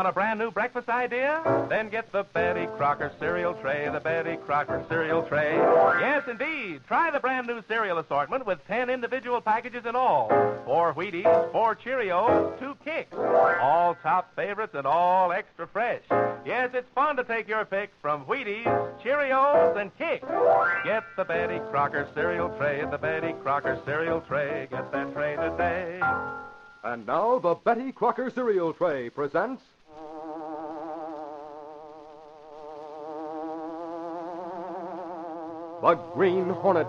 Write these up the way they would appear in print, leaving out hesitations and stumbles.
Want a brand new breakfast idea? Then get the Betty Crocker cereal tray, the Betty Crocker cereal tray. Yes, indeed. Try the brand new cereal assortment with 10 individual packages in all. 4 Wheaties, 4 Cheerios, 2 Kicks. All top favorites and all extra fresh. Yes, it's fun to take your pick from Wheaties, Cheerios, and Kicks. Get the Betty Crocker cereal tray, the Betty Crocker cereal tray. Get that tray today. And now the Betty Crocker cereal tray presents the Green Hornet.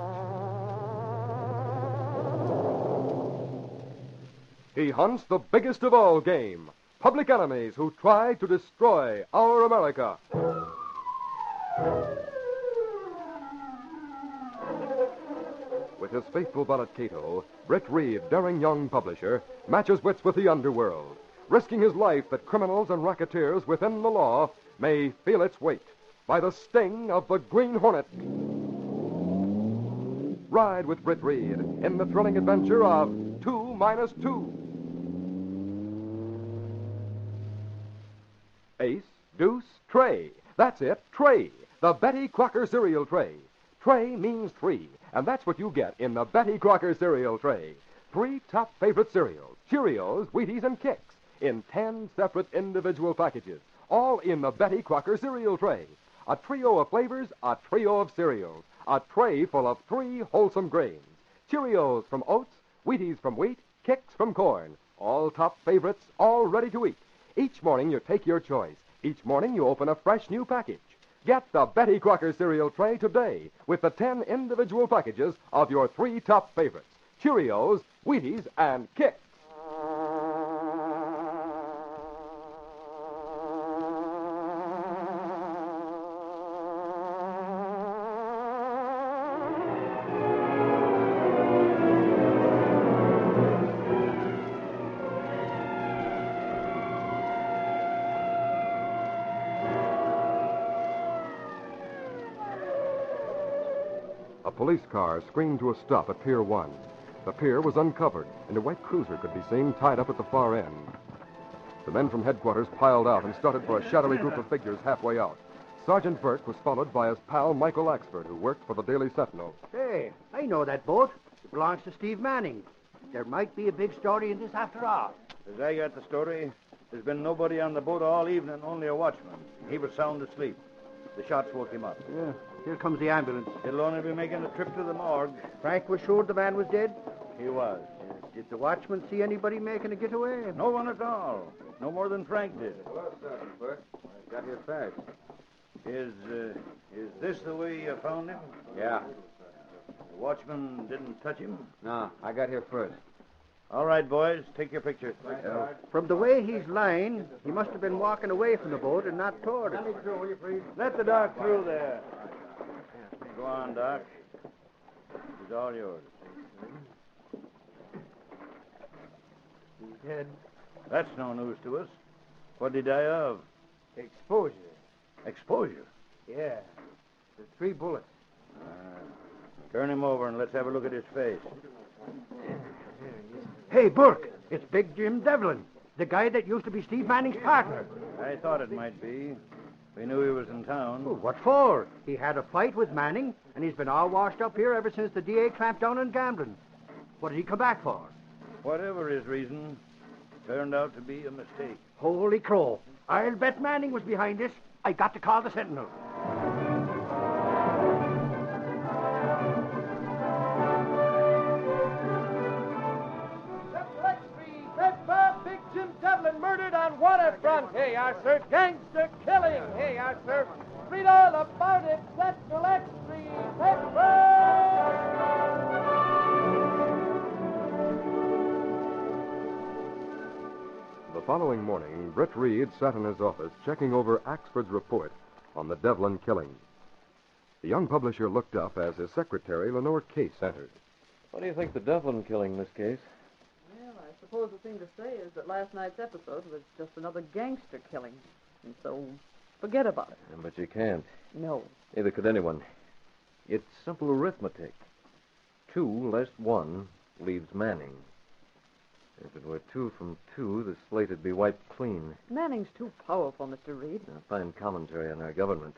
He hunts the biggest of all game, public enemies who try to destroy our America. With his faithful valet Kato, Britt Reed, daring young publisher, matches wits with the underworld, risking his life that criminals and racketeers within the law may feel its weight by the sting of the Green Hornet. Ride with Britt Reed in the thrilling adventure of 2 minus 2. Ace, deuce, tray. That's it, tray. The Betty Crocker cereal tray. Tray means 3, and that's what you get in the Betty Crocker cereal tray. 3 top favorite cereals, Cheerios, Wheaties, and Kicks, in 10 separate individual packages, all in the Betty Crocker cereal tray. A trio of flavors, a trio of cereals, a tray full of 3 wholesome grains. Cheerios from oats, Wheaties from wheat, Kicks from corn. All top favorites, all ready to eat. Each morning you take your choice. Each morning you open a fresh new package. Get the Betty Crocker cereal tray today with the 10 individual packages of your 3 top favorites, Cheerios, Wheaties, and Kicks. A police car screamed to a stop at Pier 1. The pier was uncovered, and a white cruiser could be seen tied up at the far end. The men from headquarters piled out and started for a shadowy group of figures halfway out. Sergeant Burke was followed by his pal Michael Axford, who worked for the Daily Sentinel. Hey, I know that boat. It belongs to Steve Manning. There might be a big story in this after all. As I got the story, there's been nobody on the boat all evening, only a watchman. He was sound asleep. The shots woke him up. Yeah, here comes the ambulance. He'll only be making a trip to the morgue. Frank was sure the man was dead? He was. Did the watchman see anybody making a getaway? No one at all. No more than Frank did. Hello, Sergeant Burke. I got here fast. Is this the way you found him? Yeah. The watchman didn't touch him? No, I got here first. All right, boys, take your pictures. From the way he's lying, he must have been walking away from the boat and not toward it. Let the doc through there. Go on, Doc. It's all yours. He's dead. That's no news to us. What did he die of? Exposure. Exposure. Yeah. There's 3 bullets. Turn him over and let's have a look at his face. Hey, Burke, it's Big Jim Devlin, the guy that used to be Steve Manning's partner. I thought it might be. We knew he was in town. Well, what for? He had a fight with Manning, and he's been all washed up here ever since the DA clamped down on gambling. What did he come back for? Whatever his reason, turned out to be a mistake. Holy crow. I'll bet Manning was behind this. I got to call the Sentinel. Big Jim Devlin murdered on waterfront. Hey, yes, sir. Gangster killing. Hey, yes, sir. Read all about it. Central Extra. The following morning, Britt Reed sat in his office checking over Axford's report on the Devlin killing. The young publisher looked up as his secretary, Lenore Case, entered. What do you think the Devlin killing, Miss Case? Well, I suppose the thing to say is that last night's episode was just another gangster killing. And so, forget about it. But you can't. No. Neither could anyone. It's simple arithmetic. 2 less 1 leaves Manning. If it were 2 from 2, the slate would be wiped clean. Manning's too powerful, Mr. Reed. A fine commentary on our government.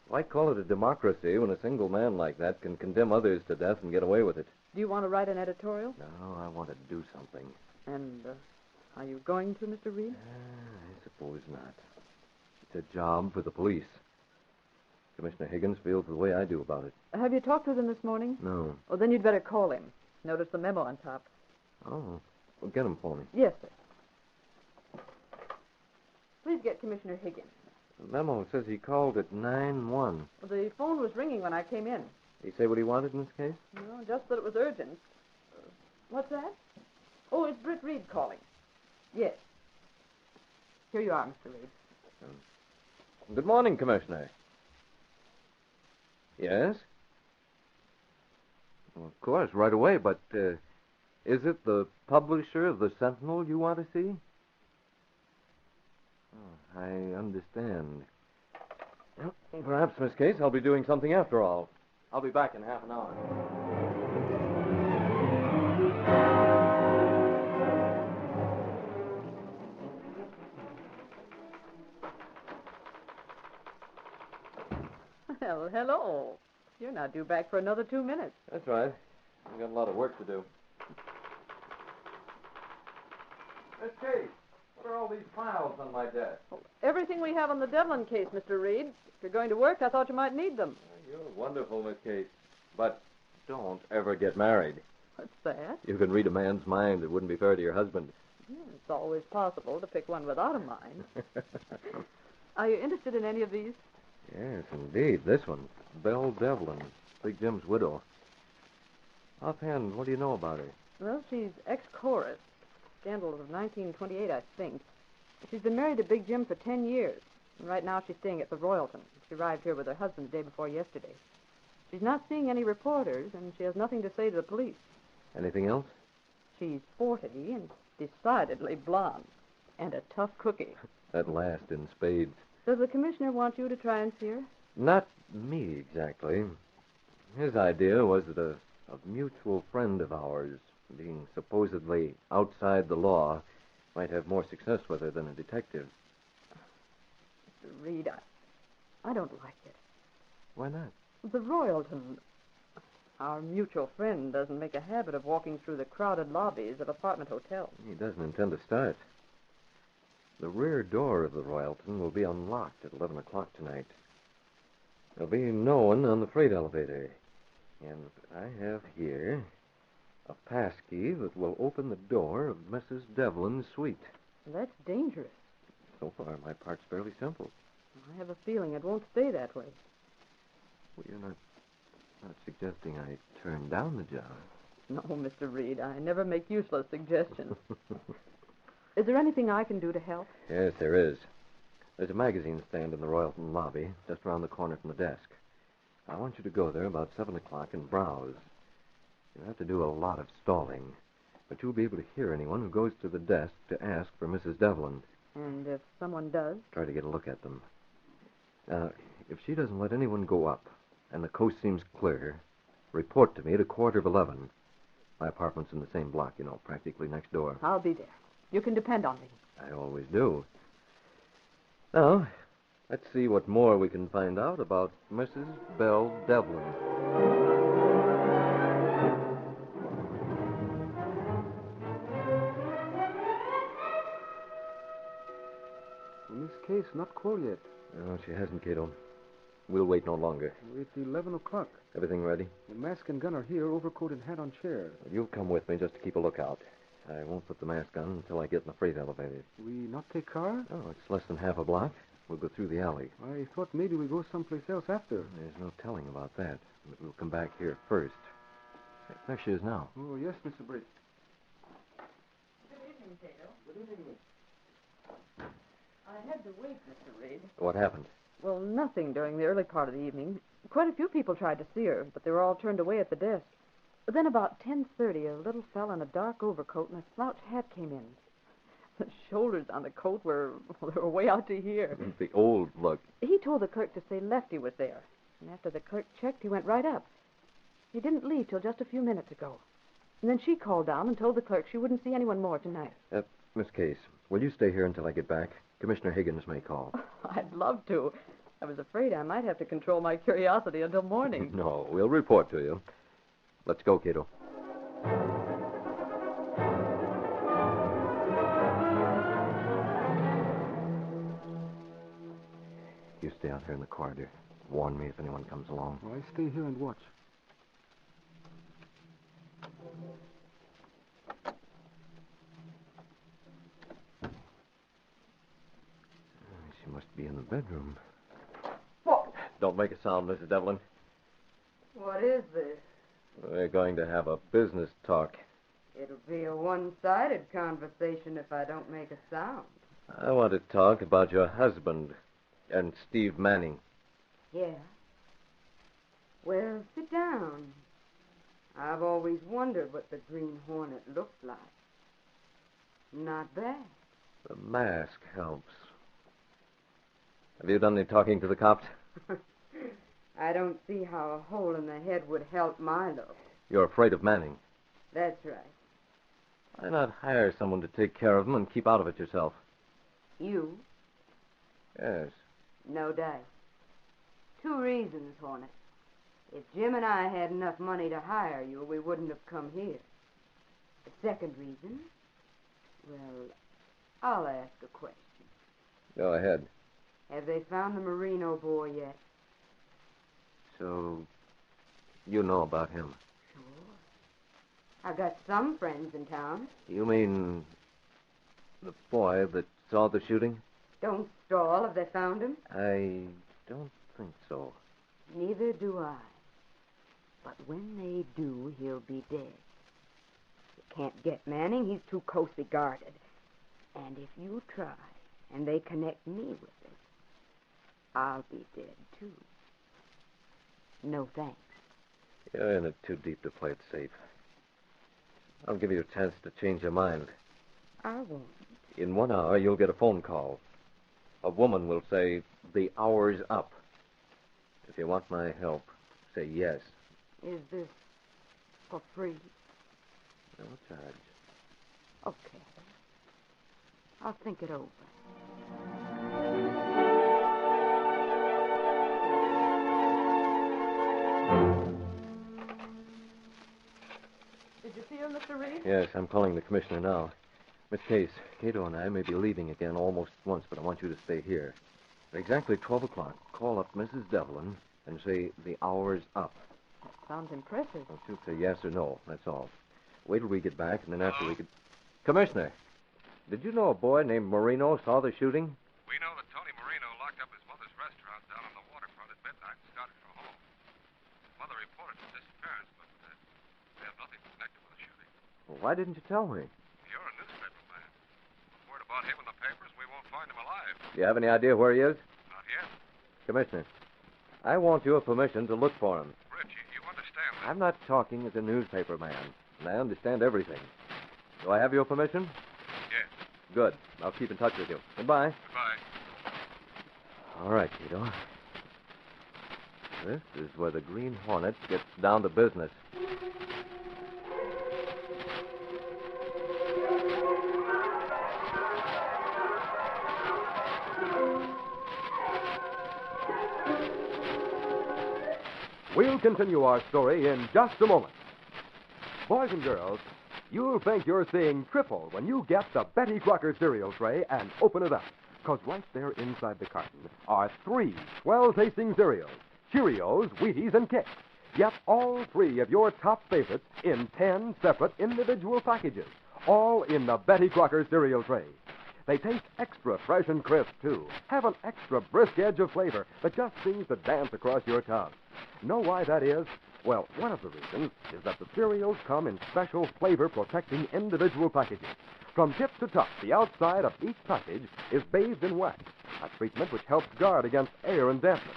Why call it a democracy when a single man like that can condemn others to death and get away with it? Do you want to write an editorial? No, I want to do something. And are you going to, Mr. Reed? I suppose not. It's a job for the police. Commissioner Higgins feels the way I do about it. Have you talked with him this morning? No. Well, then you'd better call him. Notice the memo on top. Oh. Well, get him for me. Yes, sir. Please get Commissioner Higgins. The memo says he called at 9-1. Well, the phone was ringing when I came in. Did he say what he wanted in this case? No, just that it was urgent. What's that? Oh, it's Britt Reed calling. Yes. Here you are, Mr. Reed. Good morning, Commissioner. Yes? Well, of course, right away, but is it the publisher of the Sentinel you want to see? Oh, I understand. Well, perhaps, Miss Case, I'll be doing something after all. I'll be back in half an hour. Well, hello. You're not due back for another 2 minutes. That's right. I've got a lot of work to do. Miss Case, what are all these files on my desk? Everything we have on the Devlin case, Mr. Reed. If you're going to work, I thought you might need them. You're wonderful, Miss Case. But don't ever get married. What's that? You can read a man's mind. It wouldn't be fair to your husband. It's always possible to pick one without a mind. Are you interested in any of these? Yes, indeed. This one, Belle Devlin, Big Jim's widow. Offhand, what do you know about her? Well, she's ex-chorus. Scandal of 1928, I think. She's been married to Big Jim for 10 years. And right now she's staying at the Royalton. She arrived here with her husband the day before yesterday. She's not seeing any reporters, and she has nothing to say to the police. Anything else? She's 40 and decidedly blonde. And a tough cookie. At last, in spades. Does the commissioner want you to try and see her? Not me, exactly. His idea was that a mutual friend of ours, being supposedly outside the law, might have more success with her than a detective. Mr. Reed, I don't like it. Why not? The Royalton. Our mutual friend doesn't make a habit of walking through the crowded lobbies of apartment hotels. He doesn't intend to start. The rear door of the Royalton will be unlocked at 11 o'clock tonight. There'll be no one on the freight elevator. And I have here a passkey that will open the door of Mrs. Devlin's suite. That's dangerous. So far, my part's fairly simple. I have a feeling it won't stay that way. Well, you're not suggesting I turn down the job. No, Mr. Reed, I never make useless suggestions. Is there anything I can do to help? Yes, there is. There's a magazine stand in the Royalton lobby, just around the corner from the desk. I want you to go there about 7 o'clock and browse. You'll have to do a lot of stalling, but you'll be able to hear anyone who goes to the desk to ask for Mrs. Devlin. And if someone does? Try to get a look at them. Now, if she doesn't let anyone go up, and the coast seems clear, report to me at 11:15. My apartment's in the same block, practically next door. I'll be there. You can depend on me. I always do. Now, let's see what more we can find out about Mrs. Belle Devlin. Miss Case, not call yet. No, she hasn't, Kato. We'll wait no longer. It's 11 o'clock. Everything ready? The mask and gun are here, overcoat and hat on chair. You'll come with me just to keep a lookout. I won't put the mask on until I get in the freight elevator. We not take car? Oh, it's less than half a block. We'll go through the alley. I thought maybe we go someplace else after. There's no telling about that. But we'll come back here first. There she is now. Oh, yes, Mr. Britt. Good evening, Kato. Good evening. I had to wait, Mr. Reed. What happened? Well, nothing during the early part of the evening. Quite a few people tried to see her, but they were all turned away at the desk. But then about 10:30, a little fellow in a dark overcoat and a slouch hat came in. The shoulders on the coat were way out to here. The old look. He told the clerk to say Lefty was there. And after the clerk checked, he went right up. He didn't leave till just a few minutes ago. And then she called down and told the clerk she wouldn't see anyone more tonight. Miss Case, will you stay here until I get back? Commissioner Higgins may call. I'd love to. I was afraid I might have to control my curiosity until morning. No, we'll report to you. Let's go, Kato. You stay out here in the corridor. Warn me if anyone comes along. Well, I stay here and watch. She must be in the bedroom. What? Don't make a sound, Mrs. Devlin. What is this? We're going to have a business talk. It'll be a one-sided conversation if I don't make a sound. I want to talk about your husband and Steve Manning. Yeah. Well, sit down. I've always wondered what the Green Hornet looked like. Not bad. The mask helps. Have you done any talking to the cops? I don't see how a hole in the head would help my look. You're afraid of Manning. That's right. Why not hire someone to take care of him and keep out of it yourself? You? Yes. No doubt. 2 reasons, Hornet. If Jim and I had enough money to hire you, we wouldn't have come here. The second reason? Well, I'll ask a question. Go ahead. Have they found the Merino boy yet? So, you know about him? Sure. I got some friends in town. You mean the boy that saw the shooting? Don't stall. Have they found him? I don't think so. Neither do I. But when they do, he'll be dead. You can't get Manning. He's too closely guarded. And if you try, and they connect me with it, I'll be dead, too. No thanks. You're in it too deep to play it safe. I'll give you a chance to change your mind. I won't. In 1 hour, you'll get a phone call. A woman will say, "The hour's up." If you want my help, say yes. Is this for free? No charge. Okay. I'll think it over. Did you see her, Mr. Reed? Yes, I'm calling the commissioner now. Miss Case, Kato and I may be leaving again almost at once, but I want you to stay here. At exactly 12 o'clock, call up Mrs. Devlin and say, "The hour's up." That sounds impressive. Well, she'll say yes or no, that's all. Wait till we get back, and then after we could... Commissioner, did you know a boy named Marino saw the shooting? We know that Tony Marino locked up his mother's restaurant down on the waterfront at midnight and started for home. His mother reported his disappearance, but they have nothing connected with the shooting. Well, why didn't you tell me? You're a newspaper man. Word about him in the papers, we won't find him alive. Do you have any idea where he is? Not yet. Commissioner, I want your permission to look for him. Richie, you understand that? I'm not talking as a newspaper man, and I understand everything. Do I have your permission? Yes. Good. I'll keep in touch with you. Goodbye. Goodbye. All right, Kato. This is where the Green Hornet gets down to business. We'll continue our story in just a moment. Boys and girls, you'll think you're seeing triple when you get the Betty Crocker cereal tray and open it up. Because right there inside the carton are 3 swell-tasting cereals, Cheerios, Wheaties, and Kix. Yet all 3 of your top favorites in 10 separate individual packages, all in the Betty Crocker cereal tray. They taste extra fresh and crisp, too. Have an extra brisk edge of flavor that just seems to dance across your tongue. Know why that is? Well, one of the reasons is that the cereals come in special flavor-protecting individual packages. From tip to top, the outside of each package is bathed in wax, a treatment which helps guard against air and dampness.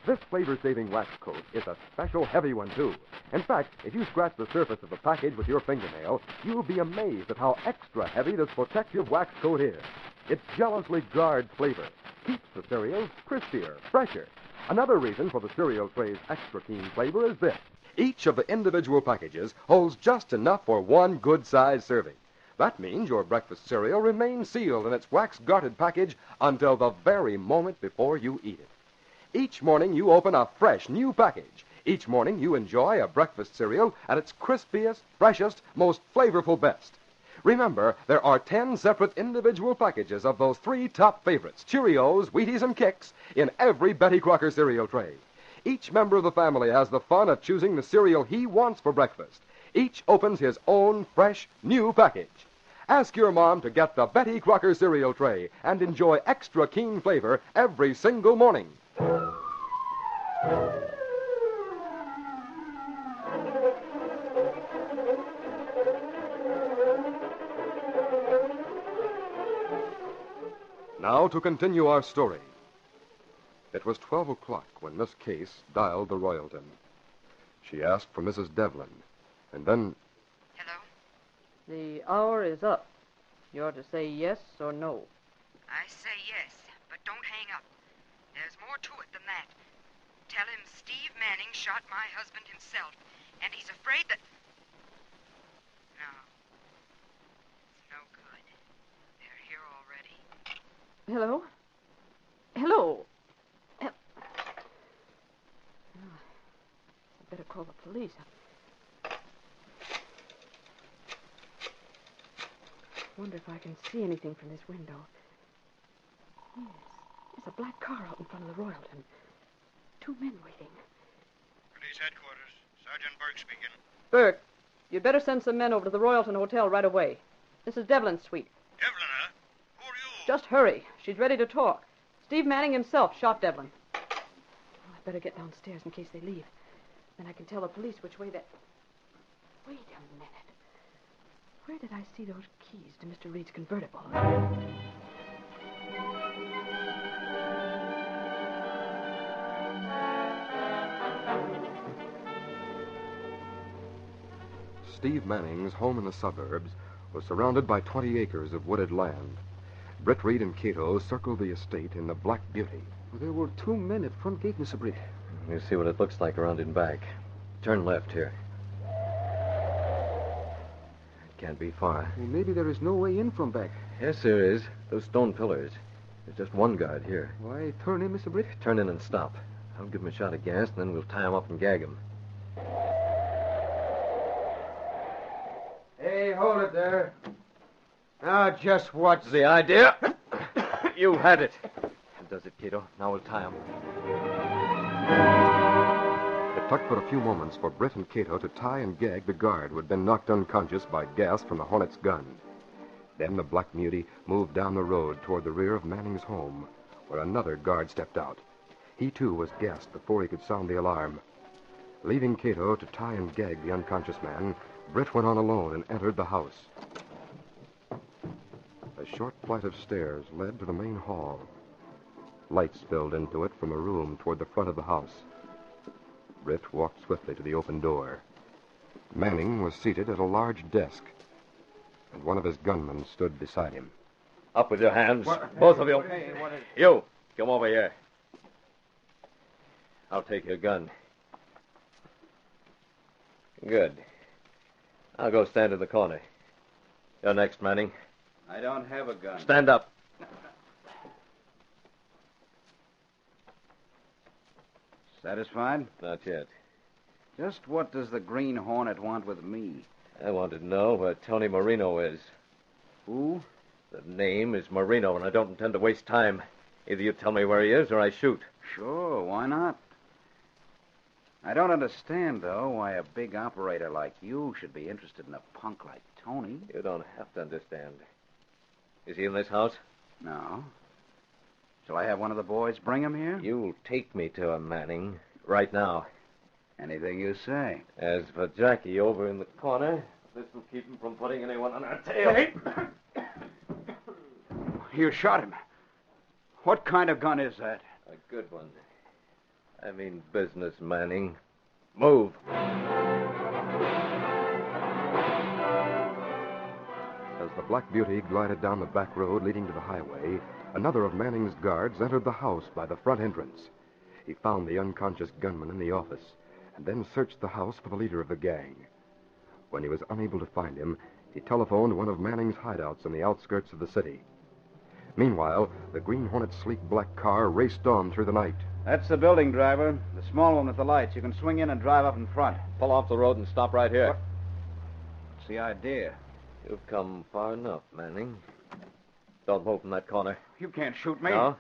This flavor-saving wax coat is a special heavy one, too. In fact, if you scratch the surface of the package with your fingernail, you'll be amazed at how extra heavy this protective wax coat is. It jealously guards flavor, keeps the cereals crispier, fresher. Another reason for the cereal tray's extra keen flavor is this. Each of the individual packages holds just enough for one good-sized serving. That means your breakfast cereal remains sealed in its wax-guarded package until the very moment before you eat it. Each morning you open a fresh new package. Each morning you enjoy a breakfast cereal at its crispiest, freshest, most flavorful best. Remember, there are 10 separate individual packages of those 3 top favorites, Cheerios, Wheaties, and Kix, in every Betty Crocker cereal tray. Each member of the family has the fun of choosing the cereal he wants for breakfast. Each opens his own fresh, new package. Ask your mom to get the Betty Crocker cereal tray and enjoy extra keen flavor every single morning. Now to continue our story. It was 12 o'clock when Miss Case dialed the Royalton. She asked for Mrs. Devlin, and then... Hello? The hour is up. You're to say yes or no. I say yes, but don't hang up. There's more to it than that. Tell him Steve Manning shot my husband himself, and he's afraid that... No. It's no good. They're here already. Hello? Hello? I better call the police. Wonder if I can see anything from this window. Yes, there's a black car out in front of the Royalton. 2 men waiting. Police headquarters. Sergeant Burke speaking. Burke, you'd better send some men over to the Royalton Hotel right away. This is Devlin's suite. Devlin, huh? Who are you? Just hurry. She's ready to talk. Steve Manning himself shot Devlin. Oh, I'd better get downstairs in case they leave. Then I can tell the police which way that... Wait a minute. Where did I see those keys to Mr. Reed's convertible? Steve Manning's home in the suburbs was surrounded by 20 acres of wooded land. Britt Reed and Kato circled the estate in the Black Beauty. There were 2 men at front gate, Mr. Britt. You see what it looks like around in back. Turn left here. Can't be far. Well, maybe there is no way in from back. Yes, there is. Those stone pillars. There's just one guard here. Why, turn in, Mr. Britt. Turn in and stop. I'll give him a shot of gas, and then we'll tie him up and gag him. Hey, hold it there. Now, just watch The idea. You had it. That does it, Kato. Now we'll tie him. It took but a few moments for Britt and Kato to tie and gag the guard who had been knocked unconscious by gas from the Hornet's gun. Then the Black Beauty moved down the road toward the rear of Manning's home, where another guard stepped out. He, too, was gassed before he could sound the alarm. Leaving Kato to tie and gag the unconscious man, Britt went on alone and entered the house. A short flight of stairs led to the main hall. Light spilled into it from a room toward the front of the house. Britt walked swiftly to the open door. Manning was seated at a large desk, and one of his gunmen stood beside him. Up with your hands. Both of you. Hey, what is... You, come over here. I'll take your gun. Good. I'll go stand in the corner. You're next, Manning. I don't have a gun. Stand up. Satisfied? Not yet. Just what does the Green Hornet want with me? I want to know where Tony Marino is. Who? The name is Marino, and I don't intend to waste time. Either you tell me where he is, or I shoot. Sure, why not? I don't understand, though, why a big operator like you should be interested in a punk like Tony. You don't have to understand. Is he in this house? No. Shall I have one of the boys bring him here? You'll take me to him, Manning, right now. Anything you say. As for Jackie over in the corner, this will keep him from putting anyone on our tail. Hey! You shot him. What kind of gun is that? A good one. I mean business, Manning. Move. As the Black Beauty glided down the back road leading to the highway, another of Manning's guards entered the house by the front entrance. He found the unconscious gunman in the office and then searched the house for the leader of the gang. When he was unable to find him, he telephoned one of Manning's hideouts on the outskirts of the city. Meanwhile, the Green Hornet's sleek black car raced on through the night. That's the building, driver. The small one with the lights. You can swing in and drive up in front. Pull off the road and stop right here. What's the idea? You've come far enough, Manning. Don't move from that corner. You can't shoot me. No?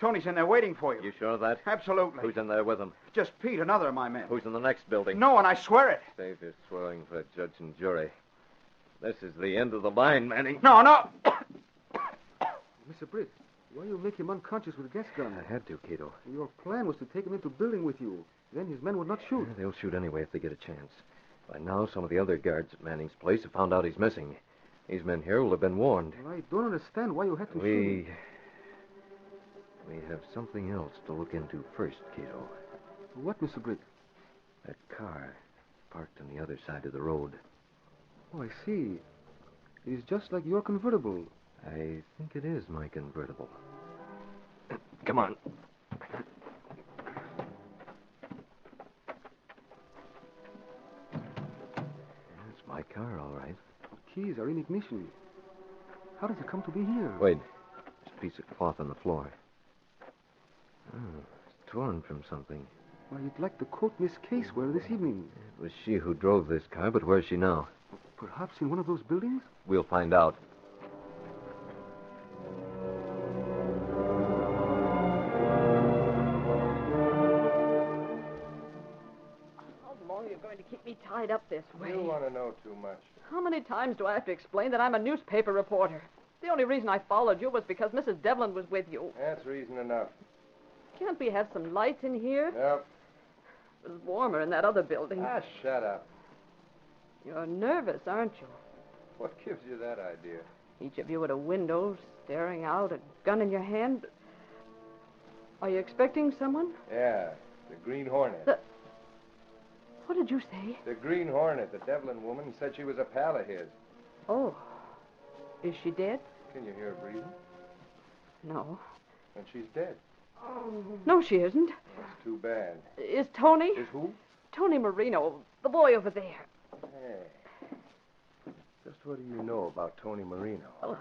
Tony's in there waiting for you. You sure of that? Absolutely. Who's in there with him? Just Pete, another of my men. Who's in the next building? No one, I swear it. Save your swearing for a judge and jury. This is the end of the line, Manning. No, no. Mr. Britt, why you make him unconscious with a gas gun? I had to, Kato. Your plan was to take him into the building with you. Then his men would not shoot. Yeah, they'll shoot anyway if they get a chance. By now, some of the other guards at Manning's place have found out he's missing. These men here will have been warned. Well, I don't understand why you had to shoot him. We have something else to look into first, Kato. What, Mr. Britt? That car parked on the other side of the road. Oh, I see. It is just like your convertible. I think it is my convertible. Come on. It's my car, all right. Keys are in ignition. How does it come to be here? Wait. There's a piece of cloth on the floor. Oh, it's torn from something. Why, you'd like the coat Miss Case wore this evening. It was she who drove this car, but where's she now? Perhaps in one of those buildings? We'll find out. How long are you going to keep me tied up this way? You want to know too much. How many times do I have to explain that I'm a newspaper reporter? The only reason I followed you was because Mrs. Devlin was with you. That's reason enough. Can't we have some lights in here? Nope. It was warmer in that other building. Ah, shut up. You're nervous, aren't you? What gives you that idea? Each of you at a window, staring out, a gun in your hand. Are you expecting someone? Yeah, the Green Hornet. What did you say? The Green Hornet, the Devlin woman, said she was a pal of his. Oh. Is she dead? Can you hear her breathing? No. And she's dead. No, she isn't. That's too bad. Is Tony? Is who? Tony Marino, the boy over there. Hey. Just what do you know about Tony Marino? Well,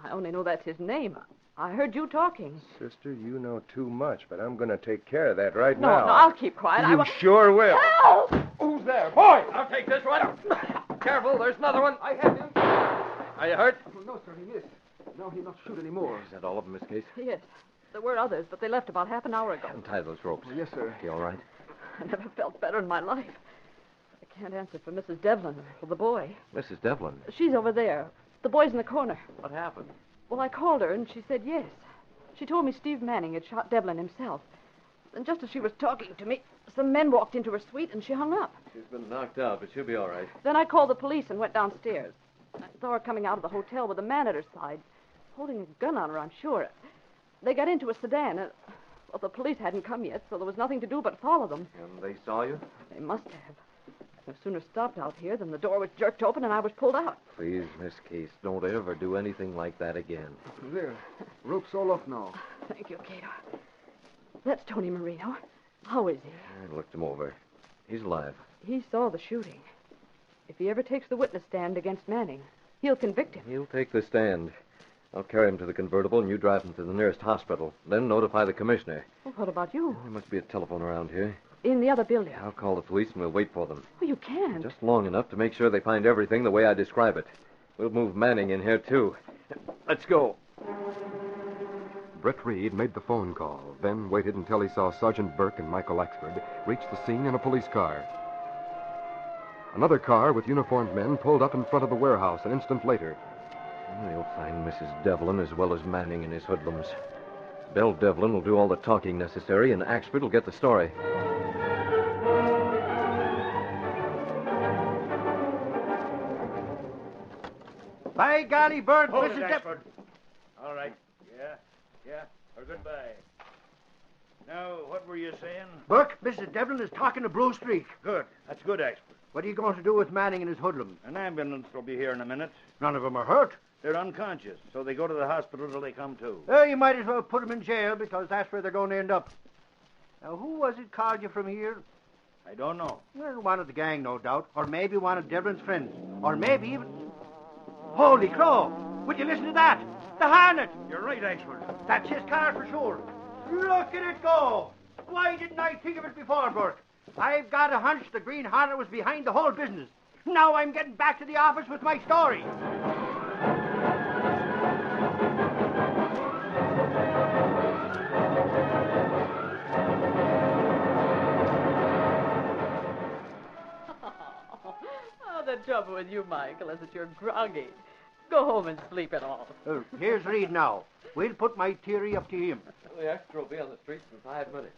I only know that's his name. I heard you talking. Sister, you know too much, but I'm going to take care of that right No, now. no, I'll keep quiet. You sure will. Help! Who's there? Boy! I'll take this right up. Careful, there's another one. I have him. Are you hurt? Oh, no, sir, he missed. Now he'll not shoot anymore. Is that all of them, Miss Case? Yes. There were others, but they left about half an hour ago. Untie those ropes. Oh, yes, sir. You all right? I never felt better in my life. I can't answer for Mrs. Devlin or for the boy. Mrs. Devlin. She's over there. The boy's in the corner. What happened? Well, I called her, and she said yes. She told me Steve Manning had shot Devlin himself. And just as she was talking to me, some men walked into her suite, and she hung up. She's been knocked out, but she'll be all right. Then I called the police and went downstairs. I saw her coming out of the hotel with a man at her side, holding a gun on her, I'm sure. They got into a sedan. Well, the police hadn't come yet, so there was nothing to do but follow them. And they saw you? They must have. No sooner stopped out here than the door was jerked open and I was pulled out. Please, Miss Case, don't ever do anything like that again. There. Rope's all off now. Thank you, Kato. That's Tony Marino. How is he? I looked him over. He's alive. He saw the shooting. If he ever takes the witness stand against Manning, he'll convict him. He'll take the stand. I'll carry him to the convertible, and you drive him to the nearest hospital. Then notify the commissioner. Well, what about you? There must be a telephone around here. In the other building. I'll call the police, and we'll wait for them. Well, you can't. Just long enough to make sure they find everything the way I describe it. We'll move Manning in here, too. Let's go. Brett Reed made the phone call, then waited until he saw Sergeant Burke and Michael Axford reach the scene in a police car. Another car with uniformed men pulled up in front of the warehouse an instant later. They'll find Mrs. Devlin as well as Manning and his hoodlums. Belle Devlin will do all the talking necessary, and Axford will get the story. By golly, Bert, Hold it, Ashford. All right. Yeah. Or goodbye. Now, what were you saying? Burke, Mrs. Devlin is talking to Blue Streak. Good. That's good, Ashford. What are you going to do with Manning and his hoodlums? An ambulance will be here in a minute. None of them are hurt. They're unconscious, so they go to the hospital till they come to. You might as well put them in jail because that's where they're going to end up. Now, who was it called you from here? I don't know. Well, one of the gang, no doubt. Or maybe one of Devlin's friends. Or maybe even... Holy crow! Would you listen to that? The Hornet! You're right, Ashford. That's his car for sure. Look at it go! Why didn't I think of it before, Burke? I've got a hunch the Green Hornet was behind the whole business. Now I'm getting back to the office with my story. Oh, the trouble with you, Michael, is that you're groggy. Go home and sleep it off. Here's Reed now. We'll put my theory up to him. The extra will be on the streets in 5 minutes.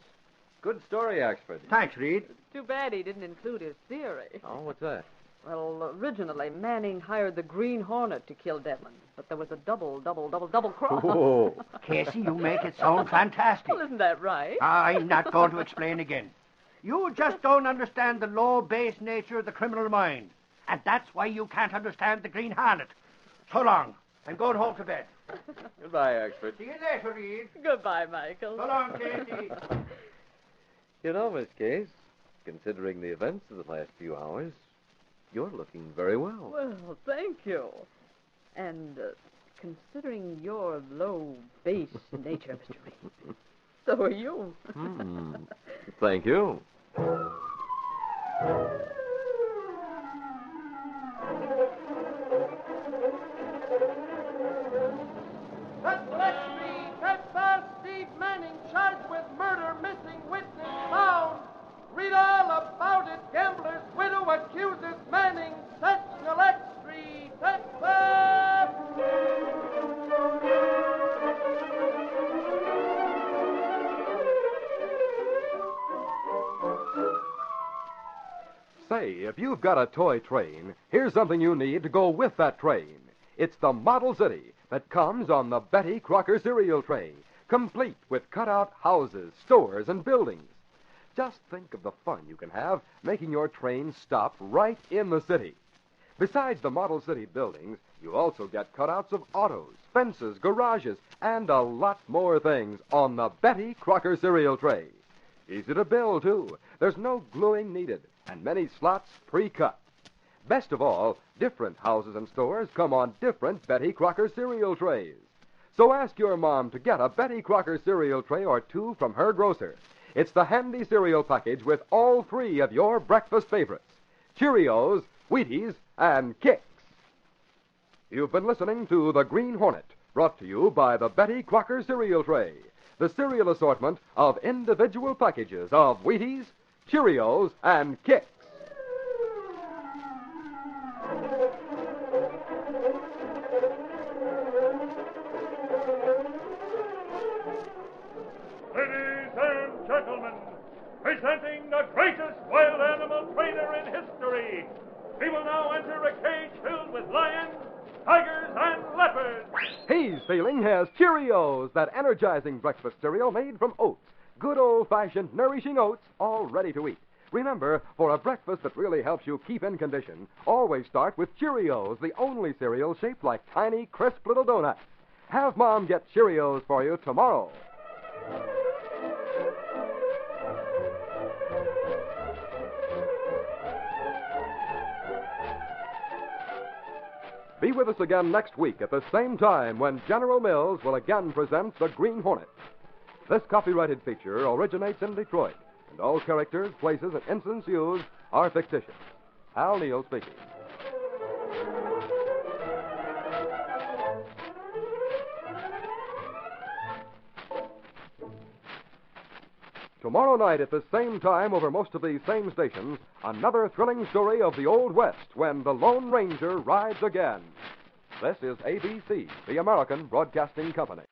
Good story, Axford. Thanks, Reed. Too bad he didn't include his theory. Oh, what's that? Well, originally, Manning hired the Green Hornet to kill Devlin, but there was a double cross. Oh. Casey, you make it sound fantastic. Well, isn't that right? I'm not going to explain again. You just don't understand the low, base nature of the criminal mind. And that's why you can't understand the Green Hornet. So long. I'm going home to bed. Goodbye, Axford. See you later, Reed. Goodbye, Michael. So long, Casey. You know, Miss Case, considering the events of the last few hours, you're looking very well. Well, thank you. And considering your low base nature, Mr. Reed, so are you. Thank you. Catch fast Steve Manning, charged with murder, missing witness found. Read all about it. Gambler's widow accuses Manning, Sexual Street, Texas. Say, if you've got a toy train, here's something you need to go with that train. It's the Model City that comes on the Betty Crocker cereal tray, complete with cutout houses, stores, and buildings. Just think of the fun you can have making your train stop right in the city. Besides the Model City buildings, you also get cutouts of autos, fences, garages, and a lot more things on the Betty Crocker cereal tray. Easy to build, too. There's no gluing needed, and many slots pre-cut. Best of all, different houses and stores come on different Betty Crocker cereal trays. So ask your mom to get a Betty Crocker cereal tray or two from her grocer. It's the handy cereal package with all 3 of your breakfast favorites: Cheerios, Wheaties, and Kicks. You've been listening to The Green Hornet, brought to you by the Betty Crocker cereal tray, the cereal assortment of individual packages of Wheaties, Cheerios, and Kicks. Ladies and gentlemen, presenting the greatest wild animal trainer in history. He will now enter a cage filled with lions, tigers, and leopards. He's feeling his Cheerios, that energizing breakfast cereal made from oats. Good old-fashioned, nourishing oats, all ready to eat. Remember, for a breakfast that really helps you keep in condition, always start with Cheerios, the only cereal shaped like tiny, crisp little donuts. Have Mom get Cheerios for you tomorrow. Be with us again next week at the same time when General Mills will again present The Green Hornet. This copyrighted feature originates in Detroit, and all characters, places, and incidents used are fictitious. Hal Neal speaking. Tomorrow night at the same time over most of these same stations, another thrilling story of the Old West when the Lone Ranger rides again. This is ABC, the American Broadcasting Company.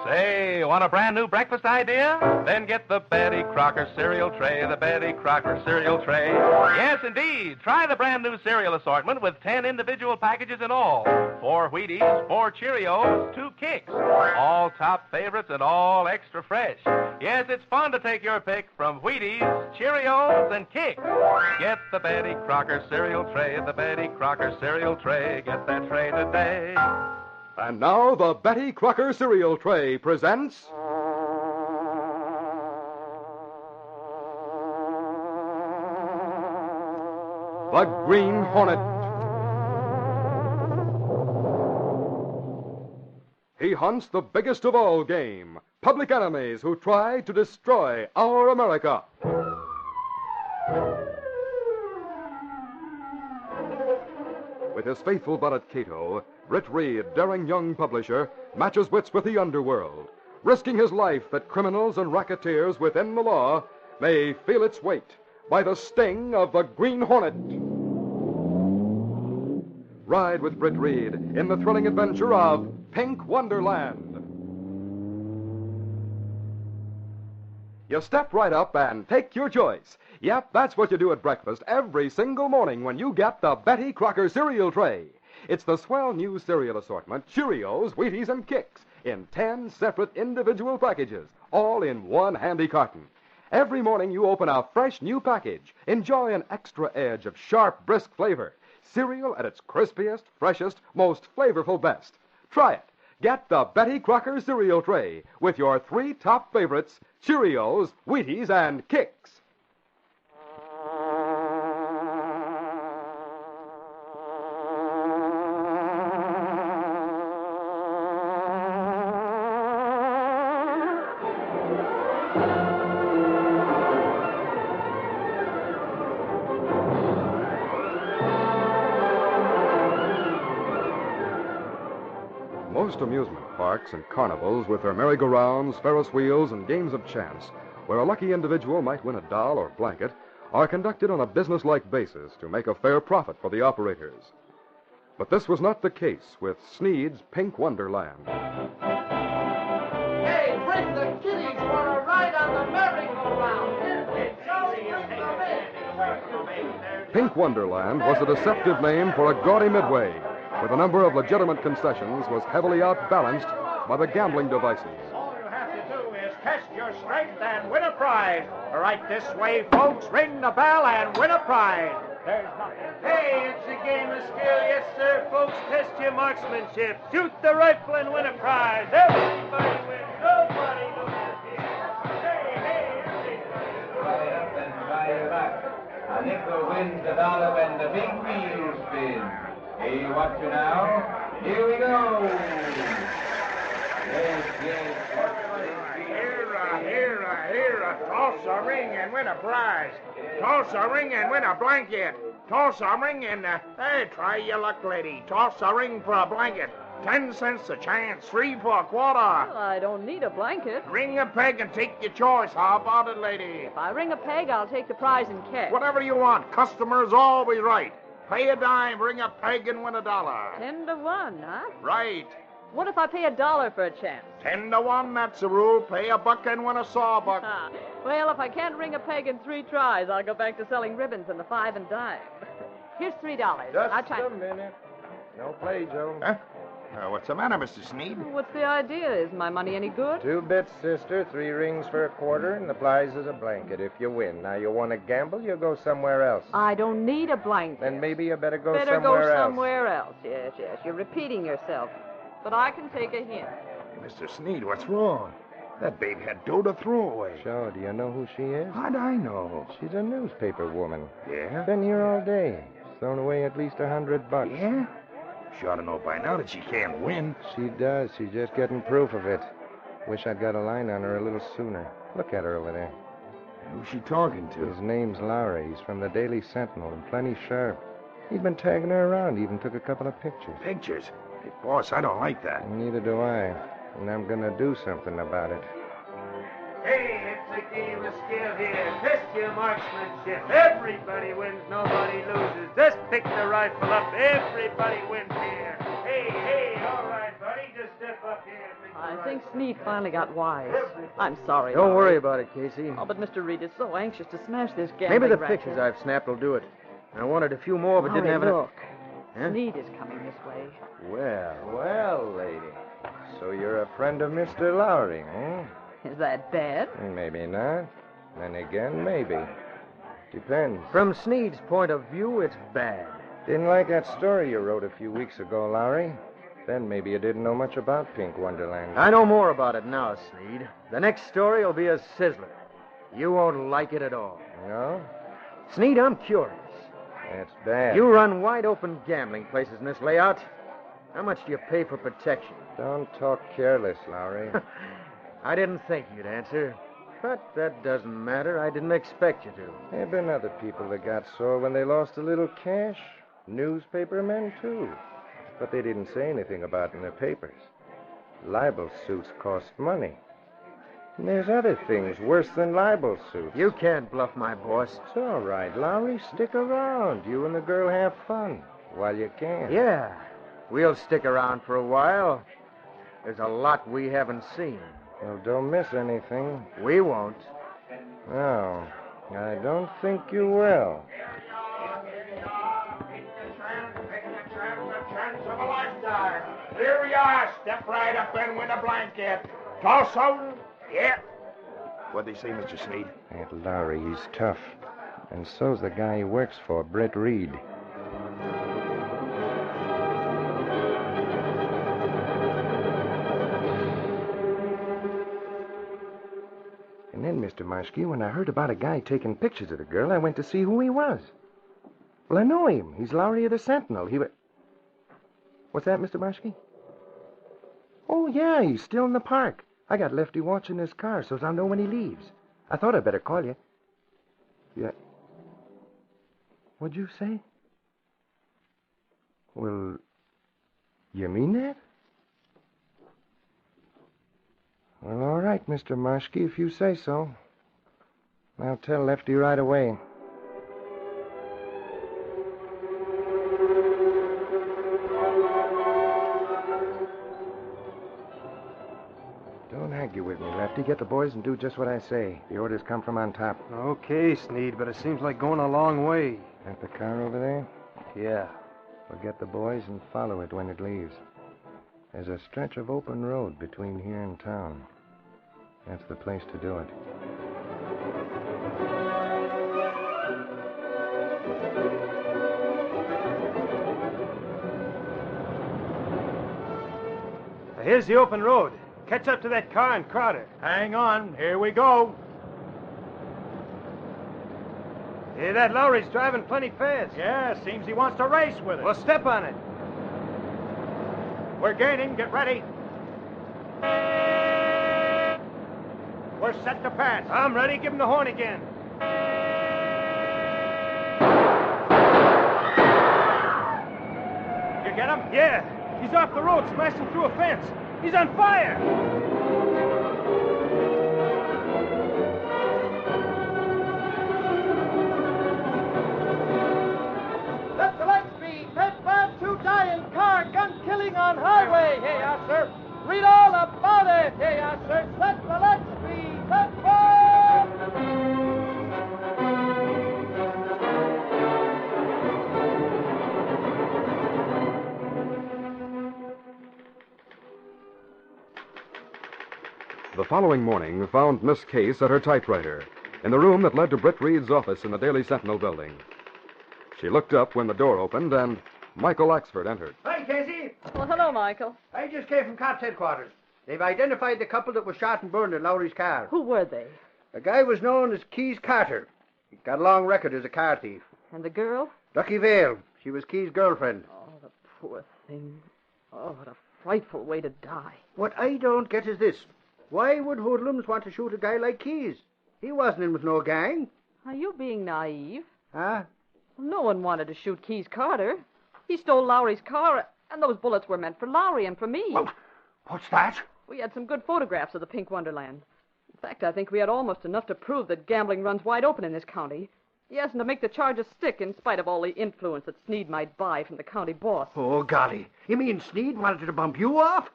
Say, want a brand new breakfast idea? Then get the Betty Crocker cereal tray, the Betty Crocker cereal tray. Yes, indeed. Try the brand new cereal assortment with 10 individual packages in all. 4 Wheaties, 4 Cheerios, 2 Kicks. All top favorites and all extra fresh. Yes, it's fun to take your pick from Wheaties, Cheerios, and Kicks. Get the Betty Crocker cereal tray, the Betty Crocker cereal tray. Get that tray today. And now the Betty Crocker cereal tray presents... The Green Hornet. He hunts the biggest of all game, public enemies who try to destroy our America. With his faithful valet Kato, Britt Reed, daring young publisher, matches wits with the underworld, risking his life that criminals and racketeers within the law may feel its weight by the sting of the Green Hornet. Ride with Britt Reed in the thrilling adventure of Pink Wonderland. You step right up and take your choice. Yep, that's what you do at breakfast every single morning when you get the Betty Crocker cereal tray. It's the swell new cereal assortment, Cheerios, Wheaties, and Kicks, in 10 separate individual packages, all in one handy carton. Every morning you open a fresh new package. Enjoy an extra edge of sharp, brisk flavor. Cereal at its crispiest, freshest, most flavorful best. Try it. Get the Betty Crocker cereal tray with your 3 top favorites, Cheerios, Wheaties, and Kicks. Most amusement parks and carnivals with their merry-go-rounds, Ferris wheels, and games of chance, where a lucky individual might win a doll or blanket, are conducted on a business-like basis to make a fair profit for the operators. But this was not the case with Sneed's Pink Wonderland. Hey, bring the kiddies for a ride on the merry-go-round. Pink Wonderland was a deceptive name for a gaudy midway, where the number of legitimate concessions was heavily outbalanced by the gambling devices. All you have to do is test your strength and win a prize. Right this way, folks. Ring the bell and win a prize. There's nothing. Hey, it's a game of skill. Yes, sir, folks. Test your marksmanship. Shoot the rifle and win a prize. Everybody wins. Nobody loses here. Hey, everybody Try up and try your luck. A nickel wins a dollar when the big wheel spins. Hey, watch you now. Here we go. Yes. Here. Toss a ring and win a prize. Toss a ring and win a blanket. Toss a ring and, hey, try your luck, lady. Toss a ring for a blanket. 10 cents a chance, 3 for a quarter. Well, I don't need a blanket. Ring a peg and take your choice. How about it, lady? If I ring a peg, I'll take the prize in cash. Whatever you want. Customers always right. Pay a dime, ring a peg, and win a dollar. 10 to 1, huh? Right. What if I pay $1 for a chance? 10 to 1, that's the rule. Pay a buck and win a sawbuck. Well, if I can't ring a peg in 3 tries, I'll go back to selling ribbons and the 5 and dime. Here's $3. Just a minute. No play, Joe. Huh? What's the matter, Mr. Sneed? What's the idea? Is my money any good? 2 bits, sister. 3 rings for a quarter, and the prize is a blanket if you win. Now, you want to gamble, you go somewhere else. I don't need a blanket. Then maybe you better go Better somewhere go else. somewhere else. Yes. You're repeating yourself. But I can take a hint. Mr. Sneed, what's wrong? That babe had dough to throw away. Sure, do you know who she is? How'd I know? She's a newspaper woman. Yeah? Been here all day. She's thrown away at least $100. Yeah? She ought to know by now that she can't win. She does. She's just getting proof of it. Wish I'd got a line on her a little sooner. Look at her over there. Who's she talking to? His name's Lowry. He's from the Daily Sentinel and plenty sharp. He's been tagging her around, even took a couple of pictures. Pictures? Hey, boss, I don't like that. Neither do I. And I'm gonna do something about it. Hey, it's a game of skill here. Test your marksmanship. Everybody wins, nobody loses. Just pick the rifle up. Everybody wins here. Hey, all right, buddy. Just step up here. I think Sneed finally got wise. I'm sorry. Don't Lowry. worry about it, Casey. Oh, but Mr. Reed is so anxious to smash this gambling Maybe the racket. pictures I've snapped will do it. I wanted a few more, but didn't Lowry, have enough. look. Huh? Sneed is coming this way. Well, lady. So you're a friend of Mr. Lowry, eh? Is that bad? Maybe not. Then again, maybe. Depends. From Sneed's point of view, it's bad. Didn't like that story you wrote a few weeks ago, Lowry. Then maybe you didn't know much about Pink Wonderland. I know more about it now, Sneed. The next story will be a sizzler. You won't like it at all. No? Sneed, I'm curious. That's bad. You run wide-open gambling places in this layout. How much do you pay for protection? Don't talk careless, Lowry. I didn't think you'd answer. But that doesn't matter. I didn't expect you to. There have been other people that got sore when they lost a little cash. Newspaper men, too. But they didn't say anything about it in their papers. Libel suits cost money. And there's other things worse than libel suits. You can't bluff my boss. It's all right, Lowry. Stick around. You and the girl have fun while you can. Yeah, we'll stick around for a while. There's a lot we haven't seen. Well, don't miss anything. We won't. No, I don't think you will. Chance of a lifetime. Here you are. Step right up and win a blanket. Toss out. Yeah. What'd they say, Mr. Sneed? That Lowry, he's tough. And so's the guy he works for, Brett Reed. And then, Mr. Marshke, when I heard about a guy taking pictures of the girl, I went to see who he was. Well, I know him. He's Lowry of the Sentinel. What's that, Mr. Marshke? Oh, yeah, he's still in the park. I got Lefty watching his car, so I'll know when he leaves. I thought I'd better call you. Yeah. What'd you say? Well, you mean that? Well, all right, Mr. Marshke, if you say so. I'll tell Lefty right away. Don't argue with me, Lefty. Get the boys and do just what I say. The orders come from on top. Okay, Sneed, but it seems like going a long way. At the car over there? Yeah. We'll get the boys and follow it when it leaves. There's a stretch of open road between here and town. That's the place to do it. Here's the open road. Catch up to that car and crowd it. Hang on. Here we go. Hey, that Lowry's driving plenty fast. Yeah, seems he wants to race with us. Well, step on it. We're gaining. Get ready. We're set to pass. I'm ready. Give him the horn again. You get him? Yeah. He's off the road, smashing through a fence. He's on fire. Let the lights be. Head bound to dying car. Gun killing on highway. Hey, yes, sir. Read all about it. Hey, yes, sir. Let the lights be. Let The following morning found Miss Case at her typewriter in the room that led to Britt Reed's office in the Daily Sentinel building. She looked up when the door opened and Michael Axford entered. Hi, Casey. Well, hello, Michael. I just came from cops' headquarters. They've identified the couple that was shot and burned in Lowry's car. Who were they? The guy was known as Keys Carter. He got a long record as a car thief. And the girl? Ducky Vale. She was Keys' girlfriend. Oh, the poor thing. Oh, what a frightful way to die. What I don't get is this. Why would hoodlums want to shoot a guy like Keys? He wasn't in with no gang. Are you being naive? Huh? Well, no one wanted to shoot Keys Carter. He stole Lowry's car, and those bullets were meant for Lowry and for me. Well, what's that? We had some good photographs of the Pink Wonderland. In fact, I think we had almost enough to prove that gambling runs wide open in this county. Yes, and to make the charges stick in spite of all the influence that Sneed might buy from the county boss. Oh, golly. You mean Sneed wanted to bump you off?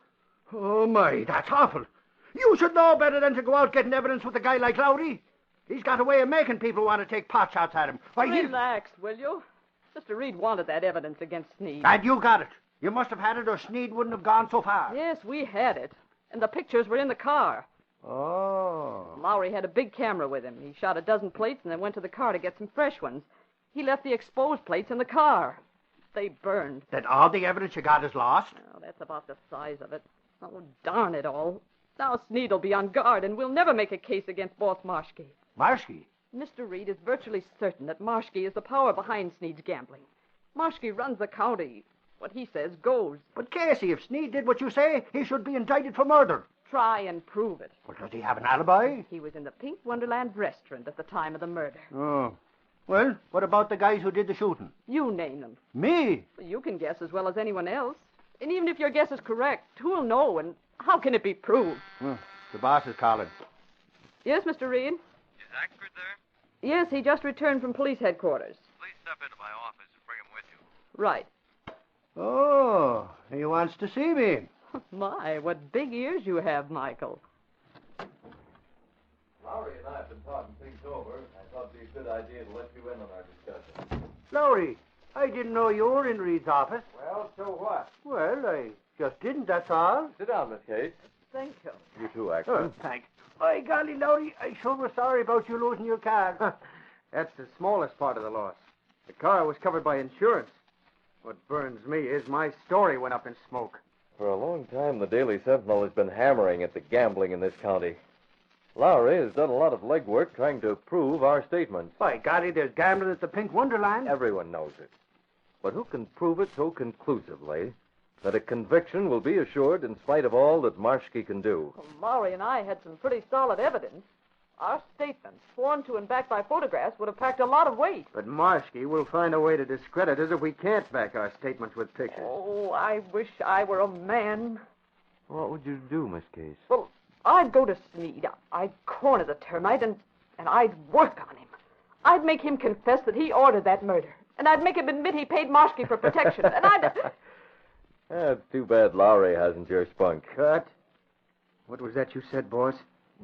Oh, my, that's awful. You should know better than to go out getting evidence with a guy like Lowry. He's got a way of making people want to take pot shots at him. Why, Relax, will you? Mr. Reed wanted that evidence against Sneed. And you got it. You must have had it or Sneed wouldn't have gone so far. Yes, we had it. And the pictures were in the car. Oh. Lowry had a big camera with him. He shot a dozen plates and then went to the car to get some fresh ones. He left the exposed plates in the car. They burned. Then all the evidence you got is lost? Oh, that's about the size of it. Oh, darn it all. Now Sneed will be on guard, and we'll never make a case against Boss Marshke. Marshke? Mr. Reed is virtually certain that Marshke is the power behind Sneed's gambling. Marshke runs the county. What he says goes. But, Casey, if Sneed did what you say, he should be indicted for murder. Try and prove it. Well, does he have an alibi? He was in the Pink Wonderland restaurant at the time of the murder. Oh. Well, what about the guys who did the shooting? You name them. Me? You can guess as well as anyone else. And even if your guess is correct, who'll know, and how can it be proved? Well, the boss is calling. Yes, Mr. Reed? Is Ackford there? Yes, he just returned from police headquarters. Please step into my office and bring him with you. Right. Oh, he wants to see me. My, what big ears you have, Michael. Lowry and I have been talking things over. I thought it'd be a good idea to let you in on our discussion. Lowry, I didn't know you were in Reed's office. Well, so what? Well, I just didn't, that's all. Sit down, Miss Case. Thank you. You too, Axel. Thanks. By golly, Lowry, I sure was sorry about you losing your car. That's the smallest part of the loss. The car was covered by insurance. What burns me is my story went up in smoke. For a long time, the Daily Sentinel has been hammering at the gambling in this county. Lowry has done a lot of legwork trying to prove our statements. By golly, there's gambling at the Pink Wonderland. Everyone knows it. But who can prove it so conclusively that a conviction will be assured in spite of all that Marshke can do? Well, Maury and I had some pretty solid evidence. Our statements, sworn to and backed by photographs, would have packed a lot of weight. But Marshke will find a way to discredit us if we can't back our statements with pictures. Oh, I wish I were a man. What would you do, Miss Case? Well, I'd go to Sneed. I'd corner the termite, and I'd work on him. I'd make him confess that he ordered that murder. And I'd make him admit he paid Marshke for protection. And I'd... It's too bad Lowry hasn't your spunk. Cut. What was that you said, boss?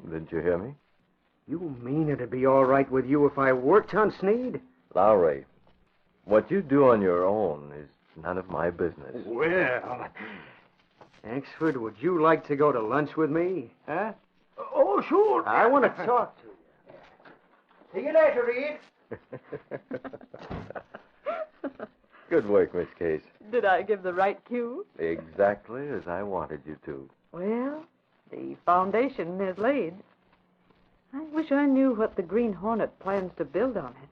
Didn't you hear me? You mean it'd be all right with you if I worked on Sneed? Lowry, what you do on your own is none of my business. Well, Axford, would you like to go to lunch with me? Huh? Oh, sure. I want to talk to you. See you later, Reed. Good work, Miss Case. Did I give the right cue? Exactly as I wanted you to. Well, the foundation is laid. I wish I knew what the Green Hornet plans to build on it.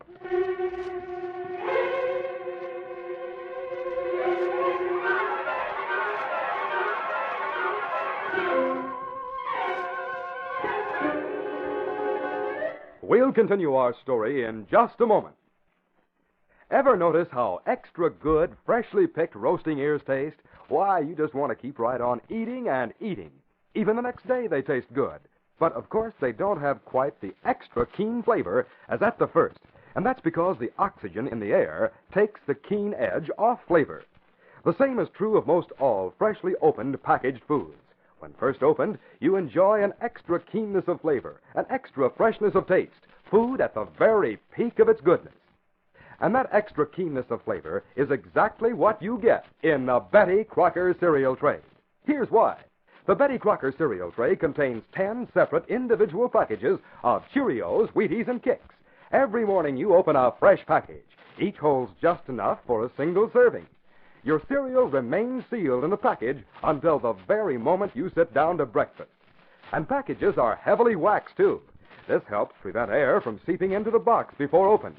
We'll continue our story in just a moment. Ever notice how extra good, freshly picked roasting ears taste? Why, you just want to keep right on eating and eating. Even the next day they taste good. But, of course, they don't have quite the extra keen flavor as at the first. And that's because the oxygen in the air takes the keen edge off flavor. The same is true of most all freshly opened packaged foods. When first opened, you enjoy an extra keenness of flavor, an extra freshness of taste, food at the very peak of its goodness. And that extra keenness of flavor is exactly what you get in the Betty Crocker cereal tray. Here's why. The Betty Crocker cereal tray contains 10 separate individual packages of Cheerios, Wheaties, and Kicks. Every morning you open a fresh package. Each holds just enough for a single serving. Your cereal remains sealed in the package until the very moment you sit down to breakfast. And packages are heavily waxed, too. This helps prevent air from seeping into the box before open.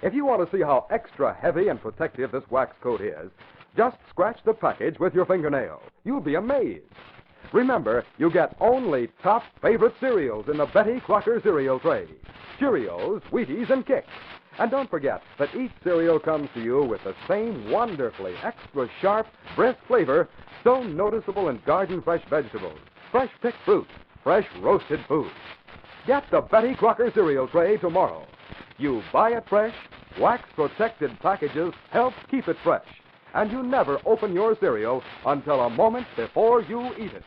If you want to see how extra heavy and protective this wax coat is, just scratch the package with your fingernail. You'll be amazed. Remember, you get only top favorite cereals in the Betty Crocker cereal tray. Cheerios, Wheaties, and Kicks. And don't forget that each cereal comes to you with the same wonderfully extra sharp, brisk flavor so noticeable in garden fresh vegetables, fresh picked fruit, fresh roasted foods. Get the Betty Crocker cereal tray tomorrow. You buy it fresh, wax-protected packages help keep it fresh. And you never open your cereal until a moment before you eat it.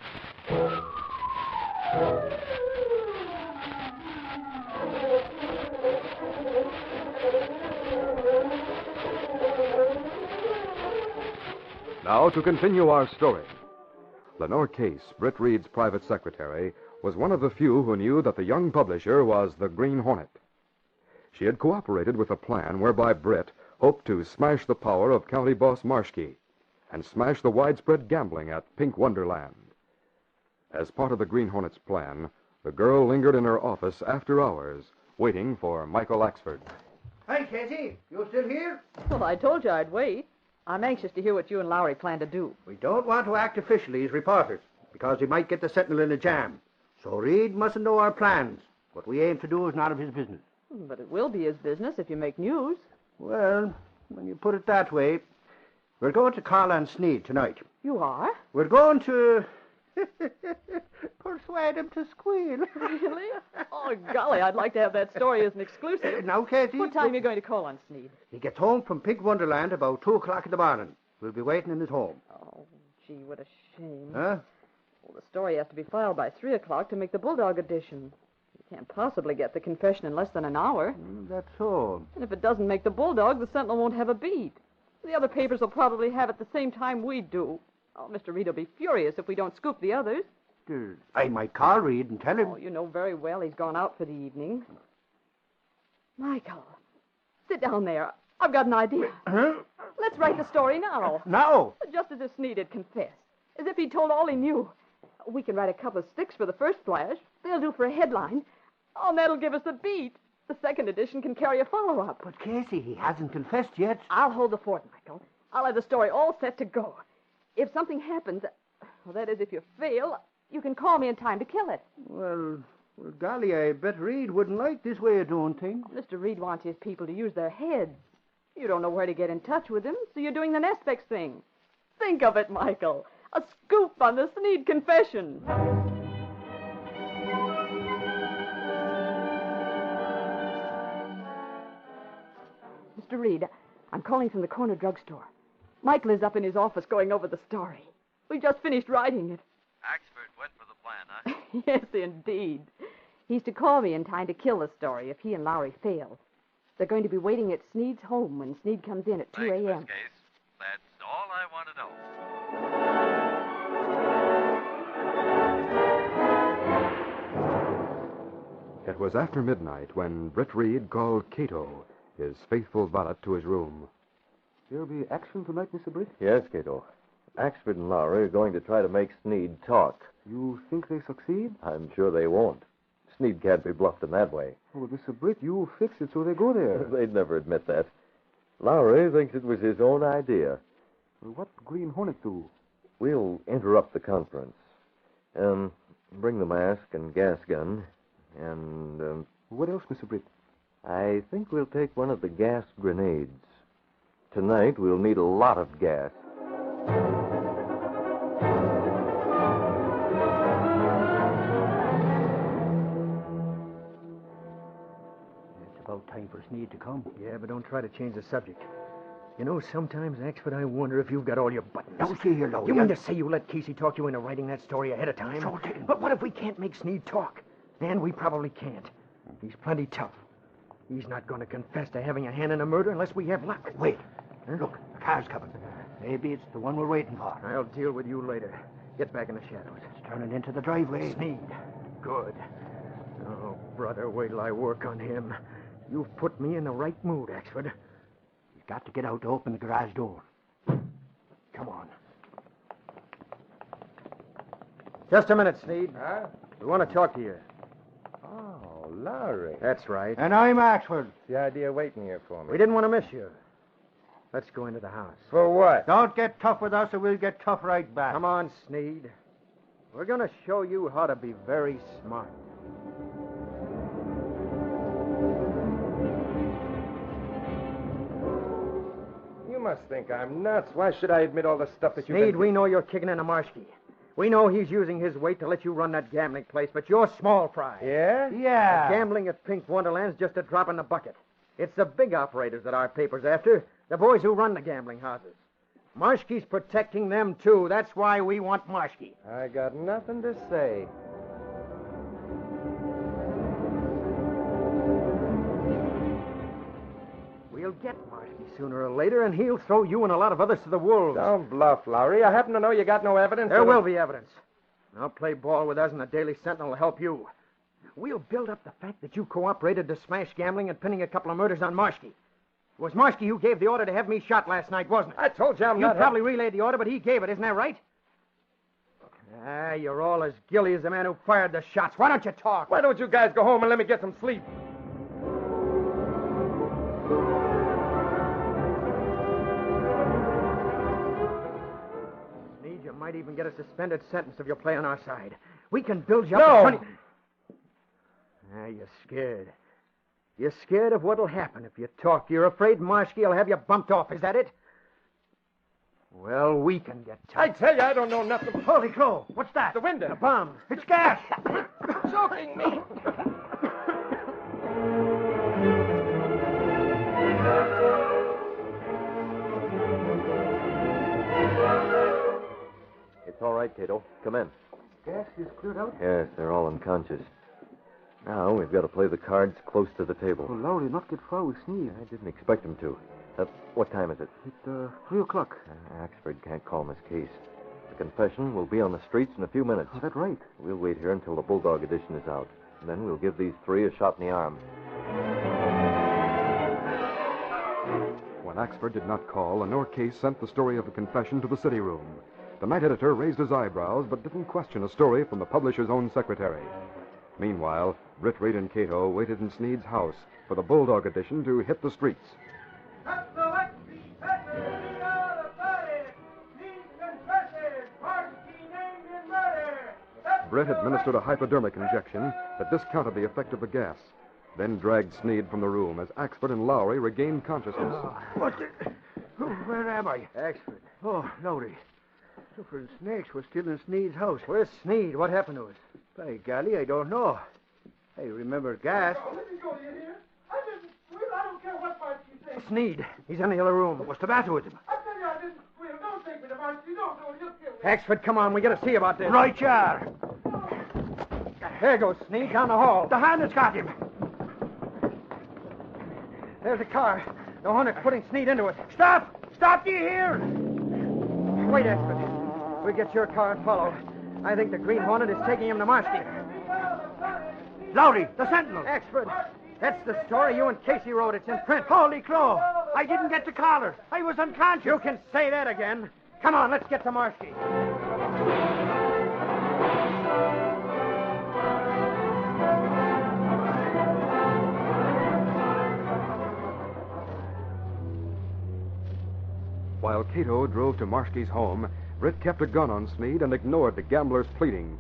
Now to continue our story. Lenore Case, Britt Reed's private secretary, was one of the few who knew that the young publisher was the Green Hornet. She had cooperated with a plan whereby Britt, hope to smash the power of County Boss Marshke and smash the widespread gambling at Pink Wonderland. As part of the Green Hornet's plan, the girl lingered in her office after hours, waiting for Michael Axford. Hi, Cassie. You still here? Well, I told you I'd wait. I'm anxious to hear what you and Lowry plan to do. We don't want to act officially as reporters, because we might get the Sentinel in a jam. So Reed mustn't know our plans. What we aim to do is none of his business. But it will be his business if you make news. Well, when you put it that way, we're going to Carla and Sneed tonight. You are? We're going to persuade him to squeal. Really? Oh, golly, I'd like to have that story as an exclusive. Now, Casey. What time are you going to call on Sneed? He gets home from Pink Wonderland about 2 o'clock in the morning. We'll be waiting in his home. Oh, gee, what a shame. Huh? Well, the story has to be filed by 3 o'clock to make the Bulldog edition. You can't possibly get the confession in less than an hour. That's so. And if it doesn't make the Bulldog, the Sentinel won't have a beat. The other papers will probably have it the same time we do. Oh, Mr. Reed will be furious if we don't scoop the others. I might call Reed and tell him. Oh, you know very well he's gone out for the evening. Michael, sit down there. I've got an idea. Huh? Let's write the story now. Now? Just as if Sneed had confessed. As if he told all he knew. We can write a couple of sticks for the first flash. They'll do for a headline. Oh, and that'll give us a beat. The second edition can carry a follow-up. But, Casey, he hasn't confessed yet. I'll hold the fort, Michael. I'll have the story all set to go. If something happens, well, that is, if you fail, you can call me in time to kill it. Well, golly, I bet Reed wouldn't like this way of doing things. Mr. Reed wants his people to use their heads. You don't know where to get in touch with him, so you're doing the Nespex thing. Think of it, Michael. A scoop on the Sneed confession. Mr. Reed, I'm calling from the corner drugstore. Michael is up in his office going over the story. We just finished writing it. Axford went for the plan, huh? Yes, indeed. He's to call me in time to kill the story if he and Lowry fail. They're going to be waiting at Sneed's home when Sneed comes in at 2 a.m. Thanks, Miss Case. That's all I want to know. It was after midnight when Britt Reed called Kato, his faithful valet, to his room. There'll be action tonight, Mr. Britt? Yes, Kato. Axford and Lowry are going to try to make Sneed talk. You think they succeed? I'm sure they won't. Sneed can't be bluffed in that way. Oh, but Mr. Britt, you fix it so they go there. They'd never admit that. Lowry thinks it was his own idea. Well, what Green Hornet do? We'll interrupt the conference. Bring the mask and gas gun. And, What else, Mr. Britt? I think we'll take one of the gas grenades. Tonight, we'll need a lot of gas. It's about time for Sneed to come. Yeah, but don't try to change the subject. You know, sometimes, Axford, I wonder if you've got all your buttons. Now, see here, Lowry. You mean to say you let Casey talk you into writing that story ahead of time? Sure did. But what if we can't make Sneed talk? And we probably can't. He's plenty tough. He's not going to confess to having a hand in a murder unless we have luck. Wait. Look, the car's coming. Maybe it's the one we're waiting for. I'll deal with you later. Get back in the shadows. It's turning into the driveway. Sneed. Good. Oh, brother, wait till I work on him. You've put me in the right mood, Axford. He's got to get out to open the garage door. Come on. Just a minute, Sneed. Huh? We want to talk to you. Oh, Lowry. That's right. And I'm Axford. What's the idea waiting here for me? We didn't want to miss you. Let's go into the house. For what? Don't get tough with us or we'll get tough right back. Come on, Sneed. We're going to show you how to be very smart. You must think I'm nuts. Why should I admit all the stuff that you've Sneed, been... we know you're kicking in a Marshke. We know he's using his weight to let you run that gambling place, but you're small fry. Yeah? Yeah. Gambling at Pink Wonderland's just a drop in the bucket. It's the big operators that our paper's after, the boys who run the gambling houses. Marshke's protecting them, too. That's why we want Marshke. I got nothing to say. We'll get Marshke sooner or later, and he'll throw you and a lot of others to the wolves. Don't bluff, Lowry. I happen to know you got no evidence. There will be evidence. Now play ball with us, and the Daily Sentinel will help you. We'll build up the fact that you cooperated to smash gambling and pinning a couple of murders on Marshke. It was Marshke who gave the order to have me shot last night, wasn't it? I told you I'm You not... probably relayed the order, but he gave it, isn't that right? Ah, you're all as guilty as the man who fired the shots. Why don't you talk? Why don't you guys go home and let me get some sleep? Sneed, you might even get a suspended sentence if you play on our side. We can build you up to 20... Ah, you're scared. You're scared of what'll happen if you talk. You're afraid Marshke will have you bumped off. Is that it? Well, we can get tough. I tell you, I don't know nothing. Holy crow, what's that? The window. A bomb. It's gas. Choking me. It's all right, Kato. Come in. Gas is cleared out? Yes, they're all unconscious. Now we've got to play the cards close to the table. Oh, Lowry, not get far with Sneed. I didn't expect him to. What time is it? It's 3 o'clock. Axford can't calm his case. The confession will be on the streets in a few minutes. Oh, that's right. We'll wait here until the Bulldog edition is out. And then we'll give these three a shot in the arm. When Axford did not call, Lenore Case sent the story of the confession to the city room. The night editor raised his eyebrows, but didn't question a story from the publisher's own secretary. Meanwhile, Britt, Reed, and Kato waited in Sneed's house for the Bulldog edition to hit the streets. Britt administered a hypodermic injection that discounted the effect of the gas, then dragged Sneed from the room as Axford and Lowry regained consciousness. Where am I? Axford. Oh, Lowry. Suffering snakes was still in Sneed's house. Where's Sneed? What happened to us? By golly, I don't know. I remember gas. Let me go, you hear? I didn't squeal. I don't care what Marshke says. Sneed. He's in the other room. What's the matter with him? I tell you I didn't squeal. Don't take me to Marshke. Don't do it. You'll kill me. Axford, come on. We got to see about this. Right, you are. There goes Sneed down the hall. The hand has got him. There's a car. The Hornet's putting Sneed into it. Stop! Stop, do you hear? Wait, Axford. We'll get your car and follow. I think the Green Hornet is taking him to Marshke. Lowry, the sentinel. Axford, that's the story you and Casey wrote. It's in print. Holy crow! I didn't get the collar. I was unconscious. You can say that again. Come on, let's get to Marshke. While Kato drove to Marshke's home, Britt kept a gun on Sneed and ignored the gambler's pleading.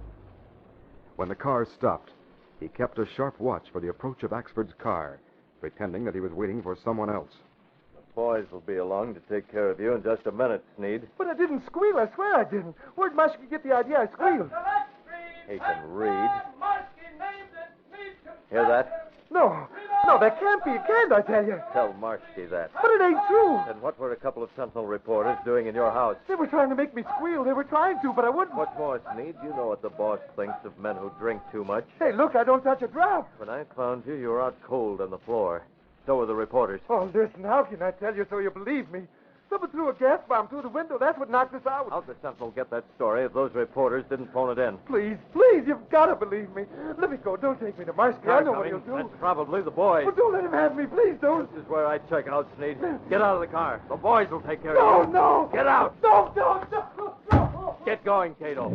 When the car stopped, he kept a sharp watch for the approach of Axford's car, pretending that he was waiting for someone else. The boys will be along to take care of you in just a minute, Sneed. But I didn't squeal. I swear I didn't. Where'd Marshke get the idea I squealed? He can read. Hear that? No, that can't be. It can't, I tell you. Tell Marshke that. But it ain't true. And what were a couple of Sentinel reporters doing in your house? They were trying to make me squeal. They were trying to, but I wouldn't. What's more, Sneed, you know what the boss thinks of men who drink too much. Hey, look, I don't touch a drop. When I found you, you were out cold on the floor. So were the reporters. Oh, listen, how can I tell you so you believe me? Someone threw a gas bomb through the window. That's what knocked us out. How'd the Sentinel get that story if those reporters didn't phone it in? Please, you've got to believe me. Let me go. Don't take me to Marshke. I know what he'll do. That's probably the boys. Well, don't let him have me. Please don't. This is where I check out, Sneed. Get out of the car. The boys will take care of you. No. Get out. No. Get going, Kato.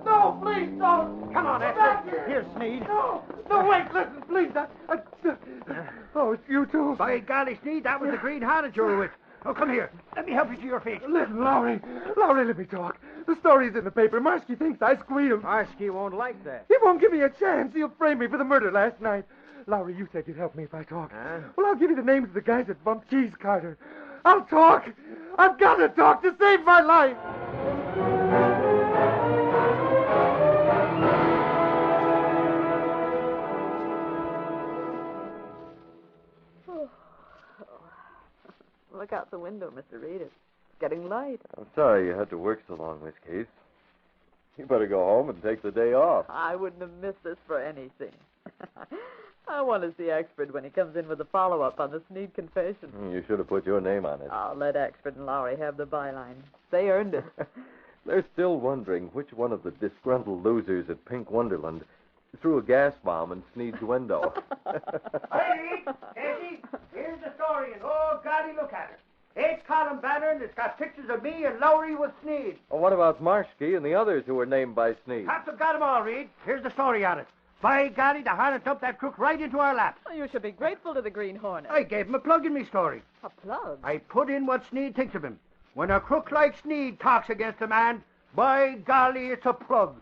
No, please don't. Come on, Axford. Here, Sneed. No, wait, listen, please. Oh, it's you too. By golly, Sneed, that was the Green Hornet you were with. Oh, come here. Let me help you to your feet. Listen, Lowry, let me talk. The story's in the paper. Marshke thinks I squealed. Marshke won't like that. He won't give me a chance. He'll frame me for the murder last night. Lowry, you said you'd help me if I talk. Huh? Well, I'll give you the names of the guys that bumped Cheese Carter. I'll talk. I've got to talk to save my life. Look out the window, Mr. Reed. It's getting light. I'm sorry you had to work so long, Miss Case. You better go home and take the day off. I wouldn't have missed this for anything. I want to see Axford when he comes in with a follow-up on the Sneed confession. You should have put your name on it. I'll let Axford and Lowry have the byline. They earned it. They're still wondering which one of the disgruntled losers at Pink Wonderland threw a gas bomb in Sneed's window. Hey, Casey, here's the story, and oh, golly, look at it. 8-column banner, and it's got pictures of me and Lowry with Sneed. Well, what about Marshke and the others who were named by Sneed? Cops have got 'em all, Reed. Here's the story on it. By golly, the Hornet dumped that crook right into our laps. Oh, you should be grateful to the Green Hornet. I gave him a plug in me story. A plug? I put in what Sneed thinks of him. When a crook like Sneed talks against a man, by golly, it's a plug.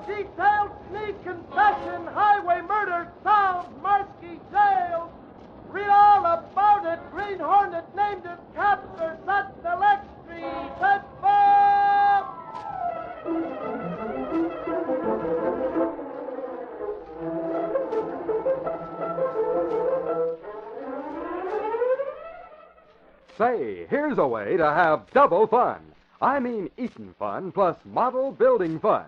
Detailed sneak confession, highway murder, solved, Marsky jailed. Read all about it. Green Hornet named it capture such electric. That's Bob! Say, here's a way to have double fun. I mean eating fun plus model building fun.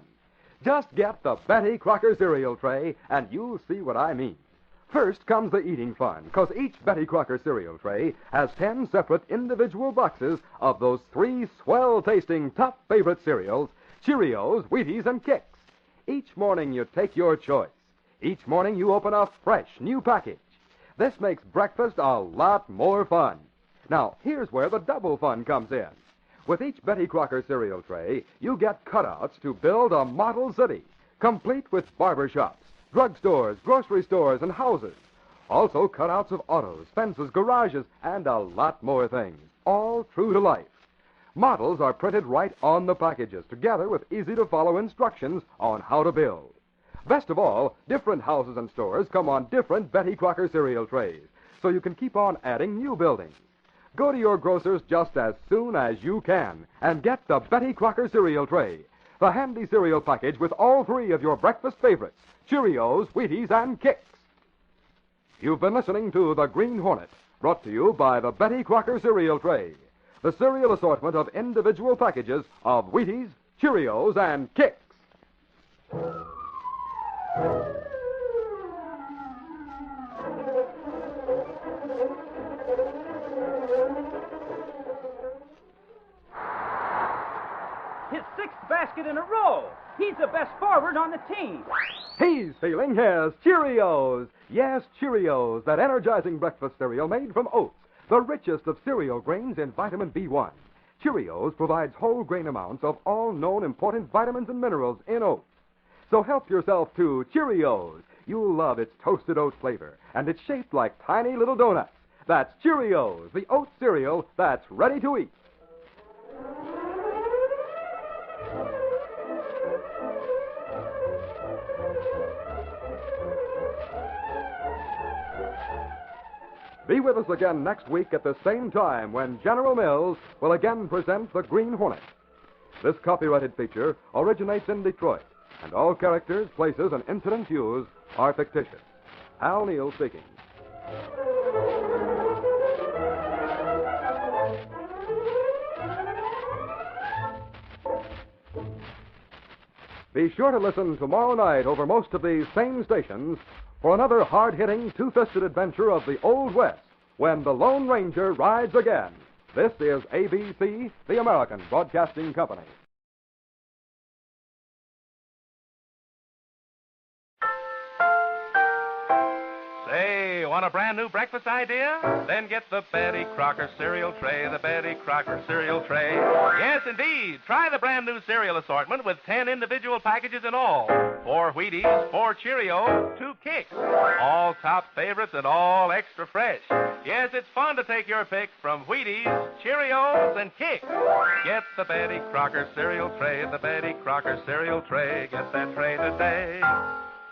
Just get the Betty Crocker cereal tray, and you'll see what I mean. First comes the eating fun, because each Betty Crocker cereal tray has 10 separate individual boxes of those 3 swell-tasting top favorite cereals, Cheerios, Wheaties, and Kix. Each morning you take your choice. Each morning you open a fresh new package. This makes breakfast a lot more fun. Now, here's where the double fun comes in. With each Betty Crocker cereal tray, you get cutouts to build a model city, complete with barber shops, drugstores, grocery stores, and houses. Also cutouts of autos, fences, garages, and a lot more things, all true to life. Models are printed right on the packages, together with easy-to-follow instructions on how to build. Best of all, different houses and stores come on different Betty Crocker cereal trays, so you can keep on adding new buildings. Go to your grocer's just as soon as you can and get the Betty Crocker cereal tray, the handy cereal package with all 3 of your breakfast favorites, Cheerios, Wheaties, and Kix. You've been listening to The Green Hornet, brought to you by the Betty Crocker cereal tray, the cereal assortment of individual packages of Wheaties, Cheerios, and Kix. His 6th basket in a row. He's the best forward on the team. He's feeling his Cheerios. Yes, Cheerios, that energizing breakfast cereal made from oats, the richest of cereal grains in vitamin B1. Cheerios provides whole grain amounts of all known important vitamins and minerals in oats. So help yourself to Cheerios. You'll love its toasted oat flavor, and it's shaped like tiny little donuts. That's Cheerios, the oat cereal that's ready to eat. Be with us again next week at the same time when General Mills will again present The Green Hornet. This copyrighted feature originates in Detroit, and all characters, places, and incidents used are fictitious. Hal Neal speaking. Be sure to listen tomorrow night over most of these same stations for another hard-hitting, two-fisted adventure of the Old West when the Lone Ranger rides again. This is ABC, the American Broadcasting Company. Say, want a brand new breakfast idea? Then get the Betty Crocker cereal tray, the Betty Crocker cereal tray. Yes, indeed. Try the brand new cereal assortment with 10 individual packages in all. 4 Wheaties, 4 Cheerios, 2 Kix. All top favorites and all extra fresh. Yes, it's fun to take your pick from Wheaties, Cheerios, and Kix. Get the Betty Crocker cereal tray, the Betty Crocker cereal tray. Get that tray today.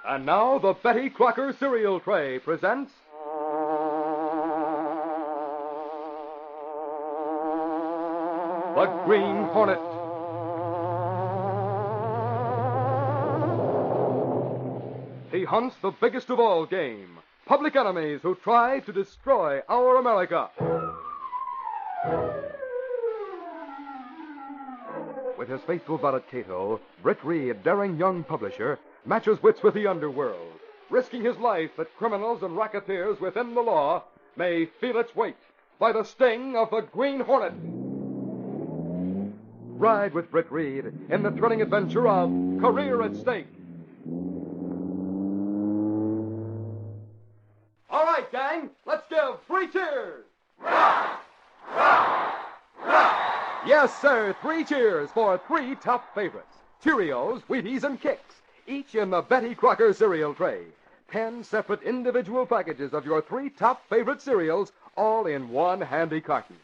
And now the Betty Crocker cereal tray presents The Green Hornet. He hunts the biggest of all game, public enemies who try to destroy our America. With his faithful valet Kato, Britt Reed, daring young publisher, matches wits with the underworld, risking his life that criminals and racketeers within the law may feel its weight by the sting of the Green Hornet. Ride with Britt Reed in the thrilling adventure of Career at Stake. All right, gang, let's give 3 cheers. Yes, sir, 3 cheers for 3 top favorites. Cheerios, Wheaties, and Kicks, each in the Betty Crocker cereal tray. 10 separate individual packages of your 3 top favorite cereals, all in one handy carton.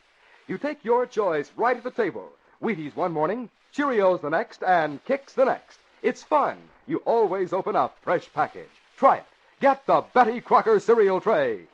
You take your choice right at the table. Wheaties one morning, Cheerios the next, and Kicks the next. It's fun. You always open up fresh package. Try it. Get the Betty Crocker cereal tray.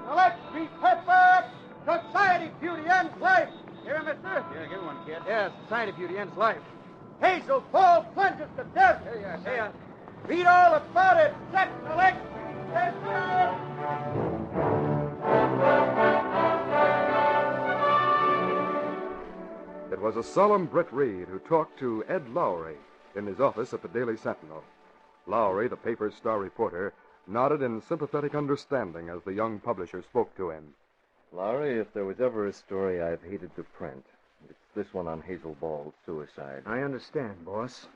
Electric pepper! Society beauty ends life! Hear him, mister? Yeah, give me one, kid. Yeah, society beauty ends life. Hazel Paul plunges to death. Here. Read all about it. Sex electric pepper! It was a solemn Britt Reed who talked to Ed Lowry in his office at the Daily Sentinel. Lowry, the paper's star reporter, nodded in sympathetic understanding as the young publisher spoke to him. Lowry, if there was ever a story I've hated to print, it's this one on Hazel Ball's suicide. I understand, boss.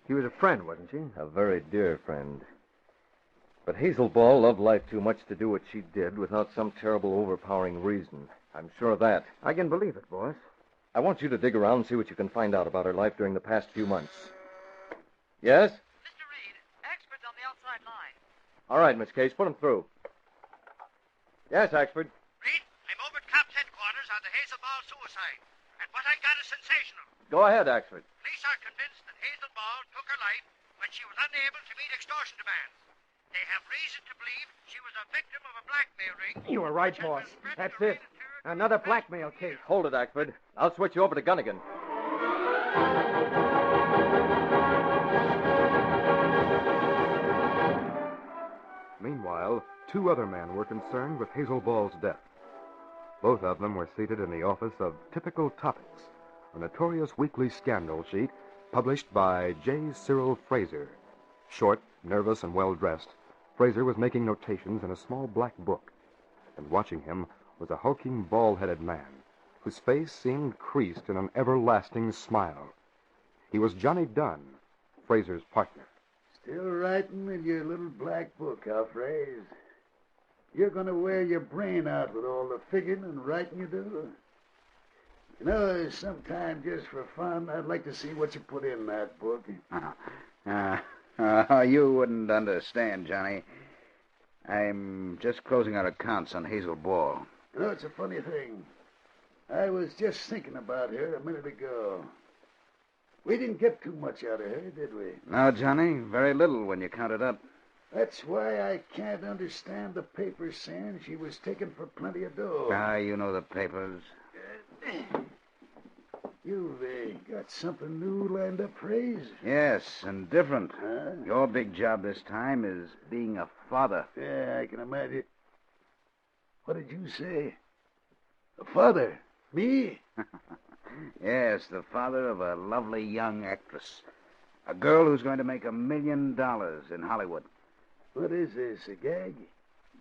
She was a friend, wasn't she? A very dear friend. But Hazel Ball loved life too much to do what she did without some terrible, overpowering reason. I'm sure of that. I can believe it, boss. I want you to dig around and see what you can find out about her life during the past few months. Yes? Mr. Reed, experts on the outside line. All right, Miss Case, put him through. Yes, Axford. Reed, I'm over at Cops headquarters on the Hazel Ball suicide. And what I got is sensational. Go ahead, Axford. Police are convinced that Hazel Ball took her life when she was unable to meet extortion demands. They have reason to believe she was a victim of a blackmail ring. You were right, boss. That's it. Another blackmail case. Hold it, Axford. I'll switch you over to Gunnigan. Meanwhile, 2 other men were concerned with Hazel Ball's death. Both of them were seated in the office of Typical Topics, a notorious weekly scandal sheet published by J. Cyril Fraser. Short, nervous, and well-dressed, Fraser was making notations in a small black book, and watching him was a hulking, bald-headed man whose face seemed creased in an everlasting smile. He was Johnny Dunn, Fraser's partner. Still writing in your little black book, huh, Fraser? You're going to wear your brain out with all the figuring and writing you do? You know, sometime just for fun, I'd like to see what you put in that book. You wouldn't understand, Johnny. I'm just closing out accounts on Hazel Ball. You know, it's a funny thing. I was just thinking about her a minute ago. We didn't get too much out of her, did we? No, Johnny, very little when you count it up. That's why I can't understand the papers saying she was taken for plenty of dough. You know the papers. You've got something new lined up, Fraser? Yes, and different. Huh? Your big job this time is being a father. Yeah, I can imagine. What did you say? A father? Me? Yes, the father of a lovely young actress. A girl who's going to make $1 million in Hollywood. What is this, a gag?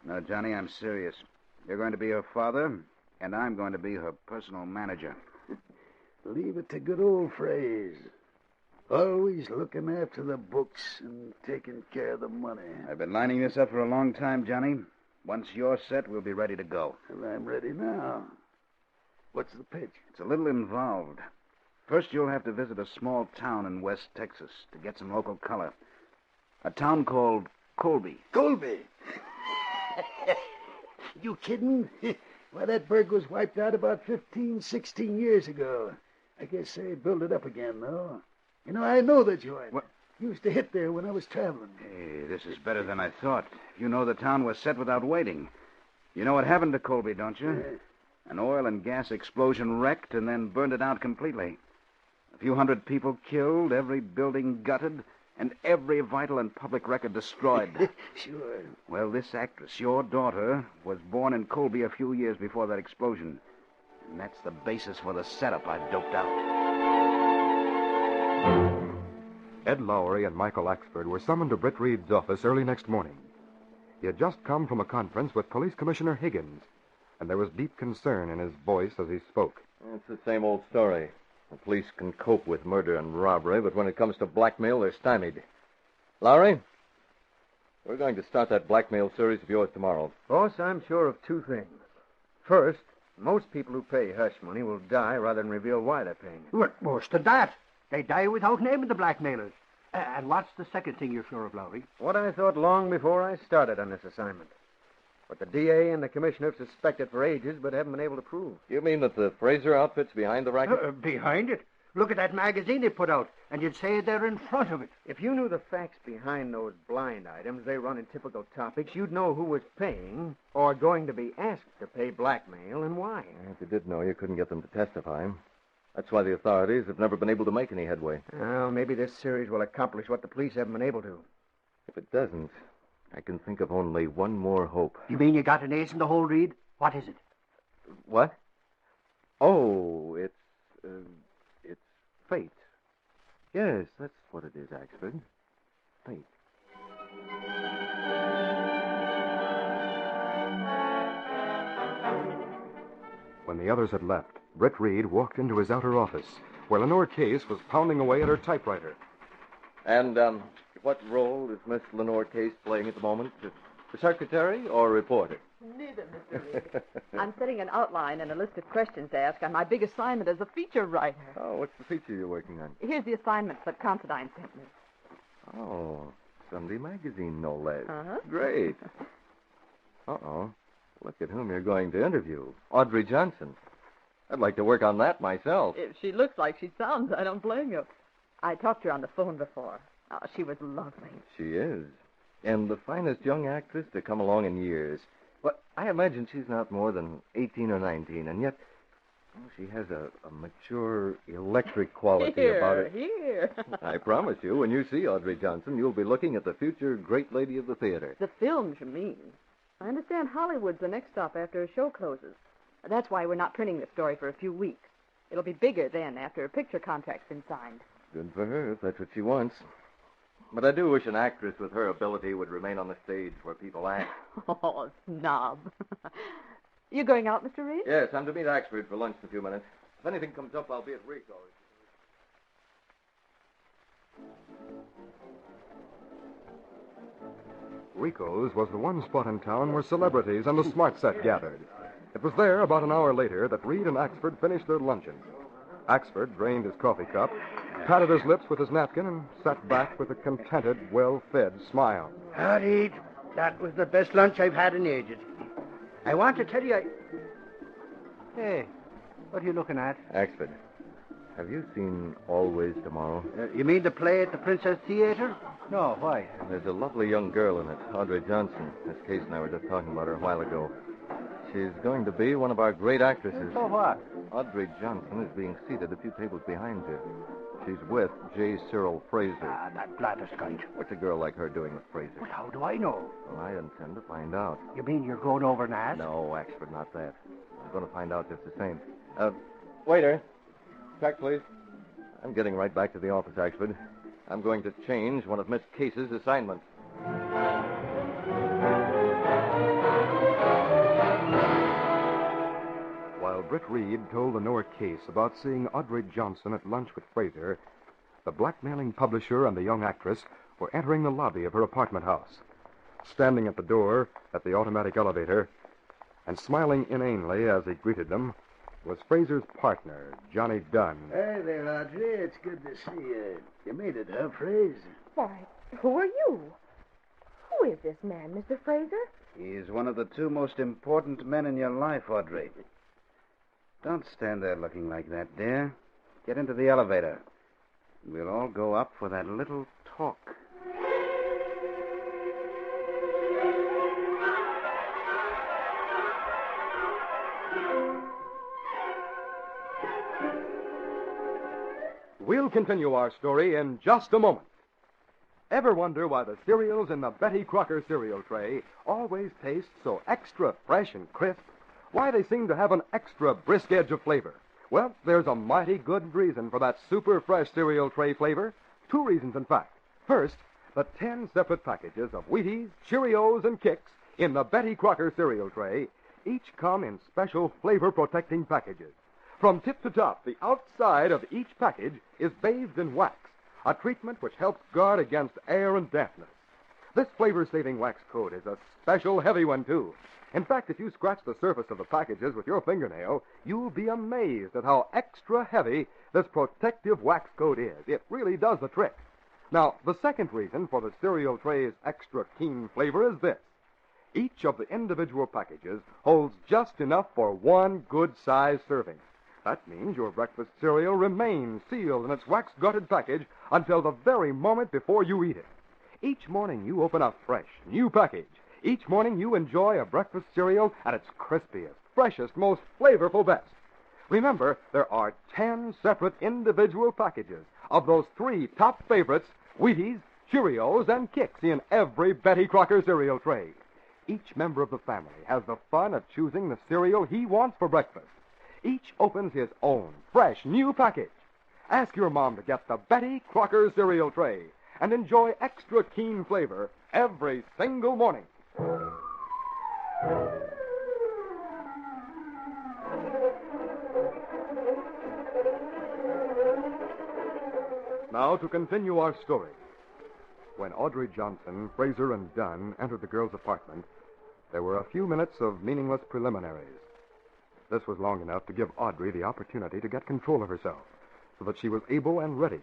No, Johnny, I'm serious. You're going to be her father, and I'm going to be her personal manager. Leave it to good old Fraser. Always looking after the books and taking care of the money. I've been lining this up for a long time, Johnny. Once you're set, we'll be ready to go. Well, I'm ready now. What's the pitch? It's a little involved. First, you'll have to visit a small town in West Texas to get some local color. A town called Colby. Colby? You kidding? Why, that burg was wiped out about 15, 16 years ago. I guess they built it up again, though. You know, I know the joint. What? Used to hit there when I was traveling. Hey, this is better than I thought. You know the town was set without waiting. You know what happened to Colby, don't you? An oil and gas explosion wrecked and then burned it out completely. A few hundred people killed, every building gutted, and every vital and public record destroyed. Sure. Well, this actress, your daughter, was born in Colby a few years before that explosion. And that's the basis for the setup I've doped out. Ed Lowry and Michael Axford were summoned to Britt Reed's office early next morning. He had just come from a conference with Police Commissioner Higgins, and there was deep concern in his voice as he spoke. It's the same old story. The police can cope with murder and robbery, but when it comes to blackmail, they're stymied. Lowry, we're going to start that blackmail series of yours tomorrow. Boss, I'm sure of two things. First, most people who pay hush money will die rather than reveal why they're paying it. Well, worse than that. They die without naming the blackmailers. And what's the second thing you're sure of, Lowry? What I thought long before I started on this assignment. What the DA and the commissioner have suspected for ages but haven't been able to prove. You mean that the Fraser outfit's behind the racket? Behind it? Look at that magazine they put out, and you'd say they're in front of it. If you knew the facts behind those blind items they run in typical topics, you'd know who was paying or going to be asked to pay blackmail and why. If you did know, you couldn't get them to testify. That's why the authorities have never been able to make any headway. Well, maybe this series will accomplish what the police haven't been able to. If it doesn't, I can think of only one more hope. You mean you got an ace in the hole, Reed? What is it? What? Oh, it's fate. Yes, that's what it is, Axford. Fate. When the others had left, Britt Reed walked into his outer office, where Lenore Case was pounding away at her typewriter. And, what role is Miss Lenore Case playing at the moment? The secretary or reporter? Neither, Mr. Reed. I'm setting an outline and a list of questions to ask on my big assignment as a feature writer. Oh, what's the feature you're working on? Here's the assignment that Considine sent me. Oh, Sunday magazine, no less. Uh-huh. Great. Uh-oh. Look at whom you're going to interview. Audrey Johnson. I'd like to work on that myself. If she looks like she sounds, I don't blame you. I talked to her on the phone before. Oh, she was lovely. She is. And the finest young actress to come along in years. Well, I imagine she's not more than 18 or 19, and yet she has a mature, electric quality about her. Here. I promise you, when you see Audrey Johnson, you'll be looking at the future great lady of the theater. The films, you mean? I understand Hollywood's the next stop after a show closes. That's why we're not printing the story for a few weeks. It'll be bigger then after a picture contract's been signed. Good for her, if that's what she wants. But I do wish an actress with her ability would remain on the stage where people act. Oh, snob. You going out, Mr. Reed? Yes, I'm to meet Axford for lunch in a few minutes. If anything comes up, I'll be at Rico's. Rico's was the one spot in town where celebrities and the smart set gathered. It was there about an hour later that Reed and Axford finished their luncheon. Axford drained his coffee cup, patted his lips with his napkin, and sat back with a contented, well-fed smile. Reed, that was the best lunch I've had in ages. I want to tell you, Hey, what are you looking at? Axford, have you seen Always Tomorrow? You mean the play at the Princess Theater? No, why? There's a lovely young girl in it, Audrey Johnson. Miss Case and I were just talking about her a while ago. She's going to be one of our great actresses. So what? Audrey Johnson is being seated a few tables behind you. She's with J. Cyril Fraser. Ah, that blatherskite. What's a girl like her doing with Fraser? But how do I know? Well, I intend to find out. You mean you're going over and ask? No, Axford, not that. I'm going to find out just the same. Waiter. Check, please. I'm getting right back to the office, Axford. I'm going to change one of Miss Case's assignments. While Britt Reed told Lenore Case about seeing Audrey Johnson at lunch with Fraser, the blackmailing publisher and the young actress were entering the lobby of her apartment house. Standing at the door at the automatic elevator and smiling inanely as he greeted them was Fraser's partner, Johnny Dunn. Hey there, Audrey. It's good to see you. You made it, huh, Fraser? Why, who are you? Who is this man, Mr. Fraser? He's one of the two most important men in your life, Audrey. Don't stand there looking like that, dear. Get into the elevator. We'll all go up for that little talk. We'll continue our story in just a moment. Ever wonder why the cereals in the Betty Crocker cereal tray always taste so extra fresh and crisp? Why they seem to have an extra brisk edge of flavor? Well, there's a mighty good reason for that super fresh cereal tray flavor. 2 reasons, in fact. First, the 10 separate packages of Wheaties, Cheerios, and Kicks in the Betty Crocker cereal tray each come in special flavor-protecting packages. From tip to top, the outside of each package is bathed in wax, a treatment which helps guard against air and dampness. This flavor-saving wax coat is a special heavy one, too. In fact, if you scratch the surface of the packages with your fingernail, you'll be amazed at how extra heavy this protective wax coat is. It really does the trick. Now, the second reason for the cereal tray's extra keen flavor is this. Each of the individual packages holds just enough for one good-sized serving. That means your breakfast cereal remains sealed in its wax-gutted package until the very moment before you eat it. Each morning you open a fresh, new package. Each morning you enjoy a breakfast cereal at its crispiest, freshest, most flavorful best. Remember, there are 10 separate individual packages of those 3 top favorites, Wheaties, Cheerios, and Kicks in every Betty Crocker cereal tray. Each member of the family has the fun of choosing the cereal he wants for breakfast. Each opens his own fresh new package. Ask your mom to get the Betty Crocker cereal tray and enjoy extra keen flavor every single morning. Now to continue our story. When Audrey Johnson, Fraser, and Dunn entered the girl's apartment, there were a few minutes of meaningless preliminaries. This was long enough to give Audrey the opportunity to get control of herself, so that she was able and ready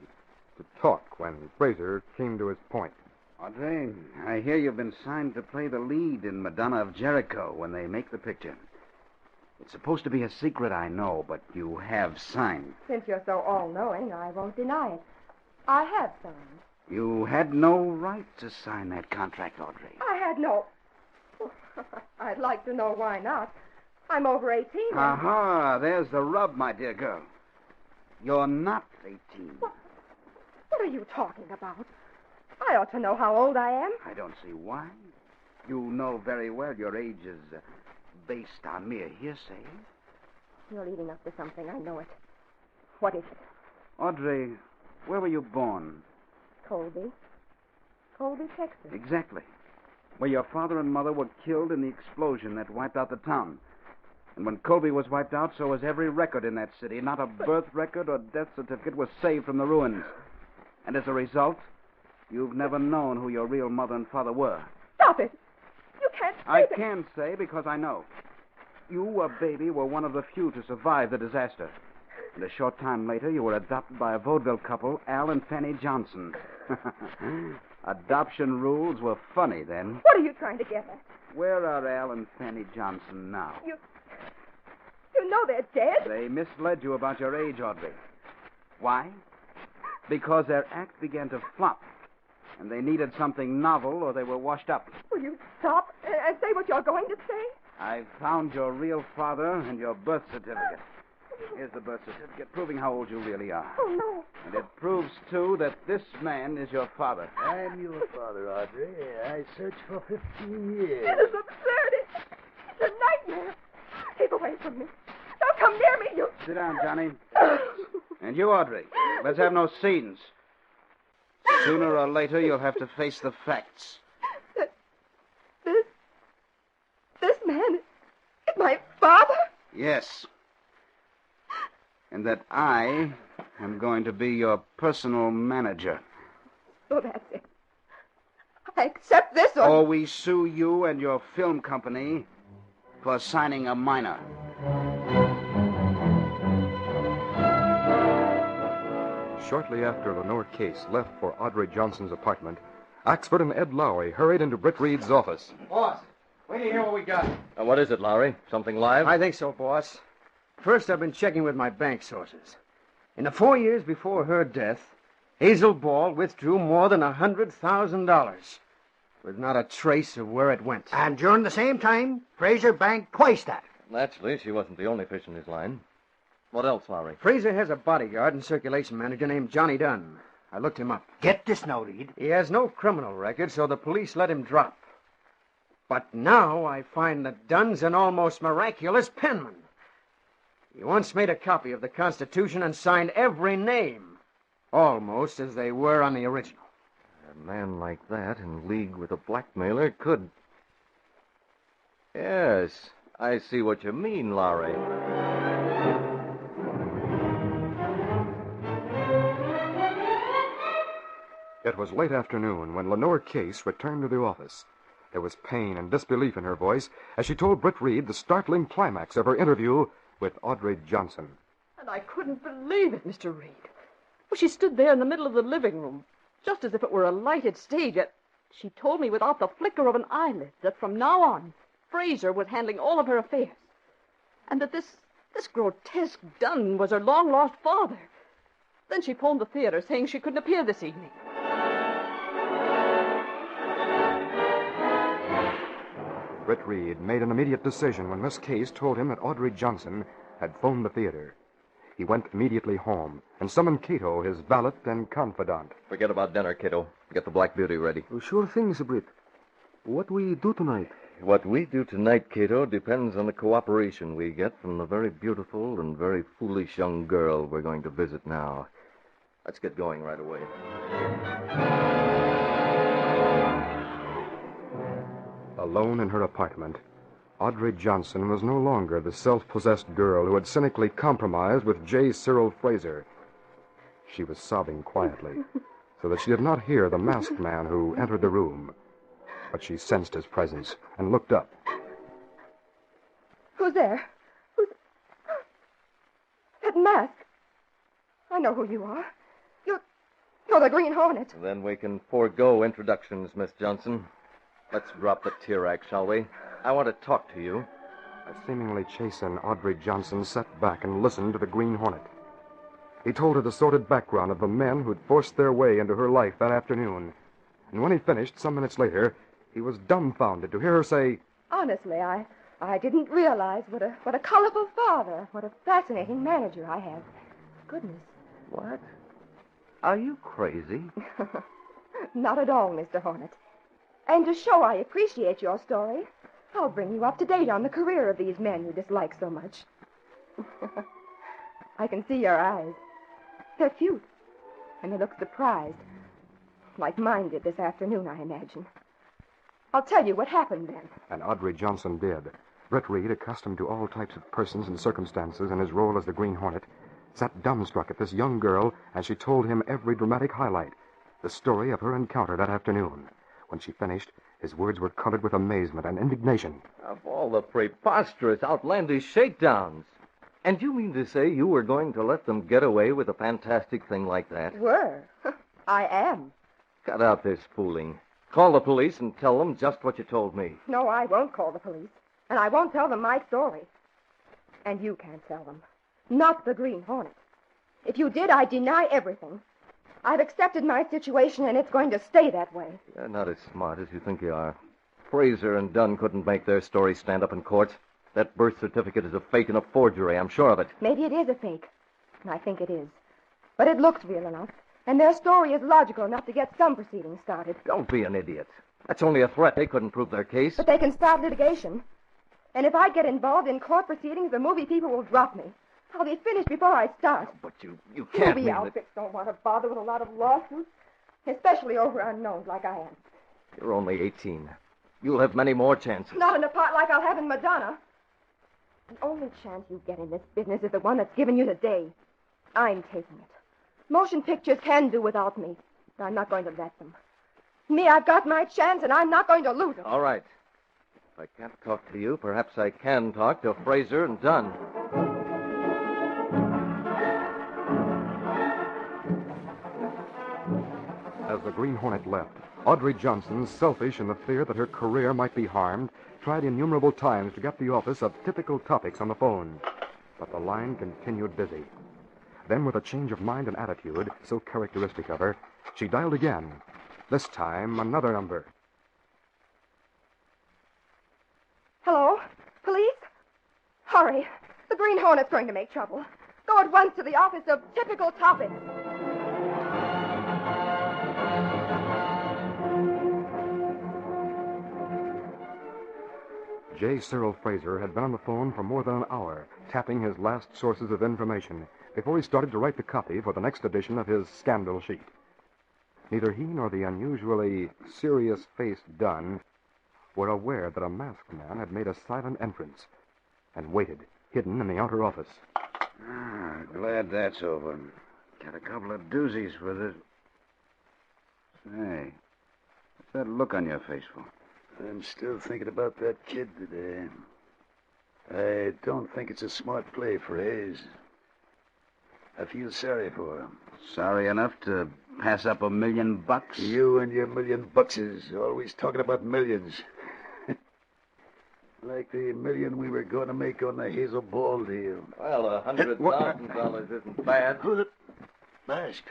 to talk when Fraser came to his point. Audrey, I hear you've been signed to play the lead in Madonna of Jericho when they make the picture. It's supposed to be a secret, I know, but you have signed. Since you're so all-knowing, I won't deny it. I have signed. You had no right to sign that contract, Audrey. I had no... I'd like to know why not. I'm over 18. Aha, there's the rub, my dear girl. You're not 18. What are you talking about? I ought to know how old I am. I don't see why. You know very well your age is based on mere hearsay. You're leading up to something, I know it. What is it? Audrey, where were you born? Colby, Texas. Exactly. Where your father and mother were killed in the explosion that wiped out the town. And when Colby was wiped out, so was every record in that city. Not a birth record or death certificate was saved from the ruins. And as a result, you've never known who your real mother and father were. Stop it! You can't say I that. can say because I know. You, a baby, were one of the few to survive the disaster. And a short time later, you were adopted by a vaudeville couple, Al and Fanny Johnson. Adoption rules were funny then. What are you trying to get at? Where are Al and Fanny Johnson now? You know they're dead. They misled you about your age, Audrey. Why? Because their act began to flop, and they needed something novel or they were washed up. Will you stop and say what you're going to say? I found your real father and your birth certificate. Here's the birth certificate proving how old you really are. Oh, no. And it proves, too, that this man is your father. I'm your father, Audrey. I searched for 15 years. It is absurd. It's a nightmare. Keep away from me. Don't come near me, you... Sit down, Johnny. And you, Audrey, let's have no scenes. Sooner or later, you'll have to face the facts. This man is my father? Yes. And that I am going to be your personal manager. So that's it. I accept this Or we sue you and your film company for signing a minor. Shortly after Lenore Case left for Audrey Johnson's apartment, Axford and Ed Lowry hurried into Britt Reed's office. Boss, wait till you hear what we got. What is it, Lowry? Something live? I think so, boss. First, I've been checking with my bank sources. In the 4 years before her death, Hazel Ball withdrew more than $100,000 with not a trace of where it went. And during the same time, Fraser banked twice that. Naturally, she wasn't the only fish in his line. What else, Lowry? Fraser has a bodyguard and circulation manager named Johnny Dunn. I looked him up. Get this now, Reed. He has no criminal record, so the police let him drop. But now I find that Dunn's an almost miraculous penman. He once made a copy of the Constitution and signed every name, almost as they were on the original. A man like that in league with a blackmailer could... Yes, I see what you mean, Lowry. It was late afternoon when Lenore Case returned to the office. There was pain and disbelief in her voice as she told Britt Reed the startling climax of her interview with Audrey Johnson. And I couldn't believe it, Mr. Reed. Well, she stood there in the middle of the living room, just as if it were a lighted stage. Yet she told me without the flicker of an eyelid that from now on, Fraser was handling all of her affairs. And that this grotesque Dunn was her long-lost father. Then she phoned the theater saying she couldn't appear this evening. Britt Reed made an immediate decision when Miss Case told him that Audrey Johnson had phoned the theater. He went immediately home and summoned Kato, his valet and confidant. Forget about dinner, Kato. Get the Black Beauty ready. Sure thing, Sir Britt. What we do tonight? What we do tonight, Kato, depends on the cooperation we get from the very beautiful and very foolish young girl we're going to visit now. Let's get going right away. Alone in her apartment, Audrey Johnson was no longer the self-possessed girl who had cynically compromised with J. Cyril Fraser. She was sobbing quietly, so that she did not hear the masked man who entered the room. But she sensed his presence and looked up. Who's there? That mask. I know who you are. You're the Green Hornet. Then we can forego introductions, Miss Johnson. Let's drop the tear act, shall we? I want to talk to you. A seemingly chastened Audrey Johnson sat back and listened to the Green Hornet. He told her the sordid background of the men who'd forced their way into her life that afternoon. And when he finished, some minutes later, he was dumbfounded to hear her say, Honestly, I didn't realize what a colorful father, what a fascinating manager I have. Goodness. What? Are you crazy? Not at all, Mr. Hornet. And to show I appreciate your story, I'll bring you up to date on the career of these men you dislike so much. I can see your eyes. They're cute, and they look surprised. Like mine did this afternoon, I imagine. I'll tell you what happened then. And Audrey Johnson did. Britt Reed, accustomed to all types of persons and circumstances in his role as the Green Hornet, sat dumbstruck at this young girl as she told him every dramatic highlight, the story of her encounter that afternoon. When she finished, his words were colored with amazement and indignation. Of all the preposterous, outlandish shakedowns. And you mean to say you were going to let them get away with a fantastic thing like that? Were. I am. Cut out this fooling. Call the police and tell them just what you told me. No, I won't call the police. And I won't tell them my story. And you can't tell them. Not the Green Hornet. If you did, I'd deny everything. I've accepted my situation, and it's going to stay that way. You're not as smart as you think you are. Fraser and Dunn couldn't make their story stand up in court. That birth certificate is a fake and a forgery, I'm sure of it. Maybe it is a fake. And I think it is. But it looks real enough. And their story is logical enough to get some proceedings started. Don't be an idiot. That's only a threat. They couldn't prove their case. But they can start litigation. And if I get involved in court proceedings, the movie people will drop me. I'll be finished before I start. But you can't Movie mean outfits don't want to bother with a lot of lawsuits, especially over unknowns like I am. that. You're only 18. You'll have many more chances. Not in a part like I'll have in Madonna. The only chance you get in this business is the one that's given you today. I'm taking it. Motion pictures can do without me, but I'm not going to let them. Me, I've got my chance, and I'm not going to lose it. All right. If I can't talk to you, perhaps I can talk to Fraser and Dunn. As the Green Hornet left, Audrey Johnson, selfish in the fear that her career might be harmed, tried innumerable times to get the office of Typical Topics on the phone. But the line continued busy. Then, with a change of mind and attitude so characteristic of her, she dialed again. This time, another number. Hello? Police? Hurry. The Green Hornet's going to make trouble. Go at once to the office of Typical Topics. J. Cyril Fraser had been on the phone for more than an hour, tapping his last sources of information before he started to write the copy for the next edition of his scandal sheet. Neither he nor the unusually serious-faced Dunn were aware that a masked man had made a silent entrance and waited, hidden in the outer office. Glad that's over. Got a couple of doozies with it. Say, what's that look on your face for? I'm still thinking about that kid today. I don't think it's a smart play, Fraze. I feel sorry for him. Sorry enough to pass up $1 million? You and your $1,000,000 always talking about millions. Like the $1 million we were going to make on the Hazel Ball deal. Well, $100,000 isn't bad. Who's it? Masked.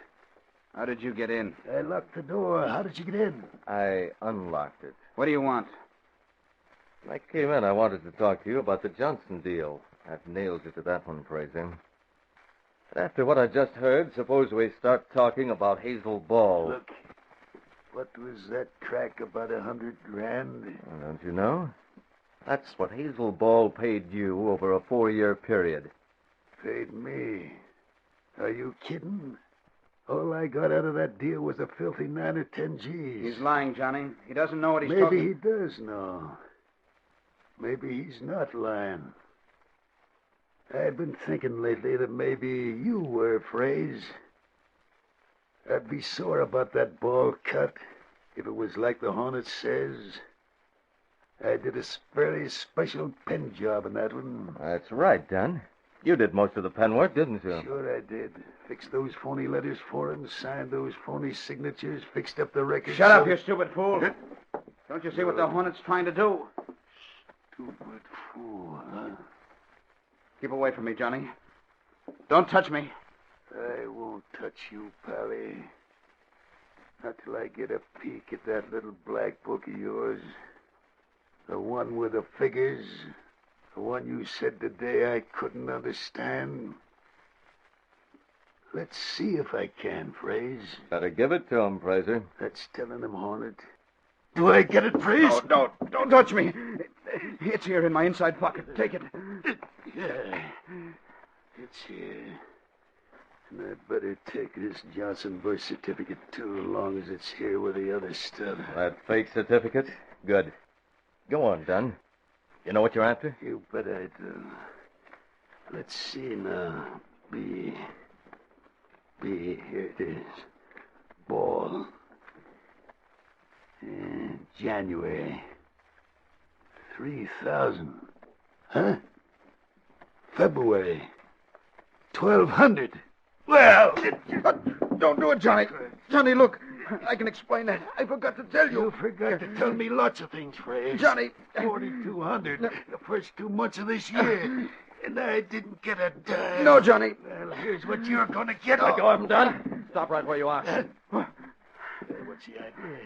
How did you get in? I locked the door. How did you get in? I unlocked it. What do you want? When I came in, I wanted to talk to you about the Johnson deal. I've nailed you to that one, Fraser. But after what I just heard, suppose we start talking about Hazel Ball. Look, what was that crack about $100,000? Well, don't you know? That's what Hazel Ball paid you over a 4-year period. Paid me? Are you kidding? All I got out of that deal was a filthy 9 or 10 G's. He's lying, Johnny. He doesn't know what he's Maybe talking... he does know. Maybe he's not lying. I've been thinking lately that maybe you were, Fraze. I'd be sore about that ball cut if it was like the Hornet says. I did a very special pen job in that one. That's right, Dunn. You did most of the pen work, didn't you? Sure I did. Fixed those phony letters for him, signed those phony signatures, fixed up the records. Shut up, you stupid fool. Don't you see what the Hornet's trying to do? Stupid fool, huh? Keep away from me, Johnny. Don't touch me. I won't touch you, Pally. Not till I get a peek at that little black book of yours. The one with the figures. The one you said today I couldn't understand. Let's see if I can, Fraze. Better give it to him, Fraser. That's telling him, Hornet. Do I get it, Fraze? No, don't touch me. It's here in my inside pocket. Take it. Yeah, it's here. And I'd better take this Johnson birth certificate, too, as long as it's here with the other stuff. That fake certificate? Good. Go on, Dunn. You know what you're after? You bet I do. Let's see now. B. Here it is. Ball. January. 3,000. Huh? February. 1,200. Well, don't do it, Johnny. Johnny, look. I can explain that. I forgot to tell you. You forgot to tell me lots of things, Fraze. Johnny. 4,200 the first 2 months of this year. And I didn't get a dime. No, Johnny. Well, here's what you're going to get. Let go of him, Dunn. Stop right where you are. What's the idea?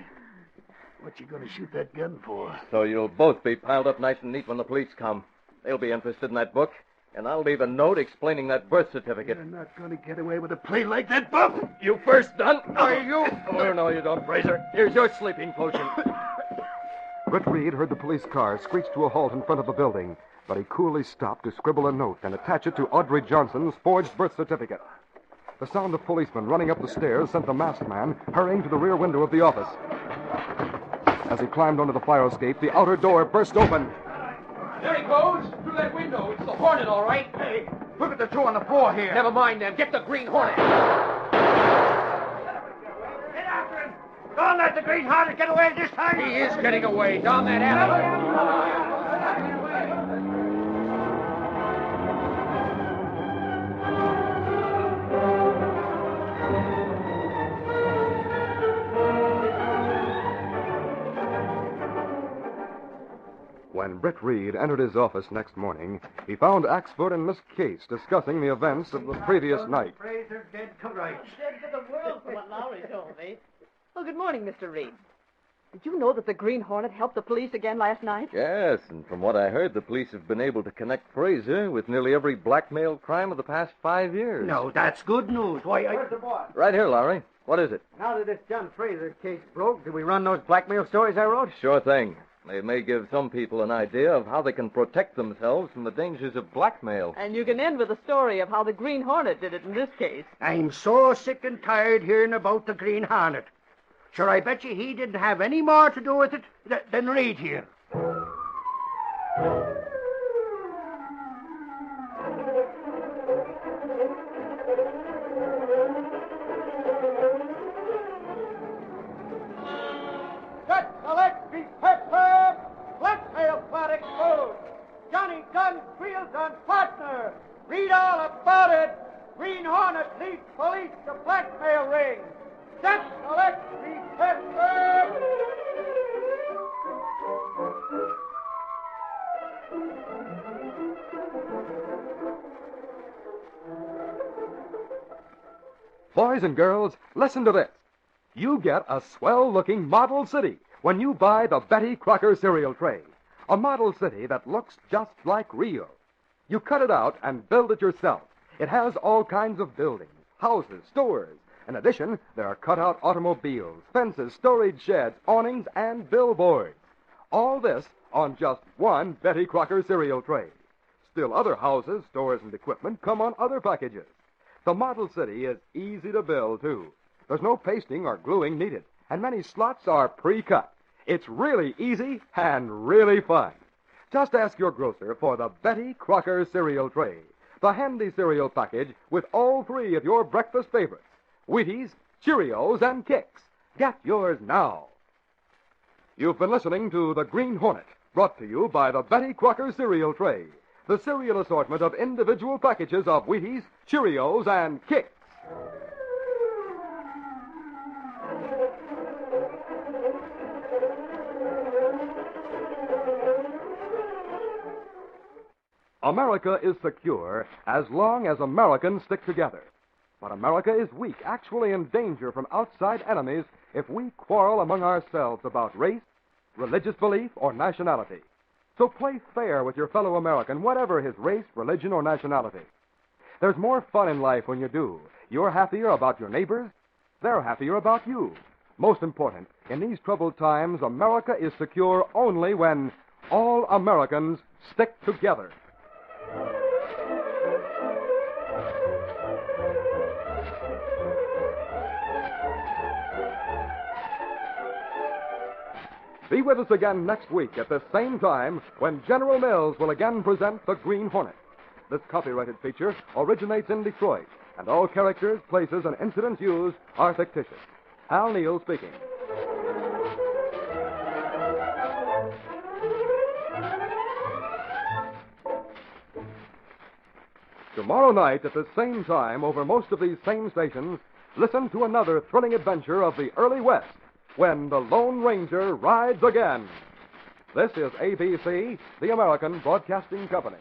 What you going to shoot that gun for? So you'll both be piled up nice and neat when the police come. They'll be interested in that book, and I'll leave a note explaining that birth certificate. You're not going to get away with a play like that, Bump. You first, Dunn. Are you? Oh, no, you don't, Fraser. Here's your sleeping potion. Britt Reed heard the police car screech to a halt in front of the building, but he coolly stopped to scribble a note and attach it to Audrey Johnson's forged birth certificate. The sound of policemen running up the stairs sent the masked man hurrying to the rear window of the office. As he climbed onto the fire escape, the outer door burst open. There he goes, through that window. It's the Hornet, all right. Hey, look at the two on the floor here. Never mind them. Get the Green Hornet. Get after him. Don't let the Green Hornet get away this time. He is getting away down that alley. When Britt Reed entered his office next morning, he found Axford and Miss Case discussing the events of the previous night. Fraser dead to rights. Dead for the world, from what Lowry told me. Oh, good morning, Mr. Reed. Did you know that the Green Hornet helped the police again last night? Yes, and from what I heard, the police have been able to connect Fraser with nearly every blackmail crime of the past 5 years. No, that's good news. Why, Where's the boss? Right here, Lowry. What is it? Now that this John Fraser case broke, did we run those blackmail stories I wrote? Sure thing. They may give some people an idea of how they can protect themselves from the dangers of blackmail. And you can end with a story of how the Green Hornet did it in this case. I'm so sick and tired hearing about the Green Hornet. Sure, I bet you he didn't have any more to do with it than Reed here. Set electric pepper, blackmail plot exposed. Johnny Gunn squeals on partner. Read all about it. Green Hornet leads police to blackmail ring. Set electric pepper. Boys and girls, listen to this. You get a swell-looking model city when you buy the Betty Crocker cereal tray. A model city that looks just like real. You cut it out and build it yourself. It has all kinds of buildings, houses, stores. In addition, there are cut-out automobiles, fences, storage sheds, awnings, and billboards. All this on just one Betty Crocker cereal tray. Still other houses, stores, and equipment come on other packages. The model city is easy to build, too. There's no pasting or gluing needed, and many slots are pre-cut. It's really easy and really fun. Just ask your grocer for the Betty Crocker cereal tray, the handy cereal package with all three of your breakfast favorites, Wheaties, Cheerios, and Kicks. Get yours now. You've been listening to The Green Hornet, brought to you by the Betty Crocker cereal tray, the cereal assortment of individual packages of Wheaties, Cheerios, and Kicks. America is secure as long as Americans stick together. But America is weak, actually in danger from outside enemies, if we quarrel among ourselves about race, religious belief, or nationality. So play fair with your fellow American, whatever his race, religion, or nationality. There's more fun in life when you do. You're happier about your neighbors. They're happier about you. Most important, in these troubled times, America is secure only when all Americans stick together. Be with us again next week at the same time when General Mills will again present The Green Hornet. This copyrighted feature originates in Detroit, and all characters, places, and incidents used are fictitious. Hal Neal speaking. Tomorrow night at the same time, over most of these same stations, listen to another thrilling adventure of the early West, when the Lone Ranger rides again. This is ABC, the American Broadcasting Company.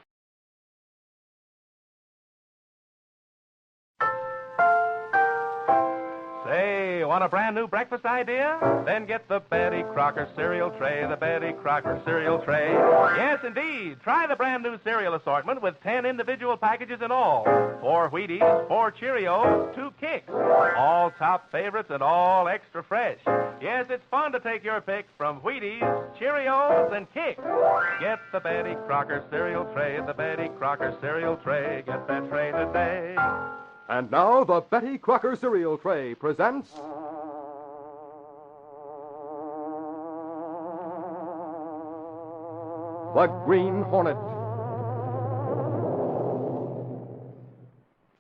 Say, want a brand new breakfast idea? Then get the Betty Crocker cereal tray, the Betty Crocker cereal tray. Yes, indeed. Try the brand new cereal assortment with 10 individual packages in all. 4 Wheaties, 4 Cheerios, 2 Kicks. All top favorites and all extra fresh. Yes, it's fun to take your pick from Wheaties, Cheerios, and Kicks. Get the Betty Crocker cereal tray, the Betty Crocker cereal tray. Get that tray today. And now the Betty Crocker cereal tray presents The Green Hornet.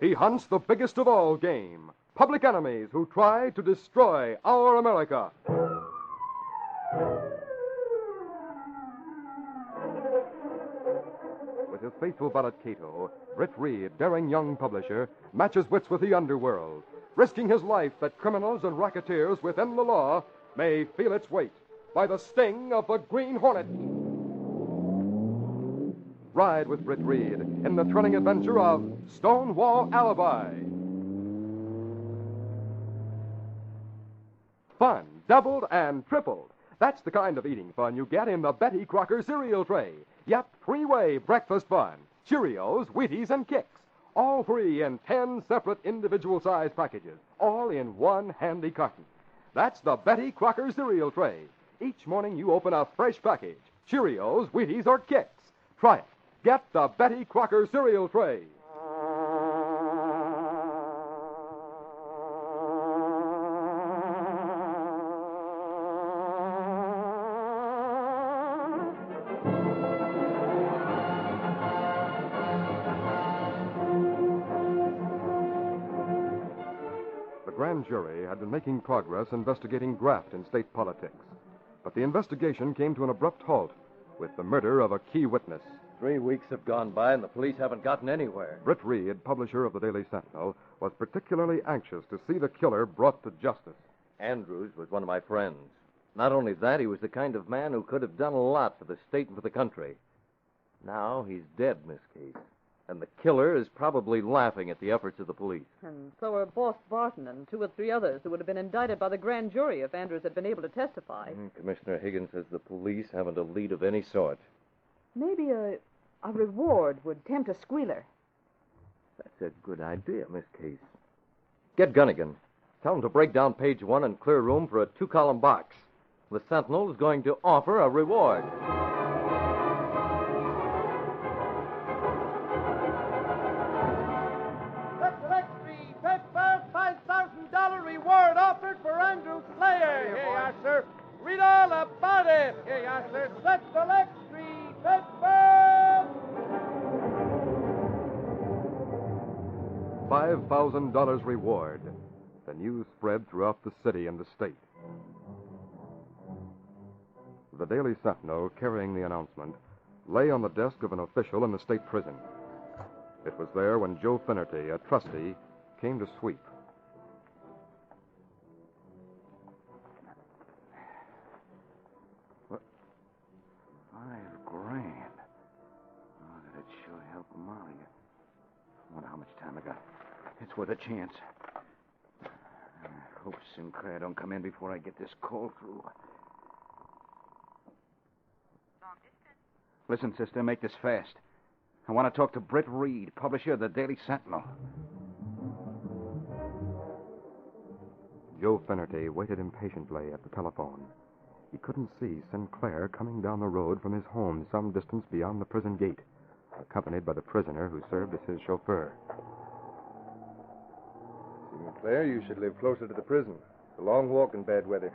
He hunts the biggest of all game, public enemies who try to destroy our America. With his faithful valet Kato, Britt Reed, daring young publisher, matches wits with the underworld, risking his life that criminals and racketeers within the law may feel its weight by the sting of the Green Hornet. Ride with Britt Reed in the thrilling adventure of Stonewall Alibi. Fun, doubled and tripled. That's the kind of eating fun you get in the Betty Crocker cereal tray. Yep, three-way breakfast fun. Cheerios, Wheaties, and Kicks. All three in 10 separate individual-sized packages, all in one handy carton. That's the Betty Crocker cereal tray. Each morning you open a fresh package. Cheerios, Wheaties, or Kicks. Try it. Get the Betty Crocker cereal tray. The grand jury had been making progress investigating graft in state politics. But the investigation came to an abrupt halt with the murder of a key witness. 3 weeks have gone by and the police haven't gotten anywhere. Britt Reed, publisher of the Daily Sentinel, was particularly anxious to see the killer brought to justice. Andrews was one of my friends. Not only that, he was the kind of man who could have done a lot for the state and for the country. Now he's dead, Miss Case. And the killer is probably laughing at the efforts of the police. And so are Boss Barton and 2 or 3 others who would have been indicted by the grand jury if Andrews had been able to testify. Commissioner Higgins says the police haven't a lead of any sort. Maybe a reward would tempt a squealer. That's a good idea, Miss Case. Get Gunnigan. Tell him to break down page 1 and clear room for a 2-column box. The Sentinel is going to offer a reward. $5,000 reward offered for Andrew Slayer. Here you are, sir. Read all about it. Here you are, sir. Central Extra, Pittsburgh. $5,000 reward. The news spread throughout the city and the state. The Daily Sentinel, carrying the announcement, lay on the desk of an official in the state prison. It was there when Joe Finnerty, a trusty, came to sweep. $5 grand. Oh, that'd sure help Molly. I wonder how much time I got. It's worth a chance. I hope Sinclair don't come in before I get this call through. Listen, sister, make this fast. I want to talk to Britt Reed, publisher of the Daily Sentinel. Joe Finnerty waited impatiently at the telephone. He couldn't see Sinclair coming down the road from his home some distance beyond the prison gate, accompanied by the prisoner who served as his chauffeur. Sinclair, you should live closer to the prison. It's a long walk in bad weather.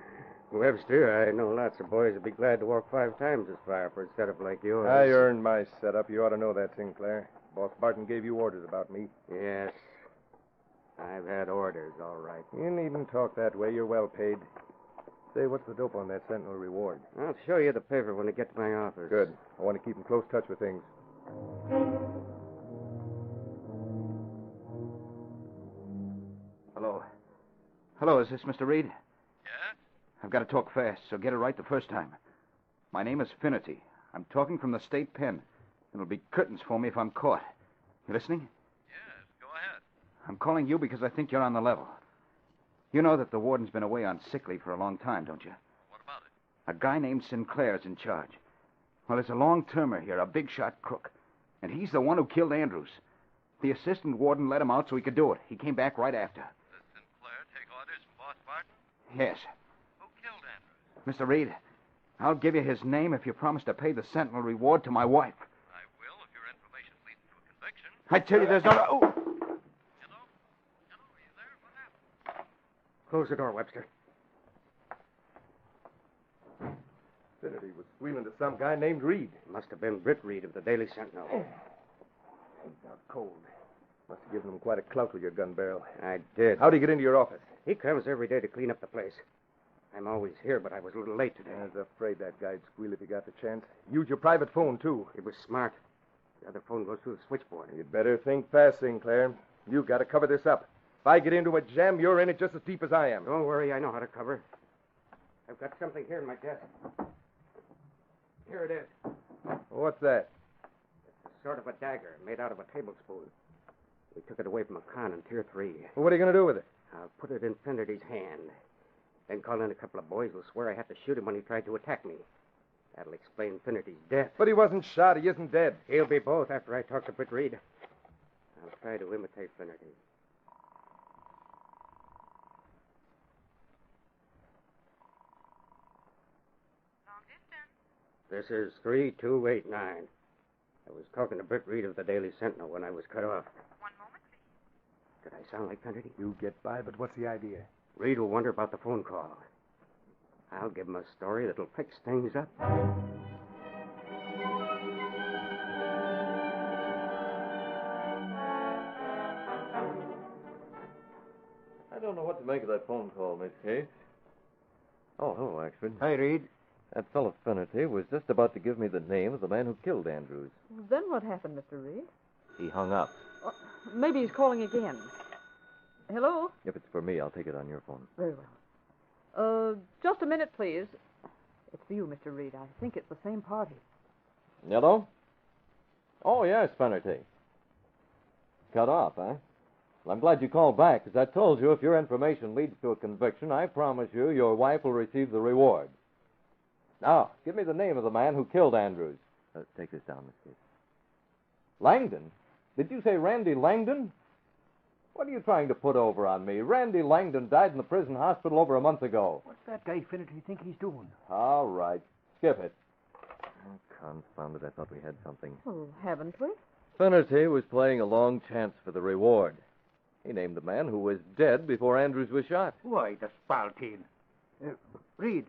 Webster, I know lots of boys would be glad to walk 5 times as far for a setup like yours. I earned my setup. You ought to know that, Sinclair. Boss Barton gave you orders about me. Yes. I've had orders, all right. You needn't talk that way. You're well paid. Say, what's the dope on that Sentinel reward? I'll show you the paper when I get to my office. Good. I want to keep in close touch with things. Hello. Hello, is this Mr. Reed? Yes? I've got to talk fast, so get it right the first time. My name is Finnerty. I'm talking from the state pen. It'll be curtains for me if I'm caught. You listening? Yes, go ahead. I'm calling you because I think you're on the level. You know that the warden's been away on sick leave for a long time, don't you? What about it? A guy named Sinclair's in charge. Well, there's a long-termer here, a big-shot crook. And he's the one who killed Andrews. The assistant warden let him out so he could do it. He came back right after. Does Sinclair take orders from Boss Barton? Yes. Who killed Andrews? Mr. Reed, I'll give you his name if you promise to pay the Sentinel reward to my wife. I will if your information leads to a conviction. I tell you, there's no... Oh! Hello? Hello, are you there? What happened? Close the door, Webster. Finnerty was squealing to some guy named Reed. Must have been Britt Reed of the Daily Sentinel. He's out cold. Must have given him quite a clout with your gun barrel. I did. How'd he get into your office? He comes every day to clean up the place. I'm always here, but I was a little late today. I was afraid that guy'd squeal if he got the chance. Use your private phone, too. It was smart. The other phone goes through the switchboard. You'd better think fast, Sinclair. You've got to cover this up. If I get into a jam, you're in it just as deep as I am. Don't worry, I know how to cover. I've got something here in my desk. Here it is. What's that? It's a sort of a dagger made out of a tablespoon. We took it away from a con in Tier 3. Well, what are you going to do with it? I'll put it in Finnerty's hand. Then call in a couple of boys who'll swear I had to shoot him when he tried to attack me. That'll explain Finnerty's death. But he wasn't shot. He isn't dead. He'll be both after I talk to Britt Reed. I'll try to imitate Finnerty. Long distance. This is 3289. I was talking to Britt Reed of the Daily Sentinel when I was cut off. One moment, please. Did I sound like Finnerty? You get by, but what's the idea? Reed will wonder about the phone call. I'll give him a story that'll fix things up. I don't know what to make of that phone call, Miss Case. Oh, hello, Axford. Hi, Reed. That fellow Finnerty was just about to give me the name of the man who killed Andrews. Then what happened, Mr. Reed? He hung up. Maybe he's calling again. Hello? If it's for me, I'll take it on your phone. Very well. Just a minute, please. It's for you, Mr. Reed. I think it's the same party. Hello? Oh, yes, Finnerty. Cut off, huh? Well, I'm glad you called back, because I told you if your information leads to a conviction, I promise you your wife will receive the reward. Now, give me the name of the man who killed Andrews. Take this down, Miss Case. Langdon? Did you say Randy Langdon? What are you trying to put over on me? Randy Langdon died in the prison hospital over a month ago. What's that guy Finnerty think he's doing? All right. Skip it. Oh, confound it. I thought we had something. Oh, haven't we? Finnerty was playing a long chance for the reward. He named the man who was dead before Andrews was shot. Why, the spalpeen. Reed,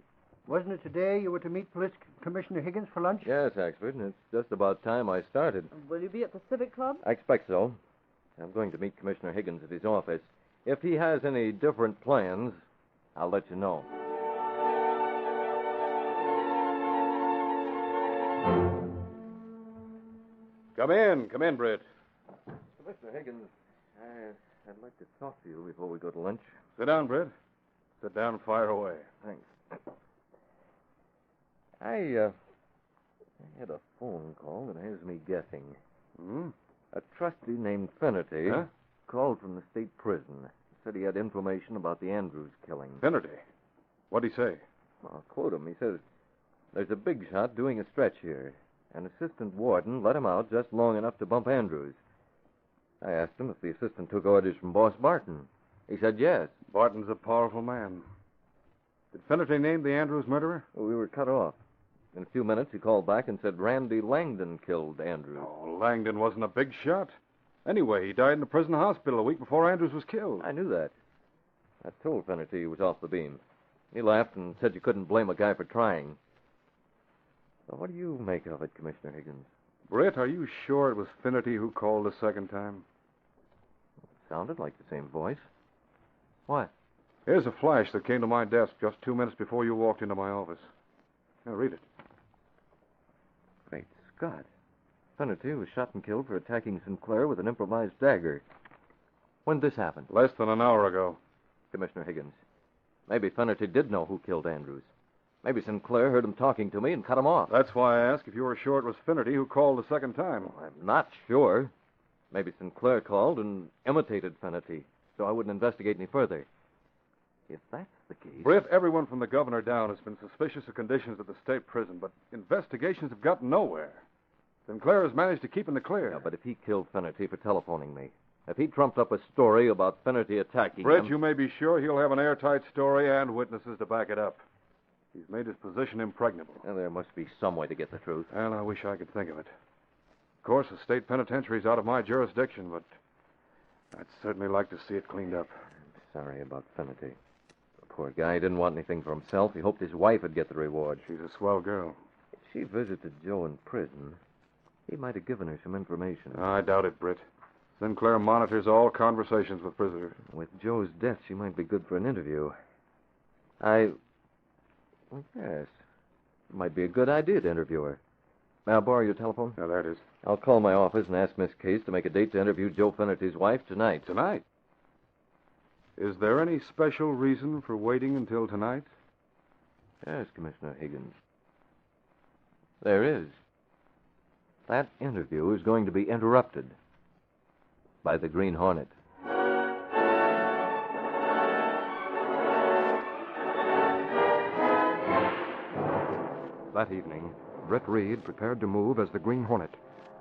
wasn't it today you were to meet Police Commissioner Higgins for lunch? Yes, Axford, and it's just about time I started. Will you be at the Civic Club? I expect so. I'm going to meet Commissioner Higgins at his office. If he has any different plans, I'll let you know. Come in, Britt. Commissioner Higgins, I'd like to talk to you before we go to lunch. Sit down, Britt. Sit down and fire away. Thanks. I had a phone call that has me guessing. Hmm? A trusty named Finnerty Huh? called from the state prison. He said he had information about the Andrews killing. Finnerty. What'd he say? I'll quote him. He says, "There's a big shot doing a stretch here. An assistant warden let him out just long enough to bump Andrews. I asked him if the assistant took orders from Boss Barton. He said yes. Barton's a powerful man. Did Finnerty name the Andrews murderer? Well, we were cut off. In a few minutes, he called back and said Randy Langdon killed Andrews. Oh, Langdon wasn't a big shot. Anyway, he died in the prison hospital a week before Andrews was killed. I knew that. I told Finnerty he was off the beam. He laughed and said you couldn't blame a guy for trying. So what do you make of it, Commissioner Higgins? Britt, are you sure it was Finnerty who called the second time? It sounded like the same voice. What? Here's a flash that came to my desk just 2 minutes before you walked into my office. Now, read it. Great Scott. Finnerty was shot and killed for attacking Sinclair with an improvised dagger. When did this happen? Less than an hour ago. Commissioner Higgins, maybe Finnerty did know who killed Andrews. Maybe Sinclair heard him talking to me and cut him off. That's why I asked if you were sure it was Finnerty who called the second time. Well, I'm not sure. Maybe Sinclair called and imitated Finnerty, so I wouldn't investigate any further. If that's the case... Britt, everyone from the governor down has been suspicious of conditions at the state prison, but investigations have gotten nowhere. Sinclair has managed to keep in the clear. Yeah, but if he killed Finnerty for telephoning me, if he trumped up a story about Finnerty attacking Britt, him... you may be sure he'll have an airtight story and witnesses to back it up. He's made his position impregnable. Well, there must be some way to get the truth. Well, I wish I could think of it. Of course, the state penitentiary's out of my jurisdiction, but I'd certainly like to see it cleaned up. I'm sorry about Finnerty. The poor guy didn't want anything for himself. He hoped his wife would get the reward. She's a swell girl. If she visited Joe in prison, he might have given her some information. I doubt it, Britt. Sinclair monitors all conversations with prisoners. With Joe's death, she might be good for an interview. Well, yes. It might be a good idea to interview her. May I borrow your telephone? Yeah, that is. I'll call my office and ask Miss Case to make a date to interview Joe Finnerty's wife tonight. Tonight? Is there any special reason for waiting until tonight? Yes, Commissioner Higgins. There is. That interview is going to be interrupted by the Green Hornet. That evening, Britt Reed prepared to move as the Green Hornet,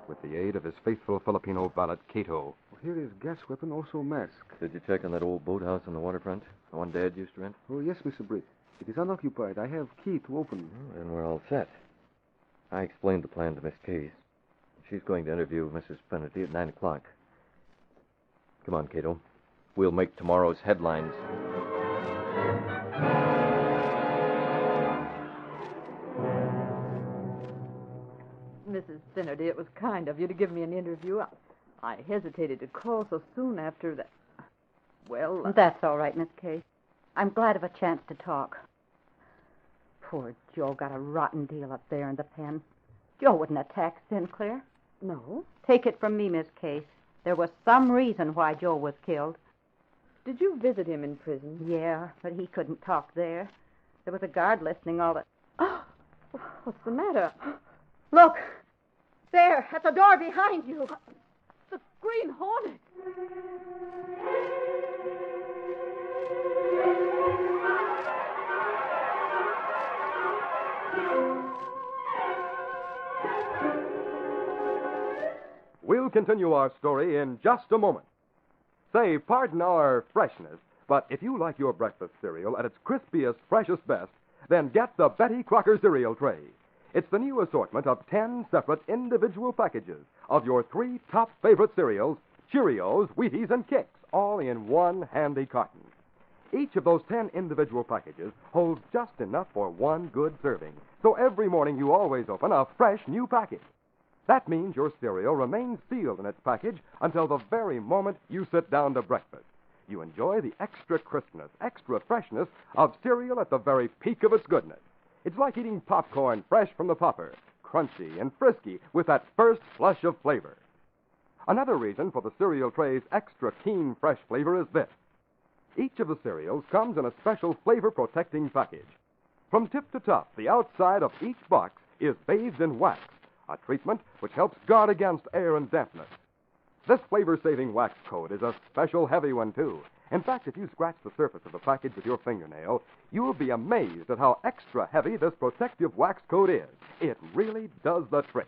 with the aid of his faithful Filipino valet, Kato. Here is gas weapon, also mask. Did you check on that old boathouse on the waterfront? The one Dad used to rent? Oh, yes, Mr. Britt. It is unoccupied. I have key to open. Well, then we're all set. I explained the plan to Miss Case. She's going to interview Mrs. Finnerty at 9 o'clock. Come on, Kato. We'll make tomorrow's headlines. Mrs. Finnerty, it was kind of you to give me an interview. I hesitated to call so soon after that. Well... That's all right, Miss Case. I'm glad of a chance to talk. Poor Joe got a rotten deal up there in the pen. Joe wouldn't attack Sinclair. No. Take it from me, Miss Case. There was some reason why Joe was killed. Did you visit him in prison? Yeah, but he couldn't talk there. There was a guard listening all the... What's the matter? Look! There, at the door behind you. The Green Hornet. We'll continue our story in just a moment. Say, pardon our freshness, but if you like your breakfast cereal at its crispiest, freshest best, then get the Betty Crocker cereal tray. It's the new assortment of 10 separate individual packages of your 3 top favorite cereals, Cheerios, Wheaties, and Kix, all in one handy carton. Each of those 10 individual packages holds just enough for one good serving, so every morning you always open a fresh new package. That means your cereal remains sealed in its package until the very moment you sit down to breakfast. You enjoy the extra crispness, extra freshness of cereal at the very peak of its goodness. It's like eating popcorn fresh from the popper, crunchy and frisky with that first flush of flavor. Another reason for the cereal tray's extra keen, fresh flavor is this. Each of the cereals comes in a special flavor-protecting package. From tip to top, the outside of each box is bathed in wax, a treatment which helps guard against air and dampness. This flavor-saving wax coat is a special heavy one, too. In fact, if you scratch the surface of the package with your fingernail, you'll be amazed at how extra heavy this protective wax coat is. It really does the trick.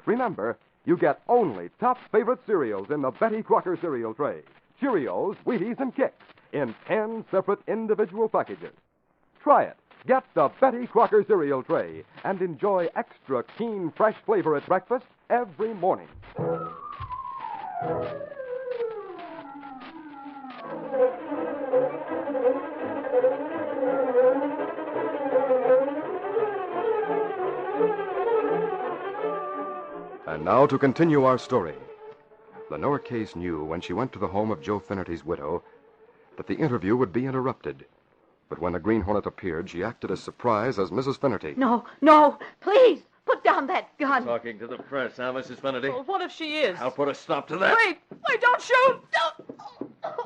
Remember, you get only top favorite cereals in the Betty Crocker cereal tray. Cheerios, Wheaties, and Kix in 10 separate individual packages. Try it. Get the Betty Crocker cereal tray and enjoy extra keen, fresh flavor at breakfast every morning. And now to continue our story. Lenore Case knew when she went to the home of Joe Finnerty's widow that the interview would be interrupted. But when the Green Hornet appeared, she acted as surprised as Mrs. Finnerty. No, please, put down that gun. Talking to the press, huh, Mrs. Finnerty? Well, what if she is? I'll put a stop to that. Wait, don't shoot! Don't.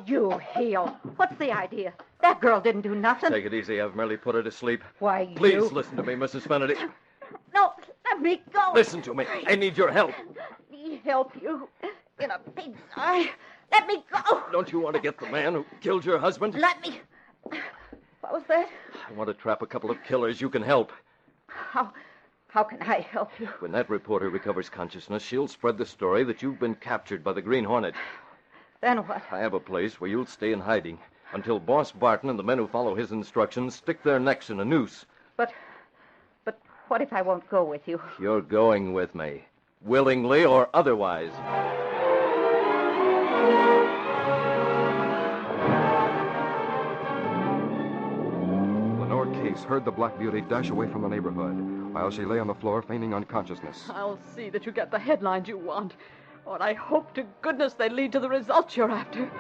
You heel. What's the idea? That girl didn't do nothing. Take it easy. I've merely put her to sleep. Why, Please listen to me, Mrs. Finnerty. No, let me go. Listen to me. I need your help. Let me help you. In a pig's eye. Let me go. Don't you want to get the man who killed your husband? Let me. What was that? I want to trap a couple of killers. You can help. How can I help you? When that reporter recovers consciousness, she'll spread the story that you've been captured by the Green Hornet. Then what? I have a place where you'll stay in hiding until Boss Barton and the men who follow his instructions stick their necks in a noose. But what if I won't go with you? You're going with me, willingly or otherwise. Lenore Case heard the Black Beauty dash away from the neighborhood while she lay on the floor feigning unconsciousness. I'll see that you get the headlines you want. Oh, and I hope to goodness they lead to the results you're after.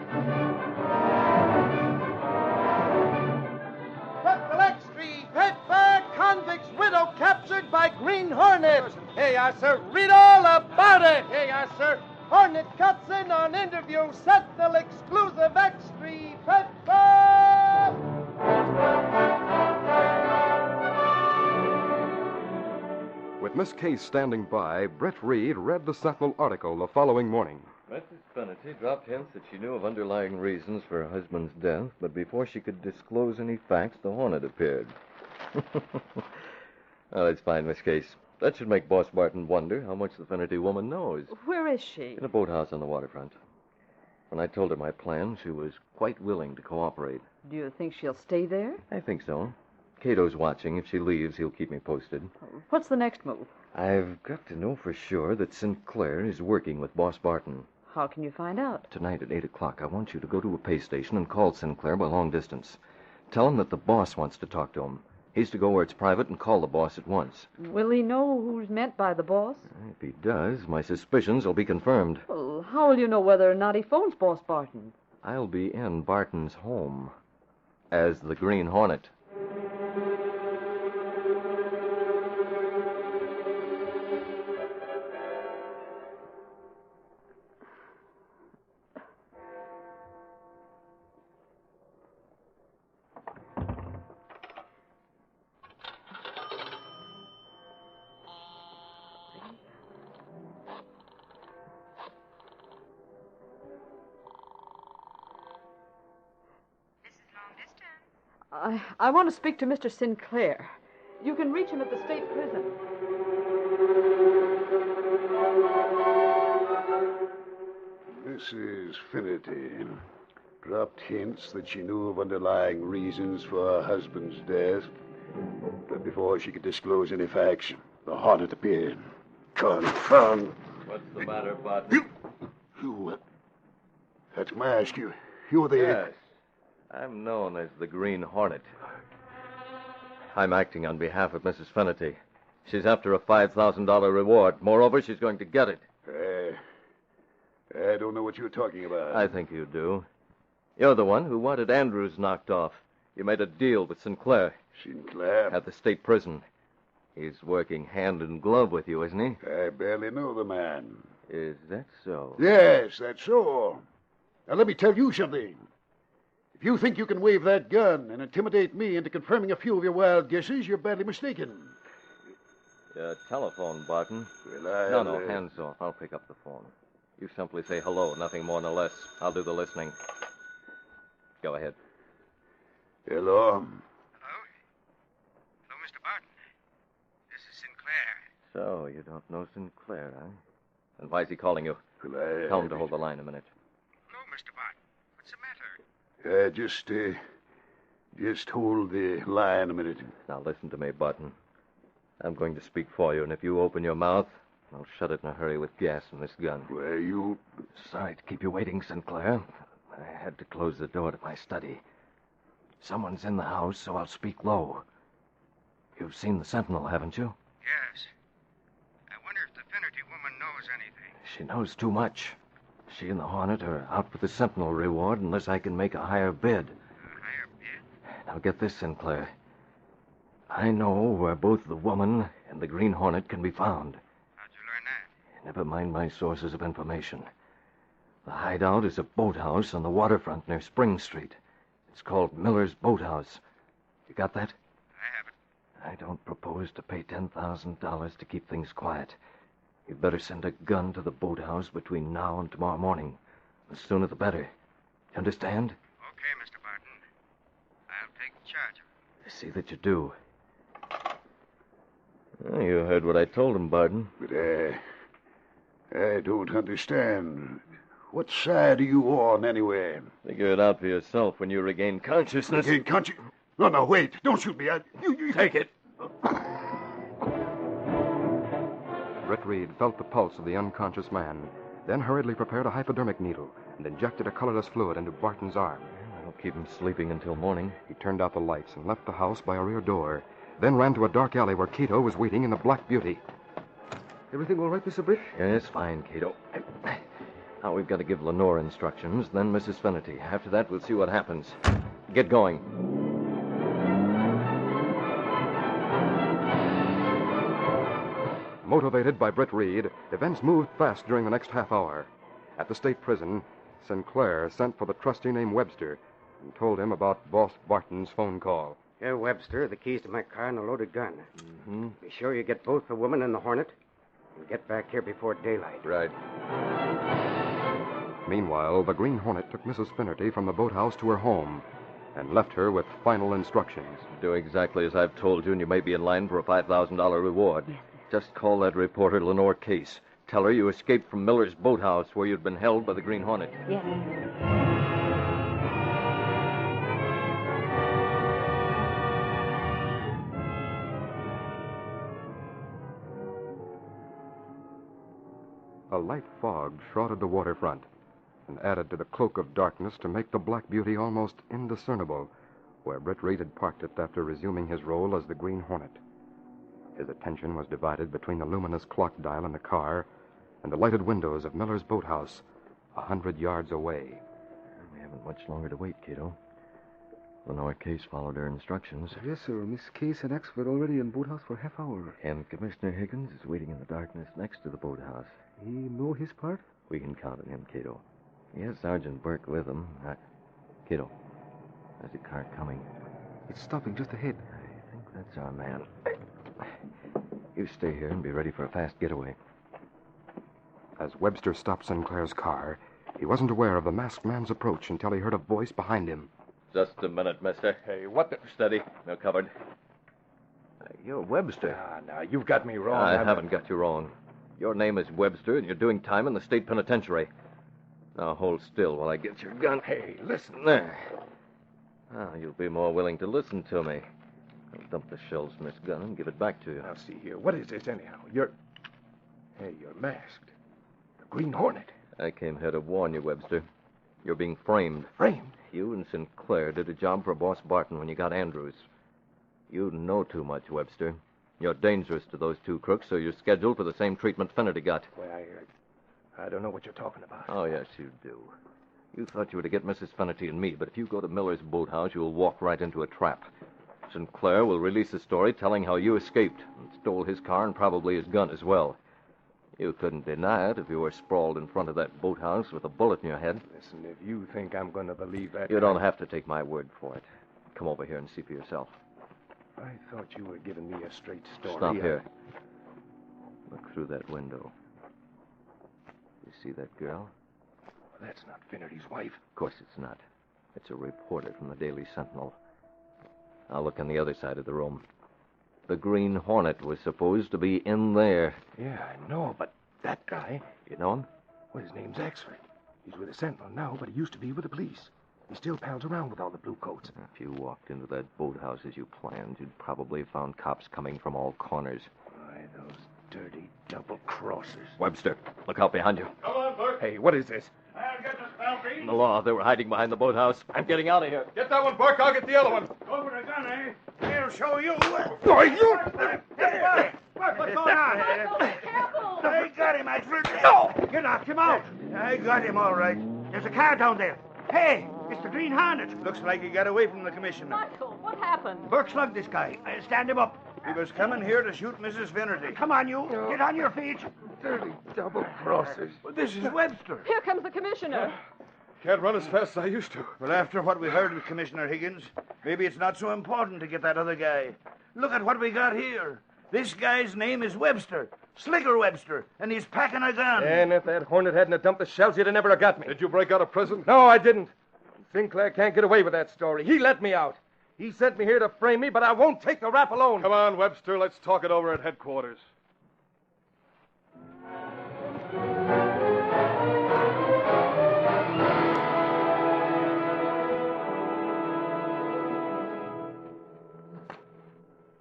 Pittsburgh convict's widow captured by Green Hornet. Hey, yes, sir. Read all about it. Hey, yes, sir. Hornet cuts in on interview. Sentinel exclusive extra. Pittsburgh. With Miss Case standing by, Britt Reed read the Sentinel article the following morning. Mrs. Finnerty dropped hints that she knew of underlying reasons for her husband's death, but before she could disclose any facts, the Hornet appeared. Oh, that's fine, Miss Case. That should make Boss Barton wonder how much the Finnerty woman knows. Where is she? In a boathouse on the waterfront. When I told her my plan, she was quite willing to cooperate. Do you think she'll stay there? I think so. Cato's watching. If she leaves, he'll keep me posted. What's the next move? I've got to know for sure that Sinclair is working with Boss Barton. How can you find out? Tonight at 8 o'clock, I want you to go to a pay station and call Sinclair by long distance. Tell him that the boss wants to talk to him. He's to go where it's private and call the boss at once. Will he know who's meant by the boss? If he does, my suspicions will be confirmed. Well, how will you know whether or not he phones Boss Barton? I'll be in Barton's home as the Green Hornet. I want to speak to Mr. Sinclair. You can reach him at the state prison. This is Finnerty. Dropped hints that she knew of underlying reasons for her husband's death. But before she could disclose any facts, the Hornet appeared. Confound! What's the matter, Barton? That's Mask. You're the... Yes. I'm known as the Green Hornet. I'm acting on behalf of Mrs. Finnerty. She's after a $5,000 reward. Moreover, she's going to get it. I don't know what you're talking about. I think you do. You're the one who wanted Andrews knocked off. You made a deal with Sinclair. Sinclair? At the state prison. He's working hand in glove with you, isn't he? I barely know the man. Is that so? Yes, that's so. Now, let me tell you something. If you think you can wave that gun and intimidate me into confirming a few of your wild guesses, you're badly mistaken. Your telephone, Barton. Well, No, hands off. I'll pick up the phone. You simply say hello, nothing more nor less. I'll do the listening. Go ahead. Hello? Hello, Mr. Barton. This is Sinclair. So, you don't know Sinclair, huh? And why is he calling you? Well, Tell him to hold the line a minute. Hello, Mr. Barton. What's the matter? Just hold the line a minute. Now, listen to me, Barton. I'm going to speak for you, and if you open your mouth, I'll shut it in a hurry with gas and this gun. Well, you... Sorry to keep you waiting, Sinclair. I had to close the door to my study. Someone's in the house, so I'll speak low. You've seen the Sentinel, haven't you? Yes. I wonder if the Finnerty woman knows anything. She knows too much. She and the Hornet are out for the Sentinel reward unless I can make a higher bid. A higher bid? Now get this, Sinclair. I know where both the woman and the Green Hornet can be found. How'd you learn that? Never mind my sources of information. The hideout is a boathouse on the waterfront near Spring Street. It's called Miller's Boathouse. You got that? I have it. I don't propose to pay $10,000 to keep things quiet. You'd better send a gun to the boathouse between now and tomorrow morning. The sooner the better. You understand? Okay, Mr. Barton. I'll take charge of it. See that you do. Well, you heard what I told him, Barton. But I don't understand. What side are you on, anyway? Figure it out for yourself when you regain consciousness. Regain consciousness? No, wait. Don't shoot me. You take it. Britt Reed felt the pulse of the unconscious man, then hurriedly prepared a hypodermic needle and injected a colorless fluid into Barton's arm. I'll keep him sleeping until morning. He turned out the lights and left the house by a rear door, then ran to a dark alley where Kato was waiting in the Black Beauty. Everything all right, Mr. Britt? Yes, fine, Kato. Now we've got to give Lenore instructions, then Mrs. Finnerty. After that, we'll see what happens. Get going. Motivated by Britt Reed, events moved fast during the next half hour. At the state prison, Sinclair sent for the trusty named Webster and told him about Boss Barton's phone call. Here, Webster, the keys to my car and a loaded gun. Mm-hmm. Be sure you get both the woman and the Hornet and get back here before daylight. Right. Meanwhile, the Green Hornet took Mrs. Finnerty from the boathouse to her home. and left her with final instructions. Do exactly as I've told you, and you may be in line for a $5,000 reward. Yes, Just call that reporter, Lenore Case. Tell her you escaped from Miller's boathouse where you'd been held by the Green Hornet. Yes. A light fog shrouded the waterfront and added to the cloak of darkness to make the Black Beauty almost indiscernible where Britt Reed had parked it after resuming his role as the Green Hornet. His attention was divided between the luminous clock dial in the car and the lighted windows of Miller's boathouse 100 yards away. We haven't much longer to wait, Kato. Lenore Case followed her instructions. Yes, sir. Miss Case and Axford already in boathouse for half hour. And Commissioner Higgins is waiting in the darkness next to the boathouse. He know his part? We can count on him, Kato. He has Sergeant Burke with him. Kato, there's a car coming. It's stopping just ahead. I think that's our man. You stay here and be ready for a fast getaway. As Webster stopped Sinclair's car, he wasn't aware of the masked man's approach until he heard a voice behind him. Just a minute, mister. Hey, what the... Steady. No covered. You're Webster. Now, you've got me wrong. I haven't got you wrong. Your name is Webster, and you're doing time in the state penitentiary. Now, hold still while I get your gun. Hey, listen. There. Now, you'll be more willing to listen to me. I'll dump the shells from this gun and give it back to you. Now, see here. What is this, anyhow? Hey, you're masked. The Green Hornet. I came here to warn you, Webster. You're being framed. Framed? You and Sinclair did a job for Boss Barton when you got Andrews. You know too much, Webster. You're dangerous to those two crooks, so you're scheduled for the same treatment Finnerty got. Well, I don't know what you're talking about. Oh, yes, you do. You thought you were to get Mrs. Finnerty and me, but if you go to Miller's boathouse, you'll walk right into a trap. Sinclair will release a story telling how you escaped and stole his car and probably his gun as well. You couldn't deny it if you were sprawled in front of that boathouse with a bullet in your head. Listen, if you think I'm going to believe that... You don't have to take my word for it. Come over here and see for yourself. I thought you were giving me a straight story. Stop here. Look through that window. You see that girl? Well, that's not Finnerty's wife. Of course it's not. It's a reporter from the Daily Sentinel. Now look on the other side of the room. The Green Hornet was supposed to be in there. Yeah, I know, but that guy... You know him? Well, his name's Axford. He's with the Sentinel now, but he used to be with the police. He still pals around with all the blue coats. If you walked into that boathouse as you planned, you'd probably found cops coming from all corners. Why, those dirty double-crossers. Webster, look out behind you. Come on, Burke. Hey, what is this? I'll get the spelfie. The law, they were hiding behind the boathouse. I'm getting out of here. Get that one, Burke. I'll get the other one. Go for the gun, eh? He'll show you. Boy, you... What's going on? Careful! I got him, Axford. No! You knocked him out. I got him, all right. There's a car down there. Hey, it's the Green Hornet. Looks like he got away from the commissioner. Michael, what happened? Burke slugged this guy. Stand him up. He was coming here to shoot Mrs. Finnerty. Come on, you. Get on your feet. Dirty double-crossers. This is Webster. Here comes the commissioner. Can't run as fast as I used to. Well, after what we heard with Commissioner Higgins, maybe it's not so important to get that other guy. Look at what we got here. This guy's name is Webster. Slicker Webster. And he's packing a gun. And if that Hornet hadn't dumped the shells, you'd have never have got me. Did you break out of prison? No, I didn't. Sinclair can't get away with that story. He let me out. He sent me here to frame me, but I won't take the rap alone. Come on, Webster. Let's talk it over at headquarters.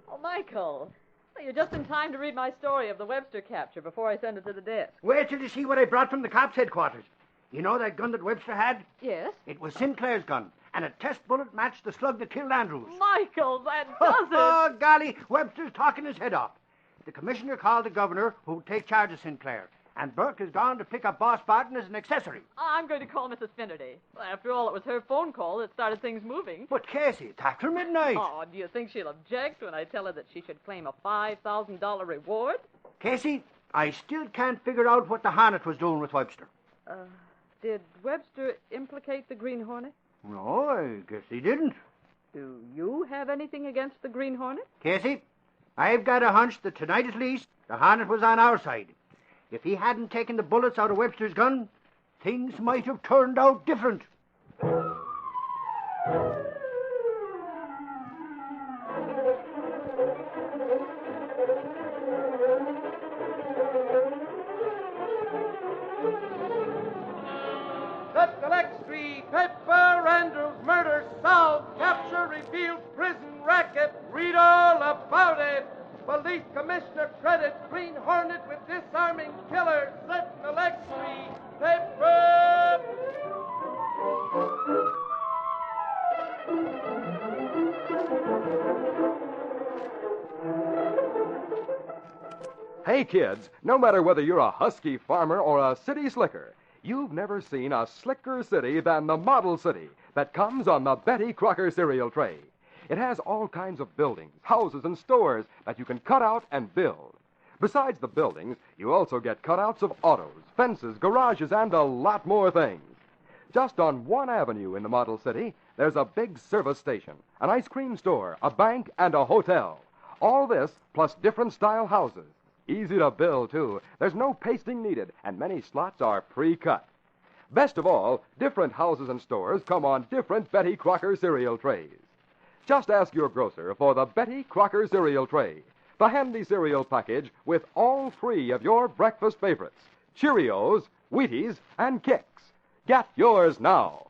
Oh, Michael. Well, you're just in time to read my story of the Webster capture before I send it to the desk. Wait till you see what I brought from the cops' headquarters. You know that gun that Webster had? Yes? It was Sinclair's gun, and a test bullet matched the slug that killed Andrews. Michael, that does it. Oh, golly, Webster's talking his head off. The commissioner called the governor, who'd take charge of Sinclair, and Burke has gone to pick up Boss Barton as an accessory. I'm going to call Mrs. Finnerty. After all, it was her phone call that started things moving. But, Casey, it's after midnight. Oh, do you think she'll object when I tell her that she should claim a $5,000 reward? Casey, I still can't figure out what the Hornet was doing with Webster. Did Webster implicate the Green Hornet? No, I guess he didn't. Do you have anything against the Green Hornet? Casey, I've got a hunch that tonight at least, the Hornet was on our side. If he hadn't taken the bullets out of Webster's gun, things might have turned out different. Murder reveals prison racket. Read all about it. Police Commissioner credit Green Hornet with disarming killer. Sentinel X3. Paper. Hey, kids, no matter whether you're a husky farmer or a city slicker, you've never seen a slicker city than the model city that comes on the Betty Crocker cereal tray. It has all kinds of buildings, houses, and stores that you can cut out and build. Besides the buildings, you also get cutouts of autos, fences, garages, and a lot more things. Just on one avenue in the model city, there's a big service station, an ice cream store, a bank, and a hotel. All this plus different style houses. Easy to build, too. There's no pasting needed, and many slots are pre-cut. Best of all, different houses and stores come on different Betty Crocker cereal trays. Just ask your grocer for the Betty Crocker cereal tray, the handy cereal package with all three of your breakfast favorites, Cheerios, Wheaties, and Kix. Get yours now.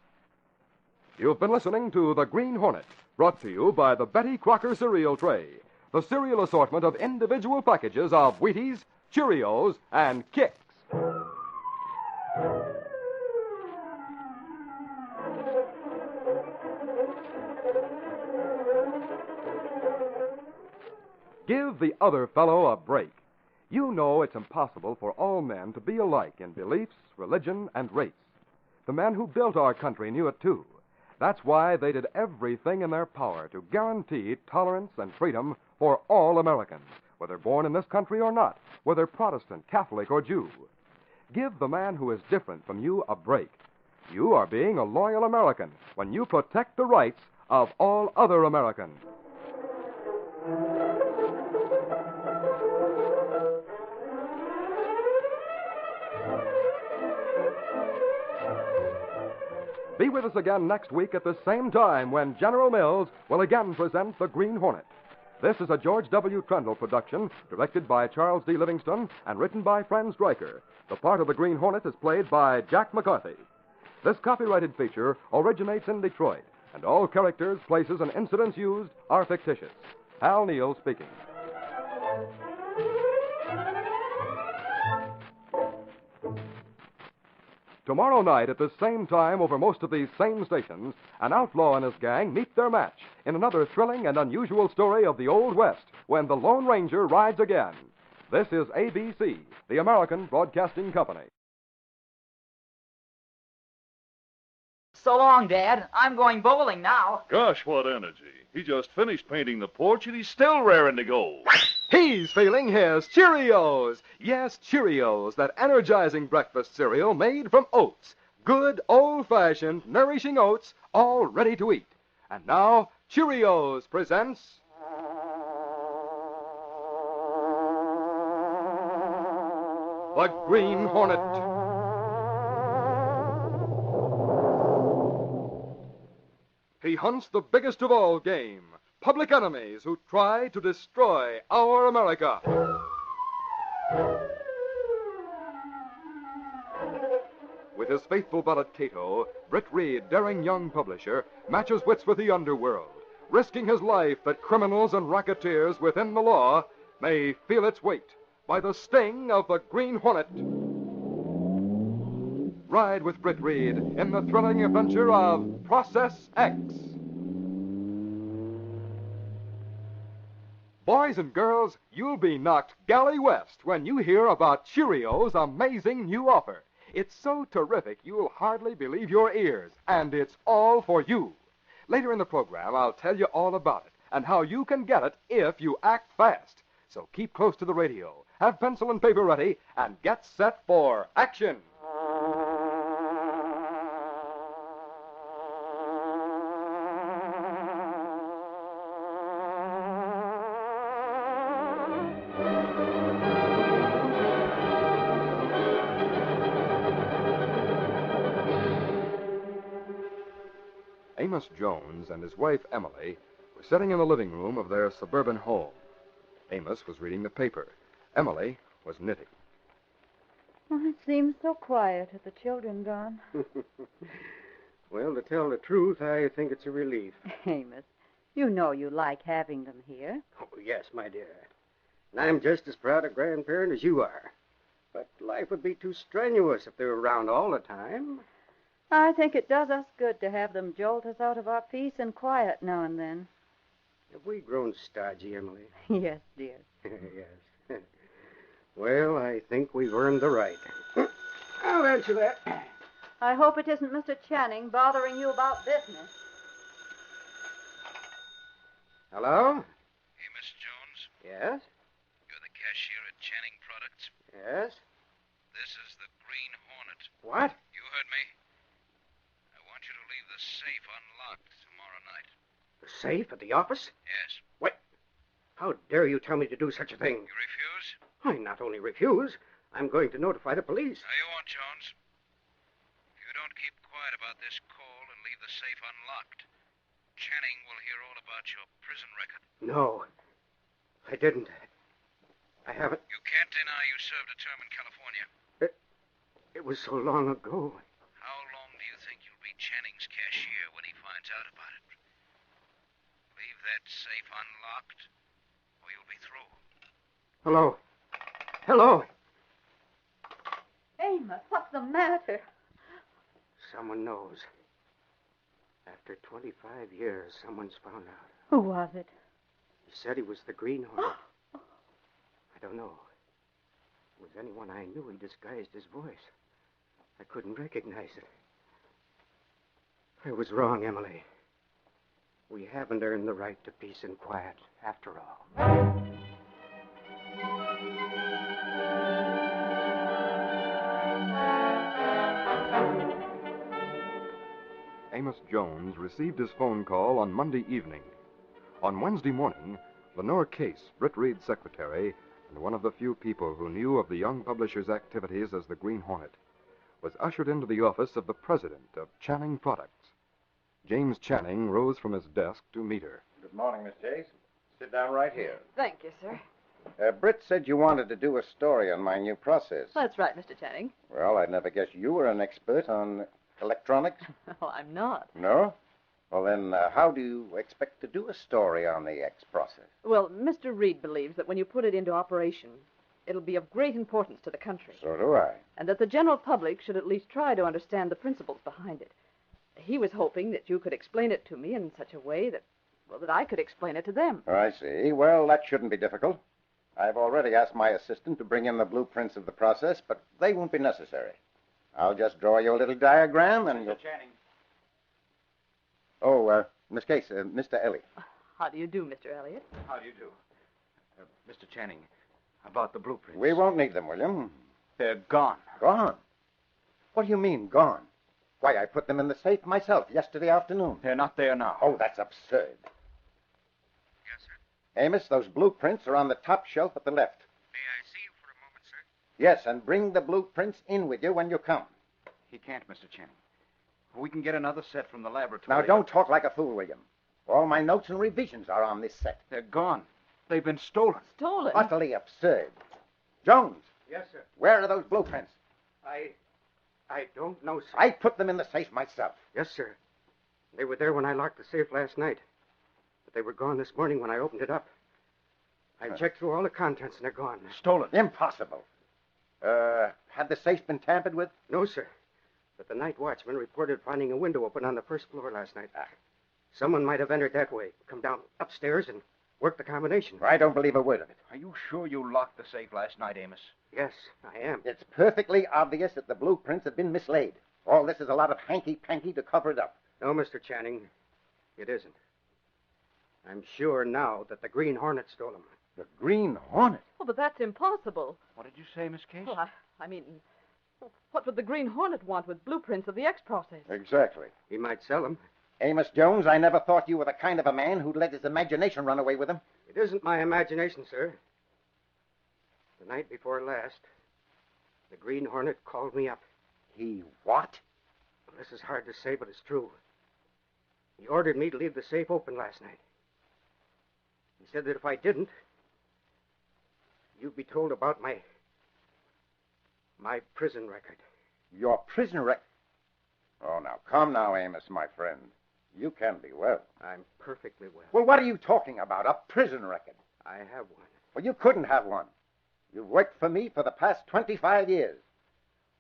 You've been listening to The Green Hornet, brought to you by the Betty Crocker cereal tray, the cereal assortment of individual packages of Wheaties, Cheerios, and Kix. Give the other fellow a break. You know it's impossible for all men to be alike in beliefs, religion, and race. The men who built our country knew it, too. That's why they did everything in their power to guarantee tolerance and freedom for all Americans, whether born in this country or not, whether Protestant, Catholic, or Jew. Give the man who is different from you a break. You are being a loyal American when you protect the rights of all other Americans. Be with us again next week at the same time when General Mills will again present The Green Hornet. This is a George W. Trendle production, directed by Charles D. Livingston and written by Fran Stryker. The part of the Green Hornet is played by Jack McCarthy. This copyrighted feature originates in Detroit, and all characters, places, and incidents used are fictitious. Hal Neal speaking. Tomorrow night at the same time over most of these same stations, an outlaw and his gang meet their match in another thrilling and unusual story of the Old West when the Lone Ranger rides again. This is ABC, the American Broadcasting Company. So long, Dad. I'm going bowling now. Gosh, what energy. He just finished painting the porch and he's still raring to go. He's feeling his Cheerios. Yes, Cheerios, that energizing breakfast cereal made from oats. Good, old-fashioned, nourishing oats, all ready to eat. And now, Cheerios presents... The Green Hornet. He hunts the biggest of all game, public enemies who try to destroy our America. With his faithful valet Kato, Britt Reed, daring young publisher, matches wits with the underworld, risking his life that criminals and racketeers within the law may feel its weight by the sting of the Green Hornet. Ride with Britt Reed in the thrilling adventure of Process X. Boys and girls, you'll be knocked galley west when you hear about Cheerios' amazing new offer. It's so terrific you'll hardly believe your ears, and it's all for you. Later in the program, I'll tell you all about it and how you can get it if you act fast. So keep close to the radio, have pencil and paper ready, and get set for action. Amos Jones and his wife Emily were sitting in the living room of their suburban home. Amos was reading the paper. Emily was knitting. Oh, it seems so quiet with the children gone. Well, to tell the truth, I think it's a relief. Amos, You know you like having them here. Oh, yes, my dear. And I'm just as proud a grandparent as you are. But life would be too strenuous if they were around all the time. I think it does us good to have them jolt us out of our peace and quiet now and then. Have we grown stodgy, Emily? Yes, dear. Yes. Well, I think we've earned the right. I'll answer that. I hope it isn't Mr. Channing bothering you about business. Hello? Hey, Miss Jones. Yes? You're the cashier at Channing Products? Yes? This is the Green Hornet. What? You heard me. I want you to leave the safe unlocked tomorrow night. The safe at the office? Yes. What? How dare you tell me to do such a thing? You refuse? I not only refuse, I'm going to notify the police. Now, you won't, Jones. If you don't keep quiet about this call and leave the safe unlocked, Channing will hear all about your prison record. No, I didn't. I haven't. You can't deny you served a term in California. It was so long ago. How long do you think you'll be Channing's cashier when he finds out about it? Leave that safe unlocked, or you'll be through. Hello. Hello. Amos, what's the matter? Someone knows. After 25 years, someone's found out. Who was it? He said he was the Green Hornet. I don't know. If it was anyone I knew, he disguised his voice. I couldn't recognize it. I was wrong, Emily. We haven't earned the right to peace and quiet, after all. Amos Jones received his phone call on Monday evening. On Wednesday morning, Lenore Case, Britt Reed's secretary, and one of the few people who knew of the young publisher's activities as the Green Hornet, was ushered into the office of the president of Channing Products. James Channing rose from his desk to meet her. Good morning, Miss Case. Sit down right here. Thank you, sir. Britt said you wanted to do a story on my new process. That's right, Mr. Channing. Well, I'd never guessed you were an expert on electronics. Well, I'm not. No? Well, then, how do you expect to do a story on the X process? Well, Mr. Reed believes that when you put it into operation, it'll be of great importance to the country. So do I. And that the general public should at least try to understand the principles behind it. He was hoping that you could explain it to me in such a way that, well, that I could explain it to them. I see. Well, that shouldn't be difficult. I've already asked my assistant to bring in the blueprints of the process, but they won't be necessary. I'll just draw you a little diagram and you'll... Mr. Channing. Oh, Miss Case, Mr. Ellie. How do you do, Mr. Elliot? How do you do? Mr. Channing, about the blueprints. We won't need them, William. They're gone. Gone? What do you mean, gone? Why, I put them in the safe myself yesterday afternoon. They're not there now. Oh, that's absurd. Yes, sir. Amos, those blueprints are on the top shelf at the left. May I see you for a moment, sir? Yes, and bring the blueprints in with you when you come. He can't, Mr. Channing. We can get another set from the laboratory. Now, don't talk like a fool, William. All my notes and revisions are on this set. They're gone. They've been stolen. Stolen? Utterly absurd. Jones, Yes, sir. where are those blueprints? I don't know, sir. I put them in the safe myself. Yes, sir. They were there when I locked the safe last night. But they were gone this morning when I opened it up. I checked through all the contents and they're gone. Stolen. Impossible. Had the safe been tampered with? No, sir. But the night watchman reported finding a window open on the first floor last night. Someone might have entered that way, come down upstairs, and worked the combination. I don't believe a word of it. Are you sure you locked the safe last night, Amos? Yes, I am. It's perfectly obvious that the blueprints have been mislaid. All this is a lot of hanky-panky to cover it up. No, Mr. Channing, it isn't. I'm sure now that the Green Hornet stole them. The Green Hornet? Oh, but that's impossible. What did you say, Miss Case? Well, I mean, what would the Green Hornet want with blueprints of the X process? Exactly. He might sell them. Amos Jones, I never thought you were the kind of a man who'd let his imagination run away with him. It isn't my imagination, sir. The night before last, the Green Hornet called me up. He what? Well, this is hard to say, but it's true. He ordered me to leave the safe open last night. He said that if I didn't, you'd be told about my prison record. Your prison record? Oh, now, come now, Amos, my friend. You can be well. I'm perfectly well. Well, what are you talking about? A prison record? I have one. Well, you couldn't have one. You've worked for me for the past 25 years.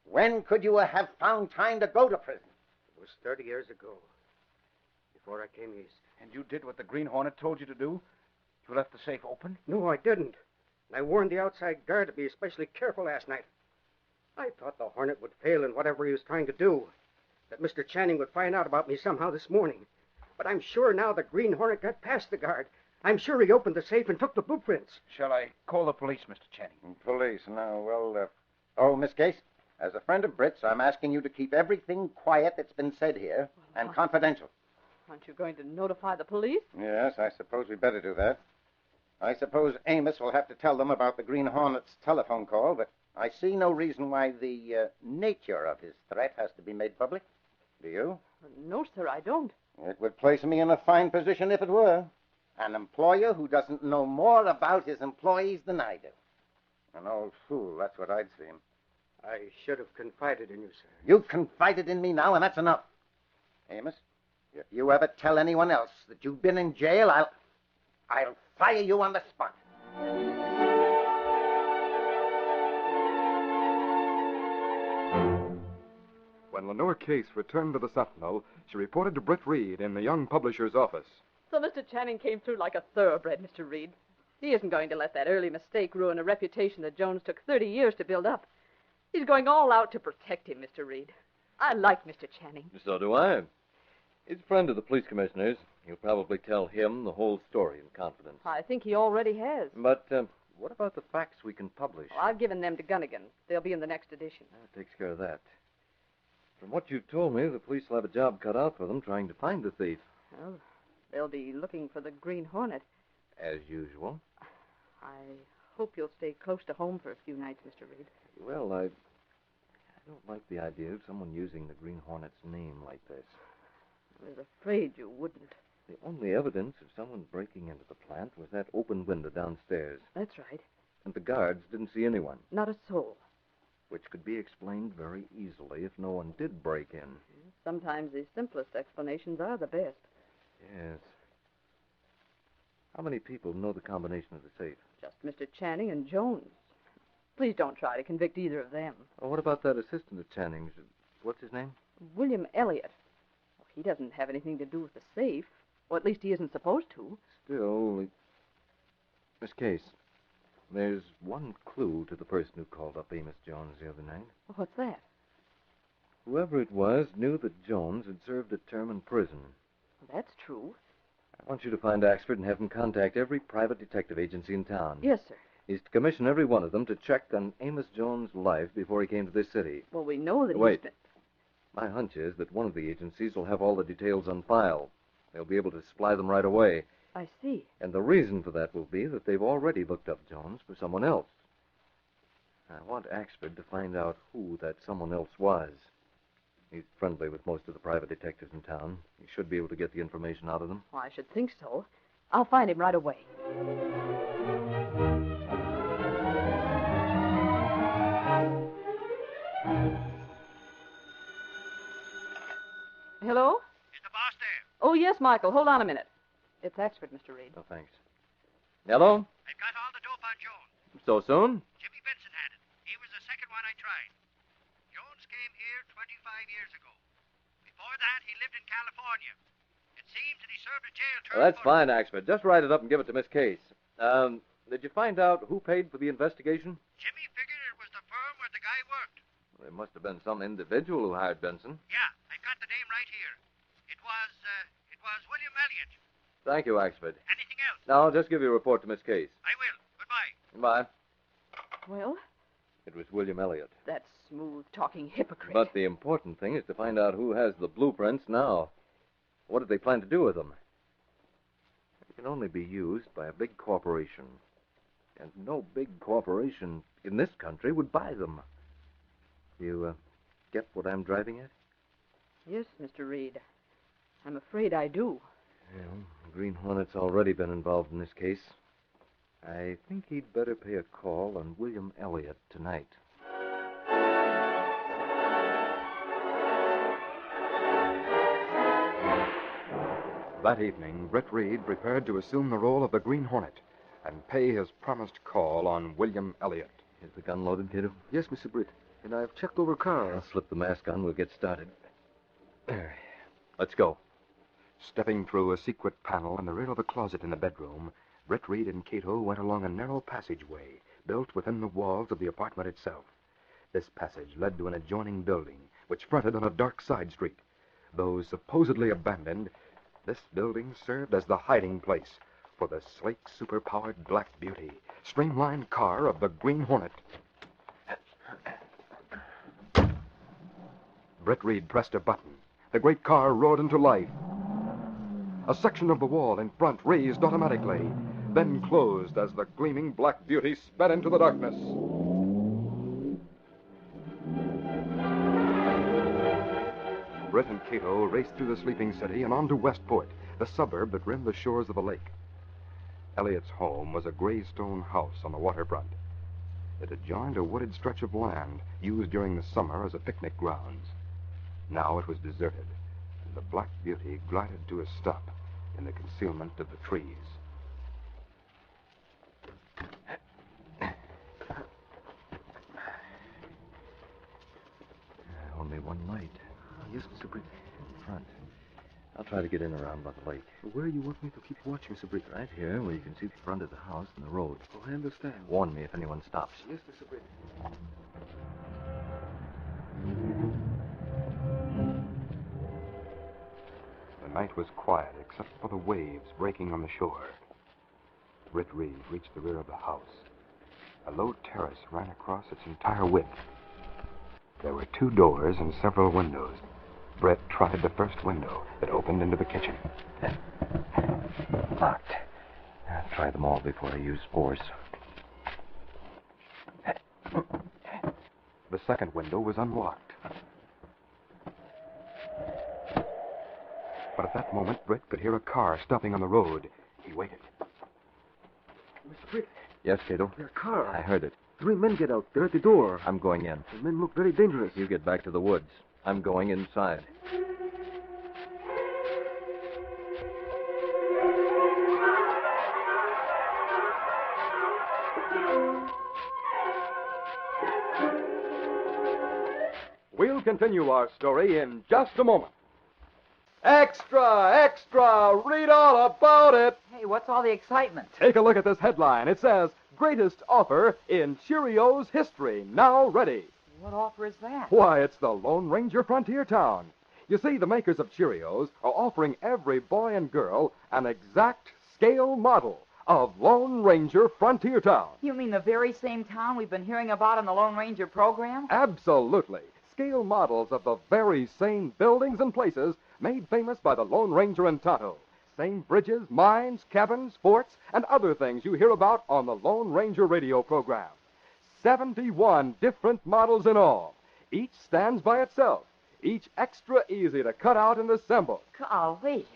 When could you have found time to go to prison? It was 30 years ago, before I came east. And you did what the Green Hornet told you to do? You left the safe open? No, I didn't. And I warned the outside guard to be especially careful last night. I thought the Hornet would fail in whatever he was trying to do. That Mr. Channing would find out about me somehow this morning. But I'm sure now the Green Hornet got past the guard. I'm sure he opened the safe and took the blueprints. Shall I call the police, Mr. Channing? Police, no, well, Oh, Miss Case, as a friend of Britt's, I'm asking you to keep everything quiet that's been said here and confidential. Aren't you going to notify the police? Yes, I suppose we'd better do that. I suppose Amos will have to tell them about the Green Hornet's telephone call, but I see no reason why the nature of his threat has to be made public. Do you? No, sir, I don't. It would place me in a fine position if it were. An employer who doesn't know more about his employees than I do. An old fool, that's what I'd seem. I should have confided in you, sir. You've confided in me now, and that's enough. Amos, if you ever tell anyone else that you've been in jail, I'll fire you on the spot. When Lenore Case returned to the Sentinel, she reported to Britt Reed in the young publisher's office. So Mr. Channing came through like a thoroughbred, Mr. Reed. He isn't going to let that early mistake ruin a reputation that Jones took 30 years to build up. He's going all out to protect him, Mr. Reed. I like Mr. Channing. So do I. He's a friend of the police commissioner's. You'll probably tell him the whole story in confidence. I think he already has. But what about the facts we can publish? Well, I've given them to Gunnigan. They'll be in the next edition. That takes care of that. From what you've told me, the police will have a job cut out for them trying to find the thief. Well, they'll be looking for the Green Hornet. As usual. I hope you'll stay close to home for a few nights, Mr. Reed. Well, I don't like the idea of someone using the Green Hornet's name like this. I was afraid you wouldn't. The only evidence of someone breaking into the plant was that open window downstairs. That's right. And the guards didn't see anyone. Not a soul. Which could be explained very easily if no one did break in. Sometimes the simplest explanations are the best. Yes. How many people know the combination of the safe? Just Mr. Channing and Jones. Please don't try to convict either of them. Oh, what about that assistant of Channing's? What's his name? William Elliott. Well, he doesn't have anything to do with the safe. Or at least he isn't supposed to. Still, Miss Case, there's one clue to the person who called up Amos Jones the other night. What's that? Whoever it was knew that Jones had served a term in prison. That's true. I want you to find Axford and have him contact every private detective agency in town. Yes, sir. He's to commission every one of them to check on Amos Jones' life before he came to this city. Well, we know that Wait. My hunch is that one of the agencies will have all the details on file. They'll be able to supply them right away. I see. And the reason for that will be that they've already looked up Jones for someone else. I want Axford to find out who that someone else was. He's friendly with most of the private detectives in town. He should be able to get the information out of them. Well, I should think so. I'll find him right away. Hello? Is the boss there? Oh, yes, Michael. Hold on a minute. It's Axford, Mr. Reed. Oh, thanks. Hello? I've got all the dope on Jones. So soon? Jimmy Benson had it. He was the second one I tried. Jones came here 25 years ago. Before that, he lived in California. It seems that he served a jail term. Well, that's fine, Axford. Just write it up and give it to Miss Case. Did you find out who paid for the investigation? Jimmy figured it was the firm where the guy worked. There must have been some individual who hired Benson. Yeah, I've got the name right here. It was William Elliott. Thank you, Axford. Anything else? Now, I'll just give you a report to Miss Case. I will. Goodbye. Goodbye. Well, It was William Elliott. that smooth-talking hypocrite. But the important thing is to find out who has the blueprints now. What did they plan to do with them? They can only be used by a big corporation. And no big corporation in this country would buy them. You get what I'm driving at? Yes, Mr. Reed. I'm afraid I do. Well, Green Hornet's already been involved in this case. I think he'd better pay a call on William Elliott tonight. That evening, Britt Reed prepared to assume the role of the Green Hornet and pay his promised call on William Elliott. Is the gun loaded, Kato? Yes, Mr. Britt. And I've checked over Carl. I'll slip the mask on. We'll get started. There. Let's go. Stepping through a secret panel in the rear of a closet in the bedroom, Britt Reed and Kato went along a narrow passageway built within the walls of the apartment itself. This passage led to an adjoining building, which fronted on a dark side street. Though supposedly abandoned, this building served as the hiding place for the sleek, superpowered Black Beauty, streamlined car of the Green Hornet. Britt Reed pressed a button. The great car roared into life. A section of the wall in front raised automatically, then closed as the gleaming Black Beauty sped into the darkness. Britt and Kato raced through the sleeping city and on to Westport, the suburb that rimmed the shores of the lake. Elliott's home was a gray stone house on the waterfront. It adjoined a wooded stretch of land used during the summer as a picnic grounds. Now it was deserted, and the Black Beauty glided to a stop in the concealment of the trees. Only one light. Yes, Mr. Britt. In front. I'll try to get in around by the lake. Where you want me to keep watch, Mr. Britt? Right here, where you can see the front of the house and the road. Oh, I understand. Warn me if anyone stops. Yes, Mr. Britt. The night was quiet except for the waves breaking on the shore. Britt Reed reached the rear of the house. A low terrace ran across its entire width. There were 2 doors and several windows. Britt tried the first window that opened into the kitchen. Locked. I'll try them all before I use force. The second window was unlocked. But at that moment, Britt could hear a car stopping on the road. He waited. Mr. Britt. Yes, Kato? Their car. I heard it. 3 men get out. They're at the door. I'm going in. The men look very dangerous. You get back to the woods. I'm going inside. We'll continue our story in just a moment. Extra, extra, read all about it. Hey, what's all the excitement? Take a look at this headline. It says, greatest offer in Cheerios history, now ready. What offer is that? Why, it's the Lone Ranger Frontier Town. You see, the makers of Cheerios are offering every boy and girl an exact scale model of Lone Ranger Frontier Town. You mean the very same town we've been hearing about in the Lone Ranger program? Absolutely. Scale models of the very same buildings and places made famous by the Lone Ranger and Tonto. Same bridges, mines, cabins, forts, and other things you hear about on the Lone Ranger radio program. 71 different models in all. Each stands by itself. Each extra easy to cut out and assemble. Golly,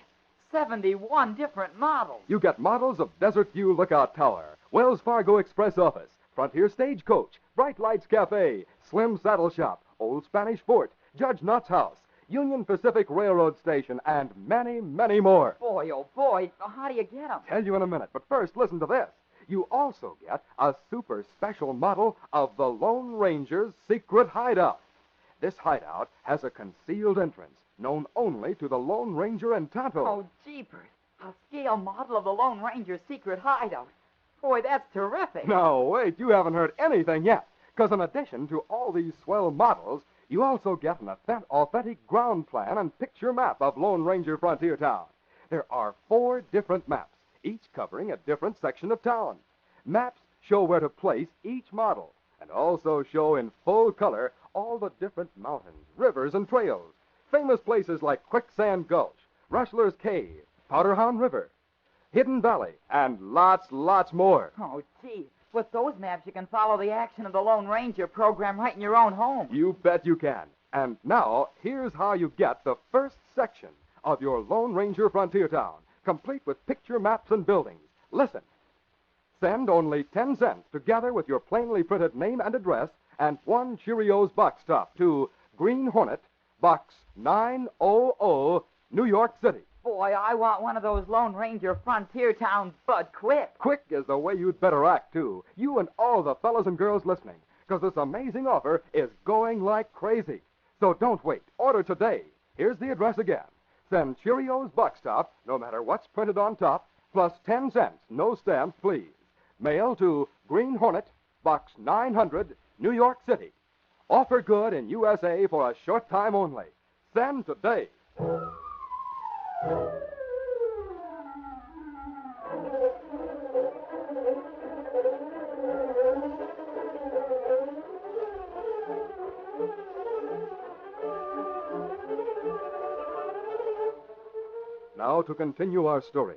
71 different models. You get models of Desert View Lookout Tower, Wells Fargo Express Office, Frontier Stagecoach, Bright Lights Cafe, Slim Saddle Shop, Old Spanish Fort, Judge Knott's House, Union Pacific Railroad Station, and many, many more. Boy, oh boy, how do you get them? Tell you in a minute, but first listen to this. You also get a super special model of the Lone Ranger's secret hideout. This hideout has a concealed entrance known only to the Lone Ranger and Tonto. Oh, jeepers. A scale model of the Lone Ranger's secret hideout. Boy, that's terrific. No, wait, you haven't heard anything yet. Because in addition to all these swell models, you also get an authentic ground plan and picture map of Lone Ranger Frontier Town. There are 4 different maps, each covering a different section of town. Maps show where to place each model and also show in full color all the different mountains, rivers, and trails. Famous places like Quicksand Gulch, Rushler's Cave, Powderhound River, Hidden Valley, and lots more. Oh, gee. With those maps, you can follow the action of the Lone Ranger program right in your own home. You bet you can. And now, here's how you get the first section of your Lone Ranger Frontier Town, complete with picture maps and buildings. Listen. Send only 10 cents together with your plainly printed name and address and 1 Cheerios box top to Green Hornet, Box 900, New York City. Boy, I want one of those Lone Ranger frontier towns, but quick. Quick is the way you'd better act, too. You and all the fellas and girls listening, because this amazing offer is going like crazy. So don't wait. Order today. Here's the address again. Send Cheerios Box Top, no matter what's printed on top, plus 10 cents, no stamps, please. Mail to Green Hornet, Box 900, New York City. Offer good in USA for a short time only. Send today. Now to continue our story.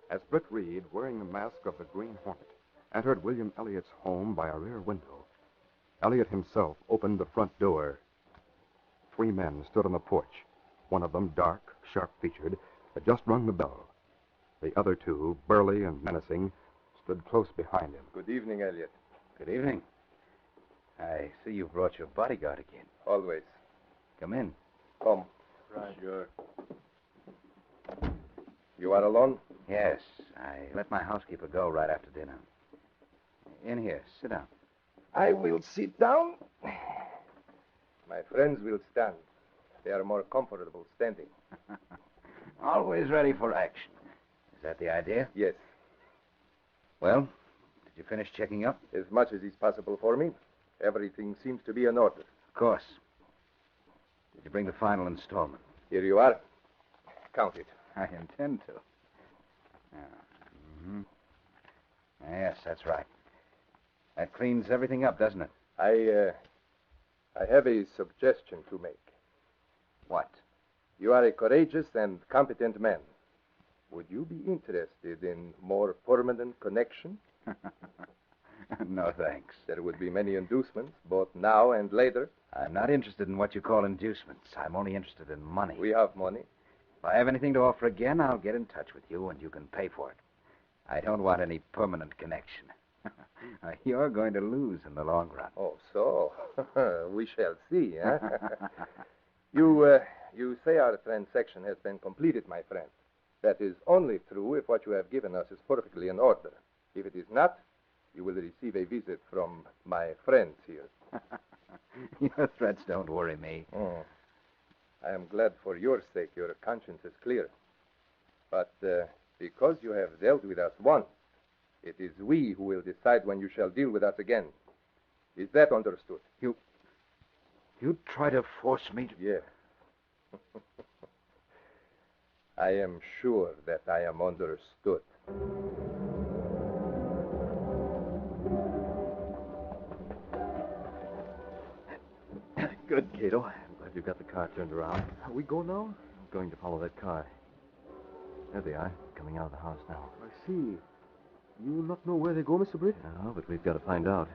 As Britt Reed, wearing the mask of the Green Hornet, entered William Elliott's home by a rear window, Elliott himself opened the front door. 3 men stood on the porch. One of them, dark, sharp-featured, had just rung the bell. The other 2, burly and menacing, stood close behind him. Good evening, Elliot. Good evening. I see you brought your bodyguard again. Always. Come in. Come. Right. Sure. You are alone? Yes. I let my housekeeper go right after dinner. In here. Sit down. I will sit down. My friends will stand. They are more comfortable standing. Always ready for action. Is that the idea? Yes. Well, did you finish checking up? As much as is possible for me. Everything seems to be in order. Of course. Did you bring the final installment? Here you are. Count it. I intend to. Yes, that's right. That cleans everything up, doesn't it? I have a suggestion to make. What? You are a courageous and competent man. Would you be interested in more permanent connection? No, thanks. There would be many inducements, both now and later. I'm not interested in what you call inducements. I'm only interested in money. We have money. If I have anything to offer again, I'll get in touch with you, and you can pay for it. I don't want any permanent connection. You're going to lose in the long run. Oh, so? We shall see, huh? You say our transaction has been completed, my friend. That is only true if what you have given us is perfectly in order. If it is not, you will receive a visit from my friends here. Your threats don't worry me. Oh. I am glad for your sake your conscience is clear. But because you have dealt with us once, it is we who will decide when you shall deal with us again. Is that understood? You try to force me to... Yes. I am sure that I am understood. Good, Kato. I'm glad you've got the car turned around. We go now? I'm going to follow that car. There they are, coming out of the house now. I see. You not know where they go, Mr. Britt? No, but we've got to find out.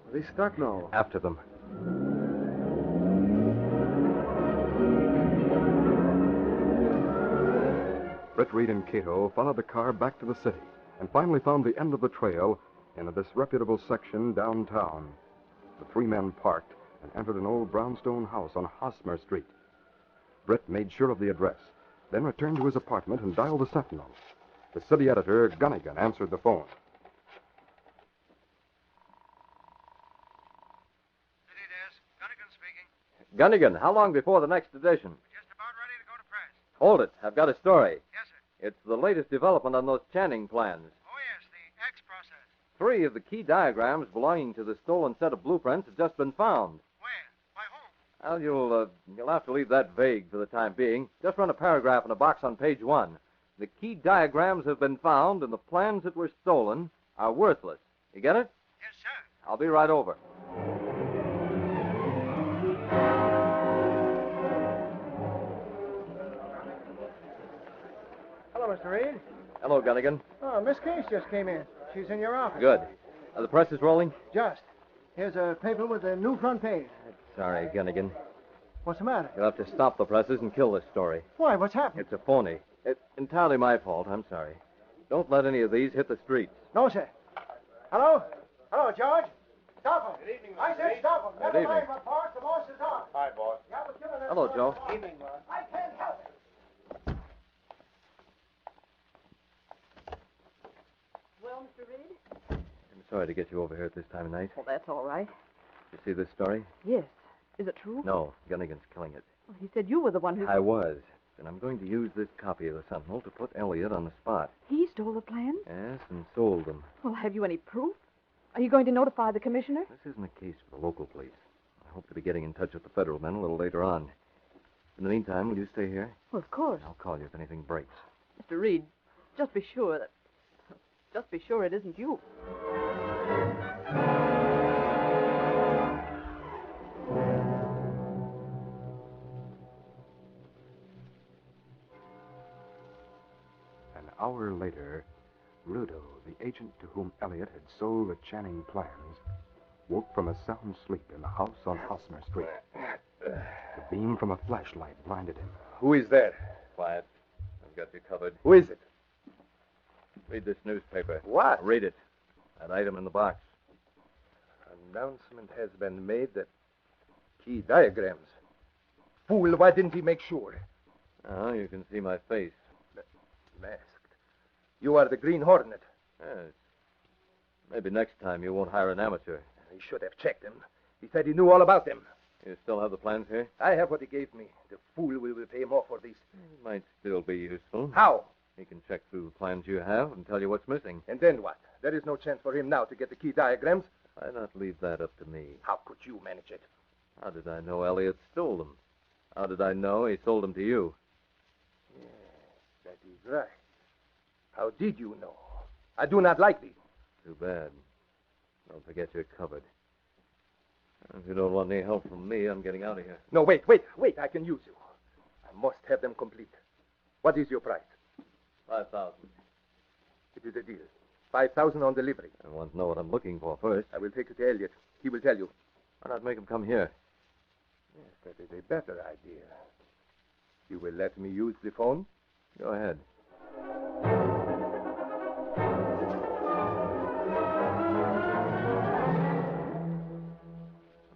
Are they stuck now? After them. Britt Reed and Kato followed the car back to the city and finally found the end of the trail in a disreputable section downtown. The 3 men parked and entered an old brownstone house on Hosmer Street. Britt made sure of the address, then returned to his apartment and dialed the Sentinel. The city editor, Gunnigan, answered the phone. City desk. Gunnigan speaking. Gunnigan, how long before the next edition? Just about ready to go to press. Hold it. I've got a story. Yes, sir. It's the latest development on those Channing plans. Oh, yes, the X process. 3 of the key diagrams belonging to the stolen set of blueprints have just been found. Where? By whom? Well, you'll have to leave that vague for the time being. Just run a paragraph in a box on page 1. The key diagrams have been found, and the plans that were stolen are worthless. You get it? Yes, sir. I'll be right over. Hello, Mr. Reed. Hello, Gunnigan. Oh, Miss Case just came in. She's in your office. Good. The press is rolling? Just. Here's a paper with a new front page. Sorry, Gunnigan. What's the matter? You'll have to stop the presses and kill this story. Why, what's happened? It's a phony. It's entirely my fault. I'm sorry. Don't let any of these hit the streets. No, sir. Hello? Hello, George? Stop him. Good evening, Mr. I said Reed. stop him. Good Never evening. mind, my boss. The boss is on. Hi, boss. Yeah, but give him Hello, Joe. Evening, Ron. I can't help it. Well, Mr. Reed? I'm sorry to get you over here at this time of night. Well, that's all right. You see this story? Yes. Is it true? No, Gunnigan's killing it. Well, he said you were the one who... I was. And I'm going to use this copy of the Sentinel to put Elliot on the spot. He stole the plans? Yes, and sold them. Well, have you any proof? Are you going to notify the commissioner? This isn't a case for the local police. I hope to be getting in touch with the federal men a little later on. In the meantime, will you stay here? Well, of course. I'll call you if anything breaks. Mr. Reed, just be sure that... Just be sure it isn't you. An hour later, Rudo, the agent to whom Elliot had sold the Channing plans, woke from a sound sleep in the house on Hosmer Street. The beam from a flashlight blinded him. Who is there? Quiet. I've got you covered. Who is it? Read this newspaper. What? Read it. That item in the box. Announcement has been made that key diagrams. Fool, why didn't he make sure? Oh, you can see my face. Masked. You are the Green Hornet. Yes. Maybe next time you won't hire an amateur. He should have checked him. He said he knew all about them. You still have the plans here? I have what he gave me. The fool will pay more for these. It might still be useful. How? He can check through the plans you have and tell you what's missing. And then what? There is no chance for him now to get the key diagrams. Why not leave that up to me? How could you manage it? How did I know Elliot stole them? How did I know he sold them to you? Yes, that is right. How did you know? I do not like these. Too bad. Don't forget you're covered. If you don't want any help from me, I'm getting out of here. No, wait. I can use you. I must have them complete. What is your price? 5,000. It is a deal. 5,000 on delivery. I want to know what I'm looking for first. I will take it to Elliot. He will tell you. Why not make him come here? Yes, that is a better idea. You will let me use the phone? Go ahead.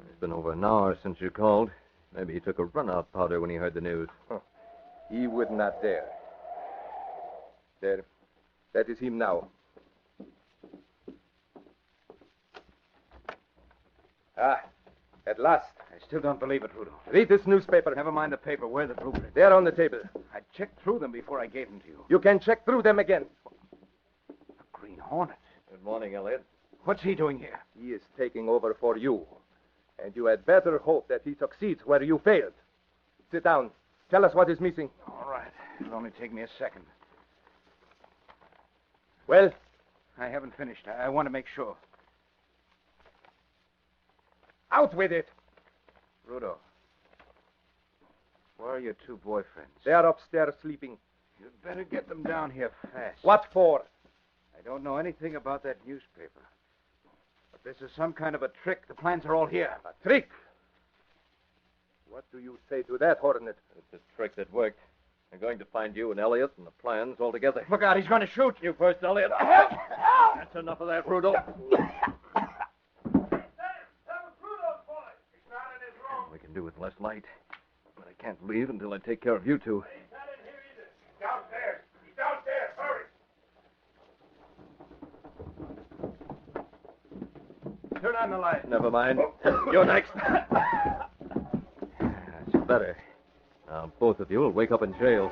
It's been over an hour since you called. Maybe he took a run-out powder when he heard the news. Huh. He would not dare. There. That is him now. Ah, at last. I still don't believe it, Rudo. Read this newspaper. Never mind the paper. Where are the blueprints? They are on the table. I checked through them before I gave them to you. You can check through them again. The Green Hornet. Good morning, Elliot. What's he doing here? He is taking over for you. And you had better hope that he succeeds where you failed. Sit down. Tell us what is missing. All right. It'll only take me a second. Well? I haven't finished. I want to make sure. Out with it. Rudo. Where are your two boyfriends? They are upstairs sleeping. You'd better get them down here fast. What for? I don't know anything about that newspaper. But this is some kind of a trick. The plans are all here. A trick? What do you say to that, Hornet? It's a trick that worked. I'm going to find you and Elliot and the plans all together. Look out, he's going to shoot. You first, Elliot. That's enough of that, Rudo. We can do with less light. But I can't leave until I take care of you two. Downstairs. He's downstairs. Hurry. Turn on the light. Never mind. You're next. That's better. Now, both of you will wake up in jail.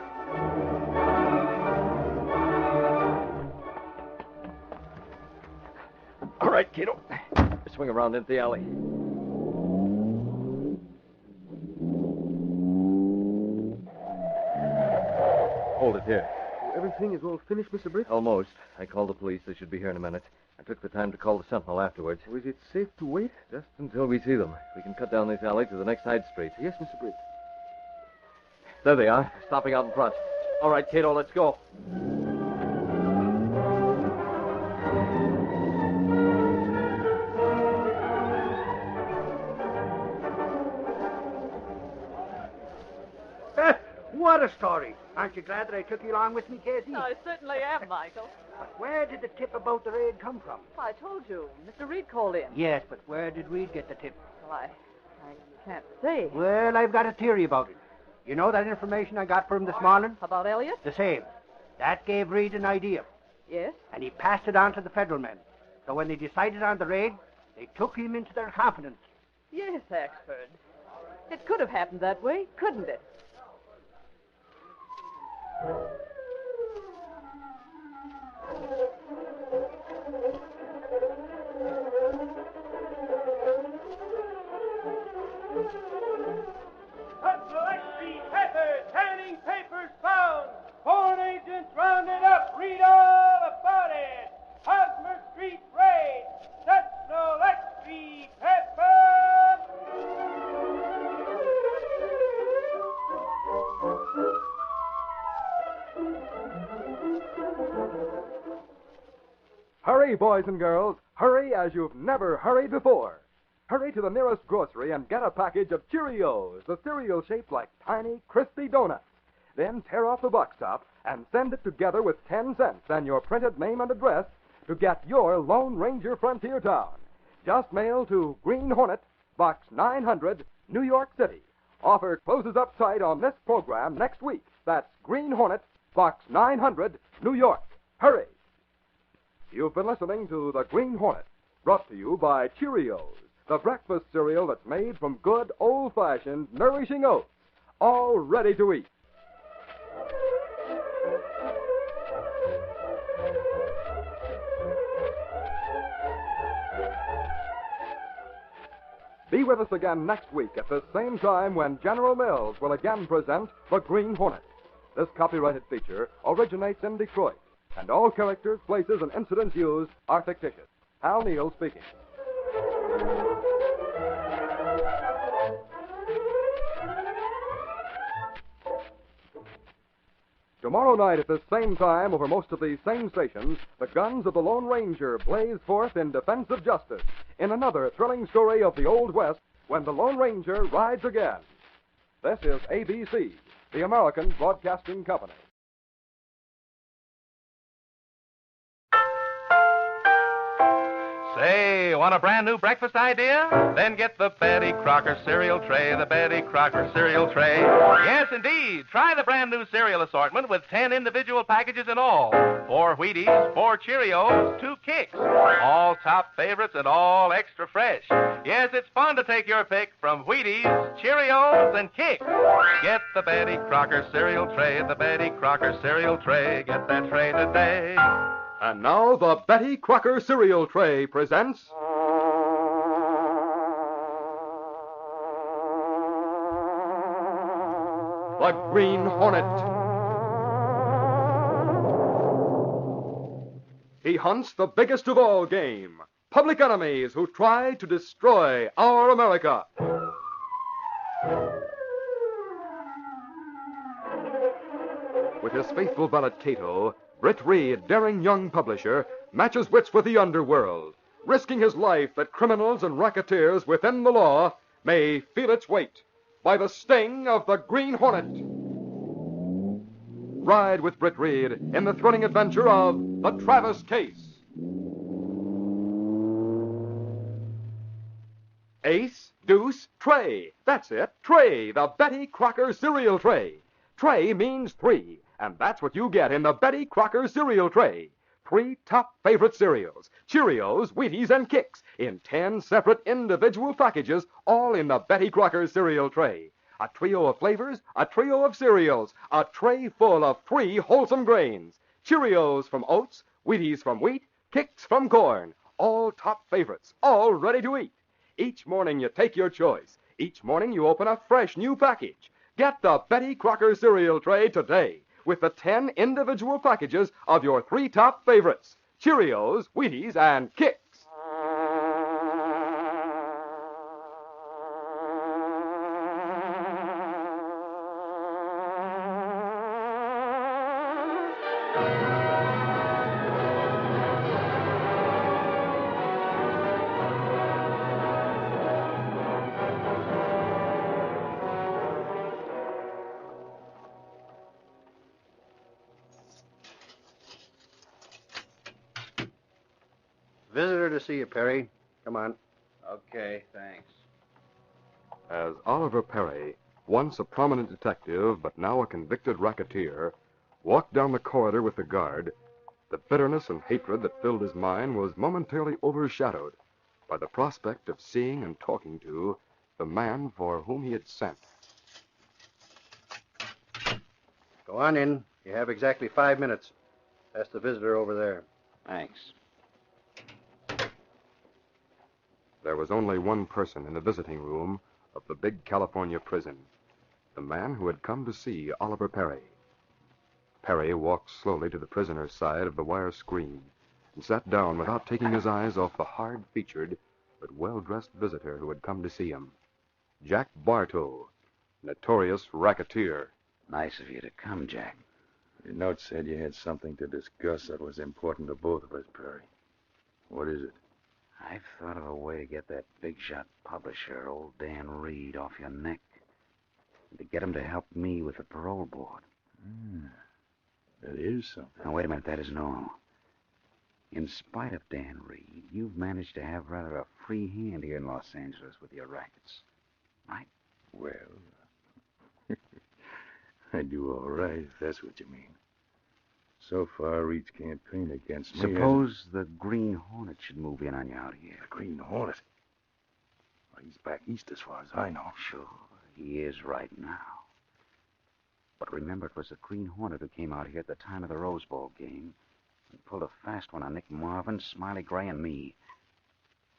All right, Kato. Swing around into the alley. Hold it here. Everything is all finished, Mr. Britt? Almost. I called the police. They should be here in a minute. I took the time to call the Sentinel afterwards. Is it safe to wait? Just until we see them. We can cut down this alley to the next side street. Yes, Mr. Britt. There they are, stopping out in front. All right, Kato, let's go. What a story. Aren't you glad that I took you along with me, Casey? I certainly am, Michael. But where did the tip about the raid come from? I told you. Mr. Reed called in. Yes, but where did Reed get the tip? Well, I can't say. Well, I've got a theory about it. You know that information I got from him this morning? About Elliot? The same. That gave Reed an idea, Yes? and he passed it on to the federal men. So when they decided on the raid, they took him into their confidence. Yes, Axford. It could have happened that way, couldn't it? Tanning papers found. Foreign agents rounded up. Read all about it. Hosmer Street raid. Sentinel Extra paper. Hurry, boys and girls. Hurry as you've never hurried before. Hurry to the nearest grocery and get a package of Cheerios, the cereal shaped like tiny, crispy donuts. Then tear off the box top and send it together with 10 cents and your printed name and address to get your Lone Ranger Frontier Town. Just mail to Green Hornet, Box 900, New York City. Offer closes up tight on this program next week. That's Green Hornet, Box 900, New York. Hurry! You've been listening to The Green Hornet, brought to you by Cheerios, the breakfast cereal that's made from good, old-fashioned, nourishing oats, all ready to eat. Be with us again next week at the same time when General Mills will again present The Green Hornet. This copyrighted feature originates in Detroit, and all characters, places, and incidents used are fictitious. Hal Neal speaking. Tomorrow night at this same time, over most of these same stations, the guns of the Lone Ranger blaze forth in defense of justice in another thrilling story of the Old West when the Lone Ranger rides again. This is ABC, the American Broadcasting Company. Say, want a brand new breakfast idea? Then get the Betty Crocker cereal tray, the Betty Crocker cereal tray. Yes, indeed. Try the brand new cereal assortment with 10 individual packages in all. 4 Wheaties, 4 Cheerios, 2 Kicks. All top favorites and all extra fresh. Yes, it's fun to take your pick from Wheaties, Cheerios, and Kicks. Get the Betty Crocker cereal tray, the Betty Crocker cereal tray. Get that tray today. And now the Betty Crocker cereal tray presents... The Green Hornet. He hunts the biggest of all game, public enemies who try to destroy our America. With his faithful valet Kato, Britt Reed, daring young publisher, matches wits with the underworld, risking his life that criminals and racketeers within the law may feel its weight by the sting of the Green Hornet. Ride with Britt Reed in the thrilling adventure of The Travis Case. Ace, deuce, tray. That's it, tray, the Betty Crocker cereal tray. Tray means 3. And that's what you get in the Betty Crocker cereal tray. 3 top favorite cereals, Cheerios, Wheaties, and Kicks, in 10 separate individual packages, all in the Betty Crocker cereal tray. A trio of flavors, a trio of cereals, a tray full of 3 wholesome grains. Cheerios from oats, Wheaties from wheat, Kicks from corn. All top favorites, all ready to eat. Each morning you take your choice. Each morning you open a fresh new package. Get the Betty Crocker cereal tray today with the 10 individual packages of your 3 top favorites, Cheerios, Wheaties, and Kicks. Visitor to see you, Perry. Come on. Okay, thanks. As Oliver Perry, once a prominent detective but now a convicted racketeer, walked down the corridor with the guard, the bitterness and hatred that filled his mind was momentarily overshadowed by the prospect of seeing and talking to the man for whom he had sent. Go on in. You have exactly 5 minutes. Ask the visitor over there. Thanks. There was only one person in the visiting room of the big California prison, the man who had come to see Oliver Perry. Perry walked slowly to the prisoner's side of the wire screen and sat down without taking his eyes off the hard-featured but well-dressed visitor who had come to see him, Jack Bartow, notorious racketeer. Nice of you to come, Jack. Your note said you had something to discuss that was important to both of us, Perry. What is it? I've thought of a way to get that big-shot publisher, old Dan Reed, off your neck. And to get him to help me with the parole board. That is something. Now, wait a minute. That isn't all. In spite of Dan Reed, you've managed to have rather a free hand here in Los Angeles with your rackets. Right? Well, I do all right, if that's what you mean. So far, Reed's campaign against me... Suppose the Green Hornet should move in on you out here. The Green Hornet? Well, he's back east as far as I know. Sure, he is right now. But remember, it was the Green Hornet who came out here at the time of the Rose Bowl game and pulled a fast one on Nick Marvin, Smiley Gray, and me.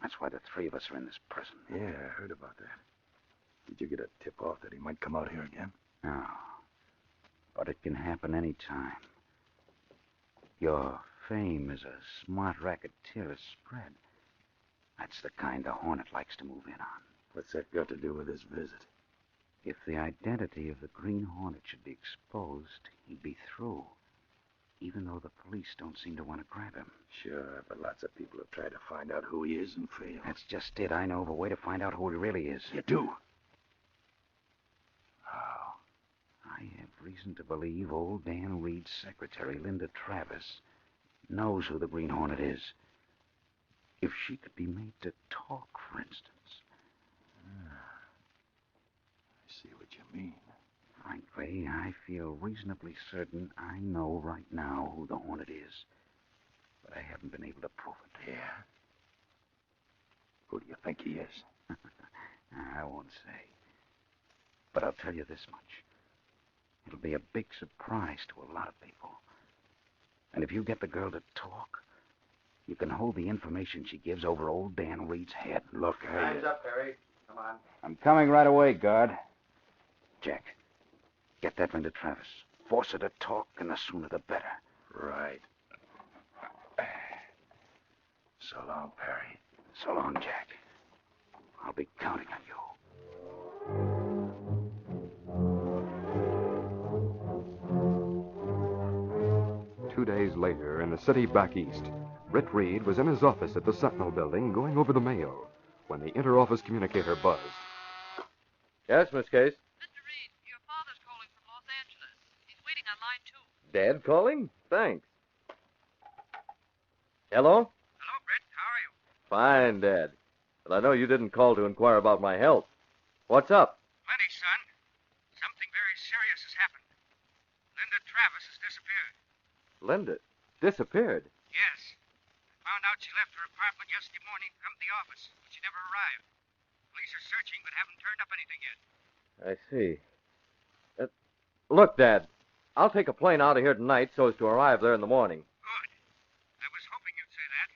That's why the three of us are in this prison. Yeah, I heard about that. Did you get a tip-off that he might come out here again? No. But it can happen any time. Your fame as a smart racketeer has spread. That's the kind the Hornet likes to move in on. What's that got to do with this visit? If the identity of the Green Hornet should be exposed, he'd be through. Even though the police don't seem to want to grab him. Sure, but lots of people have tried to find out who he is and failed. That's just it. I know of a way to find out who he really is. You do? How? I have reason to believe old Dan Reed's secretary, Linda Travis, knows who the Green Hornet is. If she could be made to talk, for instance. I see what you mean. Frankly, I feel reasonably certain I know right now who the Hornet is. But I haven't been able to prove it. Yeah? Who do you think he is? I won't say. But I'll tell you this much. It'll be a big surprise to a lot of people. And if you get the girl to talk, you can hold the information she gives over old Dan Reed's head. Look, Time's up, Perry. Come on. I'm coming right away, guard. Jack, get that Linda Travis. Force her to talk, and the sooner the better. Right. So long, Perry. So long, Jack. I'll be counting on you. 2 days later, in the city back east, Britt Reed was in his office at the Sentinel building going over the mail when the inter-office communicator buzzed. Yes, Miss Case? Mr. Reed, your father's calling from Los Angeles. He's waiting on line 2. Dad calling? Thanks. Hello? Hello, Britt. How are you? Fine, Dad. But I know you didn't call to inquire about my health. What's up? Plenty, son. Something very serious has happened. Linda Travis has disappeared. Linda disappeared. Yes. I found out she left her apartment yesterday morning to come to the office, but she never arrived. Police are searching, but haven't turned up anything yet. I see. Look, Dad, I'll take a plane out of here tonight so as to arrive there in the morning. Good. I was hoping you'd say that.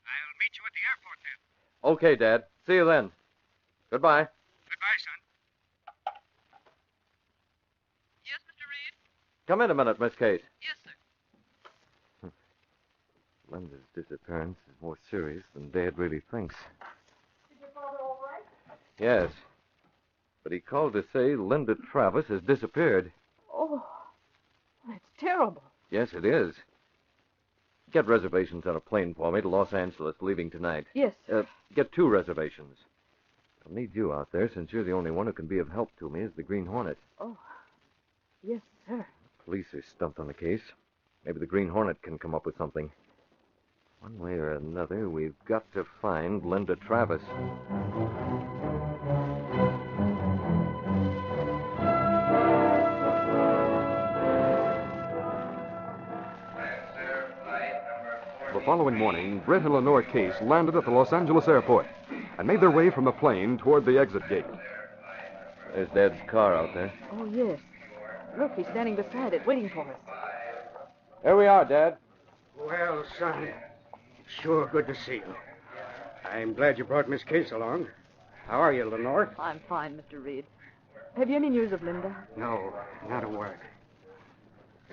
I'll meet you at the airport then. Okay, Dad. See you then. Goodbye. Goodbye, son. Yes, Mr. Reed? Come in a minute, Miss Case. Yes, sir. Linda's disappearance is more serious than Dad really thinks. Is your father all right? Yes. But he called to say Linda Travis has disappeared. Oh, that's terrible. Yes, it is. Get reservations on a plane for me to Los Angeles, leaving tonight. Yes, sir. Get 2 reservations. I'll need you out there since you're the only one who can be of help to me as the Green Hornet. Oh, yes, sir. Police are stumped on the case. Maybe the Green Hornet can come up with something. One way or another, we've got to find Linda Travis. The following morning, Britt and Lenore Case landed at the Los Angeles airport and made their way from the plane toward the exit gate. There's Dad's car out there. Oh, yes. Look, he's standing beside it, waiting for us. Here we are, Dad. Well, son, it's sure good to see you. I'm glad you brought Miss Case along. How are you, Lenore? I'm fine, Mr. Reed. Have you any news of Linda? No, not a word.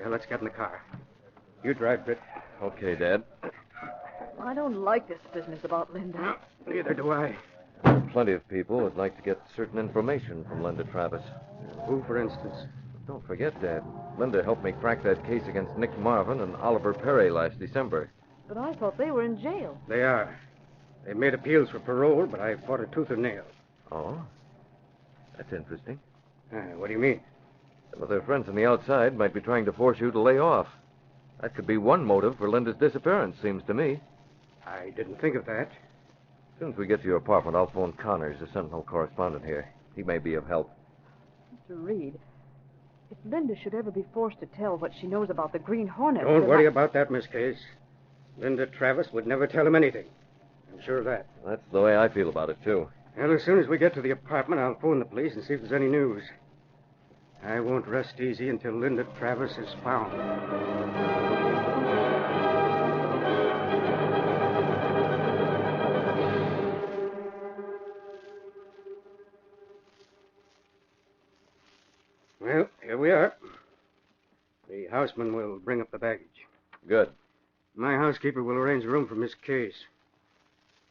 Well, let's get in the car. You drive, Britt. Okay, Dad. I don't like this business about Linda. Neither do I. Plenty of people would like to get certain information from Linda Travis. Who, for instance? Don't forget, Dad. Linda helped me crack that case against Nick Marvin and Oliver Perry last December. But I thought they were in jail. They are. They made appeals for parole, but I fought it tooth and nail. Oh? That's interesting. What do you mean? Some of their friends on the outside might be trying to force you to lay off. That could be one motive for Linda's disappearance, seems to me. I didn't think of that. As soon as we get to your apartment, I'll phone Connors, the Sentinel correspondent here. He may be of help. Mr. Reed, if Linda should ever be forced to tell what she knows about the Green Hornet... Don't worry about that, Miss Case. Linda Travis would never tell him anything. I'm sure of that. That's the way I feel about it, too. Well, as soon as we get to the apartment, I'll phone the police and see if there's any news. I won't rest easy until Linda Travis is found. Well, here we are. The houseman will bring up the baggage. Good. My housekeeper will arrange a room for Miss Case.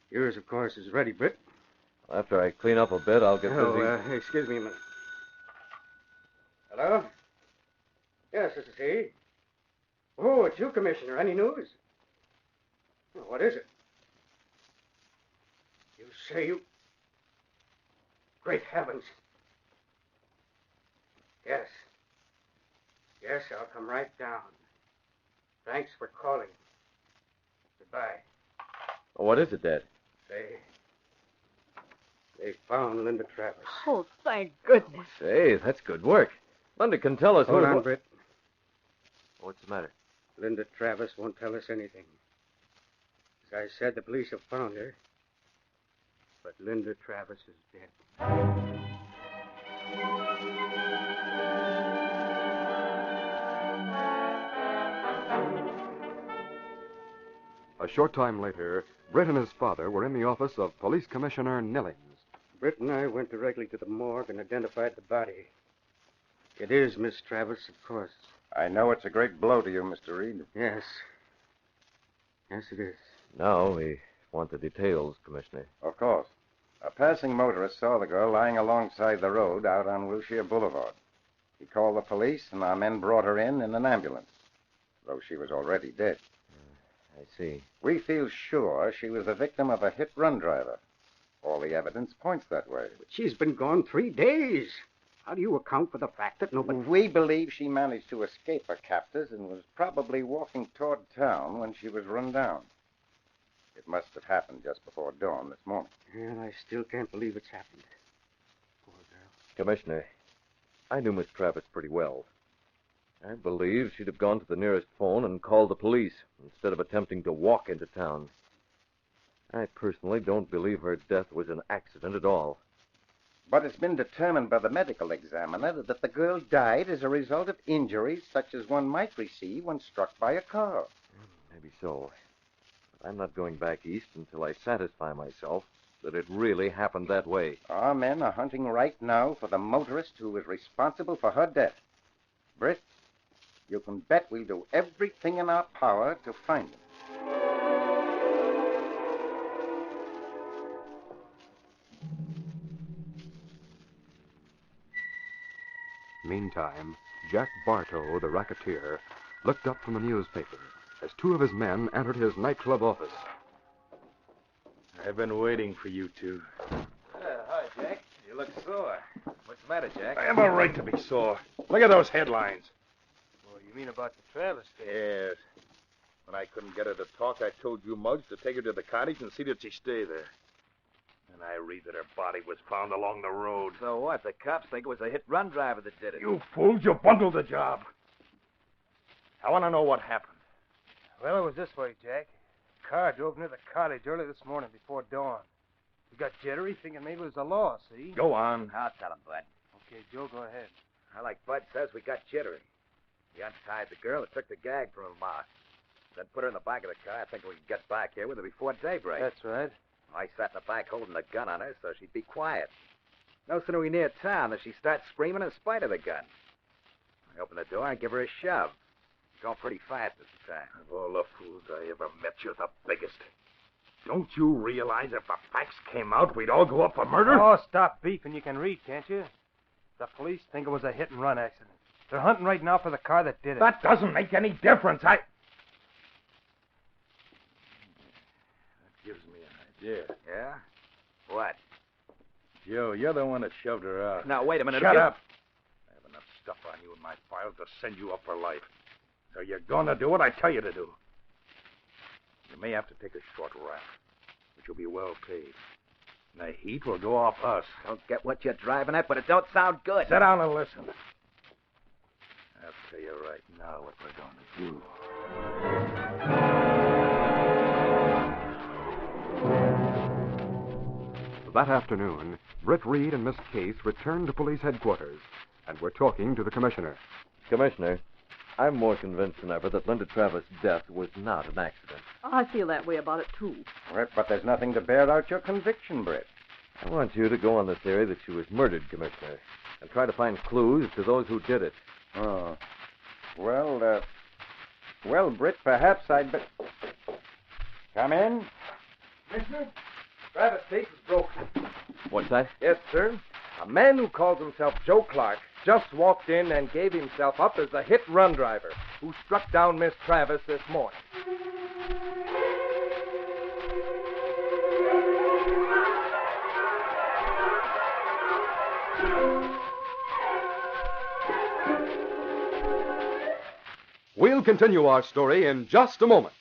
Yours, of course, is ready, Britt. After I clean up a bit, I'll get busy. Excuse me a minute. Hello? Yes, this is he. Oh, it's you, Commissioner. Any news? Oh, what is it? You say you... Great heavens. Yes. Yes, I'll come right down. Thanks for calling. Goodbye. What is it, Dad? They found Linda Travis. Oh, thank goodness. Say, that's good work. Linda can tell us... Hold on, Britt. What's the matter? Linda Travis won't tell us anything. As I said, the police have found her. But Linda Travis is dead. A short time later, Britt and his father were in the office of Police Commissioner Nillings. Britt and I went directly to the morgue and identified the body. It is Miss Travis, of course. I know it's a great blow to you, Mr. Reed. Yes. Yes, it is. Now we want the details, Commissioner. Of course. A passing motorist saw the girl lying alongside the road out on Wilshire Boulevard. He called the police, and our men brought her in an ambulance, though she was already dead. I see. We feel sure she was the victim of a hit-run driver. All the evidence points that way. But she's been gone 3 days. How do you account for the fact that nobody... We believe she managed to escape her captors and was probably walking toward town when she was run down. It must have happened just before dawn this morning. And I still can't believe it's happened. Poor girl. Commissioner, I knew Miss Travis pretty well. I believe she'd have gone to the nearest phone and called the police instead of attempting to walk into town. I personally don't believe her death was an accident at all. But it's been determined by the medical examiner that the girl died as a result of injuries such as one might receive when struck by a car. Maybe so. But I'm not going back east until I satisfy myself that it really happened that way. Our men are hunting right now for the motorist who was responsible for her death. Britt, you can bet we'll do everything in our power to find him. Meantime, Jack Bartow, the racketeer, looked up from a newspaper as 2 of his men entered his nightclub office. I've been waiting for you two. Hi, Jack. You look sore. What's the matter, Jack? I have a right to be sore. Look at those headlines. Oh, you mean about the Travis case? Yes. When I couldn't get her to talk, I told you Muggs to take her to the cottage and see that she stay there. And I read that her body was found along the road. So what? The cops think it was a hit-run driver that did it. You fools, you bundled the job. I want to know what happened. Well, it was this way, Jack. car drove near the cottage early this morning before dawn. He got jittery, thinking maybe it was the law, see? Go on. I'll tell him, Bud. Okay, Joe, go ahead. Like Bud says, we got jittery. He untied the girl and took the gag from her mouth. Then put her in the back of the car, thinking we could get back here with her before daybreak. That's right. I sat in the back holding the gun on her so she'd be quiet. No sooner we near town than she starts screaming in spite of the gun. I open the door and give her a shove. Going pretty fast this time. Of all the fools I ever met, you're the biggest. Don't you realize if the facts came out, we'd all go up for murder? Oh, stop beefing. You can read, can't you? The police think it was a hit-and-run accident. They're hunting right now for the car that did it. That doesn't make any difference. That gives me an idea. Yeah? What? Joe, you're the one that shoved her out. Now, wait a minute. Shut up. I have enough stuff on you in my files to send you up for life. So you're going to do what I tell you to do. You may have to take a short rest, but you'll be well paid. And the heat will go off us. Don't get what you're driving at, but it don't sound good. Sit down and listen. I'll tell you right now what we're going to do. That afternoon, Britt Reed and Miss Case returned to police headquarters and were talking to the commissioner. Commissioner, I'm more convinced than ever that Linda Travis' death was not an accident. I feel that way about it, too. Brett, but there's nothing to bear out your conviction, Britt. I want you to go on the theory that she was murdered, Commissioner, and try to find clues to those who did it. Oh. Well, Britt, perhaps I'd better... Come in. Commissioner, Travis' case is broken. What's that? Yes, sir. A man who calls himself Joe Clark just walked in and gave himself up as the hit-and-run driver who struck down Miss Travis this morning. We'll continue our story in just a moment.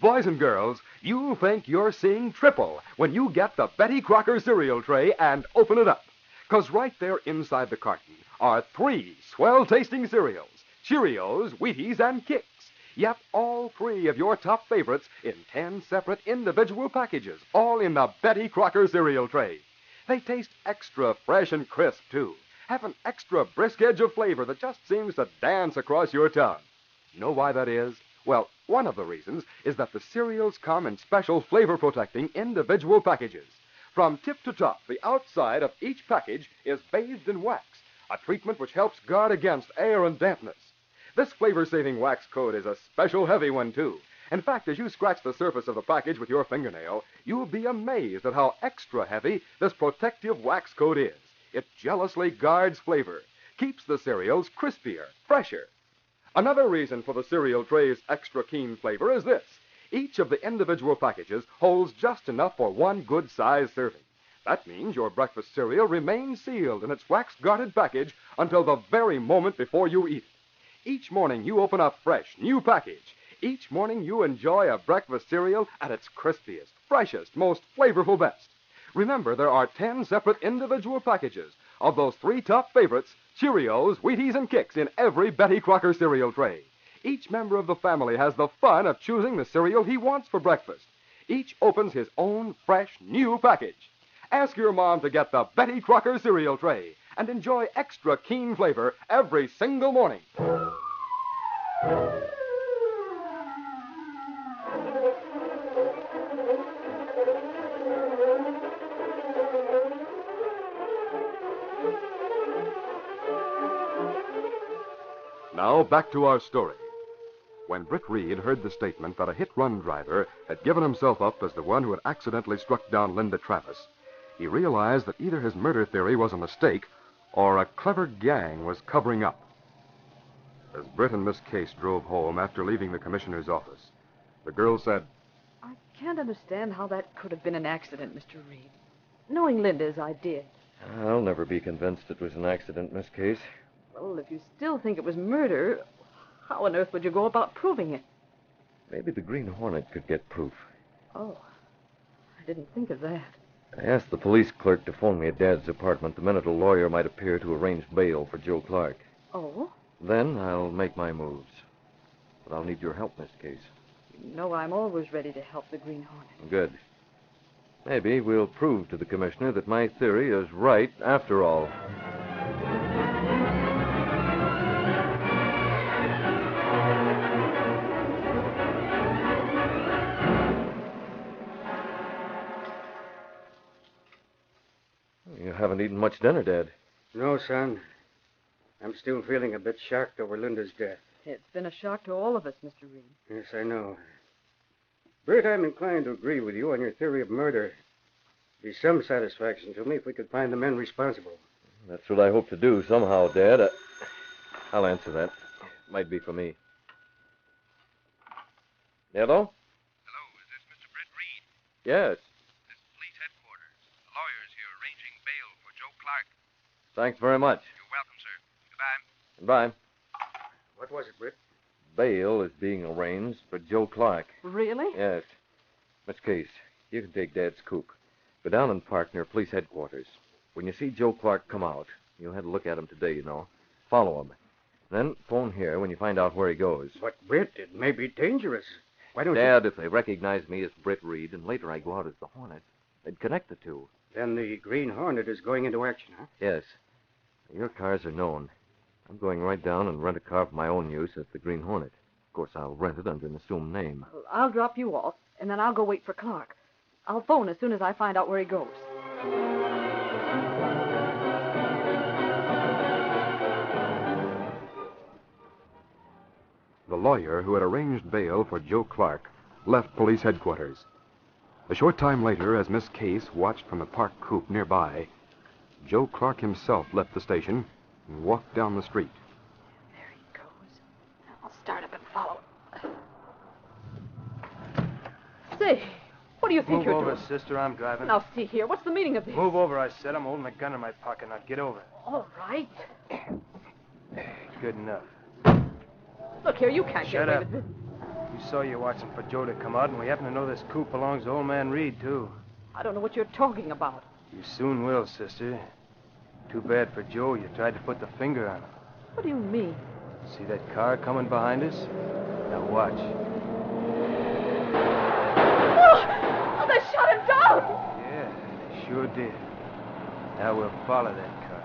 Boys and girls, you'll think you're seeing triple when you get the Betty Crocker cereal tray and open it up. 'Cause right there inside the carton are 3 swell-tasting cereals, Cheerios, Wheaties, and Kicks. Yep, all 3 of your top favorites in 10 separate individual packages, all in the Betty Crocker cereal tray. They taste extra fresh and crisp, too. Have an extra brisk edge of flavor that just seems to dance across your tongue. Know why that is? Well, one of the reasons is that the cereals come in special flavor-protecting individual packages. From tip to top, the outside of each package is bathed in wax, a treatment which helps guard against air and dampness. This flavor-saving wax coat is a special heavy one, too. In fact, as you scratch the surface of the package with your fingernail, you'll be amazed at how extra heavy this protective wax coat is. It jealously guards flavor, keeps the cereals crispier, fresher. Another reason for the cereal tray's extra keen flavor is this. Each of the individual packages holds just enough for one good-sized serving. That means your breakfast cereal remains sealed in its wax-guarded package until the very moment before you eat it. Each morning you open a fresh, new package. Each morning you enjoy a breakfast cereal at its crispiest, freshest, most flavorful best. Remember, there are 10 separate individual packages of those 3 top favorites, Cheerios, Wheaties, and Kicks, in every Betty Crocker cereal tray. Each member of the family has the fun of choosing the cereal he wants for breakfast. Each opens his own fresh, new package. Ask your mom to get the Betty Crocker cereal tray and enjoy extra keen flavor every single morning. Now, back to our story. When Britt Reed heard the statement that a hit-run driver had given himself up as the one who had accidentally struck down Linda Travis, he realized that either his murder theory was a mistake or a clever gang was covering up. As Britt and Miss Case drove home after leaving the commissioner's office, the girl said, I can't understand how that could have been an accident, Mr. Reed. Knowing Linda as I did. I'll never be convinced it was an accident, Miss Case. Well, if you still think it was murder, how on earth would you go about proving it? Maybe the Green Hornet could get proof. Oh, I didn't think of that. I asked the police clerk to phone me at Dad's apartment the minute a lawyer might appear to arrange bail for Joe Clark. Oh? Then I'll make my moves. But I'll need your help, Miss Case. You know I'm always ready to help the Green Hornet. Good. Maybe we'll prove to the Commissioner that my theory is right after all. You haven't eaten much dinner, Dad. No, son. I'm still feeling a bit shocked over Linda's death. It's been a shock to all of us, Mr. Reed. Yes, I know. Bert, I'm inclined to agree with you on your theory of murder. It'd be some satisfaction to me if we could find the men responsible. That's what I hope to do somehow, Dad. I'll answer that. Might be for me. Hello? Hello, is this Mr. Britt Reed? Yes. This is police headquarters. The lawyer's here arranging bail for Joe Clark. Thanks very much. You're welcome, sir. Goodbye. Goodbye. What was it, Britt? Bail is being arranged for Joe Clark. Really? Yes. Miss Case, you can take Dad's coupe. Go down and park near police headquarters. When you see Joe Clark come out, you'll have to look at him today, you know. Follow him. Then phone here when you find out where he goes. But, Britt, it may be dangerous. Why don't Dad, if they recognize me as Britt Reed and later I go out as the Hornet, they'd connect the two. Then the Green Hornet is going into action, huh? Yes. Your cars are known. I'm going right down and rent a car for my own use as the Green Hornet. Of course, I'll rent it under an assumed name. I'll drop you off, and then I'll go wait for Clark. I'll phone as soon as I find out where he goes. The lawyer who had arranged bail for Joe Clark left police headquarters. A short time later, as Miss Case watched from the parked coupe nearby, Joe Clark himself left the station and walked down the street. There he goes. I'll start up and follow. Say, what do you think Move you're over, doing? sister. I'm driving. Now, see here. What's the meaning of this? Move over, I said. I'm holding a gun in my pocket. Now get over. All right. Good enough. Look here, you can't Shut get away up. with this. We saw you watching for Joe to come out, and we happen to know this coupe belongs to old man Reed, too. I don't know what you're talking about. You soon will, sister. Too bad for Joe. You tried to put the finger on him. What do you mean? See that car coming behind us? Now watch. Oh, they shot him down! Yeah, they sure did. Now we'll follow that car.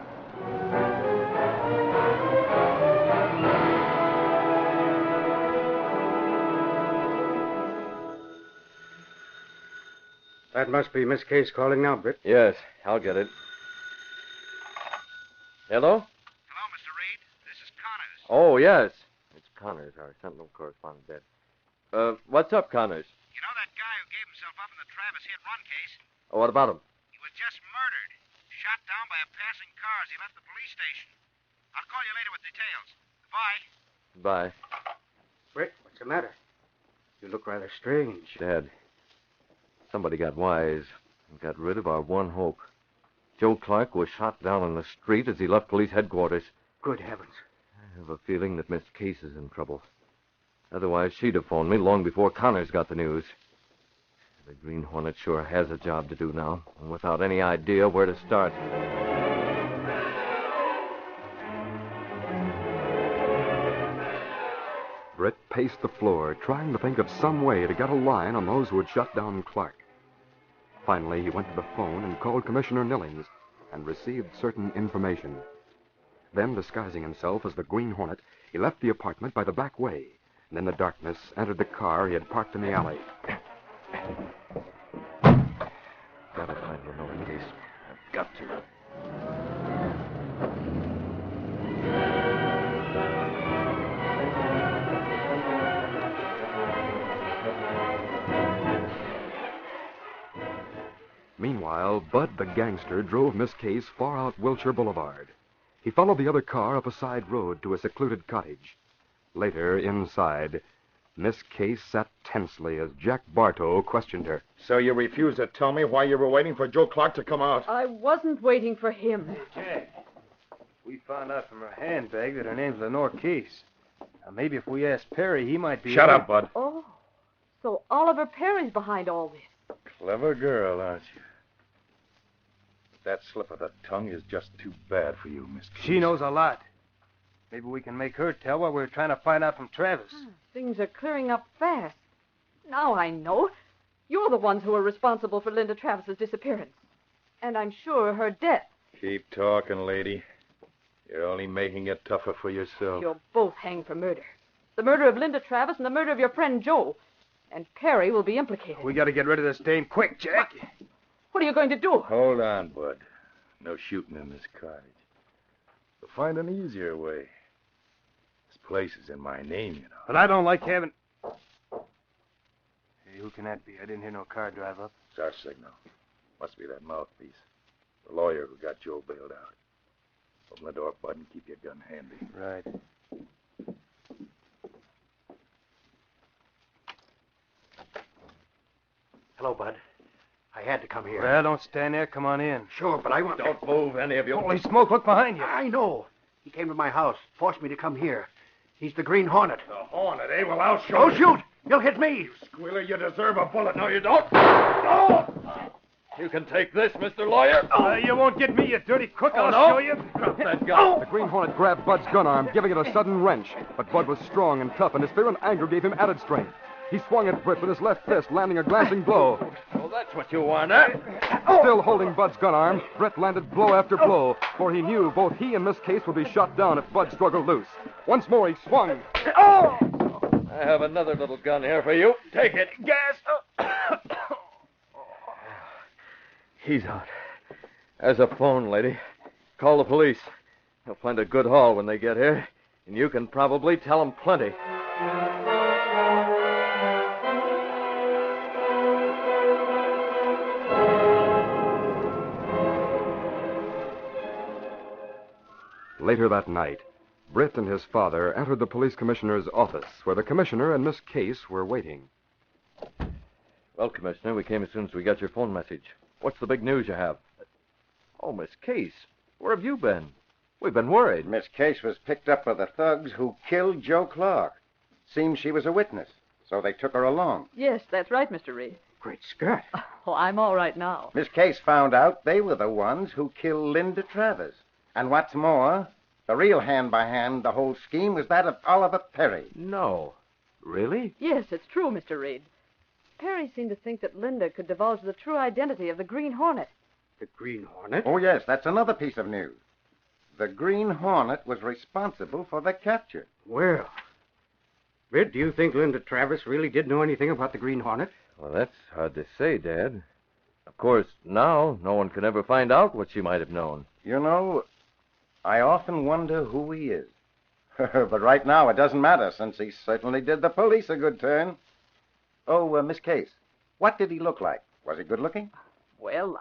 That must be Miss Case calling now, Britt. Yes, I'll get it. Hello? Hello, Mr. Reed. This is Connors. Oh, yes. It's Connors, our Sentinel correspondent, Dad. What's up, Connors? You know that guy who gave himself up in the Travis hit-run case? Oh, what about him? He was just murdered. Shot down by a passing car as he left the police station. I'll call you later with details. Goodbye. Bye. Britt, what's the matter? You look rather strange. Dad, somebody got wise and got rid of our one hope. Joe Clark was shot down on the street as he left police headquarters. Good heavens. I have a feeling that Miss Case is in trouble. Otherwise, she'd have phoned me long before Connors got the news. The Green Hornet sure has a job to do now, and without any idea where to start. Britt paced the floor, trying to think of some way to get a line on those who had shut down Clark. Finally, he went to the phone and called Commissioner Nillings and received certain information. Then, disguising himself as the Green Hornet, he left the apartment by the back way, and in the darkness entered the car he had parked in the alley. Gotta find Lenore Case. I've got to. Meanwhile, Bud the gangster drove Miss Case far out Wilshire Boulevard. He followed the other car up a side road to a secluded cottage. Later, inside, Miss Case sat tensely as Jack Bartow questioned her. So you refuse to tell me why you were waiting for Joe Clark to come out? I wasn't waiting for him. Jack, we found out from her handbag that her name's Lenore Case. Now, maybe if we ask Perry, he might be... Shut up, Bud. Oh, so Oliver Perry's behind all this. Clever girl, aren't you? That slip of the tongue is just too bad for you, Miss Case. She knows a lot. Maybe we can make her tell what we're trying to find out from Travis. Things are clearing up fast. Now I know. You're the ones who are responsible for Linda Travis's disappearance. And I'm sure her death. Keep talking, lady. You're only making it tougher for yourself. You'll both hang for murder. The murder of Linda Travis and the murder of your friend Joe. And Perry will be implicated. We got to get rid of this dame quick, Jack. What are you going to do? Hold on, Bud. No shooting in this cottage. We'll find an easier way. This place is in my name, you know. But I don't like having... Hey, who can that be? I didn't hear no car drive up. It's our signal. Must be that mouthpiece. The lawyer who got Joe bailed out. Open the door, Bud, and keep your gun handy. Right. Hello, Bud. I had to come here. Well, don't stand there. Come on in. Sure, but I want... Don't move, any of you. Holy smoke, look behind you. I know. He came to my house, forced me to come here. He's the Green Hornet. The Hornet, eh? Well, I'll show Don't you. shoot! You'll hit me! Squealer, you deserve a bullet. No, you don't. Oh! You can take this, Mr. Lawyer. You won't get me, you dirty crook. I'll no. show you. Drop that gun. The Green Hornet grabbed Bud's gun arm, giving it a sudden wrench. But Bud was strong and tough, and his fear and anger gave him added strength. He swung at Britt with his left fist, landing a glancing blow. Well, that's what you want, eh? Still holding Bud's gun arm, Brett landed blow after blow, for he knew both he and Miss Case would be shot down if Bud struggled loose. Once more he swung. Oh! I have another little gun here for you. Take it. Gas. He's out. There's a phone, lady. Call the police. They'll find a good haul when they get here, and you can probably tell them plenty. Later that night, Britt and his father entered the police commissioner's office, where the commissioner and Miss Case were waiting. Well, Commissioner, we came as soon as we got your phone message. What's the big news you have? Oh, Miss Case, where have you been? We've been worried. Miss Case was picked up by the thugs who killed Joe Clark. Seems she was a witness, so they took her along. Yes, that's right, Mr. Reed. Great Scott. Oh, I'm all right now. Miss Case found out they were the ones who killed Linda Travis. And what's more, the real hand-by-hand, the whole scheme, was that of Oliver Perry. No. Really? Yes, it's true, Mr. Reed. Perry seemed to think that Linda could divulge the true identity of the Green Hornet. The Green Hornet? Oh, yes, that's another piece of news. The Green Hornet was responsible for the capture. Well, Britt, do you think Linda Travis really did know anything about the Green Hornet? Well, that's hard to say, Dad. Of course, now no one can ever find out what she might have known. You know, I often wonder who he is. But right now it doesn't matter, since he certainly did the police a good turn. Oh, Miss Case, what did he look like? Was he good-looking? Well,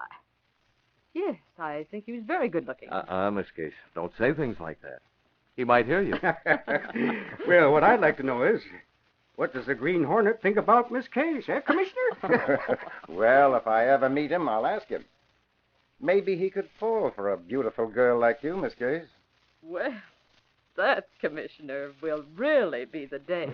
yes, I think he was very good-looking. Miss Case, don't say things like that. He might hear you. Well, what I'd like to know is, what does the Green Hornet think about Miss Case, eh, Commissioner? Well, if I ever meet him, I'll ask him. Maybe he could fall for a beautiful girl like you, Miss Case. Well, that, Commissioner, will really be the day.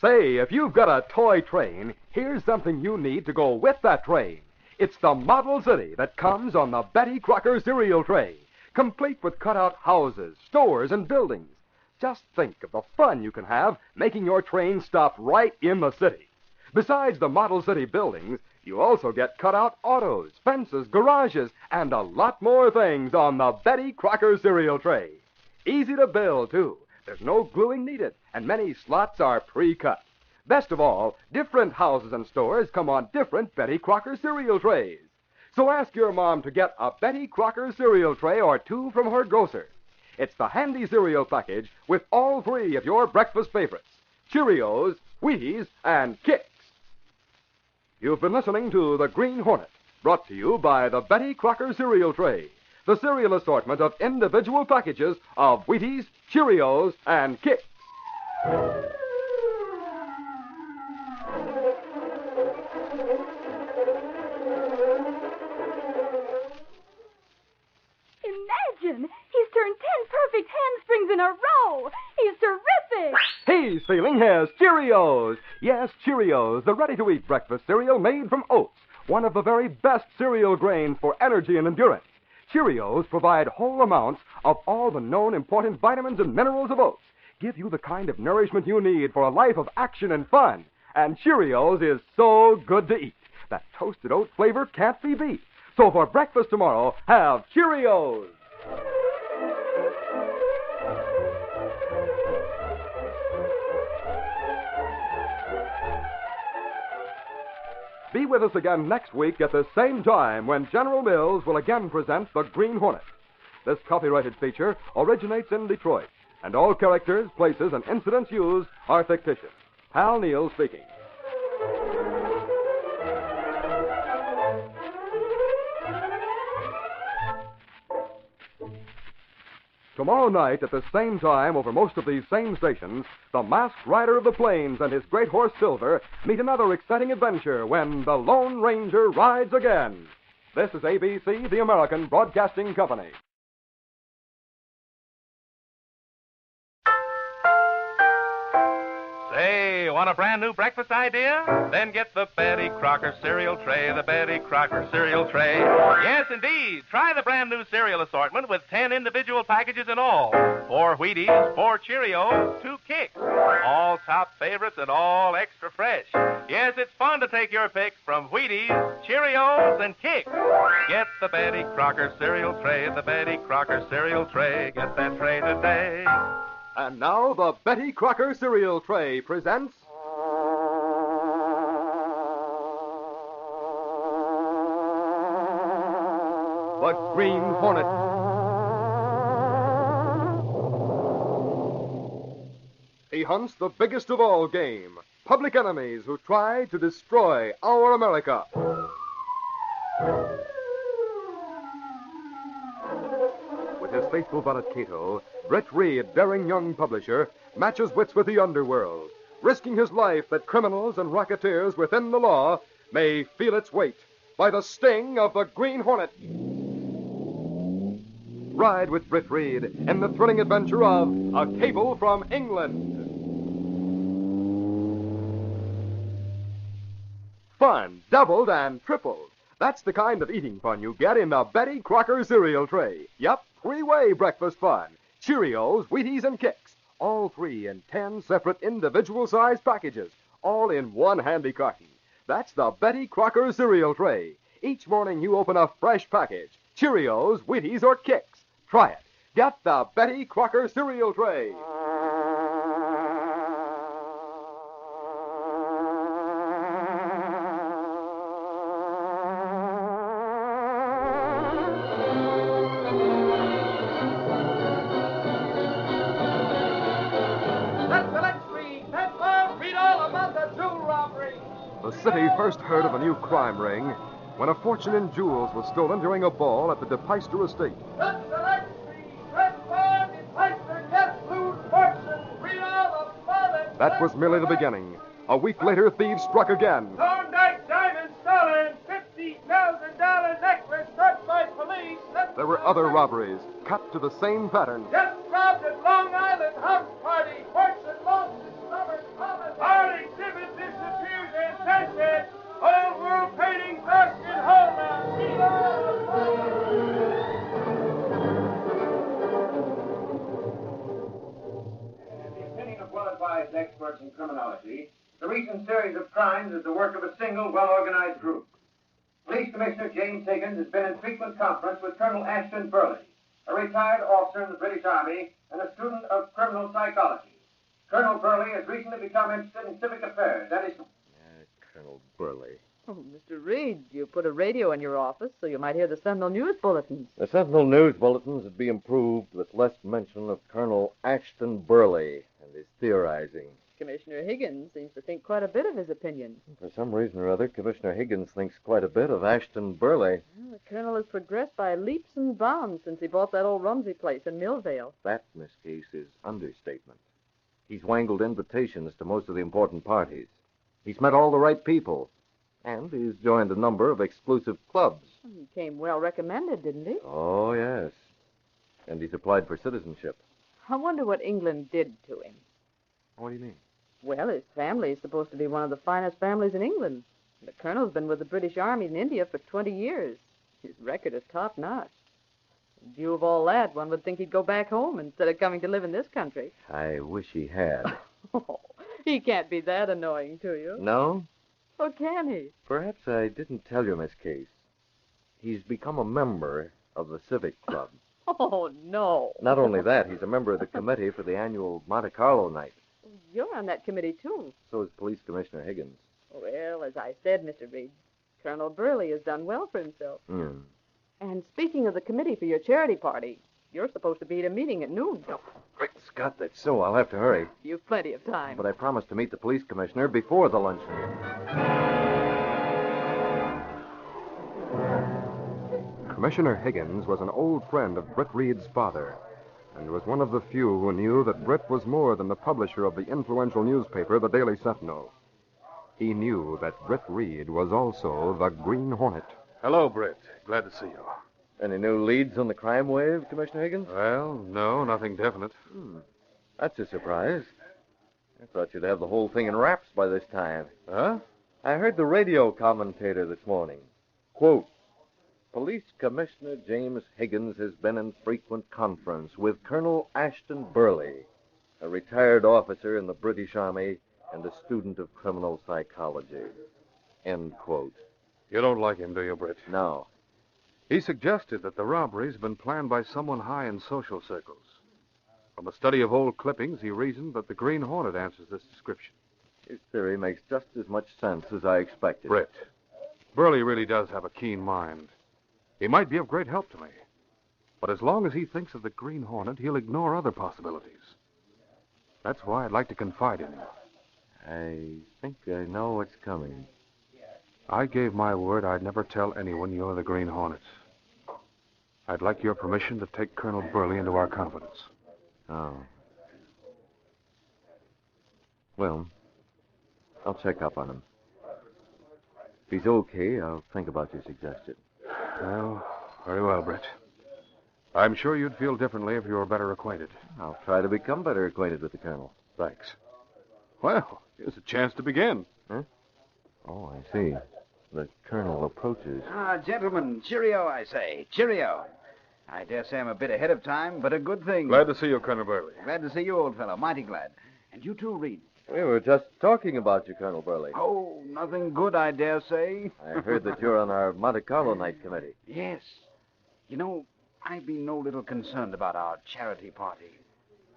Say, if you've got a toy train, here's something you need to go with that train. It's the Model City that comes on the Betty Crocker cereal tray, complete with cutout houses, stores, and buildings. Just think of the fun you can have making your train stop right in the city. Besides the Model City buildings, you also get cutout autos, fences, garages, and a lot more things on the Betty Crocker cereal tray. Easy to build, too. There's no gluing needed, and many slots are pre-cut. Best of all, different houses and stores come on different Betty Crocker cereal trays. So ask your mom to get a Betty Crocker cereal tray or two from her grocer. It's the handy cereal package with all three of your breakfast favorites. Cheerios, Wheaties, and Kicks. You've been listening to The Green Hornet, brought to you by the Betty Crocker cereal tray, the cereal assortment of individual packages of Wheaties, Cheerios, and Kicks. Imagine! He's turned 10 perfect handsprings in a row! He's terrific! He's feeling his Cheerios. Yes, Cheerios, the ready-to-eat breakfast cereal made from oats, one of the very best cereal grains for energy and endurance. Cheerios provide whole amounts of all the known important vitamins and minerals of oats, give you the kind of nourishment you need for a life of action and fun. And Cheerios is so good to eat. That toasted oat flavor can't be beat. So for breakfast tomorrow, have Cheerios. Be with us again next week at the same time when General Mills will again present The Green Hornet. This copyrighted feature originates in Detroit, and all characters, places, and incidents used are fictitious. Hal Neal speaking. Tomorrow night, at the same time, over most of these same stations, the masked rider of the plains and his great horse Silver meet another exciting adventure when the Lone Ranger rides again. This is ABC, the American Broadcasting Company. Say, want a brand new breakfast idea? Then get the Betty Crocker cereal tray, the Betty Crocker cereal tray. Yes, indeed. Try the brand new cereal assortment with 10 individual packages in all. 4 Wheaties, 4 Cheerios, 2 Kicks. All top favorites and all extra fresh. Yes, it's fun to take your pick from Wheaties, Cheerios, and Kicks. Get the Betty Crocker cereal tray, the Betty Crocker cereal tray. Get that tray today. And now the Betty Crocker cereal tray presents The Green Hornet. He hunts the biggest of all game, public enemies who try to destroy our America. With his faithful valet Kato, Britt Reed, daring young publisher, matches wits with the underworld, risking his life that criminals and racketeers within the law may feel its weight by the sting of the Green Hornet. Ride with Britt Reed in the thrilling adventure of A Cable from England. Fun, doubled and tripled. That's the kind of eating fun you get in the Betty Crocker cereal tray. Yup, 3-way breakfast fun. Cheerios, Wheaties, and Kicks. All 3 in 10 separate individual-sized packages, all in one handy carton. That's the Betty Crocker cereal tray. Each morning you open a fresh package. Cheerios, Wheaties, or Kicks. Try it. Get the Betty Crocker cereal tray. The city first heard of a new crime ring when a fortune in jewels was stolen during a ball at the DePeister estate. That was merely the beginning. A week later, thieves struck again. Thorndike diamond stolen, $50,000 necklace searched by police. There were other robberies, cut to the same pattern. Just robbed at Long Island house party. Fortune lost discovered common. Art exhibit disappears and sunset. Old world paintings lost in In the opinion of well-advised experts in criminology, the recent series of crimes is the work of a single, well-organized group. Police Commissioner James Higgins has been in frequent conference with Colonel Ashton Burley, a retired officer in the British Army and a student of criminal psychology. Colonel Burley has recently become interested in civic affairs. That is... Colonel Burley. Oh, Mr. Reed, you put a radio in your office so you might hear the Sentinel News bulletins. The Sentinel News bulletins would be improved with less mention of Colonel Ashton Burley and his theorizing. Commissioner Higgins seems to think quite a bit of his opinion. For some reason or other, Commissioner Higgins thinks quite a bit of Ashton Burley. Well, the Colonel has progressed by leaps and bounds since he bought that old Rumsey place in Millvale. That, Miss Case, is understatement. He's wangled invitations to most of the important parties. He's met all the right people. And he's joined a number of exclusive clubs. He came well recommended, didn't he? Oh, yes. And he's applied for citizenship. I wonder what England did to him. What do you mean? Well, his family is supposed to be one of the finest families in England. The Colonel's been with the British Army in India for 20 years. His record is top-notch. In view of all that, one would think he'd go back home instead of coming to live in this country. I wish he had. Oh, he can't be that annoying to you. No? Or can he? Perhaps I didn't tell you, Miss Case. He's become a member of the Civic Club. Oh, no. Not only that, he's a member of the committee for the annual Monte Carlo night. You're on that committee, too. So is Police Commissioner Higgins. Well, as I said, Mr. Reed, Colonel Burley has done well for himself. And speaking of the committee for your charity party, you're supposed to be at a meeting at noon. Oh, great Scott, that's so. I'll have to hurry. You've plenty of time. But I promised to meet the police commissioner before the luncheon. Commissioner Higgins was an old friend of Britt Reed's father, and was one of the few who knew that Britt was more than the publisher of the influential newspaper, the Daily Sentinel. He knew that Britt Reed was also the Green Hornet. Hello, Britt. Glad to see you. Any new leads on the crime wave, Commissioner Higgins? Well, no, nothing definite. That's a surprise. I thought you'd have the whole thing in wraps by this time. Huh? I heard the radio commentator this morning. Quote, Police Commissioner James Higgins has been in frequent conference with Colonel Ashton Burley, a retired officer in the British Army and a student of criminal psychology. End quote. You don't like him, do you, Britt? No. He suggested that the robbery's been planned by someone high in social circles. From a study of old clippings, he reasoned that the Green Hornet answers this description. His theory makes just as much sense as I expected. Britt, Burley really does have a keen mind. He might be of great help to me. But as long as he thinks of the Green Hornet, he'll ignore other possibilities. That's why I'd like to confide in him. I think I know what's coming. I gave my word I'd never tell anyone you're the Green Hornet. I'd like your permission to take Colonel Burley into our confidence. Oh. Well, I'll check up on him. If he's okay, I'll think about your suggestion. Well, very well, Britt. I'm sure you'd feel differently if you were better acquainted. I'll try to become better acquainted with the Colonel. Thanks. Well, here's a chance to begin. Huh? Oh, I see. The Colonel approaches. Ah, gentlemen, cheerio, I say. Cheerio. I dare say I'm a bit ahead of time, but a good thing. Glad to see you, Colonel Burley. Glad to see you, old fellow. Mighty glad. And you too, Reed. We were just talking about you, Colonel Burley. Oh, nothing good, I dare say. I heard that you're on our Monte Carlo night committee. Yes. You know, I've been no little concerned about our charity party.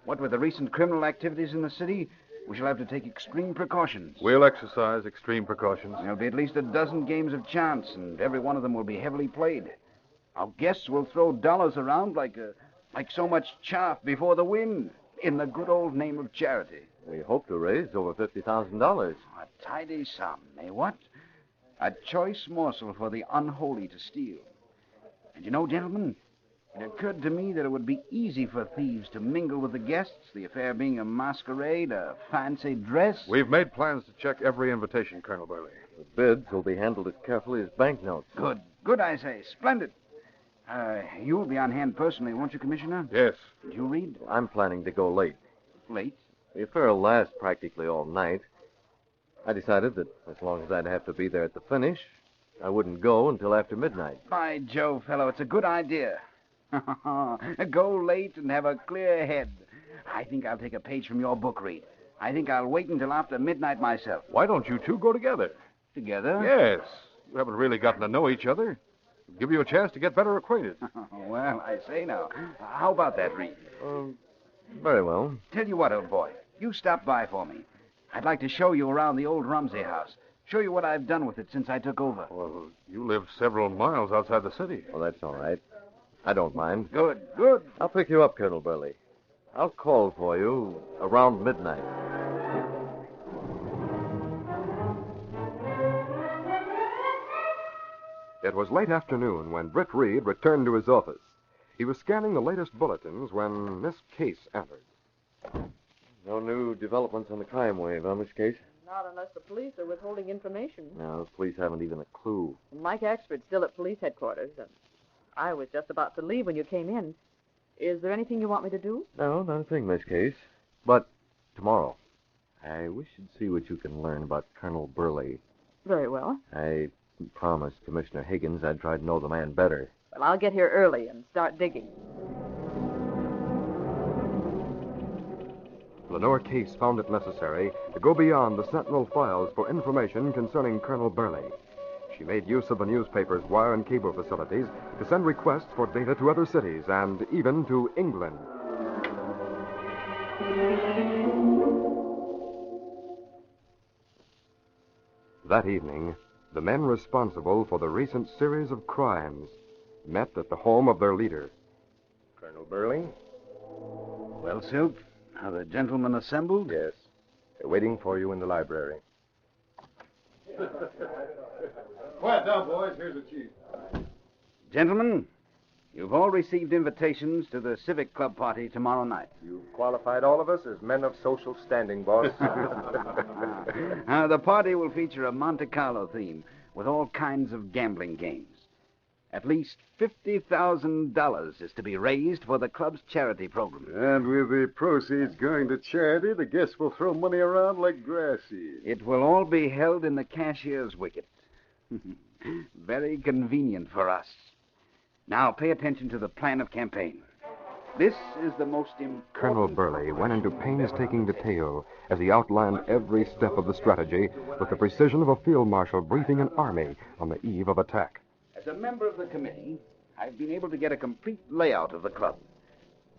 What with the recent criminal activities in the city, we shall have to take extreme precautions. We'll exercise extreme precautions. There'll be at least a dozen games of chance, and every one of them will be heavily played. Our guests will throw dollars around like so much chaff before the wind, in the good old name of charity. We hope to raise over $50,000. A tidy sum, eh, what? A choice morsel for the unholy to steal. And you know, gentlemen, it occurred to me that it would be easy for thieves to mingle with the guests, the affair being a masquerade, a fancy dress. We've made plans to check every invitation, Colonel Burley. The bids will be handled as carefully as banknotes. Good. Good, I say. Splendid. You'll be on hand personally, won't you, Commissioner? Yes. Did you read? I'm planning to go late. Late? The affair will last practically all night. I decided that as long as I'd have to be there at the finish, I wouldn't go until after midnight. By Jove, fellow, it's a good idea. Go late and have a clear head. I think I'll take a page from your book, Reed. I think I'll wait until after midnight myself. Why don't you two go together? Together? Yes. You haven't really gotten to know each other. It'll give you a chance to get better acquainted. Well, I say now. How about that, Reed? Very well. Tell you what, old boy. You stop by for me. I'd like to show you around the old Rumsey house. Show you what I've done with it since I took over. Well, you live several miles outside the city. Well, that's all right. I don't mind. Good, good. I'll pick you up, Colonel Burley. I'll call for you around midnight. It was late afternoon when Britt Reed returned to his office. He was scanning the latest bulletins when Miss Case entered. No new developments on the crime wave, huh, Miss Case? Not unless the police are withholding information. No, the police haven't even a clue. Mike Axford's still at police headquarters, and I was just about to leave when you came in. Is there anything you want me to do? No, not a thing, Miss Case. But tomorrow, I wish you'd see what you can learn about Colonel Burley. Very well. I promised Commissioner Higgins I'd try to know the man better. Well, I'll get here early and start digging. Lenore Case found it necessary to go beyond the Sentinel files for information concerning Colonel Burley. She made use of the newspaper's wire and cable facilities to send requests for data to other cities and even to England. That evening, the men responsible for the recent series of crimes met at the home of their leader. Colonel Burley? Well, Silk, are the gentlemen assembled? Yes. They're waiting for you in the library. Quiet down, boys. Here's the chief. Gentlemen, you've all received invitations to the Civic Club party tomorrow night. You've qualified all of us as men of social standing, boss. The party will feature a Monte Carlo theme with all kinds of gambling games. At least $50,000 is to be raised for the club's charity program. And with the proceeds going to charity, the guests will throw money around like grass seeds. It will all be held in the cashier's wicket. Very convenient for us. Now, pay attention to the plan of campaign. This is the most important... Colonel Burley went into painstaking detail as he outlined every step of the strategy with the precision of a field marshal briefing an army on the eve of attack. As a member of the committee, I've been able to get a complete layout of the club.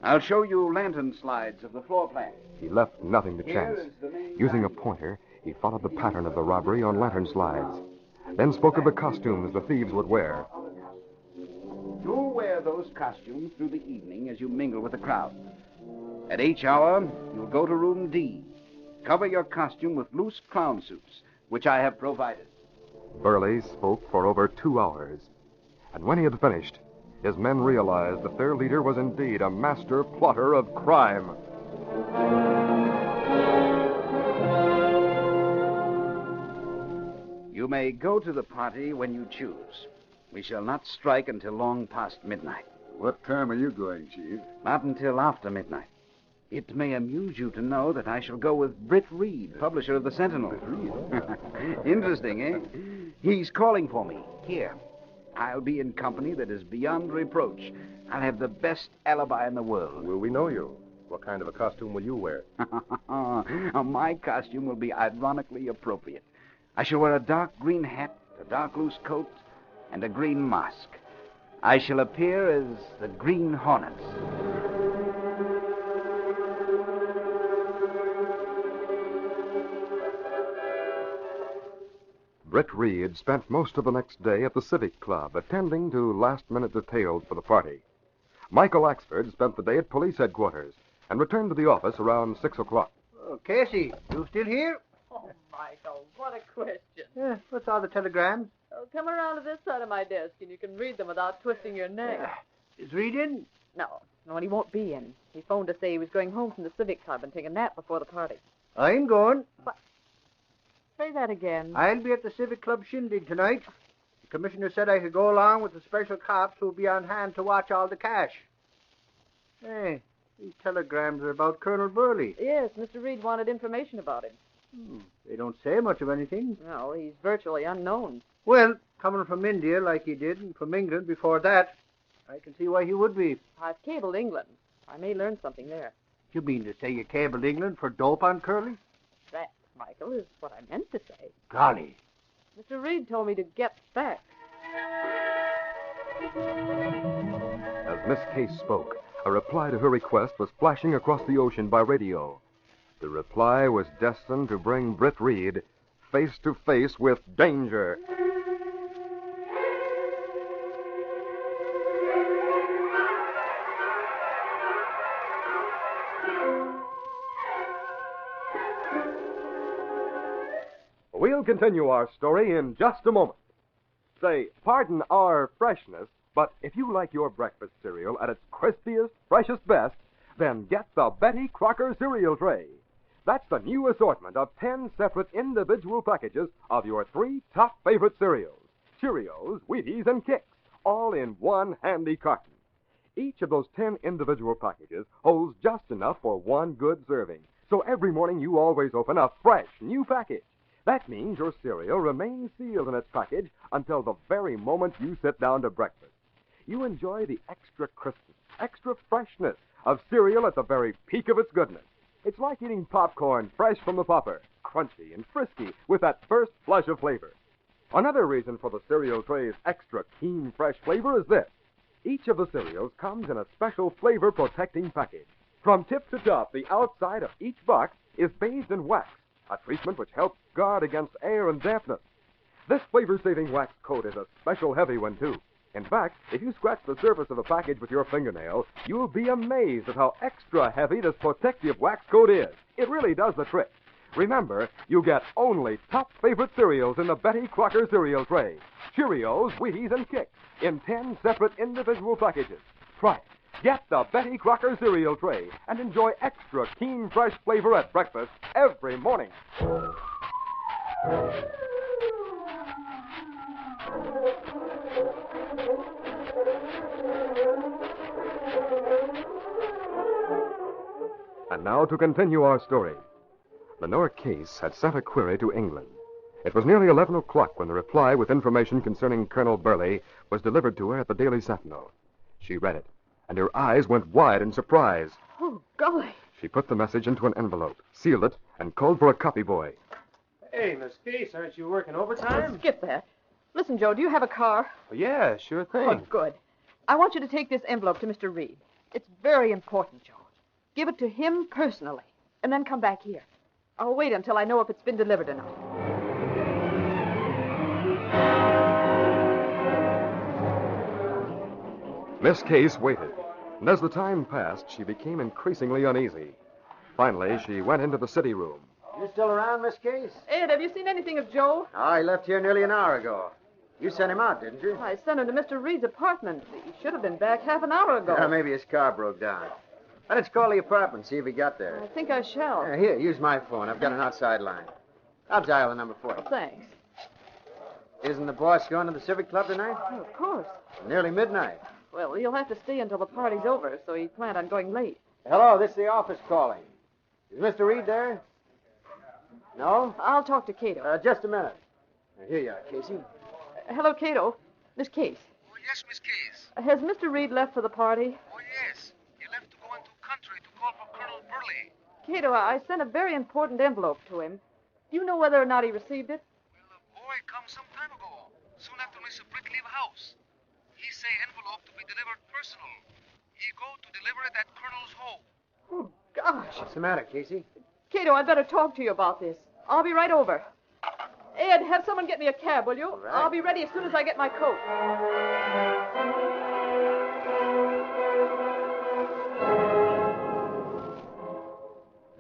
I'll show you lantern slides of the floor plan. He left nothing to chance. Using a pointer, he followed the pattern of the robbery on lantern slides, then spoke of the costumes the thieves would wear. You'll wear those costumes through the evening as you mingle with the crowd. At each hour, you'll go to room D. Cover your costume with loose clown suits, which I have provided. Burley spoke for over 2 hours. And when he had finished, his men realized that their leader was indeed a master plotter of crime. You may go to the party when you choose. We shall not strike until long past midnight. What time are you going, Chief? Not until after midnight. It may amuse you to know that I shall go with Britt Reed, publisher of the Sentinel. Interesting, eh? He's calling for me, here. I'll be in company that is beyond reproach. I'll have the best alibi in the world. Will we know you? What kind of a costume will you wear? My costume will be ironically appropriate. I shall wear a dark green hat, a dark loose coat, and a green mask. I shall appear as the Green Hornet. Britt Reed spent most of the next day at the Civic Club, attending to last-minute details for the party. Michael Axford spent the day at police headquarters and returned to the office around 6 o'clock. Oh, Casey, you still here? Oh, Michael, what a question. Yeah, what's all the telegrams? Oh, come around to this side of my desk and you can read them without twisting your neck. Is Reed in? No, and he won't be in. He phoned to say he was going home from the Civic Club and take a nap before the party. I'm going. What? Say that again. I'll be at the Civic Club shindig tonight. The commissioner said I could go along with the special cops who'll be on hand to watch all the cash. Hey, these telegrams are about Colonel Burley. Yes, Mr. Reed wanted information about him. They don't say much of anything. No, he's virtually unknown. Well, coming from India like he did, and from England before that, I can see why he would be. I've cabled England. I may learn something there. You mean to say you cabled England for dope on Curly? That, Michael, is what I meant to say. Golly. Mr. Reed told me to get back. As Miss Case spoke, a reply to her request was flashing across the ocean by radio. The reply was destined to bring Britt Reed face to face with danger. We'll continue our story in just a moment. Say, pardon our freshness, but if you like your breakfast cereal at its crispiest, freshest best, then get the Betty Crocker cereal tray. That's the new assortment of 10 separate individual packages of your 3 top favorite cereals. Cheerios, Wheaties, and Kicks, all in one handy carton. Each of those 10 individual packages holds just enough for one good serving. So every morning you always open a fresh, new package. That means your cereal remains sealed in its package until the very moment you sit down to breakfast. You enjoy the extra crispness, extra freshness of cereal at the very peak of its goodness. It's like eating popcorn fresh from the popper, crunchy and frisky with that first flush of flavor. Another reason for the cereal tray's extra keen, fresh flavor is this. Each of the cereals comes in a special flavor-protecting package. From tip to top, the outside of each box is bathed in wax, a treatment which helps guard against air and dampness. This flavor-saving wax coat is a special heavy one, too. In fact, if you scratch the surface of the package with your fingernail, you'll be amazed at how extra heavy this protective wax coat is. It really does the trick. Remember, you get only top favorite cereals in the Betty Crocker cereal tray. Cheerios, Wheaties, and Kicks in 10 separate individual packages. Try it. Get the Betty Crocker cereal tray and enjoy extra keen, fresh flavor at breakfast every morning. And now to continue our story. Lenore Case had sent a query to England. It was nearly 11 o'clock when the reply with information concerning Colonel Burley was delivered to her at the Daily Sentinel. She read it, and her eyes went wide in surprise. Oh, golly. She put the message into an envelope, sealed it, and called for a copy boy. Hey, Miss Case, aren't you working overtime? Skip that. Listen, Joe, do you have a car? Well, yeah, sure thing. Oh, good. I want you to take this envelope to Mr. Reed. It's very important, Joe. Give it to him personally, and then come back here. I'll wait until I know if it's been delivered or not. Miss Case waited, and as the time passed, she became increasingly uneasy. Finally, she went into the city room. You still around, Miss Case? Ed, have you seen anything of Joe? Oh, he left here nearly an hour ago. You sent him out, didn't you? I sent him to Mr. Reed's apartment. He should have been back half an hour ago. Yeah, maybe his car broke down. Let's call the apartment, see if he got there. I think I shall. Here, use my phone. I've got an outside line. I'll dial the number for you. Thanks. Isn't the boss going to the Civic Club tonight? Oh, of course. Nearly midnight. Well, he'll have to stay until the party's over, so he planned on going late. Hello, this is the office calling. Is Mr. Reed there? No? I'll talk to Kato. Just a minute. Here you are, Casey. Hello, Kato. Miss Case. Oh, yes, Miss Case. Has Mr. Reed left for the party? Oh, yes. He left to go into country to call for Colonel Burley. Kato, I sent a very important envelope to him. Do you know whether or not he received it? Well, the boy come some time ago, soon after Mr. Brick leave house. He say envelope to be delivered personal. He go to deliver it at Colonel's home. Oh, gosh. What's the matter, Casey? Kato, I'd better talk to you about this. I'll be right over. Ed, have someone get me a cab, will you? Right. I'll be ready as soon as I get my coat.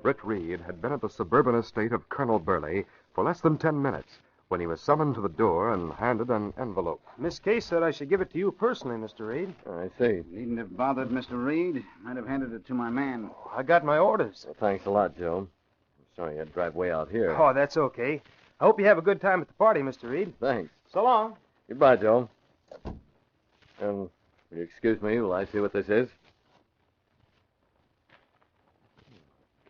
Britt Reed had been at the suburban estate of Colonel Burley for less than 10 minutes when he was summoned to the door and handed an envelope. Miss Case said I should give it to you personally, Mr. Reed. I see. Needn't have bothered Mr. Reed. I'd have handed it to my man. I got my orders. Well, thanks a lot, Joe. I'm sorry you had to drive way out here. Oh, that's okay. I hope you have a good time at the party, Mr. Reed. Thanks. So long. Goodbye, Joe. And will you excuse me while I see what this is?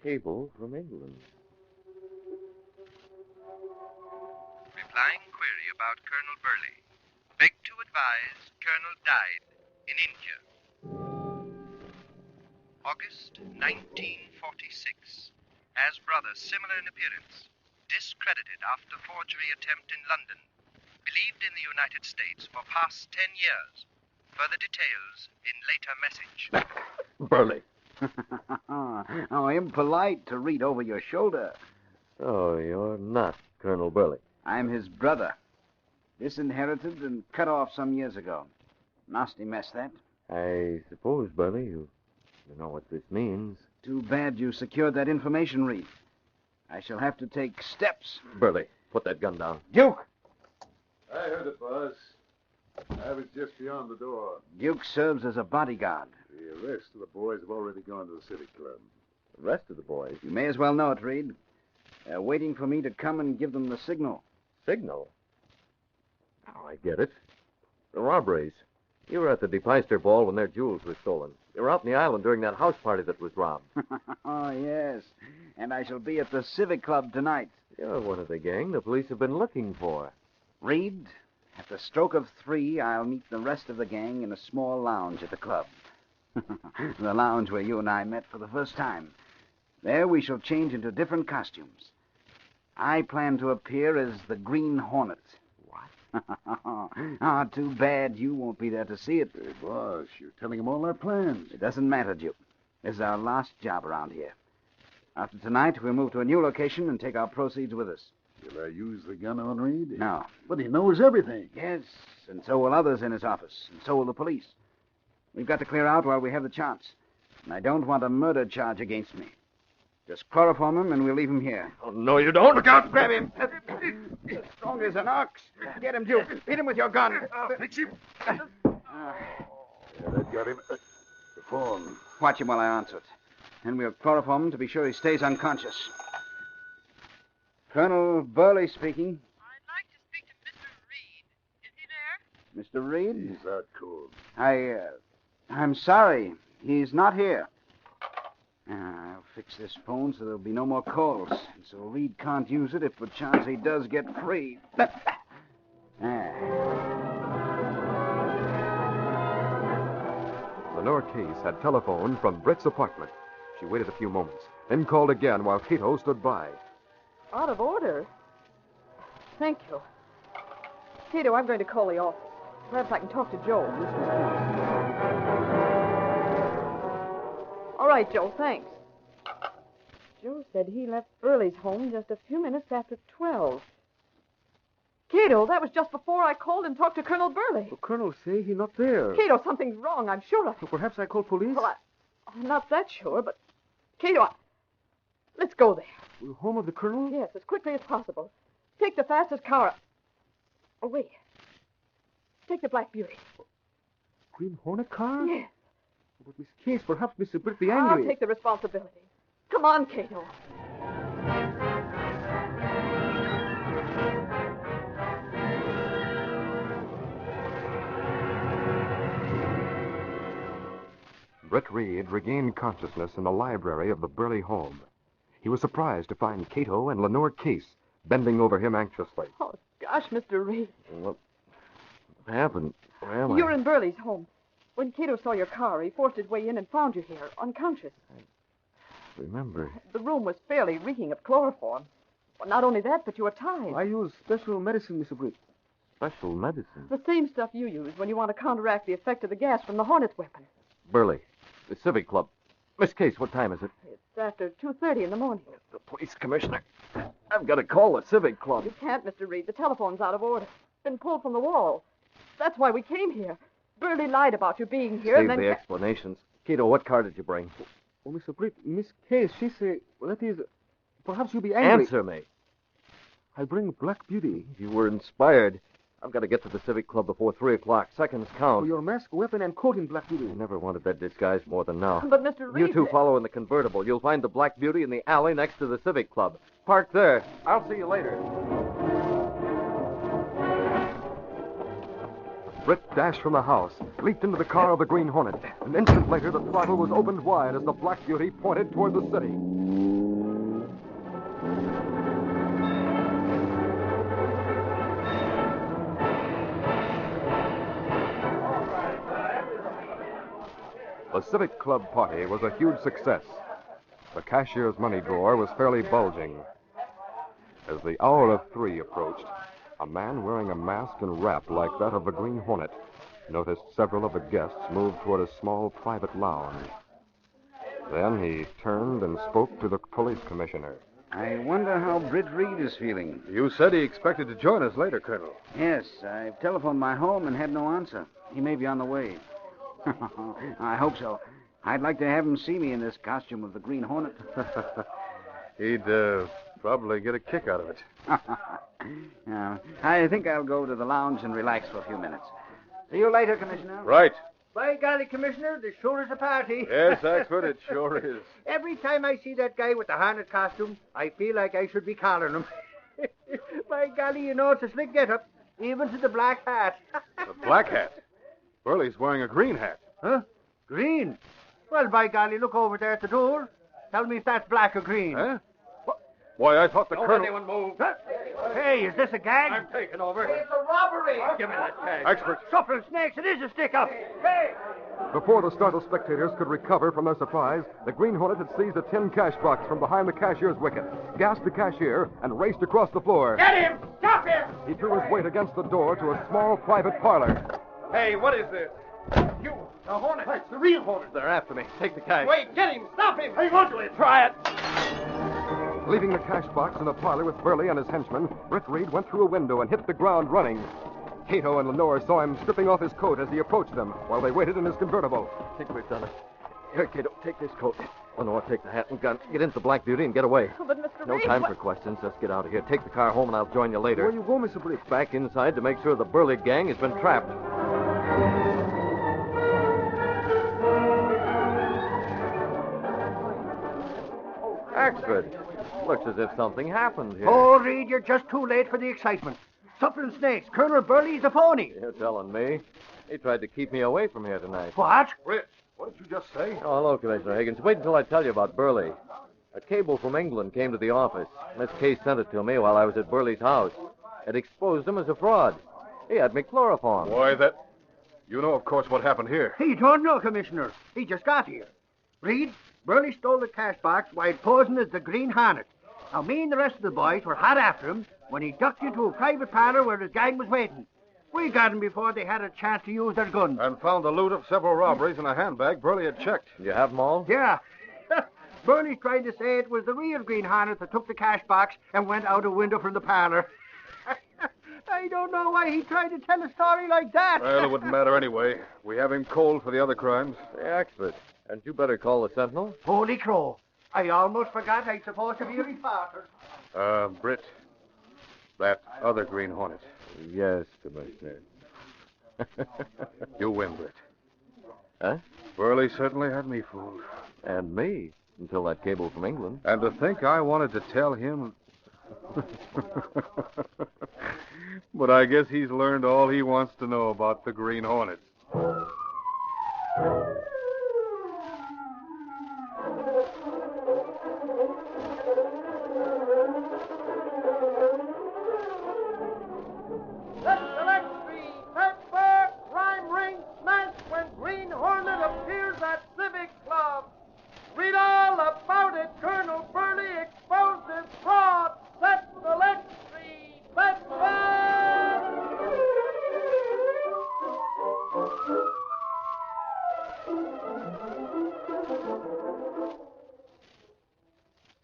Cable from England. Replying query about Colonel Burley. Beg to advise Colonel died in India. August 1946. As brother similar in appearance. Discredited after forgery attempt in London. Believed in the United States for past 10 years. Further details in later message. Burley. How impolite to read over your shoulder. Oh, you're not Colonel Burley. I'm his brother. Disinherited and cut off some years ago. Nasty mess, that. I suppose, Burley, you know what this means. Too bad you secured that information, Reed. I shall have to take steps. Burley, put that gun down. Duke! I heard it, boss. I was just beyond the door. Duke serves as a bodyguard. The rest of the boys have already gone to the Civic Club. The rest of the boys? You may as well know it, Reed. They're waiting for me to come and give them the signal. Signal? Oh, I get it. The robberies. You were at the DePeister ball when their jewels were stolen. You were out in the island during that house party that was robbed. Oh, yes. And I shall be at the Civic Club tonight. You're one of the gang the police have been looking for. Reed, at the stroke of 3, I'll meet the rest of the gang in a small lounge at the club. The lounge where you and I met for the first time. There we shall change into different costumes. I plan to appear as the Green Hornet. Ah, too bad you won't be there to see it. Hey, boss, you're telling him all our plans. It doesn't matter, Duke. This is our last job around here. After tonight, we'll move to a new location and take our proceeds with us. Will I use the gun on Reed? No. But he knows everything. Yes, and so will others in his office, and so will the police. We've got to clear out while we have the chance. And I don't want a murder charge against me. Just chloroform him, and we'll leave him here. Oh, no, you don't. Look out! Grab him! As strong as an ox. Get him, Duke. Hit him with your gun. Fix him. Yeah, that got him. The phone. Watch him while I answer it. Then we'll chloroform him to be sure he stays unconscious. Colonel Burley speaking. I'd like to speak to Mr. Reed. Is he there? Mr. Reed? He's out cold. I'm sorry. He's not here. I'll fix this phone so there'll be no more calls. And so Reed can't use it if perchance he does get free. Lenore Case had telephoned from Britt's apartment. She waited a few moments, then called again while Kato stood by. Out of order? Thank you. Kato, I'm going to call the office. Perhaps I can talk to Joe. All right, Joe, thanks. Joe said he left Burley's home just a few minutes after 12. Kato, that was just before I called and talked to Colonel Burley. The colonel say he not there. Kato, something's wrong, I'm sure of it. So perhaps I call police? Well, I'm not that sure, but... Kato, let's go there. We're home of the colonel? Yes, as quickly as possible. Take the fastest car. Oh, wait. Take the Black Beauty. Green Hornet car? Yes. But Miss Case, perhaps Mr. Britt be angry. I'll take the responsibility. Come on, Kato. Britt Reed regained consciousness in the library of the Burley home. He was surprised to find Kato and Lenore Case bending over him anxiously. Oh, gosh, Mr. Reed. What happened? Where am I? You're in Burley's home. When Kato saw your car, he forced his way in and found you here, unconscious. Remember. The room was fairly reeking of chloroform. Well, not only that, but you were tied. I use special medicine, Mr. Britt. Special medicine? The same stuff you use when you want to counteract the effect of the gas from the Hornet's weapon. Burley, the Civic Club. Miss Case, what time is it? It's after 2:30 in the morning. The police commissioner. I've got to call the Civic Club. You can't, Mr. Reed. The telephone's out of order. It's been pulled from the wall. That's why we came here. Burley lied about you being here, Save and then... the explanations. Kato, what car did you bring? Oh, Mr. Britt, Miss Case, she say, well, that is, perhaps you'll be angry. Answer me. I bring Black Beauty. You were inspired. I've got to get to the Civic Club before 3 o'clock. Seconds count. For your mask, weapon, and coat in Black Beauty. I never wanted that disguise more than now. But, Mr. Reed... You two follow in the convertible. You'll find the Black Beauty in the alley next to the Civic Club. Park there. I'll see you later. Britt dashed from the house, leaped into the car of the Green Hornet. An instant later, the throttle was opened wide as the Black Beauty pointed toward the city. The Civic Club party was a huge success. The cashier's money drawer was fairly bulging. As the hour of 3 approached, a man wearing a mask and wrap like that of the Green Hornet noticed several of the guests move toward a small private lounge. Then he turned and spoke to the police commissioner. I wonder how Britt Reed is feeling. You said he expected to join us later, Colonel. Yes, I've telephoned my home and had no answer. He may be on the way. I hope so. I'd like to have him see me in this costume of the Green Hornet. He'd probably get a kick out of it. I think I'll go to the lounge and relax for a few minutes. See you later, Commissioner. Right. By golly, Commissioner, this sure is a party. Yes, Axford, it sure is. Every time I see that guy with the Hornet costume, I feel like I should be collaring him. By golly, you know, it's a slick get-up, even to the black hat. The black hat? Burley's wearing a green hat. Huh? Green? Well, by golly, look over there at the door. Tell me if that's black or green. Huh? Why, I thought the Don't colonel... anyone move. Huh? Hey, is this a gag? I'm taking over. It's a robbery. Give me that tag. Expert. Suffering snakes, it is a stick-up. Hey! Before the startled spectators could recover from their surprise, the Green Hornet had seized a tin cash box from behind the cashier's wicket, gassed the cashier, and raced across the floor. Get him! Stop him! He threw his weight against the door to a small private parlor. Hey, what is this? You, the Hornet. It's the real Hornet. They're after me. Take the cash. Wait, get him! Stop him! Hang on to it! Try it. Leaving the cash box in the parlor with Burley and his henchmen, Britt Reed went through a window and hit the ground running. Kato and Lenore saw him stripping off his coat as he approached them while they waited in his convertible. I think we've done it. Here, Kato, take this coat. Lenore, take the hat and gun. Get into the Black Beauty and get away. Oh, but Mr. No Reed, time what- for questions. Let's get out of here. Take the car home and I'll join you later. Where you go, Mr. Britt? Back inside to make sure the Burley gang has been trapped. Axford, looks as if something happened here. Oh, Reed, you're just too late for the excitement. Suffering snakes, Colonel Burley's a phony. You're telling me. He tried to keep me away from here tonight. What? Britt, what did you just say? Oh, hello, Commissioner Higgins. Wait until I tell you about Burley. A cable from England came to the office. Miss Case sent it to me while I was at Burley's house. It exposed him as a fraud. He had me chloroformed. Why, that... You know, of course, what happened here. He don't know, Commissioner. He just got here. Reed, Burley stole the cash box while posing as the Green Hornet. Now, me and the rest of the boys were hot after him when he ducked into a private parlor where his gang was waiting. We got him before they had a chance to use their guns. And found the loot of several robberies in a handbag Burley had checked. You have them all? Yeah. Burley's trying to say it was the real Green Hornet that took the cash box and went out a window from the parlor. I don't know why he tried to tell a story like that. Well, it wouldn't matter anyway. We have him cold for the other crimes. Hey, Axford, hadn't you better call the Sentinel? Holy crow. I almost forgot I'm supposed to be a reporter. Britt, that other Green Hornet. Yes, Commissioner. You win, Britt. Huh? Burley certainly had me fooled. And me, until that cable from England. And to think I wanted to tell him... But I guess he's learned all he wants to know about the Green Hornets. Let's select the Pepper Crime Ring Smash when Green Hornet appears at Civic Club. Read all about it. Colonel Burley exposes fraud. Let's select the Pepper.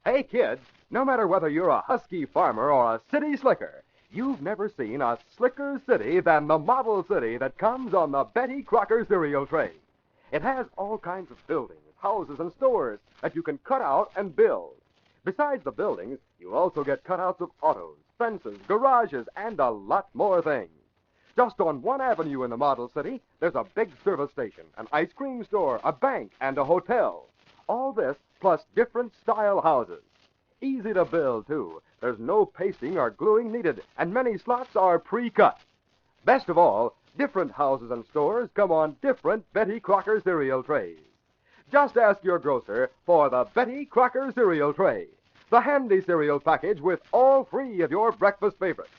Hey, kids, no matter whether you're a husky farmer or a city slicker, you've never seen a slicker city than the model city that comes on the Betty Crocker cereal tray. It has all kinds of buildings, houses, and stores that you can cut out and build. Besides the buildings, you also get cutouts of autos, fences, garages, and a lot more things. Just on one avenue in the model city, there's a big service station, an ice cream store, a bank, and a hotel. All this plus different style houses. Easy to build, too. There's no pasting or gluing needed, and many slots are pre-cut. Best of all, different houses and stores come on different Betty Crocker cereal trays. Just ask your grocer for the Betty Crocker cereal tray, the handy cereal package with all three of your breakfast favorites,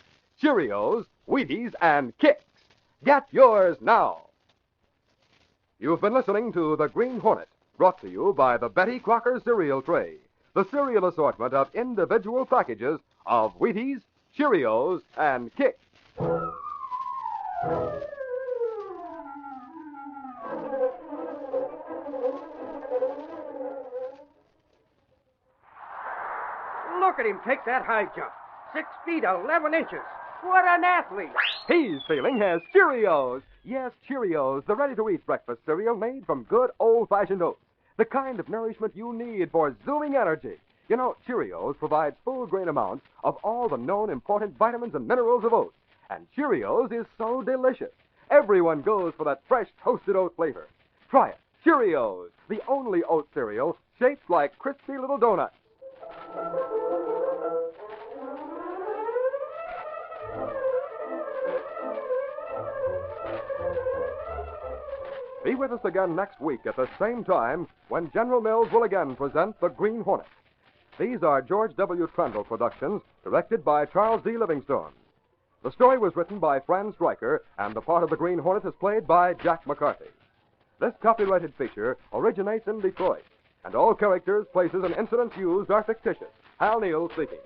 Cheerios, Wheaties, and Kicks. Get yours now. You've been listening to The Green Hornet, brought to you by the Betty Crocker cereal tray, the cereal assortment of individual packages of Wheaties, Cheerios, and Kicks. Look at him take that high jump. 6 feet, 11 inches. What an athlete. He's feeling his Cheerios. Yes, Cheerios, the ready-to-eat breakfast cereal made from good old-fashioned oats. The kind of nourishment you need for zooming energy. You know, Cheerios provides full-grain amounts of all the known important vitamins and minerals of oats. And Cheerios is so delicious. Everyone goes for that fresh toasted oat flavor. Try it. Cheerios, the only oat cereal shaped like crispy little donuts. Be with us again next week at the same time when General Mills will again present The Green Hornet. These are George W. Trendle productions, directed by Charles D. Livingstone. The story was written by Fran Stryker, and the part of the Green Hornet is played by Jack McCarthy. This copyrighted feature originates in Detroit, and all characters, places, and incidents used are fictitious. Hal Neal speaking.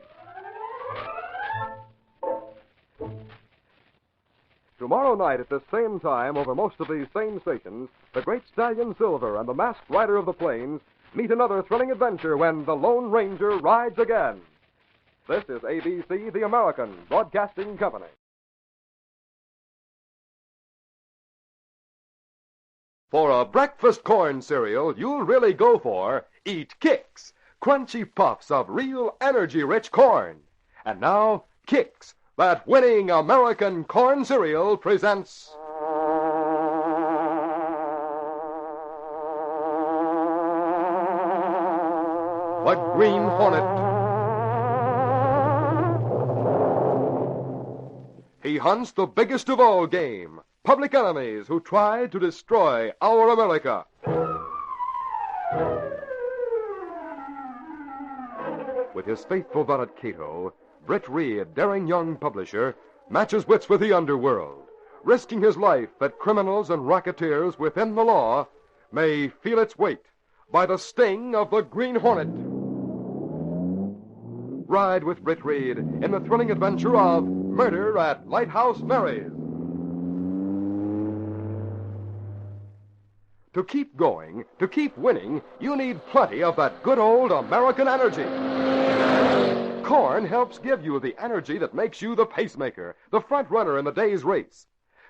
Tomorrow night at the same time, over most of these same stations, the great Stallion Silver and the Masked Rider of the Plains meet another thrilling adventure when the Lone Ranger rides again. This is ABC, the American Broadcasting Company. For a breakfast corn cereal you'll really go for, eat Kix, crunchy puffs of real energy-rich corn. And now, Kix, that winning American corn cereal, presents... The Green Hornet. He hunts the biggest of all game, public enemies who try to destroy our America. With his faithful valet Kato, Britt Reed, daring young publisher, matches wits with the underworld, risking his life that criminals and racketeers within the law may feel its weight by the sting of the Green Hornet. Ride with Britt Reed in the thrilling adventure of Murder at Lighthouse Mary's. To keep going, to keep winning, you need plenty of that good old American energy. Corn helps give you the energy that makes you the pacemaker, the front runner in the day's race.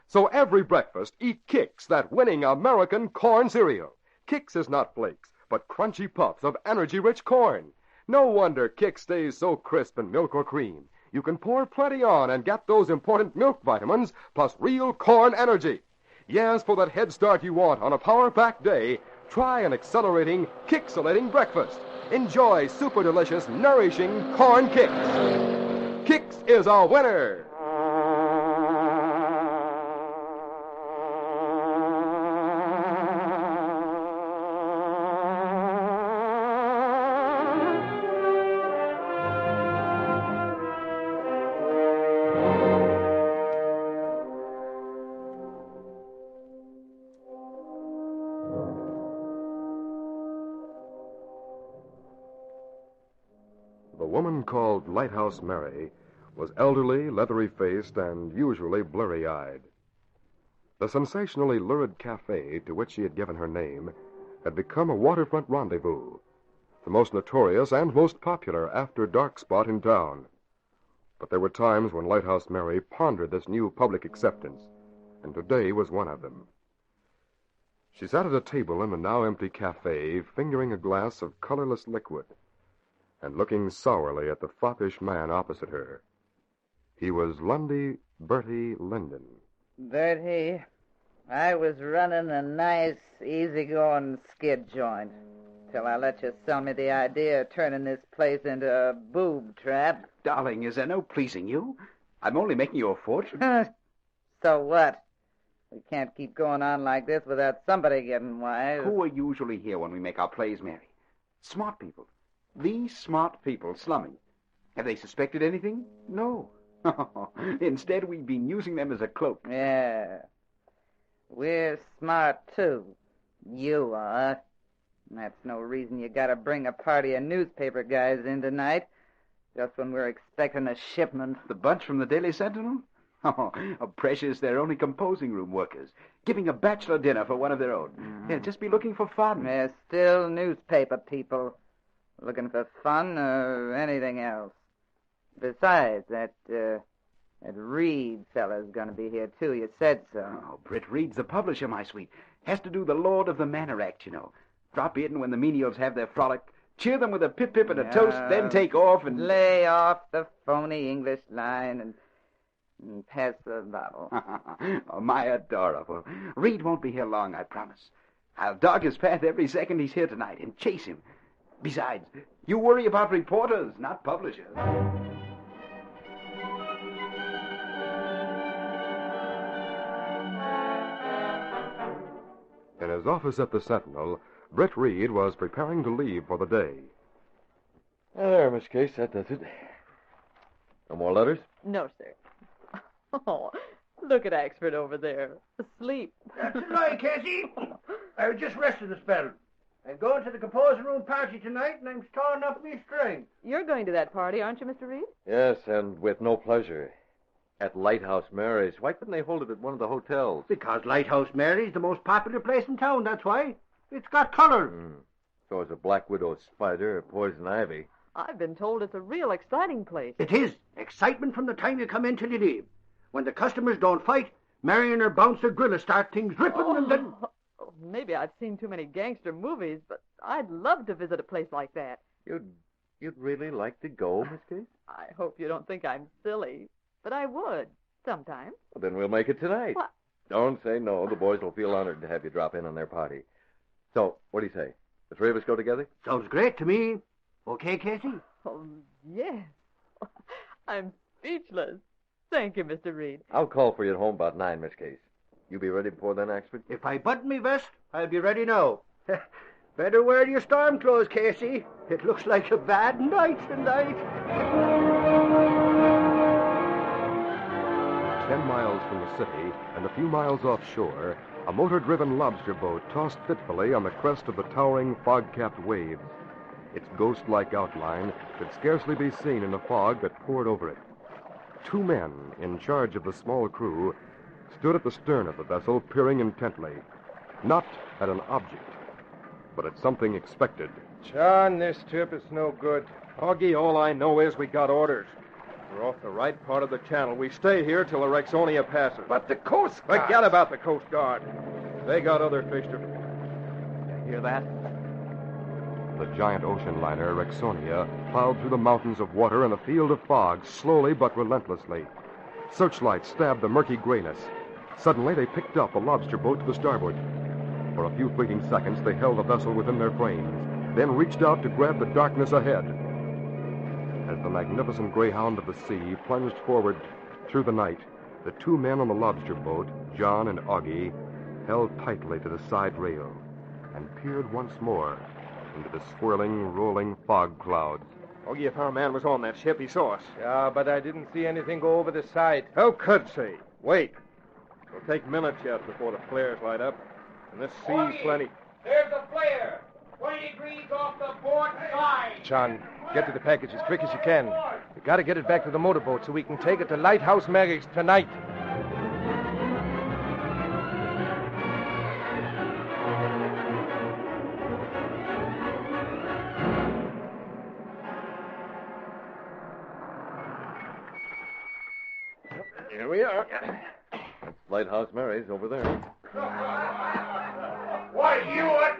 So every breakfast, eat Kix, that winning American corn cereal. Kix is not flakes, but crunchy puffs of energy-rich corn. No wonder Kix stays so crisp in milk or cream. You can pour plenty on and get those important milk vitamins, plus real corn energy. Yes, for that head start you want on a power-packed day, try an accelerating, Kixalating breakfast. Enjoy super delicious, nourishing corn Kix. Kix is a winner. The woman called Lighthouse Mary was elderly, leathery-faced, and usually blurry-eyed. The sensationally lurid cafe to which she had given her name had become a waterfront rendezvous, the most notorious and most popular after-dark spot in town. But there were times when Lighthouse Mary pondered this new public acceptance, and today was one of them. She sat at a table in the now-empty cafe, fingering a glass of colorless liquid, and looking sourly at the foppish man opposite her. He was Lundy Bertie Linden. Bertie, I was running a nice, easy-going skid joint till I let you sell me the idea of turning this place into a boob trap. Darling, is there no pleasing you? I'm only making you a fortune. So what? We can't keep going on like this without somebody getting wise. Who are usually here when we make our plays, Mary? Smart people. These smart people slumming. Have they suspected anything? No. Instead, we've been using them as a cloak. Yeah. We're smart, too. You are. That's no reason you gotta bring a party of newspaper guys in tonight, just when we're expecting a shipment. The bunch from the Daily Sentinel? Oh, precious, they're only composing room workers, giving a bachelor dinner for one of their own. They'll just be looking for fun. They're still newspaper people. Looking for fun or anything else. Besides, that Reed fella's going to be here, too. You said so. Oh, Britt Reed's the publisher, my sweet. Has to do the Lord of the Manor Act, you know. Drop in when the menials have their frolic, cheer them with a pip-pip and a toast, then take off and... Lay off the phony English line and... Pass the bottle. Oh, my adorable. Reed won't be here long, I promise. I'll dog his path every second he's here tonight and chase him. Besides, you worry about reporters, not publishers. In his office at the Sentinel, Britt Reed was preparing to leave for the day. There, Miss Case, that does it. No more letters? No, sir. Oh, look at Axford over there, asleep. That's a lie, Cassie. I was just resting a spell. I'm going to the composing room party tonight, and I'm storing up me strength. You're going to that party, aren't you, Mr. Reed? Yes, and with no pleasure. At Lighthouse Mary's. Why couldn't they hold it at one of the hotels? Because Lighthouse Mary's the most popular place in town, that's why. It's got color. So is a black widow spider or poison ivy. I've been told it's a real exciting place. It is. Excitement from the time you come in till you leave. When the customers don't fight, Mary and her bouncer gorilla start things ripping and then... Oh, maybe I've seen too many gangster movies, but I'd love to visit a place like that. You'd really like to go, Miss Case? I hope you don't think I'm silly, but I would, sometime. Well, then we'll make it tonight. What? Don't say no. The boys will feel honored to have you drop in on their party. So, what do you say? The three of us go together? Sounds great to me. Okay, Casey? Oh, yes. I'm speechless. Thank you, Mr. Reed. I'll call for you at home about 9, Miss Case. You be ready before then, Axford? If I button me vest, I'll be ready now. Better wear your storm clothes, Casey. It looks like a bad night tonight. 10 miles from the city and a few miles offshore, a motor-driven lobster boat tossed fitfully on the crest of the towering, fog-capped waves. Its ghost-like outline could scarcely be seen in the fog that poured over it. 2 men, in charge of the small crew, stood at the stern of the vessel, peering intently. Not at an object, but at something expected. John, this trip is no good. Augie, all I know is we got orders. We're off the right part of the channel. We stay here till the Rexonia passes. But the Coast Guard... Forget about the Coast Guard. They got other fish to... Hear that? The giant ocean liner, Rexonia, plowed through the mountains of water in a field of fog, slowly but relentlessly. Searchlights stabbed the murky grayness. Suddenly, they picked up a lobster boat to the starboard. For a few fleeting seconds, they held the vessel within their frames, then reached out to grab the darkness ahead. As the magnificent greyhound of the sea plunged forward through the night, the 2 men on the lobster boat, John and Augie, held tightly to the side rail and peered once more into the swirling, rolling fog clouds. Augie, if our man was on that ship, he saw us. Yeah, but I didn't see anything go over the side. Who could see? Wait. It'll take minutes yet before the flares light up. And this sea's plenty. There's a flare. 20 degrees off the port side. John, get to the package as quick as you can. You gotta get it back to the motorboat so we can take it to Lighthouse Mary's tonight. Here we are. That's Lighthouse Mary's over there. Why, you are...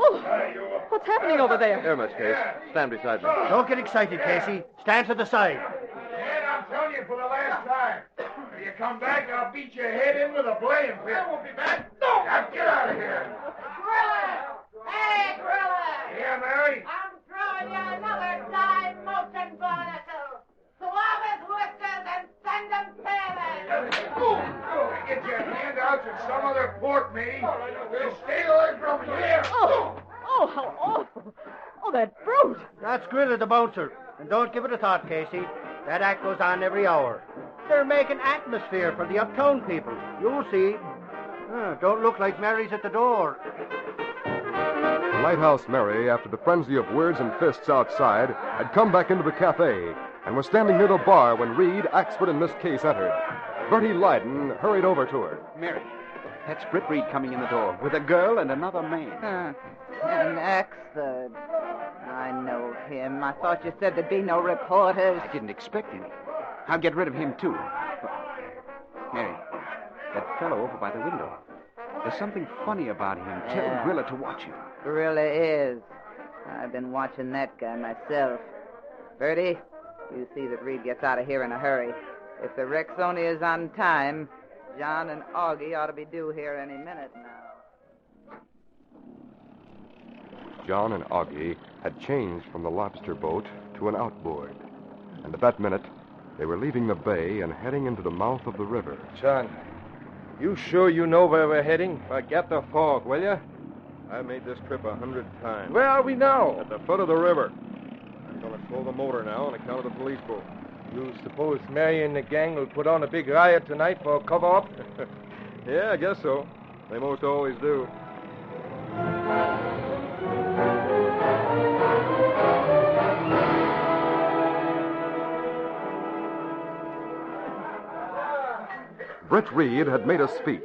Oh, what's happening over there? Here, Miss Case. Stand beside me. Don't get excited, Casey. Stand to the side. And I'm telling you for the last time. If you come back, I'll beat your head in with a blame pin. I won't be back. No! Now get out of here. Gorilla! Hey, Gorilla! Yeah, Mary? I'm throwing you another dime motion barnacle. Swab his whiskers and send them sailing. Get your handouts at some other port, matey. And stay away from here. Oh, how awful. Oh, that brute. That's Gorilla the bouncer. And don't give it a thought, Casey. That act goes on every hour. They're making atmosphere for the uptown people. You'll see. Don't look like Mary's at the door. The Lighthouse Mary, after the frenzy of words and fists outside, had come back into the cafe and was standing near the bar when Reed, Axford, and Miss Case entered. Bertie Lyden hurried over to her. Mary, that's Britt Reed coming in the door with a girl and another man. And Axford. I know him. I thought you said there'd be no reporters. I didn't expect any. I'll get rid of him, too. But, Mary, that fellow over by the window. There's something funny about him. Tell Gorilla to watch him. Gorilla is. I've been watching that guy myself. Bertie, you see that Reed gets out of here in a hurry. If the Rexonia is on time, John and Augie ought to be due here any minute now. John and Augie had changed from the lobster boat to an outboard. And at that minute, they were leaving the bay and heading into the mouth of the river. John, you sure you know where we're heading? Forget the fog, will you? I made this trip 100 times. Where are we now? At the foot of the river. I'm going to slow the motor now on account of the police boat. You suppose Mary and the gang will put on a big riot tonight for a cover-up? Yeah, I guess so. They most always do. Britt Reed had made a speech,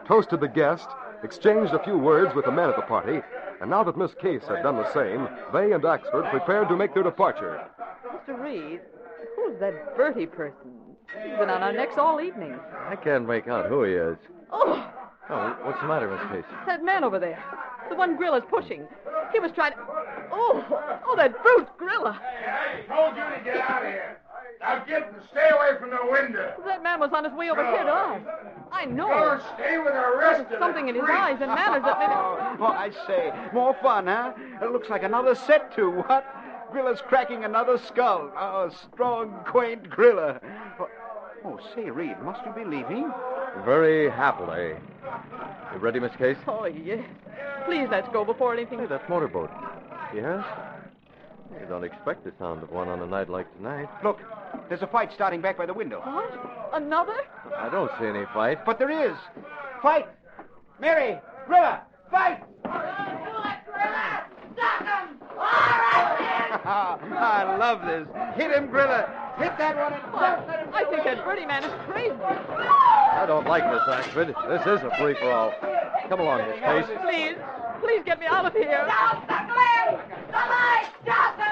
toasted the guest, exchanged a few words with the men at the party, and now that Miss Case had done the same, they and Axford prepared to make their departure. Mr. Reed, who's that Bertie person? He's been on our necks all evening. I can't make out who he is. Oh, Oh, what's the matter, Miss Case? that man over there. The one Grilla's pushing. He was trying to... Oh, that brute Grilla. Hey, I told you to get out of here. Now get and stay away from the window. That man was on his way over here to us. I know. Go stay with the rest of There's the something in his freaks. eyes and manners that made it... Oh, I say, more fun, huh? It looks like another set to, what? Grilla's cracking another skull. Oh, strong, quaint Grilla. Oh, say, Reed, must you be leaving? Very happily. You ready, Miss Case? Oh, yes. Please, let's go before anything... Hey, that motorboat. Yes? You don't expect the sound of one on a night like tonight. Look, there's a fight starting back by the window. What? Another? I don't see any fight. But there is. Fight! Mary! Grilla! Fight! I love this. Hit him, Grilla. Hit that one and don't let him... I think that Bertie man is crazy. I don't like Miss Axford. This is a free-for-all. Come along, Miss Case. Please get me out of here. Stop the flame! The lights! Stop them!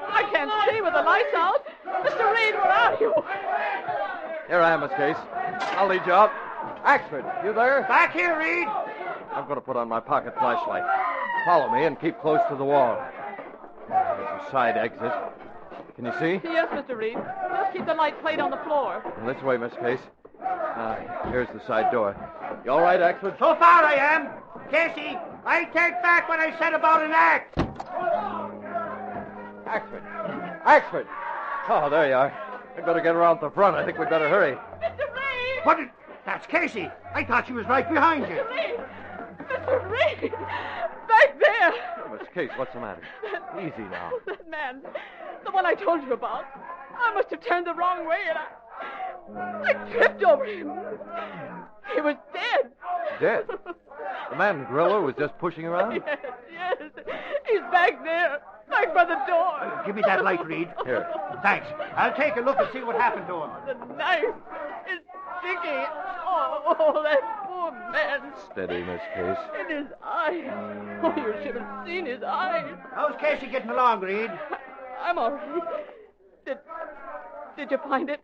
I can't see with the lights out. Mr. Reed, where are you? Here I am, Miss Case. I'll lead you out. Axford, you there? Back here, Reed. I'm going to put on my pocket flashlight. Follow me and keep close to the wall. There's a side exit. Can you see? Yes, Mr. Reed. Just keep the light played on the floor. This way, Miss Case. Here's the side door. You all right, Axford? So far I am. Casey, I take back what I said about an act. Axford! Axford! Oh, there you are. We better get around the front. I think we better hurry. Mr. Reed! What? That's Casey. I thought she was right behind you. Mr. Reed! Back there! Oh, Miss Case, what's the matter? Easy now. That man, the one I told you about. I must have turned the wrong way and I tripped over him. He was dead. Dead? The man Grilla was just pushing around? Yes. He's back there. Back by the door. Give me that light, Reed. Here. Thanks. I'll take a look and see what happened to him. The knife is sticking. Oh, that poor man. Steady, Miss Case. In his eye. Oh, you should have seen his eyes. How's Casey getting along, Reed? I'm all right. Did you find it?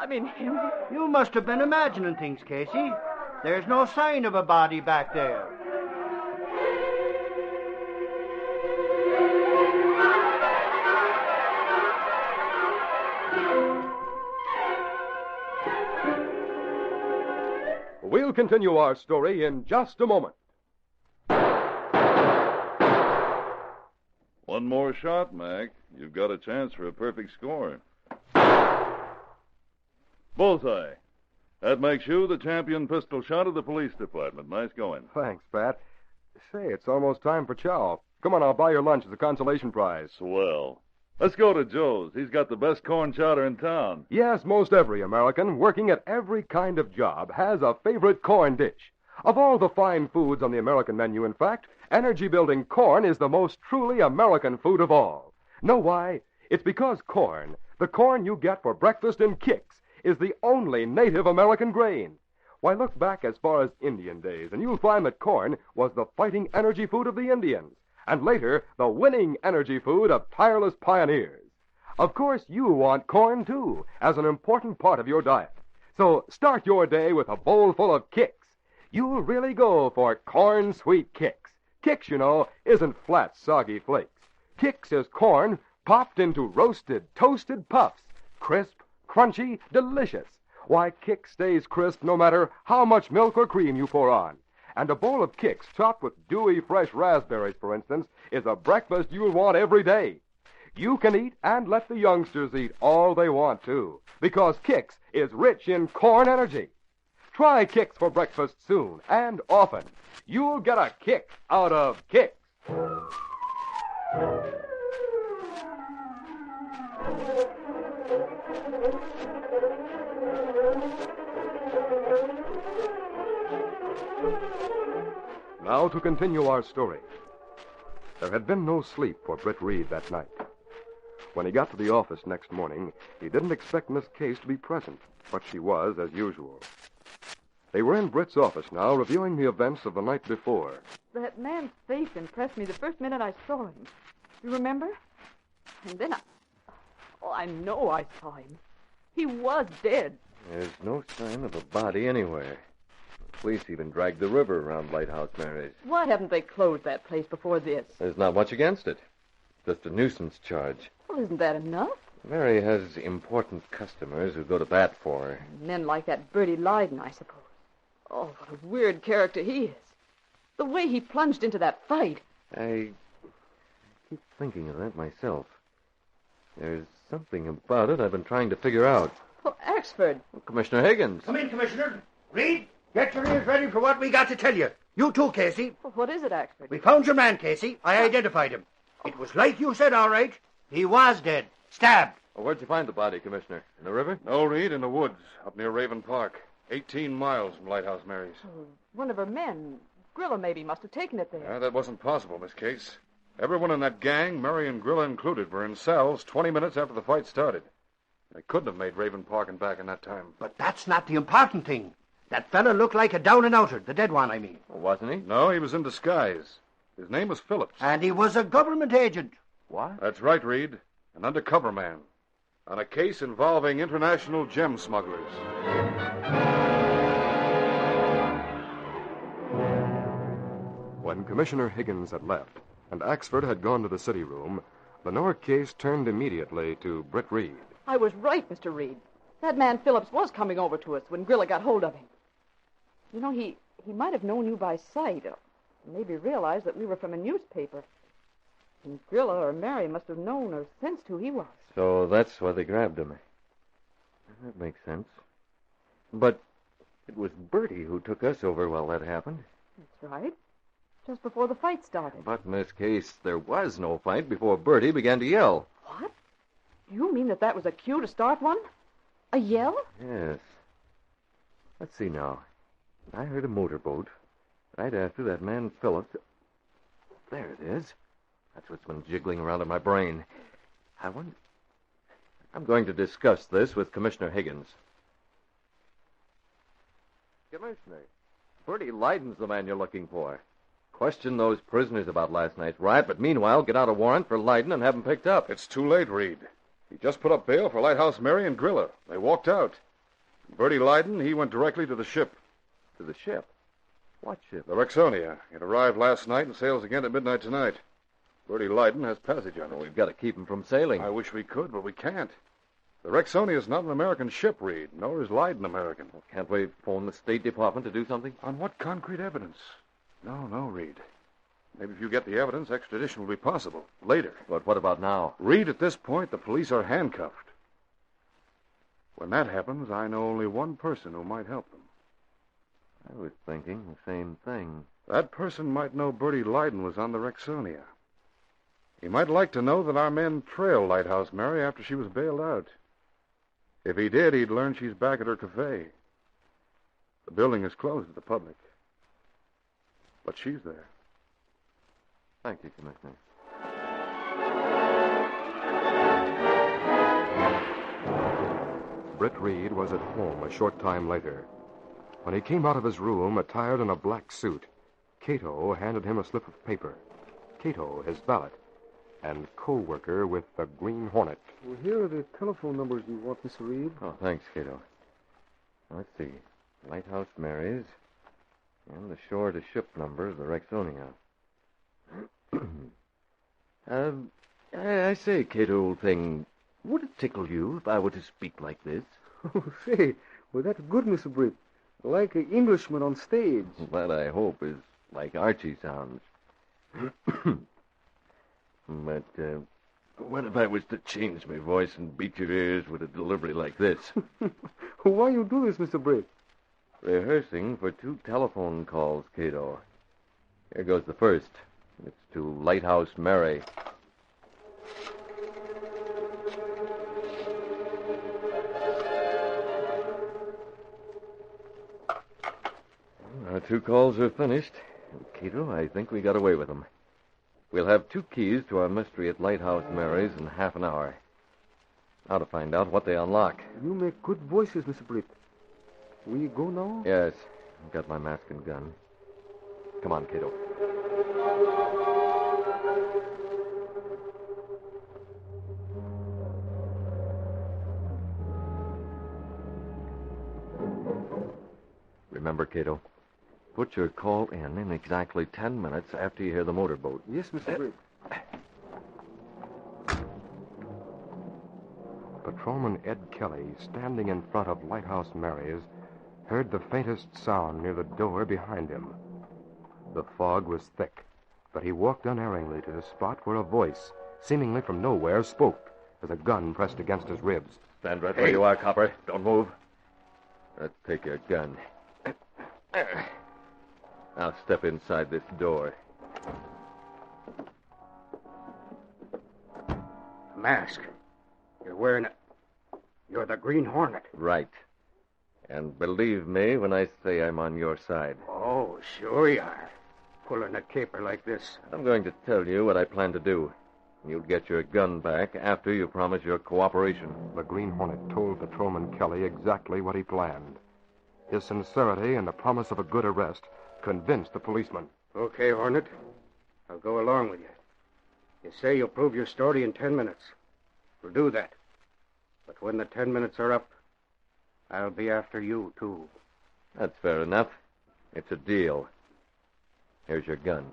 I mean, him. You must have been imagining things, Casey. There's no sign of a body back there. We'll continue our story in just a moment. One more shot, Mac. You've got a chance for a perfect score. Bullseye. That makes you the champion pistol shot of the police department. Nice going. Thanks, Pat. Say, it's almost time for chow. Come on, I'll buy your lunch as a consolation prize. Swell. Let's go to Joe's. He's got the best corn chowder in town. Yes, most every American working at every kind of job has a favorite corn dish. Of all the fine foods on the American menu, in fact, energy-building corn is the most truly American food of all. Know why? It's because corn, the corn you get for breakfast in Kicks, is the only native American grain. Why, look back as far as Indian days, and you'll find that corn was the fighting energy food of the Indians, and later, the winning energy food of tireless pioneers. Of course, you want corn, too, as an important part of your diet. So start your day with a bowl full of Kicks. You'll really go for corn sweet Kicks. Kicks, you know, isn't flat, soggy flakes. Kicks is corn popped into roasted, toasted puffs, crisp, crunchy, delicious. Why, Kix stays crisp no matter how much milk or cream you pour on. And a bowl of Kix topped with dewy, fresh raspberries, for instance, is a breakfast you'll want every day. You can eat and let the youngsters eat all they want, too, because Kix is rich in corn energy. Try Kix for breakfast soon and often. You'll get a kick out of Kix. Now to continue our story. There had been no sleep for Britt Reed that night. When he got to the office next morning, he didn't expect Miss Case to be present, but she was, as usual. They were in Britt's office now, reviewing the events of the night before. That man's face impressed me the first minute I saw him. You remember? And then I know I saw him. He was dead. There's no sign of a body anywhere. The police even dragged the river around Lighthouse Mary's. Why haven't they closed that place before this? There's not much against it. Just a nuisance charge. Well, isn't that enough? Mary has important customers who go to bat for her. Men like that Bertie Lyden, I suppose. Oh, what a weird character he is. The way he plunged into that fight. I keep thinking of that myself. There's something about it I've been trying to figure out. Oh, Axford. Commissioner Higgins. Come in, Commissioner. Reed, get your ears ready for what we got to tell you. You too, Casey. Well, what is it, Axford? We found your man, Casey. I identified him. It was like you said, all right. He was dead. Stabbed. Well, where'd you find the body, Commissioner? In the river? No, Reed, in the woods, up near Raven Park. 18 miles from Lighthouse Mary's. Oh, one of her men, Grilla maybe, must have taken it there. That wasn't possible, Miss Case. Everyone in that gang, Mary and Grilla included, were in cells 20 minutes after the fight started. They couldn't have made Raven Park and back in that time. But that's not the important thing. That fella looked like a down-and-outer, the dead one, I mean. Well, wasn't he? No, he was in disguise. His name was Phillips. And he was a government agent. What? That's right, Reed. An undercover man. On a case involving international gem smugglers. When Commissioner Higgins had left and Axford had gone to the city room, Lenore Case turned immediately to Britt Reed. I was right, Mr. Reed. That man Phillips was coming over to us when Grilla got hold of him. You know, he might have known you by sight, or maybe realized that we were from a newspaper. And Grilla or Mary must have known or sensed who he was. So that's why they grabbed him. That makes sense. But it was Bertie who took us over while that happened. That's right. Just before the fight started. But in this case, there was no fight before Bertie began to yell. What? You mean that was a cue to start one? A yell? Yes. Let's see now. I heard a motorboat right after that man Phillips. There it is. That's what's been jiggling around in my brain. I wonder... I'm going to discuss this with Commissioner Higgins. Commissioner, Bertie Lyden's the man you're looking for. Question those prisoners about last night's riot, but meanwhile get out a warrant for Lyden and have him picked up. It's too late, Reed. He just put up bail for Lighthouse Mary and Grilla. They walked out. Bertie Lyden, he went directly to the ship. To the ship? What ship? The Rexonia. It arrived last night and sails again at midnight tonight. Bertie Lyden has passage on it. Well, we've got to keep him from sailing. I wish we could, but we can't. The Rexonia is not an American ship, Reed, nor is Lyden American. Well, can't we phone the State Department to do something? On what concrete evidence? No, Reed. Maybe if you get the evidence, extradition will be possible. Later. But what about now? Reed, at this point, the police are handcuffed. When that happens, I know only one person who might help them. I was thinking the same thing. That person might know Bertie Lyden was on the Rexonia. He might like to know that our men trailed Lighthouse Mary after she was bailed out. If he did, he'd learn she's back at her cafe. The building is closed to the public. But she's there. Thank you, Commissioner. Britt Reed was at home a short time later. When he came out of his room, attired in a black suit, Kato handed him a slip of paper. Kato, his valet, and co-worker with the Green Hornet. Well, here are the telephone numbers you want, Mr. Reed. Oh, thanks, Kato. Let's see. Lighthouse Mary's and the shore-to-ship number of the Rexonia. I say, Kato, old thing, Would it tickle you if I were to speak like this? Oh, say, well, that's good, Mr. Britt. Like an Englishman on stage. That, I hope, is like Archie sounds. But, what if I was to change my voice and beat your ears with a delivery like this? Why you do this, Mr. Britt? Rehearsing for 2 telephone calls, Kato. Here goes the first. It's to Lighthouse Mary. Our 2 calls are finished. Kato, I think we got away with them. We'll have 2 keys to our mystery at Lighthouse Mary's in half an hour. Now to find out what they unlock. You make good voices, Mr. Britt. We go now? Yes, I've got my mask and gun. Come on, Kato. Remember, Kato, put your call in exactly 10 minutes after you hear the motorboat. Yes, Mr. Britt. Patrolman Ed Kelly, standing in front of Lighthouse Mary's, heard the faintest sound near the door behind him. The fog was thick, but he walked unerringly to the spot where a voice, seemingly from nowhere, spoke as a gun pressed against his ribs. Stand right where you are, copper. Don't move. Let's take your gun. Now step inside this door. Mask. You're wearing it. You're the Green Hornet. Right. And believe me when I say I'm on your side. Oh, sure you are. Pulling a caper like this. I'm going to tell you what I plan to do. You'll get your gun back after you promise your cooperation. The Green Hornet told Patrolman Kelly exactly what he planned. His sincerity and the promise of a good arrest convinced the policeman. Okay, Hornet. I'll go along with you. You say you'll prove your story in 10 minutes. We'll do that. But when the 10 minutes are up, I'll be after you, too. That's fair enough. It's a deal. Here's your gun.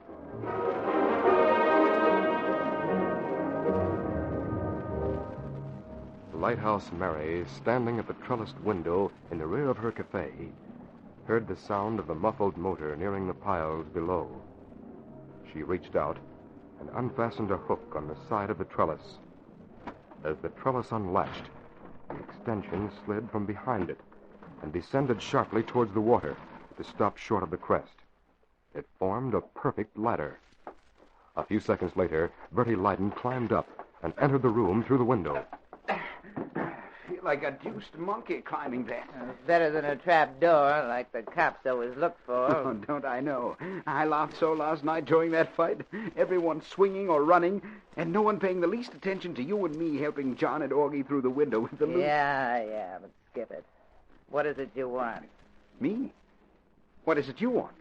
Lighthouse Mary, standing at the trellised window in the rear of her cafe, heard the sound of the muffled motor nearing the piles below. She reached out and unfastened a hook on the side of the trellis. As the trellis unlatched, the extension slid from behind it and descended sharply towards the water to stop short of the crest. It formed a perfect ladder. A few seconds later, Bertie Leiden climbed up and entered the room through the window. I feel like a deuced monkey climbing that. It's better than a trap door, like the cops always look for. Oh, don't I know? I laughed so last night during that fight. Everyone swinging or running, and no one paying the least attention to you and me helping John and Augie through the window with the loot. Yeah, but skip it. What is it you want? Me? What is it you want?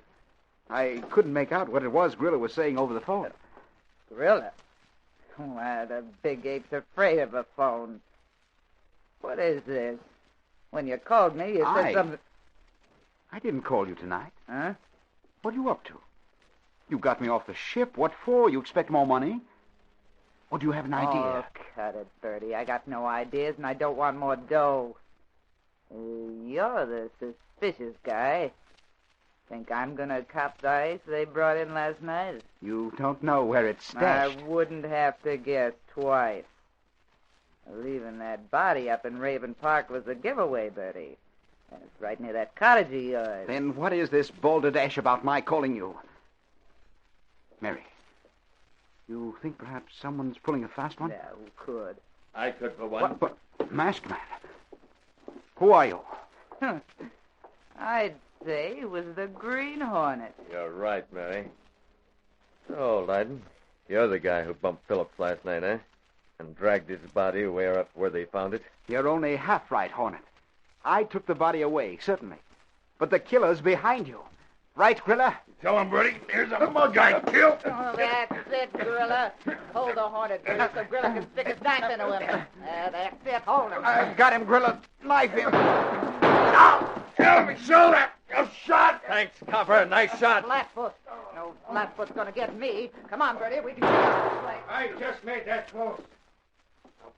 I couldn't make out what it was Grilla was saying over the phone. Grilla? Why, the big ape's afraid of a phone. What is this? When you called me, you said something... I didn't call you tonight. Huh? What are you up to? You got me off the ship. What for? You expect more money? Or do you have an idea? Oh, cut it, Bertie. I got no ideas, and I don't want more dough. You're the suspicious guy. Think I'm gonna cop the ice they brought in last night? You don't know where it's stashed. I wouldn't have to guess twice. Leaving that body up in Raven Park was a giveaway, Bertie. And it's right near that cottage of yours. Then what is this balderdash about my calling you? Mary, you think perhaps someone's pulling a fast one? Yeah, who could? I could, for one. What? Masked man. Who are you? I'd say it was the Green Hornet. You're right, Mary. Oh, Leiden, you're the guy who bumped Phillips last night, eh? And dragged his body away up where they found it? You're only half right, Hornet. I took the body away, certainly. But the killer's behind you. Right, Grilla? Tell him, Bertie. Here's a mug I killed. Oh, that's it, Grilla. Hold the Hornet, Grilla, so Grilla can stick his knife into him. That's it. Hold him. I've got him, Grilla. Knife him. Now, tell me, shoulder. You shot. Thanks, Copper. Nice shot. Flatfoot. No Flatfoot's gonna get me. Come on, Bertie. We can get out of this place. I just made that close.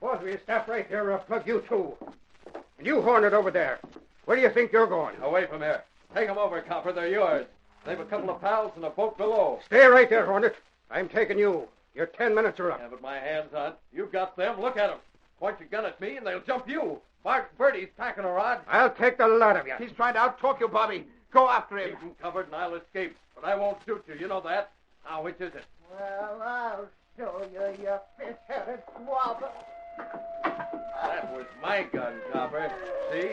Now Suppose we stop right there or I'll plug you too. And you, Hornet, over there. Where do you think you're going? Away from here. Take them over, copper. They're yours. They've a couple of pals and a boat below. Stay right there, Hornet. I'm taking you. Your 10 minutes are up. Yeah, but my hands on. You've got them. Look at them. Point your gun at me and they'll jump you. Mark Bertie's packing a rod. I'll take the lot of you. He's trying to out-talk you, Bobby. Go after him. Keep him covered and I'll escape. But I won't shoot you. You know that. Now, which is it? Well, I'll show you, you fish-headed swabber. That was my gun, copper. See?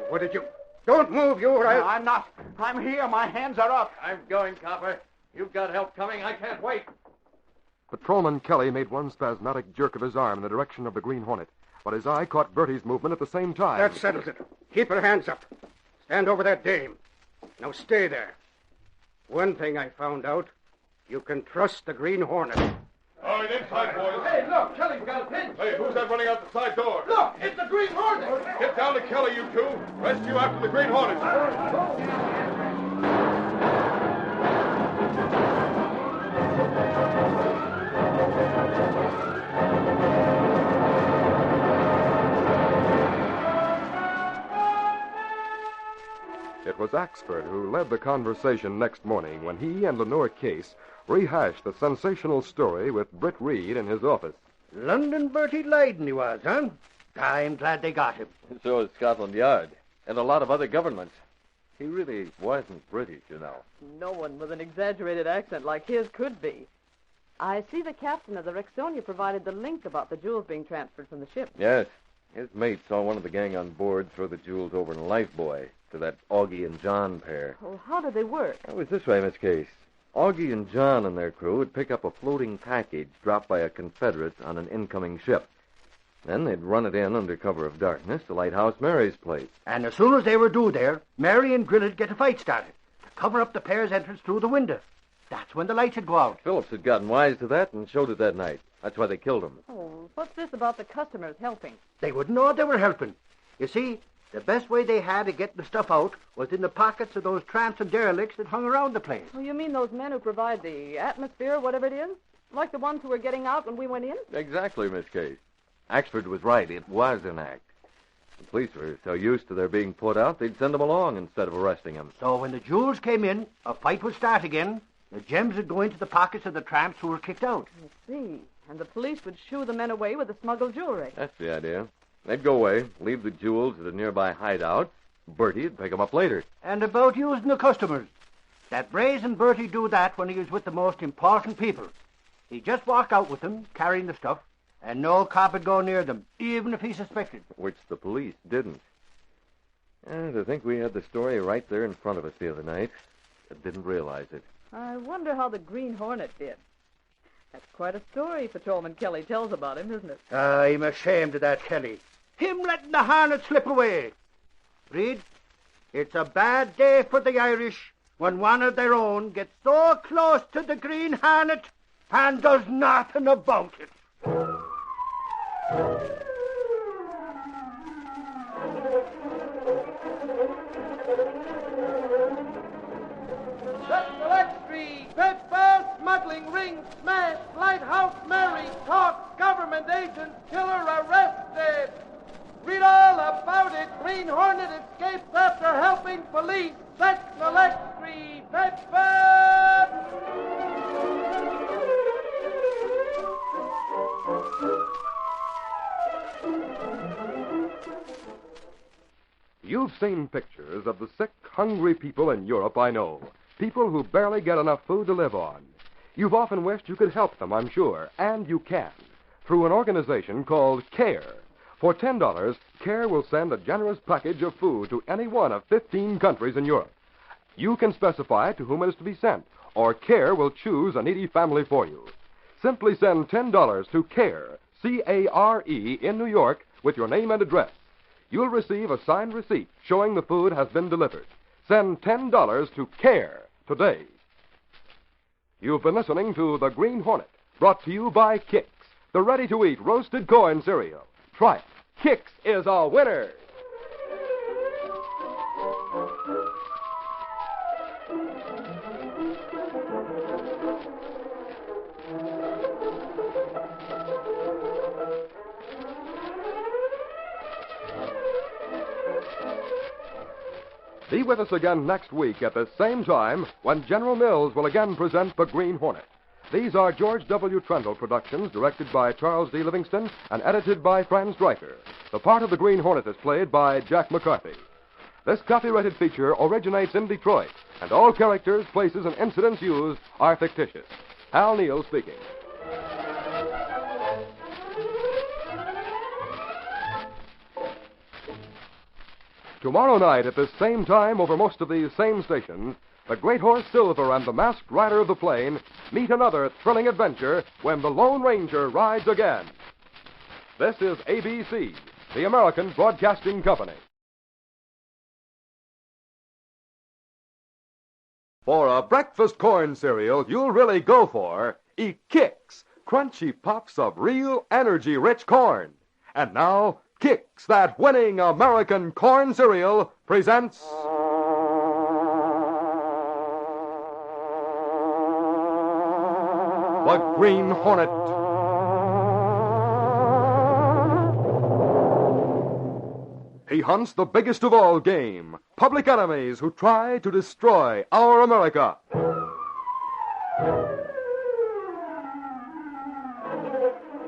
What did you... Don't move, you, or No, I'm not. I'm here. My hands are up. I'm going, copper. You've got help coming. I can't wait. Patrolman Kelly made one spasmodic jerk of his arm in the direction of the Green Hornet, but his eye caught Bertie's movement at the same time. That settles it. Keep your hands up. Stand over that dame. Now stay there. One thing I found out, you can trust the Green Hornet. All right, inside, boys. Hey, look, Kelly's got a pinch. Hey, who's that running out the side door? Look, it's the Green Hornet. Get down to Kelly, you two. Rest you after the Green Hornet. It was Axford who led the conversation next morning when he and Lenore Case rehashed the sensational story with Britt Reed in his office. London Bertie Leyden he was, huh? I'm glad they got him. So is Scotland Yard, and a lot of other governments. He really wasn't British, you know. No one with an exaggerated accent like his could be. I see the captain of the Rexonia provided the link about the jewels being transferred from the ship. Yes. His mate saw one of the gang on board throw the jewels over in a lifebuoy to that Augie and John pair. Well, how did they work? It was this way, Miss Case. Augie and John and their crew would pick up a floating package dropped by a Confederate on an incoming ship. Then they'd run it in under cover of darkness to Lighthouse Mary's place. And as soon as they were due there, Mary and Grill'd get a fight started to cover up the pair's entrance through the window. That's when the lights would go out. Phillips had gotten wise to that and showed it that night. That's why they killed him. Oh, what's this about the customers helping? They wouldn't know they were helping. You see, the best way they had of getting the stuff out was in the pockets of those tramps and derelicts that hung around the place. Oh, you mean those men who provide the atmosphere, whatever it is? Like the ones who were getting out when we went in? Exactly, Miss Case. Axford was right. It was an act. The police were so used to their being put out, they'd send them along instead of arresting them. So when the jewels came in, a fight would start again. The gems would go into the pockets of the tramps who were kicked out. I see. And the police would shoo the men away with the smuggled jewelry. That's the idea. They'd go away, leave the jewels at a nearby hideout. Bertie'd pick them up later. And about using the customers. That brazen Bertie do that when he was with the most important people. He'd just walk out with them, carrying the stuff, and no cop would go near them, even if he suspected. Which the police didn't. And to think we had the story right there in front of us the other night, but didn't realize it. I wonder how the Green Hornet did. That's quite a story Patrolman Kelly tells about him, isn't it? I'm ashamed of that Kelly. Him letting the Hornet slip away. Reed, it's a bad day for the Irish when one of their own gets so close to the Green Hornet and does nothing about it. Select Street, Pepper, smuggling ring smashed, Lighthouse Mary caught, government agent killer arrested. Read all about it. Green Hornet escapes after helping police. Select Street, Pepper. You've seen pictures of the sick, hungry people in Europe, I know. People who barely get enough food to live on. You've often wished you could help them, I'm sure, and you can, through an organization called CARE. For $10, CARE will send a generous package of food to any one of 15 countries in Europe. You can specify to whom it is to be sent, or CARE will choose a needy family for you. Simply send $10 to CARE, C-A-R-E, in New York, with your name and address. You'll receive a signed receipt showing the food has been delivered. Send $10 to CARE today. You've been listening to The Green Hornet, brought to you by Kix, the ready-to-eat roasted corn cereal. Try it. Kix is a winner. Be with us again next week at the same time when General Mills will again present The Green Hornet. These are George W. Trendle productions, directed by Charles D. Livingston and edited by Franz Streicher. The part of the Green Hornet is played by Jack McCarthy. This copyrighted feature originates in Detroit, and all characters, places, and incidents used are fictitious. Hal Neal speaking. Tomorrow night at this same time over most of these same stations, the Great Horse Silver and the Masked Rider of the Plain meet another thrilling adventure when the Lone Ranger rides again. This is ABC, the American Broadcasting Company. For a breakfast corn cereal you'll really go for, eat Kix, crunchy pops of real energy-rich corn. And now, Kix, that winning American corn cereal, presents... The Green Hornet. He hunts the biggest of all game, public enemies who try to destroy our America.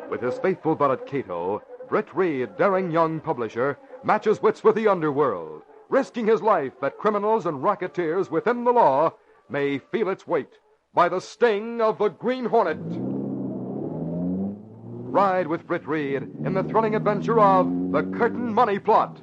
With his faithful valet Kato, Britt Reed, daring young publisher, matches wits with the underworld, risking his life that criminals and racketeers within the law may feel its weight by the sting of the Green Hornet. Ride with Britt Reed in the thrilling adventure of The Curtain Money Plot.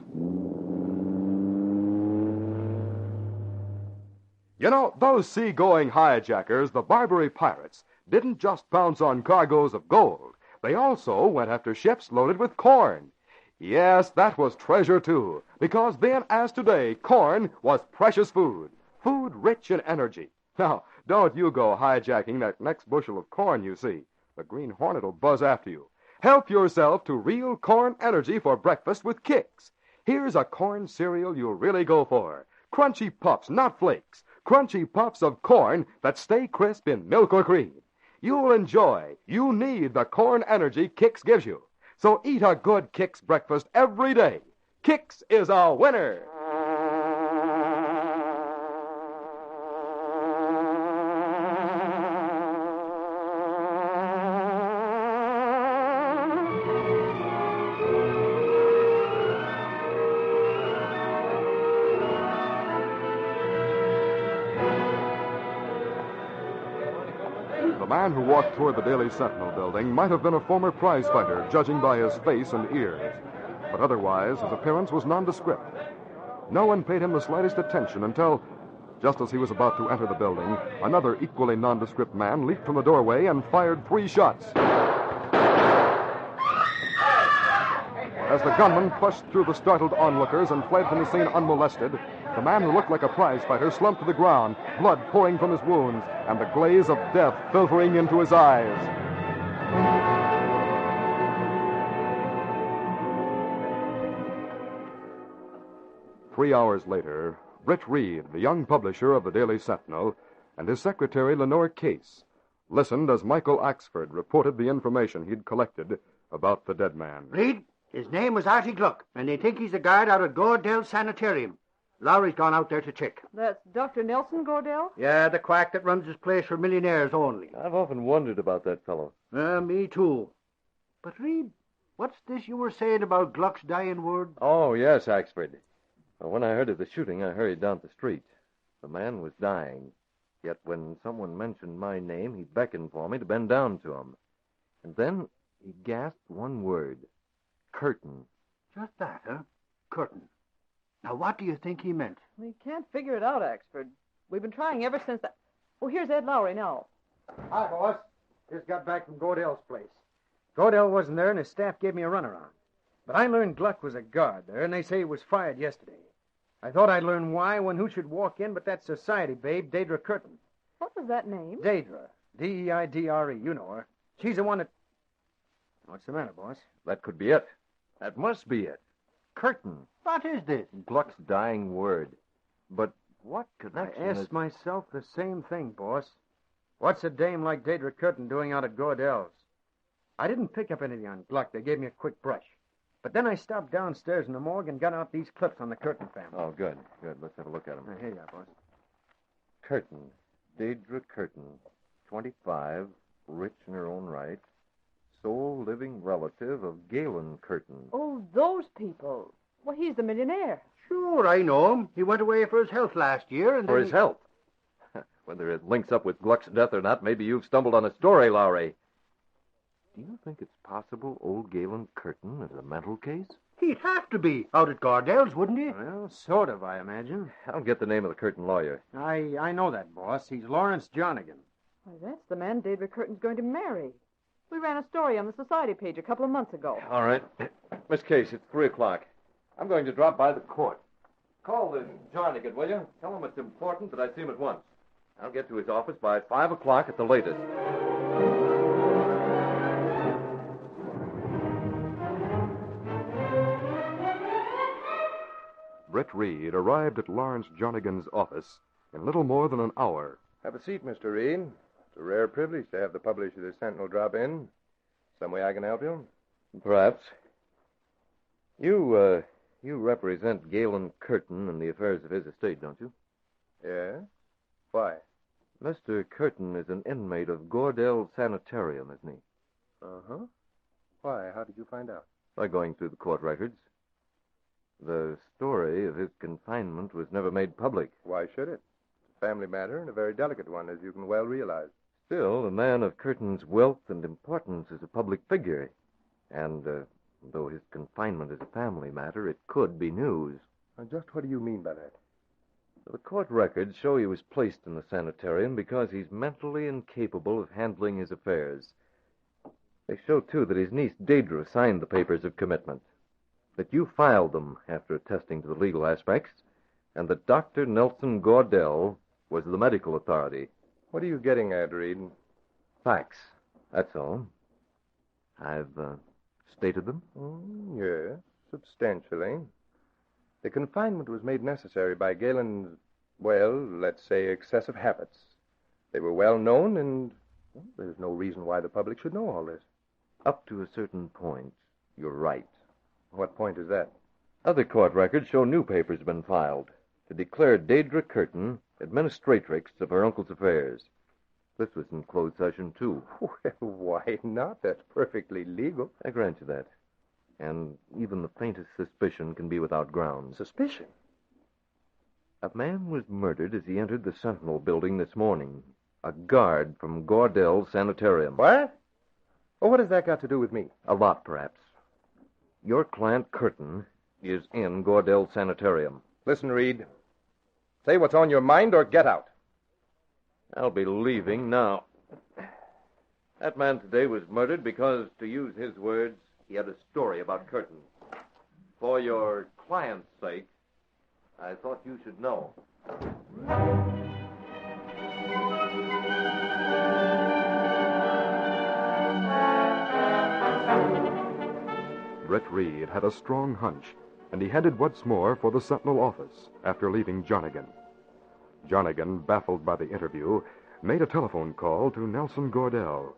You know, those seagoing hijackers, the Barbary pirates, didn't just pounce on cargoes of gold. They also went after ships loaded with corn. Yes, that was treasure, too, because then, as today, corn was precious food, food rich in energy. Now, don't you go hijacking that next bushel of corn you see. The Green Hornet will buzz after you. Help yourself to real corn energy for breakfast with Kix. Here's a corn cereal you'll really go for. Crunchy puffs, not flakes. Crunchy puffs of corn that stay crisp in milk or cream. You'll enjoy, you need the corn energy Kix gives you. So eat a good Kix breakfast every day. Kix is a winner. The man who walked toward the Daily Sentinel building might have been a former prize fighter, judging by his face and ears. But otherwise, his appearance was nondescript. No one paid him the slightest attention until, just as he was about to enter the building, another equally nondescript man leaped from the doorway and fired 3 shots. As the gunman pushed through the startled onlookers and fled from the scene unmolested, the man who looked like a prize fighter slumped to the ground, blood pouring from his wounds, and the glaze of death filtering into his eyes. Three hours later, Britt Reed, the young publisher of the Daily Sentinel, and his secretary, Lenore Case, listened as Michael Axford reported the information he'd collected about the dead man. Reed, his name was Artie Gluck, and they think he's a guard out at Gordell Sanitarium. Lowry's gone out there to check. That's Dr. Nelson Gordell? Yeah, the quack that runs his place for millionaires only. I've often wondered about that fellow. Me too. But, Reed, what's this you were saying about Gluck's dying word? Oh, yes, Axford. Well, when I heard of the shooting, I hurried down the street. The man was dying. Yet when someone mentioned my name, he beckoned for me to bend down to him. And then he gasped one word. Curtain. Just that, huh? Curtain. Now, what do you think he meant? We can't figure it out, Axford. We've been trying ever since that... Oh, here's Ed Lowry now. Hi, boss. Just got back from Gordell's place. Gordell wasn't there, and his staff gave me a runaround. But I learned Gluck was a guard there, and they say he was fired yesterday. I thought I'd learn why when who should walk in but that society babe, Deidre Curtin. What was that name? Deidre. D-E-I-D-R-E. You know her. She's the one that... What's the matter, boss? That could be it. That must be it. Curtain. What is this? Gluck's dying word. But what connection I asked myself the same thing, boss. What's a dame like Deidre Curtin doing out at Gordell's? I didn't pick up anything on Gluck. They gave me a quick brush. But then I stopped downstairs in the morgue and got out these clips on the Curtin family. Oh, good. Good. Let's have a look at them. Here you are, boss. Curtin. Deidre Curtin. 25. Rich in her own right. Sole living relative of Galen Curtin. Oh, those people. Well, he's the millionaire. Sure, I know him. He went away for his health last year, and For then his health. Whether it links up with Gluck's death or not, maybe you've stumbled on a story, Lowry. Do you think it's possible old Galen Curtin is a mental case? He'd have to be out at Gardell's, wouldn't he? Well, sort of, I imagine. I'll get the name of the Curtin lawyer. I know that, boss. He's Lawrence Jonigan. Why, that's the man David Curtin's going to marry. We ran a story on the society page a couple of months ago. All right. Miss Case, it's 3 o'clock. I'm going to drop by the court. Call the Jonigan, will you? Tell him it's important that I see him at once. I'll get to his office by 5 o'clock at the latest. Brett Reed arrived at Lawrence Jonigan's office in little more than an hour. Have a seat, Mr. Reed. It's a rare privilege to have the publisher of the Sentinel drop in. Some way I can help you? Perhaps. You represent Galen Curtin in the affairs of his estate, don't you? Yeah? Why? Mr. Curtin is an inmate of Gordell Sanitarium, isn't he? Uh-huh. Why? How did you find out? By going through the court records. The story of his confinement was never made public. Why should it? It's a family matter and a very delicate one, as you can well realize. Still, a man of Curtin's wealth and importance is a public figure. And though his confinement is a family matter, it could be news. Just what do you mean by that? The court records show he was placed in the sanitarium because he's mentally incapable of handling his affairs. They show, too, that his niece Deidre signed the papers of commitment, that you filed them after attesting to the legal aspects, and that Dr. Nelson Gordell was the medical authority. What are you getting at, Reed? Facts, that's all. I've stated them? Yes, substantially. The confinement was made necessary by Galen's, well, let's say, excessive habits. They were well known, and there's no reason why the public should know all this. Up to a certain point, you're right. What point is that? Other court records show new papers have been filed to declare Deidre Curtin administratrix of her uncle's affairs. This was in closed session, too. Well, why not? That's perfectly legal. I grant you that. And even the faintest suspicion can be without grounds. Suspicion? A man was murdered as he entered the Sentinel building this morning. A guard from Gordell Sanitarium. What? Well, what has that got to do with me? A lot, perhaps. Your client, Curtin, is in Gordell Sanitarium. Listen, Reed. Say what's on your mind or get out. I'll be leaving now. That man today was murdered because, to use his words, he had a story about Curtin. For your client's sake, I thought you should know. Brett Reed had a strong hunch, and he headed once more for the Sentinel office after leaving Jonigan. Jonigan, baffled by the interview, made a telephone call to Nelson Gordell.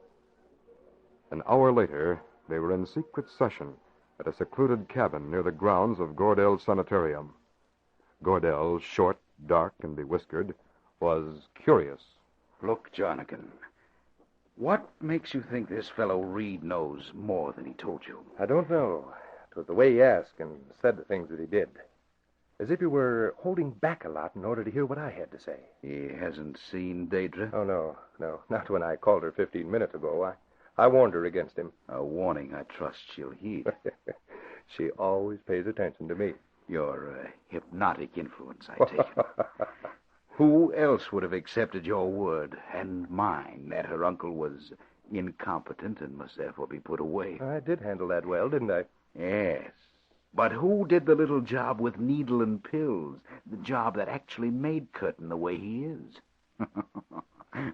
An hour later, they were in secret session at a secluded cabin near the grounds of Gordell Sanitarium. Gordell, short, dark, and bewhiskered, was curious. Look, Jonigan, what makes you think this fellow Reed knows more than he told you? I don't know. It was the way he asked and said the things that he did. As if he were holding back a lot in order to hear what I had to say. He hasn't seen Deidre? Oh, no. Not when I called her 15 minutes ago. I warned her against him. A warning I trust she'll heed. She always pays attention to me. Your hypnotic influence, I take it. Who else would have accepted your word and mine that her uncle was incompetent and must therefore be put away? I did handle that well, didn't I? Yes. But who did the little job with needle and pills? The job that actually made Curtin the way he is?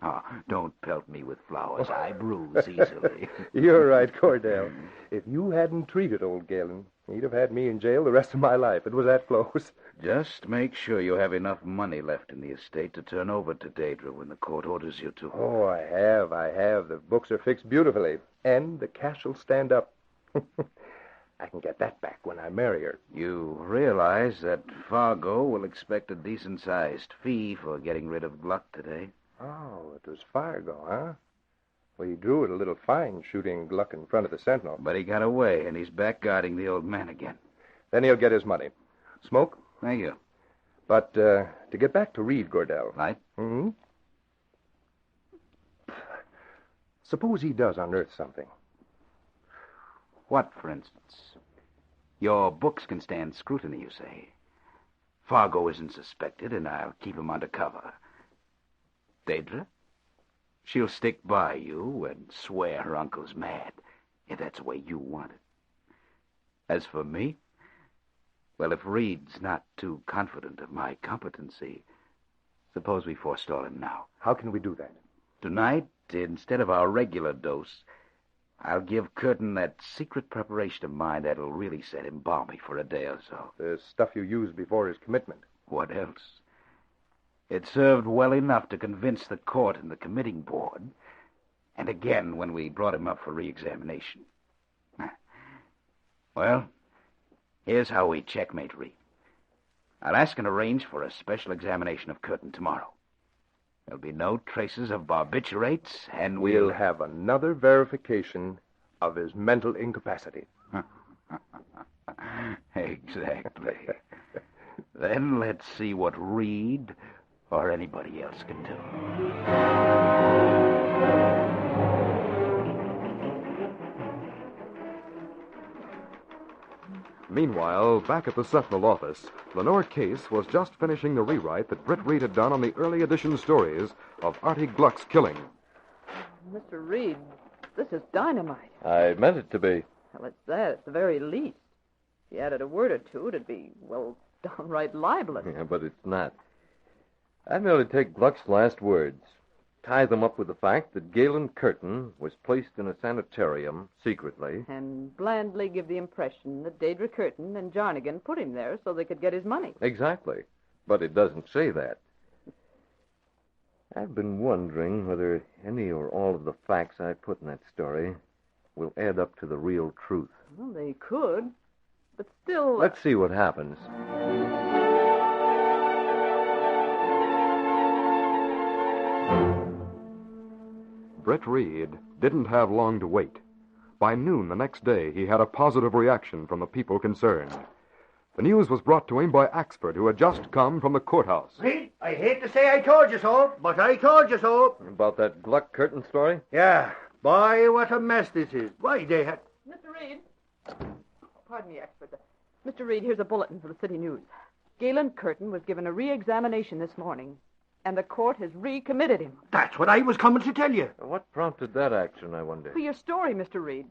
Oh, don't pelt me with flowers. I bruise easily. You're right, Gordell. If you hadn't treated old Galen, he'd have had me in jail the rest of my life. It was that close. Just make sure you have enough money left in the estate to turn over to Deidre when the court orders you to. Oh, I have. The books are fixed beautifully. And the cash will stand up. I can get that back when I marry her. You realize that Fargo will expect a decent-sized fee for getting rid of Gluck today? Oh, it was Fargo, huh? Well, he drew it a little fine shooting Gluck in front of the Sentinel. But he got away, and he's back guarding the old man again. Then he'll get his money. Smoke? Thank you. But to get back to Reed, Gordell. Right? Hmm? Suppose he does unearth something. What, for instance? Your books can stand scrutiny, you say. Fargo isn't suspected, and I'll keep him under cover. Daedra? She'll stick by you and swear her uncle's mad, if that's the way you want it. As for me, well, if Reed's not too confident of my competency, suppose we forestall him now. How can we do that? Tonight, instead of our regular dose, I'll give Curtin that secret preparation of mine that'll really set him balmy for a day or so. The stuff you used before his commitment. What else? It served well enough to convince the court and the committing board, and again when we brought him up for re-examination. Well, here's how we checkmate Reed. I'll ask and arrange for a special examination of Curtin tomorrow. There'll be no traces of barbiturates, and we'll have another verification of his mental incapacity. Exactly. Then let's see what Reed or anybody else can do. Meanwhile, back at the Sentinel office, Lenore Case was just finishing the rewrite that Britt Reed had done on the early edition stories of Artie Gluck's killing. Mr. Reed, this is dynamite. I meant it to be. Well, it's that, at the very least. If you added a word or two, it'd be, well, downright libelous. Yeah, but it's not. I merely take Gluck's last words, tie them up with the fact that Galen Curtin was placed in a sanitarium secretly. And blandly give the impression that Daedra Curtin and Jarnigan put him there so they could get his money. Exactly. But it doesn't say that. I've been wondering whether any or all of the facts I put in that story will add up to the real truth. Well, they could, but still... Let's see what happens. Britt Reed didn't have long to wait. By noon the next day, he had a positive reaction from the people concerned. The news was brought to him by Axford, who had just come from the courthouse. Reed, I hate to say I told you so, but I told you so. About that Gluck Curtin story? Yeah. Boy, what a mess this is. Why, they had... Mr. Reed. Pardon me, Axford. Mr. Reed, here's a bulletin for the City News. Galen Curtin was given a re-examination this morning, and the court has recommitted him. That's what I was coming to tell you. What prompted that action, I wonder? For your story, Mr. Reed.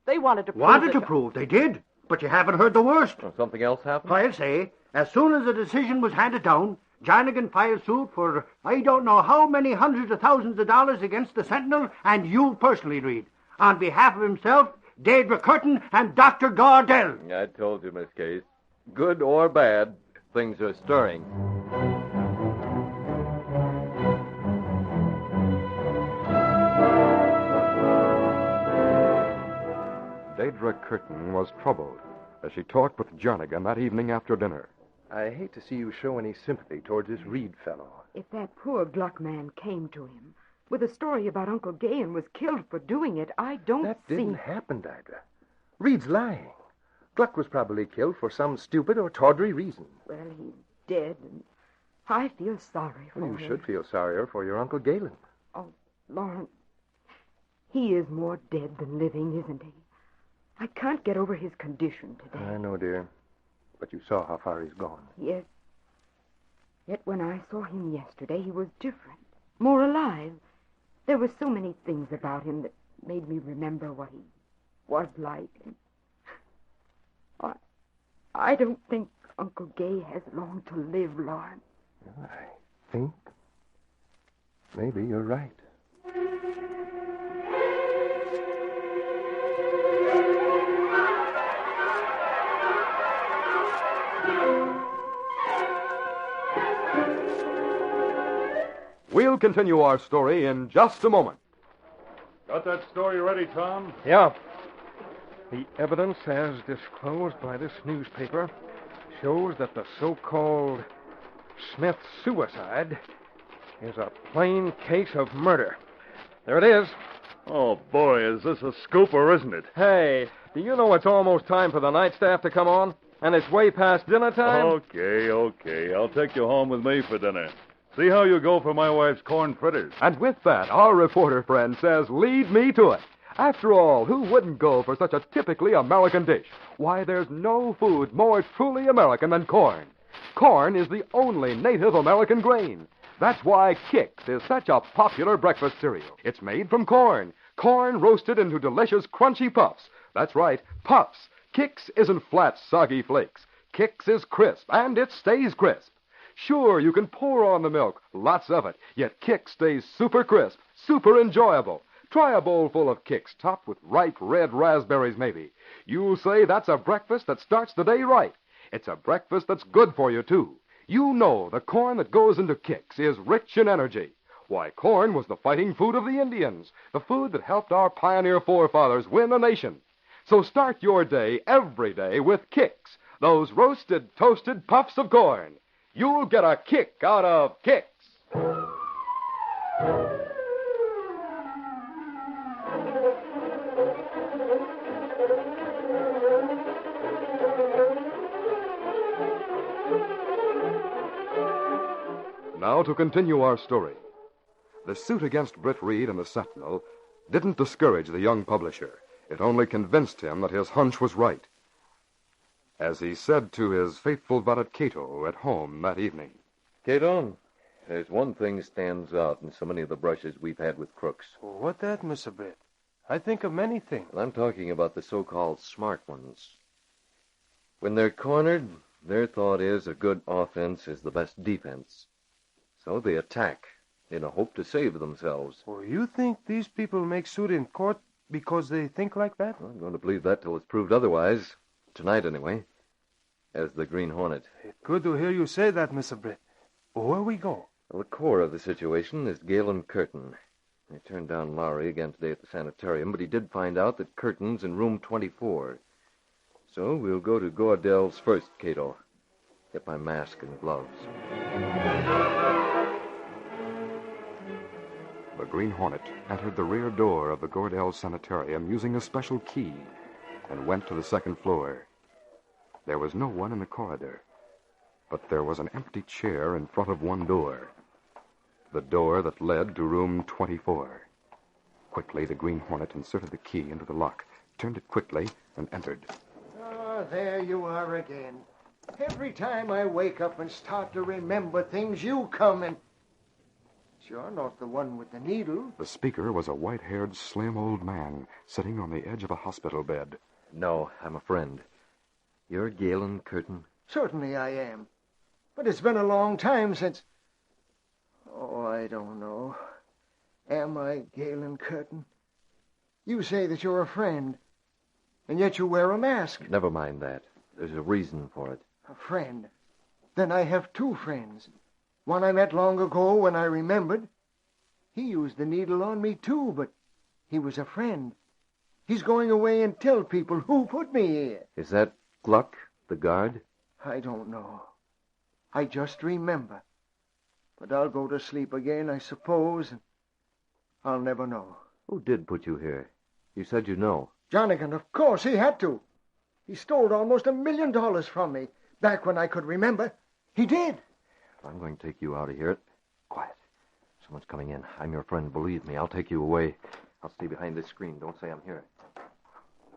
They wanted to prove They did. But you haven't heard the worst. Well, something else happened? I'll say, as soon as the decision was handed down, Jarnigan filed suit for I don't know how many hundreds of thousands of dollars against the Sentinel and you personally, Reed. On behalf of himself, Daedra Curtin, and Dr. Gardell. I told you, Miss Case. Good or bad, things are stirring. Daedra Curtin was troubled as she talked with Jarnigan that evening after dinner. I hate to see you show any sympathy towards this Reed fellow. If that poor Gluck man came to him with a story about Uncle Gay and was killed for doing it, I don't That didn't happen, Daedra. Reed's lying. Gluck was probably killed for some stupid or tawdry reason. Well, he's dead, and I feel sorry for him. You should feel sorrier for your Uncle Galen. Oh, Lawrence, he is more dead than living, isn't he? I can't get over his condition today. I know, dear. But you saw how far he's gone. Yes. Yet when I saw him yesterday, he was different, more alive. There were so many things about him that made me remember what he was like. And I don't think Uncle Gay has long to live, Lawrence. I think maybe you're right. We'll continue our story in just a moment. Got that story ready, Tom? Yeah. The evidence as disclosed by this newspaper shows that the so-called Smith suicide is a plain case of murder. There it is. Oh, boy, is this a scoop or isn't it? Hey, do you know it's almost time for the night staff to come on? And it's way past dinner time? Okay. I'll take you home with me for dinner. See how you go for my wife's corn fritters. And with that, our reporter friend says, lead me to it. After all, who wouldn't go for such a typically American dish? Why, there's no food more truly American than corn. Corn is the only native American grain. That's why Kix is such a popular breakfast cereal. It's made from corn. Corn roasted into delicious, crunchy puffs. That's right, puffs. Kix isn't flat, soggy flakes. Kix is crisp, and it stays crisp. Sure, you can pour on the milk, lots of it, yet Kix stays super crisp, super enjoyable. Try a bowl full of Kix, topped with ripe red raspberries, maybe. You'll say that's a breakfast that starts the day right. It's a breakfast that's good for you, too. You know the corn that goes into Kix is rich in energy. Why, corn was the fighting food of the Indians, the food that helped our pioneer forefathers win a nation. So start your day every day with Kix, those roasted, toasted puffs of corn. You'll get a kick out of Kix. Now to continue our story. The suit against Britt Reed and the Sentinel didn't discourage the young publisher. It only convinced him that his hunch was right. As he said to his faithful valet Kato at home that evening. Kato, there's one thing stands out in so many of the brushes we've had with crooks. What that, Mr. Britt? I think of many things. Well, I'm talking about the so-called smart ones. When they're cornered, their thought is a good offense is the best defense. So they attack in a hope to save themselves. Oh, you think these people make suit in court because they think like that? I'm going to believe that till it's proved otherwise. Tonight, anyway. As the Green Hornet. Good to hear you say that, Mr. Britt. Where we go? Well, the core of the situation is Galen Curtin. They turned down Lowry again today at the sanitarium, but he did find out that Curtin's in room 24. So we'll go to Gordell's first, Kato. Get my mask and gloves. The Green Hornet entered the rear door of the Gordell Sanitarium using a special key and went to the second floor. There was no one in the corridor, but there was an empty chair in front of one door. The door that led to room 24. Quickly, the Green Hornet inserted the key into the lock, turned it quickly, and entered. Ah, there you are again. Every time I wake up and start to remember things, you come and... You're not the one with the needle. The speaker was a white-haired, slim old man sitting on the edge of a hospital bed. No, I'm a friend. You're Galen Curtin? Certainly I am. But it's been a long time since... Oh, I don't know. Am I Galen Curtin? You say that you're a friend, and yet you wear a mask. Never mind that. There's a reason for it. A friend? Then I have two friends. One I met long ago when I remembered. He used the needle on me, too, but he was a friend. He's going away and tell people who put me here. Is that Gluck, the guard? I don't know. I just remember. But I'll go to sleep again, I suppose, and I'll never know. Who did put you here? You said you know. Jonathan, of course, he had to. He stole almost $1 million from me, back when I could remember. He did. I'm going to take you out of here. Quiet. Someone's coming in. I'm your friend, believe me. I'll take you away. I'll stay behind this screen. Don't say I'm here.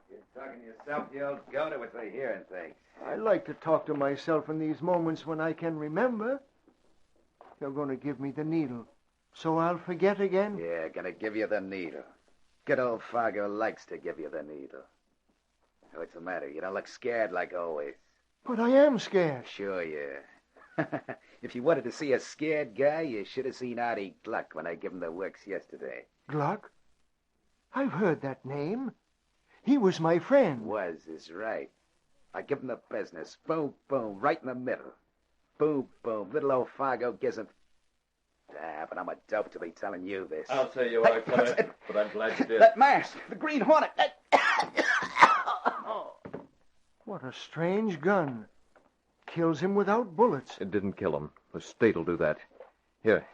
You're talking to yourself, you old goat, or what's I hearing things? I like to talk to myself in these moments when I can remember. You're going to give me the needle, so I'll forget again? Yeah, gonna give you the needle. Good old Fargo likes to give you the needle. So what's the matter? You don't look scared like always. But I am scared. Sure you are. If you wanted to see a scared guy, you should have seen Artie Gluck when I gave him the works yesterday. Gluck? I've heard that name. He was my friend. Was is right. I give him the business. Boom, boom, right in the middle. Boom, boom. Little old Fargo gives him... Ah, but I'm a dope to be telling you this. I'll tell you what, I Clement, but I'm glad you did. That mask, the Green Hornet. What a strange gun. Kills him without bullets. It didn't kill him. The state'll do that. Here,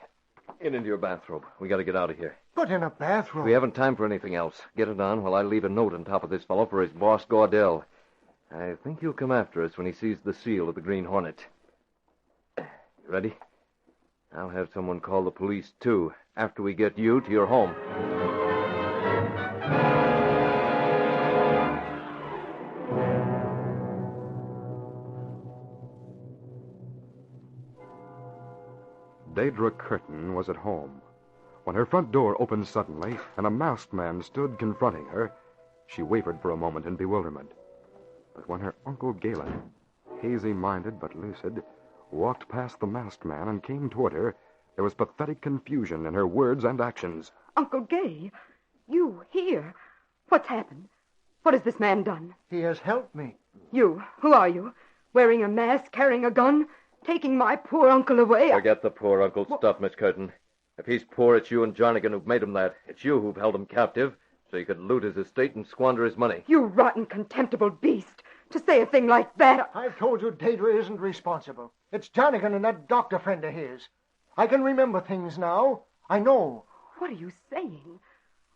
get into your bathrobe. We got to get out of here. But in a bathrobe. We haven't time for anything else. Get it on while I leave a note on top of this fellow for his boss, Gordell. I think he'll come after us when he sees the seal of the Green Hornet. You ready? I'll have someone call the police, too, after we get you to your home. Daedra Curtin was at home. When her front door opened suddenly and a masked man stood confronting her, she wavered for a moment in bewilderment. But when her Uncle Galen, hazy-minded but lucid, walked past the masked man and came toward her, there was pathetic confusion in her words and actions. Uncle Gay, you here? What's happened? What has this man done? He has helped me. You, who are you? Wearing a mask, carrying a gun, taking my poor uncle away. Forget the poor uncle stuff, Miss Curtin. If he's poor, it's you and Jarnigan who've made him that. It's you who've held him captive, so you could loot his estate and squander his money. You rotten, contemptible beast. To say a thing like that. I've told you Daedra isn't responsible. It's Jarnigan and that doctor friend of his. I can remember things now. I know. What are you saying?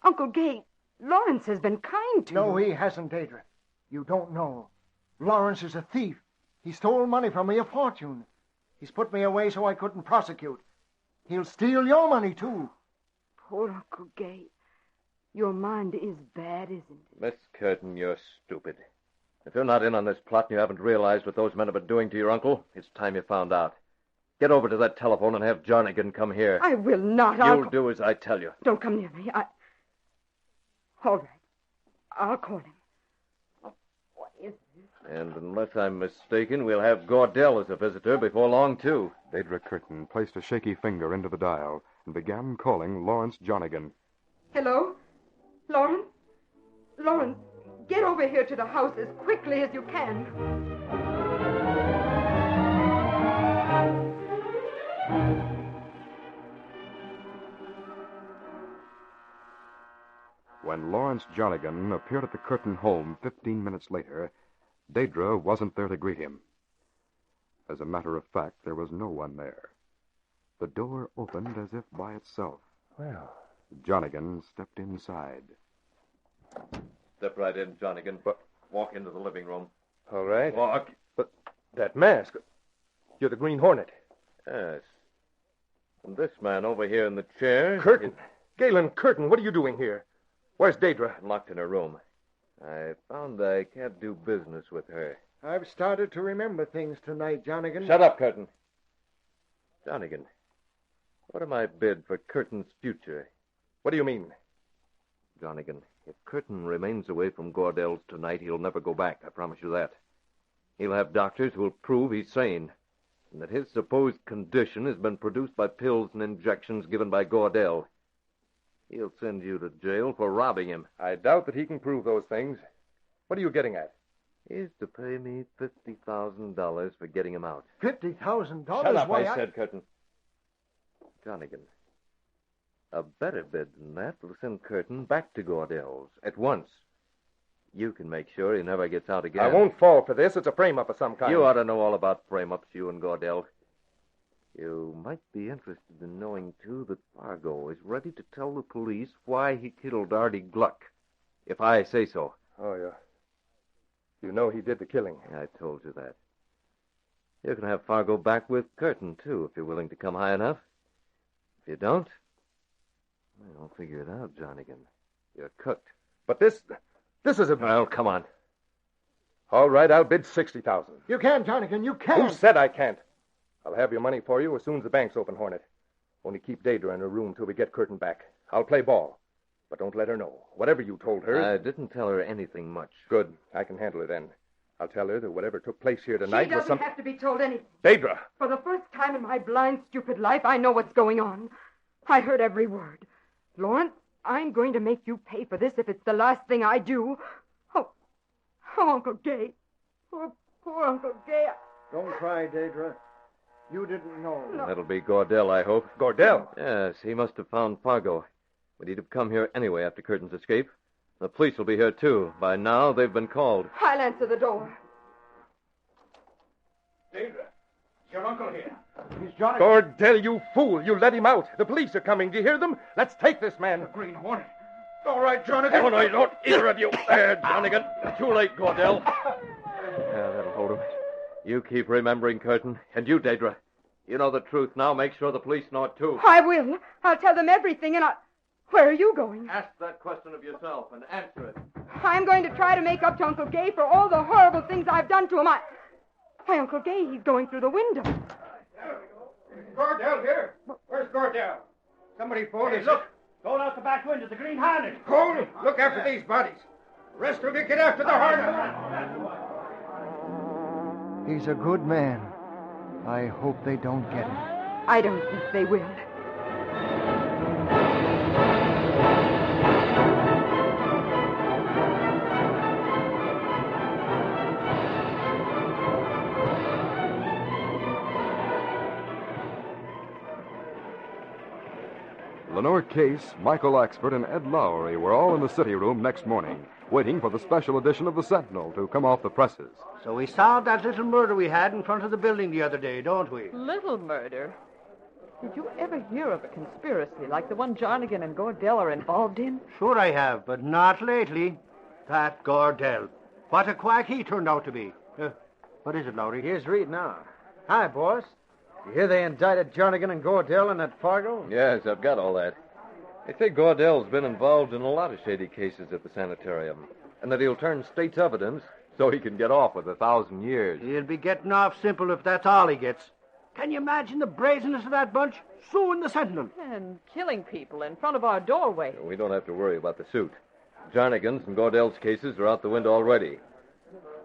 Uncle Gay, Lawrence has been kind to you. No, he hasn't, Daedra. You don't know. Lawrence is a thief. He stole money from me, a fortune. He's put me away so I couldn't prosecute. He'll steal your money, too. Poor Uncle Gay. Your mind is bad, isn't it? Miss Curtin, you're stupid. If you're not in on this plot and you haven't realized what those men have been doing to your uncle, it's time you found out. Get over to that telephone and have Jarnigan come here. I will not. You'll do as I tell you. Don't come near me. All right. I'll call him. Oh, what is this? And unless I'm mistaken, we'll have Gordell as a visitor before long, too. Daedra Curtin placed a shaky finger into the dial and began calling Lawrence Jarnigan. Hello? Lawrence? Lawrence, get over here to the house as quickly as you can. When Lawrence Jarnigan appeared at the Curtin home 15 minutes later, Daedra wasn't there to greet him. As a matter of fact, there was no one there. The door opened as if by itself. Well, Jarnigan stepped inside. Step right in, Jarnigan. Walk into the living room. all right. Walk. But that mask. You're the Green Hornet. Yes. And this man over here in the chair... Curtin. Galen Curtin, what are you doing here? Where's Daedra? Locked in her room. I found I can't do business with her. I've started to remember things tonight, Jarnigan. Shut up, Curtin. Jarnigan, what am I bid for Curtin's future? What do you mean? Jarnigan, if Curtin remains away from Gordell's tonight, he'll never go back. I promise you that. He'll have doctors who'll prove he's sane, and that his supposed condition has been produced by pills and injections given by Gordell. He'll send you to jail for robbing him. I doubt that he can prove those things. What are you getting at? He's to pay me $50,000 for getting him out. $50,000? Shut up, Why, I said, Curtin. Jarnigan, a better bid than that will send Curtin back to Gordell's at once. You can make sure he never gets out again. I won't fall for this. It's a frame-up of some kind. You ought to know all about frame-ups, you and Gordell. You might be interested in knowing, too, that Fargo is ready to tell the police why he killed Artie Gluck, if I say so. Oh, yeah. You know he did the killing. I told you that. You can have Fargo back with Curtin, too, if you're willing to come high enough. If you don't, I'll figure it out, Jarnigan. You're cooked. But this is a... Well, come on. All right, I'll bid $60,000. You can't, Jarnigan, you can't. Who said I can't? I'll have your money for you as soon as the bank's open, Hornet. Only keep Daedra in her room till we get Curtin back. I'll play ball. But don't let her know. Whatever you told her... I didn't tell her anything much. Good. I can handle it then. I'll tell her that whatever took place here tonight She doesn't was have to be told anything. Daedra! For the first time in my blind, stupid life, I know what's going on. I heard every word. Lawrence, I'm going to make you pay for this if it's the last thing I do. Oh, Uncle Gay. Poor Uncle Gay. Don't cry, Daedra. You didn't know. No. That'll be Gordell, I hope. Gordell? Yes, he must have found Fargo. But he'd have come here anyway after Curtin's escape. The police will be here, too. By now, they've been called. I'll answer the door. Danger. Your uncle here. He's Johnny. Gordell, you fool. You let him out. The police are coming. Do you hear them? Let's take this man. The Green Hornet. All right, Jonathan. Oh, no, you don't. Either of you. There, Jonathan. Too late, Gordell. Yeah, that'll hold him. You keep remembering, Curtin. And you, Daedra. You know the truth now. Make sure the police know it, too. I will. I'll tell them everything, and Where are you going? Ask that question of yourself and answer it. I'm going to try to make up to Uncle Gay for all the horrible things I've done to him. Why, Uncle Gay, he's going through the window. Gordell here. Where's Gordell? Somebody phoned us. Look. Going out the back window, the Green Hornet. Hold! Look after these bodies. The rest of you get after the Hornet. He's a good man. I hope they don't get him. I don't think they will. Lenore Case, Michael Axford, and Ed Lowry were all in the city room next morning, waiting for the special edition of the Sentinel to come off the presses. So we solved that little murder we had in front of the building the other day, don't we? Little murder? Did you ever hear of a conspiracy like the one Jarnigan and Gordell are involved in? Sure I have, but not lately. That Gordell. What a quack he turned out to be. What is it, Lowry? Here's Reed now. Hi, boss. You hear they indicted Jarnigan and Gordell in that Fargo? Yes, I've got all that. They say Gordell's been involved in a lot of shady cases at the sanitarium, and that he'll turn state's evidence so he can get off with 1,000 years. He'll be getting off simple if that's all he gets. Can you imagine the brazenness of that bunch? Suing the Sentinel. And killing people in front of our doorway. We don't have to worry about the suit. Jarnigan's and Gordell's cases are out the window already.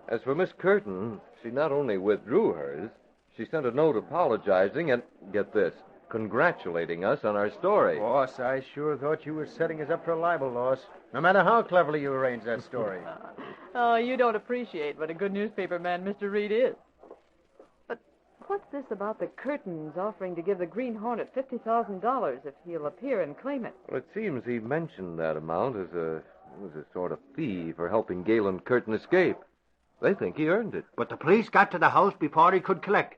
As for Miss Curtin, she not only withdrew hers, she sent a note apologizing and, get this, congratulating us on our story. Boss, I sure thought you were setting us up for a libel loss, no matter how cleverly you arranged that story. Oh, you don't appreciate what a good newspaper man Mr. Reed is. But what's this about the Curtins offering to give the Green Hornet $50,000 if he'll appear and claim it? Well, it seems he mentioned that amount as a sort of fee for helping Galen Curtin escape. They think he earned it. But the police got to the house before he could collect.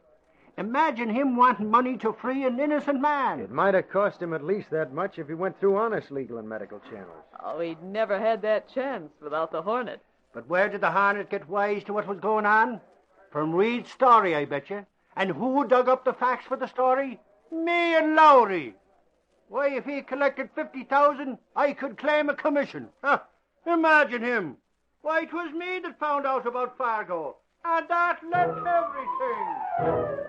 Imagine him wanting money to free an innocent man. It might have cost him at least that much if he went through honest legal and medical channels. Oh, he'd never had that chance without the Hornet. But where did the Hornet get wise to what was going on? From Reed's story, I bet you. And who dug up the facts for the story? Me and Lowry. Why, if he collected 50,000, I could claim a commission. Imagine him. Why, it was me that found out about Fargo. And that left everything.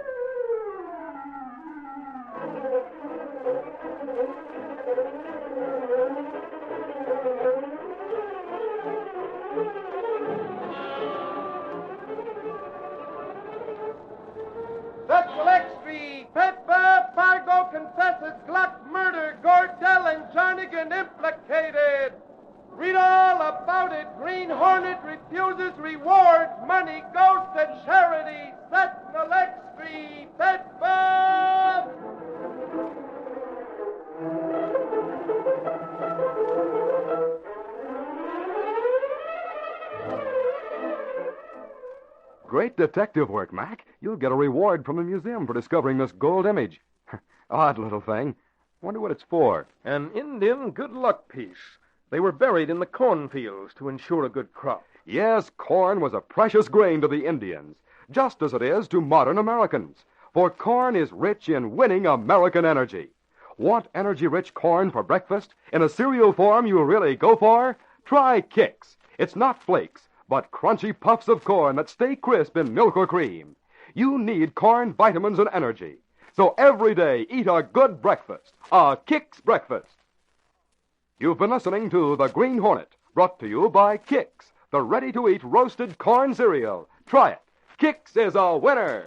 Special Extra, Pepper, Fargo confesses Gluck murder, Gordell and Jarnigan implicated. Read all about it. Green Hornet refuses reward. Money goes to charity. Sentinel Extra, Pepper! Great detective work, Mac. You'll get a reward from the museum for discovering this gold image. Odd little thing. Wonder what it's for. An Indian good luck piece. They were buried in the cornfields to ensure a good crop. Yes, corn was a precious grain to the Indians, just as it is to modern Americans. For corn is rich in winning American energy. Want energy-rich corn for breakfast in a cereal form you'll really go for? Try Kix. It's not flakes, but crunchy puffs of corn that stay crisp in milk or cream. You need corn vitamins and energy. So every day, eat a good breakfast, a Kix breakfast. You've been listening to The Green Hornet, brought to you by Kix, the ready-to-eat roasted corn cereal. Try it. Kix is a winner.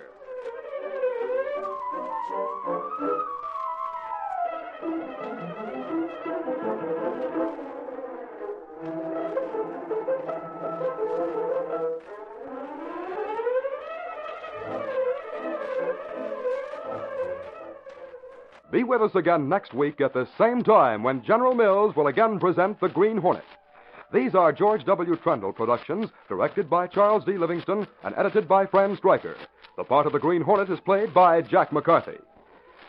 Be with us again next week at the same time when General Mills will again present The Green Hornet. These are George W. Trendle productions, directed by Charles D. Livingston and edited by Fran Stryker. The part of the Green Hornet is played by Jack McCarthy.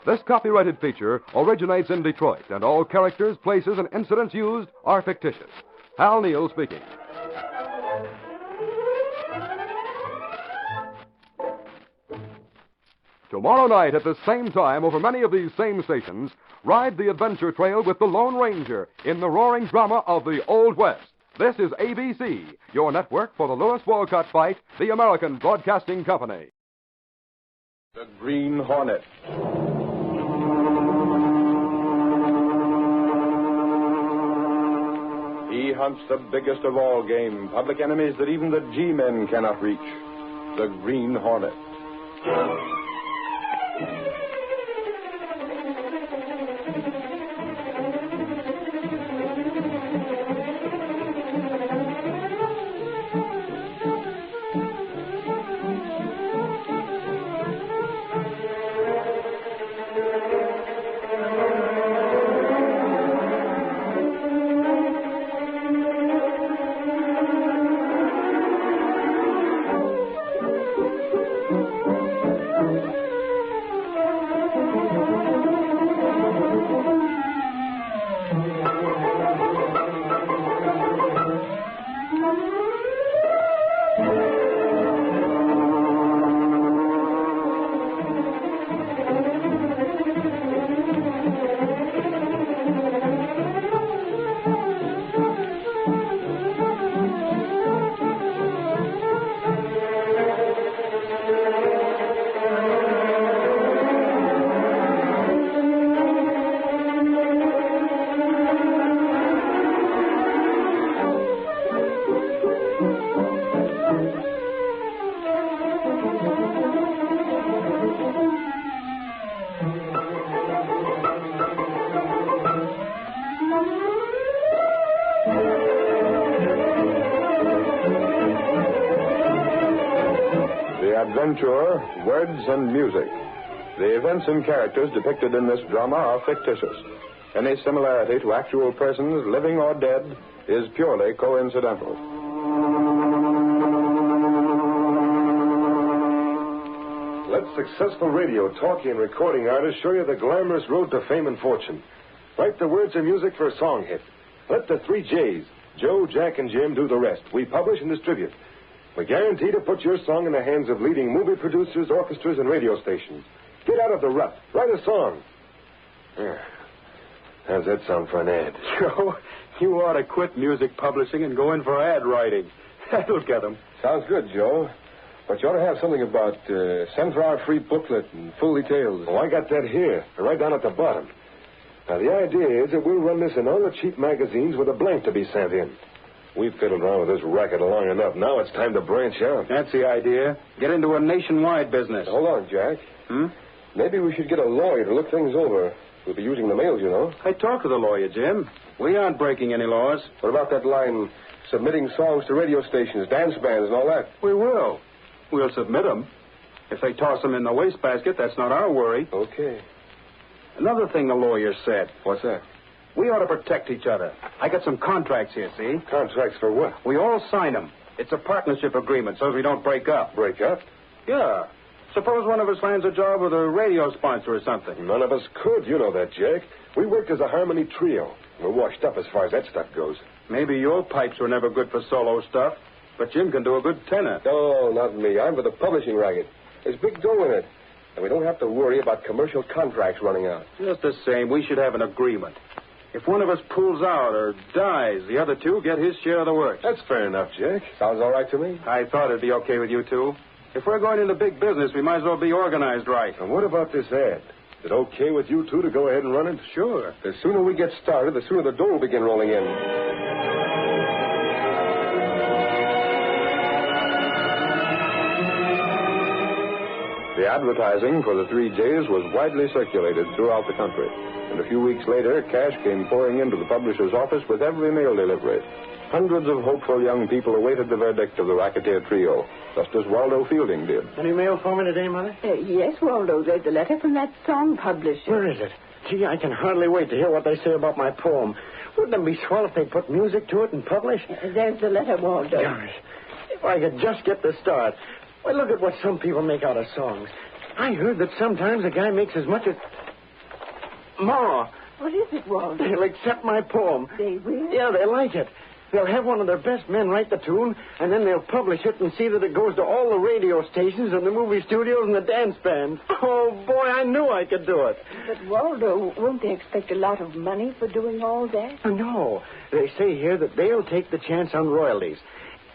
This copyrighted feature originates in Detroit, and all characters, places, and incidents used are fictitious. Hal Neal speaking. Tomorrow night at the same time, over many of these same stations, ride the adventure trail with the Lone Ranger in the roaring drama of the Old West. This is ABC, your network for the Lewis Walcott fight, the American Broadcasting Company. The Green Hornet. He hunts the biggest of all game, public enemies that even the G-men cannot reach. The Green Hornet. Adventure, words, and music. The events and characters depicted in this drama are fictitious. Any similarity to actual persons, living or dead, is purely coincidental. Let successful radio, talking, and recording artists show you the glamorous road to fame and fortune. Write the words and music for a song hit. Let the 3 J's, Joe, Jack, and Jim, do the rest. We publish and distribute. We guarantee to put your song in the hands of leading movie producers, orchestras, and radio stations. Get out of the rut. Write a song. How's that sound for an ad? Joe, you ought to quit music publishing and go in for ad writing. That'll get 'em. Sounds good, Joe. But you ought to have something about send for our free booklet and full details. Oh, I got that here, right down at the bottom. Now, the idea is that we'll run this in all the cheap magazines with a blank to be sent in. We've fiddled around with this racket long enough. Now it's time to branch out. That's the idea. Get into a nationwide business. Hold on, Jack. Maybe we should get a lawyer to look things over. We'll be using the mails, you know. I talked to the lawyer, Jim. We aren't breaking any laws. What about that line, submitting songs to radio stations, dance bands, and all that? We will. We'll submit them. If they toss them in the wastebasket, that's not our worry. Okay. Another thing the lawyer said. What's that? We ought to protect each other. I got some contracts here, see? Contracts for what? We all sign them. It's a partnership agreement so we don't break up. Break up? Yeah. Suppose one of us lands a job with a radio sponsor or something. None of us could. You know that, Jack. We worked as a harmony trio. We're washed up as far as that stuff goes. Maybe your pipes were never good for solo stuff, but Jim can do a good tenor. Oh, not me. I'm for the publishing racket. There's big dough in it. And we don't have to worry about commercial contracts running out. Just the same, we should have an agreement. If one of us pulls out or dies, the other two get his share of the work. That's fair enough, Jack. Sounds all right to me. I thought it'd be okay with you two. If we're going into big business, we might as well be organized right. And what about this ad? Is it okay with you two to go ahead and run it? Sure. The sooner we get started, the sooner the dough will begin rolling in. The advertising for the 3 J's was widely circulated throughout the country. And a few weeks later, cash came pouring into the publisher's office with every mail delivery. Hundreds of hopeful young people awaited the verdict of the racketeer trio, just as Waldo Fielding did. Any mail for me today, Mother? Yes, Waldo. There's a letter from that song publisher. Where is it? Gee, I can hardly wait to hear what they say about my poem. Wouldn't it be swell if they put music to it and publish? There's the letter, Waldo. Gosh, if I could just get the start. Why, look at what some people make out of songs. I heard that sometimes a guy makes as much as... Ma, What is it, Walter? they'll accept my poem. They will? Yeah, they like it. They'll have one of their best men write the tune, and then they'll publish it and see that it goes to all the radio stations and the movie studios and the dance bands. Oh, boy, I knew I could do it. But, Waldo, won't they expect a lot of money for doing all that? No. They say here that they'll take the chance on royalties.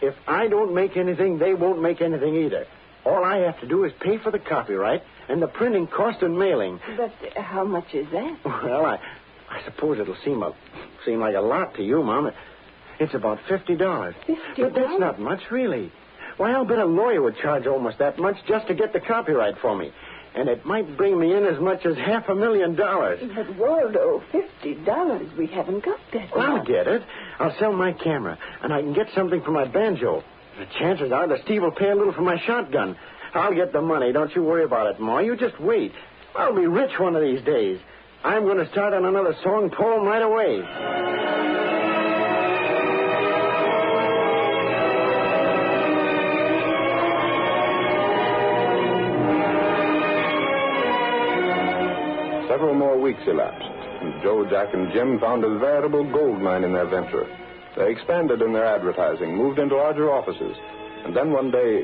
If I don't make anything, they won't make anything either. All I have to do is pay for the copyright and the printing cost and mailing. But how much is that? Well, I suppose it'll seem like a lot to you, Mom. It's about $50. $50? But that's not much, really. Why, I'll bet a lawyer would charge almost that much just to get the copyright for me. And it might bring me in as much as $500,000. But, Waldo, $50, we haven't got that Well, I'll much. get it. I'll sell my camera, and I can get something for my banjo. The chances are that Steve will pay a little for my shotgun. I'll get the money. Don't you worry about it, Ma. You just wait. I'll be rich one of these days. I'm going to start on another song poem right away. Several more weeks elapsed, and Joe, Jack, and Jim found a veritable gold mine in their venture. They expanded in their advertising, moved into larger offices, and then one day...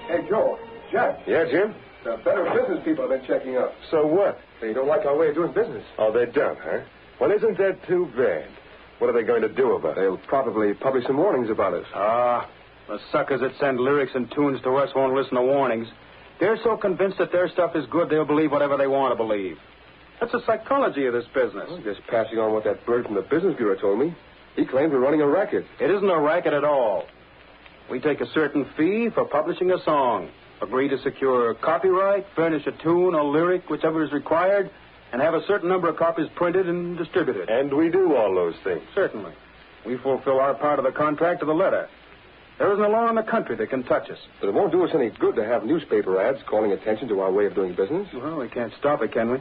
Hey, Joe. Jack. Yeah, Jim? The Better Business people have been checking up. So what? They don't like our way of doing business. Oh, they don't, huh? Well, isn't that too bad? What are they going to do about it? They'll probably publish some warnings about us. The suckers that send lyrics and tunes to us won't listen to warnings. They're so convinced that their stuff is good, they'll believe whatever they want to believe. That's the psychology of this business. Well, just passing on what that bird from the Business Bureau told me. He claims we're running a racket. It isn't a racket at all. We take a certain fee for publishing a song, agree to secure copyright, furnish a tune or lyric, whichever is required, and have a certain number of copies printed and distributed. And we do all those things. Certainly. We fulfill our part of the contract to the letter. There isn't a law in the country that can touch us. But it won't do us any good to have newspaper ads calling attention to our way of doing business. Well, we can't stop it, can we?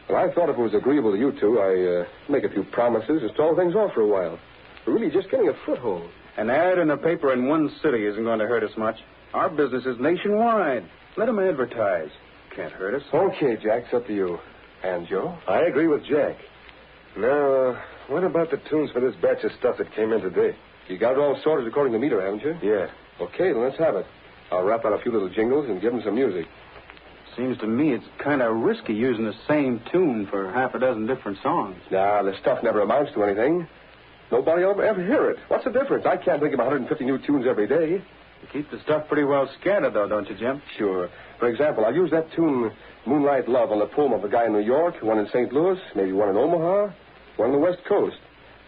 Well, I thought if it was agreeable to you two, I'd make a few promises and stall things off for a while. We're really just getting a foothold. An ad in a paper in one city isn't going to hurt us much. Our business is nationwide. Let them advertise. Can't hurt us. Okay, Jack, it's up to you. And Joe? I agree with Jack. Now, what about the tunes for this batch of stuff that came in today? You got it all sorted according to meter, haven't you? Yeah. Okay, then let's have it. I'll rap out a few little jingles and give them some music. Seems to me it's kind of risky using the same tune for half a dozen different songs. Nah, the stuff never amounts to anything. Nobody will ever hear it. What's the difference? I can't think of 150 new tunes every day. You keep the stuff pretty well scattered, though, don't you, Jim? Sure. For example, I'll use that tune, Moonlight Love, on the poem of a guy in New York, one in St. Louis, maybe one in Omaha, one on the West Coast.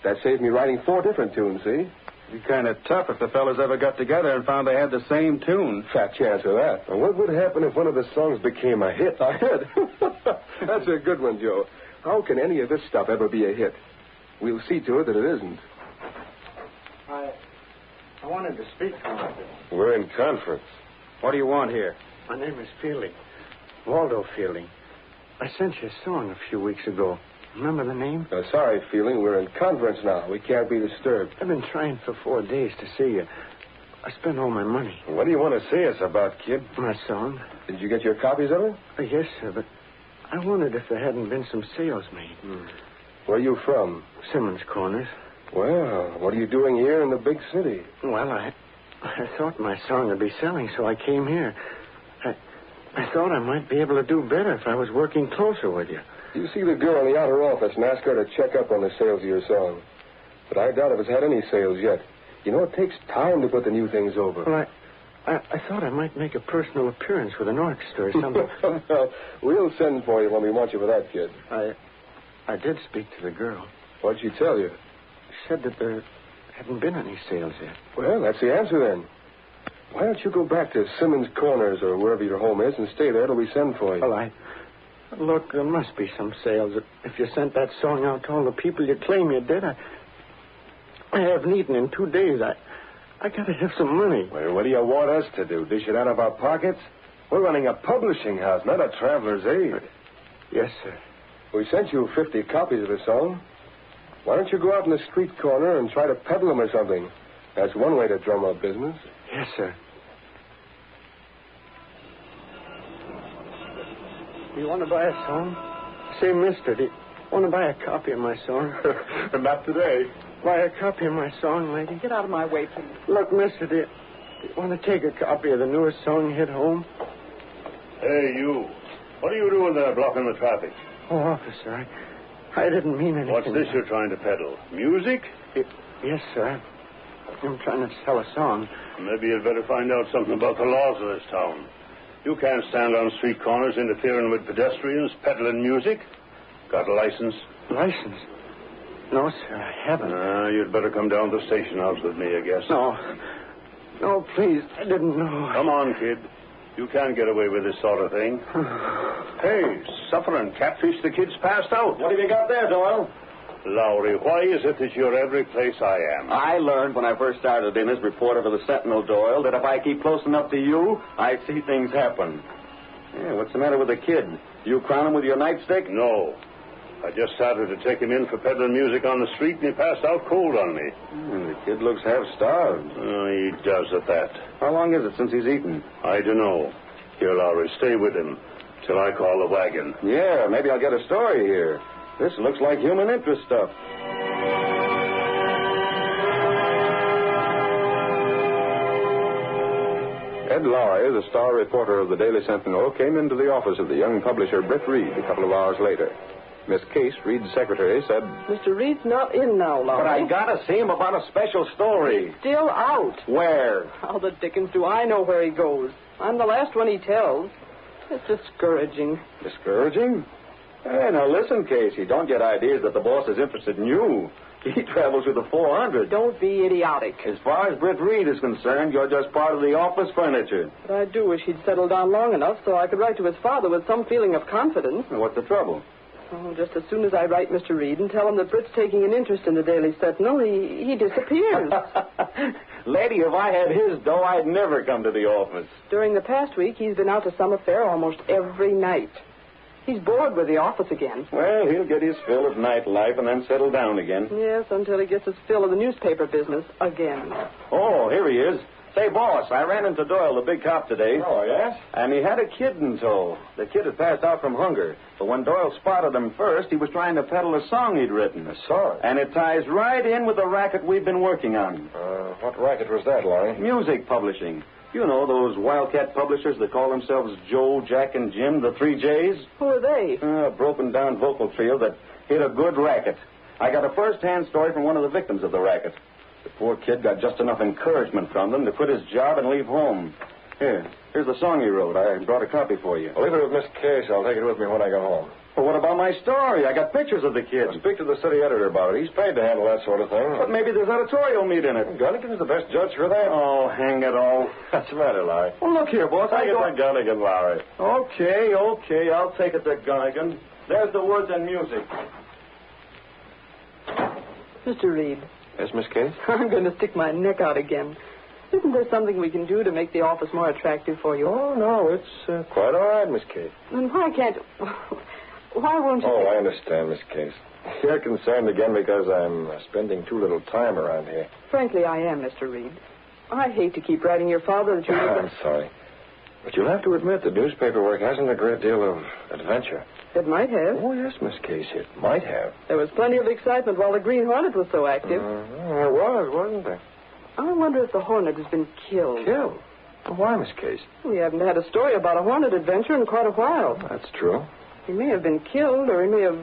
That saved me writing 4 different tunes, see? It'd be kind of tough if the fellas ever got together and found they had the same tune. Fat chance of that. Now, what would happen if one of the songs became a hit? A hit? That's a good one, Joe. How can any of this stuff ever be a hit? We'll see to it that it isn't. I wanted to speak to you. We're in conference. What do you want here? My name is Fielding. Waldo Fielding. I sent you a song a few weeks ago. Remember the name? Sorry, Fielding. We're in conference now. We can't be disturbed. I've been trying for 4 days to see you. I spent all my money. What do you want to see us about, kid? My song. Did you get your copies of it? Yes, sir, but I wondered if there hadn't been some sales made. Where are you from? Simmons Corners. Well, what are you doing here in the big city? Well, I thought my song would be selling, so I came here. I thought I might be able to do better if I was working closer with you. You see the girl in the outer office and ask her to check up on the sales of your song. But I doubt if it's had any sales yet. You know, it takes time to put the new things over. Well, I thought I might make a personal appearance with an orchestra or something. Well, we'll send for you when we want you for that, kid. I did speak to the girl. What'd she tell you? She said that there hadn't been any sales yet. Well, that's the answer then. Why don't you go back to Simmons Corners or wherever your home is and stay there till we send for you? Well, look, there must be some sales. If you sent that song out to all the people you claim you did, I haven't eaten in 2 days. I gotta have some money. Well, what do you want us to do? Dish it out of our pockets? We're running a publishing house, not a traveler's aid. Yes, sir. We sent you 50 copies of the song. Why don't you go out in the street corner and try to peddle them or something? That's one way to drum up business. Yes, sir. You want to buy a song? Say, mister, do you want to buy a copy of my song? Not today. Buy a copy of my song, lady. Get out of my way, please. Look, mister, do you want to take a copy of the newest song hit home? Hey, you. What are you doing there blocking the traffic? Oh, officer, I didn't mean anything. What's this you're trying to peddle? Music? Yes, sir. I'm trying to sell a song. Maybe you'd better find out something about the laws of this town. You can't stand on street corners interfering with pedestrians, peddling music. Got a license? License? No, sir, I haven't. You'd better come down to the station house with me, I guess. No, please, I didn't know. Come on, kid. You can't get away with this sort of thing. Hey, suffering catfish, the kid's passed out. What have you got there, Doyle? Lowry, why is it that you're every place I am? I learned when I first started in as reporter for the Sentinel, Doyle, that if I keep close enough to you, I see things happen. Yeah, what's the matter with the kid? You crown him with your nightstick? No. I just started to take him in for peddling music on the street, and he passed out cold on me. The kid looks half starved. He does at that. How long is it since he's eaten? I don't know. Here, Lowry, stay with him till I call the wagon. Yeah, maybe I'll get a story here. This looks like human interest stuff. Ed Lowry, the star reporter of the Daily Sentinel, came into the office of the young publisher Britt Reed a couple of hours later. Miss Case, Reed's secretary, said, Mr. Reed's not in now, Lowry. But I gotta see him about a special story. He's still out. Where? How the dickens do I know where he goes? I'm the last one he tells. It's discouraging. Discouraging? Hey, now listen, Casey. Don't get ideas that the boss is interested in you. He travels with the 400. Don't be idiotic. As far as Britt Reed is concerned, you're just part of the office furniture. But I do wish he'd settled down long enough so I could write to his father with some feeling of confidence. What's the trouble? Oh, just as soon as I write Mr. Reed and tell him that Britt's taking an interest in the Daily Sentinel, he disappears. Lady, if I had his dough, I'd never come to the office. During the past week, he's been out to some affair almost every night. He's bored with the office again. Well, he'll get his fill of nightlife and then settle down again. Yes, until he gets his fill of the newspaper business again. Oh, here he is. Say, boss, I ran into Doyle, the big cop, today. Oh, yes? And he had a kid in tow. The kid had passed out from hunger. But when Doyle spotted him first, he was trying to peddle a song he'd written. A song? And it ties right in with the racket we've been working on. What racket was that, Larry? Music publishing. You know, those wildcat publishers that call themselves Joe, Jack, and Jim, the 3 J's? Who are they? A broken-down vocal trio that hit a good racket. I got a first-hand story from one of the victims of the racket. The poor kid got just enough encouragement from them to quit his job and leave home. Here's the song he wrote. I brought a copy for you. Well, leave it with Miss Case. I'll take it with me when I get home. Well, what about my story? I got pictures of the kid. I'll speak to the city editor about it. He's paid to handle that sort of thing. But maybe there's editorial meat in it. Gunnigan's the best judge for that. Oh, hang it all. What's the matter, Larry? Well, look here, boss. Take it to Gunnigan, Larry. Okay. I'll take it to Gunnigan. There's the words and music. Mr. Reed. Yes, Miss Case? I'm going to stick my neck out again. Isn't there something we can do to make the office more attractive for you? Oh, no, it's quite all right, Miss Case. Then why can't... Why won't you... Oh, I understand, Miss Case. You're concerned again because I'm spending too little time around here. Frankly, I am, Mr. Reed. I hate to keep writing your father that you... I'm sorry. But you'll have to admit that newspaper work hasn't a great deal of adventure. It might have. Oh, yes, Miss Case, it might have. There was plenty of excitement while the Green Hornet was so active. There was, wasn't there? I wonder if the Hornet has been killed. Killed? Well, why, Miss Case? We haven't had a story about a Hornet adventure in quite a while. That's true. He may have been killed, or he may have,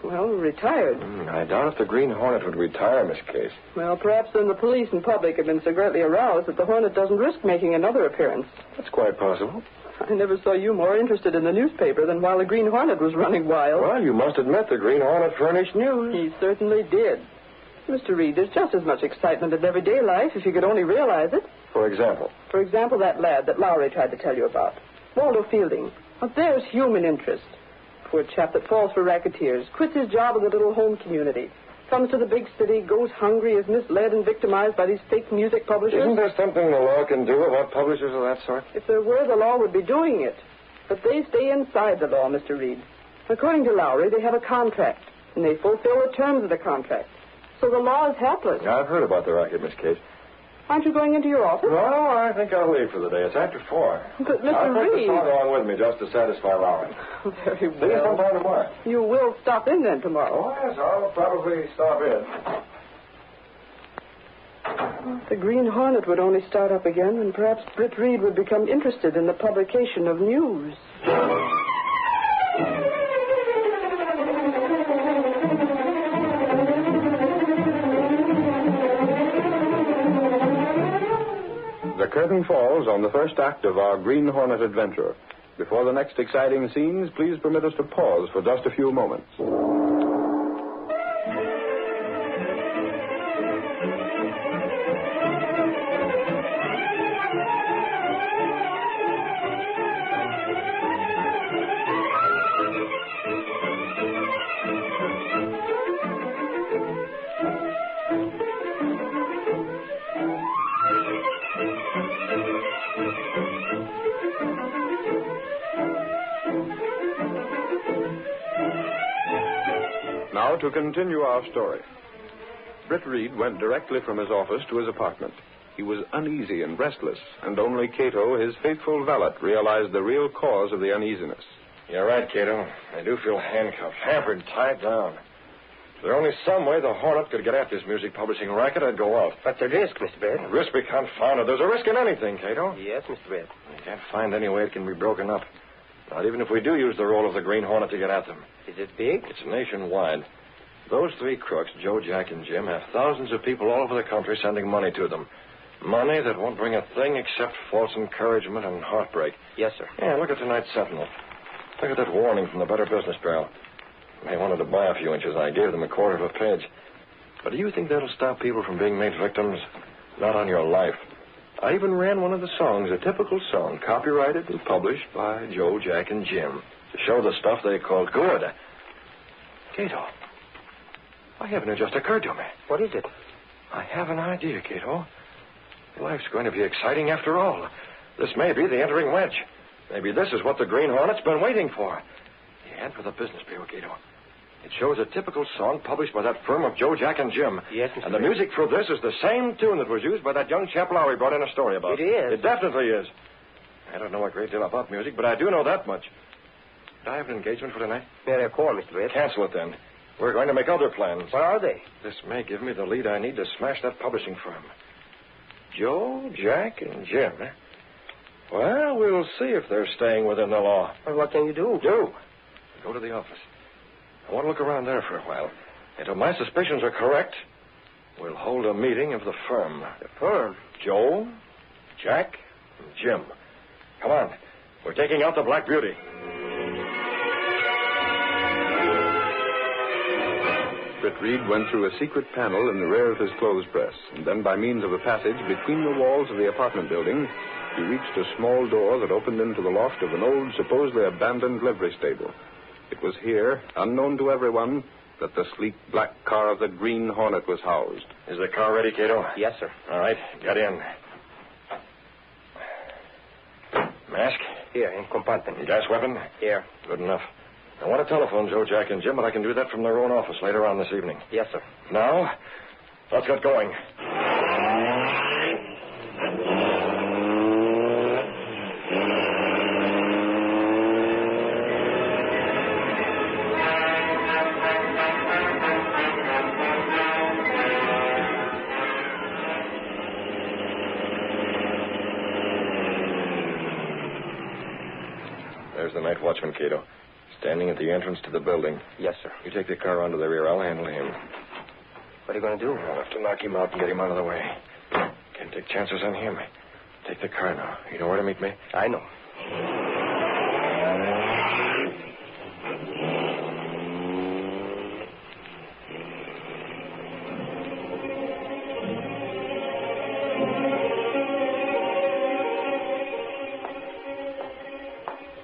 retired. I doubt if the Green Hornet would retire, Miss Case. Well, perhaps then the police and public have been so greatly aroused that the Hornet doesn't risk making another appearance. That's quite possible. I never saw you more interested in the newspaper than while the Green Hornet was running wild. Well, you must admit the Green Hornet furnished news. He certainly did. Mr. Reed, there's just as much excitement in everyday life if you could only realize it. For example? For example, that lad that Lowry tried to tell you about. Waldo Fielding. Well, there's human interest. Poor chap that falls for racketeers, quits his job in the little home community, comes to the big city, goes hungry, is misled and victimized by these fake music publishers. Isn't there something the law can do about publishers of that sort? If there were, the law would be doing it. But they stay inside the law, Mr. Reed. According to Lowry, they have a contract, and they fulfill the terms of the contract. So the law is helpless. I've heard about the racket, Miss Case. Aren't you going into your office? No, I think I'll leave for the day. It's after 4. But, Mr. I'll take Reed... the song along with me just to satisfy Lowry. Very well. See you sometime tomorrow. You will stop in then tomorrow. Oh, yes, I'll probably stop in. If the Green Hornet would only start up again, and perhaps Britt Reed would become interested in the publication of news. The curtain falls on the first act of our Green Hornet adventure. Before the next exciting scenes, please permit us to pause for just a few moments. Now to continue our story. Britt Reed went directly from his office to his apartment. He was uneasy and restless, and only Kato, his faithful valet, realized the real cause of the uneasiness. You're right, Kato. I do feel handcuffed, hampered, tied down. If there were only some way the Hornet could get at this music publishing racket, I'd go out. But the risk, Mr. Britt. Risk be confounded. There's a risk in anything, Kato. Yes, Mr. Britt. I can't find any way it can be broken up. Not even if we do use the role of the Green Hornet to get at them. Is it big? It's nationwide. Those 3 crooks, Joe, Jack, and Jim, have thousands of people all over the country sending money to them. Money that won't bring a thing except false encouragement and heartbreak. Yes, sir. Yeah, look at tonight's Sentinel. Look at that warning from the Better Business Bureau. They wanted to buy a few inches. I gave them a quarter of a page. But do you think that'll stop people from being made victims? Not on your life. I even ran one of the songs, a typical song, copyrighted and published by Joe, Jack, and Jim, to show the stuff they called good. Kato, why haven't it just occurred to me? What is it? I have an idea, Kato. Life's going to be exciting after all. This may be the entering wedge. Maybe this is what the Green Hornet's been waiting for. The ad for the business bureau, Kato. It shows a typical song published by that firm of Joe, Jack, and Jim. Yes, Mr. And the music for this is the same tune that was used by that young chap Lowry brought in a story about. It is. It definitely is. I don't know a great deal about music, but I do know that much. Did I have an engagement for tonight? May I call, Mr. Britt? Cancel it then. We're going to make other plans. What are they? This may give me the lead I need to smash that publishing firm. Joe, Jack, and Jim. Well, we'll see if they're staying within the law. Well, what can you do? Go to the office. I want to look around there for a while. And if my suspicions are correct, we'll hold a meeting of the firm. The firm? Joe, Jack, and Jim. Come on. We're taking out the Black Beauty. Britt Reed went through a secret panel in the rear of his clothes press, and then by means of a passage between the walls of the apartment building, he reached a small door that opened into the loft of an old, supposedly abandoned livery stable. It was here, unknown to everyone, that the sleek black car of the Green Hornet was housed. Is the car ready, Kato? Yes, sir. All right, get in. Mask? Here, in compartment. Gas weapon? Here. Good enough. I want to telephone Joe, Jack, and Jim, but I can do that from their own office later on this evening. Yes, sir. Now, let's get going. There's the night watchman, Kato. Standing at the entrance to the building. Yes, sir. You take the car onto the rear. I'll handle him. What are you going to do? I'll have to knock him out and get him out of the way. Can't take chances on him. Take the car now. You know where to meet me? I know.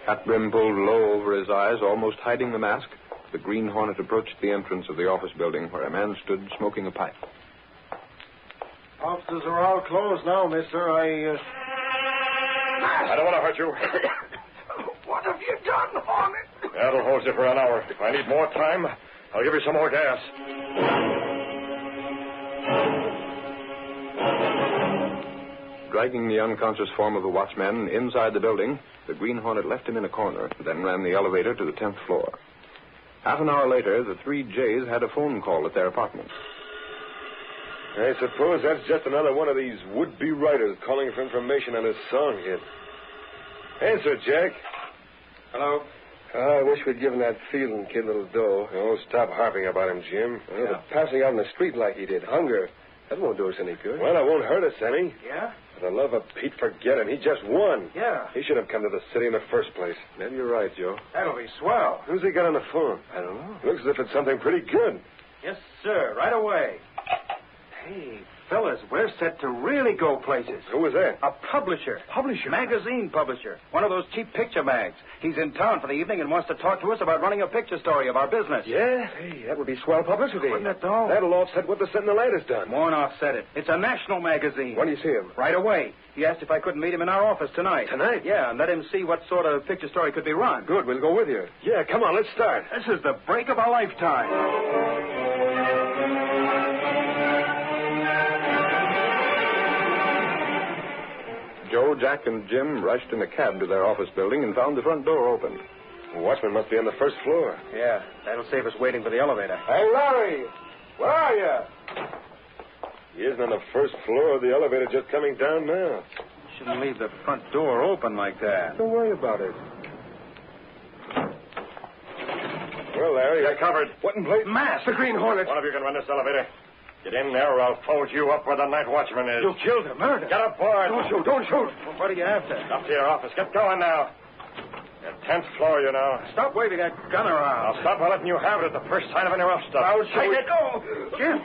Hat brim pulled low over his eyes, almost hiding the mask, the Green Hornet approached the entrance of the office building where a man stood smoking a pipe. Offices are all closed now, mister. I don't want to hurt you. What have you done, Hornet? That'll hold you for an hour. If I need more time, I'll give you some more gas. Dragging the unconscious form of the watchman inside the building, the Green Hornet left him in a corner, then ran the elevator to the 10th floor. Half an hour later, the three Jays had a phone call at their apartment. I suppose that's just another one of these would-be writers calling for information on his song hit. Answer, Jack. Hello? I wish we'd given that Fielding kid a little dough. Oh, stop harping about him, Jim. But passing out in the street like he did, hunger, that won't do us any good. Well, it won't hurt us any. Yeah? For the love of Pete, forget him. He just won. Yeah. He should have come to the city in the first place. Maybe you're right, Joe. That'll be swell. Who's he got on the phone? I don't know. Looks as if it's something pretty good. Yes, sir. Right away. Hey, fellas, we're set to really go places. Who was that? A publisher. Publisher? Magazine publisher. One of those cheap picture mags. He's in town for the evening and wants to talk to us about running a picture story of our business. Yeah? Hey, that would be swell publicity. Wouldn't it, though? That'll offset what the Sentinel has done. Won't offset it. It's a national magazine. When do you see him? Right away. He asked if I couldn't meet him in our office tonight. Tonight? Yeah, and let him see what sort of picture story could be run. Good, we'll go with you. Yeah, come on, let's start. This is the break of a lifetime. Joe, Jack, and Jim rushed in a cab to their office building and found the front door open. The watchman must be on the first floor. Yeah, that'll save us waiting for the elevator. Hey, Larry! Where are you? He isn't on the first floor. The elevator just coming down now. Shouldn't leave the front door open like that. Don't worry about it. Well, Larry, I covered. What in place? Mass, the Green Hornet. One of you can run this elevator. Get in there or I'll fold you up where the night watchman is. You killed him. Murder. Get aboard. Don't shoot. Don't shoot. Well, what are you after? Up to your office. Get going now. Your 10th floor, you know. Stop waving that gun around. I'll stop by letting you have it at the first sign of any rough stuff. I'll shoot it. Oh, Jim.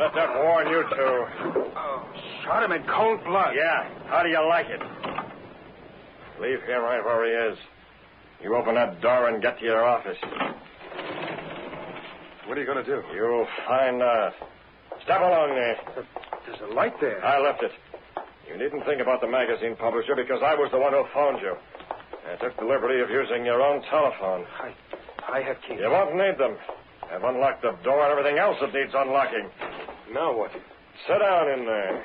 Let that warn you two. Oh, shot him in cold blood. Yeah. How do you like it? Leave him right where he is. You open that door and get to your office. What are you going to do? You'll find out. Step along there. There's a light there. I left it. You needn't think about the magazine publisher because I was the one who phoned you. I took the liberty of using your own telephone. I have keys. You won't need them. I've unlocked the door and everything else that needs unlocking. Now what? Sit down in there.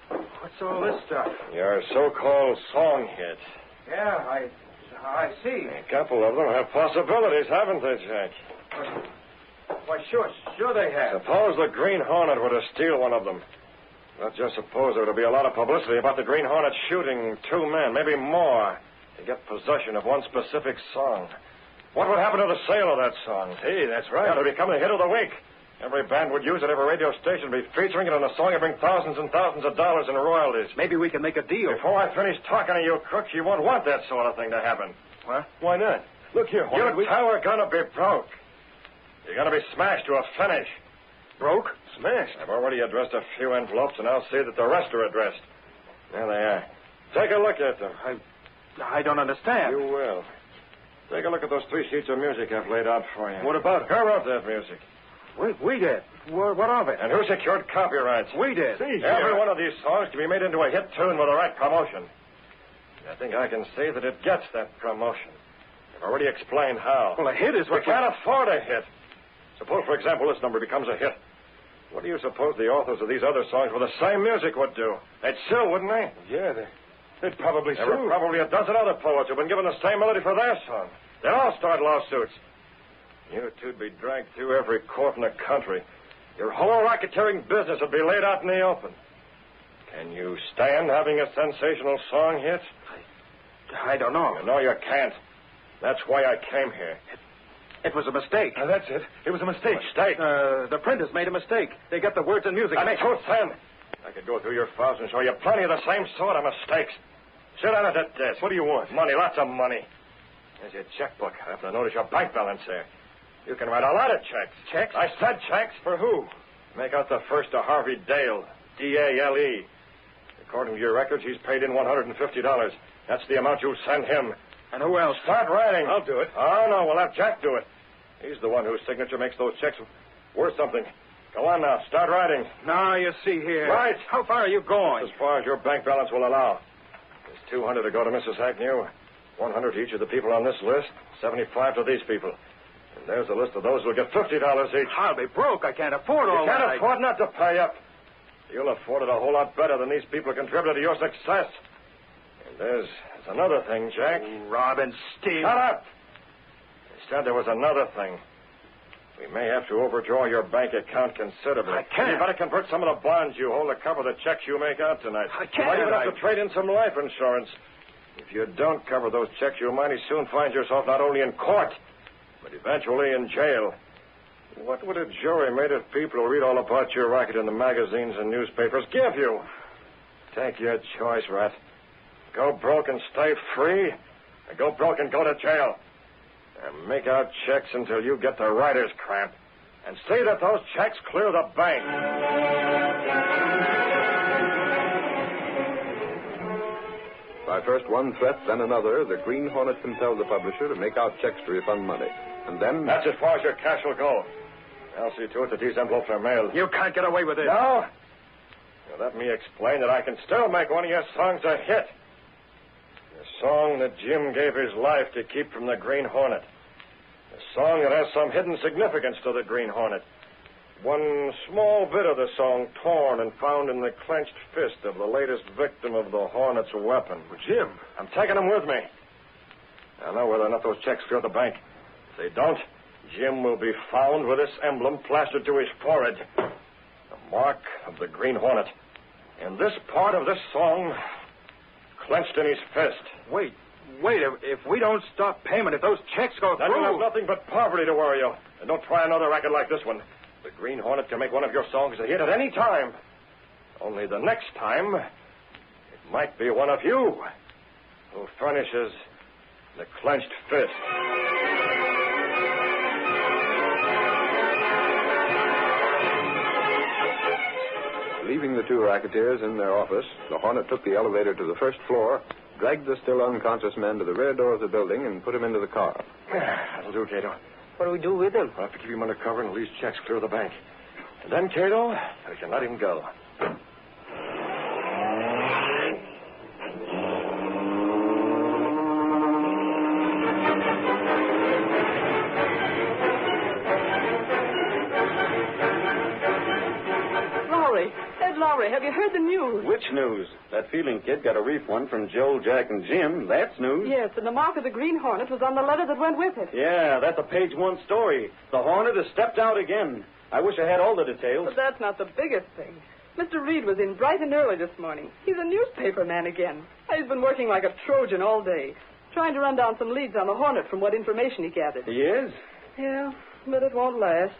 What's all this stuff? Your so-called song hit. Yeah, I see. A couple of them have possibilities, haven't they, Jack? Why, sure they have. Suppose the Green Hornet were to steal one of them. Let's just suppose there would be a lot of publicity about the Green Hornet shooting two men, maybe more, to get possession of one specific song. What would happen to the sale of that song? Hey, that's right. It would become the hit of the week. Every band would use it, every radio station would be featuring it, and the song would bring thousands and thousands of dollars in royalties. Maybe we can make a deal. Before I finish talking to you crooks, you won't want that sort of thing to happen. What? Why not? Look here, Hornet. Your tower gonna be broke. You're gonna be smashed to a finish. Broke? Smashed. I've already addressed a few envelopes, and I'll see that the rest are addressed. There they are. Take a look at them. I don't understand. You will. Take a look at those 3 sheets of music I've laid out for you. What about it? Who wrote that music? We did. What of it? And who secured copyrights? We did. See, Every one of these songs can be made into a hit tune with the right promotion. I think I can see that it gets that promotion. I've already explained how. Well, a hit is what we can't afford a hit. Suppose, for example, this number becomes a hit. What do you suppose the authors of these other songs with the same music would do? They'd sue, wouldn't they? Yeah, they'd probably There were sue. probably a dozen other poets who've been given the same melody for their song. They'd all start lawsuits. You two'd be dragged through every court in the country. Your whole racketeering business would be laid out in the open. Can you stand having a sensational song hit? I don't know. No, you can't. That's why I came here. It was a mistake. That's it. It was a mistake. Mistake? The printers made a mistake. They got the words and music. That's too thin. I could go through your files and show you plenty of the same sort of mistakes. Sit down at that desk. What do you want? Money, lots of money. There's your checkbook. I happen to notice your bank balance there. You can write a lot of checks. Checks? I said checks. For who? Make out the first to Harvey Dale, D-A-L-E. According to your records, he's paid in $150. That's the amount you send him. And who else? Start writing. I'll do it. Oh, no, we'll have Jack do it. He's the one whose signature makes those checks worth something. Go on now. Start writing. Now, you see here. Right. How far are you going? As far as your bank balance will allow. There's 200 to go to Mrs. Hacknew, 100 to each of the people on this list, 75 to these people. And there's a list of those who'll get $50 each. I'll be broke. I can't afford all You can't that. afford not to pay up. You'll afford it a whole lot better than these people contributed to your success. And there's another thing, Jack. Rob and Steve. Shut up! They said there was another thing. We may have to overdraw your bank account considerably. I can't. You better convert some of the bonds you hold to cover the checks you make out tonight. I can't. You might even have to trade in some life insurance. If you don't cover those checks, you'll mighty soon find yourself not only in court, but eventually in jail. What would a jury made of people who read all about your racket in the magazines and newspapers give you? Take your choice, Rat. Go broke and stay free, or go broke and go to jail. And make out checks until you get the writer's cramp. And see that those checks clear the bank. By first one threat, then another, the Green Hornet compelled the publisher to make out checks to refund money. And then... That's as far as your cash will go. I'll see to it that these envelopes are mailed. You can't get away with it. No? Now, let me explain that I can still make one of your songs a hit. The song that Jim gave his life to keep from the Green Hornet. A song that has some hidden significance to the Green Hornet. One small bit of the song torn and found in the clenched fist of the latest victim of the Hornet's weapon. Jim. I'm taking him with me. I know whether or not those checks clear the bank. If they don't, Jim will be found with this emblem plastered to his forehead. The mark of the Green Hornet. And this part of this song clenched in his fist. Wait. If we don't stop payment, if those checks go Then through... you'll have nothing but poverty to worry you. And don't try another racket like this one. The Green Hornet can make one of your songs a hit at any time. Only the next time, it might be one of you who furnishes the clenched fist. Leaving the two racketeers in their office, the Hornet took the elevator to the first floor, dragged the still unconscious man to the rear door of the building, and put him into the car. That'll do, Kato. What do we do with him? We'll have to keep him under cover until these checks clear the bank. And then, Kato, we can let him go. Lowry, have you heard the news? Which news? That Fielding kid got a refund from Joe, Jack, and Jim. That's news. Yes, and the mark of the Green Hornet was on the letter that went with it. Yeah, that's a page one story. The Hornet has stepped out again. I wish I had all the details. But that's not the biggest thing. Mr. Reed was in bright and early this morning. He's a newspaper man again. He's been working like a Trojan all day, trying to run down some leads on the Hornet from what information he gathered. He is? Yeah, but it won't last.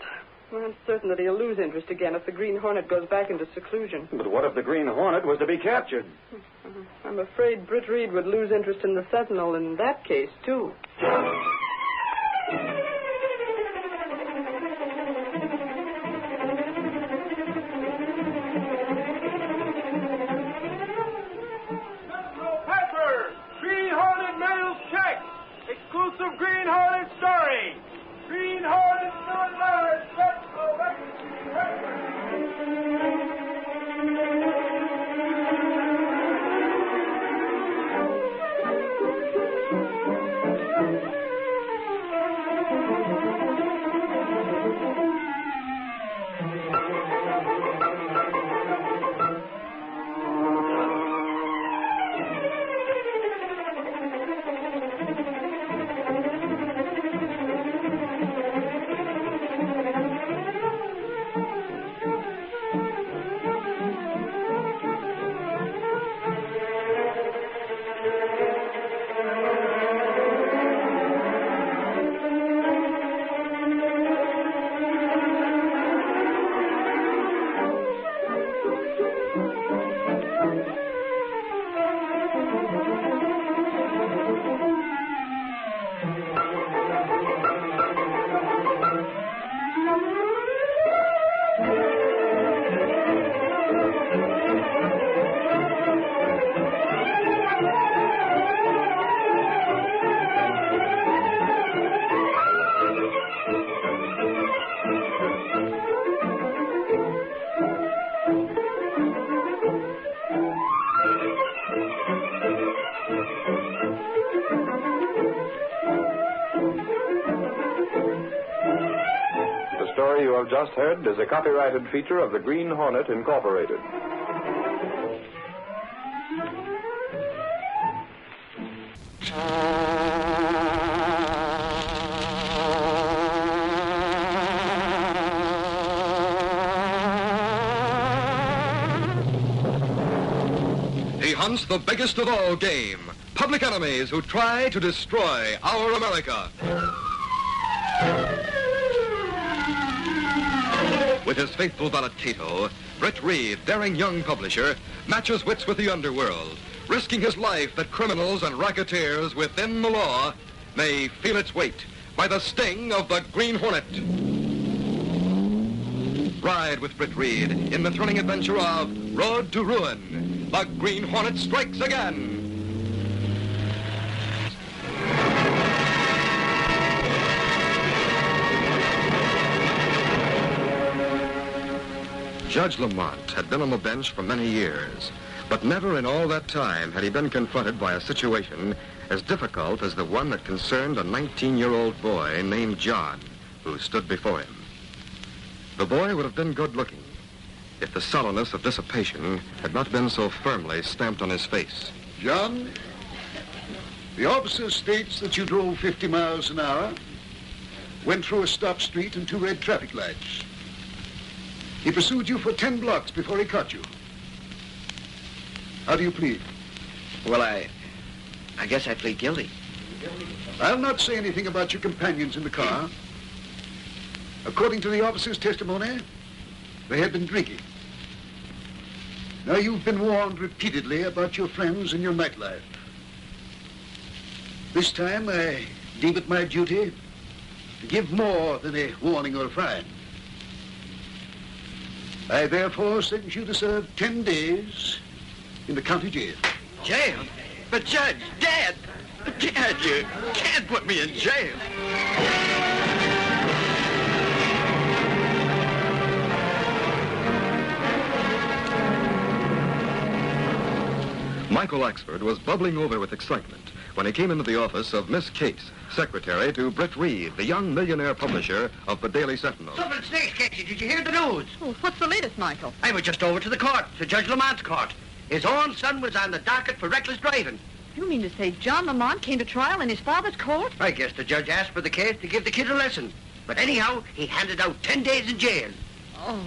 I'm certain that he'll lose interest again if the Green Hornet goes back into seclusion. But what if the Green Hornet was to be captured? I'm afraid Britt Reed would lose interest in the Sentinel in that case, too. Pepper! Green Hornet mails check! Exclusive Green Hornet story! Green Hornet doing letters! story you have just heard is a copyrighted feature of the Green Hornet, Incorporated. He hunts the biggest of all game, public enemies who try to destroy our America. With his faithful valet Kato, Britt Reed, daring young publisher, matches wits with the underworld, risking his life that criminals and racketeers within the law may feel its weight by the sting of the Green Hornet. Ride with Britt Reed in the thrilling adventure of Road to Ruin. The Green Hornet strikes again. Judge Lamont had been on the bench for many years, but never in all that time had he been confronted by a situation as difficult as the one that concerned a 19-year-old boy named John, who stood before him. The boy would have been good-looking if the sallowness of dissipation had not been so firmly stamped on his face. John, the officer states that you drove 50 miles an hour, went through a stop street and 2 red traffic lights. He pursued you for 10 blocks before he caught you. How do you plead? Well, I guess I plead guilty. I'll not say anything about your companions in the car. According to the officer's testimony, they had been drinking. Now, you've been warned repeatedly about your friends and your nightlife. This time, I deem it my duty to give more than a warning or a fine. I therefore sentence you to serve 10 days in the county jail. Jail? But, Judge, Dad, you can't put me in jail. Michael Axford was bubbling over with excitement when he came into the office of Miss Cates, secretary to Britt Reed, the young millionaire publisher of the Daily Sentinel. Something snakes, Casey. Did you hear the news? Oh, what's the latest, Michael? I was just over to the court, to Judge Lamont's court. His own son was on the docket for reckless driving. You mean to say John Lamont came to trial in his father's court? I guess the judge asked for the case to give the kid a lesson. But anyhow, he handed out 10 days in jail. Oh.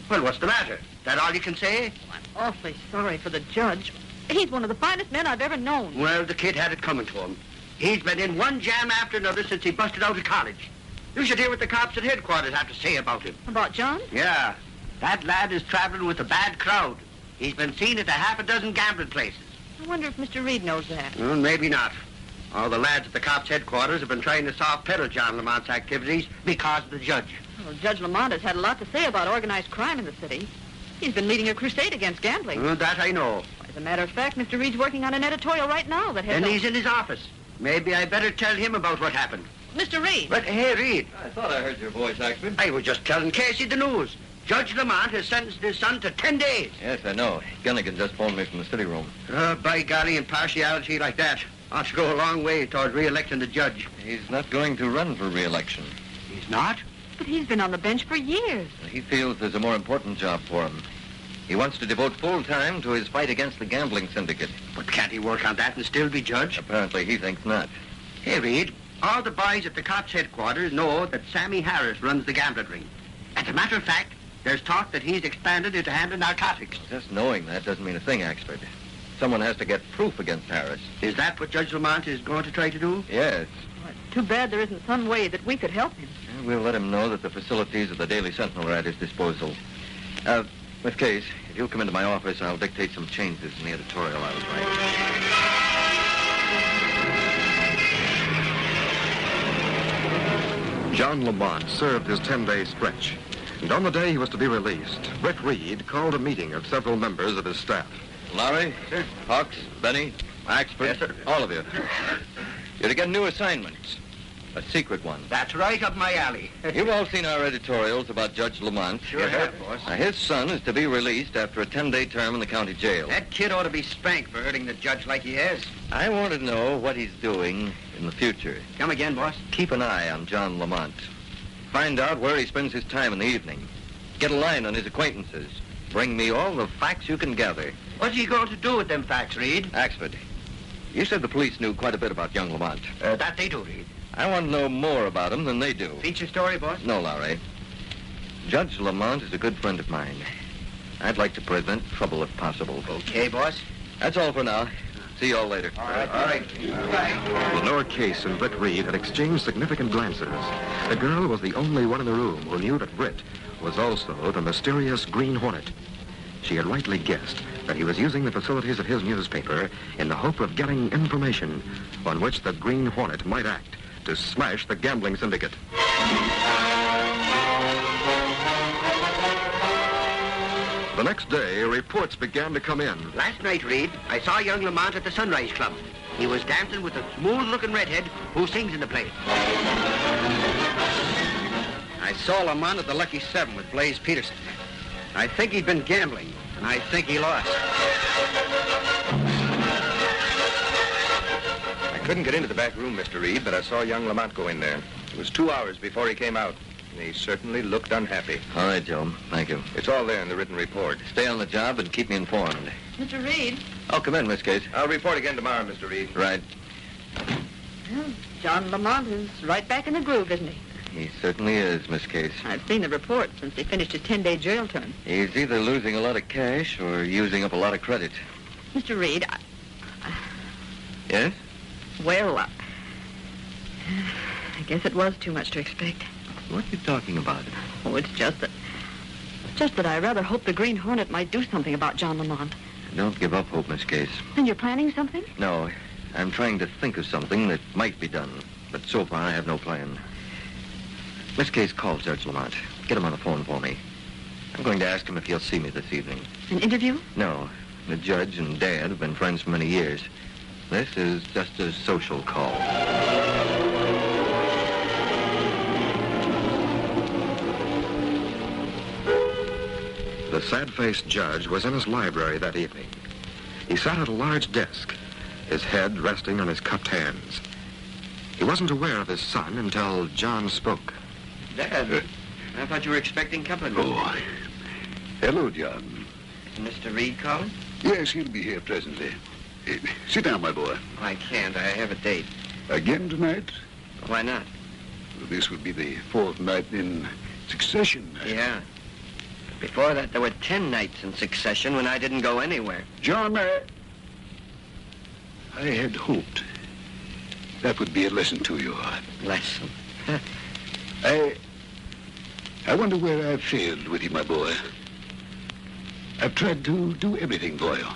Well, what's the matter? That all you can say? I'm awfully sorry for the judge. He's one of the finest men I've ever known. Well, the kid had it coming to him. He's been in one jam after another since he busted out of college. You should hear what the cops at headquarters have to say about him. About John? Yeah. That lad is traveling with a bad crowd. He's been seen at half a dozen gambling places. I wonder if Mr. Reed knows that. Well, maybe not. All the lads at the cops' headquarters have been trying to soft-pedal John Lamont's activities because of the judge. Well, Judge Lamont has had a lot to say about organized crime in the city. He's been leading a crusade against gambling. Well, that I know. As a matter of fact, Mr. Reed's working on an editorial right now that has... And he's in his office. Maybe I better tell him about what happened. Mr. Reed. But, hey, Reed. I thought I heard your voice, Axford. I was just telling Casey the news. Judge Lamont has sentenced his son to 10 days. Yes, I know. Gunnigan just phoned me from the city room. By golly, impartiality like that ought to go a long way toward re-electing the judge. He's not going to run for re-election. He's not? But he's been on the bench for years. He feels there's a more important job for him. He wants to devote full time to his fight against the gambling syndicate. But can't he work on that and still be judge? Apparently he thinks not. Hey, Reed, all the boys at the cops' headquarters know that Sammy Harris runs the gambling ring. As a matter of fact, there's talk that he's expanded into handling narcotics. Just knowing that doesn't mean a thing, Axford. Someone has to get proof against Harris. Is that what Judge Lamont is going to try to do? Yes. Well, too bad there isn't some way that we could help him. We'll let him know that the facilities of the Daily Sentinel are at his disposal. Miss Case, if you'll come into my office, I'll dictate some changes in the editorial I was writing. John Lamont served his 10-day stretch, and on the day he was to be released, Britt Reed called a meeting of several members of his staff. Lowry, sir. Hawks, Benny, Axford, Yes, sir. all of you. You're to get new assignments. A secret one. That's right up my alley. You've all seen our editorials about Judge Lamont. Sure have, boss. Now, his son is to be released after a 10-day term in the county jail. That kid ought to be spanked for hurting the judge like he is. I want to know what he's doing in the future. Come again, boss. Keep an eye on John Lamont. Find out where he spends his time in the evening. Get a line on his acquaintances. Bring me all the facts you can gather. What's he going to do with them facts, Reed? Axford, you said the police knew quite a bit about young Lamont. That they do, Reed. I want to know more about him than they do. Feature story, boss? No, Lowry. Judge Lamont is a good friend of mine. I'd like to prevent trouble if possible. Okay, boss. That's all for now. See you all later. All right. Lenore Case and Britt Reed had exchanged significant glances. The girl was the only one in the room who knew that Britt was also the mysterious Green Hornet. She had rightly guessed that he was using the facilities of his newspaper in the hope of getting information on which the Green Hornet might act to smash the gambling syndicate. The next day, reports began to come in. Last night, Reed, I saw young Lamont at the Sunrise Club. He was dancing with a smooth-looking redhead who sings in the place. I saw Lamont at the Lucky Seven with Blaze Peterson. I think he'd been gambling, and I think he lost. I couldn't get into the back room, Mr. Reed, but I saw young Lamont go in there. It was 2 hours before he came out, and he certainly looked unhappy. All right, Joe. Thank you. It's all there in the written report. Stay on the job and keep me informed. Mr. Reed. Oh, come in, Miss Case. I'll report again tomorrow, Mr. Reed. Right. Well, John Lamont is right back in the groove, isn't he? He certainly is, Miss Case. I've seen the report since he finished his 10-day jail term. He's either losing a lot of cash or using up a lot of credit. Mr. Reed, Yes? well, I guess it was too much to expect. What are you talking about? Oh, it's just that I rather hope the Green Hornet might do something about John Lamont. Don't give up hope, Miss Case. And you're planning something? No, I'm trying to think of something that might be done. But so far, I have no plan. Miss Case, call Judge Lamont. Get him on the phone for me. I'm going to ask him if he'll see me this evening. An interview? No. The judge and Dad have been friends for many years. This is just a social call. The sad-faced judge was in his library that evening. He sat at a large desk, his head resting on his cupped hands. He wasn't aware of his son until John spoke. Dad, I thought you were expecting company. Oh, hello, John. Is Mr. Reed calling? Yes, he'll be here presently. Sit down, my boy. I can't. I have a date. Again tonight? Why not? Well, this would be the 4th night in succession. Yeah. Before that, there were 10 nights in succession when I didn't go anywhere. John, I had hoped that would be a lesson to you. Lesson? I wonder where I've failed with you, my boy. I've tried to do everything for you,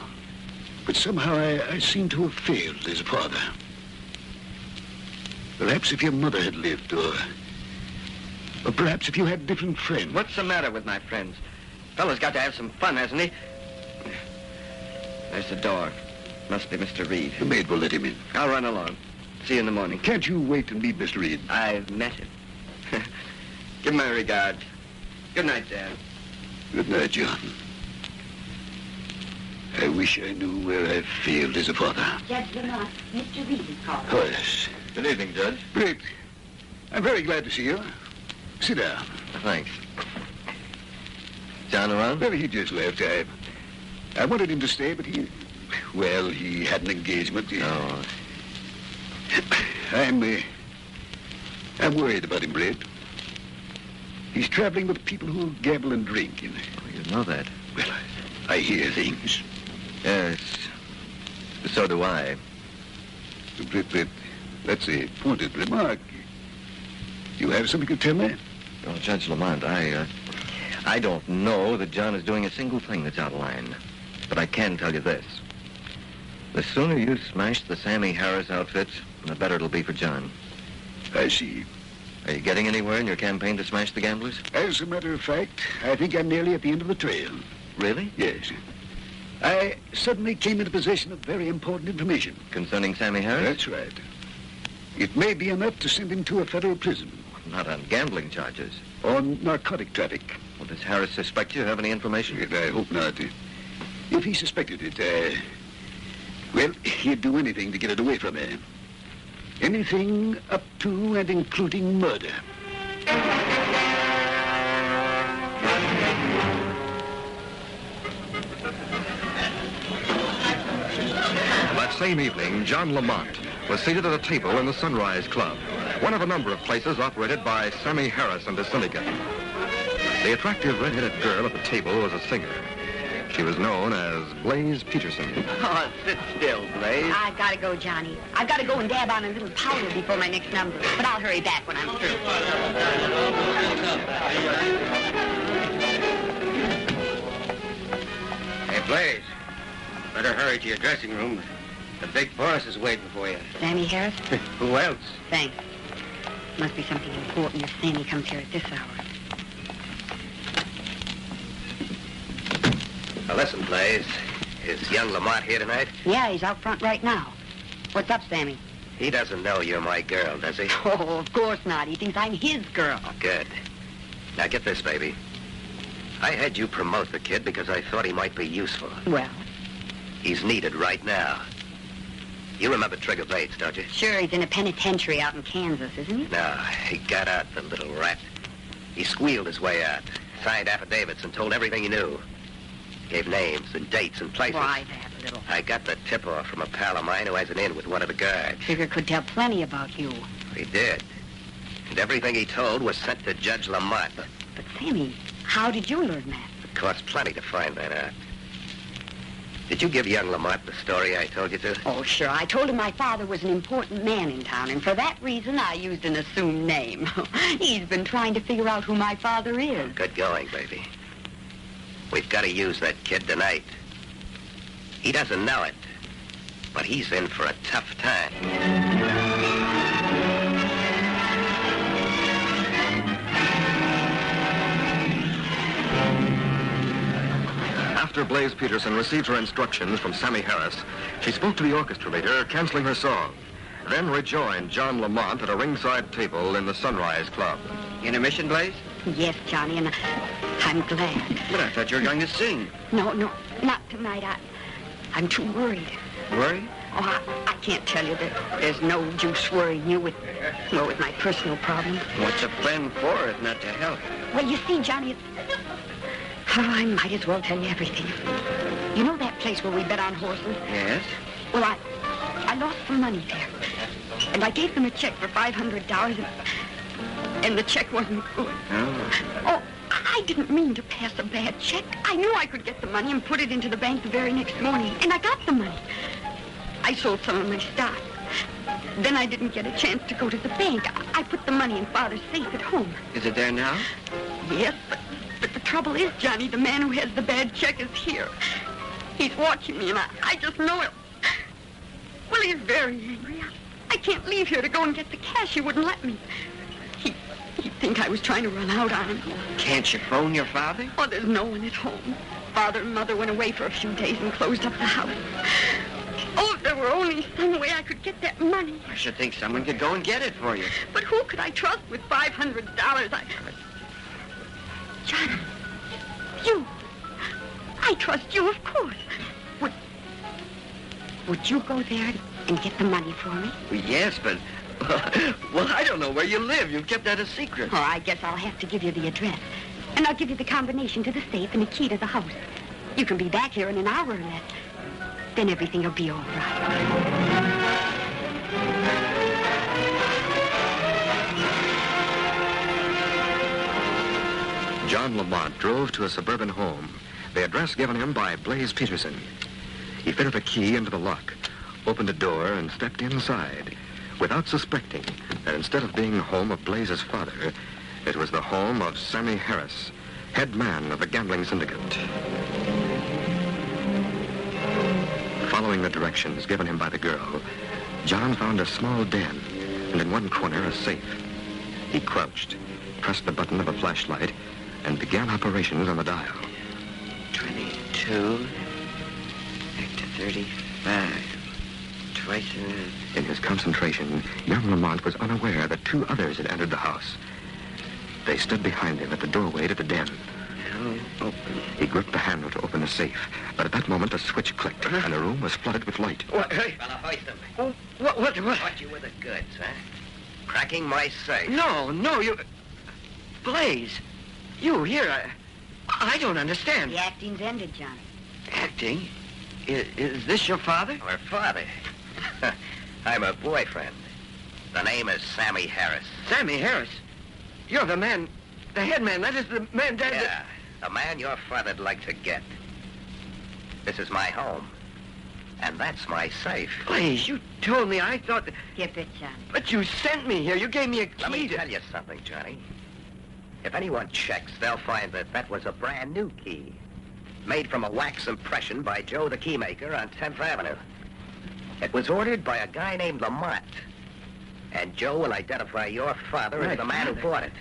but somehow I seem to have failed as a father. Perhaps if your mother had lived, or perhaps if you had different friends. What's the matter with my friends? Fella's got to have some fun, hasn't he? There's the door. Must be Mr. Reed. The maid will let him in. I'll run along. See you in the morning. Can't you wait and meet Mr. Reed? I've met him. Give him my regards. Good night, Dad. Good night, John. I wish I knew where I've failed as a father. Judge Lamont, Mr. Reed is calling. Oh, yes. Good evening, Judge. Great. I'm very glad to see you. Sit down. Thanks. John around? Well, he just left. I wanted him to stay, but he had an engagement. Oh. I'm worried about him, Brett. He's traveling with people who gamble and drink. And, you know that? Well, I hear things. Yes. So do I. Brett, that's a pointed remark. You have something to tell me? Well, Judge Lamont, I don't know that John is doing a single thing that's out of line. But I can tell you this. The sooner you smash the Sammy Harris outfit, the better it'll be for John. I see. Are you getting anywhere in your campaign to smash the gamblers? As a matter of fact, I think I'm nearly at the end of the trail. Really? Yes. I suddenly came into possession of very important information. Concerning Sammy Harris? That's right. It may be enough to send him to a federal prison. Not on gambling charges. On narcotic traffic. Well, does Harris suspect you? Have any information? I hope not. If he suspected it, he'd do anything to get it away from me. Anything up to and including murder. same evening, John Lamont was seated at a table in the Sunrise Club, one of a number of places operated by Sammy Harris and his syndicate. The attractive red-headed girl at the table was a singer. She was known as Blaze Peterson. Oh, sit still, Blaze. I've got to go, Johnny. I've got to go and dab on a little powder before my next number. But I'll hurry back when I'm through. Hey, Blaze. Better hurry to your dressing room. The big boss is waiting for you. Sammy Harris? Who else? Thanks. Must be something important if Sammy comes here at this hour. Now, listen, Blaze. Is young Lamont here tonight? Yeah, he's out front right now. What's up, Sammy? He doesn't know you're my girl, does he? Oh, of course not. He thinks I'm his girl. Good. Now, get this, baby. I had you promote the kid because I thought he might be useful. Well? He's needed right now. You remember Trigger Bates, don't you? Sure, he's in a penitentiary out in Kansas, isn't he? No, he got out, the little rat. He squealed his way out, signed affidavits, and told everything he knew. Gave names and dates and places. Why, that little... I got the tip-off from a pal of mine who has an in with one of the guards. Trigger could tell plenty about you. He did. And everything he told was sent to Judge Lamont. But, Sammy, how did you learn that? It cost plenty to find that out. Did you give young Lamont the story I told you to? Oh, sure. I told him my father was an important man in town, and for that reason I used an assumed name. He's been trying to figure out who my father is. Good going, baby. We've got to use that kid tonight. He doesn't know it, but he's in for a tough time. After Blaze Peterson received her instructions from Sammy Harris, she spoke to the orchestra leader, canceling her song, then rejoined John Lamont at a ringside table in the Sunrise Club. Intermission, Blaze? Yes, Johnny, and I'm glad. But I thought you were going to sing. No, not tonight. I'm too worried. Worried? Oh, I can't tell you that there's no use worrying you with my personal problems. What's a friend for if not to help? Well, you see, Johnny, I might as well tell you everything. You know that place where we bet on horses? Yes. Well, I lost some money there. And I gave them a check for $500, and the check wasn't good. Oh, I didn't mean to pass a bad check. I knew I could get the money and put it into the bank the very next morning, and I got the money. I sold some of my stock. Then I didn't get a chance to go to the bank. I put the money in Father's safe at home. Is it there now? Yes, but the trouble is, Johnny, the man who has the bad check is here. He's watching me, and I just know it. Well, he's very angry. I can't leave here to go and get the cash. He wouldn't let me. He'd think I was trying to run out on him. Can't you phone your father? Oh, there's no one at home. Father and Mother went away for a few days and closed up the house. Oh, if there were only some way I could get that money. I should think someone could go and get it for you. But who could I trust with $500? Johnny, you. I trust you, of course. Would you go there and get the money for me? Well, yes, but... well, I don't know where you live. You've kept that a secret. Oh, I guess I'll have to give you the address. And I'll give you the combination to the safe and the key to the house. You can be back here in an hour or less. Then everything will be all right. John Lamont drove to a suburban home, the address given him by Blaze Peterson. He fitted a key into the lock, opened a door, and stepped inside, without suspecting that instead of being the home of Blaze's father, it was the home of Sammy Harris, head man of the gambling syndicate. Following the directions given him by the girl, John found a small den, and in one corner a safe. He crouched, pressed the button of a flashlight, and began operations on the dial. 22, back to 35, twice In his concentration, young Lamont was unaware that two others had entered the house. They stood behind him at the doorway to the den. Open. He gripped the handle to open the safe, but at that moment a switch clicked, and the room was flooded with light. What? Hey, fella, hoist him. What? What you with the goods, huh? Cracking my safe. No, you... Blaze, you here, I don't understand. The acting's ended, Johnny. Acting? Is this your father? Our father. I'm her boyfriend. The name is Sammy Harris. Sammy Harris? You're the man, the head man. That is the man, Dad. Yeah, the man your father'd like to get. This is my home. And that's my safe. Please, you told me. I thought... Skip it, Johnny. But you sent me here. You gave me a key. Let me tell you something, Johnny. If anyone checks, they'll find that was a brand new key. Made from a wax impression by Joe the keymaker on 10th Avenue. It was ordered by a guy named Lamont. And Joe will identify your father as the man who bought it.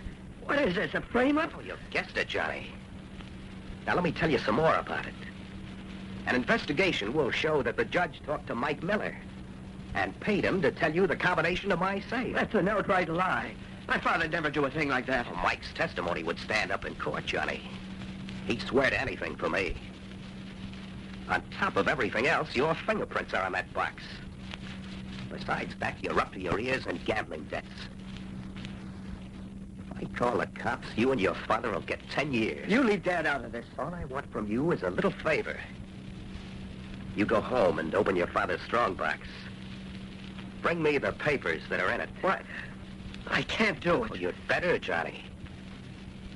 What is this, a frame-up? Oh, you guessed it, Johnny. Now, let me tell you some more about it. An investigation will show that the judge talked to Mike Miller and paid him to tell you the combination of my safe. That's an outright lie. My father'd never do a thing like that. Well, Mike's testimony would stand up in court, Johnny. He'd swear to anything for me. On top of everything else, your fingerprints are on that box. Besides that, you're up to your ears in gambling debts. If I call the cops, you and your father will get 10 years. You leave Dad out of this. All I want from you is a little favor. You go home and open your father's strongbox. Bring me the papers that are in it. What? I can't do it. Well, you'd better, Johnny.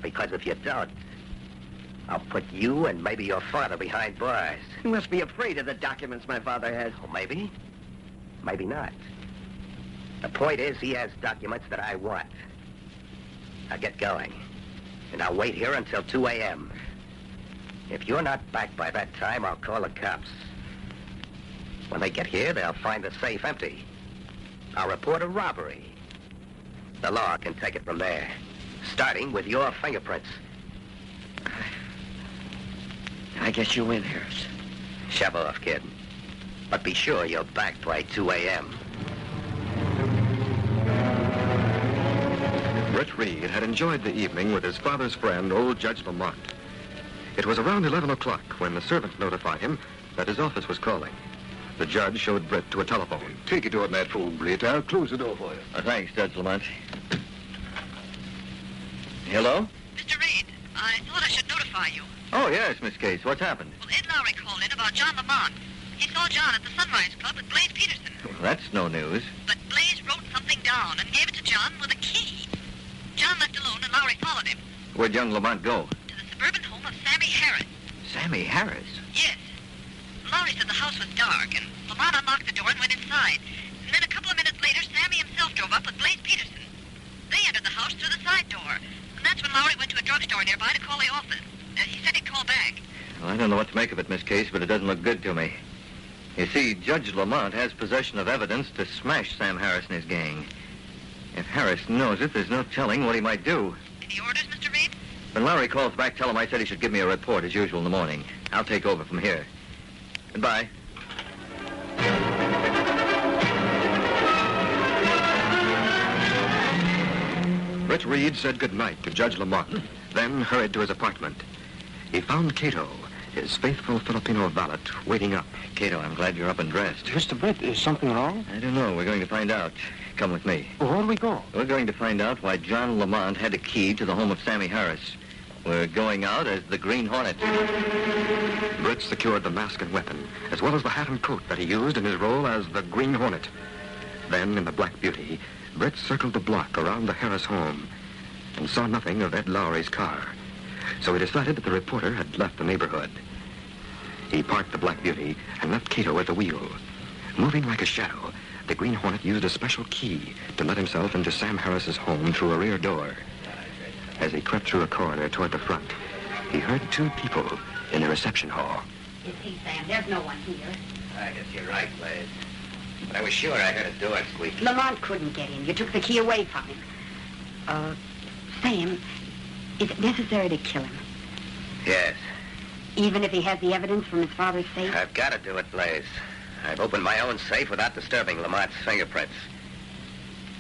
Because if you don't, I'll put you and maybe your father behind bars. You must be afraid of the documents my father has. Well, maybe. Maybe not. The point is, he has documents that I want. Now get going. And I'll wait here until 2 a.m. If you're not back by that time, I'll call the cops. When they get here, they'll find the safe empty. I'll report a robbery. The law can take it from there, starting with your fingerprints. I guess you win, Harris. Shove off, kid. But be sure you're back by 2 a.m. Britt Reed had enjoyed the evening with his father's friend, old Judge Lamont. It was around 11 o'clock when the servant notified him that his office was calling. The judge showed Britt to a telephone. Take it on that phone, Britt. I'll close the door for you. Thanks, Judge Lamont. Hello? Mr. Reed, I thought I should notify you. Oh, yes, Miss Case. What's happened? Well, Ed Lowry called in about John Lamont. He saw John at the Sunrise Club with Blaze Peterson. Well, that's no news. But Blaze wrote something down and gave it to John with a key. John left alone and Lowry followed him. Where'd young Lamont go? To the suburban home of Sammy Harris. Sammy Harris? Yes. Lowry said the house was dark, and Lamont unlocked the door and went inside. And then a couple of minutes later, Sammy himself drove up with Blaze Peterson. They entered the house through the side door. And that's when Lowry went to a drugstore nearby to call the office. He said he'd call back. Well, I don't know what to make of it, Miss Case, but it doesn't look good to me. You see, Judge Lamont has possession of evidence to smash Sam Harris and his gang. If Harris knows it, there's no telling what he might do. Any orders, Mr. Reed? When Lowry calls back, tell him I said he should give me a report as usual in the morning. I'll take over from here. Goodbye. Britt Reed said goodnight to Judge Lamont, then hurried to his apartment. He found Kato, his faithful Filipino valet, waiting up. Kato, I'm glad you're up and dressed. Mr. Britt, is something wrong? I don't know. We're going to find out. Come with me. Well, where do we go? We're going to find out why John Lamont had a key to the home of Sammy Harris. We're going out as the Green Hornet. Britt secured the mask and weapon, as well as the hat and coat that he used in his role as the Green Hornet. Then, in the Black Beauty, Britt circled the block around the Harris home and saw nothing of Ed Lowry's car. So he decided that the reporter had left the neighborhood. He parked the Black Beauty and left Kato at the wheel. Moving like a shadow, the Green Hornet used a special key to let himself into Sam Harris's home through a rear door. As he crept through a corridor toward the front, he heard two people in the reception hall. You see, Sam, there's no one here. I guess you're right, Blaze. But I was sure I heard a door squeak. Lamont couldn't get in. You took the key away from him. Sam, is it necessary to kill him? Yes. Even if he has the evidence from his father's safe? I've got to do it, Blaze. I've opened my own safe without disturbing Lamont's fingerprints.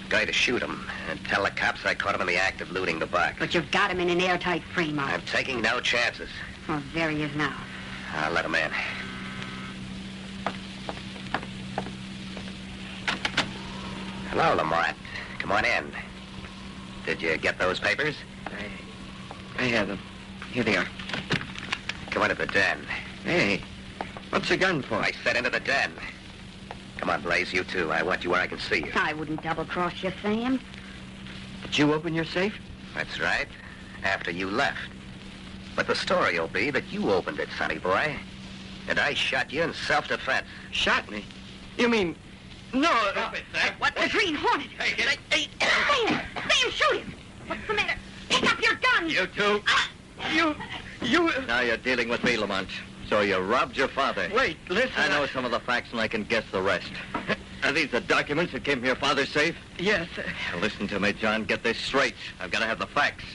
I'm going to shoot him and tell the cops I caught him in the act of looting the box. But you've got him in an airtight frame. I'm taking no chances. Oh, there he is now. I'll let him in. Hello, Lamont. Come on in. Did you get those papers? I have them. Here they are. Come into the den. Hey, what's the gun for? I said into the den. Come on, Blaze, you too. I want you where I can see you. I wouldn't double-cross you, Sam. Did you open your safe? That's right. After you left. But the story will be that you opened it, sonny boy. And I shot you in self-defense. Shot me? You mean... No. Stop it, Sam. What? The Green Hornet. Hey, get it. Hey, Sam! Sam, shoot him! What's the matter? Pick up your gun! You too. You... Now you're dealing with me, Lamont. So you robbed your father. Wait, listen. I know some of the facts, and I can guess the rest. Are these the documents that came from your father's safe? Yes. Listen to me, John. Get this straight. I've got to have the facts.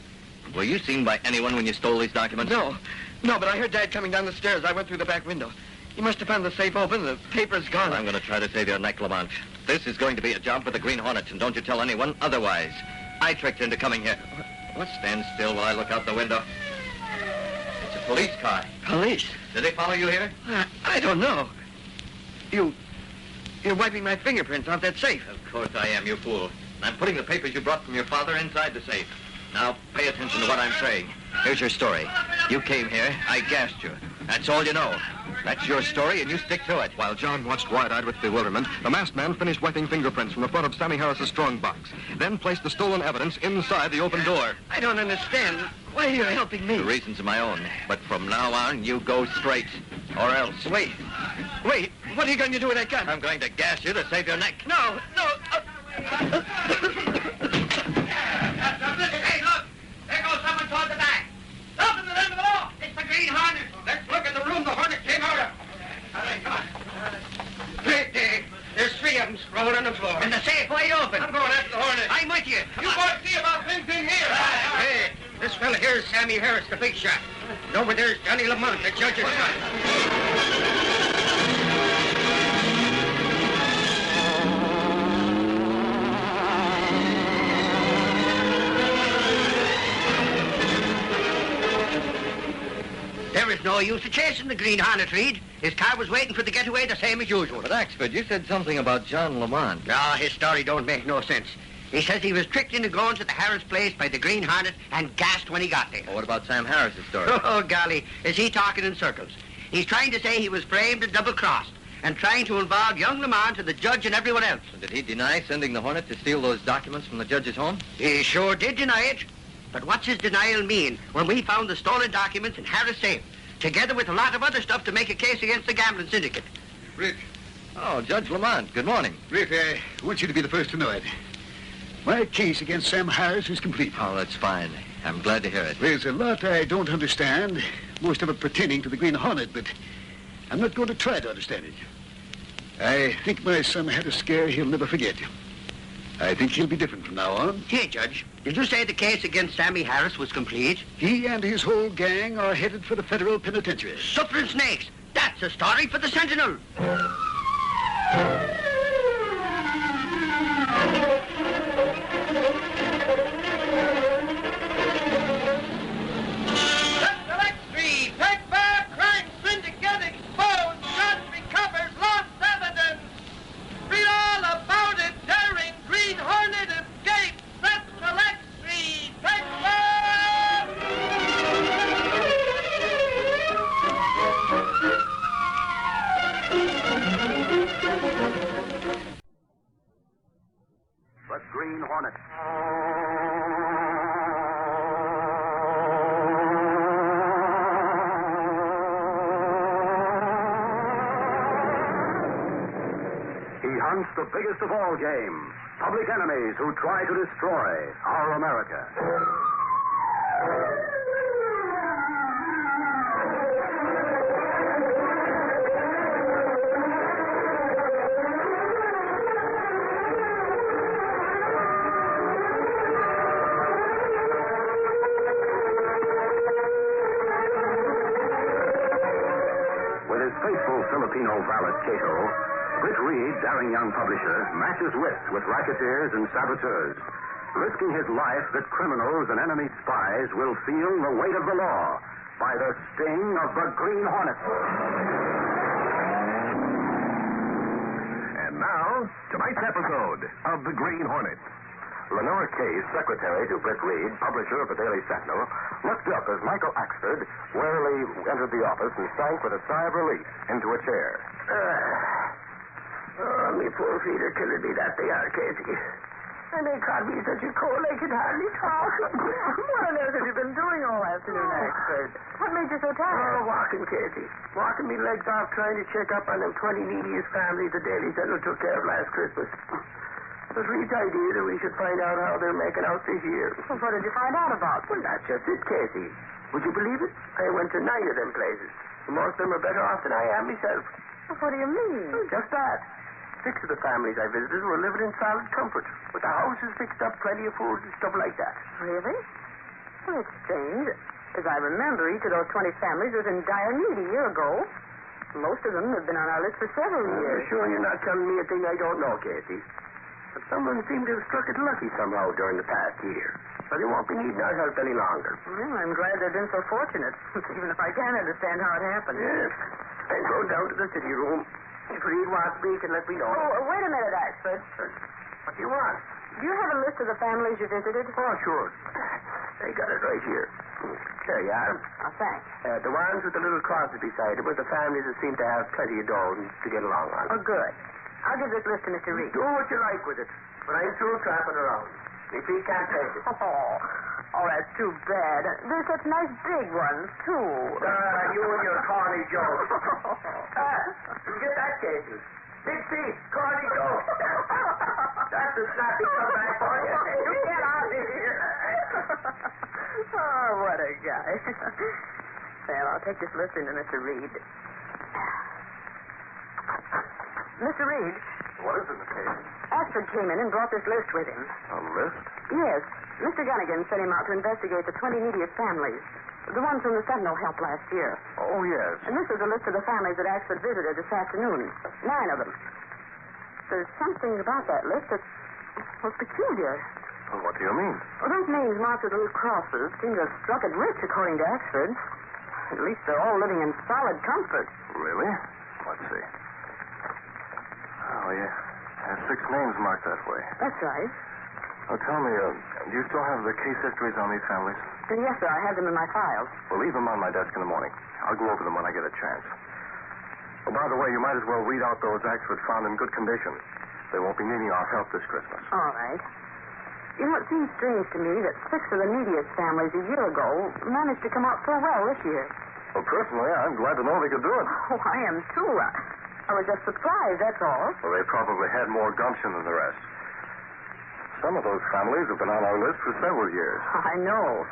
Were you seen by anyone when you stole these documents? No, but I heard Dad coming down the stairs. I went through the back window. He must have found the safe open. The paper's gone. I'm going to try to save your neck, Lamont. This is going to be a job for the Green Hornet, and don't you tell anyone otherwise. I tricked you into coming here. What? Stand still while I look out the window. It's a police car. Police? Did they follow you here? I don't know. You're wiping my fingerprints off that safe. Of course I am, you fool. I'm putting the papers you brought from your father inside the safe. Now, pay attention to what I'm saying. Here's your story. You came here, I gassed you. That's all you know. That's your story, and you stick to it. While John watched wide-eyed with bewilderment, the masked man finished wiping fingerprints from the front of Sammy Harris's strong box, then placed the stolen evidence inside the open door. I don't understand. Why are you helping me? The reasons are my own. But from now on, you go straight. Or else. Wait. What are you going to do with that gun? I'm going to gas you to save your neck. No. Hey, look! There goes someone toward the back. Open the end of the door! It's the Green Hornet. Let's look at the room the Hornet came out of. All right, come on. There's three of them sprawled on the floor. And the safe wide open. I'm going after the Hornet. I'm with you. You boys see about things in here. Hey, this fella here is Sammy Harris, the big shot. And over there's Johnny Lamont, the judge's son. There is no use of chasing the Green Hornet, Reed. His car was waiting for the getaway the same as usual. But, Axford, you said something about John Lamont. No, his story don't make no sense. He says he was tricked into going to the Harris place by the Green Hornet and gassed when he got there. Well, what about Sam Harris's story? Oh, golly, is he talking in circles? He's trying to say he was framed and double-crossed and trying to involve young Lamont and the judge and everyone else. Did he deny sending the Hornet to steal those documents from the judge's home? He sure did deny it. But what's his denial mean when we found the stolen documents in Harris' safe, together with a lot of other stuff to make a case against the gambling syndicate? Rick. Oh, Judge Lamont, good morning. Rick, I want you to be the first to know it. My case against Sam Harris is complete. Oh, that's fine. I'm glad to hear it. There's a lot I don't understand, most of it pertaining to the Green Hornet, but I'm not going to try to understand it. I think my son had a scare he'll never forget. I think he'll be different from now on. Hey, Judge, did you say the case against Sammy Harris was complete? He and his whole gang are headed for the federal penitentiary. Suffering snakes! That's a story for the Sentinel. Electricity, take back, crime syndicate exposed, judge recovers lost evidence. Read all about it, daring Green Hornet escape. That's electricity, take back. The Green Hornet. He hunts the biggest of all game, public enemies who try to destroy our America. With his faithful Filipino valet, Kato, Britt Reed, daring young publisher, matches wits with racketeers and saboteurs, risking his life that criminals and enemy spies will feel the weight of the law by the sting of the Green Hornet. And now, tonight's episode of The Green Hornet. Lenore Case, secretary to Britt Reed, publisher of the Daily Sentinel, looked up as Michael Axford warily entered the office and sank with a sigh of relief into a chair. Oh, me poor feet are killing me, that they are, Casey. And they caught me such a cold I could hardly talk. What on earth have you been doing all afternoon, Axford? What made you so tired? Oh, walking, Casey. Walking me legs off trying to check up on them 20 neediest families the Daily Sentinel took care of last Christmas. It was Reed's idea that we should find out how they're making out this year. Well, what did you find out about? Well, that's just it, Casey. Would you believe it? I went to 9 of them places. Most of them are better off than I am myself. Well, what do you mean? Well, just that. 6 of the families I visited were living in solid comfort, with the houses fixed up, plenty of food and stuff like that. Really? Well, it's strange. As I remember, each of those 20 families was in dire need a year ago. Most of them have been on our list for several years. You're sure you're not telling me a thing I don't know, Casey? But someone seemed to have struck it lucky somehow during the past year. So they won't be needing our help any longer. Well, I'm glad they've been so fortunate, even if I can't understand how it happened. Yes. And go down to the city room. If Reed wants me, he can let me know. Oh, wait a minute, Axford. What do you want? Do you have a list of the families you visited? Oh, sure. They got it right here. There you are. Oh, thanks. The ones with the little crosses beside them were the families that seem to have plenty of dough to get along on. Oh, good. I'll give this list to Mr. Reed. Do what you like with it, but I'm through trapping around. If he can't take it. Oh, that's too bad. They're such nice big ones, too. You and your corny jokes. Get that, Casey. Big teeth, corny jokes. That's a snappy comeback for you. You get out of here. Oh, what a guy. Well, I'll take this list into Mr. Reed. Mr. Reed. What is it, Kate? Ashford came in and brought this list with him. A list? Yes. Mr. Gunnigan sent him out to investigate the 20 neediest families. The ones from the Sentinel helped last year. Oh, yes. And this is a list of the families that Ashford visited this afternoon. 9 of them. There's something about that list that was peculiar. Well, what do you mean? Well, those names marked with little crosses seem to have struck it rich, according to Ashford. At least they're all living in solid comfort. Really? Let's see. Oh, yeah. There's 6 names marked that way. That's right. Now, tell me, do you still have the case histories on these families? Yes, sir. I have them in my files. Well, leave them on my desk in the morning. I'll go over them when I get a chance. Oh, by the way, you might as well read out those Axford found in good condition. They won't be needing our help this Christmas. All right. You know, it seems strange to me that 6 of the neediest families a year ago managed to come out so well this year. Well, personally, I'm glad to know they could do it. Oh, I am, too. I was just surprised, that's all. Well, they probably had more gumption than the rest. Some of those families have been on our list for several years. I know.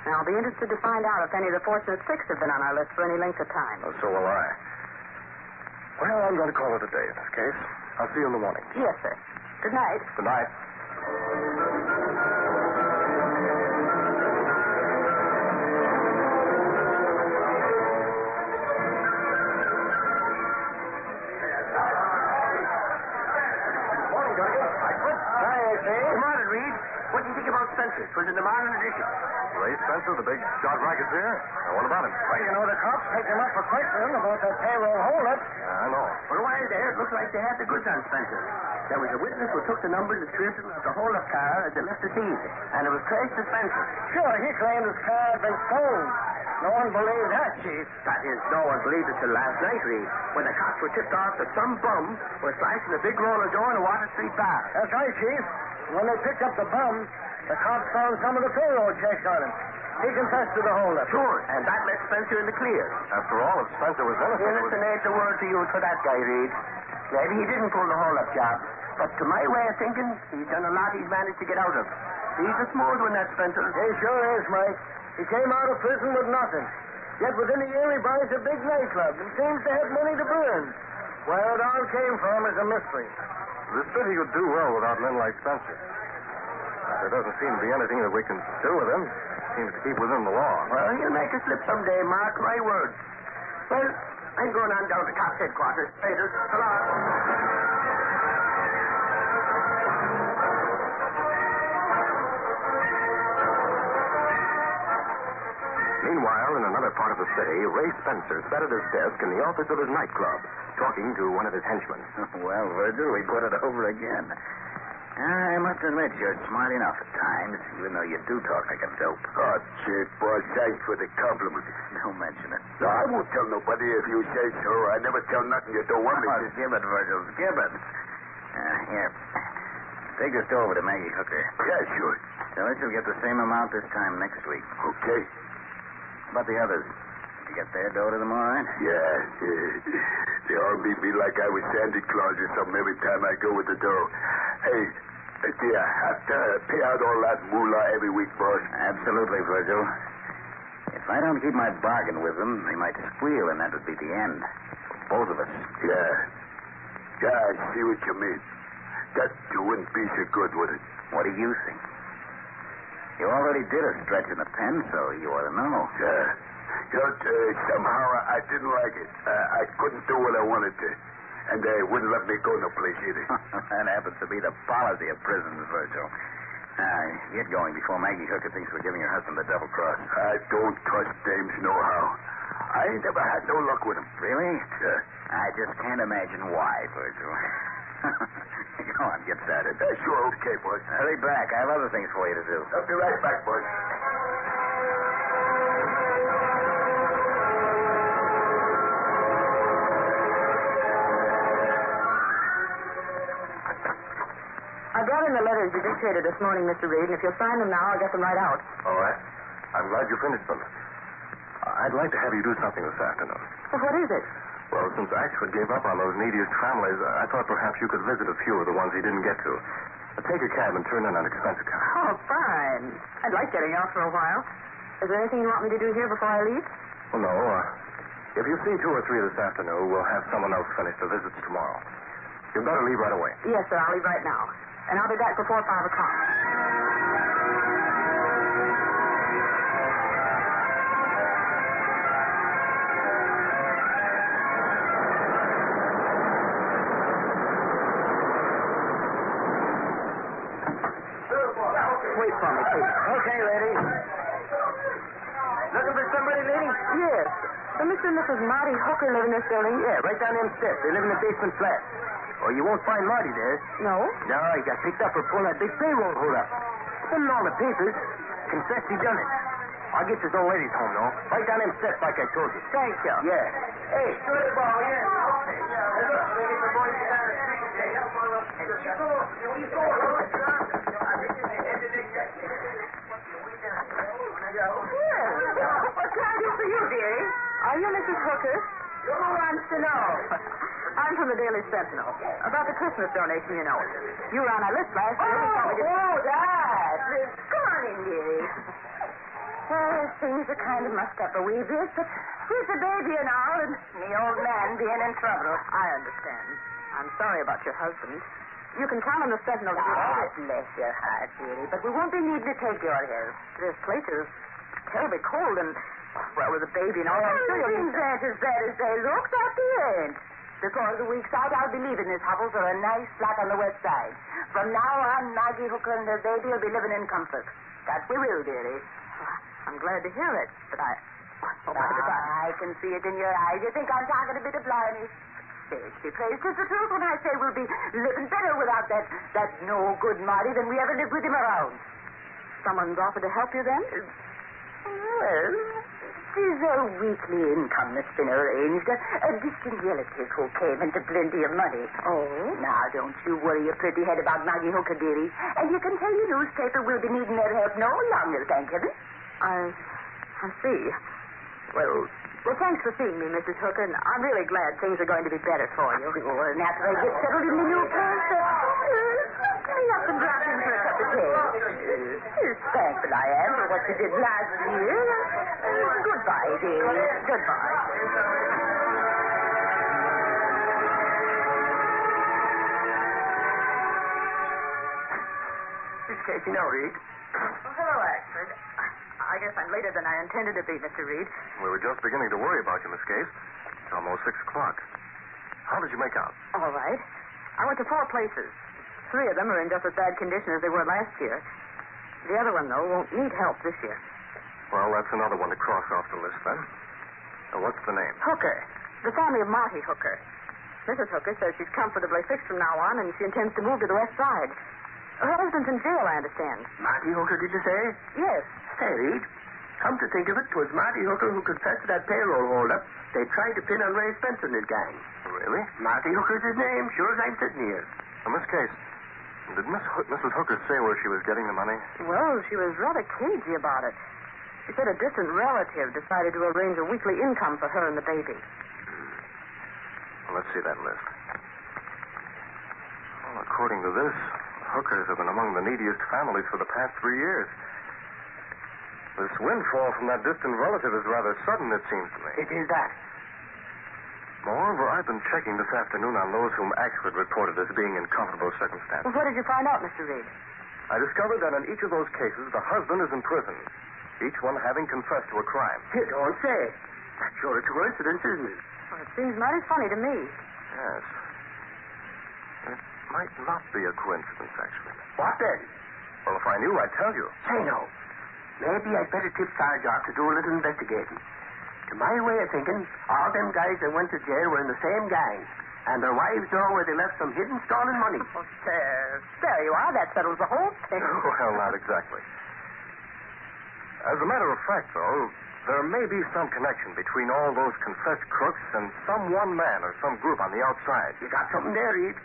And I'll be interested to find out if any of the fortunate 6 have been on our list for any length of time. Well, so will I. Well, I'm going to call it a day in this case. I'll see you in the morning. Yes, sir. Good night. Good night. What do you think about Spencer? Was in the morning edition. Ray Spencer, the big shot racketeer? Now, what about him? Well, you know, the cops picked him up for questioning about that payroll holdup. Yeah, I know. For a while there, it looked like they had the goods on Spencer. There was a witness who took the numbers attributable to the hold-up car as they left the scene, and it was traced to Spencer. Sure, he claimed his car had been stolen. No one believed that, Chief. That is, no one believed it till last night, Reed, when the cops were tipped off that some bum was slashing a big roller door in a Water Street bar. That's right, Chief. When they picked up the bum, the cops found some of the payroll checks on him. He confessed to the holdup. Sure, and that let Spencer in the clear. After all, if Spencer was innocent... Innocent ain't the word to use for that guy, Reed. Maybe he didn't pull the holdup job, but to my way of thinking, he's done a lot he's managed to get out of. He's a smooth one, that Spencer. He sure is, Mike. He came out of prison with nothing. Yet within a year he buys a big nightclub and seems to have money to burn. Where it all came from is a mystery. The city could do well without men like Spencer. There doesn't seem to be anything that we can do with him. Seems to keep within the law. Well, he'll make a slip someday, mark my words. Well, I'm going on down to cops' headquarters. Later. So long. Meanwhile, in another part of the city, Ray Spencer sat at his desk in the office of his nightclub, talking to one of his henchmen. Well, Virgil, we put it over again. I must admit you're smart enough at times, even though you do talk like a dope. Oh, Chief, boss, thanks for the compliment. Don't mention it. No, I won't tell nobody if you say so. I never tell nothing you don't want me to. Give it, Virgil. Give it. Here. Take this over to Maggie Hooker. Yeah, sure. Tell her she'll get the same amount this time next week. Okay. How about the others? You get their dough to them all right? Yeah. They all meet me like I was Santa Claus or something every time I go with the dough. Hey, do you have to pay out all that moolah every week, boss? Absolutely, Virgil. If I don't keep my bargain with them, they might squeal, and that would be the end. Both of us. Yeah. Yeah, I see what you mean. That wouldn't be so good, would it? What do you think? You already did a stretch in the pen, so you ought to know. Yeah. You know, somehow I didn't like it. I couldn't do what I wanted to. And they wouldn't let me go no place either. That happens to be the policy of prisons, Virgil. Get going before Maggie Hooker thinks we're giving her husband the double cross. I don't trust dames nohow. I ain't never had no luck with them. Really? Yeah. I just can't imagine why, Virgil. Go on, get started. Sure, okay, boss. Hurry back. I have other things for you to do. I'll be right back, boss. I brought in the letters you dictated this morning, Mr. Reed, and if you'll sign them now, I'll get them right out. All right. I'm glad you finished them. I'd like to have you do something this afternoon. Well, what is it? Well, since Axford gave up on those neediest families, I thought perhaps you could visit a few of the ones he didn't get to. Take a cab and turn in an expense account. Oh, fine. I'd like getting out for a while. Is there anything you want me to do here before I leave? Well, no. If you see 2 or 3 this afternoon, we'll have someone else finish the visits tomorrow. You'd better leave right away. Yes, sir. I'll leave right now. And I'll be back before 5 o'clock. Wait for me, please. Okay, lady. Looking for somebody, lady? Yes. Mr. and Mrs. Marty Hooker live in this building? Yeah, right down them steps. They live in the basement flat. Oh, you won't find Marty there. No? No, he got picked up for pulling that big payroll hold-up. Put in all the papers. Confessed he done it. I'll get this old lady's home, though. Right down them steps like I told you. Thank you. Yeah. Hey, shoot it, ball, yeah. What can I do for you, dearie? Are you Mrs. Hooker? Who wants to know? I'm from the Daily Sentinel. About the Christmas donation, you know. You were on our list last year. that. Come on in, dearie. Things are kind of mucked up a wee bit, but here's the baby and all, and the old man being in trouble. I understand. I'm sorry about your husband. You can count on the Sentinel to do all this. Bless your heart, dearie, but we won't be needing to take your help. This place is terribly cold, and, well, with the baby and all, I'm sure you'll Things aren't as bad as they look, that they ain't. Before the week's out, I'll be leaving this hovel for a nice flat on the west side. From now on, Maggie Hooker and her baby will be living in comfort. That we will, dearie. I'm glad to hear it, but I can see it in your eyes. You think I'm talking a bit of blimey. Sakes be praised. 'Tis the truth when I say we'll be living better without that no-good Marty than we ever lived with him around. Someone's offered to help you, then? Well, there's a weekly income that's been arranged. A distant relative who came into plenty of money. Oh? Now, don't you worry your pretty head about Maggie Hooker, dearie. And you can tell your newspaper we'll be needing their help no longer, thank heaven. I see. Well, thanks for seeing me, Mrs. Hooker, and I'm really glad things are going to be better for you. Sure, and after I get settled in the new place, look me up and drop in for a cup of tea. Thankful I am for what you did last year. Goodbye, dearie. Goodbye. It's Casey now, Reed. Hello, Axford. I guess I'm later than I intended to be, Mr. Reed. We were just beginning to worry about you, Miss Case. It's almost 6 o'clock. How did you make out? All right. I went to 4 places. 3 of them are in just as bad condition as they were last year. The other one, though, won't need help this year. Well, that's another one to cross off the list, then. What's the name? Hooker. The family of Marty Hooker. Mrs. Hooker says she's comfortably fixed from now on, and she intends to move to the west side. Her husband's in jail, I understand. Marty Hooker, did you say? Yes. Say, Reed, come to think of it, 'twas Marty Hooker who confessed to that payroll holdup they tried to pin on Ray Spencer and his gang. Really? Marty Hooker's his name, sure as I'm sitting here. In this case, did Mrs. Hooker say where she was getting the money? Well, she was rather cagey about it. She said a distant relative decided to arrange a weekly income for her and the baby. Well, let's see that list. Well, according to this, Hookers have been among the neediest families for the past 3 years. This windfall from that distant relative is rather sudden, it seems to me. It is that. Moreover, I've been checking this afternoon on those whom Axford reported as being in comfortable circumstances. Well, what did you find out, Mr. Reed? I discovered that in each of those cases, the husband is in prison, each one having confessed to a crime. You don't say. That's sure a coincidence, isn't it? Well, it seems mighty funny to me. Yes. It might not be a coincidence, actually. What then? Well, if I knew, I'd tell you. Say no. Maybe I'd better tip Sarge off to do a little investigating. To my way of thinking, all them guys that went to jail were in the same gang. And their wives know where they left some hidden stolen money. Oh, there you are. That settles the whole thing. Well, not exactly. As a matter of fact, though, there may be some connection between all those confessed crooks and some one man or some group on the outside. You got something there, Reed?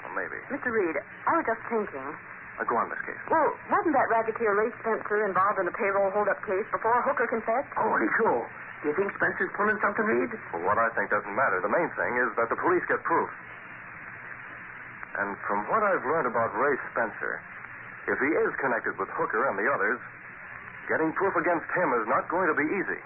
Well, maybe. Mr. Reed, I was just thinking. Go on, Miss Casey. Well, wasn't that racketeer Ray Spencer involved in the payroll holdup case before Hooker confessed? Holy cow. Do you think Spencer's pulling something, Reed? Well, what I think doesn't matter. The main thing is that the police get proof. And from what I've learned about Ray Spencer, if he is connected with Hooker and the others, getting proof against him is not going to be easy.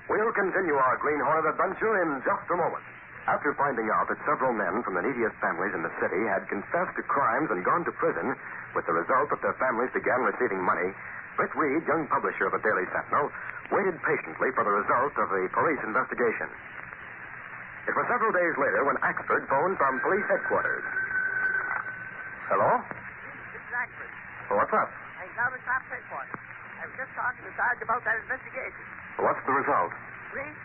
We'll continue our Green Hornet adventure in just a moment. After finding out that several men from the neediest families in the city had confessed to crimes and gone to prison, with the result that their families began receiving money, Britt Reed, young publisher of the Daily Sentinel, waited patiently for the result of the police investigation. It was several days later when Axford phoned from police headquarters. Hello? This is Axford. Well, what's up? I'm down at Shop's headquarters. I was just talking to Sarge about that investigation. What's the result? Reed,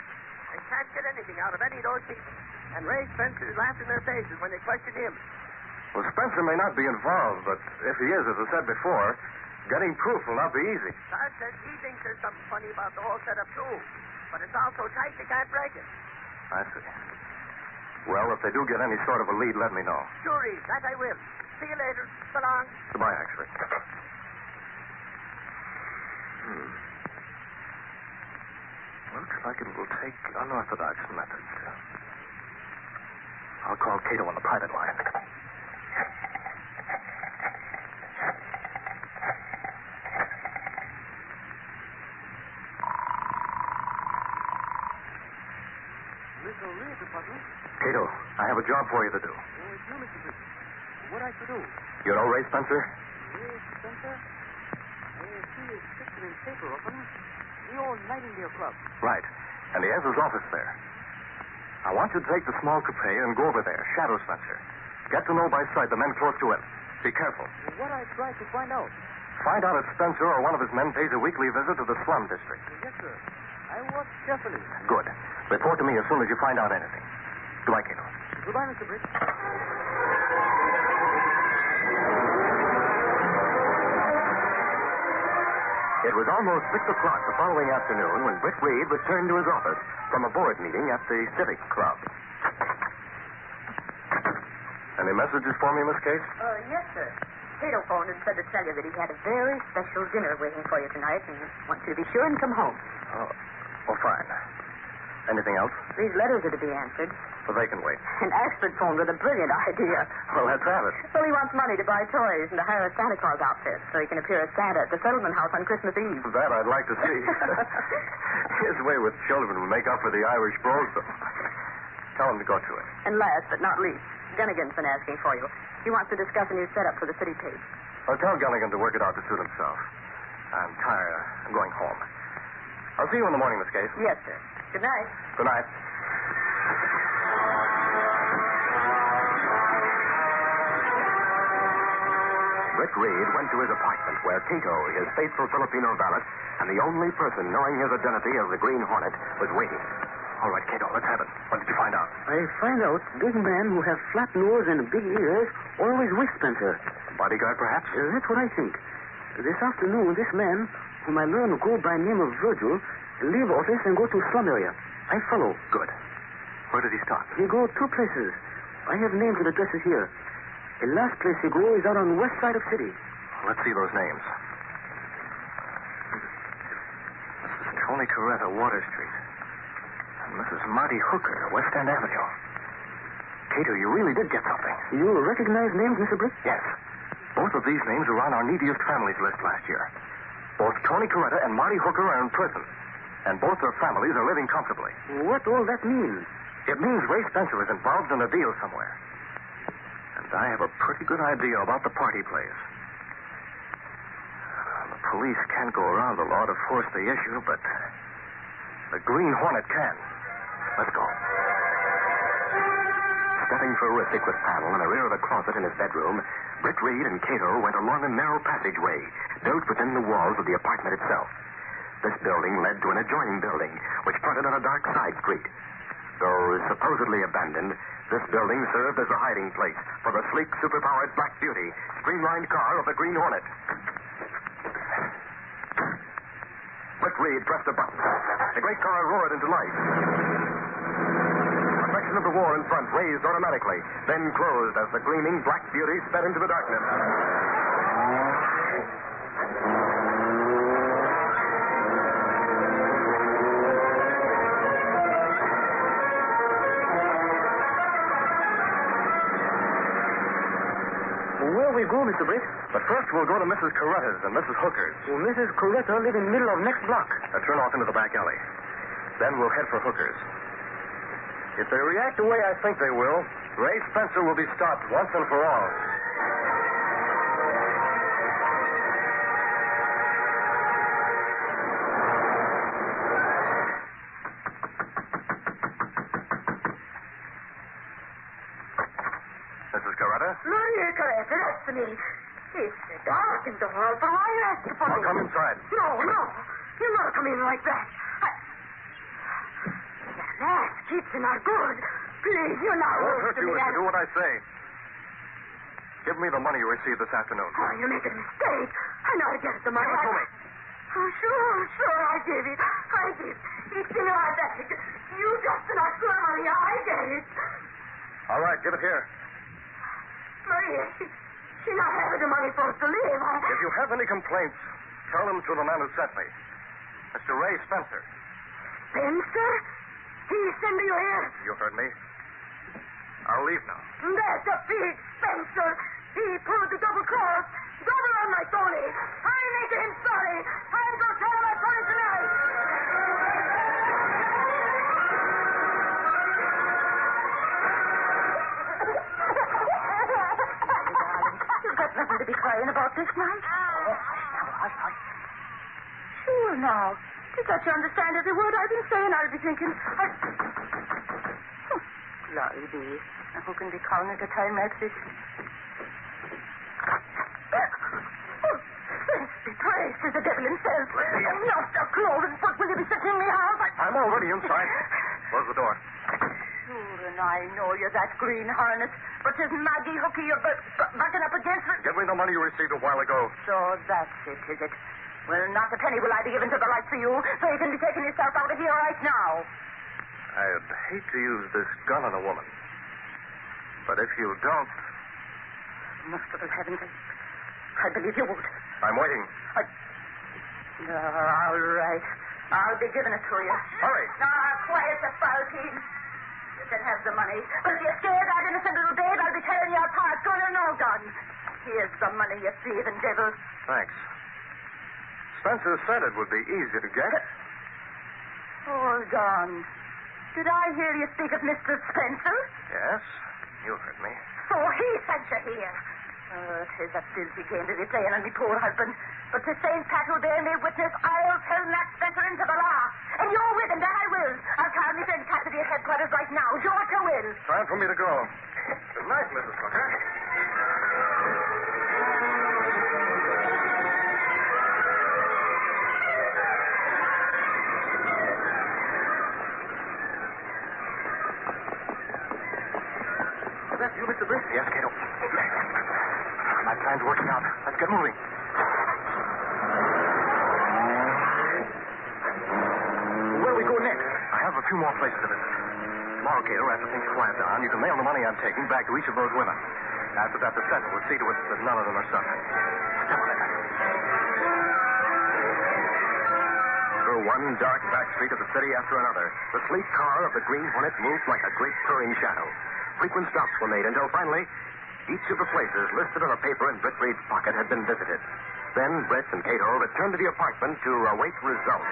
I can't get anything out of any of those people. And Ray Spencer is laughing in their faces when they question him. Well, Spencer may not be involved, but if he is, as I said before, getting proof will not be easy. Sarge says he thinks there's something funny about the whole setup, too. But it's all so tight they can't break it. I see. Well, if they do get any sort of a lead, let me know. Sure, Reed, that I will. See you later. So long. Goodbye, Axford. Looks like it will take unorthodox methods. I'll call Kato on the private line. Kato, I have a job for you to do. It's you, Mr. Bridges. What I to do? You know Ray Spencer? Ray Spencer? I see his picture in paper open. The old Nightingale Club. Right. And he has his office there. I want you to take the small coupe and go over there, shadow Spencer. Get to know by sight the men close to him. Be careful. What I tried to find out. Find out if Spencer or one of his men pays a weekly visit to the slum district. Yes, sir. I watch carefully. Good. Report to me as soon as you find out anything. Goodbye, Kato. Goodbye, Mr. Bridges. It was almost 6 o'clock the following afternoon when Britt Reed returned to his office from a board meeting at the Civic Club. Any messages for me, Miss Case? Yes, sir. Kato phoned and said to tell you that he had a very special dinner waiting for you tonight and wants you to be sure and come home. Oh, fine. Anything else? These letters are to be answered. Well, they can wait. And Axford phoned with a brilliant idea. Well, let's have it. Well, he wants money to buy toys and to hire a Santa Claus outfit so he can appear as Santa at the settlement house on Christmas Eve. That I'd like to see. His way with children will make up for the Irish brogue, though. Tell him to go to it. And last but not least, Gunnigan's been asking for you. He wants to discuss a new setup for the city page. Well, tell Gunnigan to work it out to suit himself. I'm tired. I'm going home. I'll see you in the morning, Miss Case. Yes, sir. Good night. Good night. Britt Reed went to his apartment where Kato, his faithful Filipino valet, and the only person knowing his identity as the Green Hornet, was waiting. All right, Kato, let's have it. What did you find out? I find out big man who have flat nose and big ears always with Spencer. Bodyguard, perhaps? That's what I think. This afternoon, this man, whom I learn go by name of Virgil, leave office and go to slum area. I follow. Good. Where did he stop? He go two places. I have names and addresses here. The last place he go is out on west side of city. Let's see those names. Mrs. Tony Coretta, Water Street. And Mrs. Marty Hooker, West End Avenue. Kato, you really did get something. You recognize names, Mr. Britt? Yes. Both of these names were on our neediest families list last year. Both Tony Coretta and Marty Hooker are in prison. And both their families are living comfortably. What all that means? It means Ray Spencer is involved in a deal somewhere. And I have a pretty good idea about the part he plays. The police can't go around the law to force the issue, but the Green Hornet can. Let's go. Stepping horrific with paddle in the rear of the closet in his bedroom, Britt Reed and Kato went along a narrow passageway built within the walls of the apartment itself. This building led to an adjoining building, which fronted on a dark side street. Though supposedly abandoned, this building served as a hiding place for the sleek, superpowered Black Beauty, streamlined car of the Green Hornet. Britt Reed pressed a button. The great car roared into life. A section of the wall in front raised automatically, then closed as the gleaming Black Beauty sped into the darkness. Where we go, Mr. Britt? But first we'll go to Mrs. Coretta's and Mrs. Hooker's. Well, Mrs. Coretta live in middle of next block. Turn off into the back alley. Then we'll head for Hooker's. If they react the way I think they will, Ray Spencer will be stopped once and for all. Mrs. Coretta? Maria Coretta, that's me. It's dark in the hall, but why you ask for me? I'll come inside. No. You'll not come in like that. That mask keeps you not good. Please, you're not I won't hurt to you me. if you do what I say. Give me the money you received this afternoon. Oh, you're making a mistake. I know to get the money. Give it to me. Oh, sure, I give it. It's in our bag. You just not good money. I get it. All right, give it here. Maria, she not having the money for us to live. If you have any complaints, tell them to the man who sent me. Mr. Ray Spencer. Spencer? He sent you here? You heard me. I'll leave now. That's a big Spencer. He pulled the double cross. Double on my Tony. I make him sorry. I'll go tell him I put it tonight. You've got nothing to be crying about this night. Hush. Sure now. Just that you understand every word I've been saying, I'll be thinking. Glory be. Now, who can be calling at a time like this? Be praised to the devil himself. Not the clothing, but will you be sitting in the house? I'm already inside. Close the door. Sure, and I know you're that Green Hornet, but there's Maggie Hooky you're backing up against it. Give me the money you received a while ago. So that's it, is it? Well, not a penny will I be given to the likes of you, so you can be taking yourself out of here right now. I'd hate to use this gun on a woman. But if you don't... Merciful heavens, I believe you would. I'm waiting. All right. I'll be giving it to you. Hurry. Quiet, you foul team. You can have the money. But if you're scared that innocent little babe, I'll be tearing you apart, gun or no gun. Here's the money, you thieving devil. Thanks. Spencer said it would be easy to get. Hold on. Did I hear you speak of Mr. Spencer? Yes, you heard me. So he sent you here. Oh, 'tis a filthy game to be playing on me poor husband. But to St. Pat will bear me witness, I'll turn that Spencer into the law. And you're with him, that I will. I'll call me St. Pat to your headquarters right now. Georgia will. Time for me to go. Good night, Mrs. Hooker. that's you, Mr. Brisk? Yes, Kato. My plan's working out. Let's get moving. Where do we go next? I have a few more places to visit. Tomorrow, Kato, after things quiet down, you can mail the money I'm taking back to each of those women. After that, the Senate will see to it that none of them are suffering. Come on, then. Through one dark back street of the city after another, the sleek car of the Green Hornet moved like a great purring shadow. Frequent stops were made until finally, each of the places listed on a paper in Britt Reed's pocket had been visited. Then Britt and Kato returned to the apartment to await results.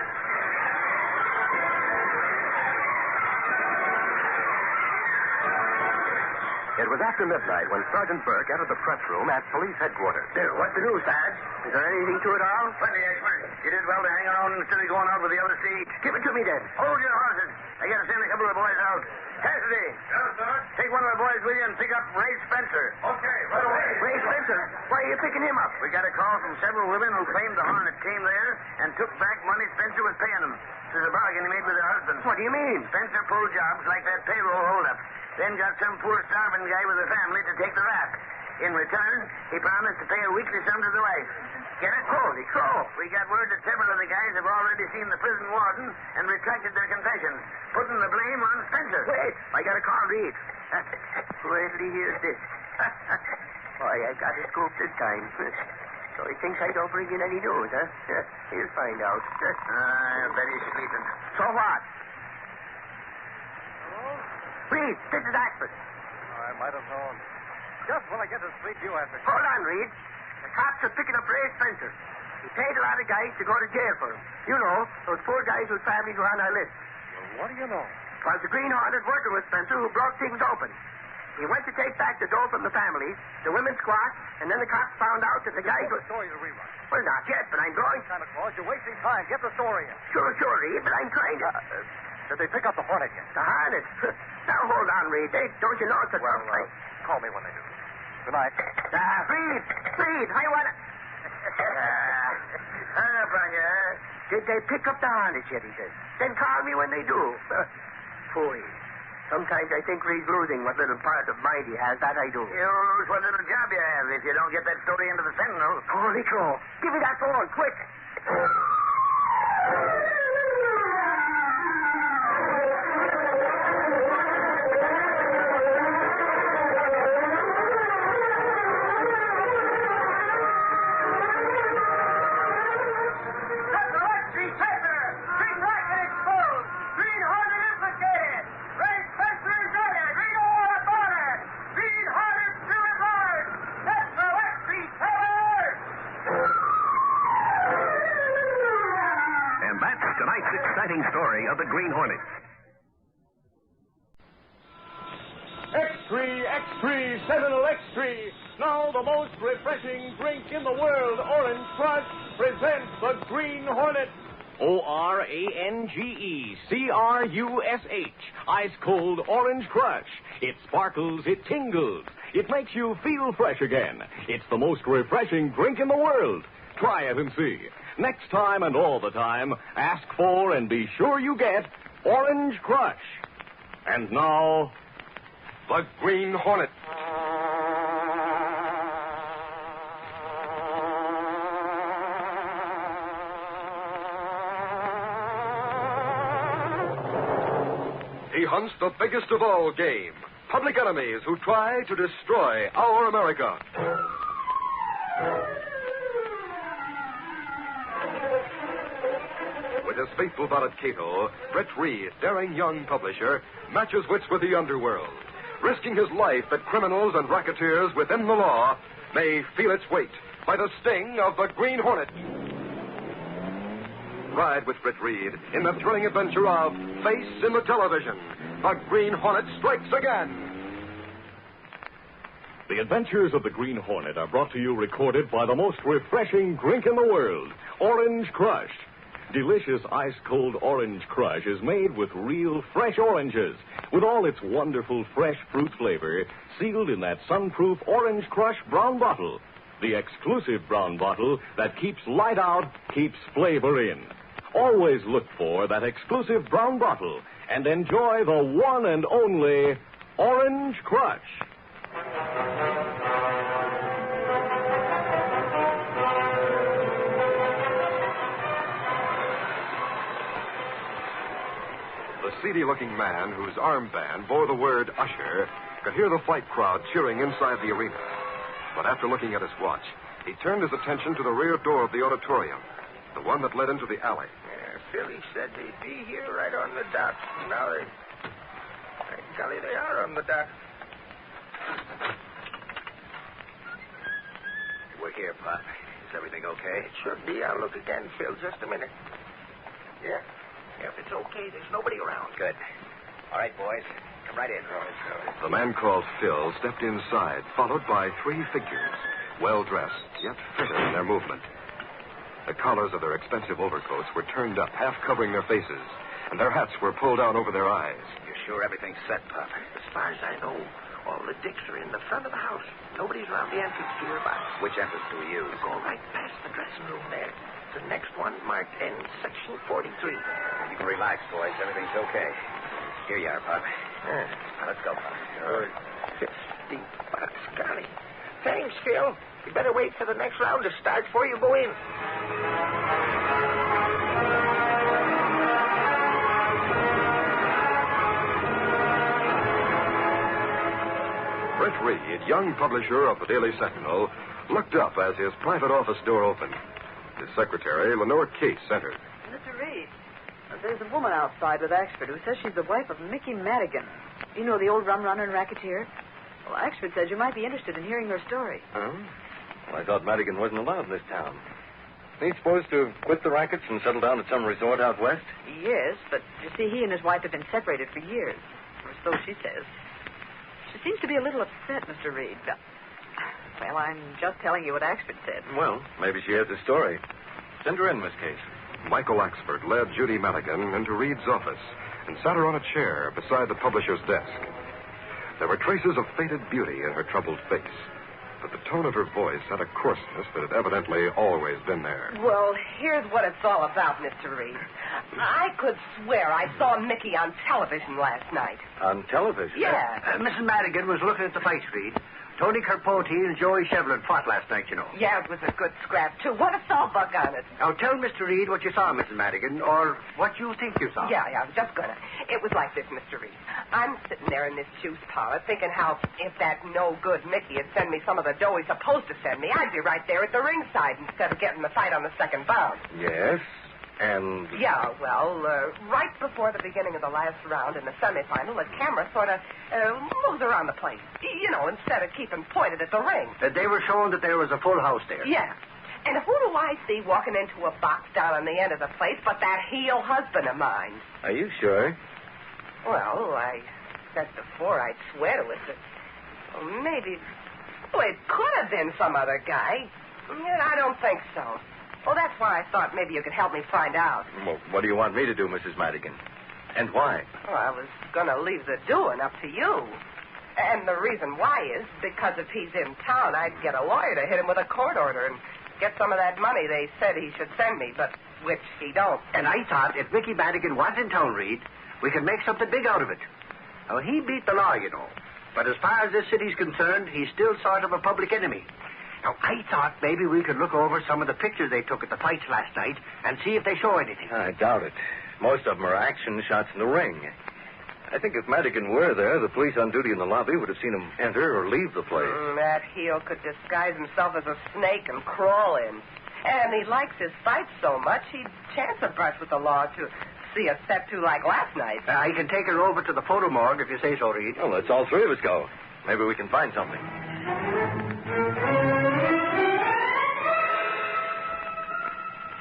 It was after midnight when Sergeant Burke entered the press room at police headquarters. What's the news, Sarge? Is there anything to it all? Plenty, expert. You did well to hang around instead of going out with the other seat. Give it to me, then. Hold your horses. I got to send a couple of the boys out. Cassidy. Yes, sir? Take one of the boys with you and pick up Ray Spencer. Okay, right away. Ray Spencer? Why are you picking him up? We got a call from several women who claimed the Hornet came there and took back money Spencer was paying them. There's a bargain he made with her husband. What do you mean? Spencer pulled jobs like that payroll holdup. Then got some poor starving guy with a family to take the rap. In return, he promised to pay a weekly sum to the wife. Get it? Holy crow. We got word that several of the guys have already seen the prison warden and retracted their confessions, putting the blame on Spencer. Wait, I got to call Reed. Wait till he hears this. Boy, I got his scoop this time. So he thinks I don't bring in any news, huh? He'll find out. I bet he's sleeping. So what? Reed, this is Ashford. I might have known. Just when I get to sleep, you answer. Hold on, Reed. The cops are picking up Ray Spencer. He paid a lot of guys to go to jail for him. You know, those poor guys whose families were on our list. Well, what do you know? It was the Green Hornet working with Spencer who broke things open. He went to take back the dough from the families, the women squawked, and then the cops found out that the guys were... story to rewrite. Well, not yet, but I'm going... Santa Claus, you're wasting time. Get the story in. Sure, Reed, but I'm trying to... Did they pick up the Hornet yet? The Hornet? Now, hold on, Reed. Don't you know it's a tough fight? Call me when they do. Good night. Reed, I want to... Hang up on you. Did they pick up the Hornet yet, he says. Then call me when they do. Phooey. Sometimes I think Reed's losing what little part of mind he has. That I do. You'll lose what little job you have if you don't get that story into the Sentinel. Holy crow. Give me that phone, quick. Story of the Green Hornet. X3, Sentinel X3. Now the most refreshing drink in the world, Orange Crush, presents the Green Hornet. ORANGECRUSH. Ice cold Orange Crush. It sparkles, it tingles. It makes you feel fresh again. It's the most refreshing drink in the world. Try it and see. Next time and all the time, ask for and be sure you get Orange Crush. And now, the Green Hornet. He hunts the biggest of all game, public enemies who try to destroy our America. With his faithful valet Kato, Britt Reed, daring young publisher, matches wits with the underworld, risking his life that criminals and racketeers within the law may feel its weight by the sting of the Green Hornet. Ride with Britt Reed in the thrilling adventure of Face in the Television. The Green Hornet strikes again. The adventures of the Green Hornet are brought to you recorded by the most refreshing drink in the world, Orange Crush. Delicious ice-cold Orange Crush is made with real fresh oranges, with all its wonderful fresh fruit flavor sealed in that sun-proof Orange Crush brown bottle, the exclusive brown bottle that keeps light out, keeps flavor in. Always look for that exclusive brown bottle and enjoy the one and only Orange Crush. The seedy-looking man whose armband bore the word usher could hear the fight crowd cheering inside the arena. But after looking at his watch, he turned his attention to the rear door of the auditorium, the one that led into the alley. Philly said they'd be here right on the dot. Now they... Golly, they are on the dot. We're here, Pop. Is everything okay? It should be. I'll look again, Phil. Just a minute. Yeah. If it's okay, there's nobody around. Good. All right, boys. Come right in. The man called Phil stepped inside, followed by three figures, well-dressed, yet fitted in their movement. The collars of their expensive overcoats were turned up, half covering their faces, and their hats were pulled down over their eyes. You're sure everything's set, Pop? As far as I know, all the dicks are in the front of the house. Nobody's around the entrance to your box. Which entrance do we use? Go right past the dressing room there. The next one marked N, section 43. You can relax, boys. Everything's okay. Here you are, Pop. Now, let's go, Pop. $50. Golly. Thanks, Phil. You better wait for the next round to start before you go in. Britt Reed, young publisher of the Daily Sentinel, looked up as his private office door opened. His secretary, Lenore Case, entered. Mr. Reed, there's a woman outside with Axford who says she's the wife of Mickey Madigan. You know, the old rum runner and racketeer? Well, Axford says you might be interested in hearing her story. Oh? Well, I thought Madigan wasn't allowed in this town. He's supposed to quit the rackets and settle down at some resort out west? Yes, but you see, he and his wife have been separated for years. Or so she says. She seems to be a little upset, Mr. Reed. Well, I'm just telling you what Axford said. Well, maybe she has a story. Send her in, Miss Case. Michael Axford led Judy Madigan into Reed's office and sat her on a chair beside the publisher's desk. There were traces of faded beauty in her troubled face, but the tone of her voice had a coarseness that had evidently always been there. Well, here's what it's all about, Mr. Reed. I could swear I saw Mickey on television last night. On television? Yeah. Mrs. Madigan was looking at the fight, Reed. Tony Carpote and Joey Shevlin fought last night, you know. Yeah, it was a good scrap, too. What a sawbuck on it. Now, tell Mr. Reed what you saw, Mrs. Madigan, or what you think you saw. Yeah, I was just gonna. It was like this, Mr. Reed. I'm sitting there in this juice parlor thinking how if that no-good Mickey had sent me some of the dough he's supposed to send me, I'd be right there at the ringside instead of getting the fight on the second bout. Yes, and... Yeah, well, right before the beginning of the last round in the semifinal, the camera sort of moves around the place. You know, instead of keeping pointed at the ring. They were showing that there was a full house there. Yeah. And who do I see walking into a box down on the end of the place but that heel husband of mine? Are you sure? Well, I said before I'd swear to it that maybe... Well, it could have been some other guy. I don't think so. Well, that's why I thought maybe you could help me find out. Well, what do you want me to do, Mrs. Madigan? And why? Well, I was going to leave the doing up to you. And the reason why is because if he's in town, I'd get a lawyer to hit him with a court order and get some of that money they said he should send me, but which he don't. And I thought if Mickey Madigan was in town, Reed, we could make something big out of it. Now, he beat the law, you know. But as far as this city's concerned, he's still sort of a public enemy. Now, I thought maybe we could look over some of the pictures they took at the fights last night and see if they show anything. I doubt it. Most of them are action shots in the ring. I think if Madigan were there, the police on duty in the lobby would have seen him enter or leave the place. That heel could disguise himself as a snake and crawl in. And he likes his fights so much, he'd chance a brush with the law to see a step two like last night. I can take her over to the photo morgue if you say so, Reed. Well, let's all three of us go. Maybe we can find something.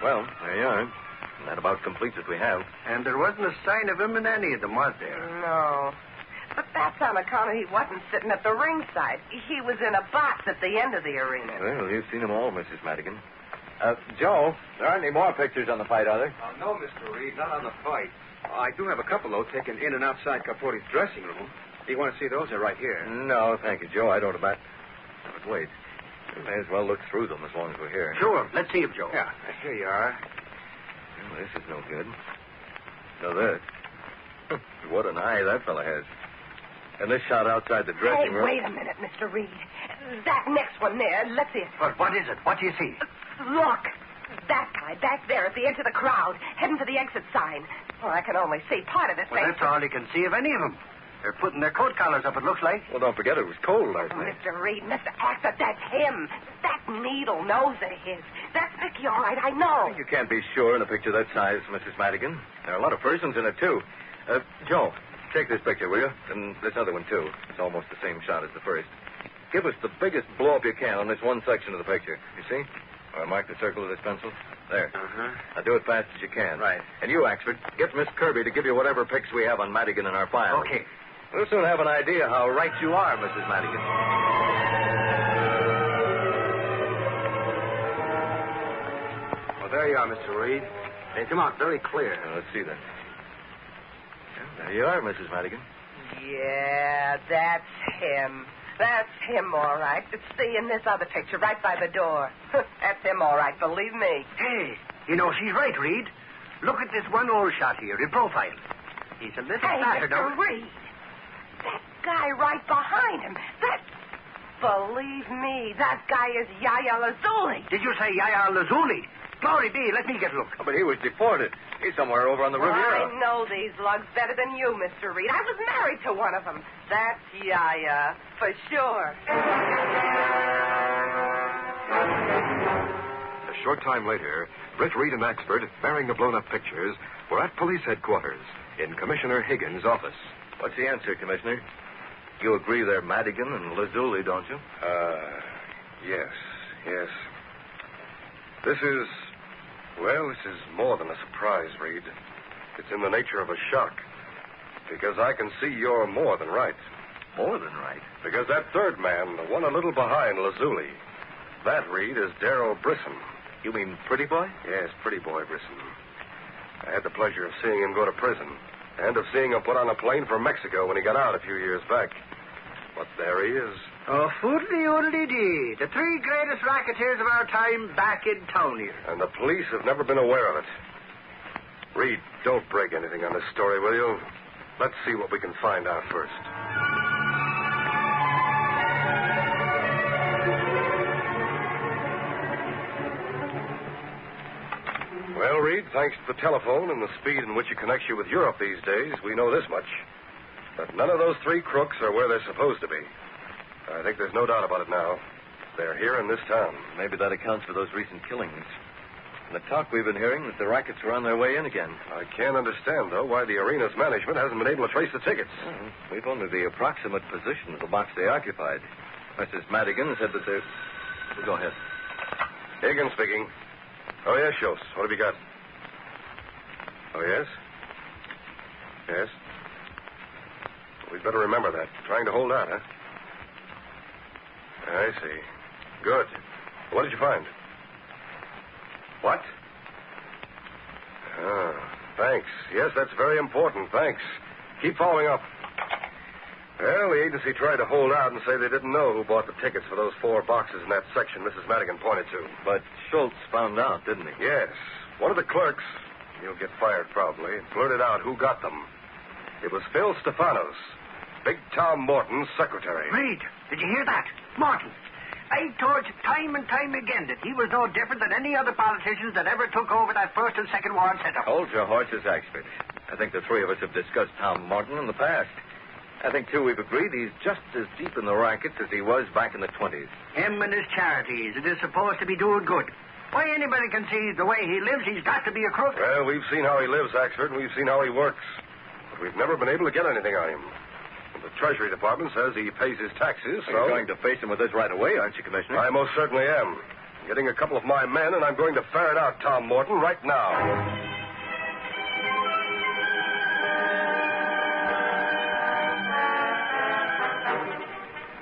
Well, there you are. That about completes what we have. And there wasn't a sign of him in any of them, was there? No. But that's on account of he wasn't sitting at the ringside. He was in a box at the end of the arena. Well, you've seen them all, Mrs. Madigan. Joe, there aren't any more pictures on the fight, are there? No, Mr. Reed, not on the fight. I do have a couple, though, taken in and outside Capote's dressing room. Do you want to see those? They're right here. No, thank you, Joe. I don't about... But wait. We may as well look through them as long as we're here. Sure. Let's see them, Joe. Yeah, here you are. Well, this is no good. Now, this. What an eye that fella has. And this shot outside the Hey, dressing room. wait a minute, Mr. Reed. That next one there, let's see it. What is it? What do you see? Look. That guy back there at the edge of the crowd, heading for the exit sign. Well, I can only see part of his Well, face. that's all you can see of any of them. They're putting their coat collars up, it looks like. Well, don't forget it was cold last night. Mr. Reed, Mr. Actor, that's him. That needle nose of his. That's Vicky, all right, I know. You can't be sure in a picture that size, Mrs. Madigan. There are a lot of persons in it, too. Joe, take this picture, will you? And this other one, too. It's almost the same shot as the first. Give us the biggest blow-up you can on this one section of the picture. You see? All right, mark the circle with this pencil. There. Uh-huh. Now do it fast as you can. Right. And you, Axford, get Miss Kirby to give you whatever pics we have on Madigan in our file. Okay. We'll soon have an idea how right you are, Mrs. Madigan. Well, there you are, Mr. Reed. They come out very clear. Let's see then. Yeah, there you are, Mrs. Madigan. Yeah, that's him. That's him, all right. See in this other picture right by the door. That's him, all right, believe me. Hey, you know, she's right, Reed. Look at this one old shot here in profile. He's a little Hey, fatter, Mr. Reed. That guy right behind him. Believe me, that guy is Yaya Lazuli. Did you say Yaya Lazuli? Glory be, let me get a look. Oh, but he was deported. He's somewhere over on the Riviera. I know these lugs better than you, Mr. Reed. I was married to one of them. That's Yaya, for sure. A short time later, Britt Reed and Axford, bearing the blown-up pictures, were at police headquarters in Commissioner Higgins' office. What's the answer, Commissioner? You agree they're Madigan and Lazuli, don't you? Yes. This is more than a surprise, Reed. It's in the nature of a shock. Because I can see you're more than right. More than right? Because that third man, the one a little behind Lazuli, that, Reed, is Darrell Brisson. You mean Pretty Boy? Yes, Pretty Boy Brisson. I had the pleasure of seeing him go to prison, and of seeing him put on a plane for Mexico when he got out a few years back. But there he is. Oh, foodly-oodly-dee. The three greatest racketeers of our time back in town here. And the police have never been aware of it. Reed, don't break anything on this story, will you? Let's see what we can find out first. Well, Reed, thanks to the telephone and the speed in which it connects you with Europe these days, we know this much. That none of those three crooks are where they're supposed to be. I think there's no doubt about it now. They're here in this town. Maybe that accounts for those recent killings. And the talk we've been hearing that the rackets are on their way in again. I can't understand, though, why the arena's management hasn't been able to trace the tickets. We've only the approximate position of the box they occupied. Mrs. Madigan said that they're... Well, go ahead. Higgins speaking. Oh, yes, Schultz. What have you got? Oh, yes? Yes? We'd better remember that. Trying to hold out, huh? I see. Good. What did you find? What? Thanks. Yes, that's very important. Thanks. Keep following up. Well, the agency tried to hold out and say they didn't know who bought the tickets for those 4 boxes in that section Mrs. Madigan pointed to. But Schultz found out, didn't he? Yes. One of the clerks, he'll get fired probably, blurted out who got them. It was Phil Stefanos, Big Tom Morton's secretary. Reed, did you hear that? Morton. I told you time and time again that he was no different than any other politicians that ever took over that first and second ward center. Hold your horses, Axford. I think the three of us have discussed Tom Morton in the past. I think, too, we've agreed he's just as deep in the rackets as he was back in the 20s. Him and his charities, it is supposed to be doing good. Why, anybody can see the way he lives, he's got to be a crook. Well, we've seen how he lives, Axford, and we've seen how he works. But we've never been able to get anything on him. The Treasury Department says he pays his taxes, so... You're going to face him with this right away, aren't you, Commissioner? I most certainly am. I'm getting a couple of my men, and I'm going to ferret out Tom Morton right now.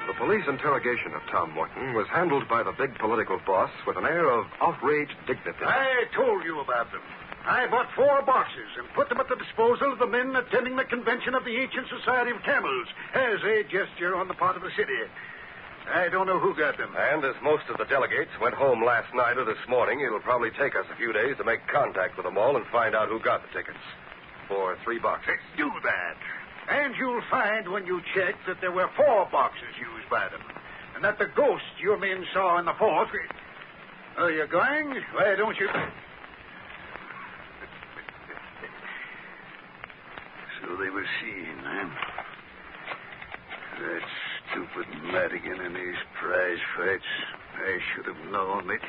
The police interrogation of Tom Morton was handled by the big political boss with an air of outraged dignity. I told you about them. I bought 4 boxes and put them at the disposal of the men attending the convention of the Ancient Society of Camels as a gesture on the part of the city. I don't know who got them. And as most of the delegates went home last night or this morning, it'll probably take us a few days to make contact with them all and find out who got the tickets. For $3. Let's do that. And you'll find when you check that there were 4 boxes used by them. And that the ghost your men saw in the 4th... Oh, you're going? Why don't you... So they were seen, huh? That stupid Madigan and his prize fights. I should have known it.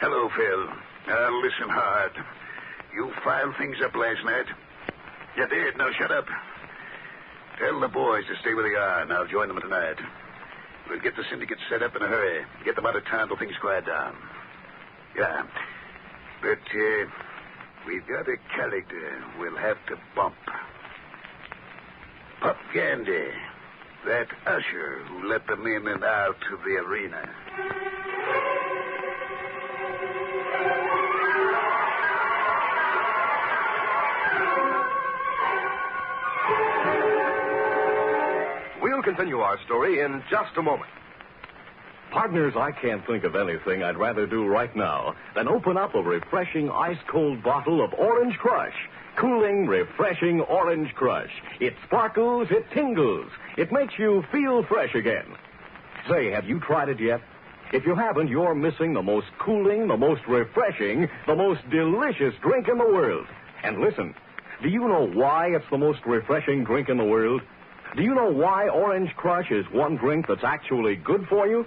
Hello, Phil. Now, listen hard. You filed things up last night? You did. Now, shut up. Tell the boys to stay where they are, and I'll join them tonight. We'll get the syndicate set up in a hurry. Get them out of town till things quiet down. Yeah. But, we've got a character we'll have to bump. Pup Gandy. That usher who let them in and out of the arena. We'll continue our story in just a moment. Partners, I can't think of anything I'd rather do right now than open up a refreshing ice-cold bottle of Orange Crush. Cooling, refreshing Orange Crush. It sparkles, it tingles. It makes you feel fresh again. Say, have you tried it yet? If you haven't, you're missing the most cooling, the most refreshing, the most delicious drink in the world. And listen, do you know why it's the most refreshing drink in the world? Do you know why Orange Crush is one drink that's actually good for you?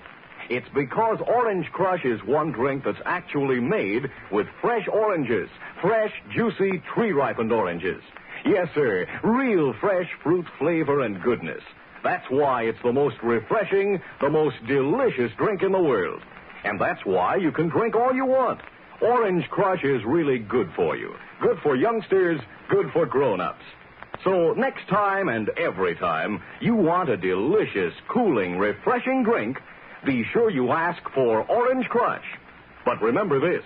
It's because Orange Crush is one drink that's actually made with fresh oranges. Fresh, juicy, tree-ripened oranges. Yes, sir, real fresh fruit flavor and goodness. That's why it's the most refreshing, the most delicious drink in the world. And that's why you can drink all you want. Orange Crush is really good for you. Good for youngsters, good for grown-ups. So next time and every time you want a delicious, cooling, refreshing drink, be sure you ask for Orange Crush. But remember this,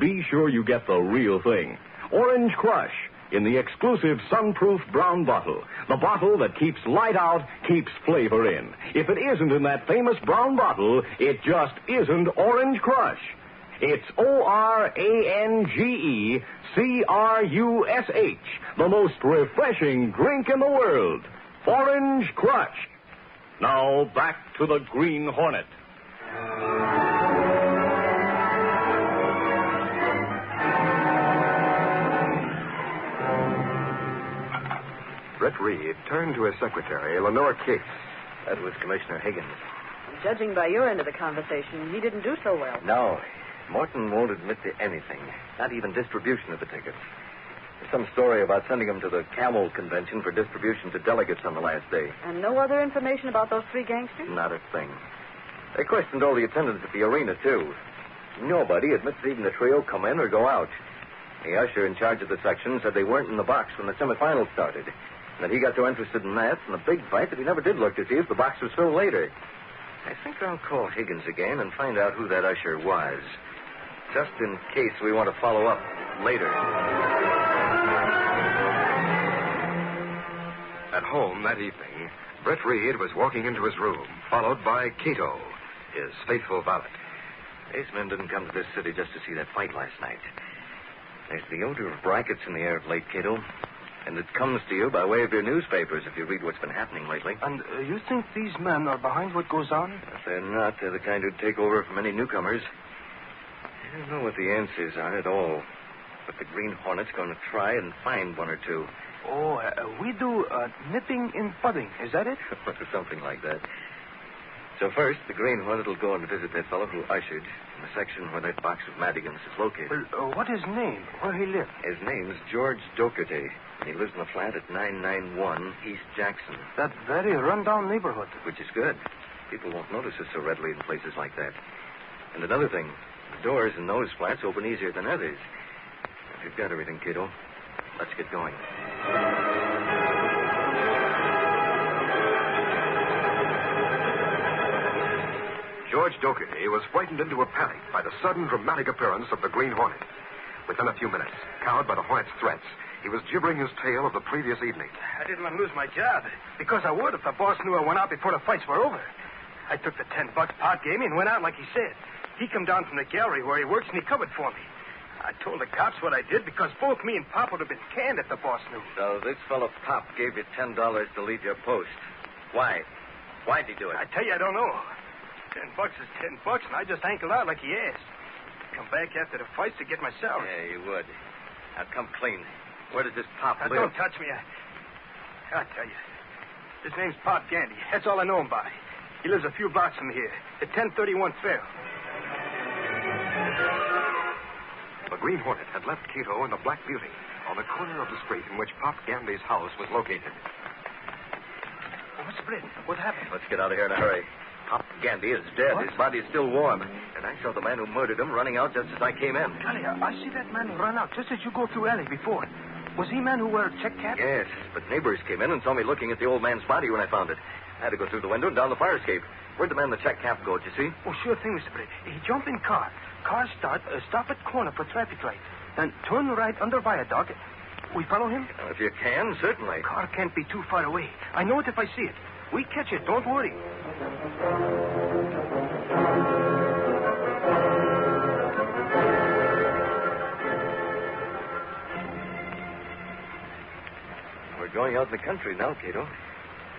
be sure you get the real thing. Orange Crush in the exclusive sunproof brown bottle. The bottle that keeps light out, keeps flavor in. If it isn't in that famous brown bottle, it just isn't Orange Crush. It's OrangeCrush, the most refreshing drink in the world. Orange Crush. Now, back to the Green Hornet. Brett Reed turned to his secretary, Lenore Case. That was Commissioner Higgins. Judging by your end of the conversation, he didn't do so well. No. Morton won't admit to anything, not even distribution of the tickets. There's some story about sending them to the Camel Convention for distribution to delegates on the last day. And no other information about those 3 gangsters? Not a thing. They questioned all the attendants at the arena, too. Nobody admits even the trio come in or go out. The usher in charge of the section said they weren't in the box when the semifinals started. And that he got so interested in that and the big fight that he never did look to see if the box was filled later. I think I'll call Higgins again and find out who that usher was. Just in case we want to follow up later. At home that evening, Brett Reed was walking into his room, followed by Kato, his faithful valet. These men didn't come to this city just to see that fight last night. There's the odor of brackets in the air of late, Kato. And it comes to you by way of your newspapers if you read what's been happening lately. And you think these men are behind what goes on? If they're not, they're the kind who'd take over from any newcomers. I don't know what the answers are at all. But the Green Hornet's going to try and find one or two. Oh, we do nipping in pudding. Is that it? Something like that. So first, the Green Hornet will go and visit that fellow who ushered in the section where that box of Madigan's is located. Well, what his name? Where he live? His name's George Docherty. And he lives in the flat at 991 East Jackson. That very run-down neighborhood. Which is good. People won't notice us so readily in places like that. And another thing, the doors in those flats open easier than others. If you've got everything, Kato, let's get going. George Docherty was frightened into a panic by the sudden dramatic appearance of the Green Hornet. Within a few minutes, cowed by the Hornet's threats, he was gibbering his tale of the previous evening. I didn't want to lose my job, because I would if the boss knew I went out before the fights were over. I took the $10 pot gave me and went out like he said. He come down from the gallery where he works and he covered for me. I told the cops what I did because both me and Pop would have been canned if the boss knew. So this fellow Pop gave you $10 to leave your post. Why? Why'd he do it? I tell you, I don't know. $10 is $10, and I just ankled out like he asked. Come back after the fights to get my salary. Yeah, you would. Now come clean. Where does this Pop live? Don't touch me. I'll tell you. His name's Pop Gandy. That's all I know him by. He lives a few blocks from here, at 1031 Fair. The Green Hornet had left Kato and the Black Beauty on the corner of the street in which Pop Gandy's house was located. What's the bread? What happened? Let's get out of here in a hurry. Pop Gandy is dead. What? His body is still warm. And I saw the man who murdered him running out just as I came in. Golly, I see that man run out just as you go through alley before. Was he man who wore a check cap? Yes, but neighbors came in and saw me looking at the old man's body when I found it. I had to go through the window and down the fire escape. Where'd the man in the check cap go, did you see? Oh, sure thing, Mr. Brett. He jump in car. Car stop at corner for traffic light. Then turn right under viaduct. We follow him? If you can, certainly. Car can't be too far away. I know it if I see it. We catch it, don't worry. We're going out in the country now, Kato.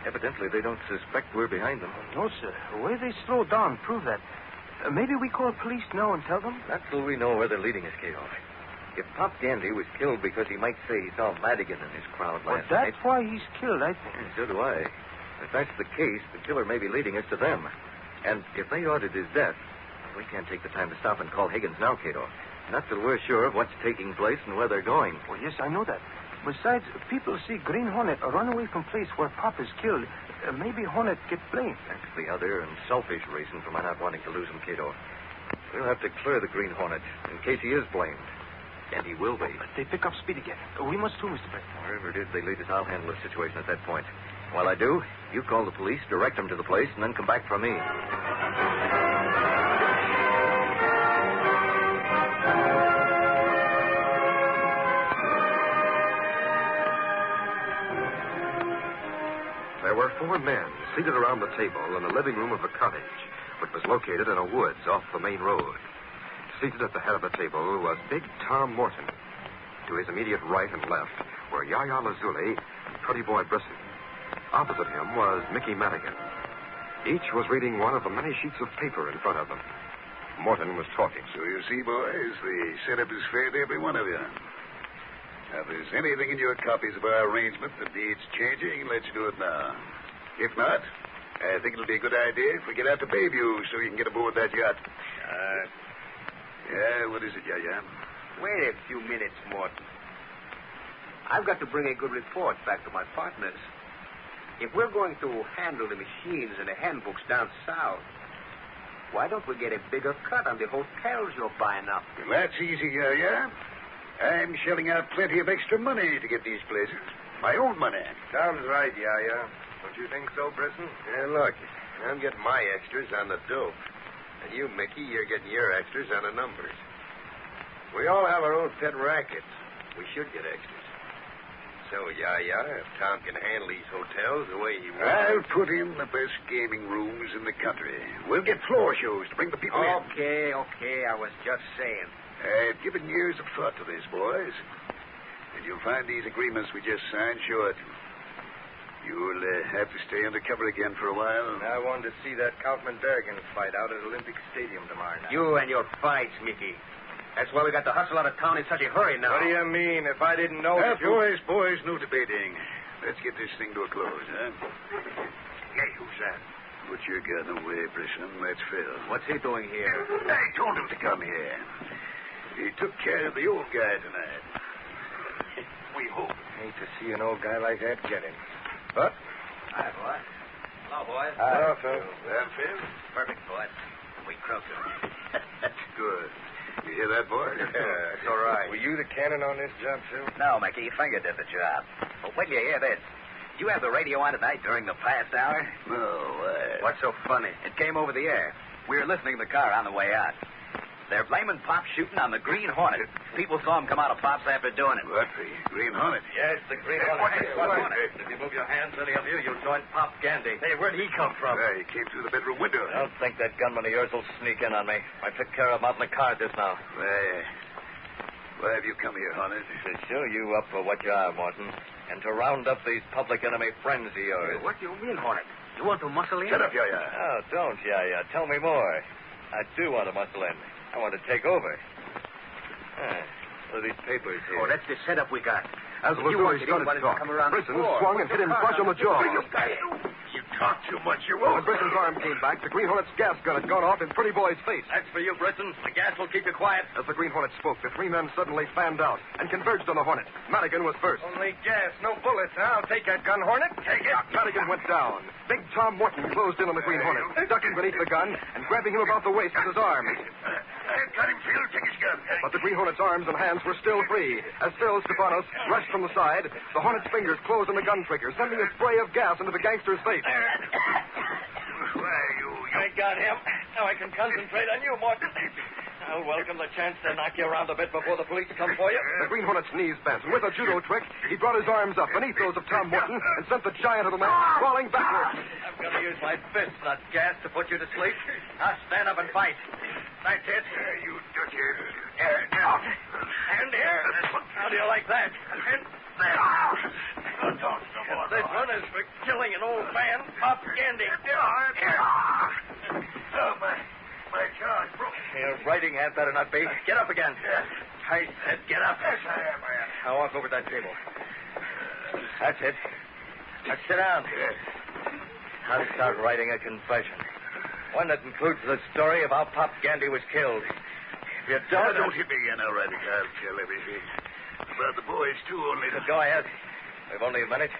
Evidently, they don't suspect we're behind them. No, sir. The way they slow down prove that. Maybe we call police now and tell them? Not till we know where they're leading us, Kato. If Pop Gandy was killed because he might say he saw Madigan in his crowd last night... That's why he's killed, I think. So do I. If that's the case, the killer may be leading us to them. And if they ordered his death, we can't take the time to stop and call Higgins now, Kato. Not till we're sure of what's taking place and where they're going. Well, yes, I know that. Besides, people see Green Hornet run away from place where Pop is killed. Maybe Hornet get blamed. That's the other and selfish reason for my not wanting to lose him, Kato. We'll have to clear the Green Hornet in case he is blamed. And he will be. They pick up speed again. We must too, Mr. Brett. Wherever it is they lead us, I'll handle the situation at that point. While I do, you call the police, direct them to the place, and then come back for me. There were 4 men seated around the table in the living room of the cottage, which was located in a woods off the main road. Seated at the head of the table was Big Tom Morton. To his immediate right and left were Yaya Lazuli and Pretty Boy Brisson. Opposite him was Mickey Madigan. Each was reading one of the many sheets of paper in front of them. Morton was talking. So you see, boys, the setup is fair to every one of you. Now, if there's anything in your copies of our arrangement that needs changing, let's do it now. If not, I think it'll be a good idea if we get out to Bayview so you can get aboard that yacht. Yeah, what is it, Yaya? Wait a few minutes, Morton. I've got to bring a good report back to my partners. If we're going to handle the machines and the handbooks down south, why don't we get a bigger cut on the hotels you're buying up? Well, that's easy, Yaya. I'm shelling out plenty of extra money to get these places. My own money. Tom's right, Yaya. Don't you think so, Brisson? Yeah, look, I'm getting my extras on the dope. And you, Mickey, you're getting your extras on the numbers. We all have our own pet rackets. We should get extras. So, Yaya, if Tom can handle these hotels the way he wants... I'll put in the best gaming rooms in the country. We'll get floor shows to bring the people in. Okay, I was just saying. I've given years of thought to this, boys. And you'll find these agreements we just signed short. You'll have to stay undercover again for a while. I wanted to see that Kaufman Bergen fight out at Olympic Stadium tomorrow night. You and your fights, Mickey. That's why we got to hustle out of town in such a hurry now. What do you mean? If I didn't know... Boys, no debating. Let's get this thing to a close, huh? Hey, who's that? Put your gun away, Brisson. That's Phil. What's he doing here? I told him to come here. He took care of the old guy tonight. We hope. Hate to see an old guy like that get him. But... Hi, boy. Hello, boys. Hello, Phil. Phil? Perfect, boys. We croaked him. That's good. You hear that, boy? Yeah, it's all right. Were you the cannon on this job, Phil? No, Mickey. Your finger did the job. Well, wait till you hear this. You have the radio on tonight during the past hour? No, why? What's so funny? It came over the air. We were listening to the car on the way out. They're blaming Pop shooting on the Green Hornet. People saw him come out of Pop's after doing it. What, the Green Hornet? Yes, the Green Hornet. If you move your hands, any of you, you'll join Pop Gandy. Hey, where'd he come from? He came through the bedroom window. I don't think that gunman of yours will sneak in on me. I took care of him out in the car just now. Why have you come here, Hornet? To show you up for what you are, Morton, and to round up these public enemy friends of yours. What do you mean, Hornet? You want to muscle in? Shut up, Yaya. Oh, don't, Yaya. Tell me more. I do want to muscle in. I want to take over. What are these papers here? Oh, that's the setup we got. As Lazuli started to talk, Brisson swung and hit him flush on the jaw. You talk too much, you When won't. Brisson's arm came back, the Green Hornet's gas gun had gone off in Pretty Boy's face. That's for you, Brisson. The gas will keep you quiet. As the Green Hornet spoke, the three men suddenly fanned out and converged on the Hornet. Madigan was first. Only gas, no bullets. I'll take that gun, Hornet. Take it. Madigan went down. Big Tom Morton closed in on the Green Hornet, ducking beneath the gun and grabbing him about the waist with his arms. Got him, Phil. Take his gun. But the Green Hornet's arms and hands were still free. As Phil Stefanos rushed from the side, the Hornet's fingers closed on the gun trigger, sending a spray of gas into the gangster's face. Why, I got him. Now I can concentrate on you, Morton. I'll welcome the chance to knock you around a bit before the police come for you. The Green Hornet's knees bent, and with a judo trick, he brought his arms up beneath those of Tom Morton and sent the giant of the man crawling backwards. I'm going to use my fist, not gas, to put you to sleep. Now stand up and fight. That's it. You dirty... And here. How do you like that? And there. This one is for killing an old man, Pop Gandy. Oh, my jaw's broken. Your writing hand better not be. Get up again. I said get up. Yes, I am. Now walk over to that table. That's it. Now sit down. I'll start writing a confession. One that includes the story of how Pop Gandy was killed. If you don't... Don't hit me again, all right. I'll tell everything. About the boys, too, only... Go ahead. We've only a minute.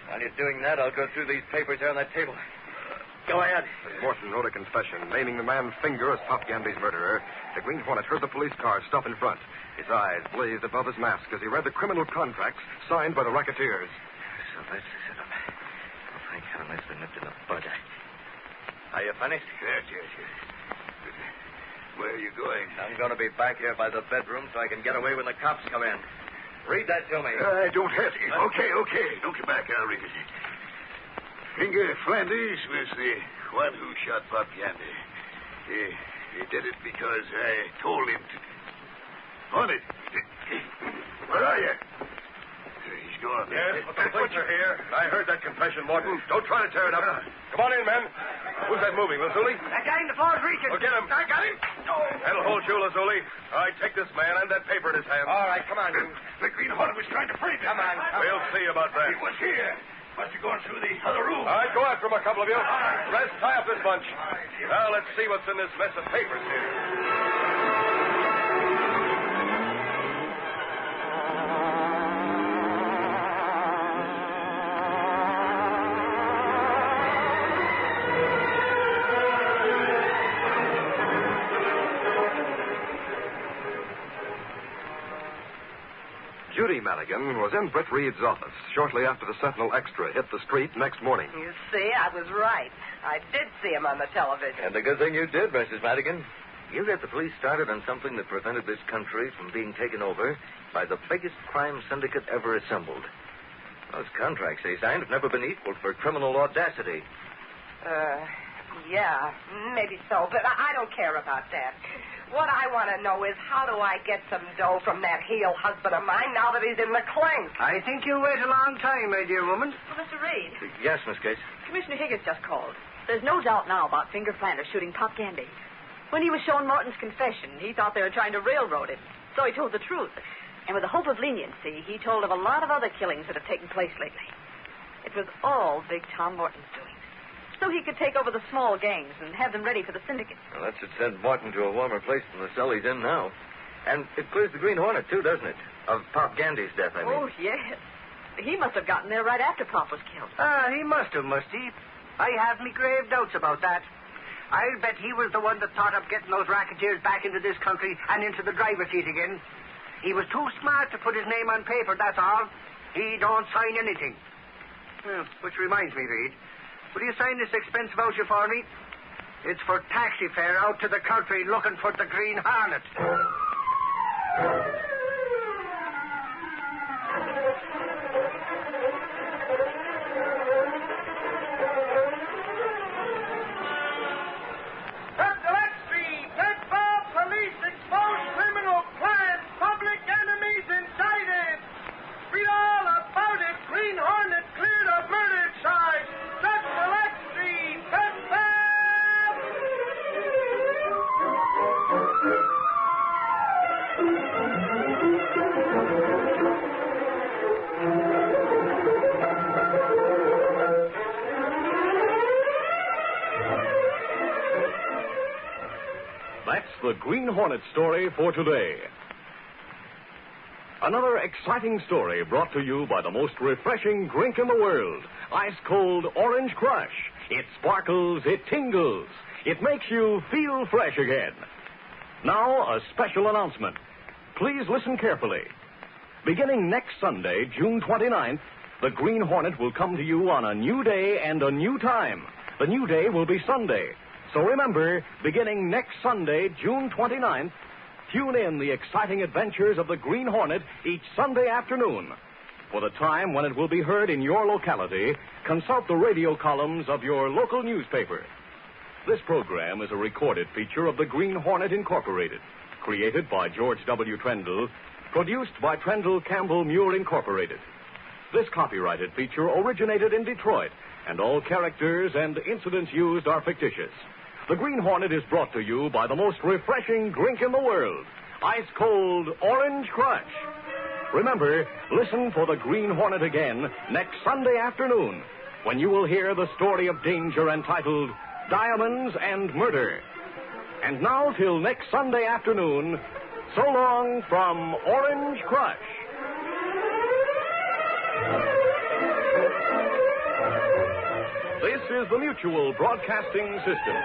While you're doing that, I'll go through these papers here on that table. Go ahead. As Morton wrote a confession, naming the man's finger as Pop Gandy's murderer, the Green Hornet heard the police car stop in front. His eyes blazed above his mask as he read the criminal contracts signed by the racketeers. So that's the setup. Oh, thank heaven that's been nipped in the bud. Are you finished? Yes. Where are you going? I'm going to be back here by the bedroom so I can get away when the cops come in. Read that to me. I don't have to. Okay. Don't come back. I'll read it. Finger Flanders was the one who shot Pop Gandy. He did it because I told him to. Hornet, where are you? He's gone. Yes, but the police are here. I heard that confession, Morton. Don't try to tear it up. Come on in, men. Who's that moving, Lazuli? That guy in the floor's reaching. Well, get him. I got him. That'll hold you, Lazuli. All right, take this man and that paper in his hand. All right, come on, you. The Green Hornet was trying to free me. Come on. We'll see about that. He was here. Must have gone through the other room. All right, go after him, a couple of you. Rest, tie up this bunch. Now, let's see what's in this mess of papers here. Judy Madigan was in Britt Reed's office shortly after the Sentinel Extra hit the street next morning. You see, I was right. I did see him on the television. And a good thing you did, Mrs. Madigan. You got the police started on something that prevented this country from being taken over by the biggest crime syndicate ever assembled. Those contracts they signed have never been equaled for criminal audacity. Yeah, maybe so, but I don't care about that. What I want to know is how do I get some dough from that heel husband of mine now that he's in the clink? I think you'll wait a long time, my dear woman. Well, Mr. Reed, Yes, Miss Case. Commissioner Higgins just called. There's no doubt now about Finger Flanders shooting Pop Gandy. When he was shown Morton's confession, he thought they were trying to railroad him. So he told the truth. And with the hope of leniency, he told of a lot of other killings that have taken place lately. It was all Big Tom Morton's doing. So he could take over the small gangs and have them ready for the syndicate. Well, that should send Morton to a warmer place than the cell he's in now. And it clears the Green Hornet, too, doesn't it? Of Pop Gandy's death, I mean. Oh, yes. He must have gotten there right after Pop was killed. He must have, must he? I have me grave doubts about that. I'll bet he was the one that thought of getting those racketeers back into this country and into the driver's seat again. He was too smart to put his name on paper, that's all. He don't sign anything. Which reminds me, Reed. Will you sign this expense voucher for me? It's for taxi fare out to the country looking for the Green Hornet. Police expose criminal plans, public That's the Green Hornet story for today. Another exciting story brought to you by the most refreshing drink in the world, ice-cold Orange Crush. It sparkles, it tingles, it makes you feel fresh again. Now, a special announcement. Please listen carefully. Beginning next Sunday, June 29th, the Green Hornet will come to you on a new day and a new time. The new day will be Sunday. So remember, beginning next Sunday, June 29th, tune in the exciting adventures of the Green Hornet each Sunday afternoon. For the time when it will be heard in your locality, consult the radio columns of your local newspaper. This program is a recorded feature of the Green Hornet Incorporated, created by George W. Trendle, produced by Trendle Campbell Muir Incorporated. This copyrighted feature originated in Detroit, and all characters and incidents used are fictitious. The Green Hornet is brought to you by the most refreshing drink in the world, ice-cold Orange Crush. Remember, listen for the Green Hornet again next Sunday afternoon, when you will hear the story of danger entitled Diamonds and Murder. And now, till next Sunday afternoon, so long from Orange Crush. This is the Mutual Broadcasting System.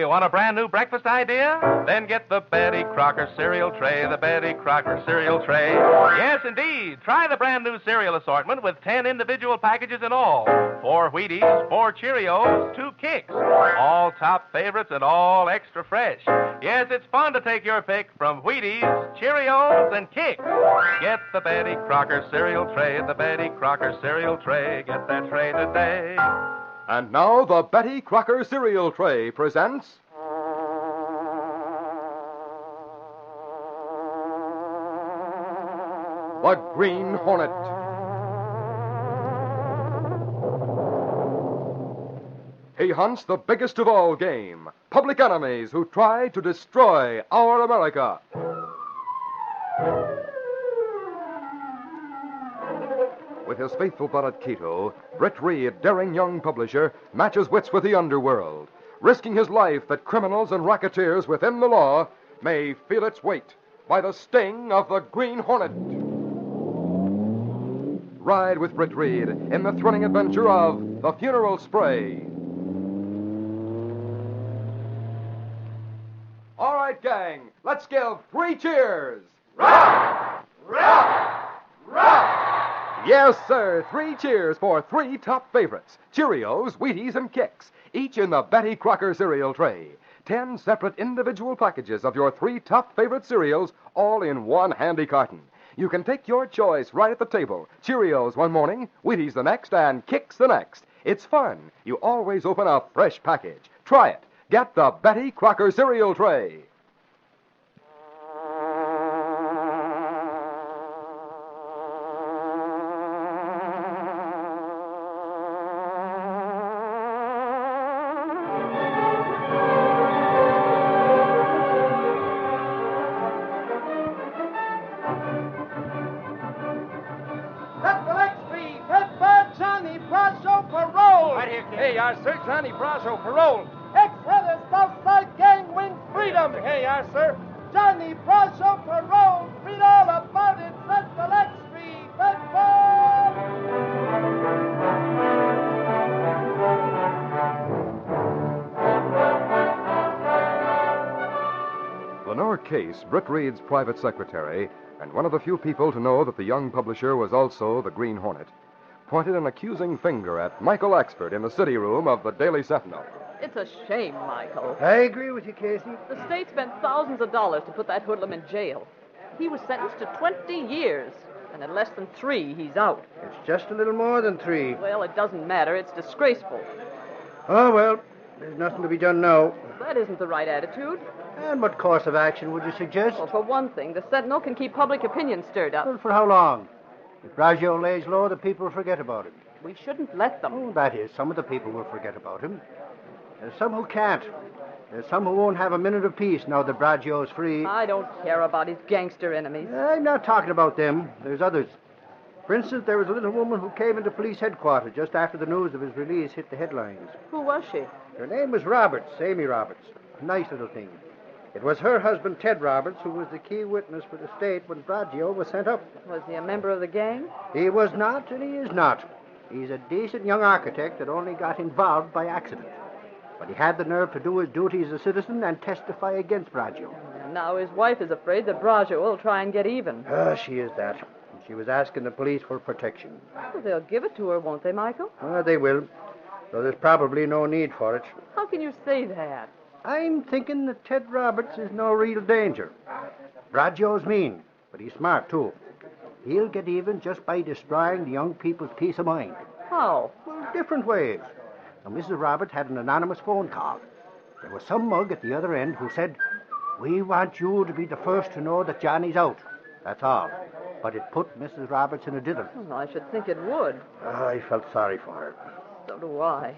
Want a brand new breakfast idea? Then get the Betty Crocker cereal tray, the Betty Crocker cereal tray. Yes, indeed. Try the brand new cereal assortment with 10 individual packages in all. 4 Wheaties, 4 Cheerios, 2 Kicks. All top favorites and all extra fresh. Yes, it's fun to take your pick from Wheaties, Cheerios, and Kicks. Get the Betty Crocker cereal tray, the Betty Crocker cereal tray. Get that tray today. And now the Betty Crocker cereal tray presents... The Green Hornet. He hunts the biggest of all game, public enemies who try to destroy our America. With his faithful bud Kato, Britt Reed, daring young publisher, matches wits with the underworld, risking his life that criminals and racketeers within the law may feel its weight by the sting of the Green Hornet. Ride with Britt Reed in the thrilling adventure of The Funeral Spray. All right, gang, let's give 3 cheers. Rah! Rah! Rah! Yes, sir, 3 cheers for 3 top favorites, Cheerios, Wheaties, and Kicks, each in the Betty Crocker cereal tray. 10 separate individual packages of your 3 top favorite cereals, all in one handy carton. You can take your choice right at the table. Cheerios one morning, Wheaties the next, and Kicks the next. It's fun. You always open a fresh package. Try it. Get the Betty Crocker cereal tray. Johnny Brasco, parole. Ex-Brothers Southside Gang wins freedom. Here you are, sir. Johnny Brasco, parole. Read all about it. Central X Street, Bedford. Lenore Case, Britt Reed's private secretary, and one of the few people to know that the young publisher was also the Green Hornet, pointed an accusing finger at Michael Axford in the city room of the Daily Sentinel. It's a shame, Michael. I agree with you, Casey. The state spent thousands of dollars to put that hoodlum in jail. He was sentenced to 20 years, and in less than 3, he's out. It's just a little more than 3. Well, it doesn't matter. It's disgraceful. Oh, well, there's nothing to be done now. That isn't the right attitude. And what course of action would you suggest? Well, for one thing, the Sentinel can keep public opinion stirred up. Well, for how long? If Raggio lays low, the people forget about it. We shouldn't let them. Oh, that is. Some of the people will forget about him. There's some who can't. There's some who won't have a minute of peace now that Braggio's free. I don't care about his gangster enemies. I'm not talking about them. There's others. For instance, there was a little woman who came into police headquarters just after the news of his release hit the headlines. Who was she? Her name was Roberts, Amy Roberts. A nice little thing. It was her husband, Ted Roberts, who was the key witness for the state when Braggio was sent up. Was he a member of the gang? He was not, and he is not. He's a decent young architect that only got involved by accident. But he had the nerve to do his duty as a citizen and testify against Braggio. And now his wife is afraid that Braggio will try and get even. She is that. And she was asking the police for protection. Well, they'll give it to her, won't they, Michael? They will. Though there's probably no need for it. How can you say that? I'm thinking that Ted Roberts is no real danger. Braggio's mean, but he's smart, too. He'll get even just by destroying the young people's peace of mind. How? Well, different ways. Now, Mrs. Roberts had an anonymous phone call. There was some mug at the other end who said, "We want you to be the first to know that Johnny's out." That's all. But it put Mrs. Roberts in a dither. Well, I should think it would. I felt sorry for her. So do I.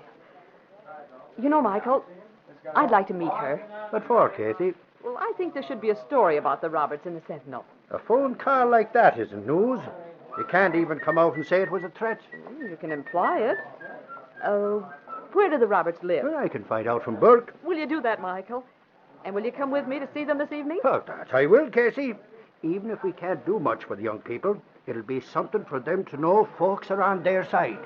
You know, Michael, I'd like to meet her. What for, Casey? Well, I think there should be a story about the Roberts in the Sentinel. A phone call like that isn't news. You can't even come out and say it was a threat. You can imply it. Where do the Roberts live? Well, I can find out from Burke. Will you do that, Michael? And will you come with me to see them this evening? Oh, that I will, Casey. Even if we can't do much for the young people, it'll be something for them to know folks are on their side.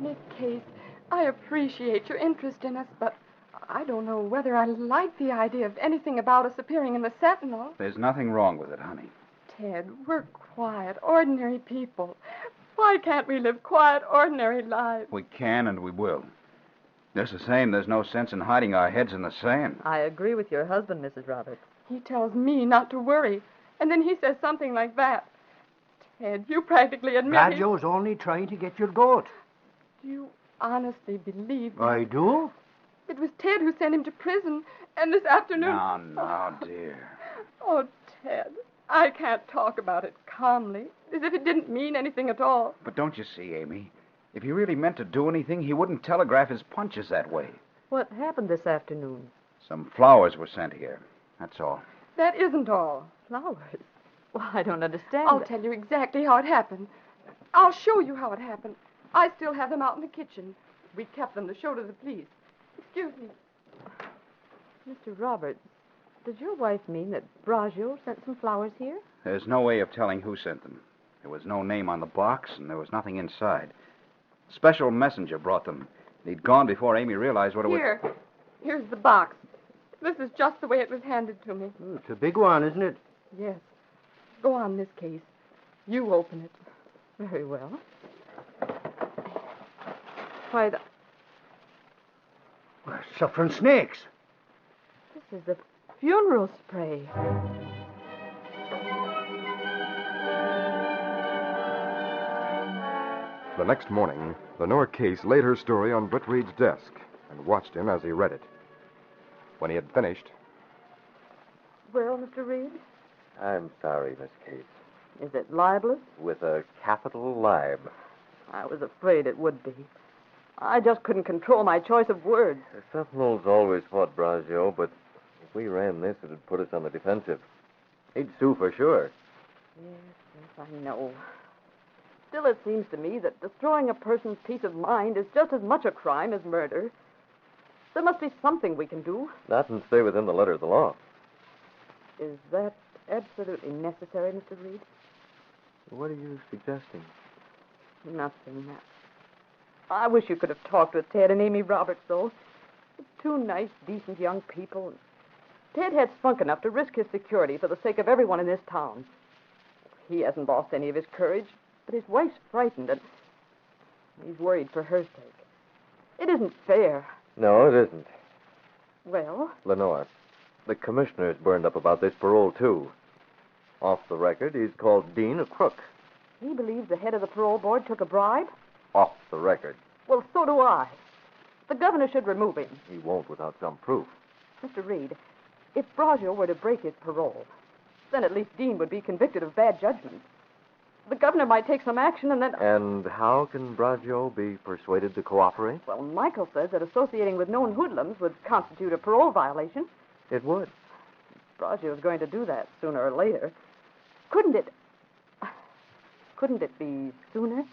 Miss Case, I appreciate your interest in us, but I don't know whether I like the idea of anything about us appearing in the Sentinel. There's nothing wrong with it, honey. Ted, we're quiet, ordinary people. Why can't we live quiet, ordinary lives? We can and we will. Just the same, there's no sense in hiding our heads in the sand. I agree with your husband, Mrs. Roberts. He tells me not to worry, and then he says something like that. Ted, you practically admit Braggio's only trying to get your goat. Do you honestly believe that? I do? It was Ted who sent him to prison, and this afternoon... No, dear. Oh, Ted, I can't talk about it calmly, as if it didn't mean anything at all. But don't you see, Amy? If he really meant to do anything, he wouldn't telegraph his punches that way. What happened this afternoon? Some flowers were sent here. That's all. That isn't all. Flowers? Well, I don't understand. I'll tell you exactly how it happened. I'll show you how it happened. I still have them out in the kitchen. We kept them to show to the police. Excuse me. Mr. Roberts, does your wife mean that Braggio sent some flowers here? There's no way of telling who sent them. There was no name on the box, and there was nothing inside. Special messenger brought them. He'd gone before Amy realized what it was. Here's the box. This is just the way it was handed to me. It's a big one, isn't it? Yes. Go on, Miss Case. You open it. Very well. Why, Suffering snakes. This is the funeral spray. The next morning, Lenore Case laid her story on Britt Reed's desk and watched him as he read it. When he had finished... Well, Mr. Reed? I'm sorry, Miss Case. Is it libelous? With a capital libe. I was afraid it would be. I just couldn't control my choice of words. The Sentinels always fought Braggio, but if we ran this, it'd put us on the defensive. He'd sue for sure. Yes, I know. Still, it seems to me that destroying a person's peace of mind is just as much a crime as murder. There must be something we can do. Not and stay within the letter of the law. Is that absolutely necessary, Mr. Reed? What are you suggesting? Nothing. I wish you could have talked with Ted and Amy Roberts, though. Two nice, decent young people. Ted had spunk enough to risk his security for the sake of everyone in this town. He hasn't lost any of his courage, but his wife's frightened, and he's worried for her sake. It isn't fair. No, it isn't. Well? Lenore, the commissioner's burned up about this parole, too. Off the record, he's called Dean a crook. He believes the head of the parole board took a bribe? Off the record. Well, so do I. The governor should remove him. He won't without some proof. Mr. Reed, If Brogio were to break his parole, then at least Dean would be convicted of bad judgment. The governor might take some action, and then... And how can Brogio be persuaded to cooperate? Well, Michael says that associating with known hoodlums would constitute a parole violation. It would. Brogio's going to do that sooner or later. Couldn't it be sooner?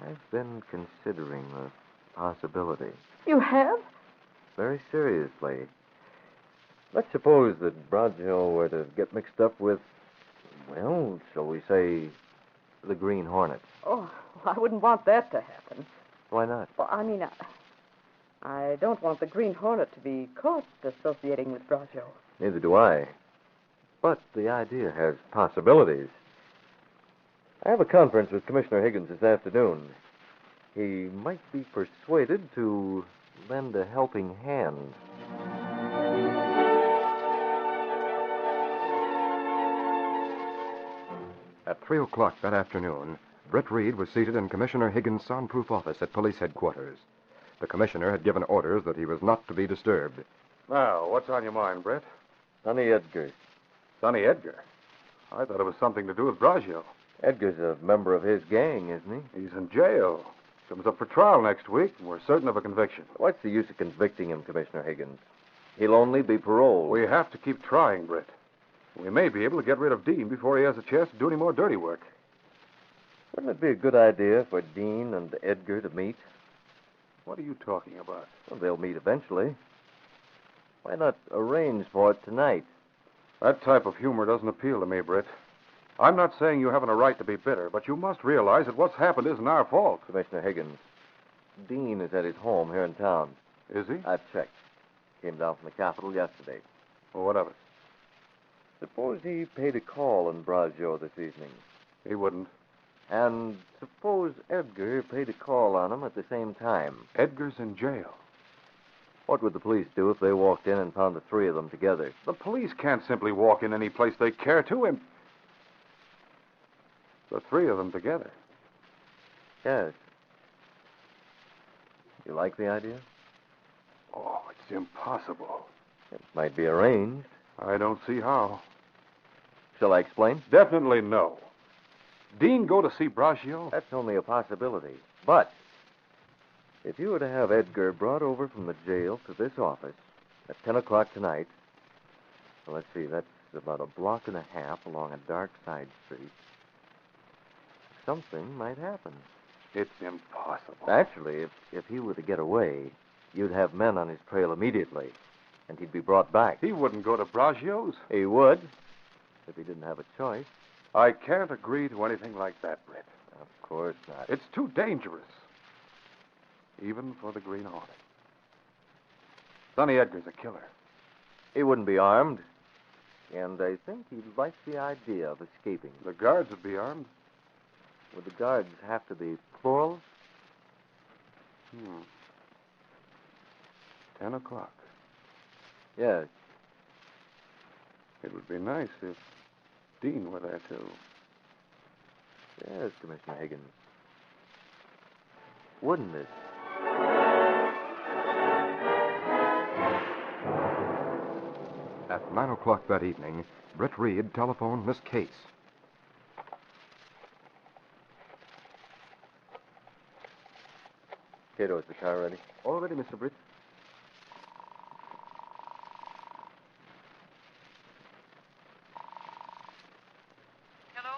I've been considering the possibility. You have? Very seriously. Let's suppose that Brogio were to get mixed up with, well, shall we say, the Green Hornet. Oh, I wouldn't want that to happen. Why not? Well, I don't want the Green Hornet to be caught associating with Brogio. Neither do I. But the idea has possibilities. I have a conference with Commissioner Higgins this afternoon. He might be persuaded to lend a helping hand. At 3 o'clock that afternoon, Britt Reed was seated in Commissioner Higgins' soundproof office at police headquarters. The commissioner had given orders that he was not to be disturbed. Now, what's on your mind, Brett? Sonny Edgar. Sonny Edgar? I thought it was something to do with Brogio. Edgar's a member of his gang, isn't he? He's in jail. Comes up for trial next week, and we're certain of a conviction. What's the use of convicting him, Commissioner Higgins? He'll only be paroled. We have to keep trying, Britt. We may be able to get rid of Dean before he has a chance to do any more dirty work. Wouldn't it be a good idea for Dean and Edgar to meet? What are you talking about? Well, they'll meet eventually. Why not arrange for it tonight? That type of humor doesn't appeal to me, Britt. I'm not saying you haven't a right to be bitter, but you must realize that what's happened isn't our fault. Commissioner Higgins, Dean is at his home here in town. Is he? I've checked. Came down from the capital yesterday. Well, what of it? Suppose he paid a call on Brogio this evening. He wouldn't. And suppose Edgar paid a call on him at the same time. Edgar's in jail. What would the police do if they walked in and found the three of them together? The police can't simply walk in any place they care to, and... the three of them together. Yes. You like the idea? Oh, it's impossible. It might be arranged. I don't see how. Shall I explain? Definitely no. Dean go to see Brogio? That's only a possibility. But if you were to have Edgar brought over from the jail to this office at 10 o'clock tonight, well, let's see, that's about a block and a half along a dark side street, something might happen. It's impossible. Actually, if he were to get away, you'd have men on his trail immediately, and he'd be brought back. He wouldn't go to Brogio's. He would, if he didn't have a choice. I can't agree to anything like that, Britt. Of course not. It's too dangerous. Even for the Green Hornet. Sonny Edgar's a killer. He wouldn't be armed. And I think he'd like the idea of escaping. The guards would be armed. Would the guards have to be plural? 10 o'clock. Yes. It would be nice if Dean were there, too. Yes, Commissioner Higgins. Wouldn't it? At 9 o'clock that evening, Britt Reed telephoned Miss Case. Kato, is the car ready? All ready, Mr. Britt. Hello?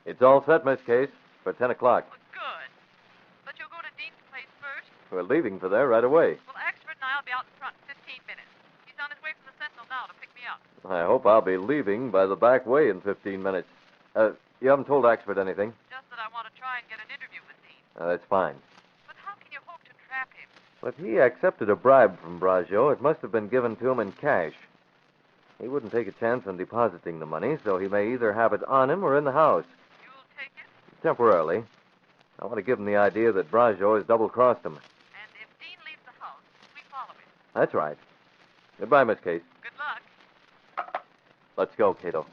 It's all set, Miss Case, for 10 o'clock. Good. But you'll go to Dean's place first? We're leaving for there right away. Well, Axford and I'll be out in front in 15 minutes. He's on his way from the Sentinel now to pick me up. I hope I'll be leaving by the back way in 15 minutes. You haven't told Axford anything? Just that I want to try and get an interview with Dean. That's fine. But how can you hope to trap him? If he accepted a bribe from Brogio, it must have been given to him in cash. He wouldn't take a chance on depositing the money, so he may either have it on him or in the house. You'll take it? Temporarily. I want to give him the idea that Brogio has double-crossed him. And if Dean leaves the house, we follow him. That's right. Goodbye, Miss Case. Good luck. Let's go, Kato.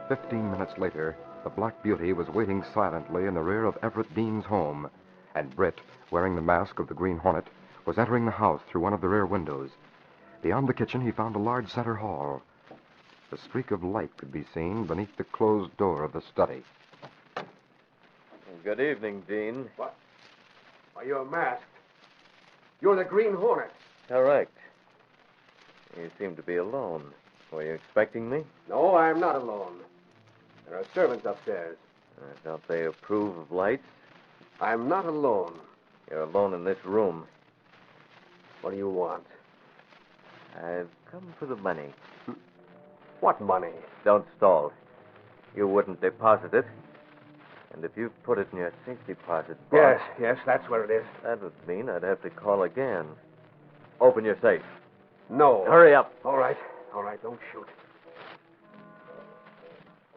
"15 minutes later, the Black Beauty was waiting silently in the rear of Everett Dean's home. and Britt, wearing the mask of the Green Hornet, was entering the house through one of the rear windows. Beyond the kitchen, he found a large center hall. A streak of light could be seen beneath the closed door of the study. Good evening, Dean. What? Why, you're masked. You're the Green Hornet. Correct. You seem to be alone. Were you expecting me? No, I'm not alone. There are servants upstairs. Don't they approve of lights? I'm not alone. You're alone in this room. What do you want? I've come for the money. What money? Don't stall. You wouldn't deposit it. And if you put it in your safe deposit box... Yes, that's where it is. That would mean I'd have to call again. Open your safe. No. Hurry up. All right, don't shoot.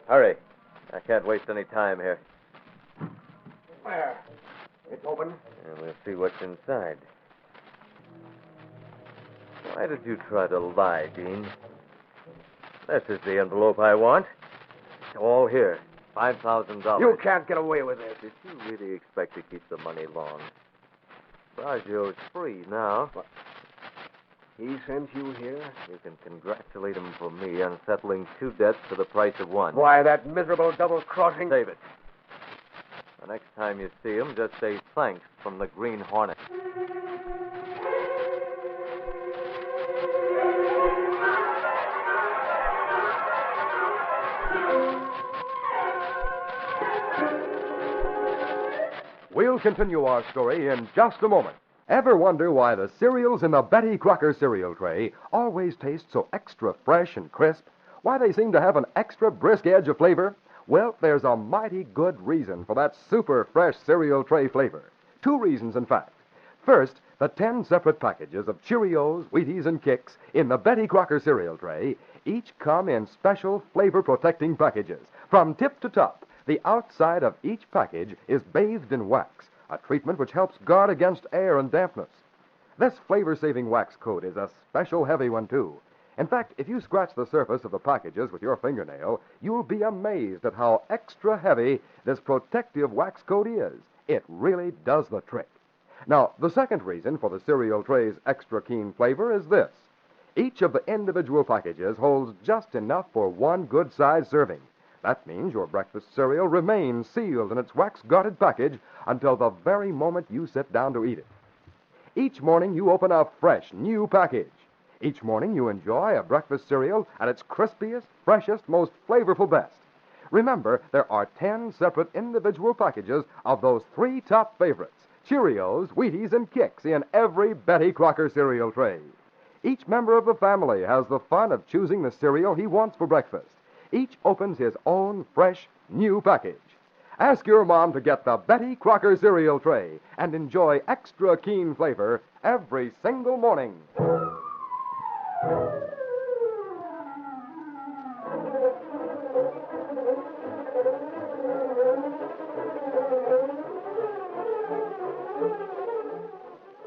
Hurry. I can't waste any time here. Where? It's open. And we'll see what's inside. Why did you try to lie, Dean? This is the envelope I want. It's all here. $5,000. You can't get away with this. Did you really expect to keep the money long? Raggio's free now. What? He sent you here? You can congratulate him for me on settling 2 debts for the price of 1. Why, that miserable double-crossing... Save it. The next time you see him, just say thanks from the Green Hornet. We'll continue our story in just a moment. Ever wonder why the cereals in the Betty Crocker cereal tray always taste so extra fresh and crisp? Why they seem to have an extra brisk edge of flavor? Well, there's a mighty good reason for that super fresh cereal tray flavor. 2 reasons, in fact. First, the 10 separate packages of Cheerios, Wheaties, and Kicks in the Betty Crocker cereal tray each come in special flavor-protecting packages. From tip to top, the outside of each package is bathed in wax, a treatment which helps guard against air and dampness. This flavor-saving wax coat is a special heavy one, too. In fact, if you scratch the surface of the packages with your fingernail, you'll be amazed at how extra heavy this protective wax coat is. It really does the trick. Now, the second reason for the cereal tray's extra keen flavor is this. Each of the individual packages holds just enough for 1 good-sized serving. That means your breakfast cereal remains sealed in its wax-guarded package until the very moment you sit down to eat it. Each morning you open a fresh, new package. Each morning you enjoy a breakfast cereal at its crispiest, freshest, most flavorful best. Remember, there are 10 separate individual packages of those 3 top favorites, Cheerios, Wheaties, and Kicks, in every Betty Crocker cereal tray. Each member of the family has the fun of choosing the cereal he wants for breakfast. Each opens his own fresh, new package. Ask your mom to get the Betty Crocker cereal tray and enjoy extra keen flavor every single morning.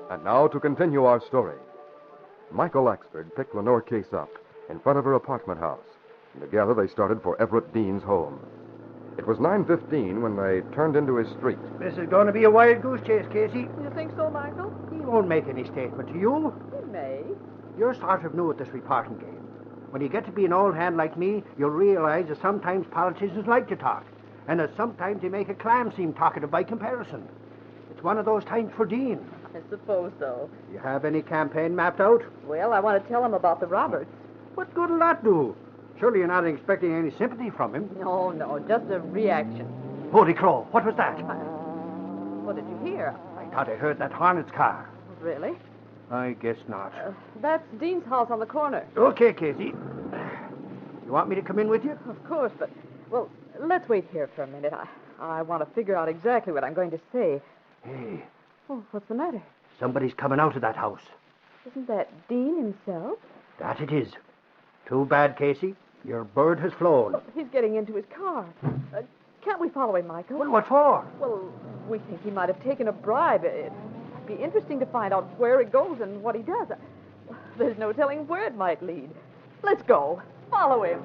And now to continue our story. Michael Axford picked Lenore Case up in front of her apartment house. Together they started for Everett Dean's home. It was 9:15 when they turned into his street. This is going to be a wild goose chase, Casey. You think so, Michael? He won't make any statement to you. He may. You're sort of new at this reporting game. When you get to be an old hand like me, you'll realize that sometimes politicians like to talk, and that sometimes they make a clam seem talkative by comparison. It's one of those times for Dean. I suppose so. You have any campaign mapped out? Well, I want to tell him about the Roberts. What good will that do? Surely you're not expecting any sympathy from him. No, just a reaction. Holy crow, what was that? What did you hear? I thought I heard that Hornet's car. Really? I guess not. That's Dean's house on the corner. Okay, Casey. You want me to come in with you? Of course, but, well, let's wait here for a minute. I want to figure out exactly what I'm going to say. Hey. Oh, what's the matter? Somebody's coming out of that house. Isn't that Dean himself? That it is. Too bad, Casey. Your bird has flown. Well, he's getting into his car. Can't we follow him, Michael? Well, what for? Well, we think he might have taken a bribe. It'd be interesting to find out where it goes and what he does. There's no telling where it might lead. Let's go. Follow him.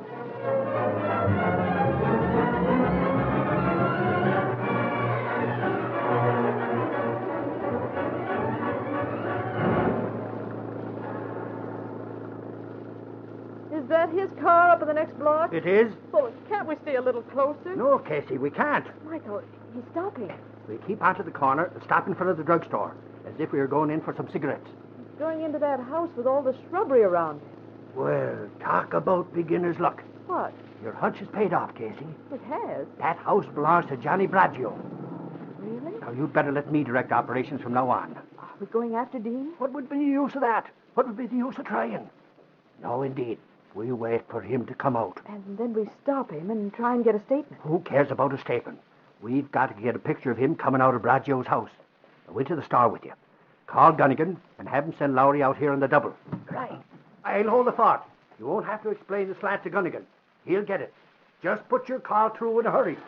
that his car up in the next block? It is? Well, can't we stay a little closer? No, Casey, we can't. Michael, he's stopping. We keep out to the corner and stop in front of the drugstore, as if we were going in for some cigarettes. He's going into that house with all the shrubbery around it. Well, talk about beginner's luck. What? Your hunch is paid off, Casey. It has. That house belongs to Johnny Braggio. Really? Now, you'd better let me direct operations from now on. Are we going after Dean? What would be the use of that? What would be the use of trying? No, indeed. We wait for him to come out. And then we stop him and try and get a statement. Who cares about a statement? We've got to get a picture of him coming out of Braggio's house. I'll into the Star with you. Call Gunnigan and have him send Lowry out here on the double. Right. I'll hold the fort. You won't have to explain the slant to Gunnigan. He'll get it. Just put your call through in a hurry.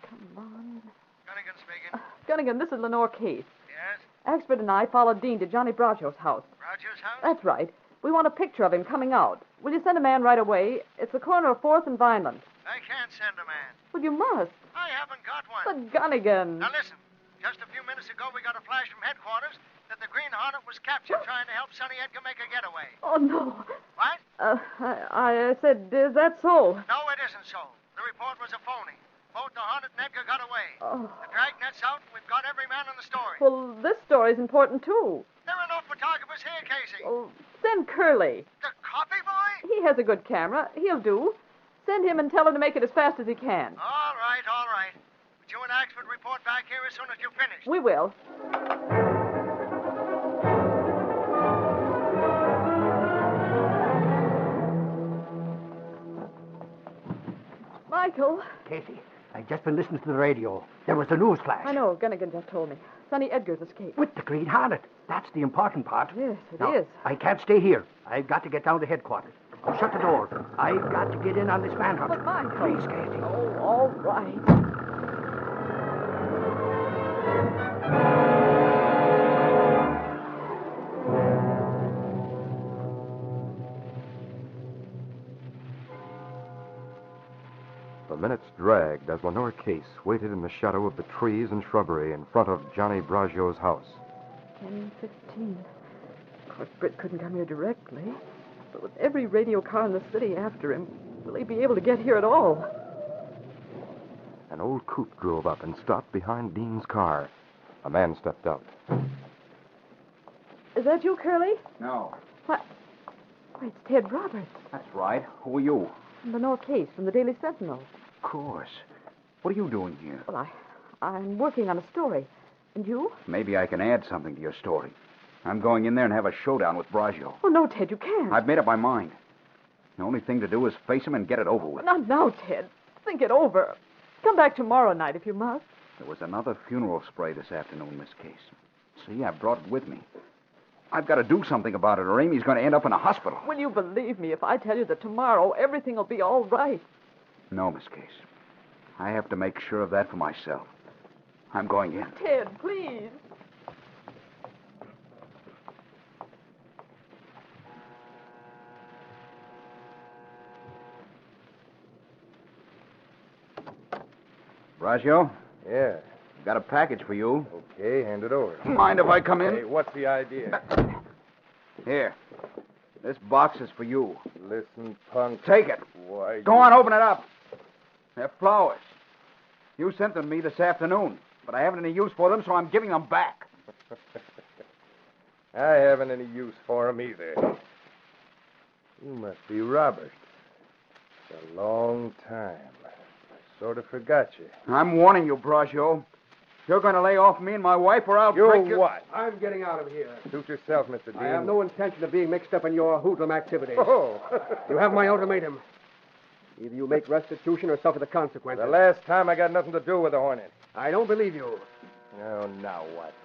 Come on. Gunnigan speaking. Gunnigan, this is Lenore Case. Yes? Expert and I followed Dean to Johnny Braggio's house. Roger's house? That's right. We want a picture of him coming out. Will you send a man right away? It's the corner of 4th and Vineland. I can't send a man. Well, you must. I haven't got one. But Gunnigan. Now listen. Just a few minutes ago, we got a flash from headquarters that the Green Hornet was captured trying to help Sonny Edgar make a getaway. Oh, no. What? I said, is that so? No, it isn't so. The report was a phony. Both the Hornet and Edgar got away. Oh. The dragnet's out, and we've got every man in the story. Well, this story's important, too. There are no photographers here, Casey. Oh, send Curly. The copy boy? He has a good camera. He'll do. Send him and tell him to make it as fast as he can. All right, all right. But you and Axford report back here as soon as you're finished. We will. Michael. Casey, I've just been listening to the radio. There was a news flash. I know. Gunnigan just told me. Sonny Edgar's escaped. With the Green Hornet. That's the important part. Yes, it Now, is. I can't stay here. I've got to get down to headquarters. I'll shut the doors. I've got to get in on this manhunt. But, Michael. Please, Casey. Oh, all right. The minutes dragged as Lenore Case waited in the shadow of the trees and shrubbery in front of Johnny Braggio's house. 10:15. Of course, Britt couldn't come here directly. But with every radio car in the city after him, will he be able to get here at all? An old coupe drove up and stopped behind Dean's car. A man stepped out. Is that you, Curly? No. What? Why, it's Ted Roberts. That's right. Who are you? Lenore Case from the Daily Sentinel. Of course. What are you doing here? Well, I'm working on a story. And you? Maybe I can add something to your story. I'm going in there and have a showdown with Braggio. Oh, no, Ted, you can't. I've made up my mind. The only thing to do is face him and get it over with. Not now, Ted. Think it over. Come back tomorrow night if you must. There was another funeral spray this afternoon, Miss Case. See, I brought it with me. I've got to do something about it, or Amy's going to end up in a hospital. Will you believe me if I tell you that tomorrow everything will be all right? No, Miss Case. I have to make sure of that for myself. I'm going in. Ted, please. Braggio? Yeah. Got a package for you. Okay, hand it over. Mind if I come in? Hey, what's the idea? Here. This box is for you. Listen, punk. Take it. Why? Go on, open it up. They're flowers. You sent them to me this afternoon, but I haven't any use for them, so I'm giving them back. I haven't any use for them either. You must be Robert. It's a long time. I sort of forgot you. I'm warning you, Braggio. You're going to lay off me and my wife, or I'll break You your... what? I'm getting out of here. Suit yourself, Mr. Dean. I have no intention of being mixed up in your hoodlum activities. Oh. You have my ultimatum. Either you make restitution or suffer the consequences. The last time I got nothing to do with the Hornet. I don't believe you. Oh, now what?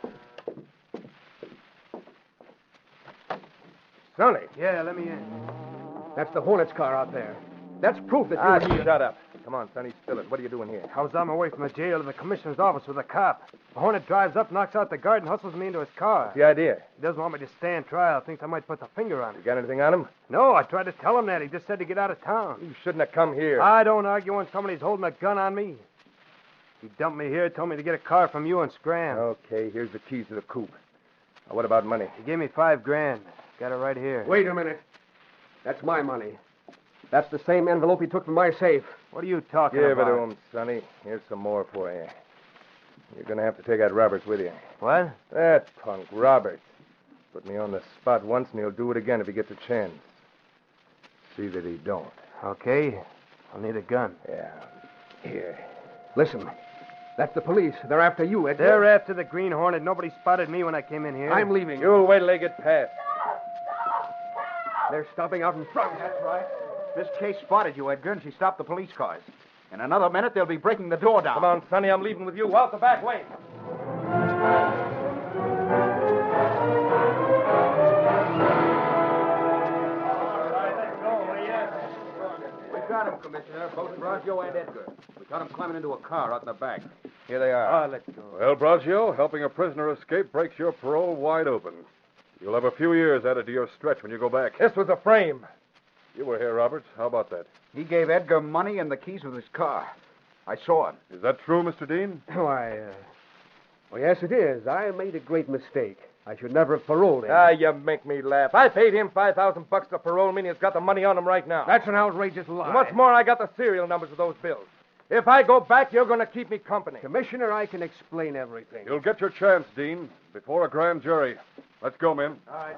Sonny. Yeah, let me in. That's the Hornet's car out there. That's proof that you're here. Shut up. Come on, Sonny, spill it. What are you doing here? I was on my way from the jail to the commissioner's office with a cop. The Hornet drives up, knocks out the guard, and hustles me into his car. What's the idea? He doesn't want me to stand trial. Thinks I might put the finger on him. You got anything on him? No, I tried to tell him that. He just said to get out of town. You shouldn't have come here. I don't argue when somebody's holding a gun on me. He dumped me here, told me to get a car from you and scram. Okay, here's the keys to the coupe. Now, what about money? He gave me $5,000. Got it right here. Wait a minute. That's my money. That's the same envelope he took from my safe. What are you talking about? Give it to him, Sonny. Here's some more for you. You're going to have to take out Roberts with you. What? That punk, Roberts. Put me on the spot once, and he'll do it again if he gets a chance. See that he don't. Okay. I'll need a gun. Yeah. Here. Listen. That's the police. They're after you, Edgar. They're after the Green Hornet. Nobody spotted me when I came in here. I'm leaving. You'll wait till they get past. They're stopping out in front. That's right. Miss Case spotted you, Edgar, and she stopped the police cars. In another minute, they'll be breaking the door down. Come on, Sonny. I'm leaving with you. Out the back way. We got him, Commissioner. Both Braccio and Edgar. We got him climbing into a car out in the back. Here they are. Let's go. Well, Braccio, helping a prisoner escape breaks your parole wide open. You'll have a few years added to your stretch when you go back. This was a frame. You were here, Roberts. How about that? He gave Edgar money and the keys of his car. I saw him. Is that true, Mr. Dean? Why, well, yes, it is. I made a great mistake. I should never have paroled him. You make me laugh. I paid him $5,000 to parole me, and he's got the money on him right now. That's an outrageous lie. And what's more, I got the serial numbers of those bills. If I go back, you're going to keep me company. Commissioner, I can explain everything. You'll get your chance, Dean, before a grand jury. Let's go, men. All right.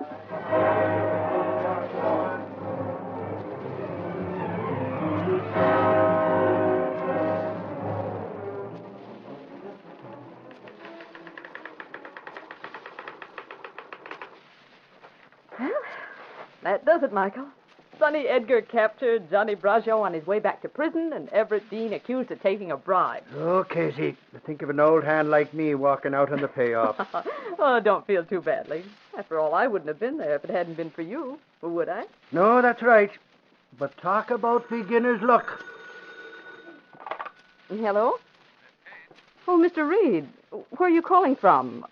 That does it, Michael. Sonny Edgar captured, Johnny Braccio on his way back to prison, and Everett Dean accused of taking a bribe. Oh, Casey, think of an old hand like me walking out on the payoff. Oh, don't feel too badly. After all, I wouldn't have been there if it hadn't been for you, would I? No, that's right. But talk about beginner's luck. Hello? Oh, Mr. Reed, where are you calling from?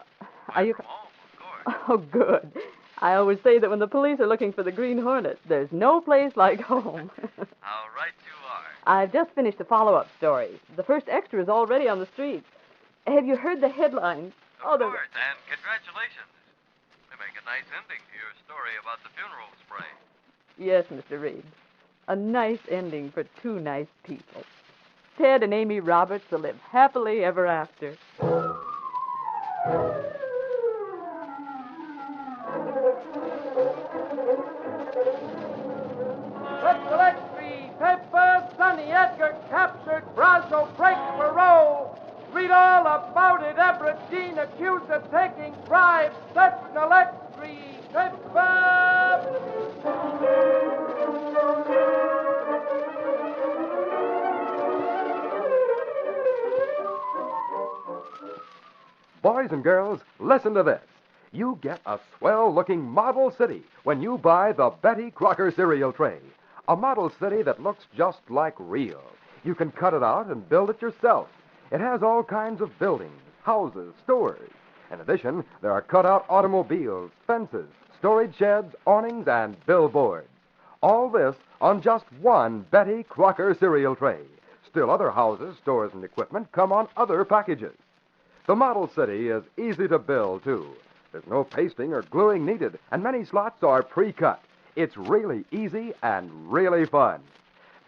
Are you... Home, of course. Oh, good. I always say that when the police are looking for the Green Hornet, there's no place like home. How right you are. I've just finished the follow-up story. The first extra is already on the streets. Have you heard the headlines? Of course, and congratulations. They make a nice ending to your story about the funeral spray. Yes, Mr. Reed. A nice ending for two nice people. Ted and Amy Roberts will live happily ever after. Sonny Edgar captured, Braccio breaks parole. Read all about it. Everett Dean accused of taking bribes. Sentinel X3. Boys and girls, listen to this. You get a swell-looking model city when you buy the Betty Crocker cereal tray. A model city that looks just like real. You can cut it out and build it yourself. It has all kinds of buildings, houses, stores. In addition, there are cut-out automobiles, fences, storage sheds, awnings, and billboards. All this on just one Betty Crocker cereal tray. Still other houses, stores, and equipment come on other packages. The model city is easy to build, too. There's no pasting or gluing needed, and many slots are pre-cut. It's really easy and really fun.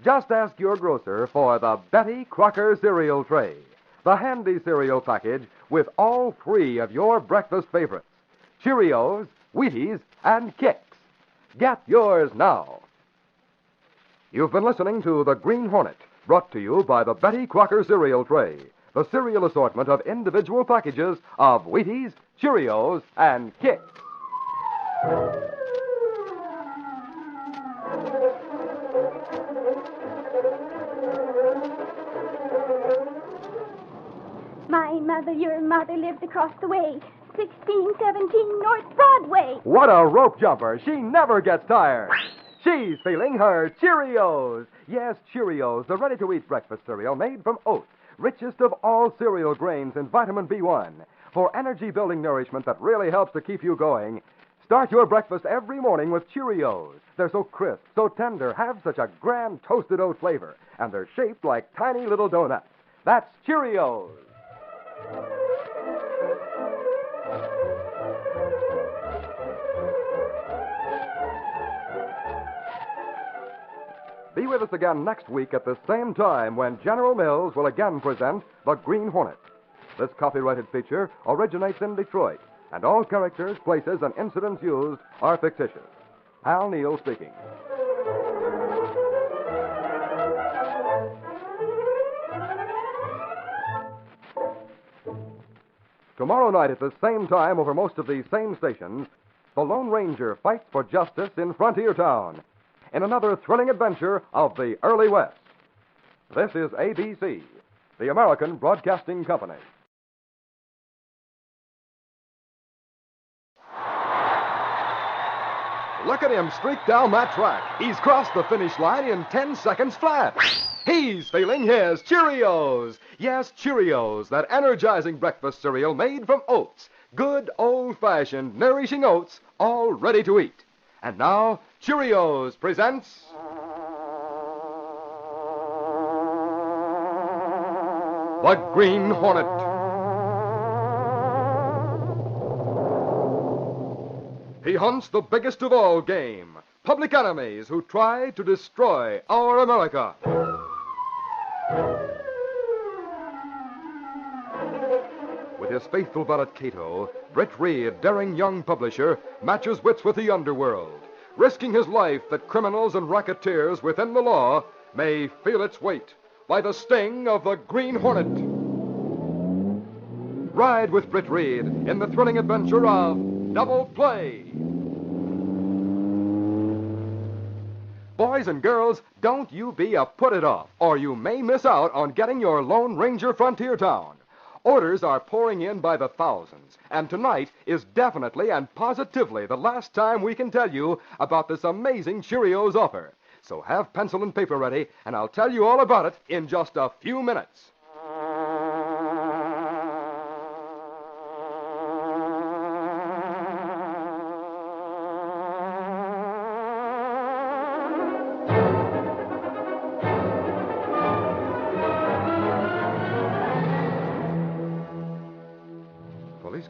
Just ask your grocer for the Betty Crocker cereal tray, the handy cereal package with all three of your breakfast favorites, Cheerios, Wheaties, and Kix. Get yours now. You've been listening to The Green Hornet, brought to you by the Betty Crocker cereal tray, the cereal assortment of individual packages of Wheaties, Cheerios, and Kix. My mother, your mother lived across the way. 1617 North Broadway. What a rope jumper. She never gets tired. She's feeling her Cheerios. Yes, Cheerios, the ready-to-eat breakfast cereal made from oats, richest of all cereal grains in vitamin B1. For energy-building nourishment that really helps to keep you going, start your breakfast every morning with Cheerios. They're so crisp, so tender, have such a grand toasted oat flavor, and they're shaped like tiny little donuts. That's Cheerios. Be with us again next week at the same time when General Mills will again present The Green Hornet. This copyrighted feature originates in Detroit, and all characters, places, and incidents used are fictitious. Hal Neal speaking. Tomorrow night at the same time over most of these same stations, the Lone Ranger fights for justice in Frontier Town in another thrilling adventure of the early West. This is ABC, the American Broadcasting Company. Look at him streak down that track. He's crossed the finish line in 10 seconds flat. He's feeling his Cheerios. Yes, Cheerios, that energizing breakfast cereal made from oats. Good, old-fashioned, nourishing oats, all ready to eat. And now, Cheerios presents... The Green Hornet. He hunts the biggest of all game, public enemies who try to destroy our America. With his faithful valet Kato, Britt Reed, daring young publisher, matches wits with the underworld, risking his life that criminals and racketeers within the law may feel its weight by the sting of the Green Hornet. Ride with Britt Reed in the thrilling adventure of Double Play. Boys and girls, don't you be a put-it-off, or you may miss out on getting your Lone Ranger Frontier Town. Orders are pouring in by the thousands, and tonight is definitely and positively the last time we can tell you about this amazing Cheerios offer. So have pencil and paper ready, and I'll tell you all about it in just a few minutes.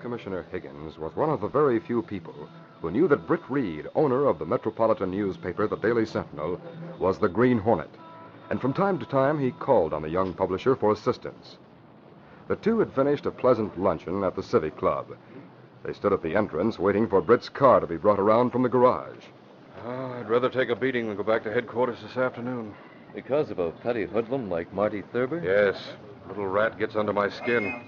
Commissioner Higgins was one of the very few people who knew that Britt Reed, owner of the metropolitan newspaper, the Daily Sentinel, was the Green Hornet. And from time to time, he called on the young publisher for assistance. The two had finished a pleasant luncheon at the Civic Club. They stood at the entrance waiting for Britt's car to be brought around from the garage. Oh, I'd rather take a beating than go back to headquarters this afternoon. Because of a petty hoodlum like Marty Thurber? Yes. Little rat gets under my skin.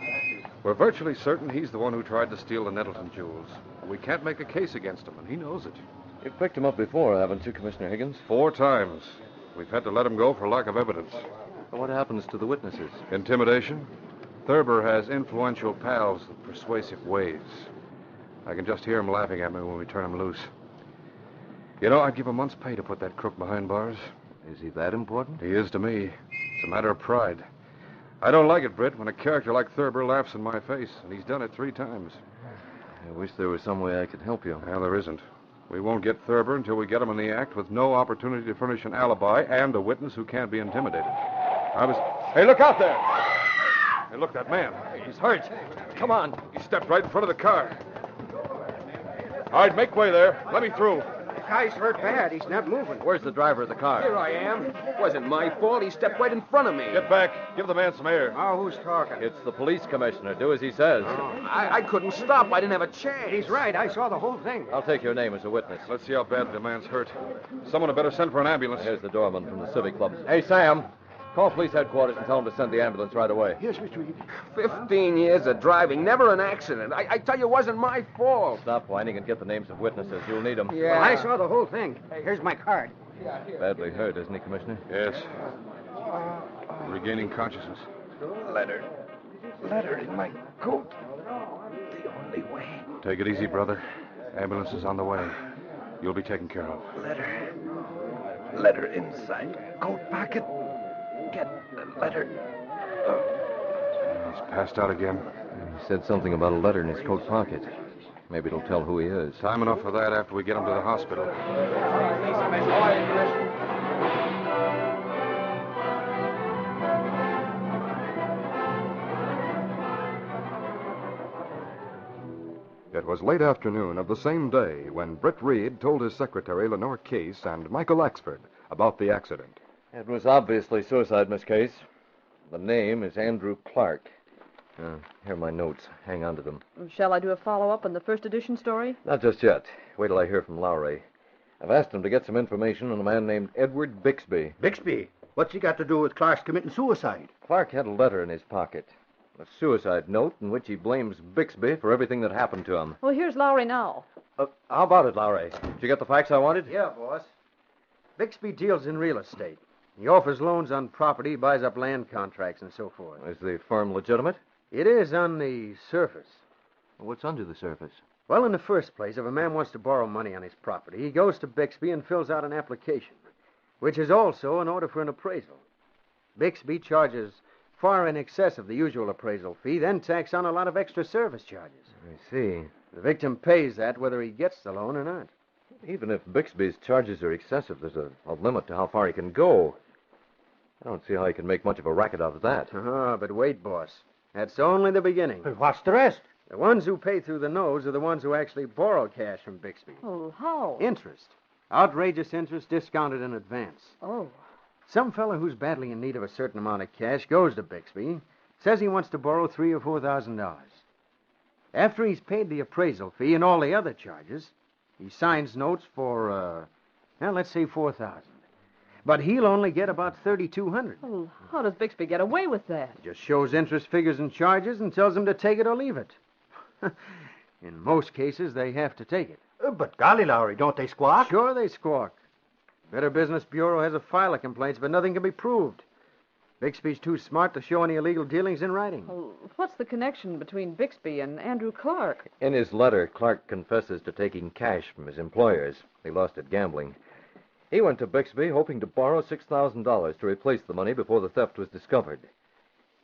We're virtually certain he's the one who tried to steal the Nettleton jewels. We can't make a case against him, and he knows it. You've picked him up before, haven't you, Commissioner Higgins? 4 times. We've had to let him go for lack of evidence. What happens to the witnesses? Intimidation. Thurber has influential pals with persuasive ways. I can just hear him laughing at me when we turn him loose. You know, I'd give a month's pay to put that crook behind bars. Is he that important? He is to me. It's a matter of pride. I don't like it, Britt, when a character like Thurber laughs in my face, and he's done it 3 times. I wish there was some way I could help you. Well, there isn't. We won't get Thurber until we get him in the act with no opportunity to furnish an alibi and a witness who can't be intimidated. Hey, look out there! Hey, look, that man. He's hurt. Come on. He stepped right in front of the car. All right, make way there. Let me through. The guy's hurt bad. He's not moving. Where's the driver of the car? Here I am. It wasn't my fault. He stepped right in front of me. Get back. Give the man some air. Oh, who's talking? It's the police commissioner. Do as he says. I couldn't stop. I didn't have a chance. He's right. I saw the whole thing. I'll take your name as a witness. Let's see how bad the man's hurt. Someone had better send for an ambulance. Here's the doorman from the Civic Club. Hey, Sam. Call police headquarters and tell them to send the ambulance right away. Yes, Mr. Reed. 15 years of driving, never an accident. I tell you, it wasn't my fault. Stop whining and get the names of witnesses. You'll need them. Yeah. Well, I saw the whole thing. Hey, here's my card. Badly hurt, isn't he, Commissioner? Yes. Regaining consciousness. Letter in my coat. The only way. Take it easy, brother. Ambulance is on the way. You'll be taken care of. Letter letter inside. Coat pocket. Get the letter. He's passed out again. He said something about a letter in his coat pocket. Maybe it'll tell who he is. Time enough for that after we get him to the hospital. It was late afternoon of the same day when Britt Reed told his secretary, Lenore Case, and Michael Axford about the accident. It was obviously suicide, Miss Case. The name is Andrew Clark. Here are my notes. Hang on to them. Shall I do a follow-up on the first edition story? Not just yet. Wait till I hear from Lowry. I've asked him to get some information on a man named Edward Bixby. Bixby? What's he got to do with Clark's committing suicide? Clark had a letter in his pocket. A suicide note in which he blames Bixby for everything that happened to him. Well, here's Lowry now. How about it, Lowry? Did you get the facts I wanted? Yeah, boss. Bixby deals in real estate. He offers loans on property, buys up land contracts, and so forth. Is the firm legitimate? It is on the surface. What's under the surface? Well, in the first place, if a man wants to borrow money on his property, he goes to Bixby and fills out an application, which is also an order for an appraisal. Bixby charges far in excess of the usual appraisal fee, then tacks on a lot of extra service charges. I see. The victim pays that whether he gets the loan or not. Even if Bixby's charges are excessive, there's a limit to how far he can go. I don't see how he can make much of a racket out of that. But wait, boss. That's only the beginning. What's the rest? The ones who pay through the nose are the ones who actually borrow cash from Bixby. Oh, how? Interest. Outrageous interest discounted in advance. Oh. Some fellow who's badly in need of a certain amount of cash goes to Bixby, says he wants to borrow $3,000 or $4,000. After he's paid the appraisal fee and all the other charges, he signs notes for, let's say $4,000. But he'll only get about $3,200. Well, how does Bixby get away with that? Just shows interest figures and charges and tells them to take it or leave it. In most cases, they have to take it. But golly, Lowry, don't they squawk? Sure they squawk. Better Business Bureau has a file of complaints, but nothing can be proved. Bixby's too smart to show any illegal dealings in writing. Well, what's the connection between Bixby and Andrew Clark? In his letter, Clark confesses to taking cash from his employers. He lost it gambling. He went to Bixby hoping to borrow $6,000 to replace the money before the theft was discovered.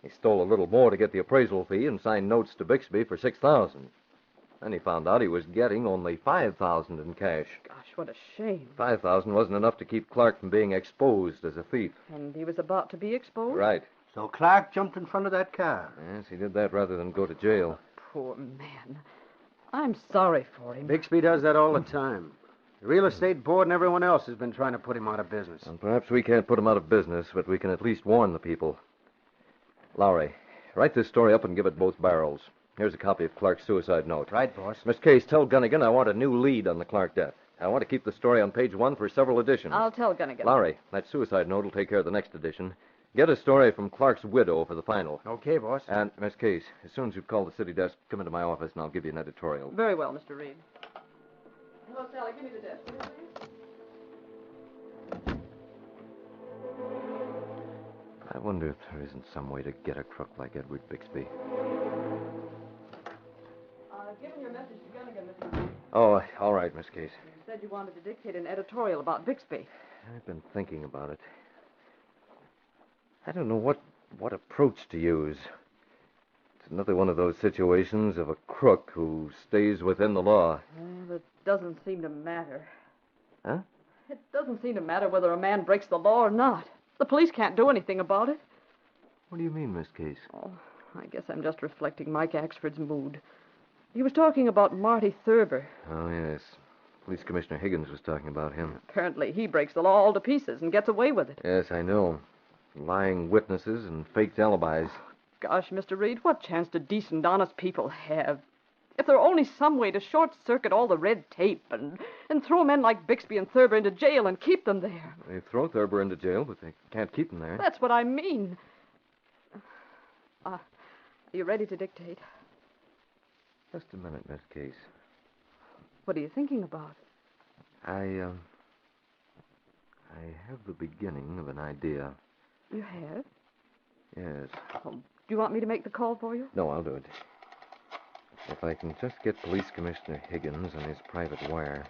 He stole a little more to get the appraisal fee and signed notes to Bixby for $6,000. Then he found out he was getting only $5,000 in cash. Gosh, what a shame. $5,000 wasn't enough to keep Clark from being exposed as a thief. And he was about to be exposed? Right. So Clark jumped in front of that car. Yes, he did that rather than go to jail. Poor man. I'm sorry for him. Bixby does that all the time. The real estate board and everyone else has been trying to put him out of business. And perhaps we can't put him out of business, but we can at least warn the people. Lowry, write this story up and give it both barrels. Here's a copy of Clark's suicide note. Right, boss. Miss Case, tell Gunnigan I want a new lead on the Clark death. I want to keep the story on page 1 for several editions. I'll tell Gunnigan. Lowry, that suicide note will take care of the next edition. Get a story from Clark's widow for the final. Okay, boss. And, Miss Case, as soon as you've called the city desk, come into my office and I'll give you an editorial. Very well, Mr. Reed. Hello, Sally. Give me the desk, will you, please? I wonder if there isn't some way to get a crook like Edward Bixby. Given your message to Gunnigan, Mr. Reed. Oh, all right, Miss Case. You said you wanted to dictate an editorial about Bixby. I've been thinking about it. I don't know what approach to use. It's another one of those situations of a crook who stays within the law. Well, it doesn't seem to matter. Huh? It doesn't seem to matter whether a man breaks the law or not. The police can't do anything about it. What do you mean, Miss Case? Oh, I guess I'm just reflecting Mike Axford's mood. He was talking about Marty Thurber. Oh, yes. Police Commissioner Higgins was talking about him. Apparently he breaks the law all to pieces and gets away with it. Yes, I know. Lying witnesses and faked alibis. Gosh, Mr. Reed, what chance do decent, honest people have? If there were only some way to short-circuit all the red tape and throw men like Bixby and Thurber into jail and keep them there. They throw Thurber into jail, but they can't keep him there. That's what I mean. Are you ready to dictate? Just a minute, Miss Case. What are you thinking about? I have the beginning of an idea. You have? Yes. Oh, do you want me to make the call for you? No, I'll do it. If I can just get Police Commissioner Higgins on his private wire.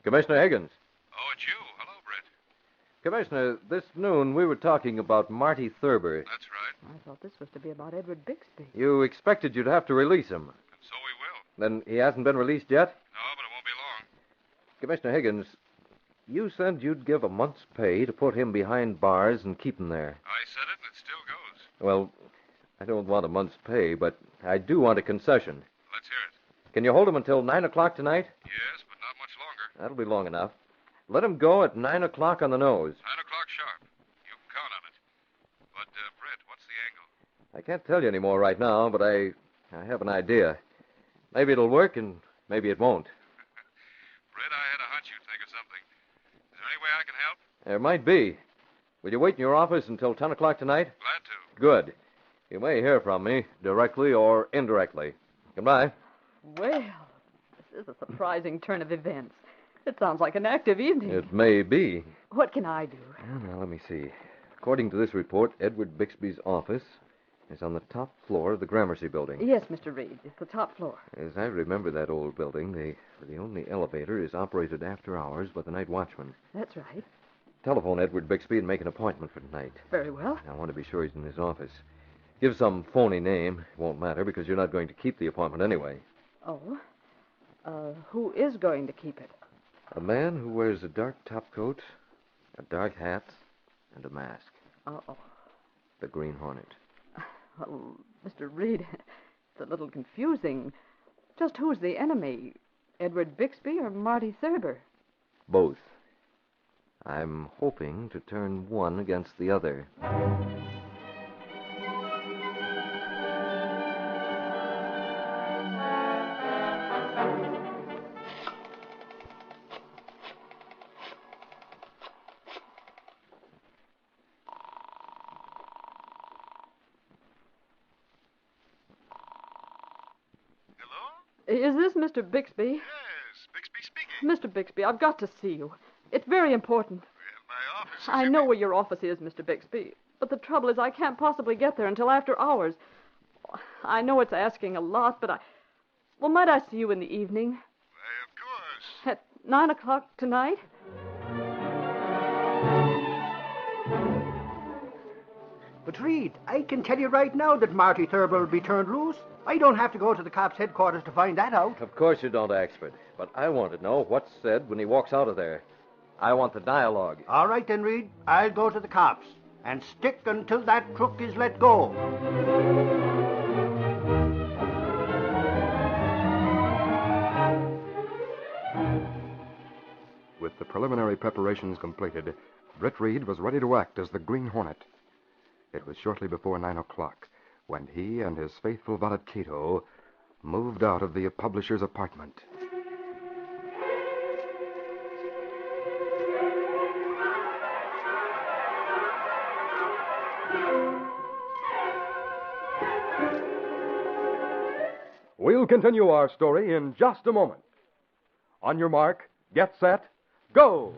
Commissioner Higgins. Oh, it's you. Hello, Britt. Commissioner, this noon we were talking about Marty Thurber. That's right. I thought this was to be about Edward Bixby. You expected you'd have to release him. And so we will. Then he hasn't been released yet? No, but it won't be long. Commissioner Higgins, you said you'd give a month's pay to put him behind bars and keep him there. I said it, and it still goes. Well, I don't want a month's pay, but I do want a concession. Let's hear it. Can you hold him until 9 o'clock tonight? Yes, but not much longer. That'll be long enough. Let him go at 9 o'clock on the nose. 9 o'clock sharp. You can count on it. But, Britt, what's the angle? I can't tell you any more right now, but I have an idea. Maybe it'll work, and maybe it won't. Britt, I had a hunch you'd think of something. Is there any way I can help? There might be. Will you wait in your office until 10 o'clock tonight? Glad to. Good. You may hear from me, directly or indirectly. Goodbye. Well, this is a surprising turn of events. It sounds like an active evening. It may be. What can I do? Well, now, let me see. According to this report, Edward Bixby's office is on the top floor of the Gramercy building. Yes, Mr. Reed. It's the top floor. As I remember that old building, the only elevator is operated after hours by the night watchman. That's right. Telephone Edward Bixby and make an appointment for tonight. Very well. I want to be sure he's in his office. Give some phony name. It won't matter because you're not going to keep the appointment anyway. Oh? Who is going to keep it? A man who wears a dark topcoat, a dark hat, and a mask. Uh-oh. The Green Hornet. Well, Mr. Reed, it's a little confusing. Just who's the enemy? Edward Bixby or Marty Thurber? Both. I'm hoping to turn one against the other. Is this Mr. Bixby? Yes, Bixby speaking. Mr. Bixby, I've got to see you. It's very important. My office is... I know where your office is, Mr. Bixby. But the trouble is I can't possibly get there until after hours. I know it's asking a lot, but Well, might I see you in the evening? Why, of course. At 9 o'clock tonight? But, Reed, I can tell you right now that Marty Thurber will be turned loose. I don't have to go to the cops' headquarters to find that out. Of course you don't, Axford. But I want to know what's said when he walks out of there. I want the dialogue. All right, then, Reed. I'll go to the cops. And stick until that crook is let go. With the preliminary preparations completed, Britt Reed was ready to act as the Green Hornet. It was shortly before 9 o'clock when he and his faithful valet Kato moved out of the publisher's apartment. We'll continue our story in just a moment. On your mark, get set, go!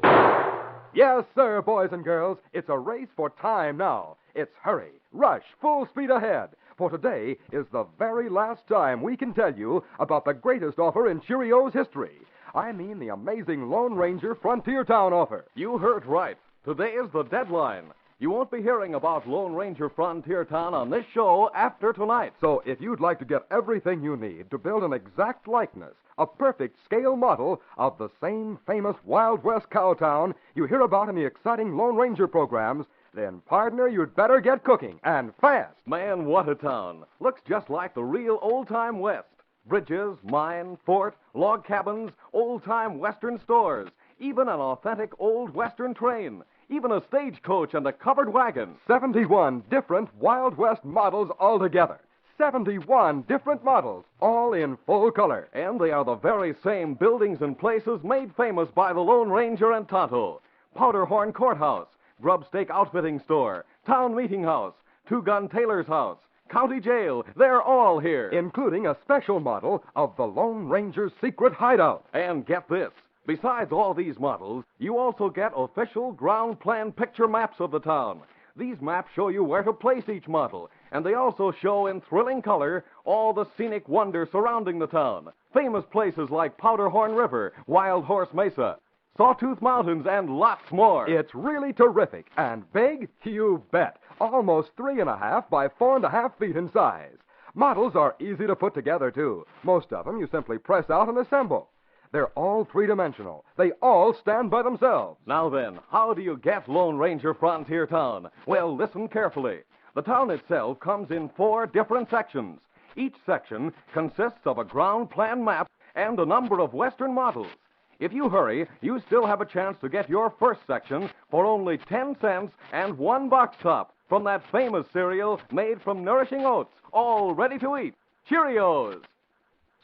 Yes, sir, boys and girls, it's a race for time now. It's hurry, rush, full speed ahead. For today is the very last time we can tell you about the greatest offer in Cheerios history. I mean the amazing Lone Ranger Frontier Town offer. You heard right. Today is the deadline. You won't be hearing about Lone Ranger Frontier Town on this show after tonight. So if you'd like to get everything you need to build an exact likeness, a perfect scale model of the same famous Wild West cow town you hear about in the exciting Lone Ranger programs, then, partner, you'd better get cooking, and fast. Man, what a town. Looks just like the real old-time West. Bridges, mine, fort, log cabins, old-time Western stores, even an authentic old Western train, even a stagecoach and a covered wagon. 71 different Wild West models altogether. 71 different models, all in full color. And they are the very same buildings and places made famous by the Lone Ranger and Tonto. Powderhorn Courthouse, Grubstake Outfitting Store, Town Meeting House, Two-Gun Tailor's House, County Jail, they're all here. Including a special model of the Lone Ranger's secret hideout. And get this, besides all these models, you also get official ground plan picture maps of the town. These maps show you where to place each model, and they also show in thrilling color all the scenic wonders surrounding the town. Famous places like Powderhorn River, Wild Horse Mesa, Sawtooth Mountains, and lots more. It's really terrific. And big? You bet. Almost 3.5 by 4.5 feet in size. Models are easy to put together, too. Most of them you simply press out and assemble. They're all three-dimensional. They all stand by themselves. Now then, how do you get Lone Ranger Frontier Town? Well, listen carefully. The town itself comes in 4 different sections. Each section consists of a ground plan map and a number of Western models. If you hurry, you still have a chance to get your first section for only 10 cents and 1 box top from that famous cereal made from nourishing oats, all ready to eat. Cheerios!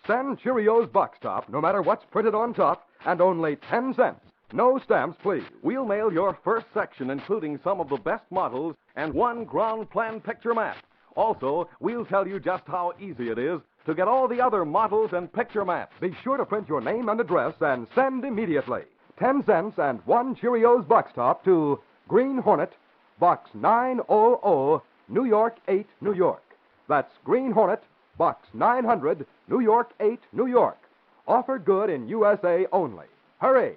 Send Cheerios box top, no matter what's printed on top, and only 10 cents. No stamps, please. We'll mail your first section, including some of the best models and 1 ground plan picture map. Also, we'll tell you just how easy it is to get all the other models and picture maps. Be sure to print your name and address and send immediately. 10 cents and 1 Cheerios box top to Green Hornet, Box 900, New York 8, New York. That's Green Hornet, Box 900, New York 8, New York. Offer good in USA only. Hurry!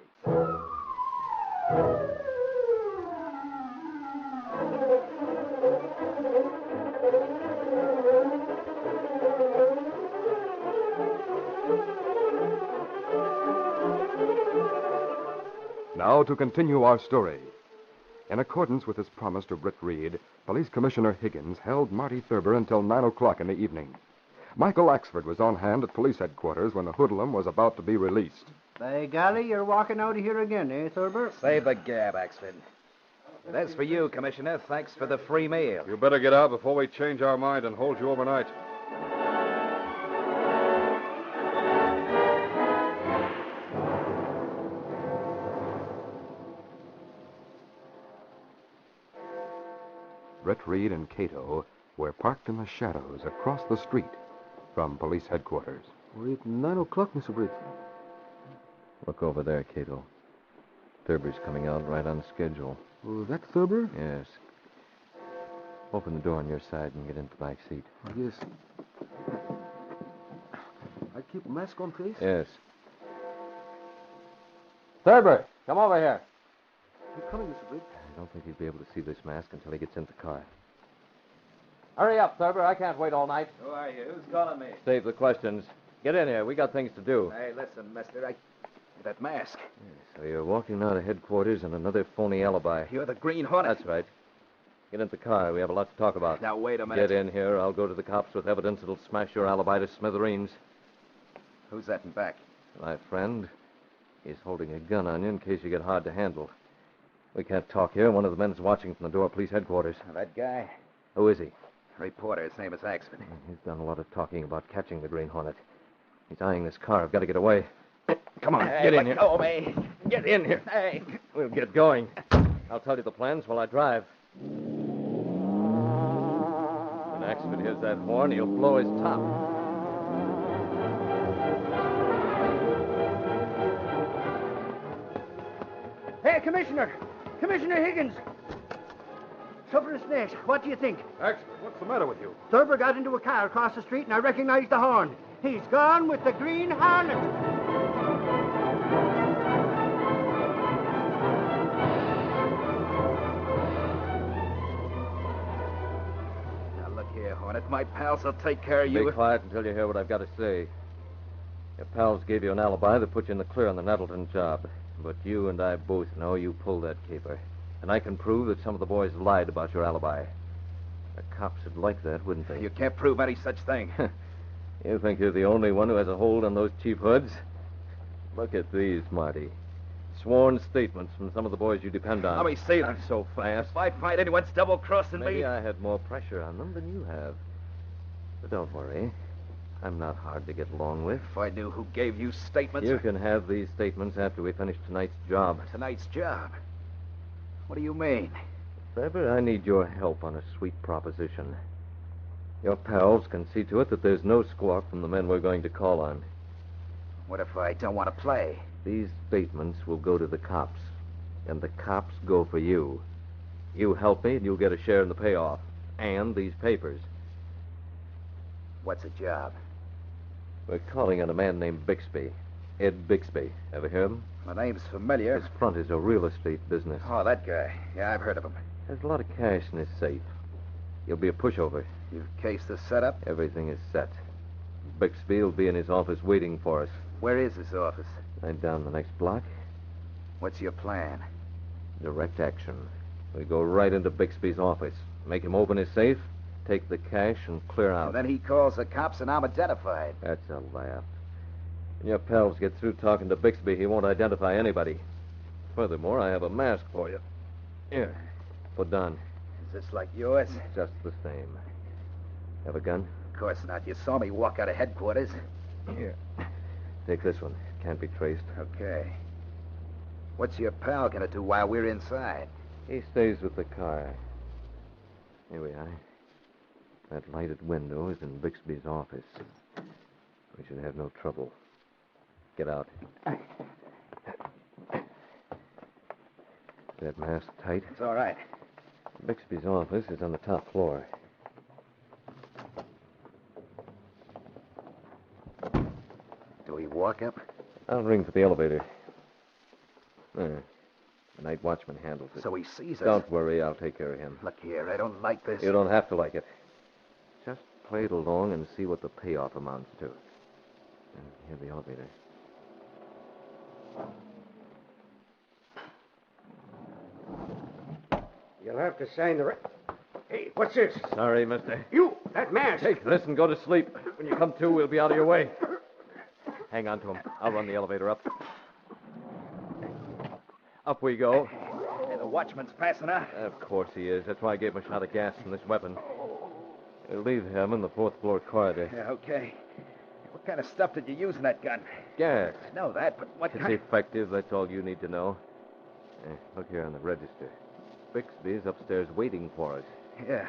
Now to continue our story. In accordance with his promise to Britt Reed, Police Commissioner Higgins held Marty Thurber until 9 o'clock in the evening. Michael Axford was on hand at police headquarters when the hoodlum was about to be released. By golly, you're walking out of here again, eh, Thurber? Save the gab, Axford. That's for you, Commissioner. Thanks for the free meal. You better get out before we change our mind and hold you overnight. Britt Reed and Kato were parked in the shadows across the street from police headquarters. It's 9 o'clock, Mr. Britt. Look over there, Kato. Thurber's coming out right on schedule. Oh, that Thurber? Yes. Open the door on your side and get into the back seat. Oh, yes. I keep a mask on, please? Yes. Thurber, come over here. You coming, Mr. Britt? I don't think he'll be able to see this mask until he gets into the car. Hurry up, Thurber. I can't wait all night. Who are you? Who's calling me? Save the questions. Get in here. We got things to do. Hey, listen, mister. That mask. So you're walking out of headquarters and another phony alibi. You're the Green Hornet. That's right. Get into the car. We have a lot to talk about. Now, wait a minute. Get in here. I'll go to the cops with evidence that'll smash your alibi to smithereens. Who's that in back? My friend. He's holding a gun on you in case you get hard to handle. We can't talk here. One of the men's watching from the door of police headquarters. That guy? Who is he? Reporter. His name is Axford. He's done a lot of talking about catching the Green Hornet. He's eyeing this car. I've got to get away. Come on, hey, get in here. Let go of me. Get in here. Hey. We'll get going. I'll tell you the plans while I drive. When Axford hears that horn, he'll blow his top. Hey, Commissioner! Commissioner Higgins! Suffer a snake. What do you think? Axford, what's the matter with you? Thurber got into a car across the street, and I recognized the horn. He's gone with the Green Hornet. Now, look here, Hornet. My pals will take care of you. Be quiet until you hear what I've got to say. Your pals gave you an alibi that put you in the clear on the Nettleton job. But you and I both know you pulled that caper. And I can prove that some of the boys lied about your alibi. The cops would like that, wouldn't they? You can't prove any such thing. You think you're the only one who has a hold on those chief hoods? Look at these, Marty. Sworn statements from some of the boys you depend on. Let me see them. Not so fast. If I find anyone's double-crossing me... Maybe I had more pressure on them than you have. But don't worry. I'm not hard to get along with. If I knew who gave you statements... You can have these statements after we finish tonight's job. Tonight's job? What do you mean? Thurber, I need your help on a sweet proposition. Your pals can see to it that there's no squawk from the men we're going to call on. What if I don't want to play? These statements will go to the cops, and the cops go for you. You help me, and you'll get a share in the payoff, and these papers. What's a job? We're calling on a man named Bixby. Ed Bixby. Ever hear of him? My name's familiar. His front is a real estate business. Oh, that guy. Yeah, I've heard of him. There's a lot of cash in his safe. He'll be a pushover. You've cased the setup? Everything is set. Bixby will be in his office waiting for us. Where is his office? Right down the next block. What's your plan? Direct action. We go right into Bixby's office, make him open his safe, take the cash, and clear out. And then he calls the cops and I'm identified. That's a laugh. When your pals get through talking to Bixby, he won't identify anybody. Furthermore, I have a mask for you. Here, put down. Is this like yours? Just the same. Have a gun? Of course not. You saw me walk out of headquarters. Here. Take this one. Can't be traced. Okay. What's your pal gonna do while we're inside? He stays with the car. Here we are. That lighted window is in Bixby's office. We should have no trouble. Get out. That mask tight? It's all right. Bixby's office is on the top floor. Do we walk up? I'll ring for the elevator. There. The night watchman handles it. So he sees us. Don't worry, I'll take care of him. Look here, I don't like this. You don't have to like it. Just play it along and see what the payoff amounts to. And here's the elevator. You'll have to sign the... Hey, what's this? Sorry, mister. You, that mask. Take this and go to sleep. When you come to, we'll be out of your way. Hang on to him. I'll run the elevator up. Up we go. Hey, the watchman's passing out. Of course he is. That's why I gave him a shot of gas from this weapon. We'll leave him in the fourth floor corridor. Yeah, okay. What kind of stuff did you use in that gun? Gas. I know that, but what It's kind... effective. That's all you need to know. Look here on the register. Bixby's upstairs waiting for us. Yeah.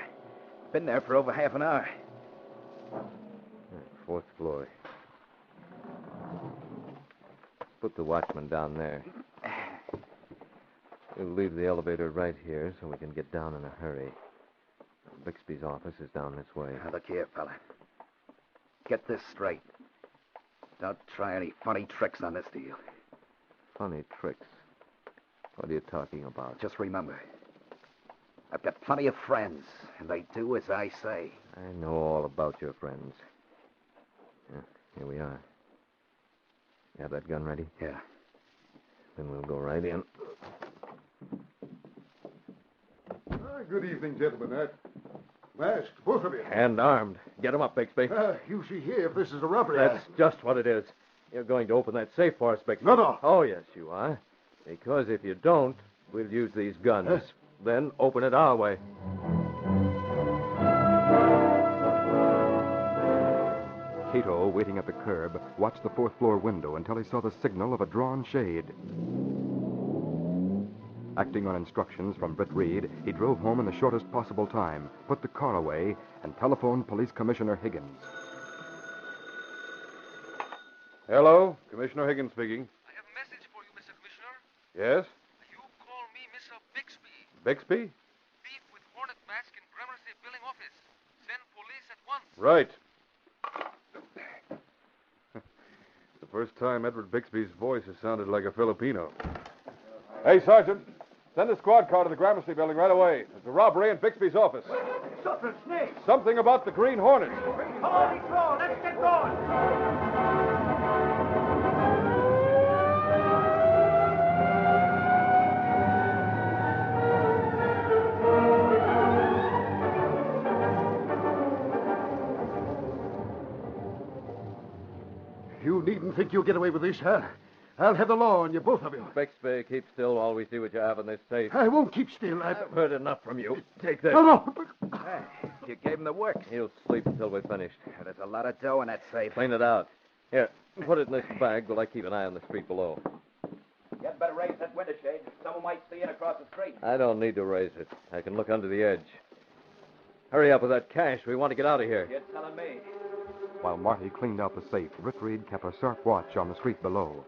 Been there for over half an hour. Fourth floor. Put the watchman down there. We'll leave the elevator right here so we can get down in a hurry. Bixby's office is down this way. Now, look here, fella. Get this straight. Don't try any funny tricks on this deal. Funny tricks? What are you talking about? Just remember, I've got plenty of friends, and they do as I say. I know all about your friends. Yeah, here we are. You have that gun ready? Yeah. Then we'll go right in. Good evening, gentlemen. Masked, both of you. And armed. Get him up, Bixby. You see here, if this is a robbery... That's just what it is. You're going to open that safe for us, Bixby. No. Oh, yes, you are. Because if you don't, we'll use these guns. Yes. Then open it our way. Kato, waiting at the curb, watched the fourth floor window until he saw the signal of a drawn shade. Acting on instructions from Britt Reed, he drove home in the shortest possible time, put the car away, and telephoned Police Commissioner Higgins. Hello, Commissioner Higgins speaking. I have a message for you, Mr. Commissioner. Yes? You call me Mr. Bixby. Bixby? Thief with Hornet mask in Gramercy Billing office. Send police at once. Right. The first time Edward Bixby's voice has sounded like a Filipino. Hey, Sergeant. Send a squad car to the Gramercy building right away. There's a robbery in Bixby's office. Something, Snake. Something about the Green Hornet. Come on, Patrol. Let's get going. You needn't think you'll get away with this, huh? I'll have the law on you, both of you. Bixby, keep still while we see what you have in this safe. I won't keep still. I've heard enough from you. Take this. No. Hey, you gave him the works. He'll sleep until we're finished. There's a lot of dough in that safe. Clean it out. Here, put it in this bag while I keep an eye on the street below. You better raise that window shade. Someone might see in across the street. I don't need to raise it. I can look under the edge. Hurry up with that cash. We want to get out of here. You're telling me. While Marty cleaned out the safe, Britt Reed kept a sharp watch on the street below.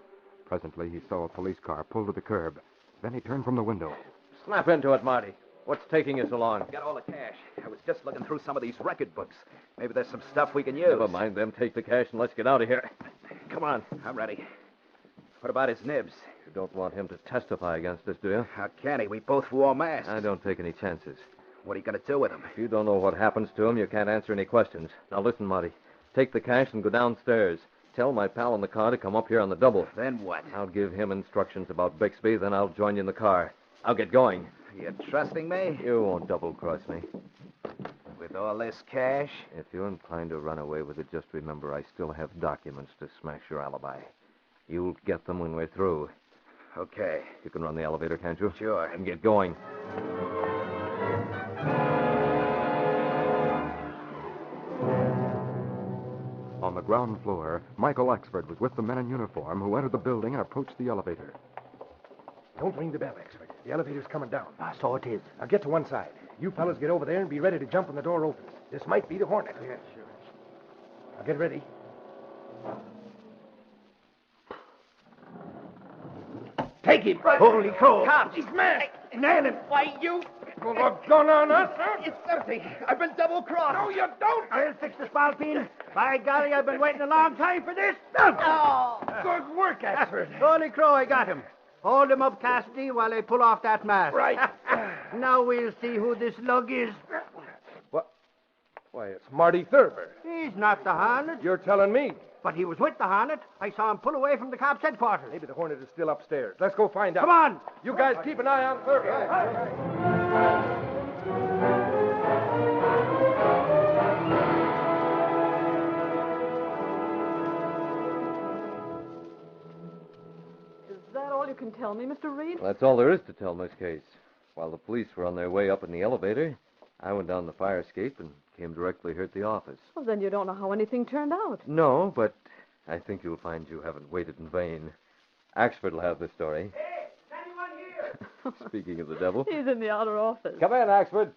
Presently, he saw a police car pull to the curb. Then he turned from the window. Snap into it, Marty. What's taking you so long? Got all the cash. I was just looking through some of these record books. Maybe there's some stuff we can use. Never mind them. Take the cash and let's get out of here. Come on. I'm ready. What about his nibs? You don't want him to testify against us, do you? How can he? We both wore masks. I don't take any chances. What are you going to do with him? If you don't know what happens to him, you can't answer any questions. Now listen, Marty. Take the cash and go downstairs. Tell my pal in the car to come up here on the double. Then what? I'll give him instructions about Bixby, then I'll join you in the car. I'll get going. You trusting me? You won't double-cross me. With all this cash? If you're inclined to run away with it, just remember I still have documents to smash your alibi. You'll get them when we're through. Okay. You can run the elevator, can't you? Sure. And get going. On the ground floor, Michael Axford was with the men in uniform who entered the building and approached the elevator. Don't ring the bell, Axford. The elevator's coming down. So it is. Now get to one side. You fellas get over there and be ready to jump when the door opens. This might be the Hornet. Yeah, sure. Now get ready. Take him! Holy crow. Cops! He's mad! Nail him. Why, you... Go look gun on us, sir? It's dirty. I've been double-crossed. No, you don't! I'll fix the spalpeen. By golly, I've been waiting a long time for this. Good work, Axford. Holy crow, I got him. Hold him up, Cassidy, while I pull off that mask. Right. Now we'll see who this lug is. What? Why, it's Marty Thurber. He's not the Hornet. You're telling me. But he was with the Hornet. I saw him pull away from the cops' headquarters. Maybe the Hornet is still upstairs. Let's go find out. Come on. You guys keep an eye on Thurber. Is that all you can tell me, Mr. Reed? That's all there is to tell in this case. While the police were on their way up in the elevator, I went down the fire escape and came directly here at the office. Well, then you don't know how anything turned out. No, but I think you'll find you haven't waited in vain. Axford will have the story. Hey, is anyone here? Speaking of the devil. He's in the outer office. Come in, Axford.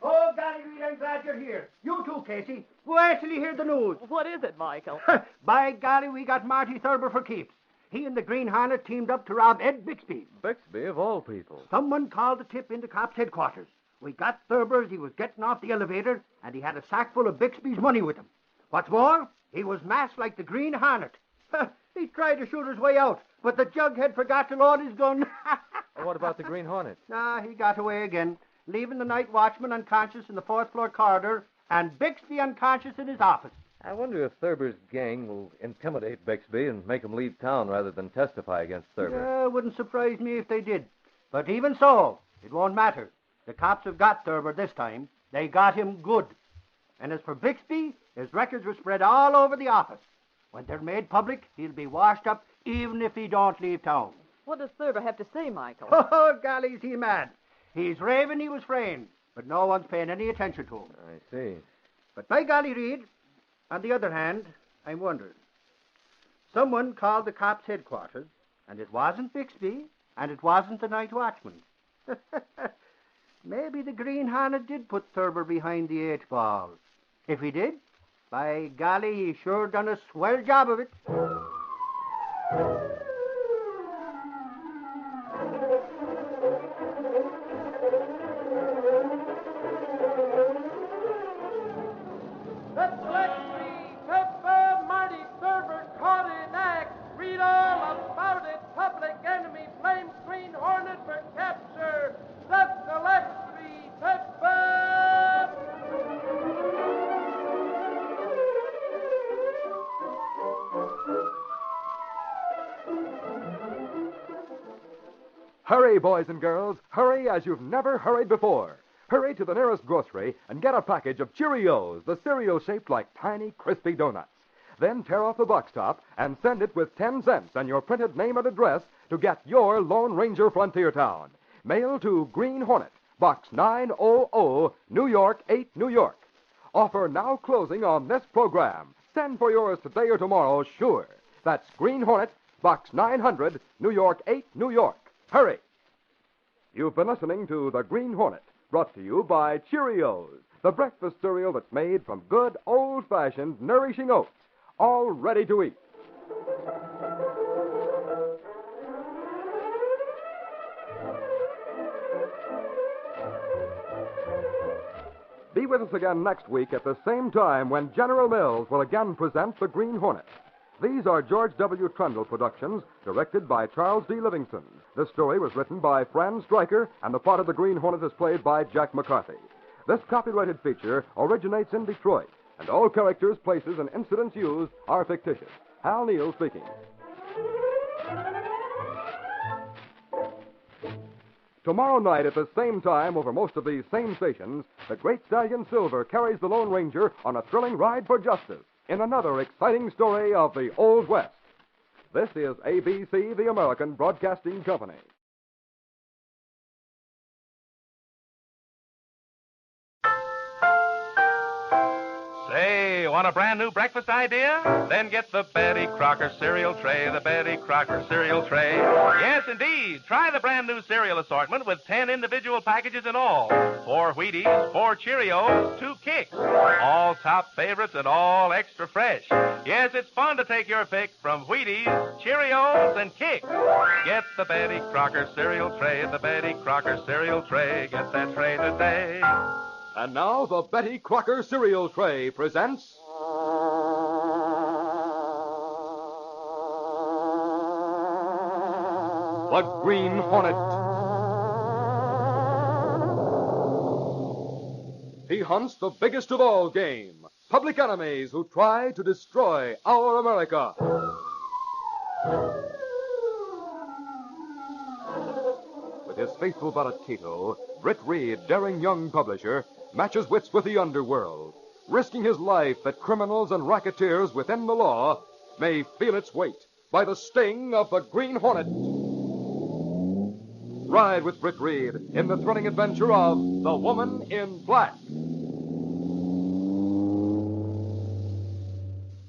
Oh, golly, Reed, I'm glad you're here. You too, Casey. Who actually heard the news? What is it, Michael? By golly, we got Marty Thurber for keeps. He and the Green Hornet teamed up to rob Ed Bixby. Bixby, of all people. Someone called the tip into cops' headquarters. We got Thurber as he was getting off the elevator, and he had a sack full of Bixby's money with him. What's more, he was masked like the Green Hornet. He tried to shoot his way out, but the jughead forgot to load his gun. Well, what about the Green Hornet? He got away again, leaving the night watchman unconscious in the fourth-floor corridor and Bixby unconscious in his office. I wonder if Thurber's gang will intimidate Bixby and make him leave town rather than testify against Thurber. It wouldn't surprise me if they did. But even so, it won't matter. The cops have got Thurber this time. They got him good. And as for Bixby, his records were spread all over the office. When they're made public, he'll be washed up even if he don't leave town. What does Thurber have to say, Michael? Oh, golly, is he mad? He's raving he was framed, but no one's paying any attention to him. I see. But by golly, Reed, on the other hand, I'm wondering. Someone called the cops' headquarters, and it wasn't Bixby, and it wasn't the night watchman. Maybe the Green Hornet did put Thurber behind the 8-ball. If he did, by golly, he sure done a swell job of it. That's Alexi, Pepper, Marty Thurber caught in act. Read all about it. Public enemy blames Green Hornet for capture. That's Alexi, Pepper. Hurry, boys and girls. Hurry as you've never hurried before. Hurry to the nearest grocery and get a package of Cheerios, the cereal shaped like tiny, crispy donuts. Then tear off the box top and send it with 10 cents and your printed name and address to get your Lone Ranger Frontier Town. Mail to Green Hornet, Box 900, New York, 8, New York. Offer now closing on this program. Send for yours today or tomorrow, sure. That's Green Hornet, Box 900, New York, 8, New York. Hurry! You've been listening to The Green Hornet, brought to you by Cheerios, the breakfast cereal that's made from good, old-fashioned, nourishing oats, all ready to eat. Be with us again next week at the same time when General Mills will again present The Green Hornet. These are George W. Trundle productions, directed by Charles D. Livingston. This story was written by Fran Stryker, and the part of the Green Hornet is played by Jack McCarthy. This copyrighted feature originates in Detroit, and all characters, places, and incidents used are fictitious. Hal Neal speaking. Tomorrow night at the same time over most of these same stations, the Great Stallion Silver carries the Lone Ranger on a thrilling ride for justice in another exciting story of the Old West. This is ABC, the American Broadcasting Company. Say, want a brand new breakfast idea? Then get the Betty Crocker cereal tray, the Betty Crocker cereal tray. Yes, indeed. Try the brand new cereal assortment with 10 individual packages in all. 4 Wheaties, 4 Cheerios, 2 Kicks. All top favorites and all extra fresh. Yes, it's fun to take your pick from Wheaties, Cheerios, and Kicks. Get the Betty Crocker cereal tray, the Betty Crocker cereal tray. Get that tray today. And now the Betty Crocker cereal tray presents... The Green Hornet. He hunts the biggest of all game, public enemies who try to destroy our America. With his faithful valet Kato, Britt Reed, daring young publisher, matches wits with the underworld, risking his life that criminals and racketeers within the law may feel its weight by the sting of the Green Hornet. Ride with Britt Reed in the thrilling adventure of The Woman in Black.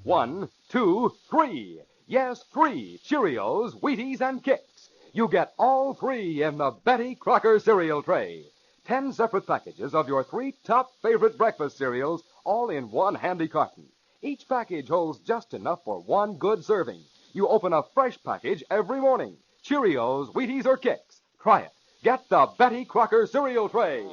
1, 2, 3. Yes, 3 Cheerios, Wheaties, and Kicks. You get all 3 in the Betty Crocker cereal tray. 10 separate packages of your 3 top favorite breakfast cereals, all in one handy carton. Each package holds just enough for 1 good serving. You open a fresh package every morning. Cheerios, Wheaties, or Kicks. Try it. Get the Betty Crocker cereal tray.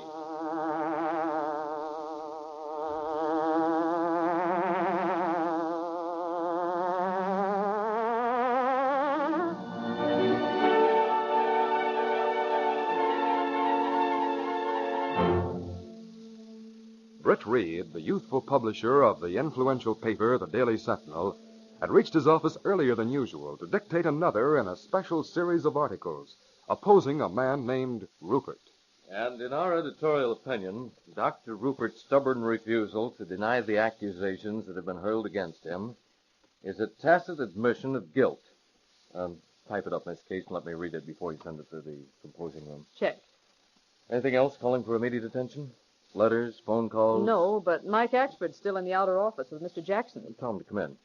Britt Reed, the youthful publisher of the influential paper, the Daily Sentinel, had reached his office earlier than usual to dictate another in a special series of articles opposing a man named Rupert. And in our editorial opinion, Dr. Rupert's stubborn refusal to deny the accusations that have been hurled against him is a tacit admission of guilt. Type it up, Miss Case, and let me read it before you send it to the composing room. Check. Anything else calling for immediate attention? Letters, phone calls? No, but Mike Axford's still in the outer office with Mr. Jackson. Tell him to come in.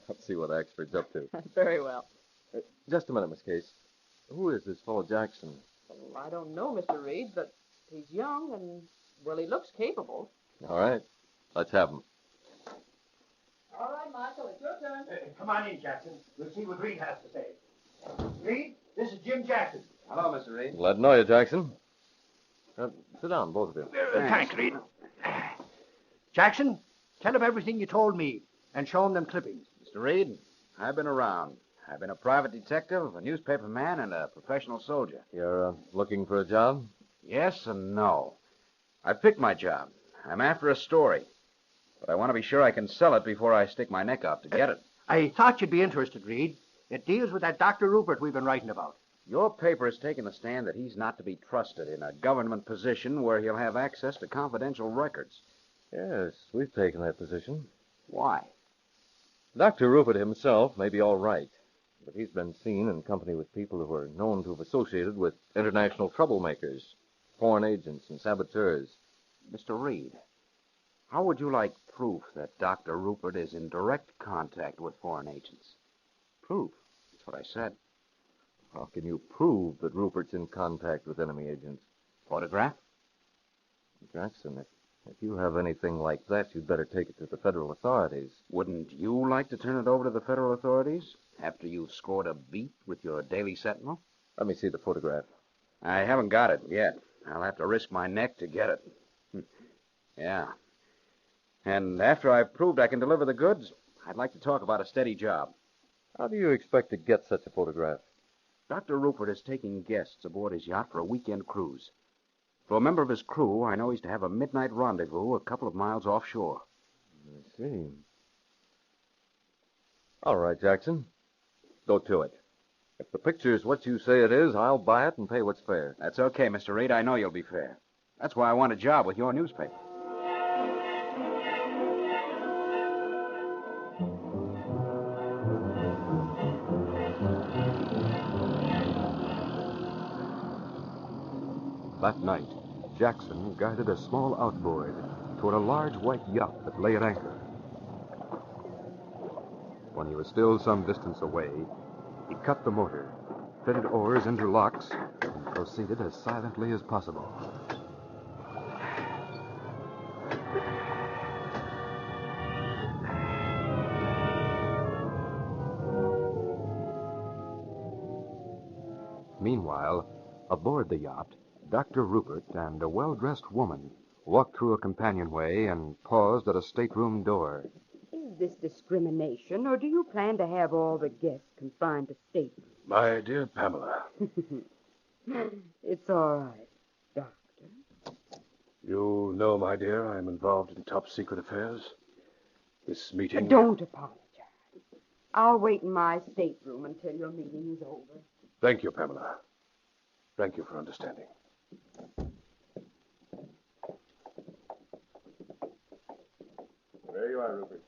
Let's see what Axford's up to. Very well. Just a minute, Miss Case. Who is this fellow Jackson? Well, I don't know, Mr. Reed, but he's young and, well, he looks capable. All right. Let's have him. All right, Michael, it's your turn. Come on in, Jackson. We'll see what Reed has to say. Reed, this is Jim Jackson. Hello, Mr. Reed. Glad to know you, Jackson. Sit down, both of you. Thanks, Reed. Jackson, tell him everything you told me and show him them clippings. Mr. Reed, I've been around. I've been a private detective, a newspaper man, and a professional soldier. You're looking for a job? Yes and no. I picked my job. I'm after a story. But I want to be sure I can sell it before I stick my neck out to get it. I thought you'd be interested, Reed. It deals with that Dr. Rupert we've been writing about. Your paper has taken the stand that he's not to be trusted in a government position where he'll have access to confidential records. Yes, we've taken that position. Why? Dr. Rupert himself may be all right, but he's been seen in company with people who are known to have associated with international troublemakers, foreign agents, and saboteurs. Mr. Reed, how would you like proof that Dr. Rupert is in direct contact with foreign agents? Proof? That's what I said. How can you prove that Rupert's in contact with enemy agents? Photograph? Jackson, if you have anything like that, you'd better take it to the federal authorities. Wouldn't you like to turn it over to the federal authorities after you've scored a beat with your Daily Sentinel? Let me see the photograph. I haven't got it yet. I'll have to risk my neck to get it. Yeah. And after I've proved I can deliver the goods, I'd like to talk about a steady job. How do you expect to get such a photograph? Dr. Rupert is taking guests aboard his yacht for a weekend cruise. For a member of his crew, I know he's to have a midnight rendezvous a couple of miles offshore. I see. All right, Jackson. Go to it. If the picture's what you say it is, I'll buy it and pay what's fair. That's okay, Mr. Reed. I know you'll be fair. That's why I want a job with your newspaper. That night, Jackson guided a small outboard toward a large white yacht that lay at anchor. When he was still some distance away, he cut the motor, fitted oars into locks, and proceeded as silently as possible. Meanwhile, aboard the yacht, Dr. Rupert and a well-dressed woman walked through a companionway and paused at a stateroom door. Is this discrimination, or do you plan to have all the guests confined to staterooms? My dear Pamela, It's all right, Doctor. you know, my dear, I'm involved in top secret affairs. This meeting... Don't apologize. I'll wait in my stateroom until your meeting is over. Thank you, Pamela. Thank you for understanding. There you are, Rupert.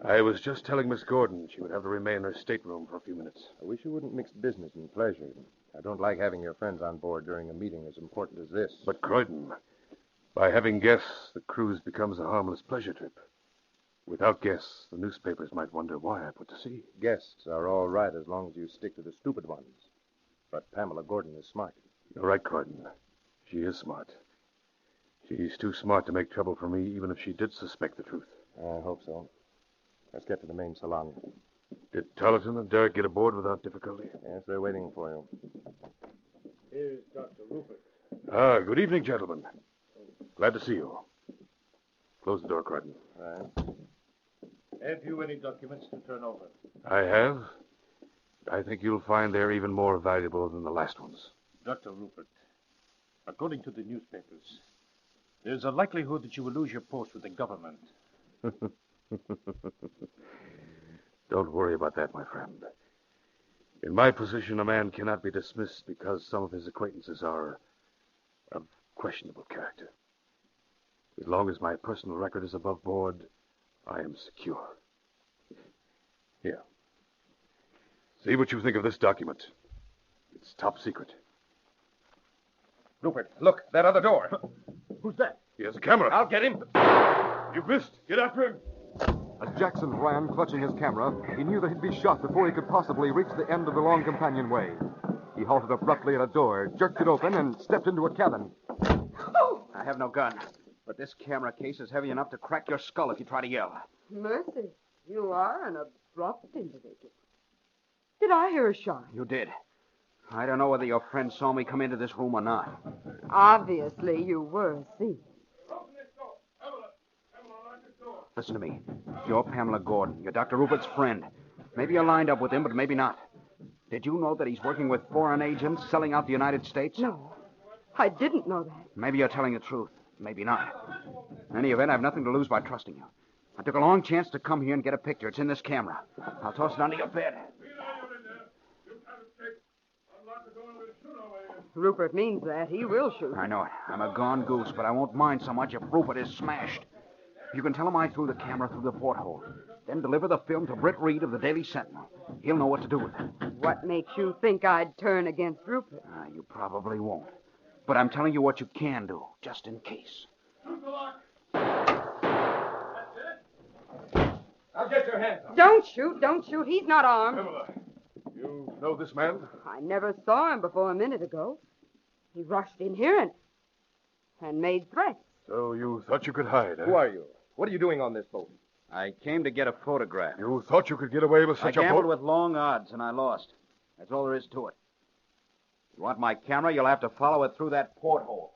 I was just telling Miss Gordon she would have to remain in her stateroom for a few minutes. I wish you wouldn't mix business and pleasure. I don't like having your friends on board during a meeting as important as this. But, Croydon, by having guests, the cruise becomes a harmless pleasure trip. Without guests, the newspapers might wonder why I put to sea. Guests are all right as long as you stick to the stupid ones. But Pamela Gordon is smart. You're right, Croydon. She is smart. She's too smart to make trouble for me, even if she did suspect the truth. I hope so. Let's get to the main salon. Did Tarleton and Derek get aboard without difficulty? Yes, they're waiting for you. Here's Dr. Rupert. Ah, good evening, gentlemen. Glad to see you. Close the door, Croydon. Right. Have you any documents to turn over? I have. I think you'll find they're even more valuable than the last ones. Dr. Rupert, according to the newspapers, there's a likelihood that you will lose your post with the government. Don't worry about that, my friend. In my position, a man cannot be dismissed because some of his acquaintances are of questionable character. As long as my personal record is above board, I am secure. Here. See what you think of this document. It's top secret. Rupert, look, that other door. Who's that? He has a camera. I'll get him. You've missed. Get after him. As Jackson ran, clutching his camera, he knew that he'd be shot before he could possibly reach the end of the long companionway. He halted abruptly at a door, jerked it open, and stepped into a cabin. I have no gun, but this camera case is heavy enough to crack your skull if you try to yell. Mercy, you are an abrupt individual. Did I hear a shot? You did. I don't know whether your friend saw me come into this room or not. Obviously, you were seen. Listen to me. You're Pamela Gordon. You're Dr. Rupert's friend. Maybe you're lined up with him, but maybe not. Did you know that he's working with foreign agents selling out the United States? No, I didn't know that. Maybe you're telling the truth. Maybe not. In any event, I have nothing to lose by trusting you. I took a long chance to come here and get a picture. It's in this camera. I'll toss it under your bed. Rupert means that. He will shoot. I know it. I'm a gone goose, but I won't mind so much if Rupert is smashed. You can tell him I threw the camera through the porthole. Then deliver the film to Britt Reed of the Daily Sentinel. He'll know what to do with it. What makes you think I'd turn against Rupert? You probably won't. But I'm telling you what you can do, just in case. Now get your hands up. Don't shoot. He's not armed. Pamela, you know this man? I never saw him before a minute ago. He rushed in here and made threats. So you thought you could hide, huh? Who are you? What are you doing on this boat? I came to get a photograph. You thought you could get away with such I a gambled boat? with long odds, and I lost. That's all there is to it. If you want my camera, you'll have to follow it through that porthole.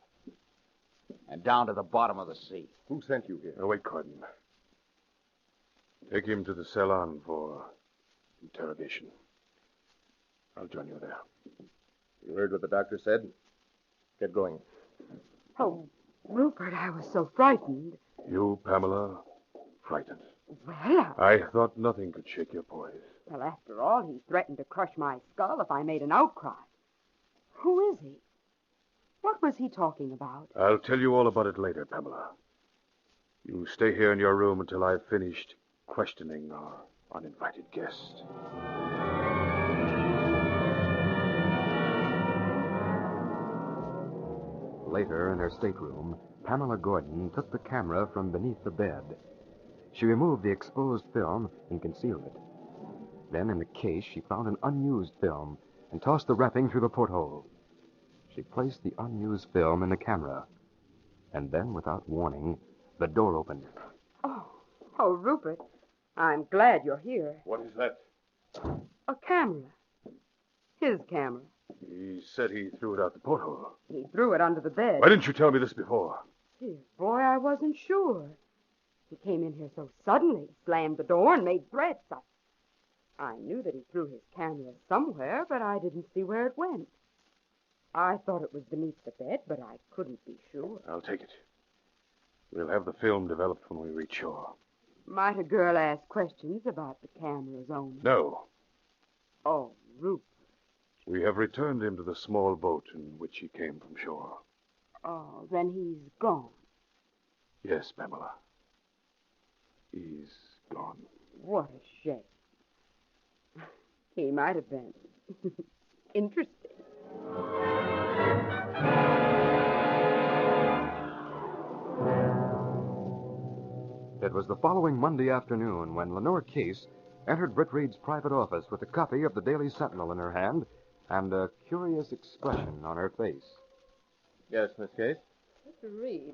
And down to the bottom of the sea. Who sent you here? Now, wait, Croydon. Take him to the salon for interrogation. I'll join you there. You heard what the doctor said? Get going. Oh, Rupert, I was so frightened. You, Pamela, frightened. Well, I thought nothing could shake your poise. well, after all, he threatened to crush my skull if I made an outcry. Who is he? What was he talking about? I'll tell you all about it later, Pamela. You stay here in your room until I've finished questioning our uninvited guest. Later, in her stateroom, Pamela Gordon took the camera from beneath the bed. She removed the exposed film and concealed it. Then, in the case, she found an unused film and tossed the wrapping through the porthole. She placed the unused film in the camera. And then, without warning, the door opened. Oh, Rupert, I'm glad you're here. What is that? A camera. His camera. He said he threw it out the porthole. He threw it under the bed. Why didn't you tell me this before? Dear boy, I wasn't sure. He came in here so suddenly, slammed the door, and made threats. I knew that he threw his camera somewhere, but I didn't see where it went. I thought it was beneath the bed, but I couldn't be sure. I'll take it. We'll have the film developed when we reach shore. Might a girl ask questions about the camera's owner? No. Oh, Rupert. We have returned him to the small boat in which he came from shore. Oh, then he's gone. Yes, Pamela. He's gone. What a shame. He might have been interesting. It was the following Monday afternoon when Lenore Case entered Britt Reed's private office with a copy of the Daily Sentinel in her hand and a curious expression on her face. Yes, Miss Case? Mr. Reed,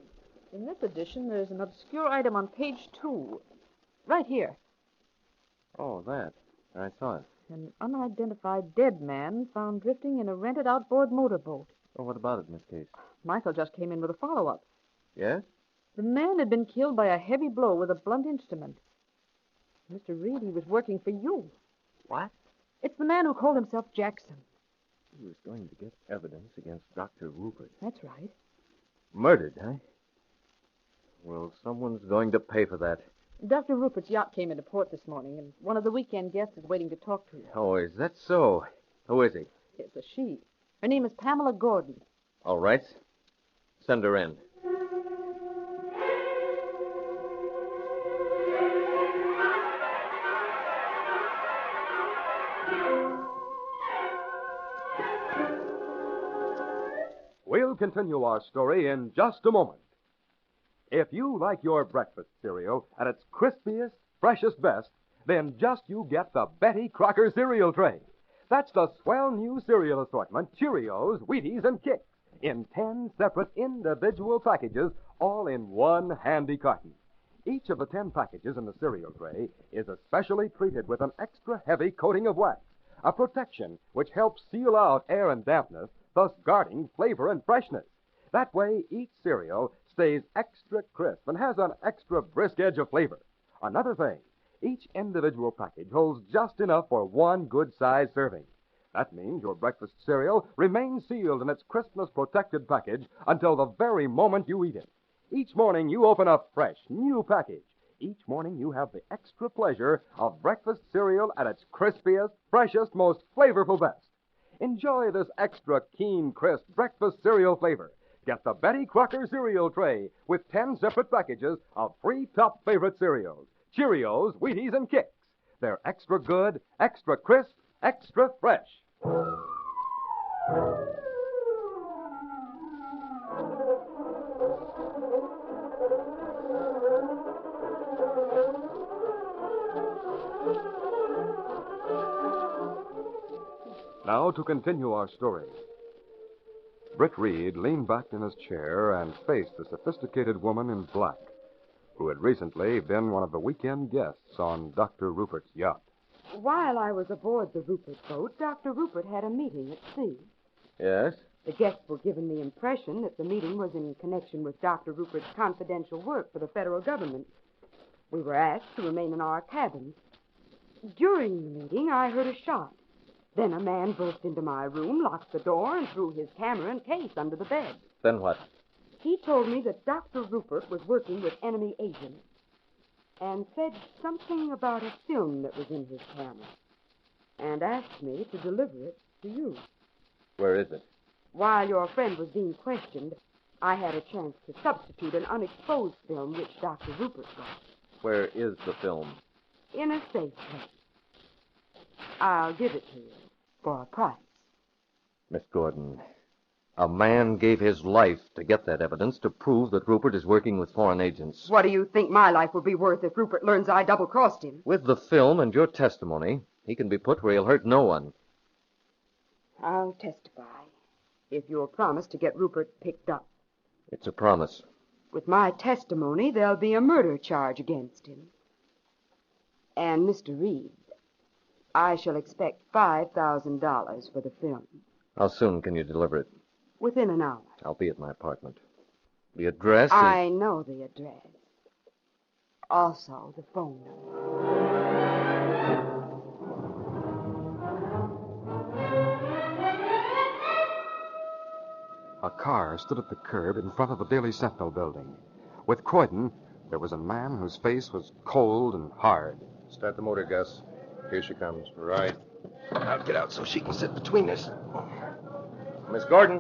in this edition, there's an obscure item on page 2. Right here. Oh, that. I saw it. An unidentified dead man found drifting in a rented outboard motorboat. Oh, what about it, Miss Case? Michael just came in with a follow-up. Yes? The man had been killed by a heavy blow with a blunt instrument. Mr. Reed, he was working for you. What? It's the man who called himself Jackson. He was going to get evidence against Dr. Rupert. That's right. Murdered, huh? Well, someone's going to pay for that. Dr. Rupert's yacht came into port this morning, and one of the weekend guests is waiting to talk to you. Oh, is that so? Who is he? It's a she. Her name is Pamela Gordon. All right. Send her in. We'll continue our story in just a moment. If you like your breakfast cereal at its crispiest, freshest best, then just you get the Betty Crocker cereal tray. That's the swell new cereal assortment, Cheerios, Wheaties, and Kicks, in 10 separate individual packages, all in one handy carton. Each of the 10 packages in the cereal tray is especially treated with an extra heavy coating of wax, a protection which helps seal out air and dampness, thus guarding flavor and freshness. That way, each cereal stays extra crisp and has an extra brisk edge of flavor. Another thing, each individual package holds just enough for one good-sized serving. That means your breakfast cereal remains sealed in its Christmas-protected package until the very moment you eat it. Each morning you open a fresh, new package. Each morning you have the extra pleasure of breakfast cereal at its crispiest, freshest, most flavorful best. Enjoy this extra keen, crisp breakfast cereal flavor. Get the Betty Crocker cereal tray with 10 separate packages of 3 top favorite cereals, Cheerios, Wheaties, and Kicks. They're extra good, extra crisp, extra fresh. Now to continue our story. Britt Reed leaned back in his chair and faced the sophisticated woman in black, who had recently been one of the weekend guests on Dr. Rupert's yacht. While I was aboard the Rupert boat, Dr. Rupert had a meeting at sea. Yes? The guests were given the impression that the meeting was in connection with Dr. Rupert's confidential work for the federal government. We were asked to remain in our cabins. During the meeting, I heard a shot. Then a man burst into my room, locked the door, and threw his camera and case under the bed. Then what? He told me that Dr. Rupert was working with enemy agents and said something about a film that was in his camera and asked me to deliver it to you. Where is it? While your friend was being questioned, I had a chance to substitute an unexposed film which Dr. Rupert got. Where is the film? In a safe place. I'll give it to you for a price. Miss Gordon, a man gave his life to get that evidence to prove that Rupert is working with foreign agents. What do you think my life would be worth if Rupert learns I double-crossed him? With the film and your testimony, he can be put where he'll hurt no one. I'll testify if you'll promise to get Rupert picked up. It's a promise. With my testimony, there'll be a murder charge against him. And, Mr. Reed, I shall expect $5,000 for the film. How soon can you deliver it? Within an hour. I'll be at my apartment. The address is... I know the address. Also the phone number. A car stood at the curb in front of the Daily Sentinel building. With Croydon, there was a man whose face was cold and hard. Start the motor, Gus. Here she comes. Right. I'll get out so she can sit between us. Miss Gordon.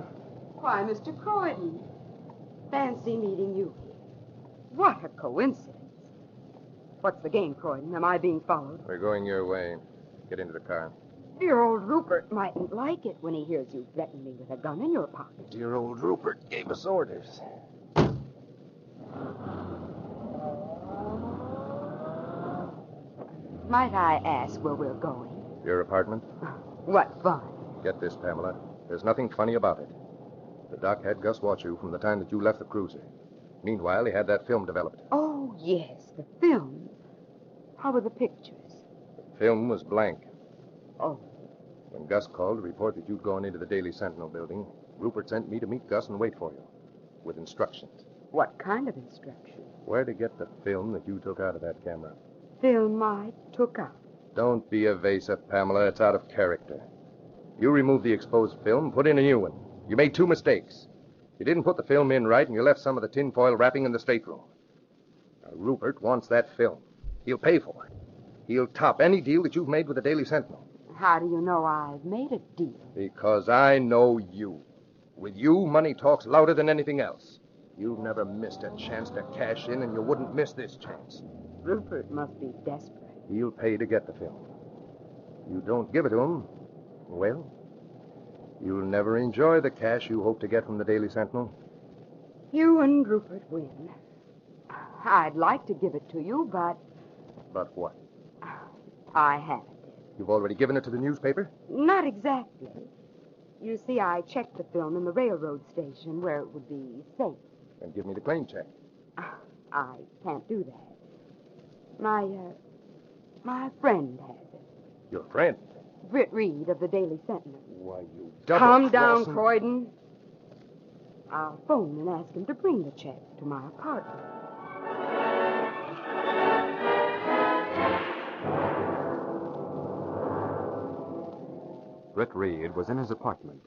Why, Mr. Croydon. Fancy meeting you here. What a coincidence. What's the game, Croydon? Am I being followed? We're going your way. Get into the car. Dear old Rupert mightn't like it when he hears you threaten me with a gun in your pocket. Dear old Rupert gave us orders. Might I ask where we're going? Your apartment? What fun. Get this, Pamela. There's nothing funny about it. The doc had Gus watch you from the time that you left the cruiser. Meanwhile, he had that film developed. Oh, yes, the film. How were the pictures? The film was blank. Oh. When Gus called to report that you'd gone into the Daily Sentinel building, Rupert sent me to meet Gus and wait for you. With instructions. What kind of instructions? Where to get the film that you took out of that camera. Film I took out? Don't be evasive, Pamela. It's out of character. You removed the exposed film, put in a new one. You made two mistakes. You didn't put the film in right, and you left some of the tinfoil wrapping in the stateroom. Now, Rupert wants that film. He'll pay for it. He'll top any deal that you've made with the Daily Sentinel. How do you know I've made a deal? Because I know you. With you, money talks louder than anything else. You've never missed a chance to cash in, and you wouldn't miss this chance. Rupert must be desperate. He'll pay to get the film. You don't give it to him, well, you'll never enjoy the cash you hope to get from the Daily Sentinel. You and Rupert win. I'd like to give it to you, but... But what? I haven't. You've already given it to the newspaper? Not exactly. You see, I checked the film in the railroad station where it would be safe. And give me the claim check. I can't do that. My friend has it. Your friend? Britt Reed of the Daily Sentinel. Why, you Calm down, Croydon. I'll phone and ask him to bring the check to my apartment. Britt Reed was in his apartment.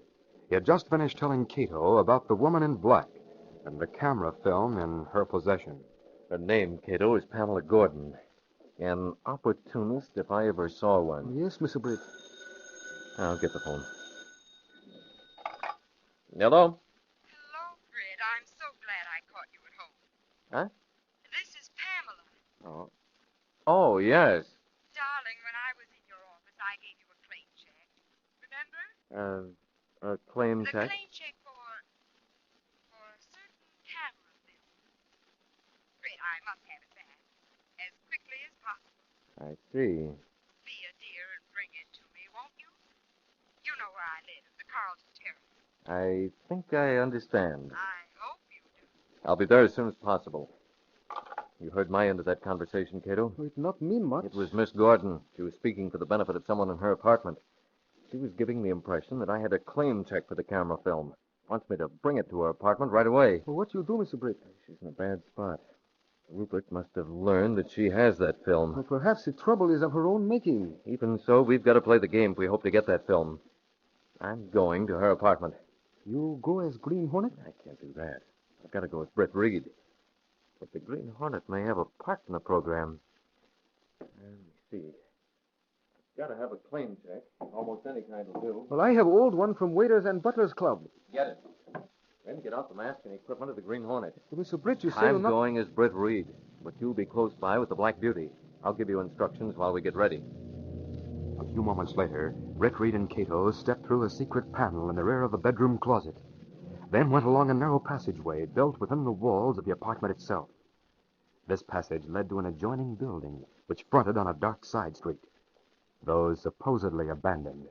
He had just finished telling Kato about the woman in black and the camera film in her possession. Her name, Kato, is Pamela Gordon. An opportunist if I ever saw one. Yes, Mr. Britt. I'll get the phone. Hello? Hello, Britt. I'm so glad I caught you at home. Huh? This is Pamela. Oh, yes. Darling, when I was in your office, I gave you a claim check. Remember? A claim The check? claim check for a certain camera film. Britt, I must have it back as quickly as possible. I see. Be a dear and bring it to me, won't you? You know where I live, the Carlton Terrace. I think I understand. I hope you do. I'll be there as soon as possible. You heard my end of that conversation, Kato? It not mean much. It was Miss Gordon. She was speaking for the benefit of someone in her apartment. She was giving the impression that I had a claim check for the camera film. Wants me to bring it to her apartment right away. Well, what you do, Mr. Britt? She's in a bad spot. Rupert must have learned that she has that film. But perhaps the trouble is of her own making. Even so, we've got to play the game if we hope to get that film. I'm going to her apartment. You go as Green Hornet? I can't do that. I've got to go with Britt Reed. But the Green Hornet may have a part in the program. Let me see. Got to have a claim check. Almost any kind will do. Well, I have old one from Waiters and Butlers Club. Get it. Then get out the mask and equipment of the Green Hornet. Well, Mr. Britt, you say I'm going as Britt Reed, but you'll be close by with the Black Beauty. I'll give you instructions while we get ready. A few moments later, Britt Reed and Kato stepped through a secret panel in the rear of the bedroom closet, then went along a narrow passageway built within the walls of the apartment itself. This passage led to an adjoining building, which fronted on a dark side street. Though supposedly abandoned,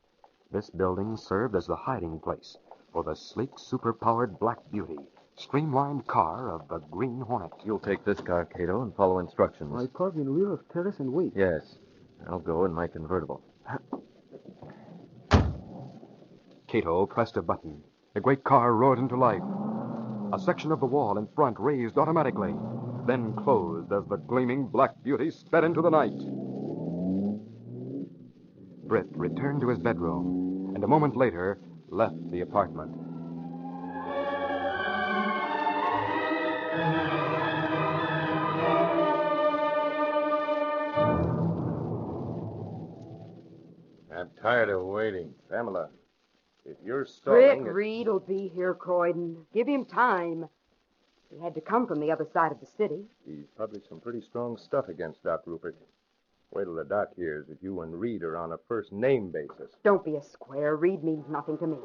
this building served as the hiding place for the sleek, super-powered Black Beauty, streamlined car of the Green Hornet. You'll take this car, Kato, and follow instructions. I park in rear of terrace and wait. Yes. I'll go in my convertible. Kato pressed a button. The great car roared into life. A section of the wall in front raised automatically, then closed as the gleaming Black Beauty sped into the night. Britt returned to his bedroom, and a moment later left the apartment. I'm tired of waiting. Pamela, if you're stalling... Britt Reed will be here, Croydon. Give him time. He had to come from the other side of the city. He's published some pretty strong stuff against Doc Rupert. Wait till the doc hears that you and Reed are on a first-name basis. Don't be a square. Reed means nothing to me.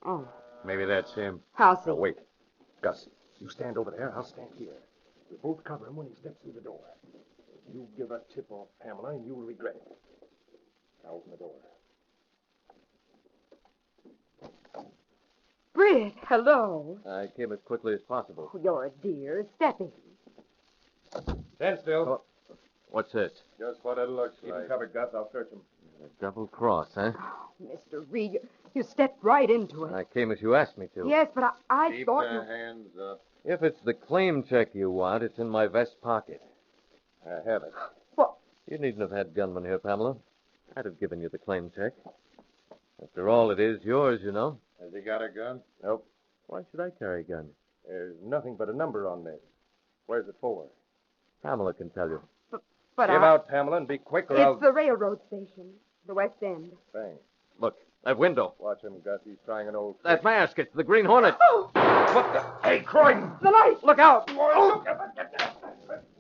Oh, Maybe that's him. I'll see. Now, wait. Gus, you stand over there. I'll stand here. We'll both cover him when he steps through the door. You give a tip off Pamela, and you will regret it. Now open the door. Britt, hello. I came as quickly as possible. Oh, you're a dear. Step in. Stand still. What's this? Just what it looks like. Keep him covered, Gus. I'll search him. A double cross, huh? Mr. Reed, you stepped right into it. I came as you asked me to. Yes, but I Keep thought their you... hands up. If it's the claim check you want, it's in my vest pocket. I have it. What? You needn't have had gunmen here, Pamela. I'd have given you the claim check. After all, it is yours, you know. Has he got a gun? Nope. Why should I carry a gun? There's nothing but a number on this. Where's it for? Pamela can tell you. But Give out, Pamela, and be quick or I'll... It's the railroad station, the West End. Thanks. Look, that window. Watch him, Gus. He's trying an old... That mask. It's the Green Hornet. What the... Hey, Croydon! The light! Look out!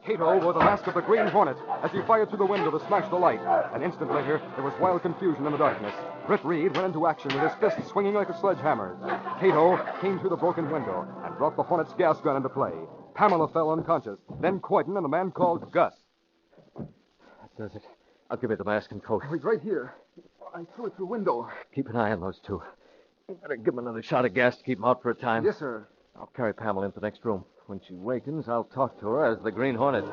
Kato wore the mask of the Green Hornet as he fired through the window to smash the light. An instant later, there was wild confusion in the darkness. Britt Reed went into action with his fists swinging like a sledgehammer. Kato came through the broken window and brought the Hornet's gas gun into play. Pamela fell unconscious. Then Croydon and a man called Gus. That does it. I'll give you the mask and coat. He's right here. I threw it through the window. Keep an eye on those two. Better give them another shot of gas to keep them out for a time. Yes, sir. I'll carry Pamela into the next room. When she wakens, I'll talk to her as the Green Hornet.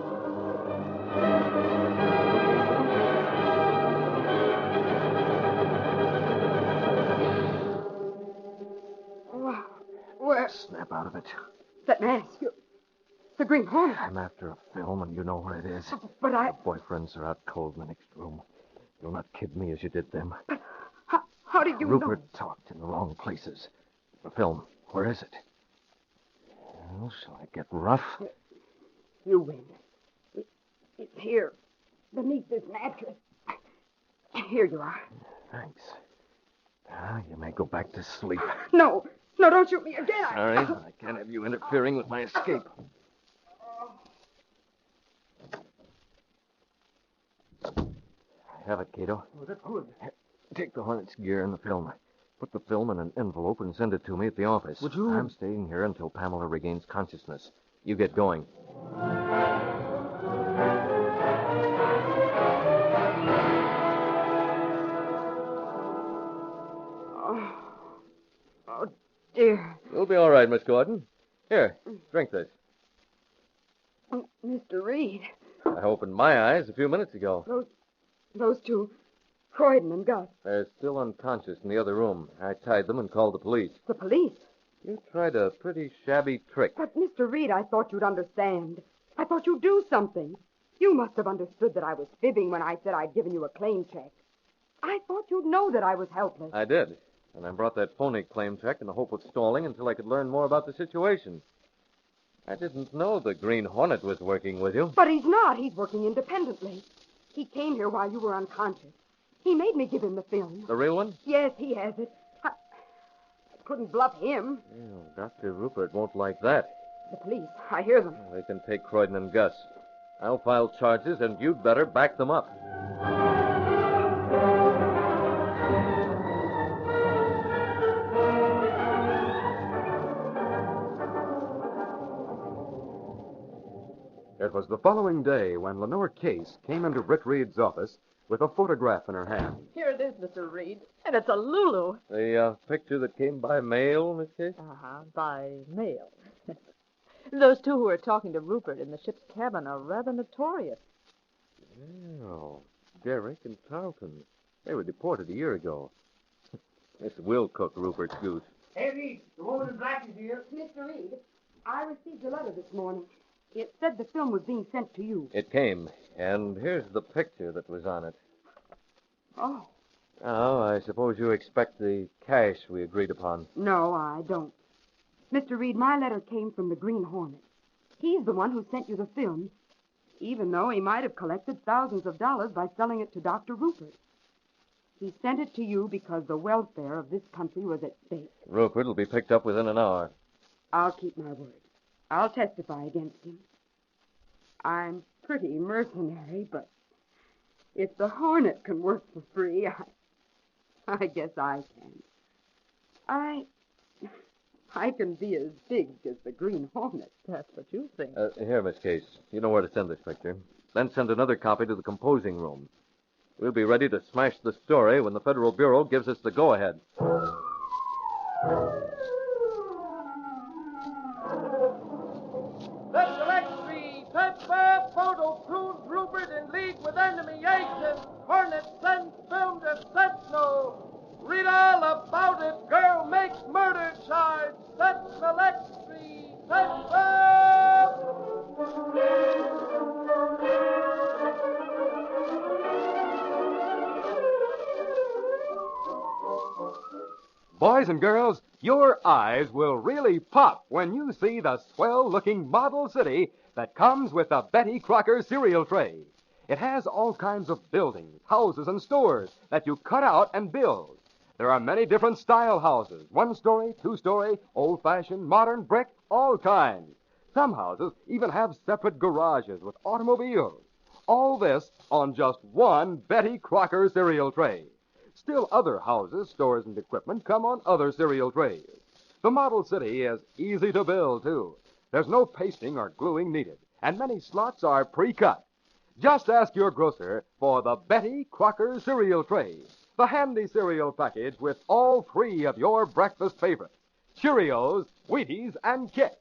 Where? Snap out of it. That mask. The Green Hornet. I'm after a film, and you know where it is. But I... The boyfriends are out cold in the next room. You'll not kid me as you did them. How did you Rupert talked in the wrong places. The film, where is it? Well, shall I get rough? You win. It's here, beneath this mattress. Here you are. Thanks. You may go back to sleep. No, don't shoot me again. Sorry, I can't have you interfering with my escape. I have it, Kato. Oh, that's good. Take the Hornet's gear and the film. Put the film in an envelope and send it to me at the office. Would you... I'm staying here until Pamela regains consciousness. You get going. Oh, dear. You'll be all right, Miss Gordon. Here, drink this. Mr. Reed. I opened my eyes a few minutes ago. Those two, Croydon and Gus. They're still unconscious in the other room. I tied them and called the police. The police? You tried a pretty shabby trick. But, Mr. Reed, I thought you'd understand. I thought you'd do something. You must have understood that I was fibbing when I said I'd given you a claim check. I thought you'd know that I was helpless. I did. And I brought that phony claim check in the hope of stalling until I could learn more about the situation. I didn't know the Green Hornet was working with you. But he's not. He's working independently. He came here while you were unconscious. He made me give him the film. The real one? Yes, he has it. I couldn't bluff him. Oh, Dr. Rupert won't like that. The police. I hear them. They can take Croydon and Gus. I'll file charges, and you'd better back them up. It was the following day when Lenore Case came into Britt Reed's office with a photograph in her hand. Here it is, Mr. Reed. And it's a Lulu. The picture that came by mail, Miss Case? Uh-huh, by mail. Those two who are talking to Rupert in the ship's cabin are rather notorious. Oh, Derek and Tarleton. They were deported a year ago. This will cook Rupert's goose. Hey, Reed, the woman in black is here. Mr. Reed, I received a letter this morning. It said the film was being sent to you. It came, and here's the picture that was on it. Oh. Now, I suppose you expect the cash we agreed upon. No, I don't. Mr. Reed, my letter came from the Green Hornet. He's the one who sent you the film, even though he might have collected thousands of dollars by selling it to Dr. Rupert. He sent it to you because the welfare of this country was at stake. Rupert will be picked up within an hour. I'll keep my word. I'll testify against him. I'm pretty mercenary, but if the Hornet can work for free, I guess I can. I can be as big as the Green Hornet. That's what you think. Here, Miss Case. You know where to send this picture. Then send another copy to the composing room. We'll be ready to smash the story when the Federal Bureau gives us the go-ahead. Special X-3, Pepper, photo proves Rupert in league with enemy agents. Hornet sends film to Sentinel. Read all about it. Girl makes murder charge. Sentinel X-3, Pepper. Boys and girls, your eyes will really pop when you see the swell-looking model city that comes with the Betty Crocker cereal tray. It has all kinds of buildings, houses, and stores that you cut out and build. There are many different style houses, one-story, two-story, old-fashioned, modern, brick, all kinds. Some houses even have separate garages with automobiles. All this on just one Betty Crocker cereal tray. Still other houses, stores, and equipment come on other cereal trays. The model city is easy to build, too. There's no pasting or gluing needed, and many slots are pre-cut. Just ask your grocer for the Betty Crocker cereal tray, the handy cereal package with all three of your breakfast favorites, Cheerios, Wheaties, and Kix.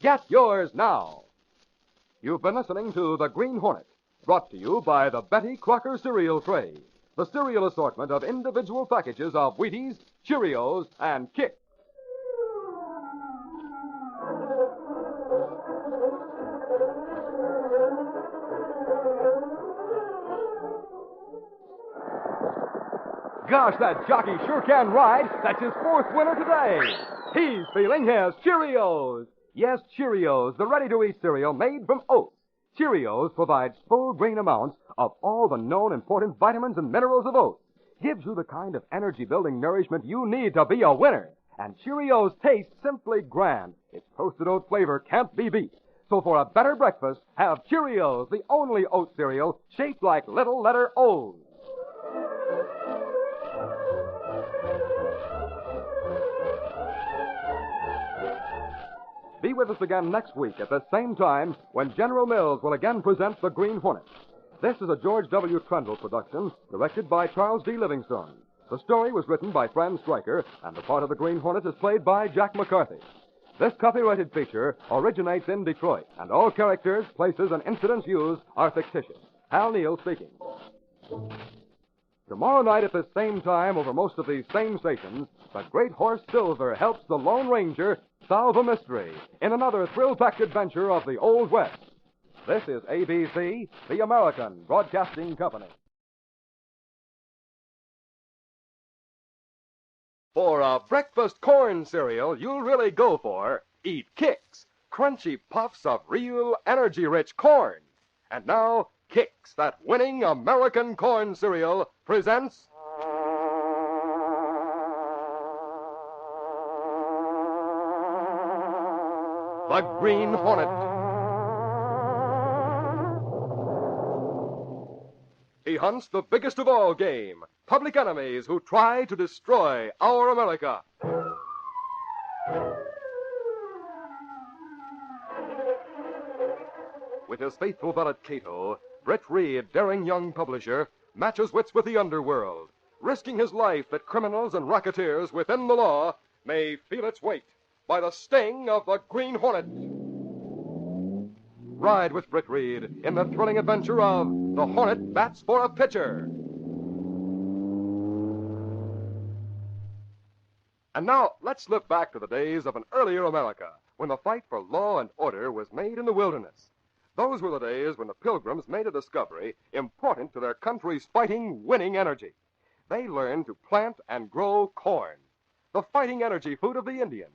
Get yours now. You've been listening to The Green Hornet, brought to you by the Betty Crocker cereal tray, the cereal assortment of individual packages of Wheaties, Cheerios, and Kix. Gosh, that jockey sure can ride. That's his fourth winner today. He's feeling his Cheerios. Yes, Cheerios, the ready-to-eat cereal made from oats. Cheerios provides full grain amounts of all the known important vitamins and minerals of oats. Gives you the kind of energy-building nourishment you need to be a winner. And Cheerios taste simply grand. Its toasted oat flavor can't be beat. So for a better breakfast, have Cheerios, the only oat cereal shaped like little letter O's. Be with us again next week at the same time when General Mills will again present The Green Hornet. This is a George W. Trendle production, directed by Charles D. Livingstone. The story was written by Fran Stryker, and the part of the Green Hornet is played by Jack McCarthy. This copyrighted feature originates in Detroit, and all characters, places, and incidents used are fictitious. Hal Neal speaking. Tomorrow night at the same time over most of these same stations, the Great Horse Silver helps the Lone Ranger solve a mystery in another thrill-packed adventure of the Old West. This is ABC, the American Broadcasting Company. For a breakfast corn cereal you'll really go for, eat Kix, crunchy puffs of real energy-rich corn. And now, Kix, that winning American corn cereal, presents... The Green Hornet. He hunts the biggest of all game, public enemies who try to destroy our America. With his faithful valet Kato, Britt Reed, daring young publisher, matches wits with the underworld, risking his life that criminals and racketeers within the law may feel its weight by the sting of the Green Hornet. Ride with Britt Reed in the thrilling adventure of The Hornet Bats for a Pitcher. And now, let's slip back to the days of an earlier America, when the fight for law and order was made in the wilderness. Those were the days when the Pilgrims made a discovery important to their country's fighting, winning energy. They learned to plant and grow corn, the fighting energy food of the Indians.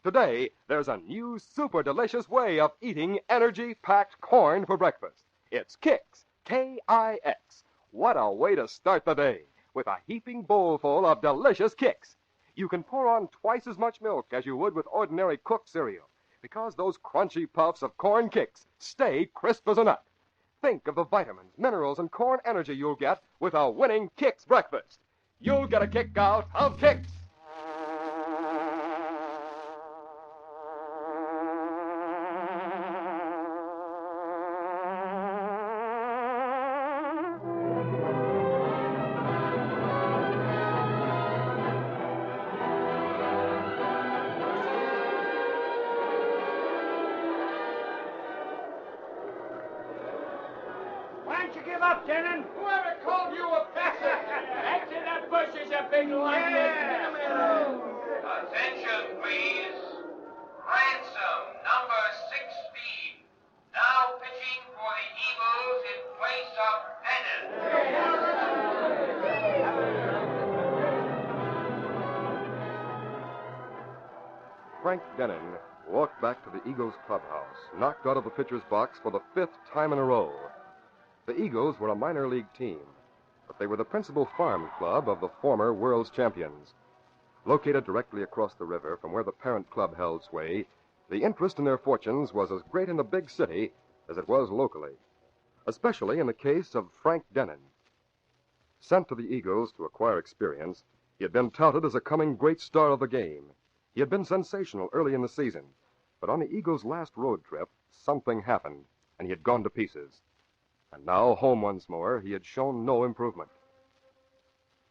Today, there's a new super delicious way of eating energy-packed corn for breakfast. It's Kix, K-I-X. What a way to start the day, with a heaping bowl full of delicious Kix. You can pour on twice as much milk as you would with ordinary cooked cereal, because those crunchy puffs of corn Kix stay crisp as a nut. Think of the vitamins, minerals, and corn energy you'll get with a winning Kix breakfast. You'll get a kick out of Kix. Why don't you give up, Denon? Whoever called you a passer? That's in that bush is a big lion. Attention, please. Ransom, number 6 speed. Now pitching for the Eagles in place of Frank Denon walked back to the Eagles clubhouse, knocked out of the pitcher's box for the 5th time in a row. The Eagles were a minor league team, but they were the principal farm club of the former world's champions. Located directly across the river from where the parent club held sway, the interest in their fortunes was as great in the big city as it was locally, especially in the case of Frank Denon. Sent to the Eagles to acquire experience, he had been touted as a coming great star of the game. He had been sensational early in the season, but on the Eagles' last road trip, something happened, and he had gone to pieces. And now, home once more, he had shown no improvement.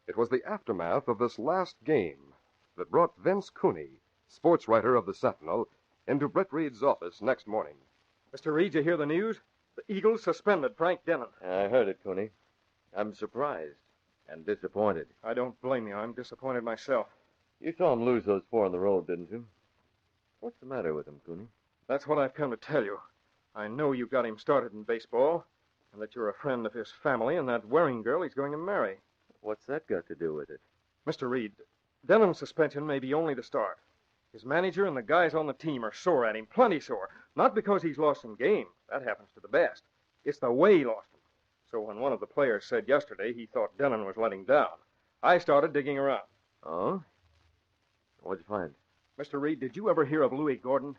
It was the aftermath of this last game that brought Vince Cooney, sports writer of the Sentinel, into Britt Reed's office next morning. Mr. Reed, you hear the news? The Eagles suspended Frank Denon. I heard it, Cooney. I'm surprised and disappointed. I don't blame you. I'm disappointed myself. You saw him lose those 4 on the road, didn't you? What's the matter with him, Cooney? That's what I've come to tell you. I know you got him started in baseball, and that you're a friend of his family and that Waring girl he's going to marry. What's that got to do with it? Mr. Reed, Denon's suspension may be only the start. His manager and the guys on the team are sore at him, plenty sore. Not because he's lost some games. That happens to the best. It's the way he lost them. So when one of the players said yesterday he thought Denon was letting down, I started digging around. Oh? What'd you find? Mr. Reed, did you ever hear of Louis Gordon?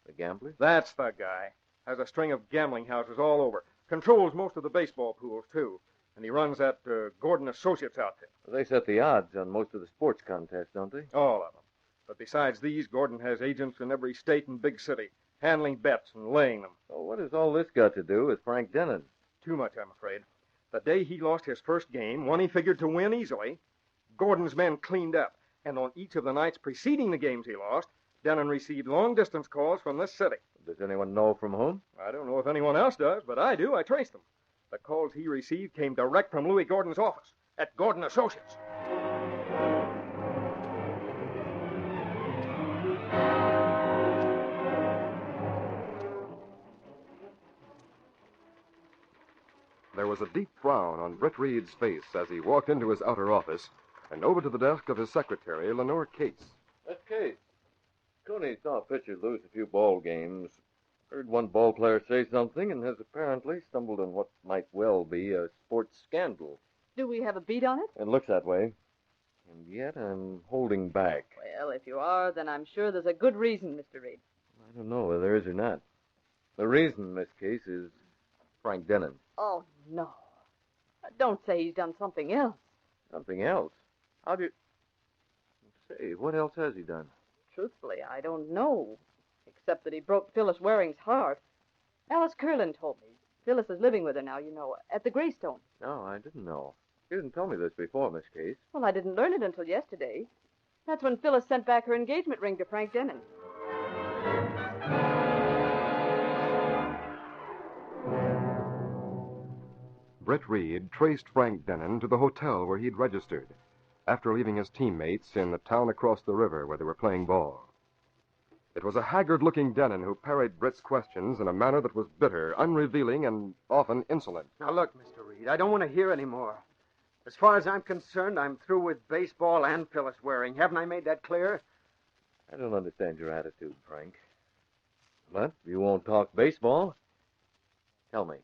The gambler? That's the guy. Has a string of gambling houses all over. Controls most of the baseball pools, too. And he runs that Gordon Associates outfit. They set the odds on most of the sports contests, don't they? All of them. But besides these, Gordon has agents in every state and big city, handling bets and laying them. So what has all this got to do with Frank Denon? Too much, I'm afraid. The day he lost his first game, one he figured to win easily, Gordon's men cleaned up. And on each of the nights preceding the games he lost, Denon received long-distance calls from this city. Does anyone know from whom? I don't know if anyone else does, but I do. I traced them. The calls he received came direct from Louis Gordon's office at Gordon Associates. There was a deep frown on Britt Reed's face as he walked into his outer office and over to the desk of his secretary, Lenore Case. That's Case. Cooney saw a pitcher lose a few ball games, heard one ball player say something, and has apparently stumbled on what might well be a sports scandal. Do we have a beat on it? It looks that way. And yet I'm holding back. Well, if you are, then I'm sure there's a good reason, Mr. Reed. I don't know whether there is or not. The reason, Miss Case, is Frank Denon. Oh, no. Don't say he's done something else. Something else? How do you... Say, what else has he done? Truthfully, I don't know. Except that he broke Phyllis Waring's heart. Alice Curlin told me. Phyllis is living with her now, you know, at the Greystone. No, I didn't know. You didn't tell me this before, Miss Case. Well, I didn't learn it until yesterday. That's when Phyllis sent back her engagement ring to Frank Denon. Britt Reed traced Frank Denon to the hotel where he'd registered after leaving his teammates in the town across the river where they were playing ball. It was a haggard-looking Denon who parried Britt's questions in a manner that was bitter, unrevealing, and often insolent. Now, look, Mr. Reed, I don't want to hear any more. As far as I'm concerned, I'm through with baseball and Phyllis Waring. Haven't I made that clear? I don't understand your attitude, Frank. But you won't talk baseball. Tell me,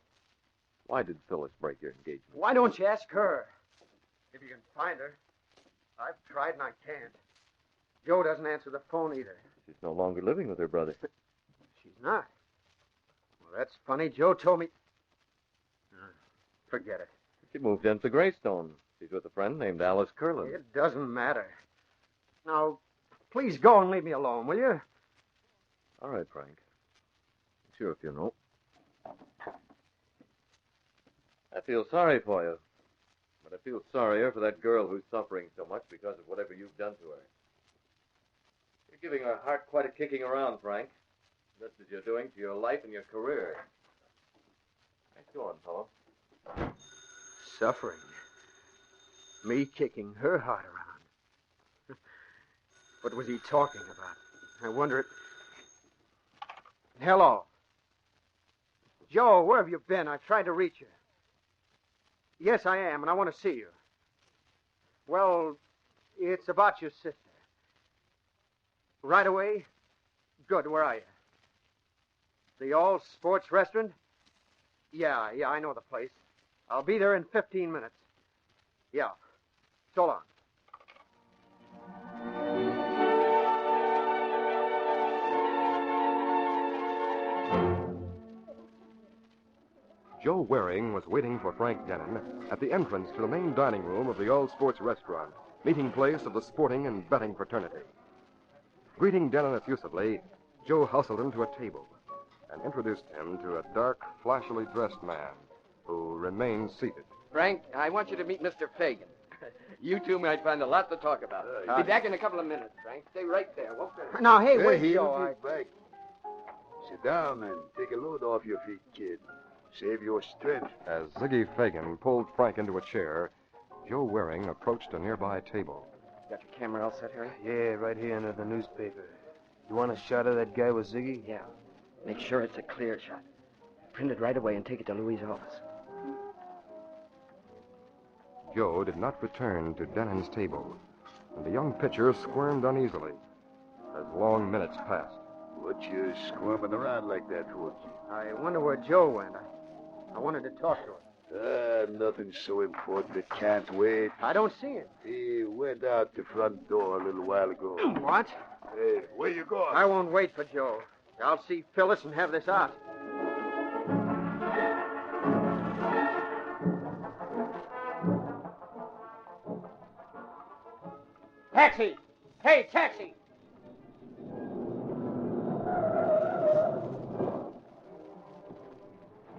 why did Phyllis break your engagement? Why don't you ask her? If you can find her. I've tried and I can't. Joe doesn't answer the phone either. She's no longer living with her brother. She's not. Well, that's funny. Joe told me... Forget it. She moved into the Greystone. She's with a friend named Alice Curlin. It doesn't matter. Now, please go and leave me alone, will you? All right, Frank. Sure, if you know. I feel sorry for you. But I feel sorrier for that girl who's suffering so much because of whatever you've done to her. You're giving her heart quite a kicking around, Frank. Just as you're doing to your life and your career. Nice going, fellow. Suffering. Me kicking her heart around. What was he talking about? I wonder... Hello. Joe, where have you been? I've tried to reach you. Yes, I am, and I want to see you. Well, it's about your sister. Right away? Good, where are you? The All Sports Restaurant? Yeah, I know the place. I'll be there in 15 minutes. Yeah. So long. Joe Waring was waiting for Frank Denon at the entrance to the main dining room of the All Sports Restaurant, meeting place of the sporting and betting fraternity. Greeting Denon effusively, Joe hustled him to a table and introduced him to a dark, flashily dressed man who remained seated. Frank, I want you to meet Mr. Fagan. You two might find a lot to talk about. Be back in a couple of minutes, Frank. Stay right there. Won't they? Now, hey, wait, he'll Joe. be back. Sit down and take a load off your feet, kid. Save your strength. As Ziggy Fagan pulled Frank into a chair, Joe Waring approached a nearby table. Got your camera all set, Harry? Yeah, right here under the newspaper. You want a shot of that guy with Ziggy? Yeah. Make sure it's a clear shot. Print it right away and take it to Louis' office. Joe did not return to Denon's table, and the young pitcher squirmed uneasily as long minutes passed. What you squirming around like that for? I wonder where Joe went. I wanted to talk to him. Nothing so important it can't wait. I don't see him. He went out the front door a little while ago. What? Hey, where you going? I won't wait for Joe. I'll see Phyllis and have this out. Taxi! Hey, taxi!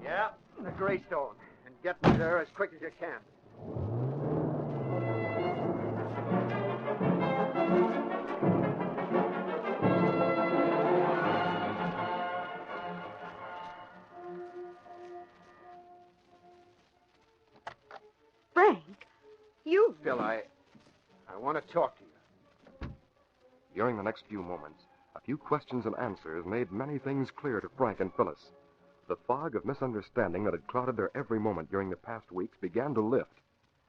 Yeah, the Greystone. And get me there as quick as you can. Frank, you... Phil, I want to talk to you. During the next few moments, a few questions and answers made many things clear to Frank and Phyllis. The fog of misunderstanding that had clouded their every moment during the past weeks began to lift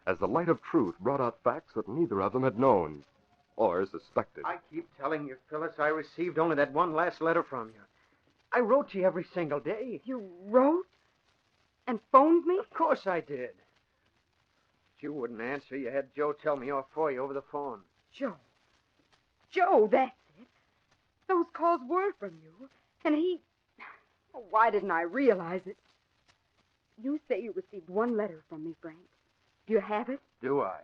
as the light of truth brought out facts that neither of them had known or suspected. I keep telling you, Phyllis, I received only that one last letter from you. I wrote to you every single day. You wrote? And phoned me? Of course I did. But you wouldn't answer. You had Joe tell me off for you over the phone. Joe. Joe, that's it. Those calls were from you. And he... Oh, why didn't I realize it? You say you received one letter from me, Frank. Do you have it? Do I?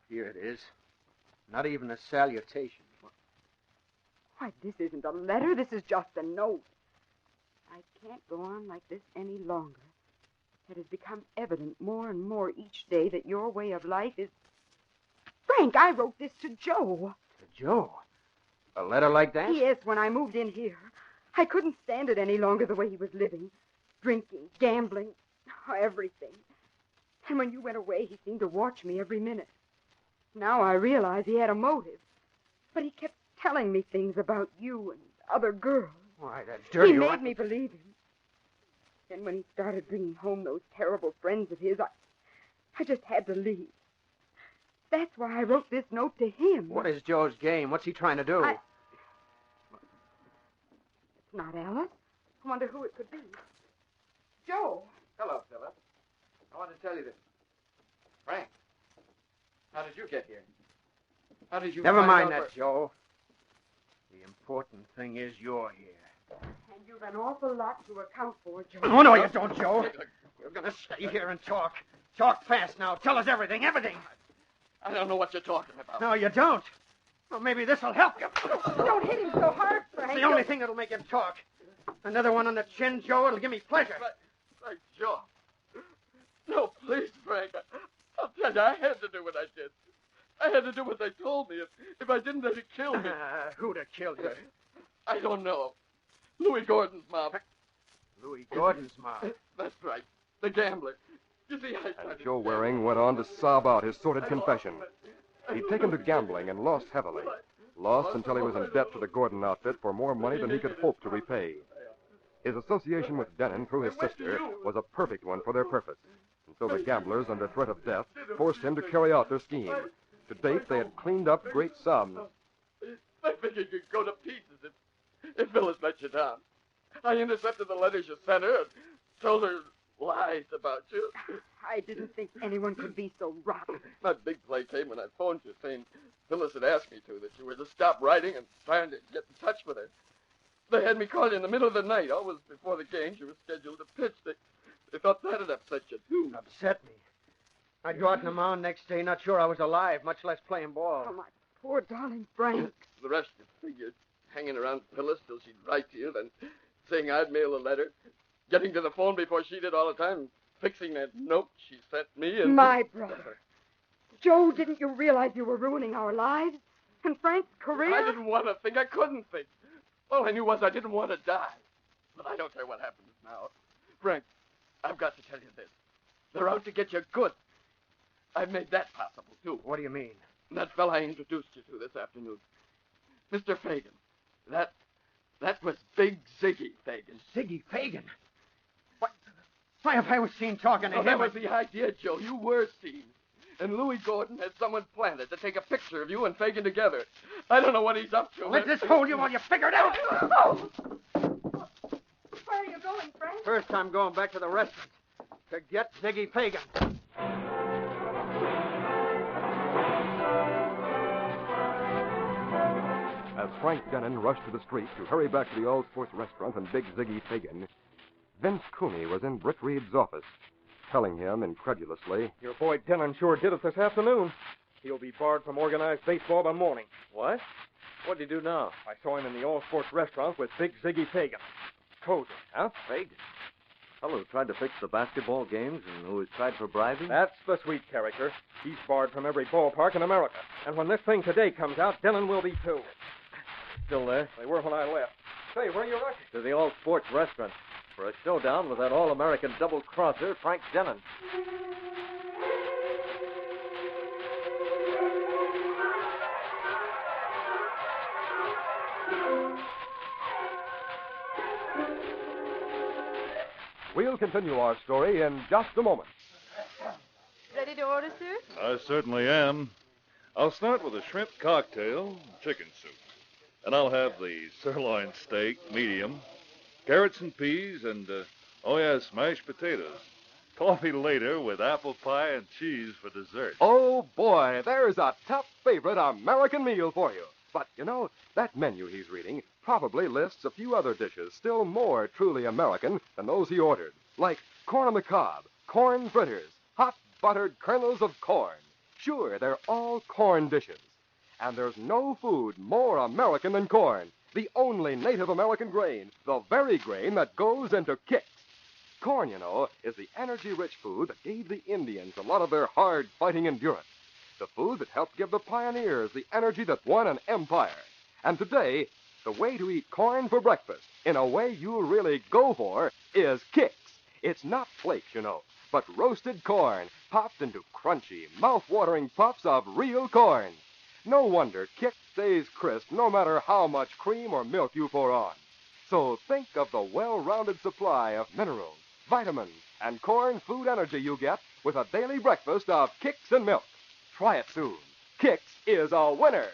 Here it is. Not even a salutation. Why, this isn't a letter. This is just a note. I can't go on like this any longer. It has become evident more and more each day that your way of life is... Frank, I wrote this to Joe. To Joe? A letter like that? Yes, when I moved in here. I couldn't stand it any longer the way he was living. Drinking, gambling, everything. And when you went away, he seemed to watch me every minute. Now I realize he had a motive. But he kept telling me things about you and other girls. Why, that dirty... He made me believe him. And when he started bringing home those terrible friends of his, I just had to leave. That's why I wrote this note to him. What is Joe's game? What's he trying to do? It's not Alice. I wonder who it could be. Joe. Hello, Philip. I want to tell you this. Frank, how did you get here? How did you... Never mind that, Joe. The important thing is you're here. And you've an awful lot to account for, Joe. Oh, no, you don't, Joe. You're going to stay here and talk. Talk fast now. Tell us everything, everything. I don't know what you're talking about. No, you don't. Well, maybe this will help you. Don't hit him so hard, Frank. It's the only thing that'll make him talk. Another one on the chin, Joe. It'll give me pleasure. Frank, Joe. No, please, Frank. I'll tell you, I had to do what I did. I had to do what they told me. If I didn't, they'd kill me. Who'd have killed you? I don't know. Louis Gordon's mom. Louis Gordon's mom? That's right. The gambler. You see, And Joe Waring went on to sob out his sordid confession. He'd taken to gambling and lost heavily. Lost until he was in debt to the Gordon outfit for more money than he could hope to repay. His association with Denon through his sister was a perfect one for their purpose. And so the gamblers, under threat of death, forced him to carry out their scheme. To date, they had cleaned up great sums. I figured you'd go to pieces if Phyllis let you down. I intercepted the letters you sent her and told her lies about you. I didn't think anyone could be so rotten. My big play came when I phoned you saying Phyllis had asked me that you were to stop writing and trying to get in touch with her. They had me call you in the middle of the night, always before the games you were scheduled to pitch. They thought that'd upset you, too. Upset me? I'd go out on the mound next day, not sure I was alive, much less playing ball. Oh, my poor darling Frank. The rest of you figured hanging around Phyllis till she'd write to you, then saying I'd mail a letter, getting to the phone before she did all the time, fixing that note she sent me, and... My brother. Joe, didn't you realize you were ruining our lives? And Frank's career? I didn't want to think. I couldn't think. All I knew was I didn't want to die. But I don't care what happens now. Frank, I've got to tell you this. They're out to get you good. I've made that possible, too. What do you mean? That fella I introduced you to this afternoon. Mr. Fagan. That was Big Ziggy Fagan. Ziggy Fagan? Why, if I was seen talking to him... That was the idea, Joe. You were seen. And Louis Gordon had someone planted to take a picture of you and Fagan together. I don't know what he's up to. Let this hold you while you figure it out. Oh! Where are you going, Frank? First, I'm going back to the restaurant to get Ziggy Fagan. As Frank Denon rushed to the street to hurry back to the All Sports Restaurant and Big Ziggy Fagan, Vince Cooney was in Britt Reed's office, telling him incredulously, Your boy Denon sure did it this afternoon. He'll be barred from organized baseball by morning. What? What'd he do now? I saw him in the All Sports Restaurant with Big Ziggy Fagan. Told you. Huh? Fagan? Fellow who tried to fix the basketball games and who was tried for bribing? That's the sweet character. He's barred from every ballpark in America. And when this thing today comes out, Denon will be too. Still there? They were when I left. Say, where are you rushing? To the All Sports Restaurant for a showdown with that All-American double-crosser, Frank Denon. We'll continue our story in just a moment. Ready to order, sir? I certainly am. I'll start with a shrimp cocktail, chicken soup. And I'll have the sirloin steak, medium, carrots and peas, and, mashed potatoes. Coffee later with apple pie and cheese for dessert. Oh, boy, there's a top favorite American meal for you. But, that menu he's reading probably lists a few other dishes still more truly American than those he ordered, like corn on the cob, corn fritters, hot buttered kernels of corn. Sure, they're all corn dishes. And there's no food more American than corn, the only Native American grain, the very grain that goes into kicks. Corn, is the energy-rich food that gave the Indians a lot of their hard-fighting endurance. The food that helped give the pioneers the energy that won an empire. And today, the way to eat corn for breakfast, in a way you'll really go for, is kicks. It's not flakes, but roasted corn, popped into crunchy, mouth-watering puffs of real corn. No wonder Kix stays crisp no matter how much cream or milk you pour on. So think of the well-rounded supply of minerals, vitamins, and corn food energy you get with a daily breakfast of Kix and milk. Try it soon. Kix is a winner.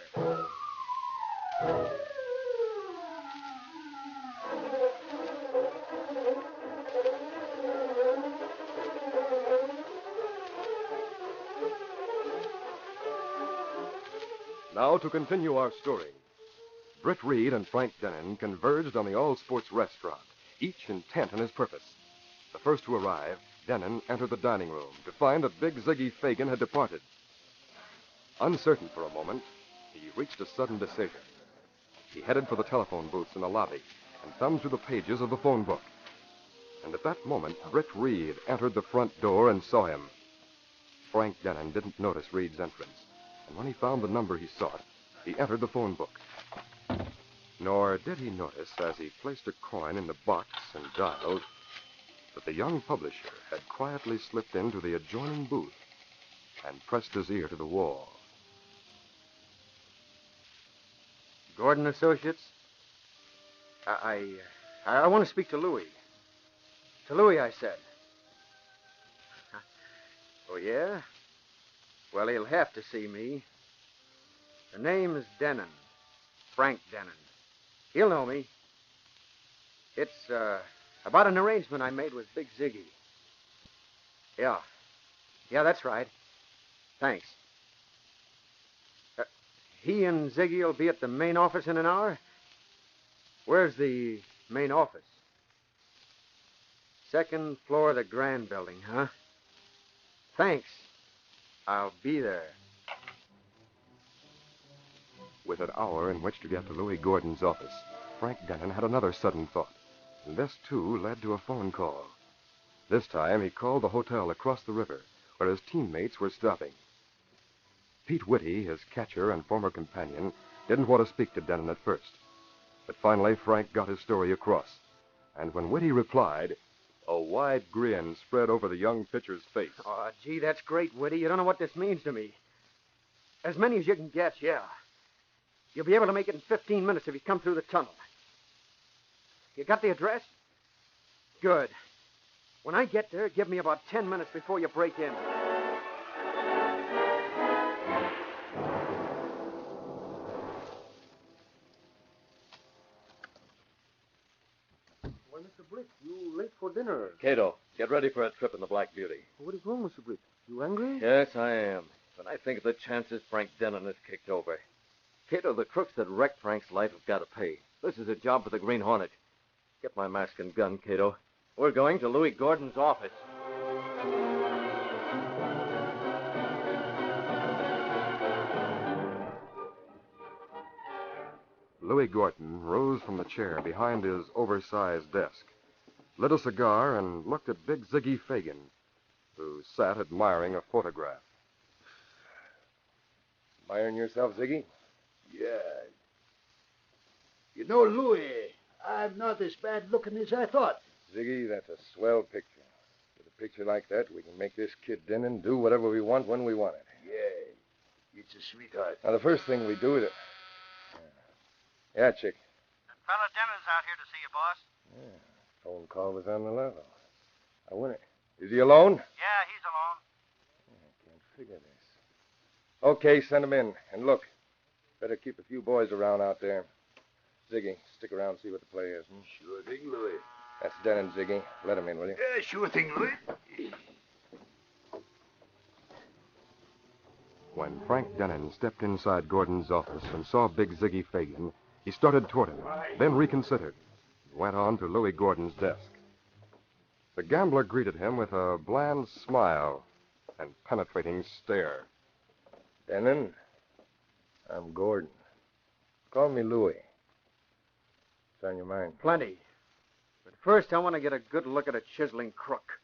Now to continue our story. Britt Reed and Frank Denon converged on the All Sports restaurant, each intent on his purpose. The first to arrive, Denon entered the dining room to find that Big Ziggy Fagan had departed. Uncertain for a moment, he reached a sudden decision. He headed for the telephone booths in the lobby and thumbed through the pages of the phone book. And at that moment, Britt Reed entered the front door and saw him. Frank Denon didn't notice Reed's entrance, and when he found the number he sought, he entered the phone book. Nor did he notice, as he placed a coin in the box and dialed, that the young publisher had quietly slipped into the adjoining booth and pressed his ear to the wall. Gordon Associates? I want to speak to Louis. To Louis, I said. Oh, yeah? Well, he'll have to see me. The name is Denon. Frank Denon. He'll know me. It's, about an arrangement I made with Big Ziggy. Yeah. Yeah, that's right. Thanks. He and Ziggy will be at the main office in an hour? Where's the main office? Second floor of the Grand Building, huh? Thanks. I'll be there. With an hour in which to get to Louis Gordon's office, Frank Denon had another sudden thought. And this, too, led to a phone call. This time, he called the hotel across the river, where his teammates were stopping. Pete Whitty, his catcher and former companion, didn't want to speak to Denon at first. But finally, Frank got his story across. And when Whitty replied, a wide grin spread over the young pitcher's face. Oh, gee, that's great, Whitty. You don't know what this means to me. As many as you can get, yeah. You'll be able to make it in 15 minutes if you come through the tunnel. You got the address? Good. When I get there, give me about 10 minutes before you break in. Well, Mr. Britt, you late for dinner. Kato, get ready for a trip in the Black Beauty. What is wrong, Mr. Britt? You angry? Yes, I am. When I think of the chances Frank Denon has kicked over. Kato, the crooks that wrecked Frank's life have got to pay. This is a job for the Green Hornet. Get my mask and gun, Kato. We're going to Louis Gordon's office. Louis Gordon rose from the chair behind his oversized desk, lit a cigar, and looked at Big Ziggy Fagan, who sat admiring a photograph. Admiring yourself, Ziggy? Yeah. You know, Louis, I'm not as bad looking as I thought. Ziggy, that's a swell picture. With a picture like that, we can make this kid Denon do whatever we want when we want it. Yeah. It's a sweetheart. Now, the first thing we do is... Yeah, chick. Fella Denon's out here to see you, boss. Yeah. Phone call was on the level. I wonder, is he alone? Yeah, he's alone. I can't figure this. Okay, send him in. And look, better keep a few boys around out there. Ziggy, stick around and see what the play is. Sure thing, Louis. That's Denon, Ziggy. Let him in, will you? Yeah, sure thing, Louis. When Frank Denon stepped inside Gordon's office and saw Big Ziggy Fagan, he started toward him, then reconsidered, and went on to Louis Gordon's desk. The gambler greeted him with a bland smile and penetrating stare. Denon, I'm Gordon. Call me Louis. What's on your mind? Plenty. But first, I want to get a good look at a chiseling crook.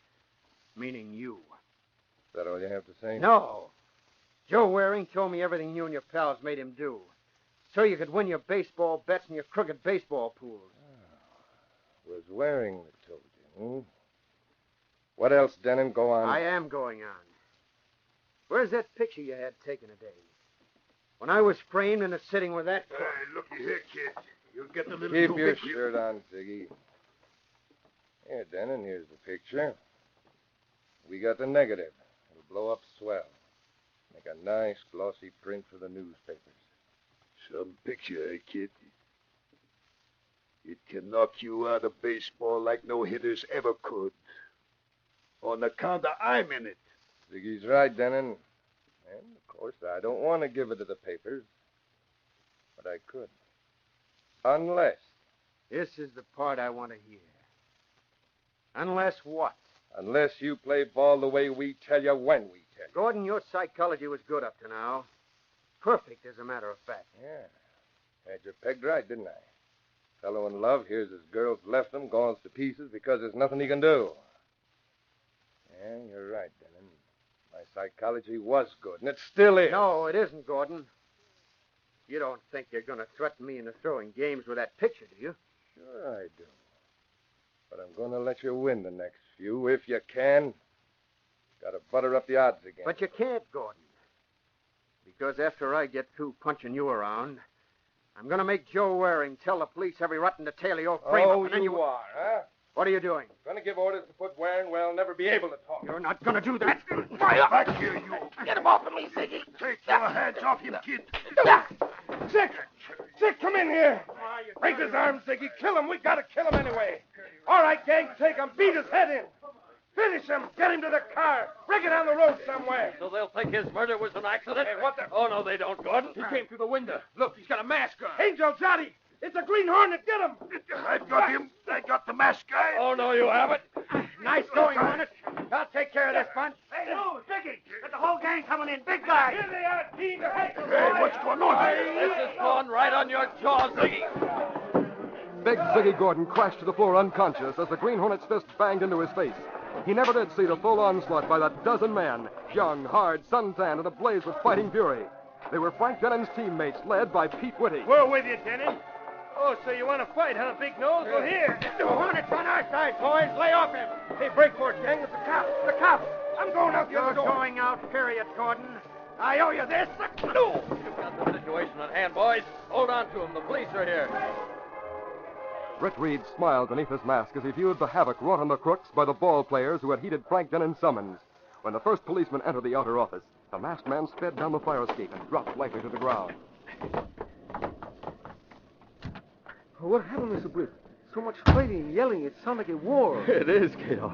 Meaning you. Is that all you have to say? No. Joe Waring told me everything you and your pals made him do. So you could win your baseball bets and your crooked baseball pools. Was Waring that told you, What else, Denon? Go on. I am going on. Where's that picture you had taken today? When I was framed in a sitting with that crook. Looky here, kid. You'll get the little... Keep your shirt on, Ziggy. Here, Denon, here's the picture. We got the negative. It'll blow up swell. Make a nice, glossy print for the newspapers. Some picture, eh, kid? It can knock you out of baseball like no hitters ever could. On account of I'm in it. Ziggy's right, Denon. And, of course, I don't want to give it to the papers. But I could. Unless. This is the part I want to hear. Unless what? Unless you play ball the way we tell you when we tell you. Gordon, your psychology was good up to now. Perfect, as a matter of fact. Yeah. Had you pegged right, didn't I? Fellow in love hears his girl's left him, gone to pieces because there's nothing he can do. Yeah, you're right, Denon. My psychology was good, and it still is. No, it isn't, Gordon. You don't think you're going to threaten me into throwing games with that picture, do you? Sure I do. But I'm going to let you win the next few, if you can. Got to butter up the odds again. But you can't, Gordon. Because after I get through punching you around, I'm going to make Joe Waring tell the police every rotten detail of your frame-up. Oh, and then you are, huh? What are you doing? Going to give orders to put Waring where he'll never be able to talk. You're not going to do that. Fire! Back here, you. Get him off of me, Ziggy. Take your hands off him, kid. Zick! Zick, come in here. Break his arms, Ziggy. Kill him. We got to kill him anyway. All right, gang, take him. Beat his head in. Finish him. Get him to the car. Bring it down the road somewhere. So they'll think his murder was an accident? Hey, what the... Oh, no, they don't, Gordon. He came through the window. Look, he's got a mask on. Angel Johnny! It's a Green Hornet. Get him. I've got him. I got the mask guy. Oh, no, you haven't. Nice going, Hornet. I'll take care of this bunch. Hey, no, Ziggy. Get the whole gang coming in. Big guy. Here they are, team. Hey, what's going on here? This is going right on your jaw, Ziggy. Big Ziggy Gordon crashed to the floor unconscious as the Green Hornet's fist banged into his face. He never did see the full onslaught by that dozen men, young, hard, suntanned, and ablaze with fighting fury. They were Frank Denon's teammates, led by Pete Whitty. We're with you, Denon. Oh, so you want to fight, huh, Big Nose? Well, here. The Hornet's on our side, boys. Lay off him. Hey, break for it, gang. It's the cop. The cop. I'm going out the other door. You're going out, period, Gordon. I owe you this. No. You've got the situation at hand, boys. Hold on to him. The police are here. Britt Reed smiled beneath his mask as he viewed the havoc wrought on the crooks by the ball players who had heeded Frank Denon's summons. When the first policeman entered the outer office, the masked man sped down the fire escape and dropped lightly to the ground. What happened, Mr. Britt? So much fighting and yelling, it sounded like a war. It is, Kato.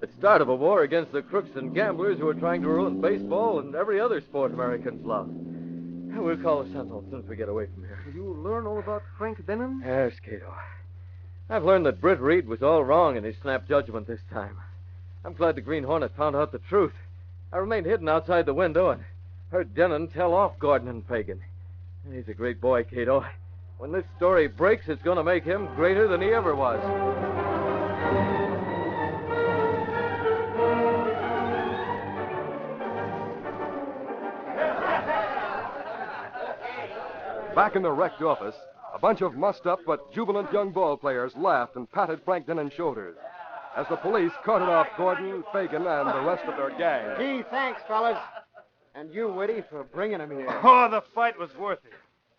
The start of a war against the crooks and gamblers who are trying to ruin baseball and every other sport Americans love. We'll call the Sentinel as soon as we get away from here. You learn all about Frank Denon? Yes, Kato. I've learned that Britt Reed was all wrong in his snap judgment this time. I'm glad the Green Hornet found out the truth. I remained hidden outside the window and heard Denon tell off Gordon and Fagan. He's a great boy, Kato. When this story breaks, it's going to make him greater than he ever was. Back in the wrecked office, a bunch of mussed-up but jubilant young ball players laughed and patted Frank Denon's shoulders as the police carted off Gordon, Fagan, and the rest of their gang. Gee, thanks, fellas. And you, Whitty, for bringing him here. Oh, the fight was worth it.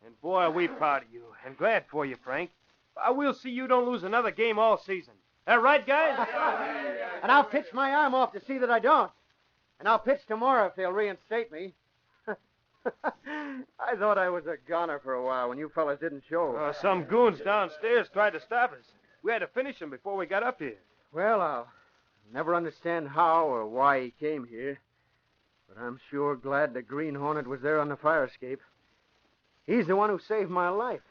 And boy, are we proud of you. And glad for you, Frank. We'll see you don't lose another game all season. That right, guys? And I'll pitch my arm off to see that I don't. And I'll pitch tomorrow if they'll reinstate me. I thought I was a goner for a while when you fellas didn't show. Some goons downstairs tried to stop us. We had to finish him before we got up here. Well, I'll never understand how or why he came here. But I'm sure glad the Green Hornet was there on the fire escape. He's the one who saved my life.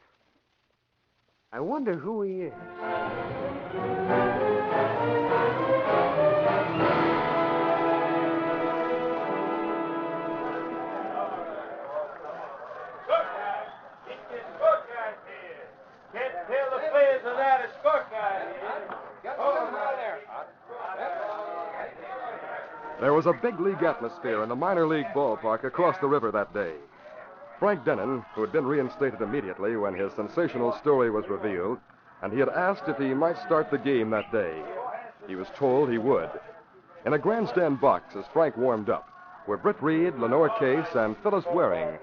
I wonder who he is. There was a big league atmosphere in the minor league ballpark across the river that day. Frank Denon, who had been reinstated immediately when his sensational story was revealed, and he had asked if he might start the game that day. He was told he would. In a grandstand box as Frank warmed up were Britt Reed, Lenore Case, and Phyllis Waring.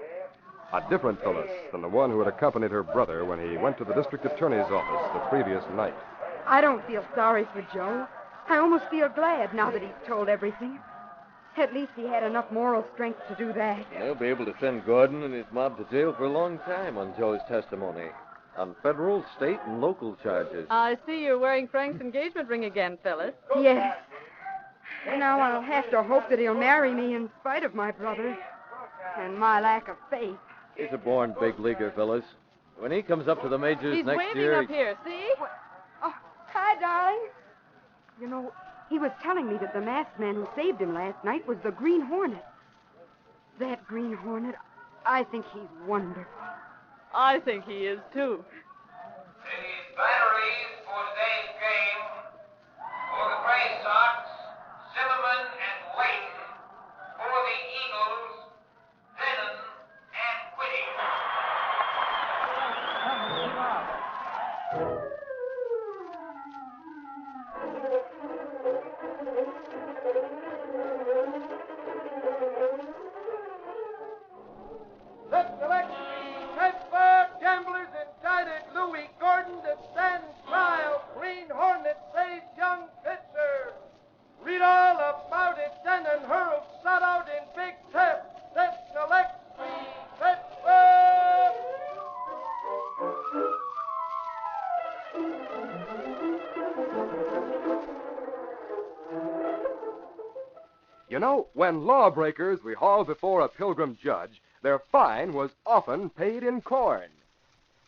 A different Phyllis than the one who had accompanied her brother when he went to the district attorney's office the previous night. I don't feel sorry for Joe. I almost feel glad now that he's told everything. At least he had enough moral strength to do that. They'll be able to send Gordon and his mob to jail for a long time on Joe's testimony. On federal, state, and local charges. I see you're wearing Frank's engagement ring again, Phyllis. Yes. Now I'll have to hope that he'll marry me in spite of my brother and my lack of faith. He's a born big leaguer, Phyllis. When he comes up to the majors He's next waving year... up here, see? Oh, hi, darling. You know, he was telling me that the masked man who saved him last night was the Green Hornet. That Green Hornet, I think he's wonderful. I think he is, too. The batteries for today's game for the Gray Sox, Zimmerman and Layton. For the Eagles, Denon and Whitting. The selection has 5 gamblers indicted. Louis Gordon to stand trial. Green Hornet saves young pitcher. Read all about it. Denon hurled shot out in big test. Set select 3. Pittsburgh. You know, when lawbreakers we hauled before a pilgrim judge, their fine was often paid in corn.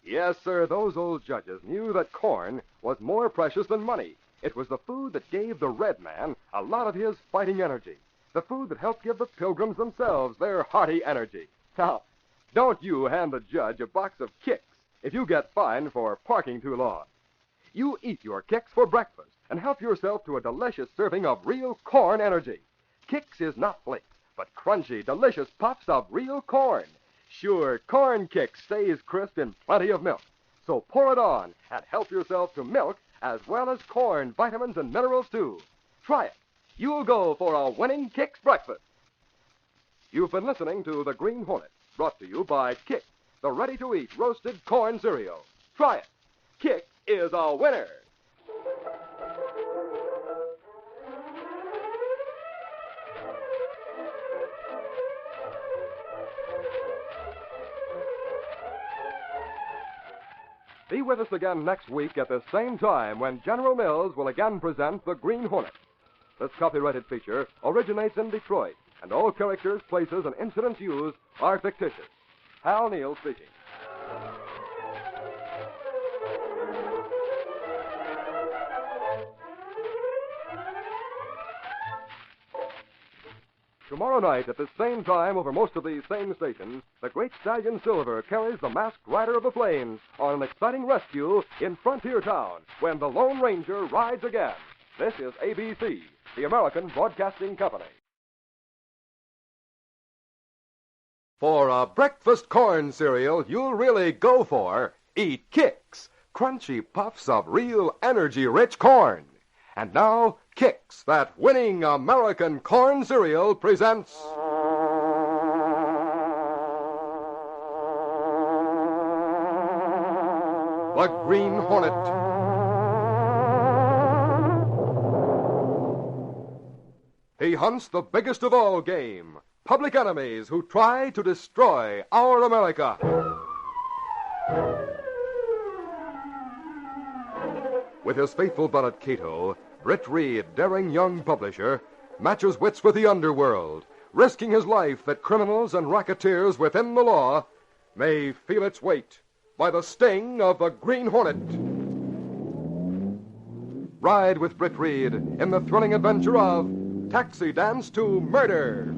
Yes, sir, those old judges knew that corn was more precious than money. It was the food that gave the red man a lot of his fighting energy. The food that helped give the pilgrims themselves their hearty energy. Now, don't you hand the judge a box of kicks if you get fined for parking too long. You eat your kicks for breakfast and help yourself to a delicious serving of real corn energy. Kicks is not flakes, but crunchy, delicious puffs of real corn. Sure, Corn Kicks stays crisp in plenty of milk. So pour it on and help yourself to milk as well as corn, vitamins, and minerals, too. Try it. You'll go for a winning Kicks breakfast. You've been listening to The Green Hornet, brought to you by Kicks, the ready-to-eat roasted corn cereal. Try it. Kicks is a winner. Be with us again next week at the same time when General Mills will again present The Green Hornet. This copyrighted feature originates in Detroit, and all characters, places, and incidents used are fictitious. Hal Neal speaking. Tomorrow night at the same time over most of these same stations, the Great Stallion Silver carries the masked rider of the plains on an exciting rescue in Frontier Town when the Lone Ranger rides again. This is ABC, the American Broadcasting Company. For a breakfast corn cereal you'll really go for, eat Kicks, crunchy puffs of real energy-rich corn. And now, Kicks, that winning American corn cereal, presents... The Green Hornet. He hunts the biggest of all game, public enemies who try to destroy our America. With his faithful valet Kato, Britt Reed, daring young publisher, matches wits with the underworld, risking his life that criminals and racketeers within the law may feel its weight by the sting of the Green Hornet. Ride with Britt Reed in the thrilling adventure of Taxi Dance to Murder.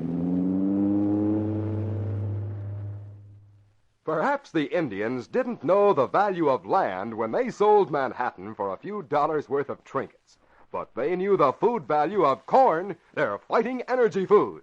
Perhaps the Indians didn't know the value of land when they sold Manhattan for a few dollars worth of trinkets. But they knew the food value of corn, their fighting energy food.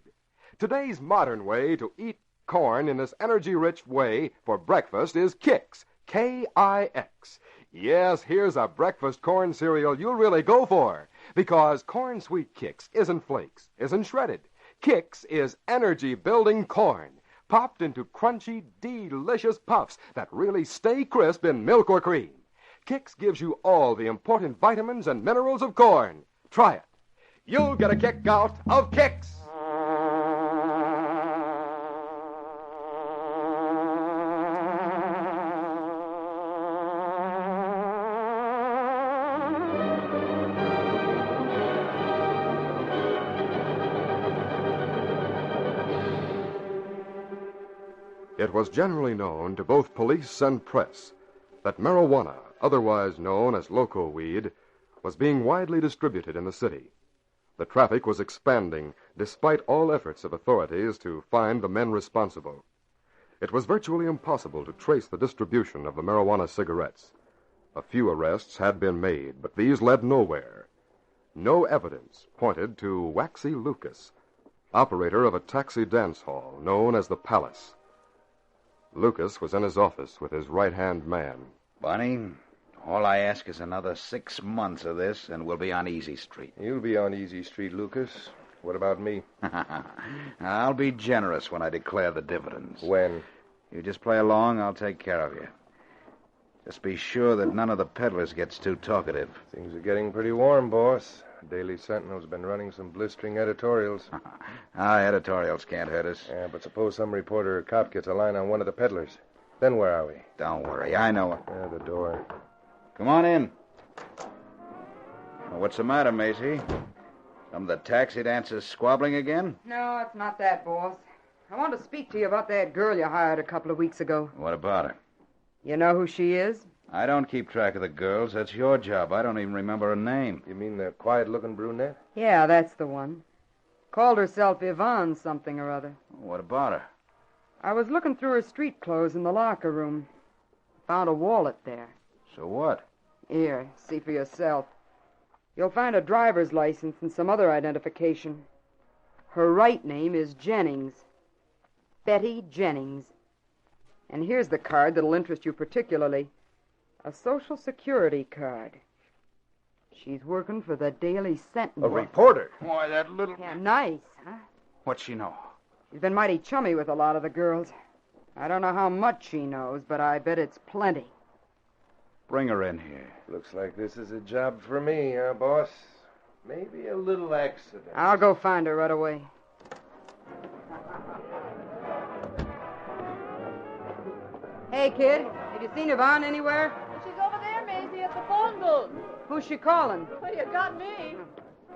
Today's modern way to eat corn in this energy-rich way for breakfast is Kix, K-I-X. Yes, here's a breakfast corn cereal you'll really go for, because Corn Sweet Kix isn't flakes, isn't shredded. Kix is energy-building corn, popped into crunchy, delicious puffs that really stay crisp in milk or cream. Kix gives you all the important vitamins and minerals of corn. Try it. You'll get a kick out of Kix. It was generally known to both police and press that marijuana, otherwise known as loco weed, was being widely distributed in the city. The traffic was expanding despite all efforts of authorities to find the men responsible. It was virtually impossible to trace the distribution of the marijuana cigarettes. A few arrests had been made, but these led nowhere. No evidence pointed to Waxy Lucas, operator of a taxi dance hall known as the Palace. Lucas was in his office with his right-hand man. Bonnie, all I ask is another 6 months of this, and we'll be on Easy Street. You'll be on Easy Street, Lucas. What about me? I'll be generous when I declare the dividends. When? You just play along, I'll take care of you. Just be sure that none of the peddlers gets too talkative. Things are getting pretty warm, boss. The Daily Sentinel's been running some blistering editorials. Our editorials can't hurt us. Yeah, but suppose some reporter or cop gets a line on one of the peddlers. Then where are we? Don't worry, I know it. Yeah, the door. Come on in. Well, what's the matter, Macy? Some of the taxi dancers squabbling again? No, it's not that, boss. I want to speak to you about that girl you hired a couple of weeks ago. What about her? You know who she is? I don't keep track of the girls. That's your job. I don't even remember her name. You mean the quiet-looking brunette? Yeah, that's the one. Called herself Yvonne something or other. What about her? I was looking through her street clothes in the locker room. Found a wallet there. So what? Here, see for yourself. You'll find a driver's license and some other identification. Her right name is Jennings. Betty Jennings. And here's the card that'll interest you particularly. A Social Security card. She's working for the Daily Sentinel. A reporter? Why, that little... Yeah, nice, huh? What's she know? She's been mighty chummy with a lot of the girls. I don't know how much she knows, but I bet it's plenty. Bring her in here. Looks like this is a job for me, huh, boss? Maybe a little accident. I'll go find her right away. Hey, kid. Have you seen Yvonne anywhere? She's over there, Maisie, at the phone booth. Who's she calling? Well, you got me.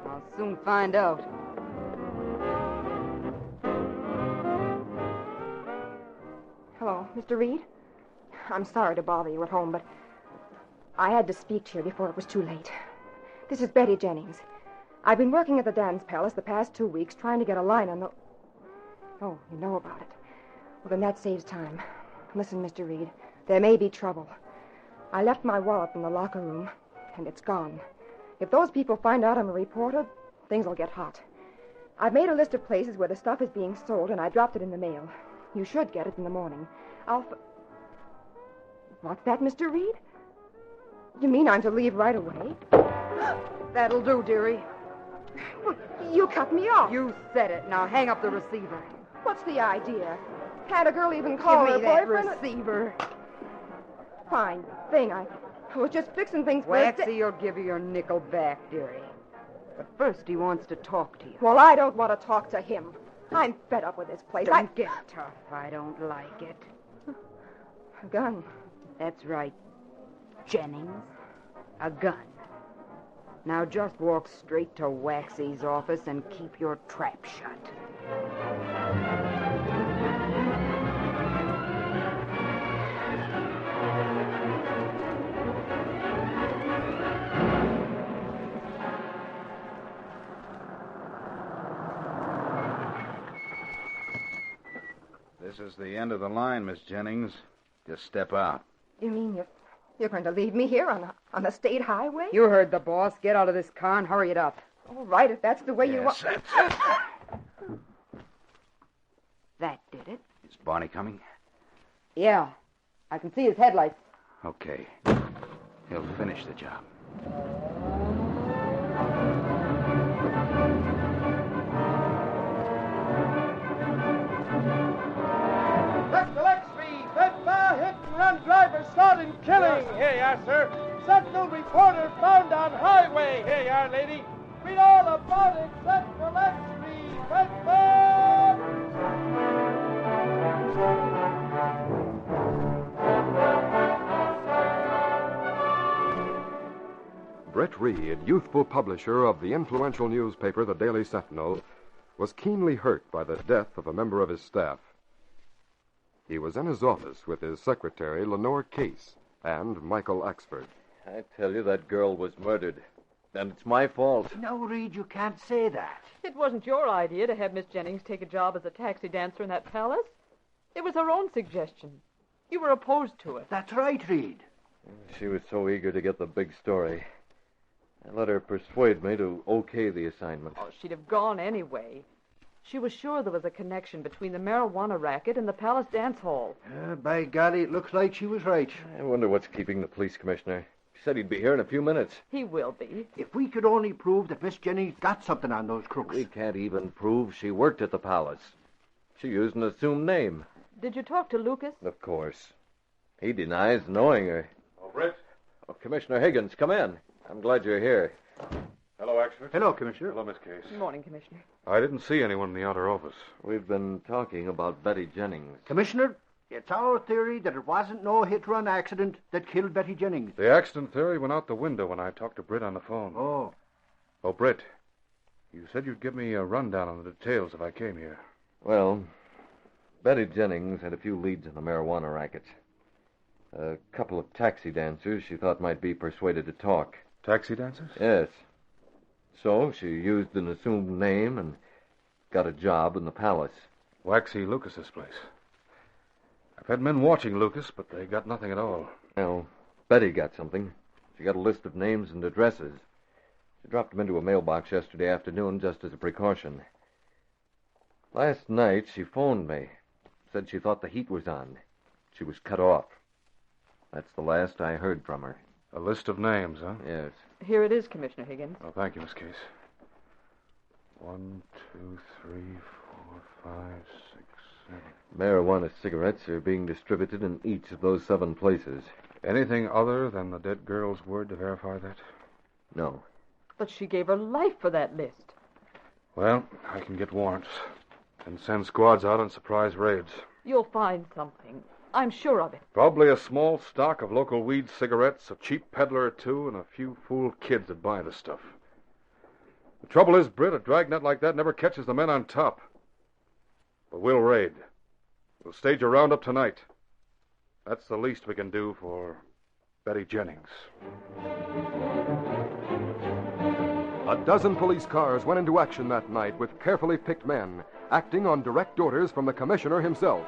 I'll soon find out. Hello, Mr. Reed? I'm sorry to bother you at home, but I had to speak to you before it was too late. This is Betty Jennings. I've been working at the Dance Palace the past 2 weeks trying to get a line on the... Oh, you know about it. Well, then that saves time. Listen, Mr. Reed, there may be trouble. I left my wallet in the locker room, and it's gone. If those people find out I'm a reporter, things will get hot. I've made a list of places where the stuff is being sold, and I dropped it in the mail. You should get it in the morning. What's that, Mr. Reed? You mean I'm to leave right away? That'll do, dearie. Well, you cut me off. You said it. Now hang up the receiver. What's the idea? Can't a girl even call her Give me that boyfriend? receiver. Fine thing. I was just fixing things for Waxy, you'll give you your nickel back, dearie. But first he wants to talk to you. Well, I don't want to talk to him. I'm fed up with this place. Don't get tough. I don't like it. A gun. That's right. Jennings. A gun. Now just walk straight to Waxy's office and keep your trap shut. This is the end of the line, Miss Jennings. Just step out. You mean you're going to leave me here on the state highway? You heard the boss. Get out of this car and hurry it up. All right, if that's the way you want. That's it. That did it. Is Barney coming? Yeah. I can see his headlights. Okay. He'll finish the job. Driver shot and killing. Here you are, sir. Sentinel reporter found on highway. Here you are, lady. Read all about it. Central Extreme. Bedford. Brett Reed, youthful publisher of the influential newspaper, the Daily Sentinel, was keenly hurt by the death of a member of his staff. He was in his office with his secretary, Lenore Case, and Michael Axford. I tell you, that girl was murdered. And it's my fault. No, Reed, you can't say that. It wasn't your idea to have Miss Jennings take a job as a taxi dancer in that palace. It was her own suggestion. You were opposed to it. That's right, Reed. She was so eager to get the big story. I let her persuade me to okay the assignment. Oh, she'd have gone anyway. She was sure there was a connection between the marijuana racket and the palace dance hall. By golly, it looks like she was right. I wonder what's keeping the police commissioner. He said he'd be here in a few minutes. He will be. If we could only prove that Miss Jennings got something on those crooks. We can't even prove she worked at the palace. She used an assumed name. Did you talk to Lucas? Of course. He denies knowing her. Oh, Britt. Oh, Commissioner Higgins, come in. I'm glad you're here. Hello, Axford. Hello, Commissioner. Hello, Miss Case. Good morning, Commissioner. I didn't see anyone in the outer office. We've been talking about Betty Jennings. Commissioner, it's our theory that it wasn't no hit-run accident that killed Betty Jennings. The accident theory went out the window when I talked to Britt on the phone. Oh. Oh, Britt, you said you'd give me a rundown on the details if I came here. Well, Betty Jennings had a few leads in the marijuana racket. A couple of taxi dancers she thought might be persuaded to talk. Taxi dancers? Yes. So she used an assumed name and got a job in the palace. Waxy Lucas's place. I've had men watching Lucas, but they got nothing at all. Well, Betty got something. She got a list of names and addresses. She dropped them into a mailbox yesterday afternoon just as a precaution. Last night, she phoned me. Said she thought the heat was on. She was cut off. That's the last I heard from her. A list of names, huh? Yes. Here it is, Commissioner Higgins. Oh, thank you, Miss Case. 1, 2, 3, 4, 5, 6, 7. Marijuana cigarettes are being distributed in each of those 7 places. Anything other than the dead girl's word to verify that? No. But she gave her life for that list. Well, I can get warrants and send squads out on surprise raids. You'll find something. I'm sure of it. Probably a small stock of local weed cigarettes, a cheap peddler or two, and a few fool kids that buy the stuff. The trouble is, Britt, a dragnet like that never catches the men on top. But we'll raid. We'll stage a roundup tonight. That's the least we can do for Betty Jennings. A dozen police cars went into action that night with carefully picked men, acting on direct orders from the commissioner himself.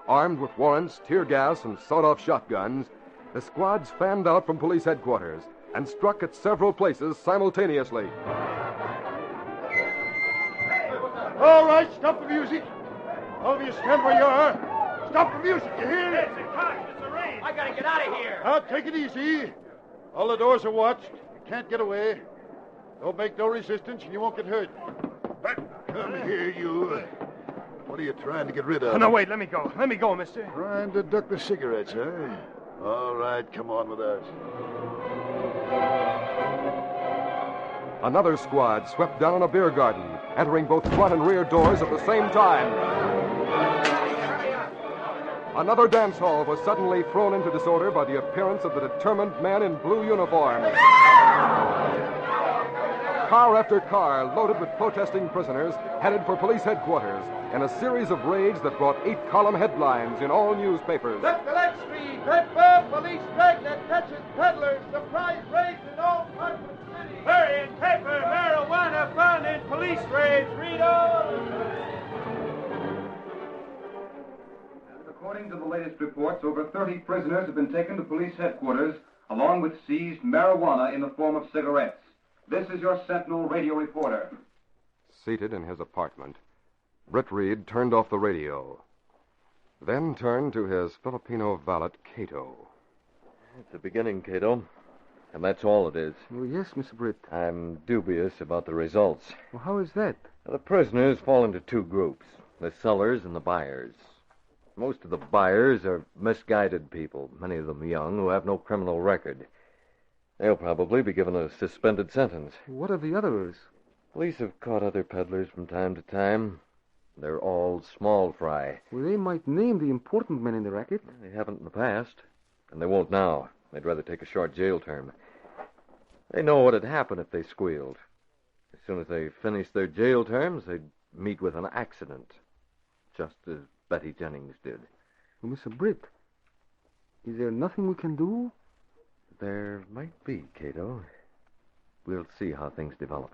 Armed with warrants, tear gas, and sawed-off shotguns, the squads fanned out from police headquarters and struck at several places simultaneously. All right, stop the music. All of you stand where you are. Stop the music, you hear? It's a car. It's a raid. I gotta get out of here. Now, take it easy. All the doors are watched. You can't get away. Don't make no resistance, and you won't get hurt. Come here, you. What are you trying to get rid of? Oh, no, wait, let me go. Let me go, mister. Trying to duck the cigarettes, huh? All right, come on with us. Another squad swept down on a beer garden, entering both front and rear doors at the same time. Another dance hall was suddenly thrown into disorder by the appearance of the determined man in blue uniform. Car after car, loaded with protesting prisoners, headed for police headquarters in a series of raids that brought 8-column headlines in all newspapers. Escapades Street, pepper, police dragnet catches peddlers, surprise raids in all parts of the city. Hurry and paper, marijuana found in police raids. Read all. According to the latest reports, over 30 prisoners have been taken to police headquarters, along with seized marijuana in the form of cigarettes. This is your Sentinel radio reporter. Seated in his apartment, Britt Reed turned off the radio, then turned to his Filipino valet, Kato. It's a beginning, Kato. And that's all it is. Oh, yes, Mr. Britt. I'm dubious about the results. Well, how is that? The prisoners fall into two groups, the sellers and the buyers. Most of the buyers are misguided people, many of them young, who have no criminal record. They'll probably be given a suspended sentence. What are the others? Police have caught other peddlers from time to time. They're all small fry. Well, they might name the important men in the racket. They haven't in the past, and they won't now. They'd rather take a short jail term. They know what'd happen if they squealed. As soon as they finished their jail terms, they'd meet with an accident, just as Betty Jennings did. Well, Mr. Britt, is there nothing we can do? There might be, Kato. We'll see how things develop.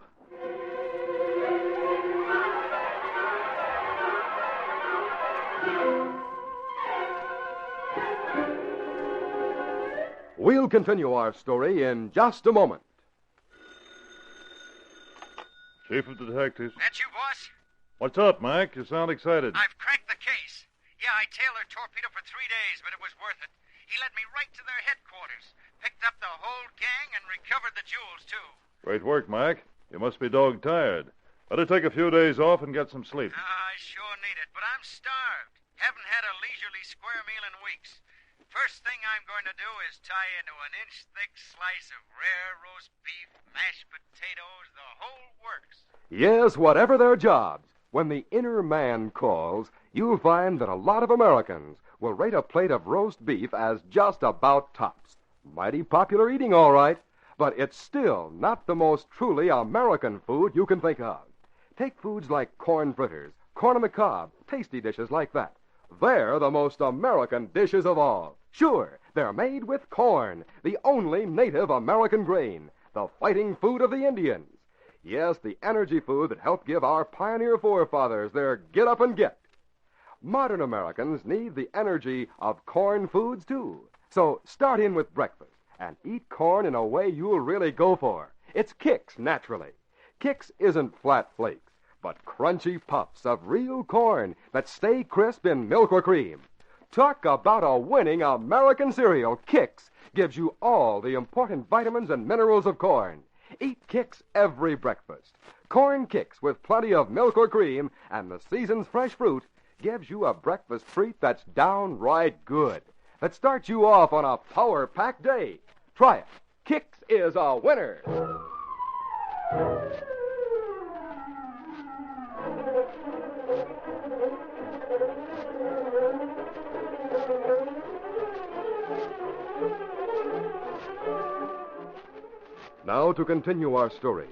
We'll continue our story in just a moment. Chief of Detectives. That's you, boss? What's up, Mike? You sound excited. I've cracked the case. Yeah, I tailed their torpedo for 3 days, but it was worth it. He led me right to their headquarters, picked up the whole gang, and recovered the jewels, too. Great work, Mike. You must be dog-tired. Better take a few days off and get some sleep. I sure need it, but I'm starved. Haven't had a leisurely square meal in weeks. First thing I'm going to do is tie into an inch-thick slice of rare roast beef, mashed potatoes, the whole works. Yes, whatever their jobs, when the inner man calls, you'll find that a lot of Americans will rate a plate of roast beef as just about tops. Mighty popular eating, all right, but it's still not the most truly American food you can think of. Take foods like corn fritters, corn on the cob, tasty dishes like that. They're the most American dishes of all. Sure, they're made with corn, the only native American grain, the fighting food of the Indians. Yes, the energy food that helped give our pioneer forefathers their get up and get. Modern Americans need the energy of corn foods, too. So start in with breakfast and eat corn in a way you'll really go for. It's Kix, naturally. Kix isn't flat flakes, but crunchy puffs of real corn that stay crisp in milk or cream. Talk about a winning American cereal. Kix gives you all the important vitamins and minerals of corn. Eat Kix every breakfast. Corn Kix with plenty of milk or cream and the season's fresh fruit gives you a breakfast treat that's downright good, that starts you off on a power-packed day. Try it. Kix is a winner. Now to continue our story.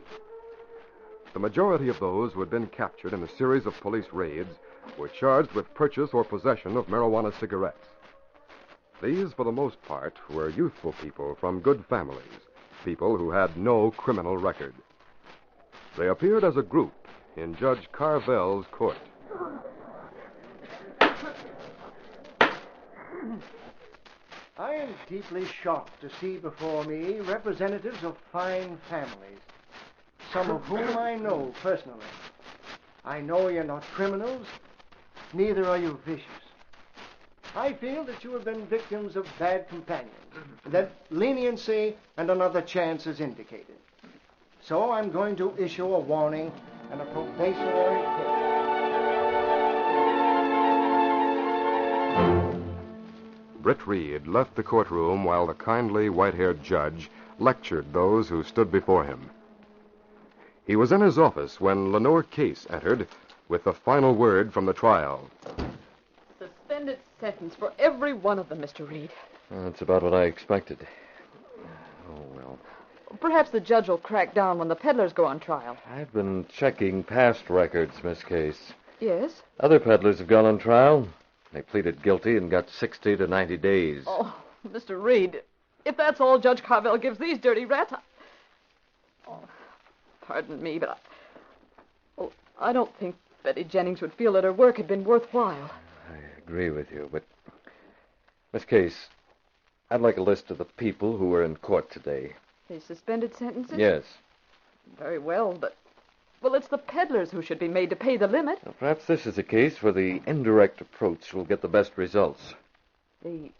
The majority of those who had been captured in a series of police raids were charged with purchase or possession of marijuana cigarettes. These, for the most part, were youthful people from good families, people who had no criminal record. They appeared as a group in Judge Carvel's court. I am deeply shocked to see before me representatives of fine families, some of whom I know personally. I know you're not criminals, neither are you vicious. I feel that you have been victims of bad companions, that leniency and another chance is indicated. So I'm going to issue a warning and a probationary period. Britt Reed left the courtroom while the kindly white-haired judge lectured those who stood before him. He was in his office when Lenore Case entered with the final word from the trial. Suspended sentence for every one of them, Mr. Reed. That's about what I expected. Oh, well. Perhaps the judge will crack down when the peddlers go on trial. I've been checking past records, Miss Case. Yes? Other peddlers have gone on trial. They pleaded guilty and got 60 to 90 days. Oh, Mr. Reed, if that's all Judge Carvel gives these dirty rats... Oh, pardon me, but I don't think Betty Jennings would feel that her work had been worthwhile. I agree with you, but... Miss Case, I'd like a list of the people who were in court today. The suspended sentences? Yes. Very well, but... Well, it's the peddlers who should be made to pay the limit. Well, perhaps this is a case where the indirect approach will get the best results. The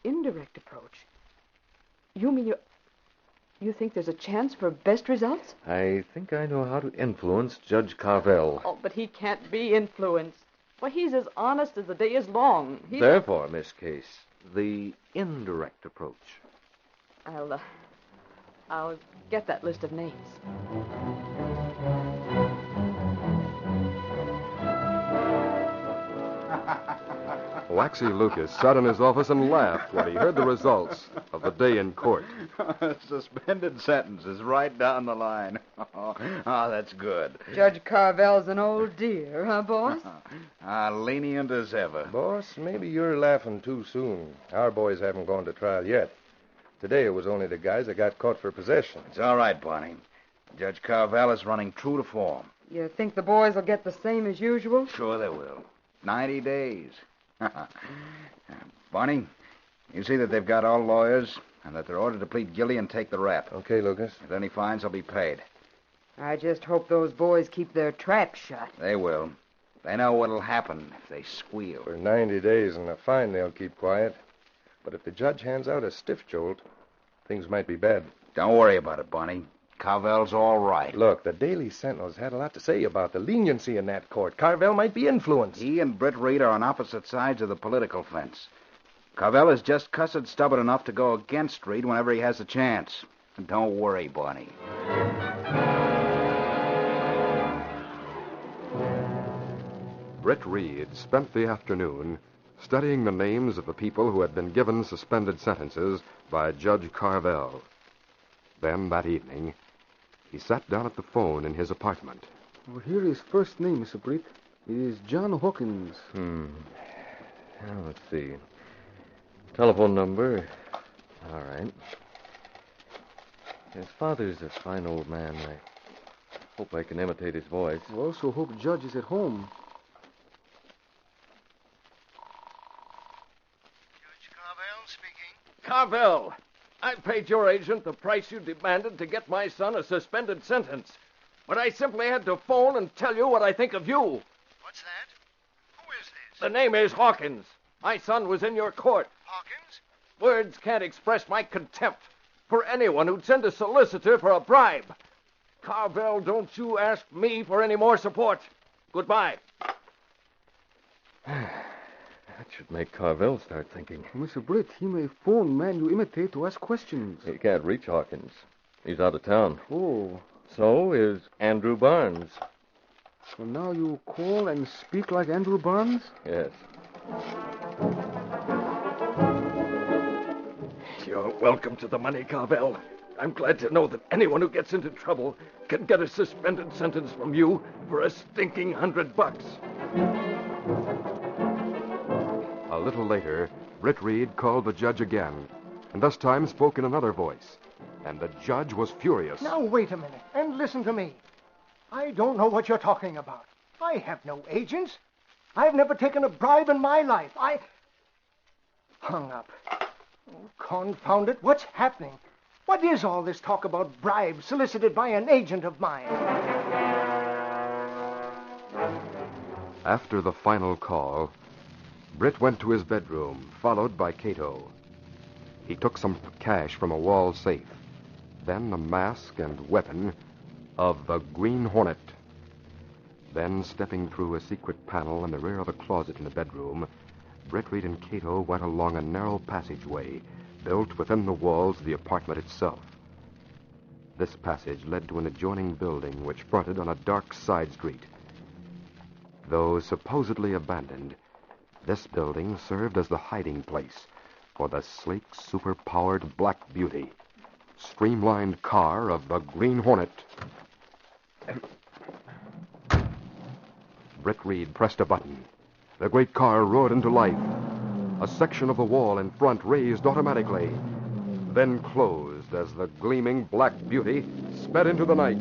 indirect approach? You mean you think there's a chance for best results? I think I know how to influence Judge Carvel. Oh, but he can't be influenced. Why, he's as honest as the day is long. Therefore, Miss Case, the indirect approach. I'll get that list of names. Waxy Lucas sat in his office and laughed when he heard the results of the day in court. Suspended sentences right down the line. Oh, that's good. Judge Carvel's an old dear, huh, boss? Lenient as ever. Boss, maybe you're laughing too soon. Our boys haven't gone to trial yet. Today it was only the guys that got caught for possession. It's all right, Bonnie. Judge Carvel is running true to form. You think the boys will get the same as usual? Sure they will. 90 days. Bonnie, you see that they've got all lawyers and that they're ordered to plead guilty and take the rap. Okay, Lucas. If any fines, they'll be paid. I just hope those boys keep their traps shut. They will. They know what'll happen if they squeal. For 90 days and a fine, they'll keep quiet. But if the judge hands out a stiff jolt, things might be bad. Don't worry about it, Bonnie. Carvel's all right. Look, the Daily Sentinel's had a lot to say about the leniency in that court. Carvel might be influenced. He and Britt Reed are on opposite sides of the political fence. Carvel is just cussed stubborn enough to go against Reed whenever he has a chance. Don't worry, Bonnie. Britt Reed spent the afternoon studying the names of the people who had been given suspended sentences by Judge Carvel. Then, that evening, he sat down at the phone in his apartment. Well, here is first name, Mr. Britt. It is John Hawkins. Now, let's see. Telephone number. All right. His father's a fine old man. I hope I can imitate his voice. I also hope Judge is at home. Judge Carvel speaking. Carvel, I paid your agent the price you demanded to get my son a suspended sentence. But I simply had to phone and tell you what I think of you. What's that? Who is this? The name is Hawkins. My son was in your court. Hawkins? Words can't express my contempt for anyone who'd send a solicitor for a bribe. Carvel, don't you ask me for any more support. Goodbye. That should make Carvel start thinking. Mr. Britt, he may phone man you imitate to ask questions. He can't reach Hawkins. He's out of town. Oh. So is Andrew Barnes. So now you call and speak like Andrew Barnes? Yes. You're welcome to the money, Carvel. I'm glad to know that anyone who gets into trouble can get a suspended sentence from you for a stinking $100. A little later, Britt Reed called the judge again, and this time spoke in another voice. And the judge was furious. Now, wait a minute, and listen to me. I don't know what you're talking about. I have no agents. I've never taken a bribe in my life. I... Hung up. Oh, confound it. What's happening? What is all this talk about bribes solicited by an agent of mine? After the final call, Britt went to his bedroom, followed by Kato. He took some cash from a wall safe, then the mask and weapon of the Green Hornet. Then, stepping through a secret panel in the rear of a closet in the bedroom, Britt Reed and Kato went along a narrow passageway built within the walls of the apartment itself. This passage led to an adjoining building which fronted on a dark side street. Though supposedly abandoned, this building served as the hiding place for the sleek, super-powered Black Beauty, streamlined car of the Green Hornet. Britt Reed pressed a button. The great car roared into life. A section of the wall in front raised automatically, then closed as the gleaming Black Beauty sped into the night.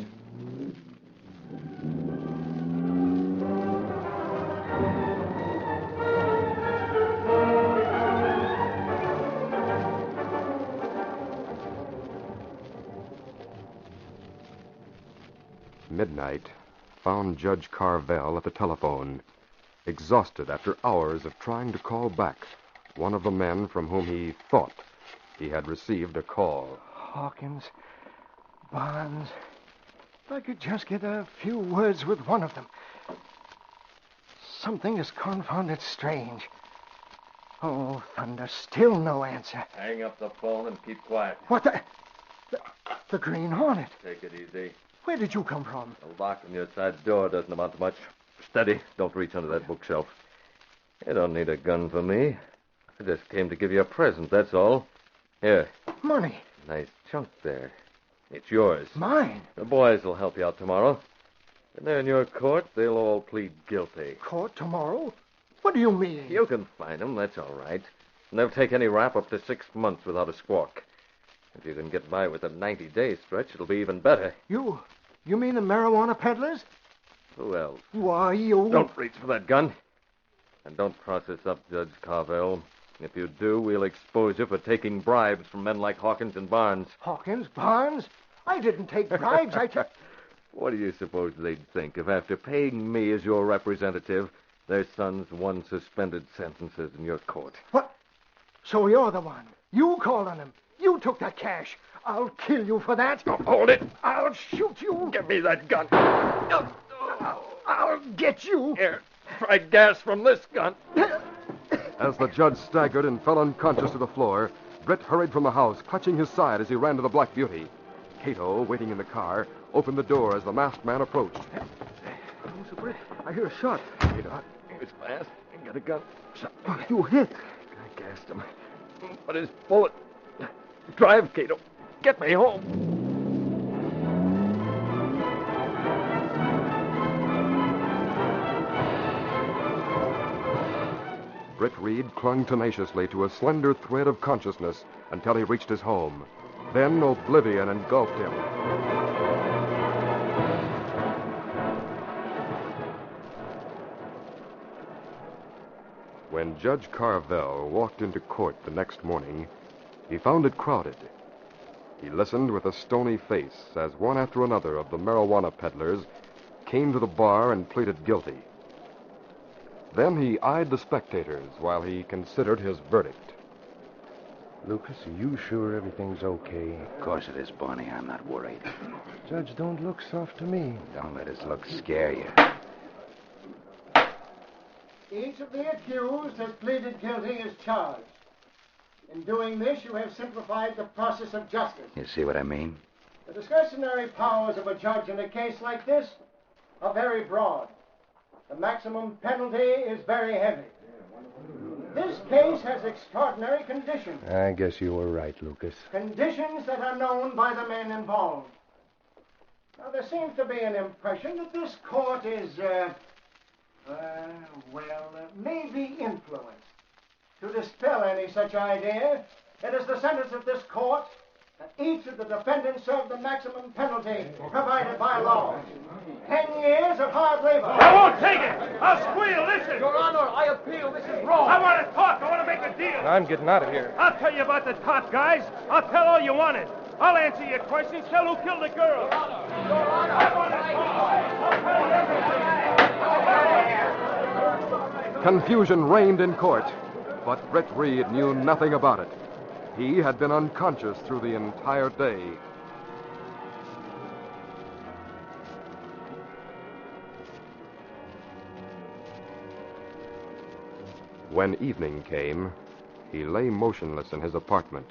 Midnight found Judge Carvel at the telephone, exhausted after hours of trying to call back one of the men from whom he thought he had received a call. Hawkins, Barnes. If I could just get a few words with one of them. Something is confounded strange. Oh, thunder, still no answer. Hang up the phone and keep quiet. What the Green Hornet. Take it easy. Where did you come from? The lock on your side door doesn't amount to much. Steady. Don't reach under that bookshelf. You don't need a gun for me. I just came to give you a present, that's all. Here. Money. Nice chunk there. It's yours. Mine? The boys will help you out tomorrow. And they're in your court. They'll all plead guilty. Court tomorrow? What do you mean? You can find them, that's all right. And they'll take any rap up to 6 months without a squawk. If you can get by with a 90-day stretch, it'll be even better. You mean the marijuana peddlers? Who else? Why, you... Don't reach for that gun. And don't cross us up, Judge Carvel. If you do, we'll expose you for taking bribes from men like Hawkins and Barnes. Hawkins? Barnes? I didn't take bribes. What do you suppose they'd think if after paying me as your representative, their sons won suspended sentences in your court? What? So you're the one. You called on him. You took that cash. I'll kill you for that. Don't hold it. I'll shoot you. Give me that gun. I'll get you. Here, try gas from this gun. As the judge staggered and fell unconscious to the floor, Britt hurried from the house, clutching his side as he ran to the Black Beauty. Cato, waiting in the car, opened the door as the masked man approached. Mr. Britt, I hear a shot. Cato, he was fast. He got a gun. You hit. I gassed him. But his bullet... Drive, Cato. Get me home. Britt Reed clung tenaciously to a slender thread of consciousness until he reached his home. Then oblivion engulfed him. When Judge Carvel walked into court the next morning, he found it crowded. He listened with a stony face as one after another of the marijuana peddlers came to the bar and pleaded guilty. Then he eyed the spectators while he considered his verdict. Lucas, are you sure everything's okay? Of course it is, Barney. I'm not worried. Judge, don't look soft to me. Don't let his look scare you. Each of the accused has pleaded guilty as charged. In doing this, you have simplified the process of justice. You see what I mean? The discretionary powers of a judge in a case like this are very broad. The maximum penalty is very heavy. This case has extraordinary conditions. I guess you were right, Lucas. Conditions that are known by the men involved. Now, there seems to be an impression that this court is, maybe influenced. To dispel any such idea, it is the sentence of this court that each of the defendants serve the maximum penalty provided by law. 10 years of hard labor. I won't take it. I'll squeal. Listen. Your Honor, I appeal. This is wrong. I want to talk. I want to make a deal. I'm getting out of here. I'll tell you about the top guys. I'll tell all you wanted. I'll answer your questions. Tell who killed the girl. Your Honor. I want to talk. Confusion reigned in court, but Britt Reed knew nothing about it. He had been unconscious through the entire day. When evening came, he lay motionless in his apartment.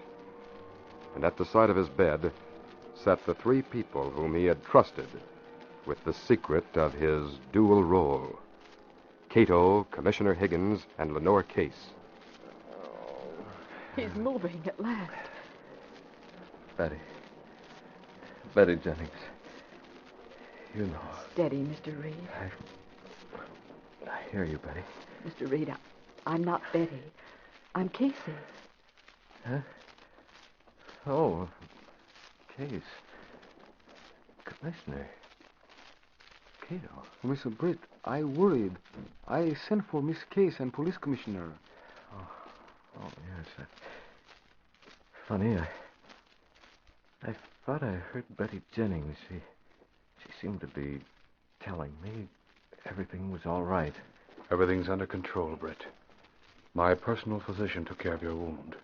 And at the side of his bed set the three people whom he had trusted with the secret of his dual role. Kato, Commissioner Higgins, and Lenore Case. He's moving at last. Betty. Betty Jennings. You know. Steady, Mr. Reed. I hear you, Betty. Mr. Reed, I'm not Betty. I'm Casey. Huh? Oh, Case. Commissioner. Kato. Miss Britt, I worried. I sent for Miss Case and Police Commissioner. Oh, yes. Funny, I thought I heard Betty Jennings. She seemed to be telling me everything was all right. Everything's under control, Britt. My personal physician took care of your wound.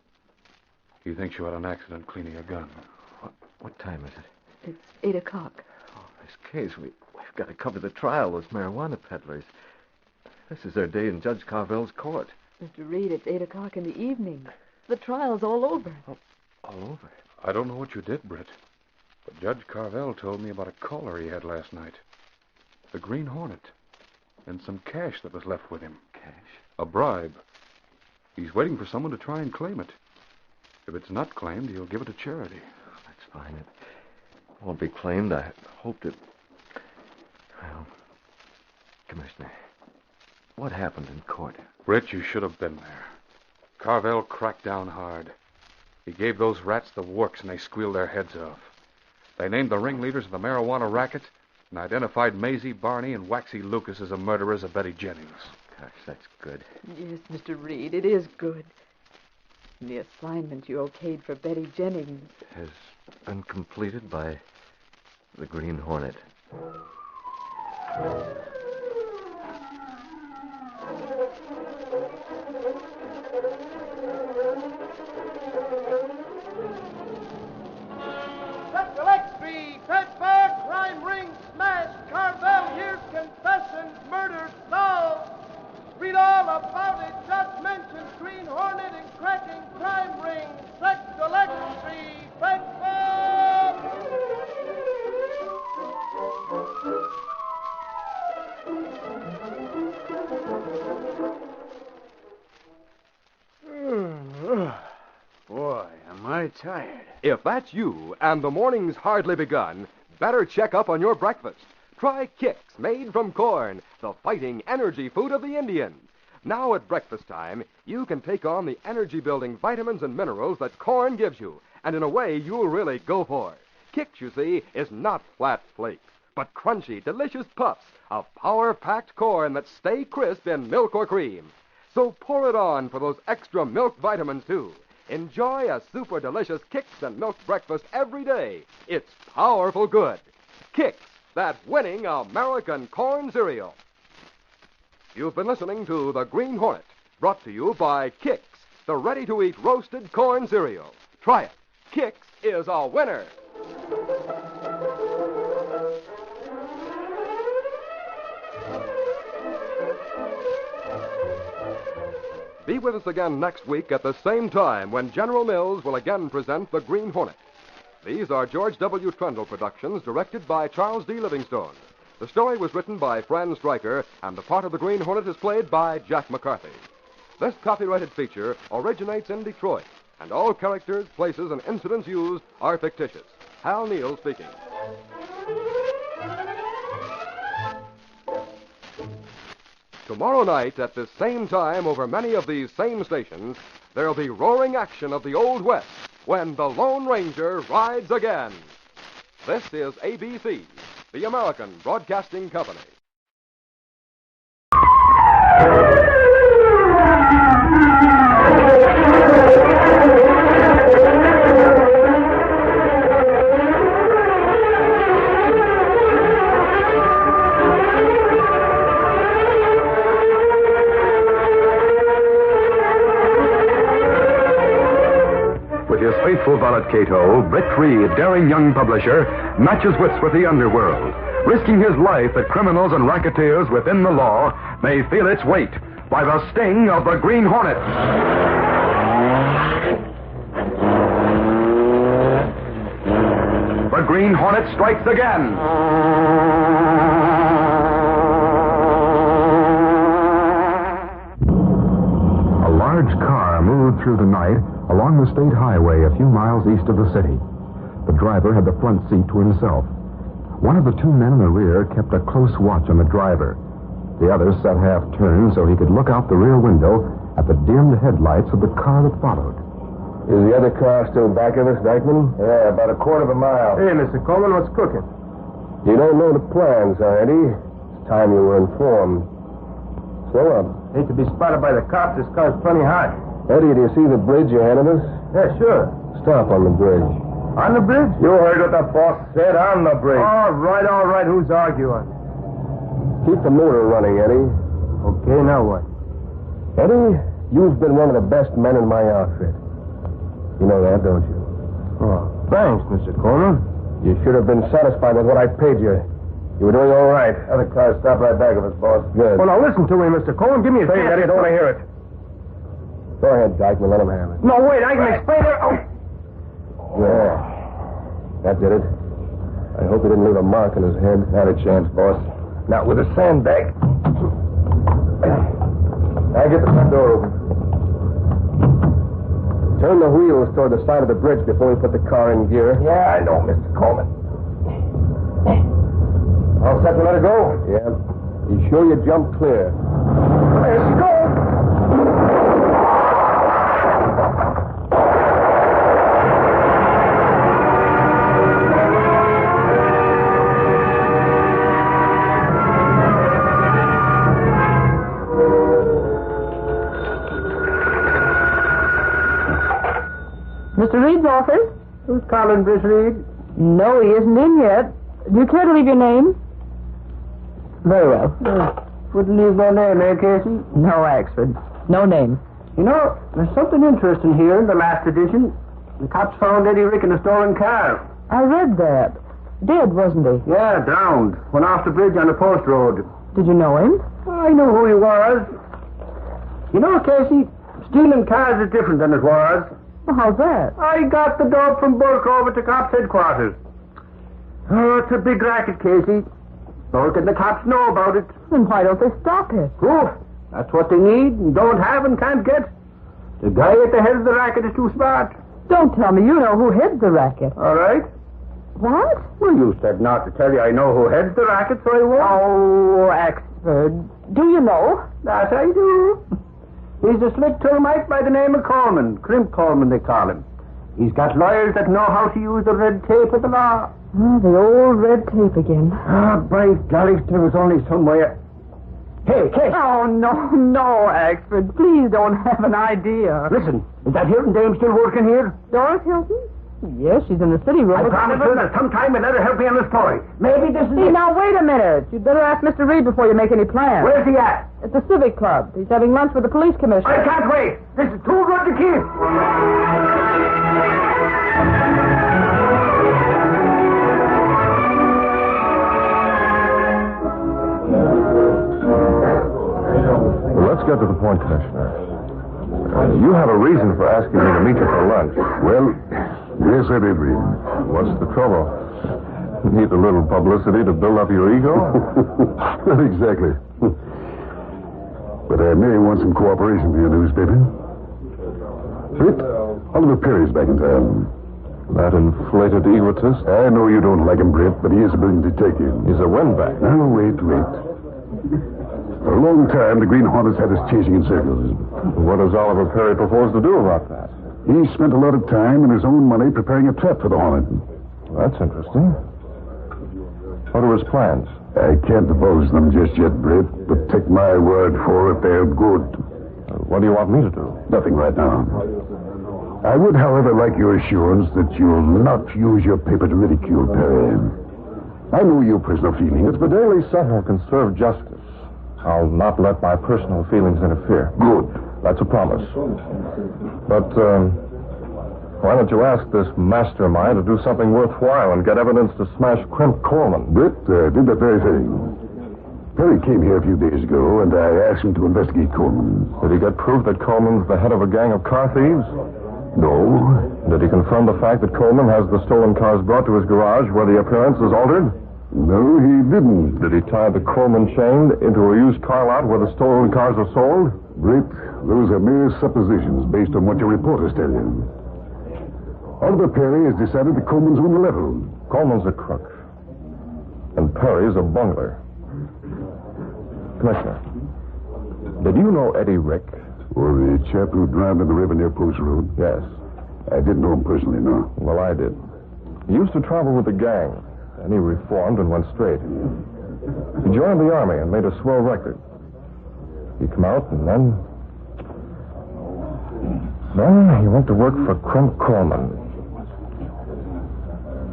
He thinks you had an accident cleaning a gun. What time is it? It's 8 o'clock. Oh, Miss Case, we've got to cover the trial, those marijuana peddlers. This is their day in Judge Carvel's court. Mr. Reed, it's 8 o'clock in the evening. The trial's all over. Oh, all over? I don't know what you did, Britt, but Judge Carvel told me about a caller he had last night. The Green Hornet. And some cash that was left with him. Cash? A bribe. He's waiting for someone to try and claim it. If it's not claimed, he'll give it to charity. That's fine. It won't be claimed. I hoped it... Well, Commissioner, what happened in court? Britt, you should have been there. Carvel cracked down hard. He gave those rats the works, and they squealed their heads off. They named the ringleaders of the marijuana racket and identified Maisie Barney and Waxy Lucas as the murderers of Betty Jennings. Gosh, that's good. Yes, Mr. Reed, it is good. And the assignment you okayed for Betty Jennings has been completed by the Green Hornet. Crime ring smashed. Carvel here's confession. Murder solved. Read all about it. Just mentioned Green Hornet and cracking crime ring. Sex electricity. Boy, am I tired. If that's you and the morning's hardly begun, better check up on your breakfast. Try Kix, made from corn, the fighting energy food of the Indians. Now at breakfast time, you can take on the energy-building vitamins and minerals that corn gives you, and in a way you'll really go for. Kix, you see, is not flat flakes, but crunchy, delicious puffs of power-packed corn that stay crisp in milk or cream. So pour it on for those extra milk vitamins, too. Enjoy a super delicious Kix and milk breakfast every day. It's powerful good. Kix, that winning American corn cereal. You've been listening to The Green Hornet, brought to you by Kix, the ready-to-eat roasted corn cereal. Try it. Kix is a winner. Be with us again next week at the same time when General Mills will again present The Green Hornet. These are George W. Trendle productions directed by Charles D. Livingstone. The story was written by Fran Stryker, and the part of the Green Hornet is played by Jack McCarthy. This copyrighted feature originates in Detroit, and all characters, places, and incidents used are fictitious. Hal Neal speaking. Tomorrow night, at this same time, over many of these same stations, there'll be roaring action of the Old West when the Lone Ranger rides again. This is ABC, the American Broadcasting Company. Faithful valet Kato, Britt Reed, daring young publisher, matches wits with the underworld, risking his life that criminals and racketeers within the law may feel its weight by the sting of the Green Hornet. The Green Hornet strikes again. A large car moved through the night along the state highway a few miles east of the city. The driver had the front seat to himself. One of the two men in the rear kept a close watch on the driver. The other sat half-turned so he could look out the rear window at the dimmed headlights of the car that followed. Is the other car still back of us, Dykeman? Yeah, about a quarter of a mile. Hey, Mr. Coleman, what's cooking? You don't know the plans, huh, Eddie? It's time you were informed. So, Hate to be spotted by the cops. This car's plenty hot. Eddie, do you see the bridge ahead of us? Yeah, sure. Stop on the bridge. On the bridge? You heard what the boss said, on the bridge. All right. Who's arguing? Keep the motor running, Eddie. Okay, now what? Eddie, you've been one of the best men in my outfit. You know that, don't you? Oh, thanks, Mr. Coleman. You should have been satisfied with what I paid you. You were doing all right. Other cars stopped right back of us, boss. Good. Well, now listen to me, Mr. Coleman. Give me a Say, chance. Eddie, I don't want to hear it. Go ahead, Dykeman. Let him have it. No, wait. I can explain it. Oh. Yeah. That did it. I hope he didn't leave a mark on his head. Had a chance, boss. Not with a sandbag. Now get the front door open. Turn the wheels toward the side of the bridge before we put the car in gear. Yeah, I know, Mr. Coleman. All set to let her go? Yeah. You sure you jumped clear? Let's go. Mr. Reed's office? Who's calling, Miss Reed? No, he isn't in yet. Do you care to leave your name? Very well. Wouldn't leave no name, eh, Casey? No, Axford. No name. You know, there's something interesting here in the last edition. The cops found Eddie Rick in a stolen car. I read that. Dead, wasn't he? Yeah, drowned. Went off the bridge on the post road. Did you know him? I knew who he was. You know, Casey, stealing cars is different than it was. Well, how's that? I got the dope from Burke over to cops' headquarters. Oh, it's a big racket, Casey. Burke and the cops know about it. Then why don't they stop it? Proof. That's what they need and don't have and can't get. The guy at the head of the racket is too smart. Don't tell me you know who heads the racket. All right. What? Well, you said not to tell you I know who heads the racket, so I won't. Oh, Axford. Do you know? That I do. He's a slick termite by the name of Coleman. Crimp Coleman, they call him. He's got lawyers that know how to use the red tape of the law. Oh, the old red tape again. Ah, by golly, there was only some way. Hey, Kate. Oh, no, Axford. Please don't have an idea. Listen, is that Hilton dame still working here? Doris Hilton? Yes, she's in the city room. I promise her that sometime you'll let her help me on the story. Maybe this is Hey, it. now, wait a minute. You'd better ask Mr. Reed before you make any plans. Where's he at? At the Civic Club. He's having lunch with the police commissioner. I can't wait. This is too good to keep. Let's get to the point, Commissioner. You have a reason for asking me to meet you for lunch. Well, yes, I did, Reed. What's the trouble? Need a little publicity to build up your ego? Not exactly. But I may want some cooperation for your newspaper. Britt, Oliver Perry's back in town. That inflated egotist? I know you don't like him, Britt, but he is a brilliant detective. He's a windbag. Now, wait. For a long time, the Green Hornet's had us chasing in circles. What does Oliver Perry propose to do about that? He spent a lot of time and his own money preparing a trap for the Hornet. That's interesting. What are his plans? I can't divulge them just yet, Britt, but take my word for it, they're good. What do you want me to do? Nothing right now. I would, however, like your assurance that you'll not use your paper to ridicule Perry. I know your personal feelings, If the Daily Sentinel can serve justice, I'll not let my personal feelings interfere. Good. That's a promise. But, why don't you ask this mastermind to do something worthwhile and get evidence to smash Crimp Coleman? Britt did that very thing. Perry came here a few days ago, and I asked him to investigate Coleman. Did he get proof that Coleman's the head of a gang of car thieves? No. Did he confirm the fact that Coleman has the stolen cars brought to his garage where the appearance is altered? No, he didn't. Did he tie the Coleman chain into a used car lot where the stolen cars are sold? Britt, those are mere suppositions based on what your reporters tell you. Oliver Perry has decided that Coleman's on the level. Coleman's a crook. And Perry's a bungler. Commissioner, did you know Eddie Rick? Or the chap who drowned in the river near Post Road? Yes. I didn't know him personally, no. Well, I did. He used to travel with the gang. And he reformed and went straight. He joined the Army and made a swell record. He come out and then he went to work for Crimp Coleman.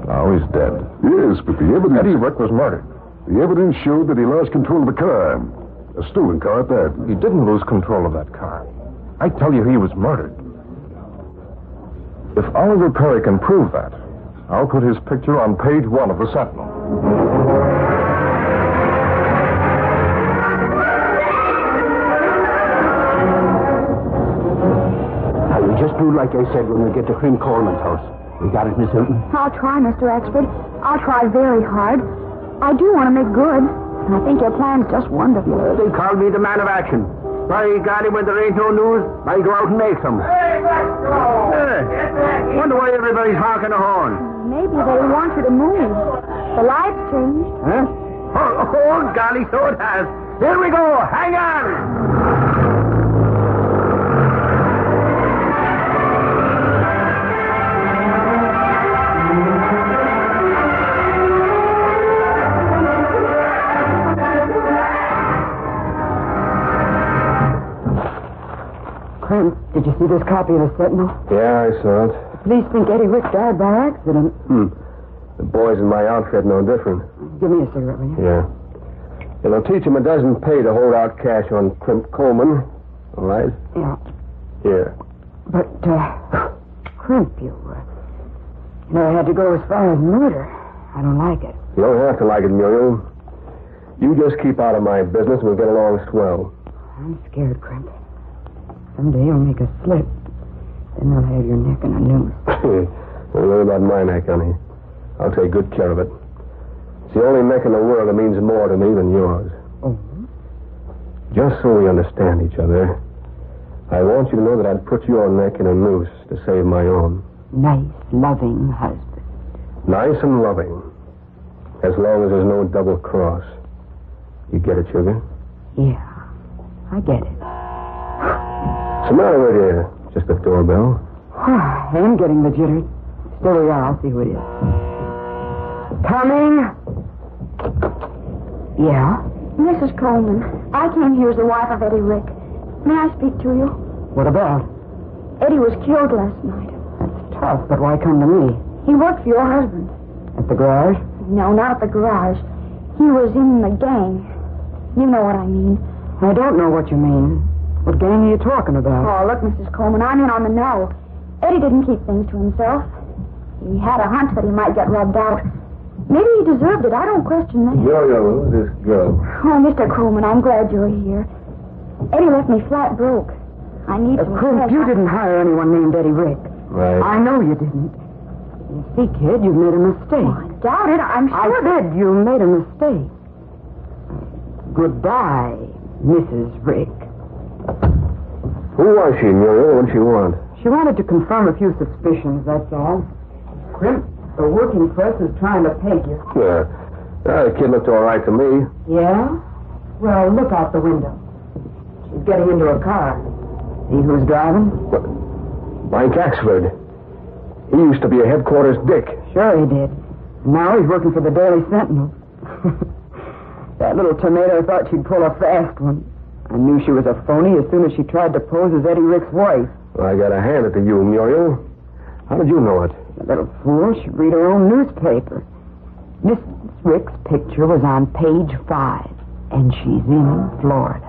Now he's dead. Yes, but the evidence... Eddie Rick was murdered. The evidence showed that he lost control of the car. A stolen car at that. He didn't lose control of that car. I tell you, he was murdered. If Oliver Perry can prove that, I'll put his picture on page 1 of the Sentinel. Now, you just do like I said when we get to Crim Coleman's house. You got it, Miss Hilton? I'll try, Mr. Exford. I'll try very hard. I do want to make good. And I think your plan's just wonderful. They call me the man of action. By God, when there ain't no news, I go out and make some. Hey, let's go! Hey, wonder why everybody's honking a horn. Maybe they want you to move. The lights changed. Huh? Oh, golly, so it has. Here we go. Hang on. Crimp, did you see this copy of the Sentinel? Yeah, I saw it. The police think Eddie Rick died by accident. The boys in my outfit no different. Give me a cigarette, will you? Yeah. It'll teach him it doesn't pay to hold out cash on Crimp Coleman. All right? Yeah. Here. But, Crimp, you never had to go as far as murder. I don't like it. You don't have to like it, Muriel. You just keep out of my business and we'll get along swell. I'm scared, Crimp. Someday you'll make a slip. Then they'll have your neck in a noose. Don't worry about my neck, honey. I'll take good care of it. It's the only neck in the world that means more to me than yours. Oh? Just so we understand each other, I want you to know that I'd put your neck in a noose to save my own. Nice, loving husband. Nice and loving. As long as there's no double cross. You get it, sugar? Yeah, I get it. What's the matter with you? Just the doorbell? I am getting the jitters. Still we are. I'll see who it is. Coming? Yeah? Mrs. Coleman, I came here as the wife of Eddie Rick. May I speak to you? What about? Eddie was killed last night. That's tough, but why come to me? He worked for your husband. At the garage? No, not at the garage. He was in the gang. You know what I mean. I don't know what you mean. What gang are you talking about? Oh, look, Mrs. Coleman, I'm in on the know. Eddie didn't keep things to himself. He had a hunch that he might get rubbed out. Maybe he deserved it. I don't question that. Yo, this girl. Oh, Mr. Coleman, I'm glad you're here. Eddie left me flat broke. I need some Crimp, cash. you didn't hire anyone named Eddie Rick. Right. I know you didn't. You see, kid, you've made a mistake. Oh, I doubt it. I'm sure. I said you made a mistake. Goodbye, Mrs. Rick. Who was she, Muriel? What did she want? She wanted to confirm a few suspicions, that's all. Crimp, the working press is trying to peg you. Yeah. The kid looked all right to me. Yeah? Well, look out the window. She's getting into a car. See who's driving? What? Mike Axford. He used to be a headquarters dick. Sure he did. Now he's working for the Daily Sentinel. That little tomato thought she'd pull a fast one. I knew she was a phony as soon as she tried to pose as Eddie Rick's wife. Well, I gotta hand it to you, Muriel. How did you know it? The little fool, she'd read her own newspaper. Mrs. Rick's picture was on page 5, and she's in Florida.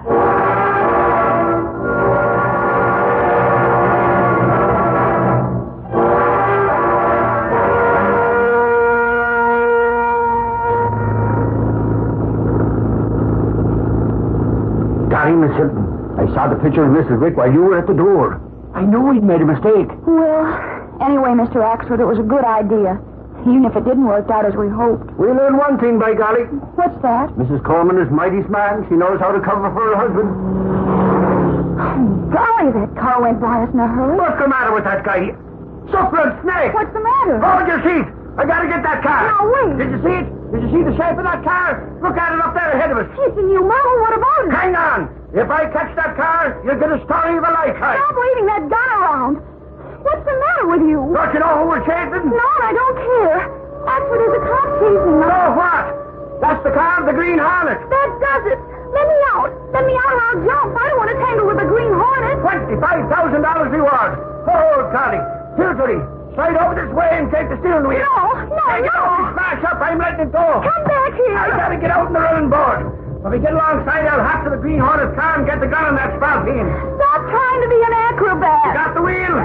Miss Hilton, I saw the picture of Mrs. Rick while you were at the door. I knew we'd made a mistake. Well, anyway, Mr. Axford, it was a good idea. Even if it didn't work out as we hoped. We learned one thing, by golly. What's that? Mrs. Coleman is mighty smart. She knows how to cover for her husband. Golly, that car went by us in a hurry. What's the matter with that guy? Suffering snake! What's the matter? Hold your seat! I gotta get that car. No, wait. Did you see it? Did you see the shape of that car? Look at it up there ahead of us. It's a new model. What about it? Hang on. If I catch that car, you'll get a story of a lifetime. Stop waving that gun around. What's the matter with you? Don't you know who we're chasing? No, I don't care. Axford, there's a cop chasing us. So what? That's the car of the Green Hornet. That does it. Let me out. Let me out or I'll jump. I don't want to tangle with the Green Hornet. $25,000 reward. Oh, Connie. Here, Judy. Slide over this way and take the steering wheel. No. Smash up. I'm letting it go. Come back here. I gotta get out in the running board. When we get alongside, I'll hop to the Green Hornet's car and get the gun on that spalpeen. Stop trying to be an acrobat. You got the wheel?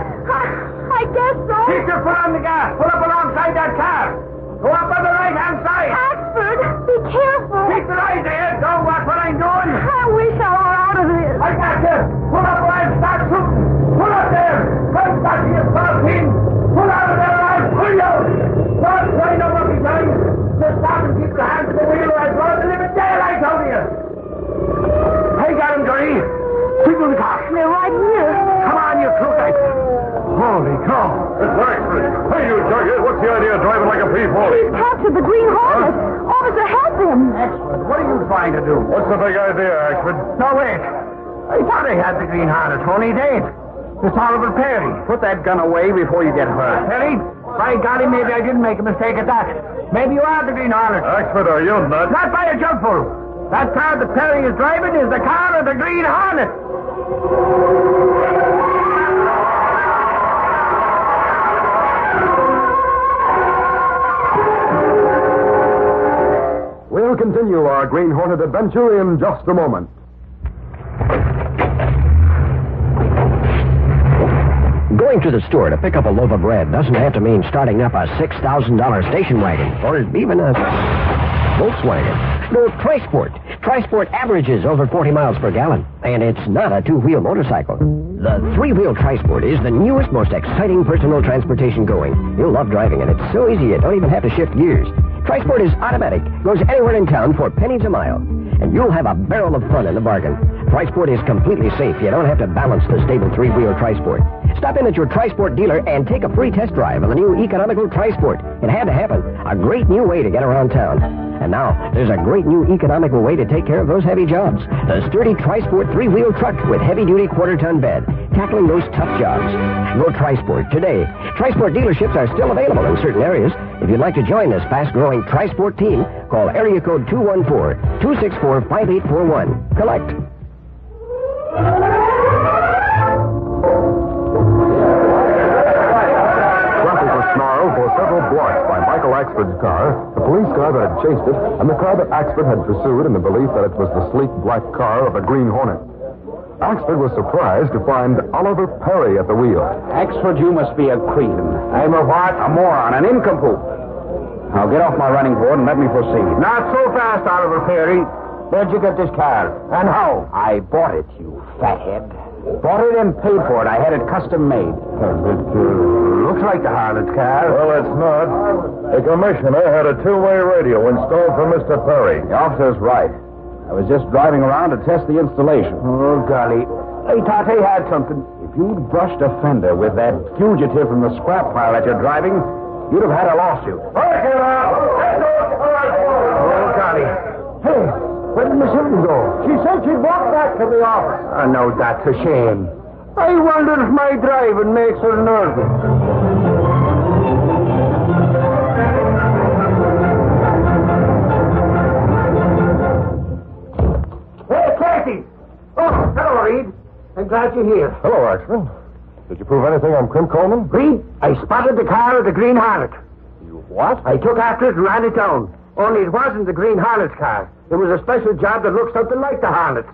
I guess so. Keep your foot on the gas. Pull up alongside that car. Go up on the right-hand side. Axford, be careful. Keep your eyes ahead. Don't watch what I'm doing. I wish I were out of this. I got you. Pull up or I'll start shooting. Pull up there. Come back to your spalpeen. Pull out of there or I'll pull you. Don't try no monkey time. Just stop and keep your hands to the wheel or I'll blow the living daylight out of you. I got him, Johnny. Quick with the car. They're right here. Come on, you crookite. Holy cow. It's Axford. Hey, you jughead. What's the idea of driving like a P-40? He's captured the Green Hornet. Officer, help him. Axford, what are you trying to do? What's the big idea, Axford? No, wait. I thought I had the Green Hornet. Only it ain't. It's Oliver Perry. Put that gun away before you get hurt. Perry? By golly, maybe I didn't make a mistake at that. Maybe you are the Green Hornet. Axford, are you nuts? Not by a jugful. That car that Perry is driving is the car of the Green Hornet. We'll continue our Green Hornet adventure in just a moment. Going to the store to pick up a loaf of bread doesn't have to mean starting up a $6,000 station wagon or even a Volkswagen. No, Trisport. Trisport averages over 40 miles per gallon, and it's not a two-wheel motorcycle. The three-wheel Trisport is the newest, most exciting personal transportation going. You'll love driving it. It's so easy you don't even have to shift gears. Trisport is automatic, goes anywhere in town for pennies a mile, and you'll have a barrel of fun in the bargain. Trisport is completely safe. You don't have to balance the stable three-wheel Trisport. Stop in at your Trisport dealer and take a free test drive on the new economical Trisport. It had to happen. A great new way to get around town. And now, there's a great new economical way to take care of those heavy jobs. The sturdy Trisport three-wheel truck with heavy-duty quarter-ton bed, tackling those tough jobs. Go Trisport today. Trisport dealerships are still available in certain areas. If you'd like to join this fast-growing Trisport team, call area code 214-264-5841. Collect. Snarled for several blocks by Michael Axford's car, the police car that had chased it, and the car that Axford had pursued in the belief that it was the sleek black car of the Green Hornet. Axford was surprised to find Oliver Perry at the wheel. Axford, you must be a cretin. I'm a what? A moron, an nincompoop. Now get off my running board and let me proceed. Not so fast, Oliver Perry. Where'd you get this car? And how? I bought it, you fathead. Bought it and paid for it. I had it custom made. Looks like the Harlot's car. Well, it's not. The commissioner had a two-way radio installed for Mr. Perry. The officer's right. I was just driving around to test the installation. Oh, golly. I thought I had something. If you'd brushed a fender with that fugitive from the scrap pile that you're driving, you'd have had a lawsuit. Oh, golly. Hey, where did Miss Hilton go? She said she'd walk back to the office. I know that's a shame. I wonder if my driving makes her nervous. Hey, Kathy! Oh, hello, Reed. I'm glad you're here. Hello, Axford. Did you prove anything on Crim Coleman? Reed, I spotted the car of the Green Hornet. You what? I took after it and ran it down. Only it wasn't the Green Hornet's car. It was a special job that looked something like the Hornet's.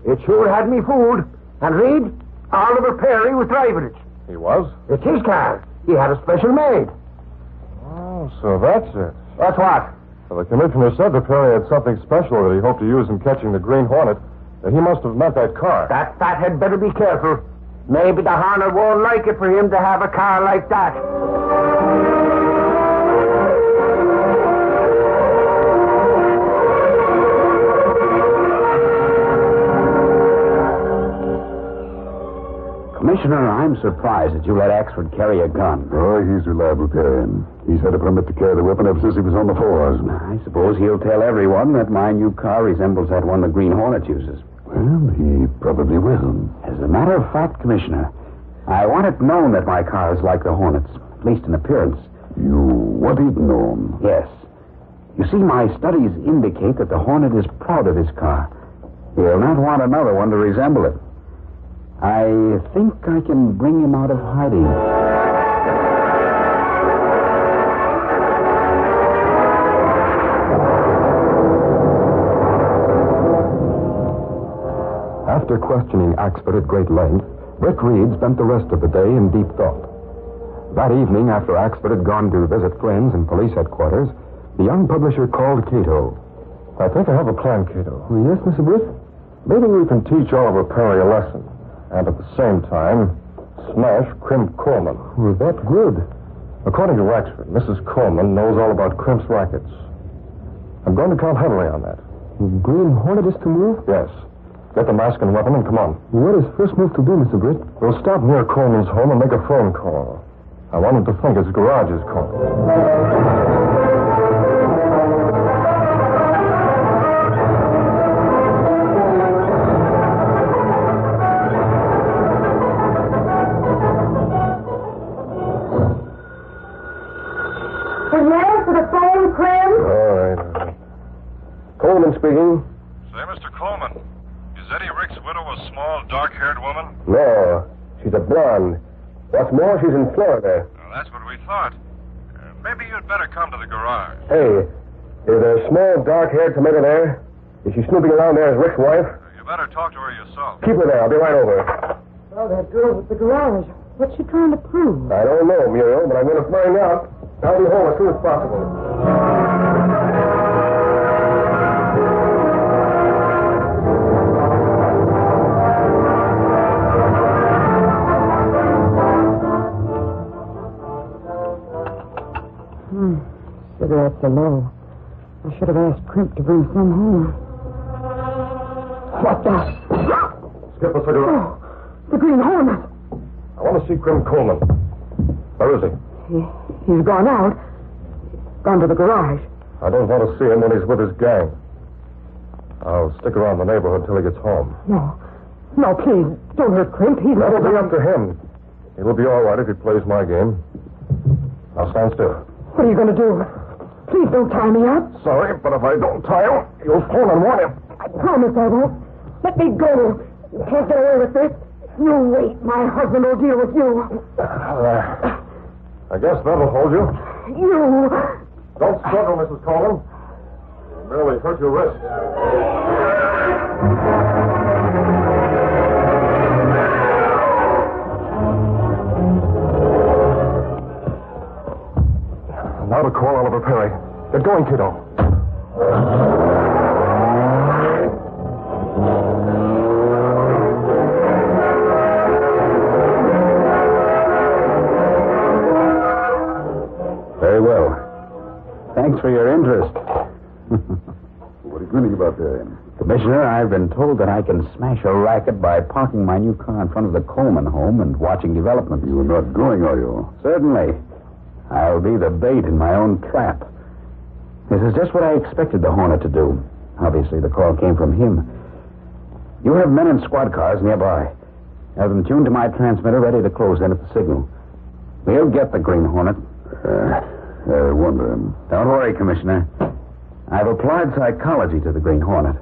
It sure had me fooled. And Reed, Oliver Perry was driving it. He was? It's his car. He had a special made. Oh, so that's it. That's what? Well, the commissioner said that Perry had something special that he hoped to use in catching the Green Hornet. That he must have meant that car. That fathead better be careful. Maybe the Hornet won't like it for him to have a car like that. Commissioner, I'm surprised that you let Axford carry a gun. Oh, he's reliable carrying. He's had a permit to carry the weapon ever since he was on the force. I suppose he'll tell everyone that my new car resembles that one the Green Hornet uses. Well, he probably will. As a matter of fact, Commissioner, I want it known that my car is like the Hornet's, at least in appearance. You want it known? Yes. You see, my studies indicate that the Hornet is proud of his car. He'll not want another one to resemble it. I think I can bring him out of hiding. After questioning Axford at great length, Britt Reed spent the rest of the day in deep thought. That evening, after Axford had gone to visit friends in police headquarters, the young publisher called Kato. I think I have a plan, Kato. Yes, Mr. Britt? Maybe we can teach Oliver Perry a lesson, and at the same time, smash Crimp Coleman. Well, that's good. According to Wexford, Mrs. Coleman knows all about Crimp's rackets. I'm going to count heavily on that. The Green Hornet is to move? Yes. Get the mask and weapon and come on. What is first move to do, Mr. Britt? We'll stop near Coleman's home and make a phone call. I want him to think his garage is calling. Will you answer the phone, Clem? All right. Coleman speaking. Say, Mr. Coleman, is Eddie Rick's widow a small, dark-haired woman? No, she's a blonde. What's more, she's in Florida. Well, that's what we thought. Maybe you'd better come to the garage. Hey, is a small, dark-haired tomato there? Is she snooping around there as Rick's wife? You better talk to her yourself. Keep her there. I'll be right over. Oh, that girl at the garage. What's she trying to prove? I don't know, Muriel, but I'm going to find out. I'll be home as soon as possible. Cigarettes are low. I should have asked Crimp to bring some home. What the? Skip a cigarette. Oh, the Green Hornet. I want to see Crim Coleman. Where is he? He's gone out. Gone to the garage. I don't want to see him when he's with his gang. I'll stick around the neighborhood till he gets home. No, please, don't hurt Crimp. He's That'll be up to him. He will be all right if he plays my game. Now stand still. What are you going to do? Please don't tie me up. Sorry, but if I don't tie him, you'll phone and warn him. I promise I won't. Let me go. You can't get away with this. You wait. My husband will deal with you. I guess that'll hold you. You. Don't struggle, Mrs. Coleman. You'll merely hurt your wrist. Now to call Oliver Perry. Get going, kiddo. Very well. Thanks for your interest. What are you grinning about there? Commissioner, I've been told that I can smash a racket by parking my new car in front of the Coleman home and watching developments. You're not going, are you? Certainly. I'll be the bait in my own trap. This is just what I expected the Hornet to do. Obviously, the call came from him. You have men in squad cars nearby. Have them tuned to my transmitter, ready to close in at the signal. We'll get the Green Hornet. I wonder. Don't worry, Commissioner. I've applied psychology to the Green Hornet.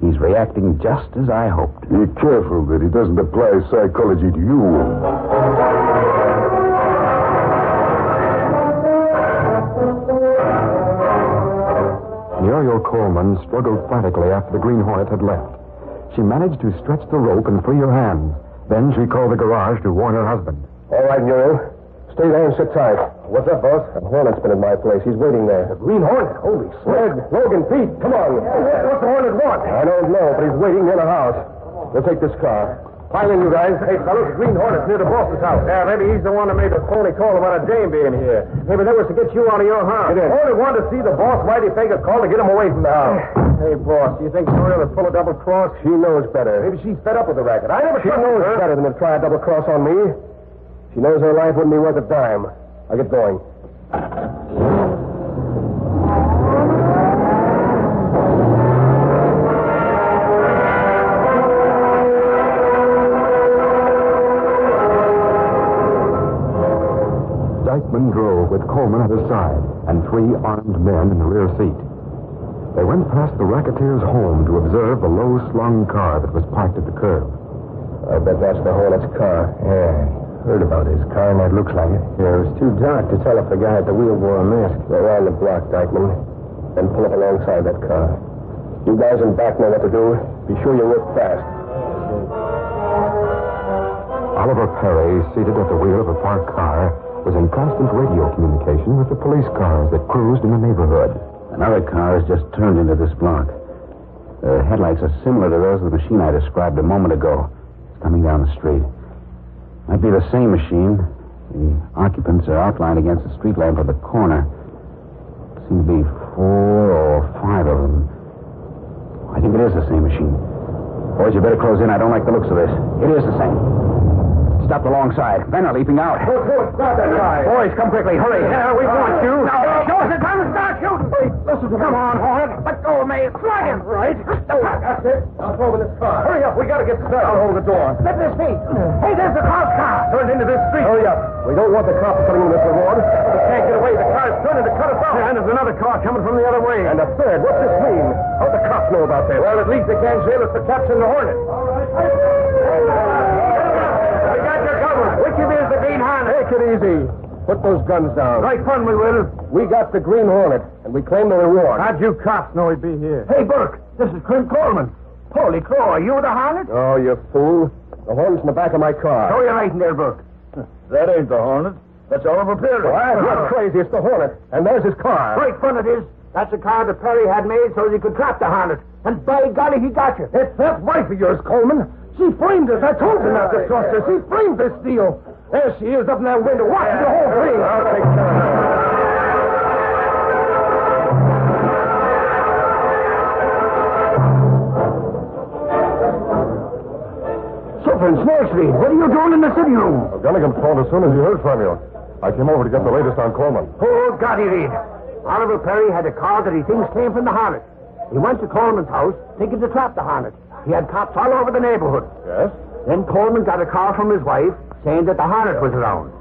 He's reacting just as I hoped. Be careful that he doesn't apply psychology to you. Muriel Coleman struggled frantically after the Green Hornet had left. She managed to stretch the rope and free her hands. Then she called the garage to warn her husband. All right, Muriel. Stay there and sit tight. What's up, boss? The Hornet's been at my place. He's waiting there. The Green Hornet? Holy Fred, Logan, Pete, come on. What's the Hornet want? I don't know, but he's waiting near the house. We'll take this car. Pile in, you guys. Hey, fellas, Green Hornet's near the boss's house. Yeah, maybe he's the one that made the phony call about a dame being here. Maybe that was to get you out of your house. Only wanted to see the boss Whitey Fager's call to get him away from the house. Hey, boss, do you think Sawyer will pull a double cross? She knows better. Maybe she's fed up with the racket. I never trusted her. She knows better than to try a double cross on me. She knows her life wouldn't be worth a dime. I'll get going. Dykeman drove with Coleman at his side and 3 armed men in the rear seat. They went past the racketeer's home to observe the low-slung car that was parked at the curb. I bet that's the Hornet's car. Yeah, heard about his car, and that looks like it. Yeah, it was too dark to tell if the guy at the wheel wore a mask. Go around the block, Dykeman, then pull up alongside that car. You guys in back know what to do. Be sure you work fast. Oliver Perry, seated at the wheel of a parked car, was in constant radio communication with the police cars that cruised in the neighborhood. Another car has just turned into this block. The headlights are similar to those of the machine I described a moment ago. It's coming down the street. Might be the same machine. The occupants are outlined against the street lamp of the corner. Seem to be 4 or 5 of them. I think it is the same machine. Boys, you better close in. I don't like the looks of this. It is the same. Stopped alongside. Men are leaping out. Stop that guy. Boys, come quickly. Hurry. Yeah, we want you. Show us the gun and start shooting. Wait, listen to me. Come on, Hornet. Let go of me. Slide him. Right. That's it. I'll throw him in this car. Hurry up. We got to get started. I'll hold the door. Slip his feet. Hey, there's the cop's car. Turned into this street. Hurry up. We don't want the cops putting in this reward. We can't get away. The car's turning to cut us off. Yeah, and there's another car coming from the other way. And a third. What's this mean? How'd the cops know about this? Well, at least they can't jail us for capturing the Hornet. All right. We got your cover. Which of you is the Green Hornet? Take it easy. Put those guns down. Right fun, we will. We got the Green Hornet, and we claim the reward. How'd you cops know he'd be here? Hey, Burke, this is Clint Coleman. Holy crow, are you the Hornet? Oh, you fool. The Hornet's in the back of my car. Throw your right in there, Burke. That ain't the Hornet. That's Oliver Perry. Well, that's not crazy. It's the Hornet. And there's his car. Right fun it is. That's a car that Perry had made so he could trap the Hornet. And by golly, he got you. It's that wife of yours, Coleman. She framed us. I told you not to trust her. She framed this deal. There she is up in that window watching the whole thing. I'll take care of her. Snakesby, what are you doing in the city room? Gunnigan phoned as soon as he heard from you. I came over to get the latest on Coleman. Oh, God, he did. Oliver Perry had a car that he thinks came from the Hornet. He went to Coleman's house thinking to trap the Hornet. He had cops all over the neighborhood. Yes? Then Coleman got a call from his wife saying that the Hornet was around.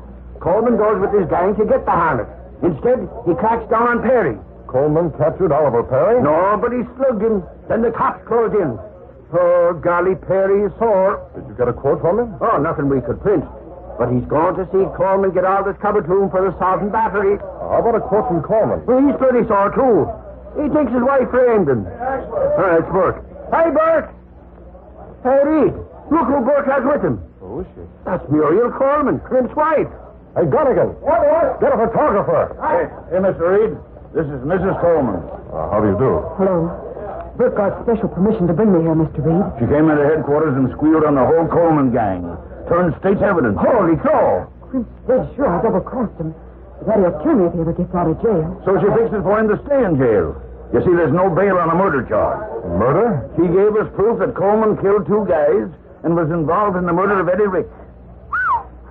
Coleman goes with his gang to get the Hornet. Instead, he cracks down on Perry. Coleman captured Oliver Perry? No, but he slugged him. Then the cops closed in. Oh, golly, Perry is sore. Did you get a quote from him? Oh, nothing we could print. But he's going to see Coleman get all this cover to him for assault and battery. How about a quote from Coleman? Well, he's pretty sore, too. He thinks his wife framed him. All right, it's Burke. Hey, Burke! Hey, Reed, look who Burke has with him. Who is she? That's Muriel Coleman, Clint's wife. Hey, Gunnigan. What? Get a photographer. Hey, Mr. Reed. This is Mrs. Coleman. How do you do? Hello. Burke got special permission to bring me here, Mr. Reed. She came into headquarters and squealed on the whole Coleman gang. Turned state's evidence. Holy crow! Clint's dead sure I double-crossed him. But he'll kill me if he ever gets out of jail. So she fixed it for him to stay in jail. You see, there's no bail on a murder charge. Murder? She gave us proof that Coleman killed 2 guys and was involved in the murder of Eddie Rick.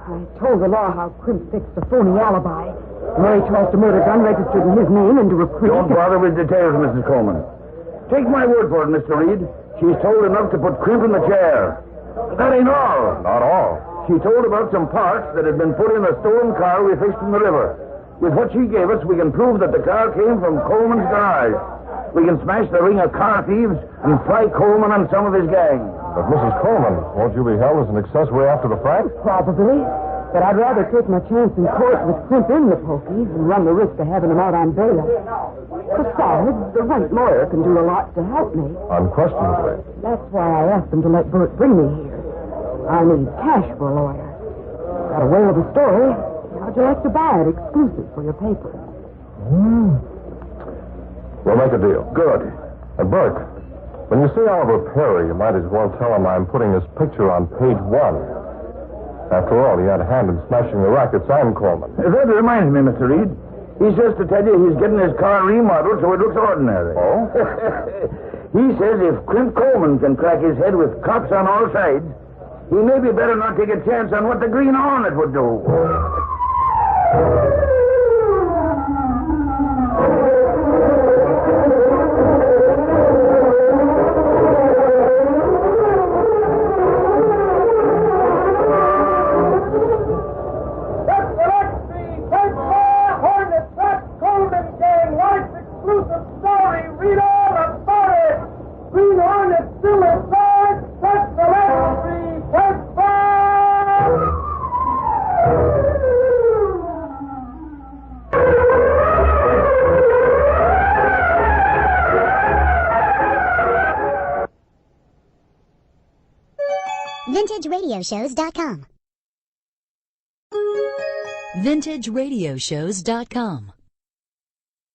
I told the law how Clint fixed the phony alibi. Mary tries to murder gun registered in his name and to recruit... Don't bother with details, Mrs. Coleman. Take my word for it, Mr. Reed. She's told enough to put Crimp in the chair. But that ain't all. Not all. She told about some parts that had been put in a stolen car we fixed in the river. With what she gave us, we can prove that the car came from Coleman's garage. We can smash the ring of car thieves and fry Coleman and some of his gang. But, Mrs. Coleman, won't you be held as an accessory after the fact? Probably. But I'd rather take my chance in court with Clint in the pokies and run the risk of having him out on bail. Besides, the right lawyer can do a lot to help me. Unquestionably. That's why I asked him to let Bert bring me here. I'll need cash for a lawyer. Got a way of the story. How'd you like to buy it exclusive for your paper? We'll make a deal. Good. And Burke, When you see Oliver Perry, you might as well tell him I'm putting his picture on page 1. After all, he had a hand in smashing the rackets I'm Coleman. That reminds me, Mr. Reed. He says to tell you he's getting his car remodeled so it looks ordinary. Oh? He says if Clint Coleman can crack his head with cops on all sides, he may be better not take a chance on what the Green Hornet would do. VintageRadioshows.com. VintageRadioshows.com.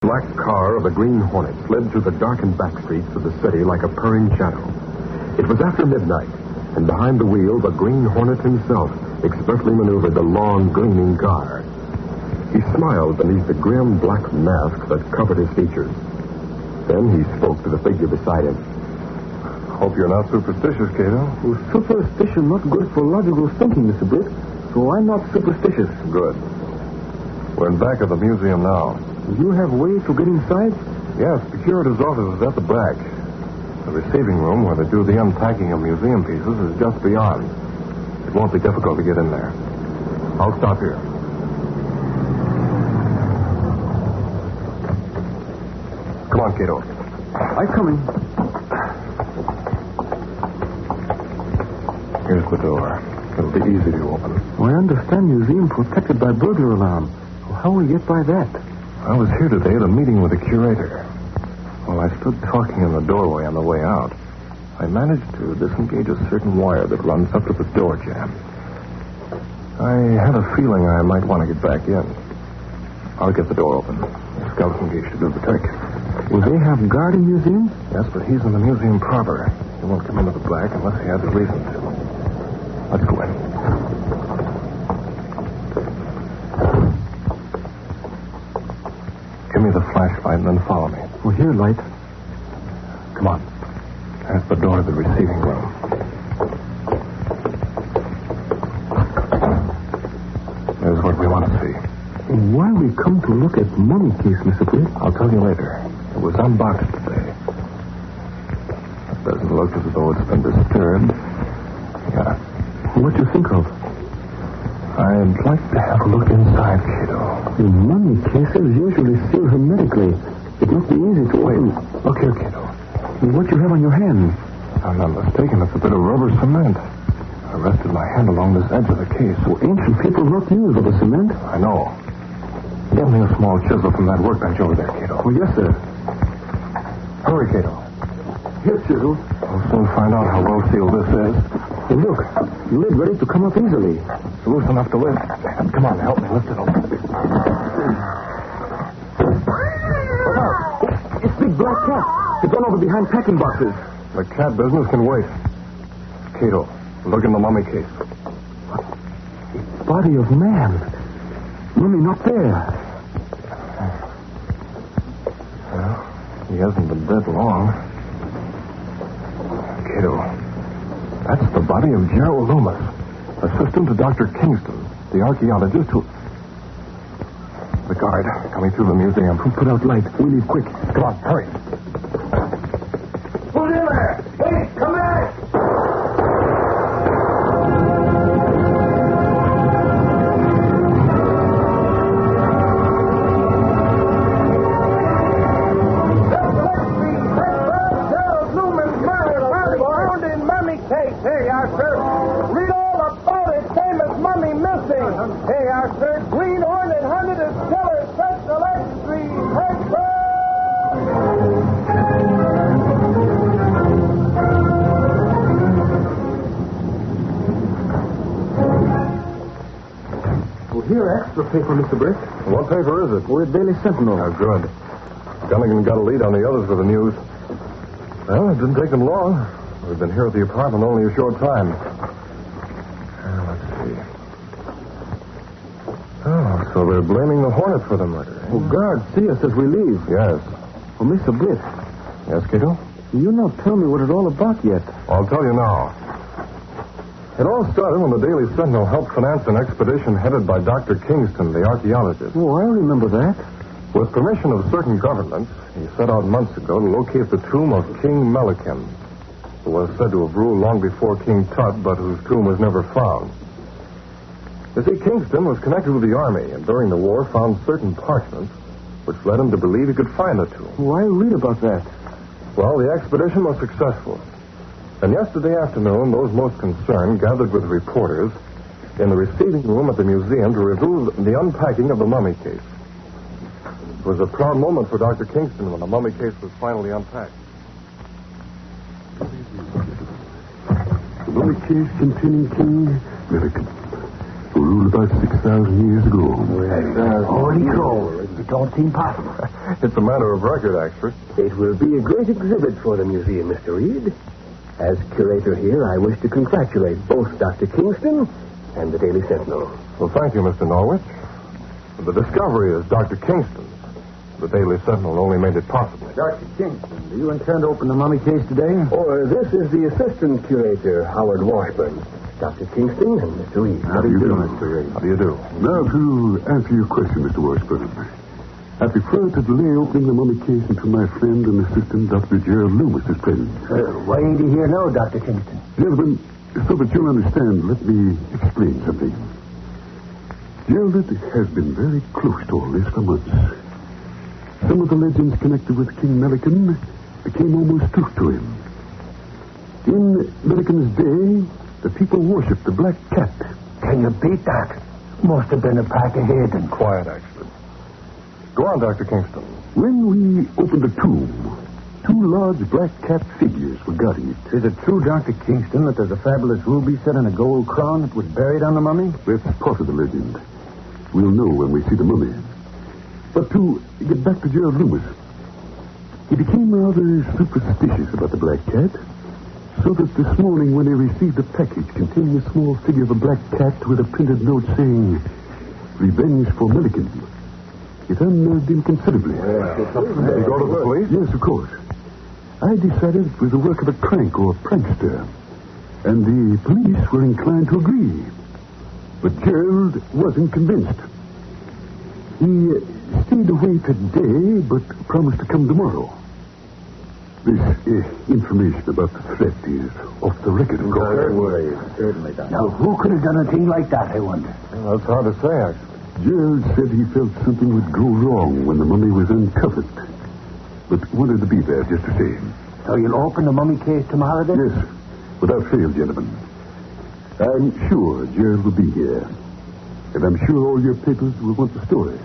Black car of the Green Hornet fled through the darkened back streets of the city like a purring shadow. It was after midnight, and behind the wheel, the Green Hornet himself expertly maneuvered the long, gleaming car. He smiled beneath the grim black mask that covered his features. Then he spoke to the figure beside him. Hope you're not superstitious, Kato. Well, superstition not good for logical thinking, Mr. Britt. So I'm not superstitious. Good. We're in back of the museum now. Do you have way to get inside? Yes, the curator's office is at the back. The receiving room where they do the unpacking of museum pieces is just beyond. It won't be difficult to get in there. I'll stop here. Come on, Kato. I'm coming. Here's the door. It'll be easy to open. Well, I understand museum protected by burglar alarm. Well, how will we get by that? I was here today at a meeting with the curator. While I stood talking in the doorway on the way out, I managed to disengage a certain wire that runs up to the door jamb. I had a feeling I might want to get back in. I'll get the door open. The scout's engaged to do the trick. Will they have guard in museums? Yes, but he's in the museum proper. He won't come into the black unless he has a reason to. Let's go in. Give me the flashlight and then follow me. Well, here, light. Come on. There's the door to the receiving room. There's what we want to see. Why we come to look at mummy case, Mr. Britt? I'll tell you later. It was unboxed today. It doesn't look as though it's been disturbed. Yeah. What do you think of? I'd like to have a look inside, Kato. The mummy cases usually seal hermetically. It must be easy to open. Look here, Kato. What you have on your hand? If I'm not mistaken, it's a bit of rubber cement. I rested my hand along this edge of the case. Well, ancient people not use rubber cement. I know. Get me a small chisel from that workbench over there, Kato. Oh, yes, sir. Hurry, Kato. Here, chisel. We'll soon find out how well sealed this is. Hey, look, lid ready to come up easily. It's loose enough to lift. Come on, help me lift it open. Look out. It's big black cat. It's gone over behind packing boxes. The cat business can wait. Kato, look in the mummy case. Body of man. Mummy not there. Well, he hasn't been dead long. Kato, that's the body of Gerald Loomis, assistant to Dr. Kingston, the archaeologist who... The guard coming through the museum. Put out light. We leave quick. Come on, hurry. Who's in there? Hey, come back! Green Hornet hunted his killer, such electricity. Well, here, extra paper, Mr. Britt. What paper is it? We're Daily Sentinel. Oh, good. Gunnigan got a lead on the others with the news. Well, it didn't take them long. We've been here at the apartment only a short time. Let's see. Oh, so they're blaming the Hornet for the murder. Eh? Oh, guards see us as we leave. Yes. Well, Mr. Britt. Yes, Kato? You not tell me what it's all about yet. I'll tell you now. It all started when the Daily Sentinel helped finance an expedition headed by Dr. Kingston, the archaeologist. Oh, I remember that. With permission of certain governments, he set out months ago to locate the tomb of King Melican, who was said to have ruled long before King Tut, but whose tomb was never found. You see, Kingston was connected with the army, and during the war found certain parchments which led him to believe he could find the tomb. Oh, I read about that. Well, the expedition was successful. And yesterday afternoon, those most concerned gathered with reporters in the receiving room at the museum to review the unpacking of the mummy case. It was a proud moment for Dr. Kingston when the mummy case was finally unpacked. The mummy case containing King Melican, who ruled about 6,000 years ago. Holy crow. It don't seem possible. It's a matter of record, actually. It will be a great exhibit for the museum, Mr. Reed. As curator here, I wish to congratulate both Dr. Kingston and the Daily Sentinel. Well, thank you, Mr. Norwich. The discovery is Dr. Kingston's. The Daily Sentinel only made it possible. Dr. Kingston, do you intend to open the mummy case today? Oh, this is the assistant curator, Howard Washburn. Dr. Kingston and Mr. Reed. How do you do, Mr. Reed? How do you do? Now, to answer your question, Mr. Washburn, I prefer to delay opening the mummy case until my friend and assistant, Dr. Gerald Loomis, is present. Why ain't he here now, Dr. Kingston? Gentlemen, so that you'll understand, let me explain something. Gerald has been very close to all this for months. Some of the legends connected with King Melican became almost truth to him. In Melican's day, the people worshipped the black cat. Can you beat that? Must have been a pack of heathen. Quiet, actually. Go on, Dr. Kingston. When we opened the tomb, two large black cat figures were guarding it. Is it true, Dr. Kingston, that there's a fabulous ruby set in a gold crown that was buried on the mummy? That's part of the legend. We'll know when we see the mummy. But to get back to Gerald Loomis, he became rather superstitious about the black cat, so that this morning when he received a package containing a small figure of a black cat with a printed note saying, "Revenge for Melican," it unnerved him considerably. Did you go to the police? Yes, of course. I decided it was the work of a crank or prankster, and the police were inclined to agree. But Gerald wasn't convinced. He stayed away today, but promised to come tomorrow. This information about the threat is off the record, of course. Don't worry. Certainly not. Now, who could have done a thing like that, I wonder? Well, that's hard to say, actually. Gerald said he felt something would go wrong when the mummy was uncovered, but wanted to be there just the same. So you'll open the mummy case tomorrow, then? Yes, without fail, gentlemen. I'm sure Gerald will be here, and I'm sure all your papers will want the story.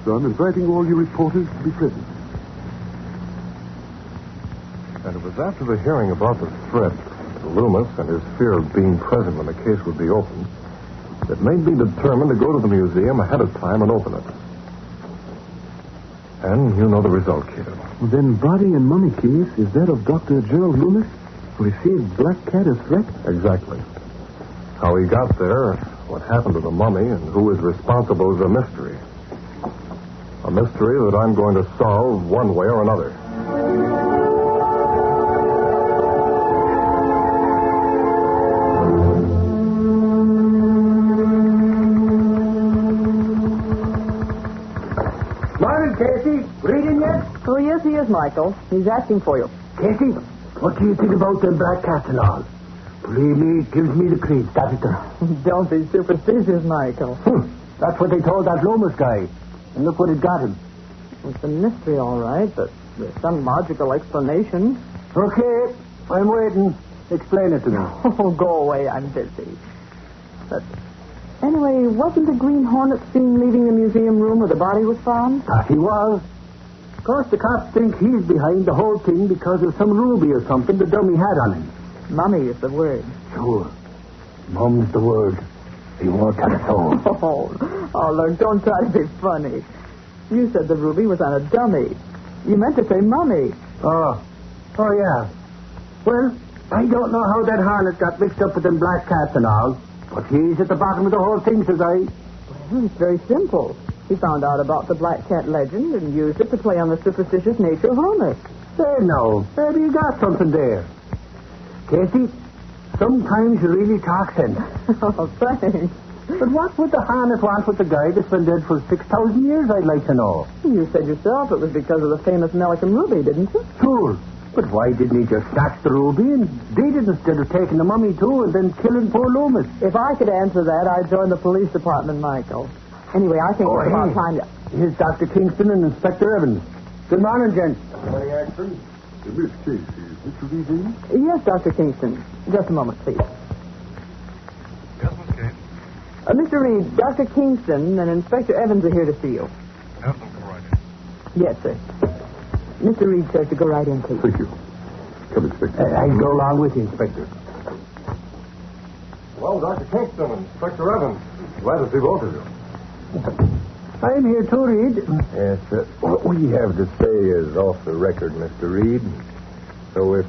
So I'm inviting all your reporters to be present. And it was after the hearing about the threat to Loomis and his fear of being present when the case would be opened that made me determined to go to the museum ahead of time and open it. And you know the result, Kato. Well, then body and mummy case, is that of Dr. Gerald Loomis? Will he see a black cat as threat? Exactly. How he got there, what happened to the mummy, and who is responsible is a mystery. A mystery that I'm going to solve one way or another. Morning, Casey. Reading yet? Oh, yes, he is, Michael. He's asking for you. Casey, what do you think about them black cats and all? Believe me, it gives me the creeps, doesn't it? Don't be superstitious, Michael. That's what they told that Loomis guy. And look what it got him. It's a mystery, all right, but there's some logical explanation. Okay, I'm waiting. Explain it to me. Oh, go away. I'm busy. But anyway, wasn't the Green Hornet seen leaving the museum room where the body was found? That he was. Of course, the cops think he's behind the whole thing because of some ruby or something the dummy had on him. Mummy is the word. Sure. Mum's the word. He won't tell us all. Oh, look, don't try to be funny. You said the ruby was on a dummy. You meant to say mummy. Oh, Oh, yeah. Well, I don't know how that Hornet got mixed up with them black cats and all, but he's at the bottom of the whole thing, says I. Well, it's very simple. He found out about the black cat legend and used it to play on the superstitious nature of Hornets. There, no. Maybe you got something there. Casey, sometimes you really talk sense. Oh, thanks. But what would the Hornet want with the guy that's been dead for 6,000 years, I'd like to know? You said yourself it was because of the famous Malcolm Ruby, didn't you? Sure. But why didn't he just snatch the ruby and beat it instead of taking the mummy, too, and then killing poor Loomis? If I could answer that, I'd join the police department, Michael. Anyway, I think it's about time to... Here's Dr. Kingston and Inspector Evans. Good morning, gents. Good morning, Axford. Miss Casey, is Mr. Reed in? Yes, Dr. Kingston. Just a moment, please. Yes, Miss Kate. Mr. Reed, Dr. Kingston and Inspector Evans are here to see you. Have them come right in. Yes, sir. Mr. Reed says to go right in, please. Thank you. Come, Inspector. I'll go along with you, Inspector. Well, Dr. Kingston and Inspector Evans, glad to see both of you. I'm here too, Reed. Yes, what we have to say is off the record, Mr. Reed. So if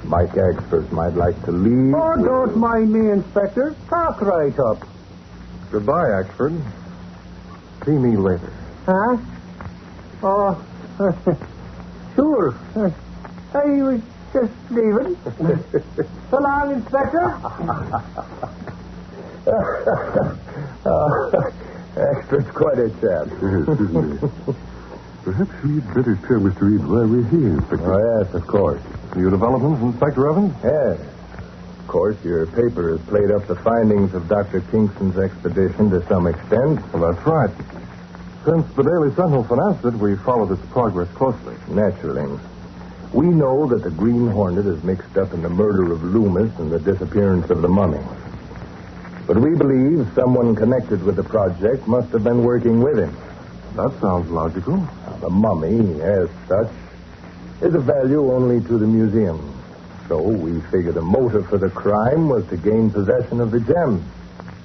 Mike Axford might like to leave... Oh, don't mind me, Inspector. Talk right up. Goodbye, Axford. See me later. Huh? Oh, sure. I was just leaving. So long, Inspector. Axford's quite a chap. Perhaps we'd better tell Mr. Reed why we're here, Inspector. Oh, yes, of course. New developments, Inspector Evans? Yes. Of course, your paper has played up the findings of Dr. Kingston's expedition to some extent. Well, that's right. Since the Daily Sentinel financed it, we followed its progress closely. Naturally. We know that the Green Hornet is mixed up in the murder of Loomis and the disappearance of the mummy. But we believe someone connected with the project must have been working with him. That sounds logical. Now, the mummy, as such, is of value only to the museum. So we figure the motive for the crime was to gain possession of the gem,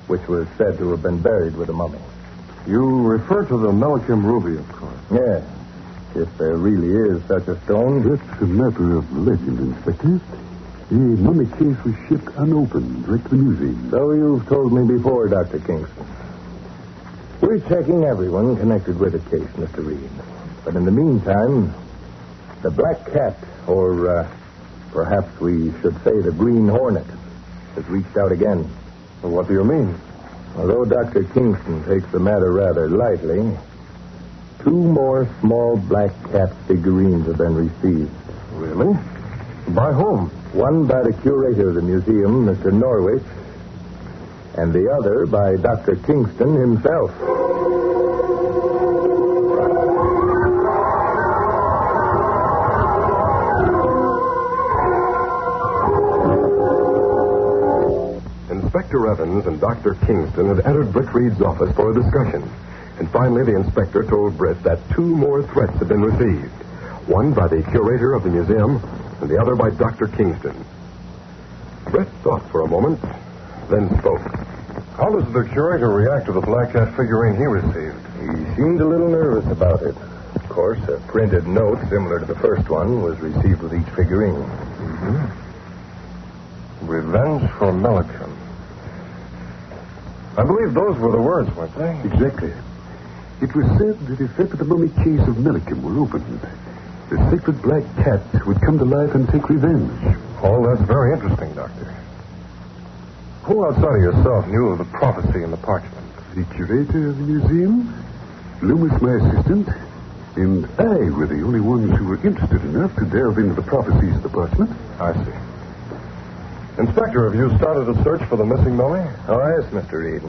which was said to have been buried with the mummy. You refer to the Malachim ruby, of course. Yes. If there really is such a stone. That's a matter of legend, Inspector. The mummy case was shipped unopened direct to the museum. So you've told me before, Dr. Kingston. We're checking everyone connected with the case, Mr. Reed. But in the meantime, the Black Cat, or perhaps we should say the Green Hornet, has reached out again. Well, what do you mean? Although Dr. Kingston takes the matter rather lightly, 2 more small black cat figurines have been received. Really? By whom? One by the curator of the museum, Mr. Norwich, and the other by Dr. Kingston himself. Inspector Evans and Dr. Kingston had entered Britt Reed's office for a discussion. And finally, the inspector told Britt that 2 more threats had been received. One by the curator of the museum, and the other by Dr. Kingston. Britt thought for a moment, then spoke. How does the curator react to the black cat figurine he received? He seemed a little nervous about it. Of course, a printed note similar to the first one was received with each figurine. Mm-hmm. Revenge for Malachim. I believe those were the words, weren't they? Exactly. It was said that if ever the mummy case of Malachim were opened, the sacred black cat would come to life and take revenge. Oh, that's very interesting, Doctor. Who outside of yourself knew of the prophecy in the parchment? The curator of the museum, Loomis, my assistant, and I were the only ones who were interested enough to delve into the prophecies of the parchment. I see. Inspector, have you started a search for the missing mummy? Oh, yes, Mr. Reed.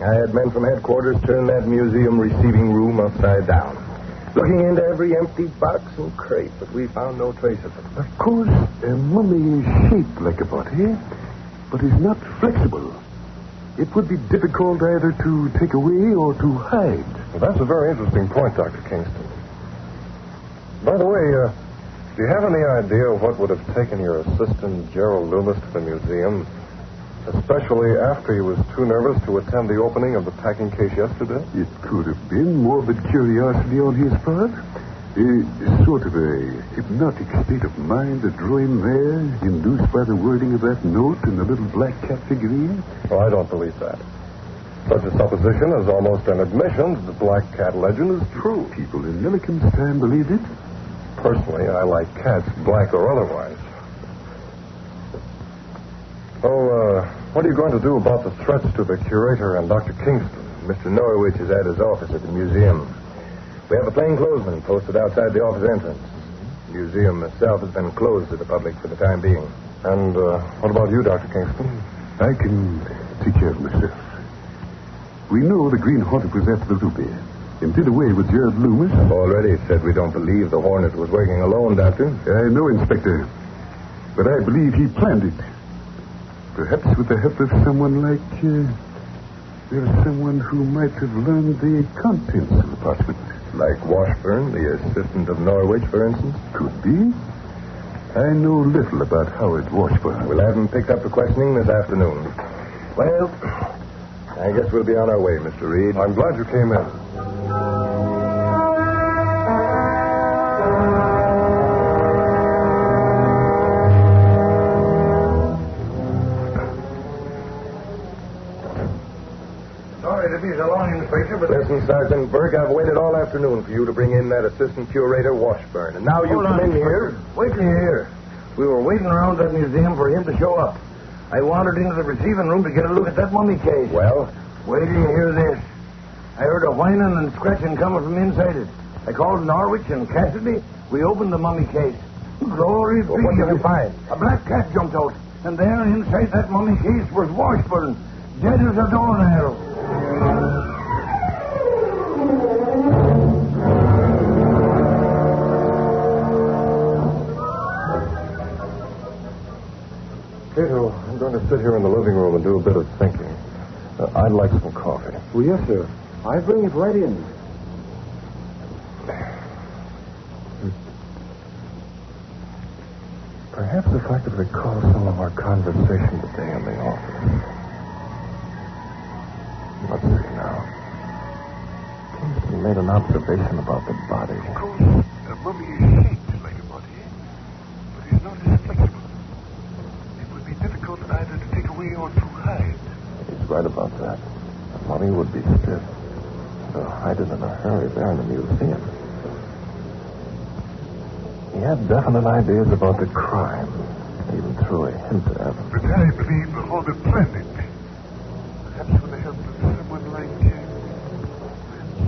I had men from headquarters turn that museum receiving room upside down, looking into every empty box and crate, but we found no trace of it. Of course, a mummy is shaped like a body, but is not flexible. It would be difficult either to take away or to hide. Well, that's a very interesting point, Dr. Kingston. By the way, do you have any idea what would have taken your assistant, Gerald Loomis, to the museum, especially after he was too nervous to attend the opening of the packing case yesterday? It could have been morbid curiosity on his part, Sort of a hypnotic state of mind that drew him there, induced by the wording of that note and the little black cat figurine? Oh, I don't believe that. Such a supposition is almost an admission that the black cat legend is true. People in Milliken's time believed it. Personally, I like cats, black or otherwise. Oh, what are you going to do about the threats to the curator and Dr. Kingston? Mr. Norwich is at his office at the museum. We have a plainclothesman posted outside the office entrance. The museum itself has been closed to the public for the time being. And what about you, Dr. Kingston? I can take care of myself. We know the Green Hornet was after the ruby and did away with Gerald Loomis. I've already said we don't believe the Hornet was working alone, Doctor. I know, Inspector. But I believe he planned it. Perhaps with the help of someone like... there's someone who might have learned the contents of the parchment. Like Washburn, the assistant of Norwich, for instance? Could be. I know little about Howard Washburn. We'll have him picked up for questioning this afternoon. Well, I guess we'll be on our way, Mr. Reed. I'm glad you came in. Sorry to be so long, Inspector, but... Listen, Sergeant Burke, I've waited all afternoon for you to bring in that assistant curator, Washburn. And now you come in here... Wait till you hear. We were waiting around that museum for him to show up. I wandered into the receiving room to get a look at that mummy case. Well? Wait till you hear this. I heard a whining and scratching coming from inside it. I called Norwich and Cassidy. We opened the mummy case. Glory be. Well, what did you find? A black cat jumped out. And there inside that mummy case was Washburn, dead as a doornail. Kato, I'm going to sit here in the living room and do a bit of thinking. I'd like some coffee. Oh, yes, sir. I bring it right in. Perhaps if I could recall some of our conversation today in the office. Let's see now. Kingston made an observation about the body. Of course, the mummy is shaped like a body, but it's not as flexible. It would be difficult either to take away or to hide. He's right about that. The mummy would be stiff. So hide it in a hurry there in the museum. He had definite ideas about the crime. Even threw a hint at him. But I believe the Hornet planned it. Perhaps with the help of someone like...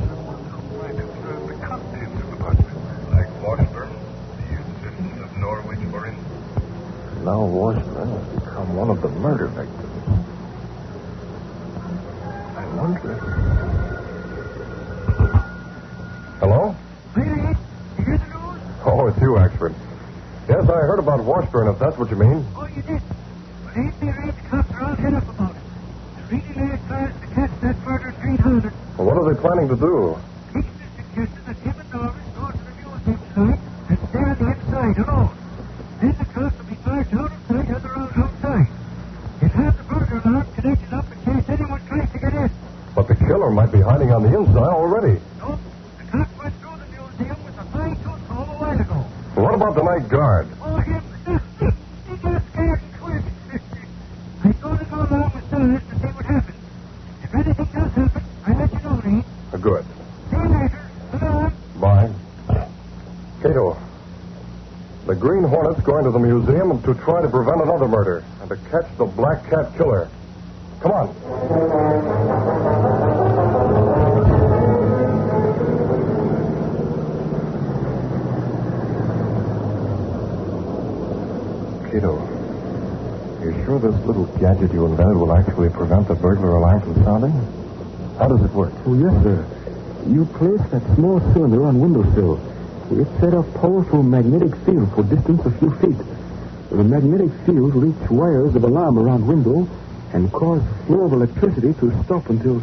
someone who might have learned the contents of the parchment. Like Washburn, the assistant of Norwich, for instance. Now Washburn has become one of the murder victims. I wonder... Hello? Oh, it's you, Axford. Yes, I heard about Washburn, if that's what you mean. Oh, you did? Well, ain't the arranged cops are all set up about it. They're really laid plans to catch that murdered Green Hornet. Well, what are they planning to do? Kingston suggested that him and Norris go to the museum tonight and stay on the inside alone. Then the cops will be marched out of sight on the road outside. They'll have the burglar alarm connected up in case anyone tries to get in. But the killer might be hiding on the inside already. No, the cops went through the museum with a fine tooth comb a while ago. Well, what about the night guard? Oh, him. He just scared and quit. I'm going to go along with Silas to see what happens. If anything does happen, I'll let you know, Reed. Good. See you later. So long. Bye. Kato, the Green Hornet's going to the museum to try to prevent another murder and to catch the Black Cat killer. Come on. Kato, you sure this little gadget you invented will actually prevent the burglar alarm from sounding? How does it work? Oh, yes, sir. You place that small cylinder on windowsill. It set off powerful magnetic field for distance a few feet. The magnetic field reach wires of alarm around window and cause flow of electricity to stop until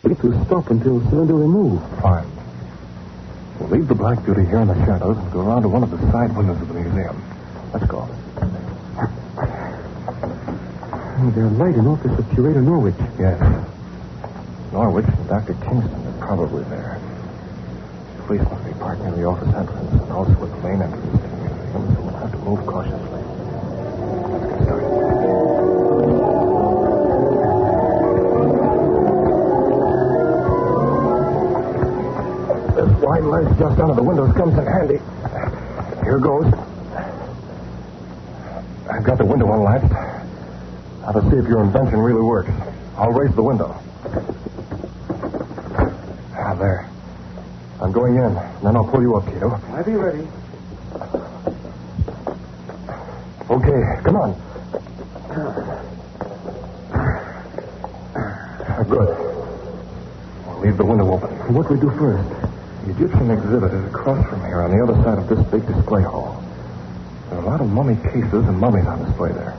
cylinder removed. Fine. We'll leave the black beauty here in the shadows and go around to one of the side windows of the museum. Let's go. They're light in office of Curator Norwich. Yes. Norwich and Dr. Kingston are probably there. police must be parked near the office entrance and also at the main entrance to the museum, so we'll have to move cautiously. Let's get started. This wide ledge just under the windows comes in handy. Here goes. I've got the window unlatched. Now to see if your invention really works. I'll raise the window. Ah, there. I'm going in. Then I'll pull you up, Kato. I'll be ready. Okay, come on. Good. We'll leave the window open. What do we do first? The Egyptian exhibit is across from here on the other side of this big display hall. There are a lot of mummy cases and mummies on display there.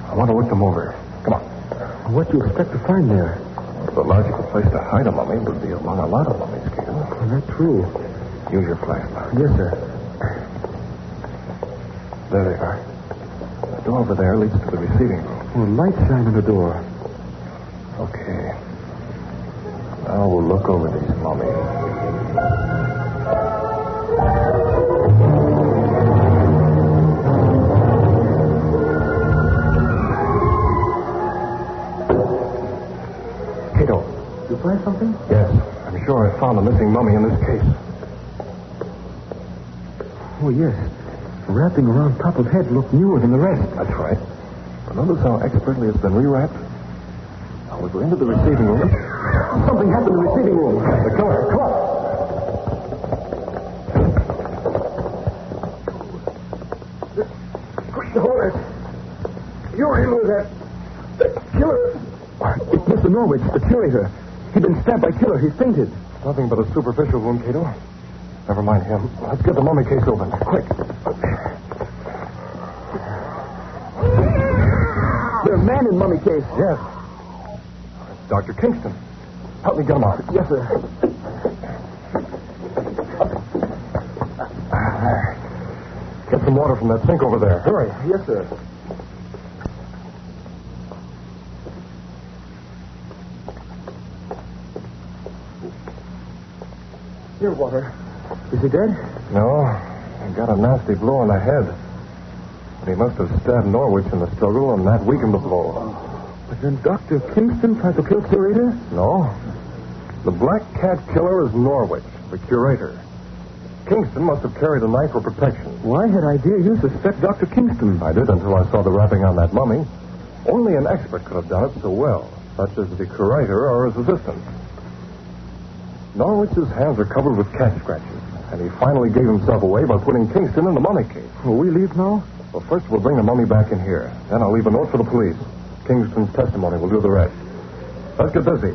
I want to look them over. Come on. What do you expect to find there? The logical place to hide a mummy would be among a lot of mummies, Kato. That's true. Use your flashlight. Yes, sir. There they are. The door over there leads to the receiving room. Oh, light shine on the door. Okay. Now we'll look over these mummies. Kato. You find something? Yes. I'm sure I found a missing mummy in this case. Oh, yes. The wrapping around top of head looked newer than the rest. That's right. But notice how expertly it's been rewrapped. Now we'll go into the receiving room. Something happened in the receiving room. The killer. Come on. Green Hornet. You're in with that killer. It's Mr. Norwich, the curator. He'd been stabbed by killer. He fainted. Nothing but a superficial wound, Kato. Never mind him. Let's get the mummy case open. Quick. There's a man in mummy case. Yes. It's Dr. Kingston. Help me get him out. Yes, sir. There. Get some water from that sink over there. Hurry. Yes, sir. Here, water. Is he dead? No. He got a nasty blow on the head. But he must have stabbed Norwich in the struggle, and that weakened the blow. But then Dr. Kingston tried to kill curator? No. The Black Cat killer is Norwich, the curator. Kingston must have carried a knife for protection. Why had idea you suspect Dr. Kingston? I did until I saw the wrapping on that mummy. Only an expert could have done it so well, such as the curator or his assistant. Norwich's hands are covered with cat scratches, and he finally gave himself away by putting Kingston in the mummy case. Will we leave now? Well, first we'll bring the mummy back in here. Then I'll leave a note for the police. Kingston's testimony will do the rest. Let's get busy.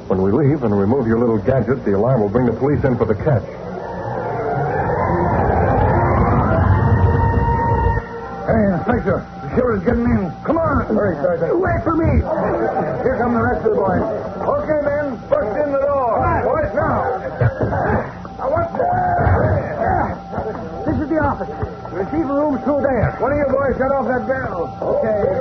When we leave and remove your little gadget, the alarm will bring the police in for the catch. Hey, Inspector, the killer's getting in. Come on. Hurry, Sergeant. Wait for me. Here come the rest of the boys. Okay, men, bust in the door. Come on, boys, now. Now, what's This is the office. The receiving room's through there. One of you boys shut off that bell. Okay.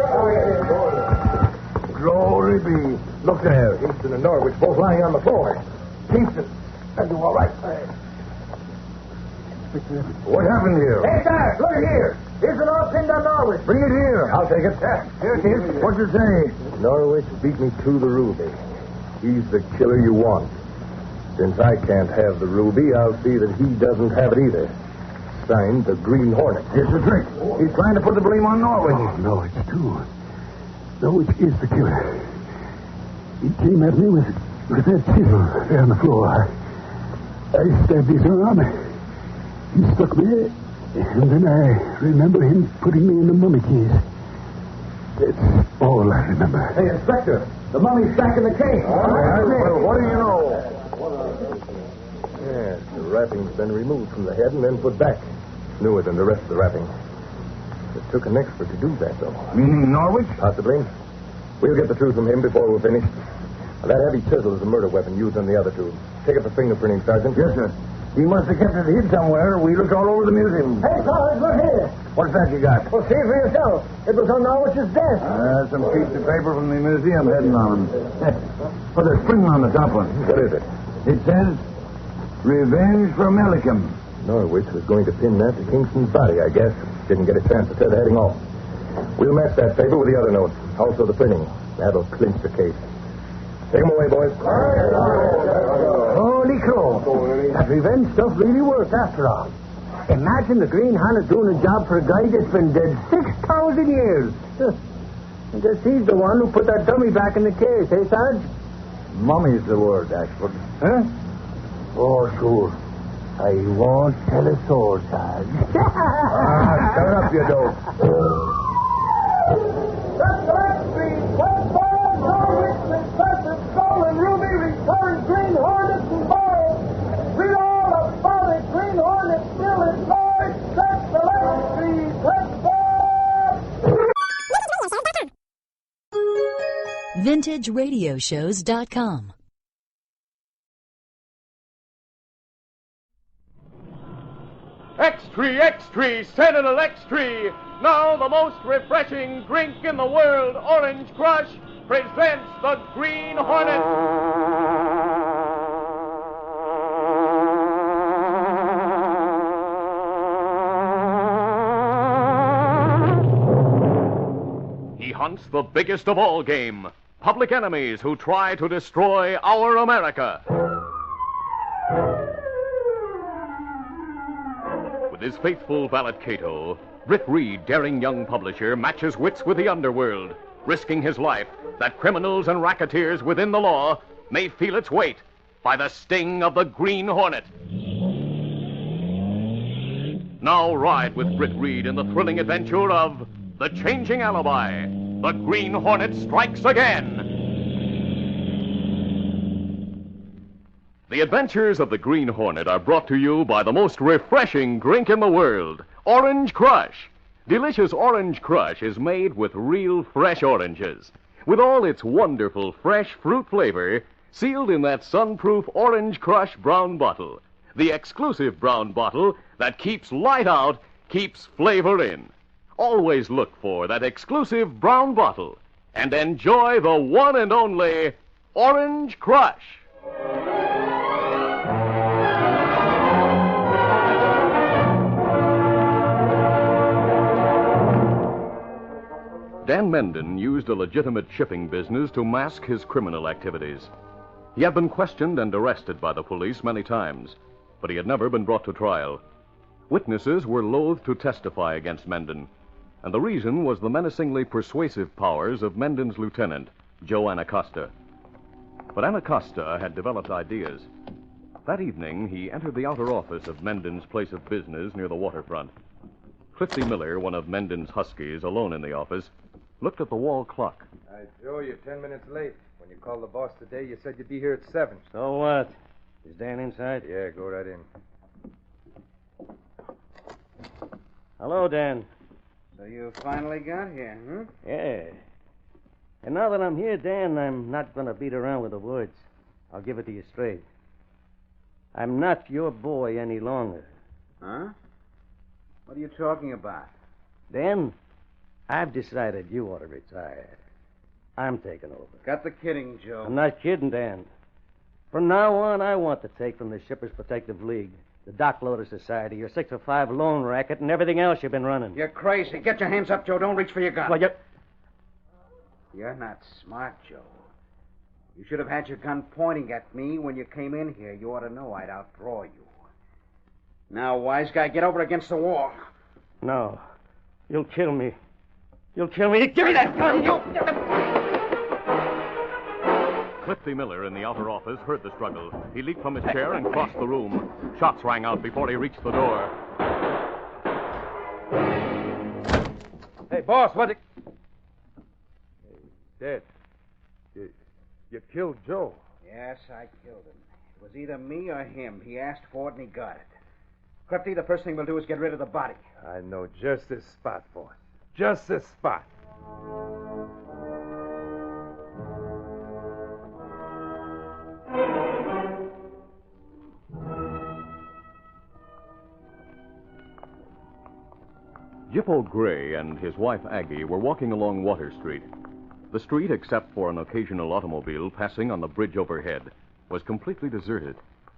Glory be. Look there. Kingston and Norwich both lying on the floor. Kingston, are you all right? What happened here? Hey, there. Look here. Here's an all pinned on Norwich. Bring it here. I'll take it. Here it is. What'd you say? Norwich beat me to the ruby. He's the killer you want. Since I can't have the ruby, I'll see that he doesn't have it either. Signed, the Green Hornet. Here's the trick. He's trying to put the blame on Norwich. Oh, no, it's true. Norwich is the killer. He came at me with that chisel there on the floor. I stabbed his arm. He stuck me, and then I remember him putting me in the mummy case. That's all I remember. Hey, Inspector, the mummy's back in the case. Well, what do you know? Yes, the wrapping's been removed from the head and then put back. Newer than the rest of the wrapping. It took an expert to do that, though. Meaning Norwich? Possibly. We'll get the truth from him before we're finished. Now, that heavy chisel is a murder weapon used on the other two. Take it for fingerprinting, Sergeant. Yes, sir. He must have kept it hid somewhere. We looked all over the museum. Hey, Sarge, look here. What's that you got? Well, see it for yourself. It was on Norwich's desk. Some sheets of paper from the museum heading on them. Put a spring on the top one. What is it? It says, Revenge for Milliken. Norwich was going to pin that to Kingston's body, I guess. Didn't get a chance to set the heading off. We'll match that paper with the other notes. Also the printing. That'll clinch the case. Take them away, boys. Holy crow. That revenge stuff really worked after all. Imagine the Green Hornet doing a job for a guy that's been dead 6,000 years. I guess he's the one who put that dummy back in the case, eh, Sarge? Mummy's the word, Ashford. Huh? Oh, sure. I won't tell a soul, Sarge. Turn up, you dope. That's Black Street. West Ball, Norwich, Successive, Stolen Ruby, Returned Green Hornets and Balls. Read all about it. Green Hornet still employed. That's the Black Street. West Ball. VintageRadioshows.com. X-Tree, X-Tree, Sentinel X-Tree. Now the most refreshing drink in the world, Orange Crush, presents the Green Hornet. He hunts the biggest of all game, public enemies who try to destroy our America. With his faithful valet Kato, Britt Reed, daring young publisher, matches wits with the underworld, risking his life that criminals and racketeers within the law may feel its weight by the sting of the Green Hornet. Now ride with Britt Reed in the thrilling adventure of The Changing Alibi. The Green Hornet strikes again. The adventures of the Green Hornet are brought to you by the most refreshing drink in the world, Orange Crush. Delicious Orange Crush is made with real fresh oranges, with all its wonderful fresh fruit flavor sealed in that sun-proof Orange Crush brown bottle, the exclusive brown bottle that keeps light out, keeps flavor in. Always look for that exclusive brown bottle and enjoy the one and only Orange Crush. Dan Menden used a legitimate shipping business to mask his criminal activities. He had been questioned and arrested by the police many times, but he had never been brought to trial. Witnesses were loath to testify against Menden, and the reason was the menacingly persuasive powers of Menden's lieutenant, Joe Anacosta. But Anacosta had developed ideas. That evening, he entered the outer office of Menden's place of business near the waterfront. Clifty Miller, one of Menden's huskies, alone in the office, looked at the wall clock. Joe, you're 10 minutes late. When you called the boss today, you said you'd be here at 7. So what? Is Dan inside? Yeah, go right in. Hello, Dan. So you finally got here, huh? Yeah. And now that I'm here, Dan, I'm not going to beat around with the words. I'll give it to you straight. I'm not your boy any longer. Huh? What are you talking about? Dan, I've decided you ought to retire. I'm taking over. Got the kidding, Joe. I'm not kidding, Dan. From now on, I want to take from the Shippers Protective League, the Dock Loader Society, your 605 loan racket, and everything else you've been running. You're crazy. Get your hands up, Joe. Don't reach for your gun. Well, You're not smart, Joe. You should have had your gun pointing at me when you came in here. You ought to know I'd outdraw you. Now, wise guy, get over against the wall. No. You'll kill me. You'll kill me. Give me that gun, you... Clifty Miller in the outer office heard the struggle. He leaped from his chair and crossed the room. Shots rang out before he reached the door. Hey, boss, what... Dead. You killed Joe. Yes, I killed him. It was either me or him. He asked for it and he got it. Clifty, the first thing we'll do is get rid of the body. I know just this spot, boss. Just this spot. Jippo Gray and his wife Aggie were walking along Water Street. The street, except for an occasional automobile passing on the bridge overhead, was completely deserted.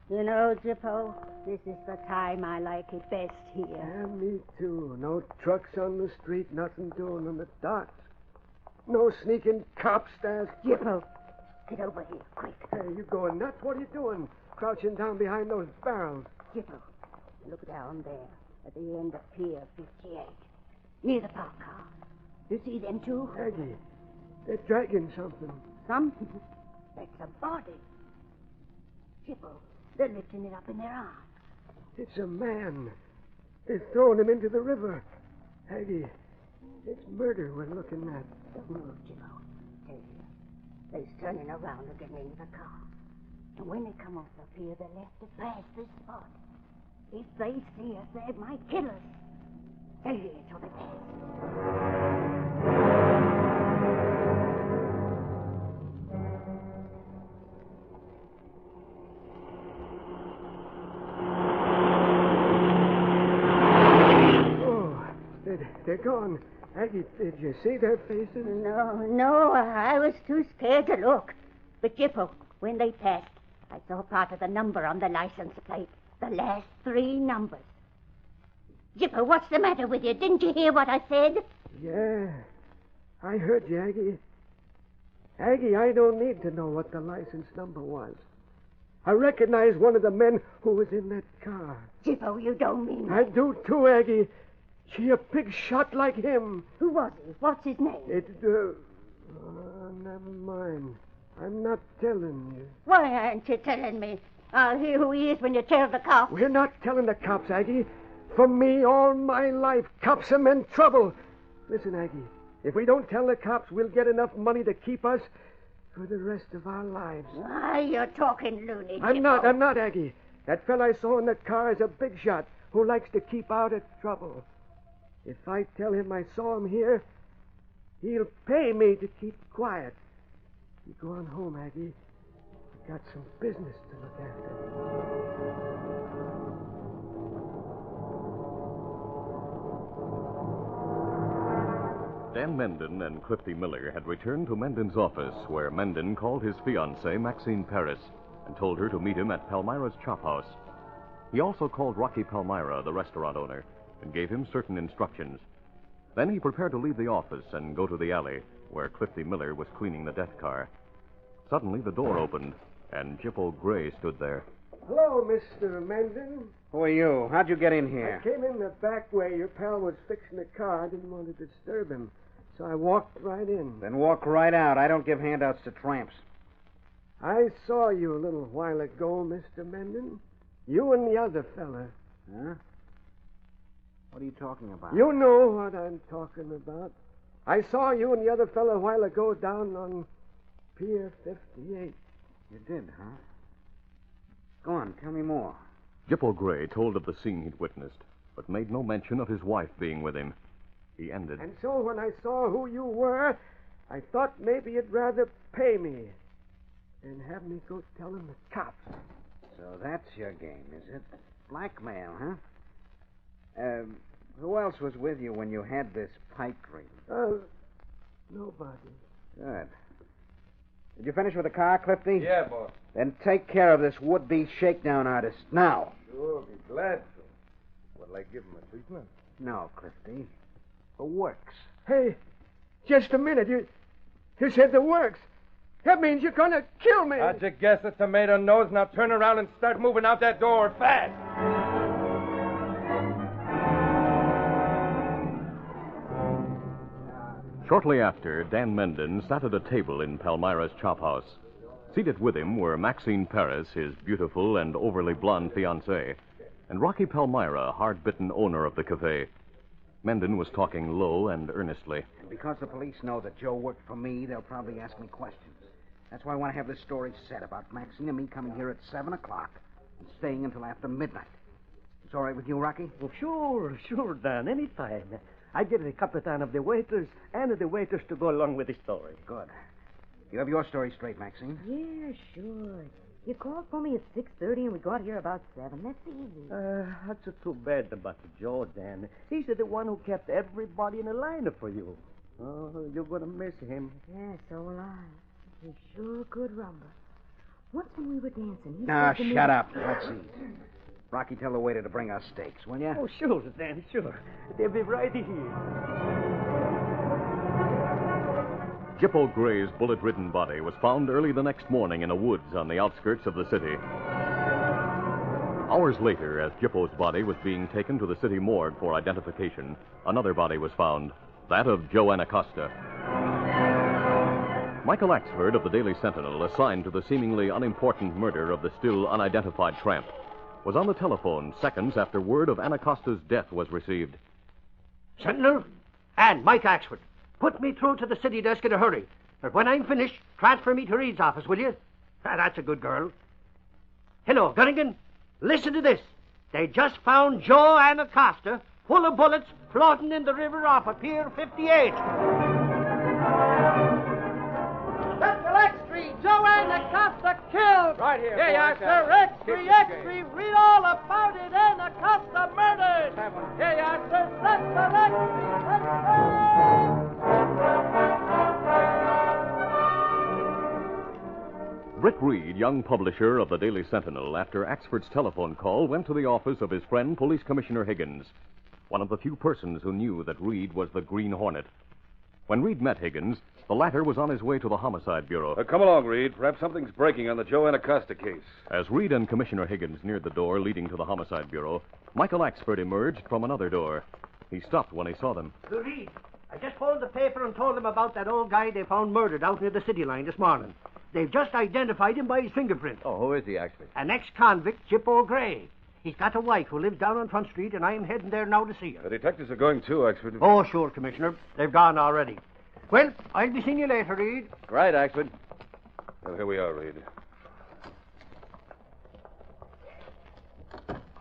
You know, Gippo, this is the time I like it best here. Yeah, me too. No trucks on the street, nothing doing on the docks. No sneaking cops there. Gippo, get over here, quick. Hey, you going nuts? What are you doing? Crouching down behind those barrels. Gippo, look down there at the end of Pier 58, near the park car. You see them two? Aggie, they're dragging something. Something? That's a body. Gippo, they're lifting it up in their arms. It's a man. They're throwing him into the river. Aggie, it's murder we're looking at. Don't move, Gippo. Tell you, they're turning around and getting into the car. And when they come off the pier, they're left to pass this spot. If they see us, they might kill us. Tell you, so they pass. They're gone. Aggie, did you see their faces? No, I was too scared to look. But, Gippo, when they passed, I saw part of the number on the license plate. The last 3 numbers. Gippo, what's the matter with you? Didn't you hear what I said? Yeah, I heard you, Aggie. Aggie, I don't need to know what the license number was. I recognize one of the men who was in that car. Gippo, you don't mean I do too, Aggie. She a big shot like him. Who was he? What's his name? Never mind. I'm not telling you. Why aren't you telling me? I'll hear who he is when you tell the cops. We're not telling the cops, Aggie. For me, all my life, cops are in trouble. Listen, Aggie, if we don't tell the cops, we'll get enough money to keep us for the rest of our lives. Why, you're talking loony, I'm Gippo. not, Aggie. That fella I saw in the car is a big shot who likes to keep out of trouble. If I tell him I saw him here, he'll pay me to keep quiet. You go on home, Aggie. I've got some business to look after. Dan Menden and Clifty Miller had returned to Menden's office, where Menden called his fiancée, Maxine Paris, and told her to meet him at Palmyra's Chop House. He also called Rocky Palmyra, the restaurant owner, and gave him certain instructions. Then he prepared to leave the office and go to the alley, where Clifty Miller was cleaning the death car. Suddenly, the door opened, and Gippo Gray stood there. Hello, Mr. Menden. Who are you? How'd you get in here? I came in the back way. Your pal was fixing the car. I didn't want to disturb him, so I walked right in. Then walk right out. I don't give handouts to tramps. I saw you a little while ago, Mr. Menden. You and the other fella. Huh? What are you talking about? You know what I'm talking about. I saw you and the other fella a while ago down on Pier 58. You did, huh? Go on, tell me more. Gippo Gray told of the scene he'd witnessed, but made no mention of his wife being with him. He ended. And so when I saw who you were, I thought maybe you'd rather pay me than have me go telling the cops. So that's your game, is it? Blackmail, huh? Who else was with you when you had this pipe dream? Nobody. Good. Did you finish with the car, Clifty? Yeah, boss. Then take care of this would-be shakedown artist now. Sure, be glad to. What'll I give him, a treatment? No, Clifty. The works. Hey, just a minute. You said the works. That means you're going to kill me. How'd you guess a tomato nose? Now turn around and start moving out that door fast. Shortly after, Dan Menden sat at a table in Palmyra's Chop House. Seated with him were Maxine Paris, his beautiful and overly blonde fiancée, and Rocky Palmyra, hard-bitten owner of the cafe. Menden was talking low and earnestly. And because the police know that Joe worked for me, they'll probably ask me questions. That's why I want to have this story set about Maxine and me coming here at 7 o'clock and staying until after midnight. It's all right with you, Rocky? Oh, sure, Dan, anytime. I get the captain of the waiters and the waiters to go along with the story. Good. You have your story straight, Maxine? Yeah, sure. You called for me at 6:30 and we got here about 7. That's easy. That's too bad about Joe, Dan. He's the one who kept everybody in a line for you. Oh, you're going to miss him. Yeah, so will I. He sure could rumble. Once when we were dancing, he Now, said to me... shut up. Let's eat. Rocky, tell the waiter to bring us steaks, will you? Oh, sure, Dan, sure. They'll be right here. Jippo Gray's bullet-ridden body was found early the next morning in the woods on the outskirts of the city. Hours later, as Jippo's body was being taken to the city morgue for identification, another body was found, that of Joe Anacosta. Michael Axford of the Daily Sentinel, assigned to the seemingly unimportant murder of the still unidentified tramp, was on the telephone seconds after word of Anacosta's death was received. Sentinel and Mike Axford, put me through to the city desk in a hurry. But when I'm finished, transfer me to Reed's office, will you? That's a good girl. Hello, Gunnigan. Listen to this. They just found Joe Anacosta full of bullets floating in the river off of Pier 58. Central X3, Joe Anacosta killed. Right here. Here you are, sir. X3, read all about it. Anacosta murdered. Here you are, sir. Central Britt Reed, young publisher of the Daily Sentinel, after Axford's telephone call, went to the office of his friend, Police Commissioner Higgins, one of the few persons who knew that Reed was the Green Hornet. When Reed met Higgins, the latter was on his way to the Homicide Bureau. Come along, Reed. Perhaps something's breaking on the Joe Anacosta case. As Reed and Commissioner Higgins neared the door leading to the Homicide Bureau, Michael Axford emerged from another door. He stopped when he saw them. Reed, I just phoned the paper and told them about that old guy they found murdered out near the city line this morning. They've just identified him by his fingerprint. Oh, who is he, Axford? An ex-convict, Jippo Gray. He's got a wife who lives down on Front Street, and I'm heading there now to see her. The detectives are going too, Axford. Oh, sure, Commissioner. They've gone already. Well, I'll be seeing you later, Reed. Right, Axford. Well, here we are, Reed.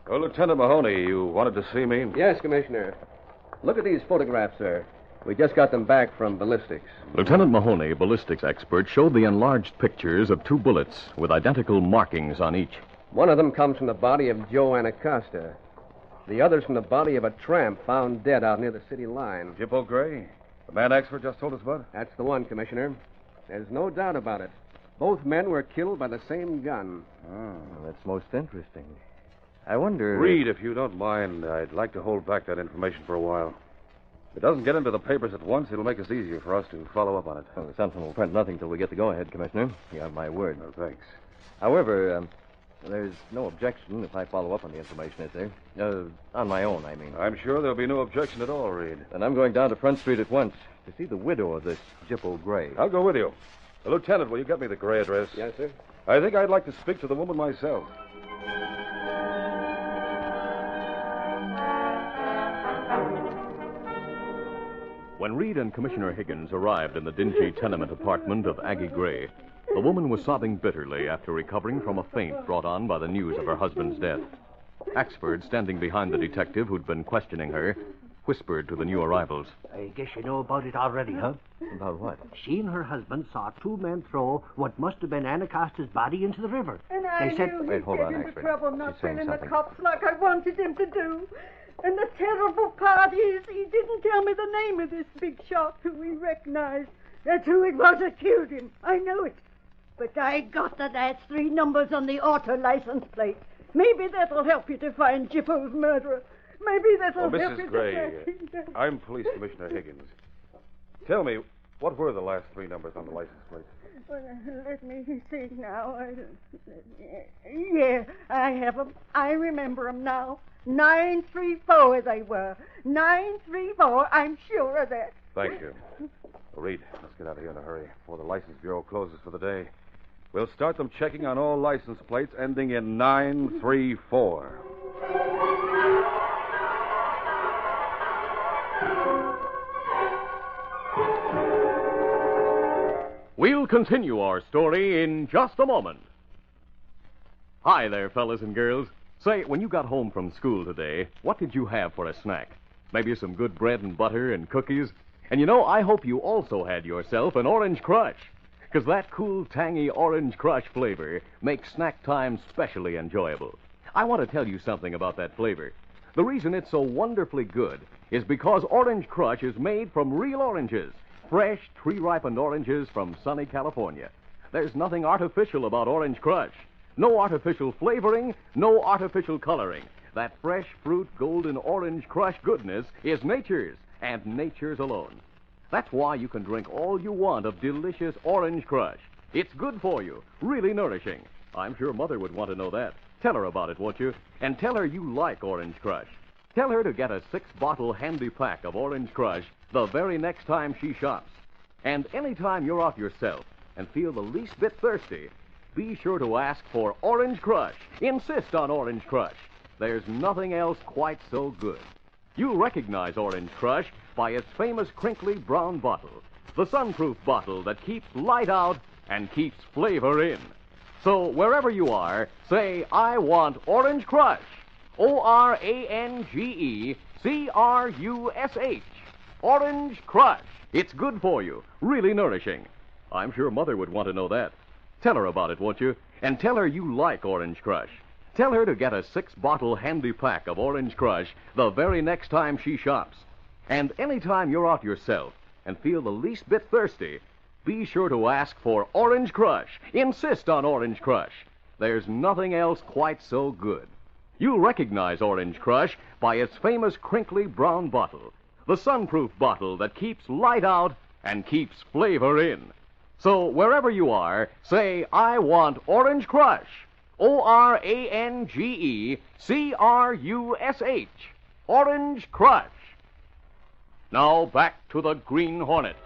Oh, Lieutenant Mahoney, you wanted to see me? Yes, Commissioner. Look at these photographs, sir. We just got them back from ballistics. Lieutenant Mahoney, ballistics expert, showed the enlarged pictures of two bullets with identical markings on each. One of them comes from the body of Joe Anacosta. The other's from the body of a tramp found dead out near the city line. Jippo Gray? The man Axford just told us about? That's the one, Commissioner. There's no doubt about it. Both men were killed by the same gun. Oh, that's most interesting. I wonder... Reed, if you don't mind, I'd like to hold back that information for a while. If it doesn't get into the papers at once, it'll make it easier for us to follow up on it. Well, the Sentinel will print nothing till we get the go-ahead, Commissioner. You have my word. Oh, thanks. However, there's no objection if I follow up on the information, is there? On my own, I mean. I'm sure there'll be no objection at all, Reed. And I'm going down to Front Street at once to see the widow of this Jippo Gray. I'll go with you. Lieutenant, will you get me the Gray address? Yes, sir. I think I'd like to speak to the woman myself. When Reed and Commissioner Higgins arrived in the dingy tenement apartment of Aggie Gray, the woman was sobbing bitterly after recovering from a faint brought on by the news of her husband's death. Axford, standing behind the detective who'd been questioning her, whispered to the new arrivals. I guess you know about it already, huh? About what? She and her husband saw two men throw what must have been Anacosta's body into the river. And I they said... knew Wait, he'd hold get on, into Axford. trouble not She's saying bringing the something. cops like I wanted him to do. And the terrible part is he didn't tell me the name of this big shot who he recognized. That's who it was that killed him. I know it. But I got that's 3 numbers on the auto license plate. Maybe that'll help you to find Jippo's murderer. Maybe that'll help you Mrs. Gray, to... I'm Police Commissioner Higgins. Tell me, what were the last 3 numbers on the license plate? Well, let me see now. Yeah, I have them. I remember them now. 934 they were. 934, I'm sure of that. Thank you. Well, Reed, let's get out of here in a hurry before the License Bureau closes for the day. We'll start them checking on all license plates ending in 934. We'll continue our story in just a moment. Hi there, fellas and girls. Say, when you got home from school today, what did you have for a snack? Maybe some good bread and butter and cookies? And you know, I hope you also had yourself an Orange Crush, because that cool, tangy Orange Crush flavor makes snack time specially enjoyable. I want to tell you something about that flavor. The reason it's so wonderfully good is because Orange Crush is made from real oranges, fresh, tree-ripened oranges from sunny California. There's nothing artificial about Orange Crush. No artificial flavoring, no artificial coloring. That fresh fruit golden Orange Crush goodness is nature's, and nature's alone. That's why you can drink all you want of delicious Orange Crush. It's good for you, really nourishing. I'm sure Mother would want to know that. Tell her about it, won't you? And tell her you like Orange Crush. Tell her to get a 6-bottle handy pack of Orange Crush the very next time she shops. And anytime you're out yourself and feel the least bit thirsty, be sure to ask for Orange Crush. Insist on Orange Crush. There's nothing else quite so good. You'll recognize Orange Crush by its famous crinkly brown bottle, the sunproof bottle that keeps light out and keeps flavor in. So wherever you are, say, I want Orange Crush. OrangeCrush. Orange Crush. It's good for you, really nourishing. I'm sure Mother would want to know that. Tell her about it, won't you? And tell her you like Orange Crush. Tell her to get a 6-bottle handy pack of Orange Crush the very next time she shops. And anytime you're out yourself and feel the least bit thirsty, be sure to ask for Orange Crush. Insist on Orange Crush. There's nothing else quite so good. You'll recognize Orange Crush by its famous crinkly brown bottle, the sunproof bottle that keeps light out and keeps flavor in. So wherever you are, say, I want Orange Crush. OrangeCrush. Orange Crush. Now back to the Green Hornet.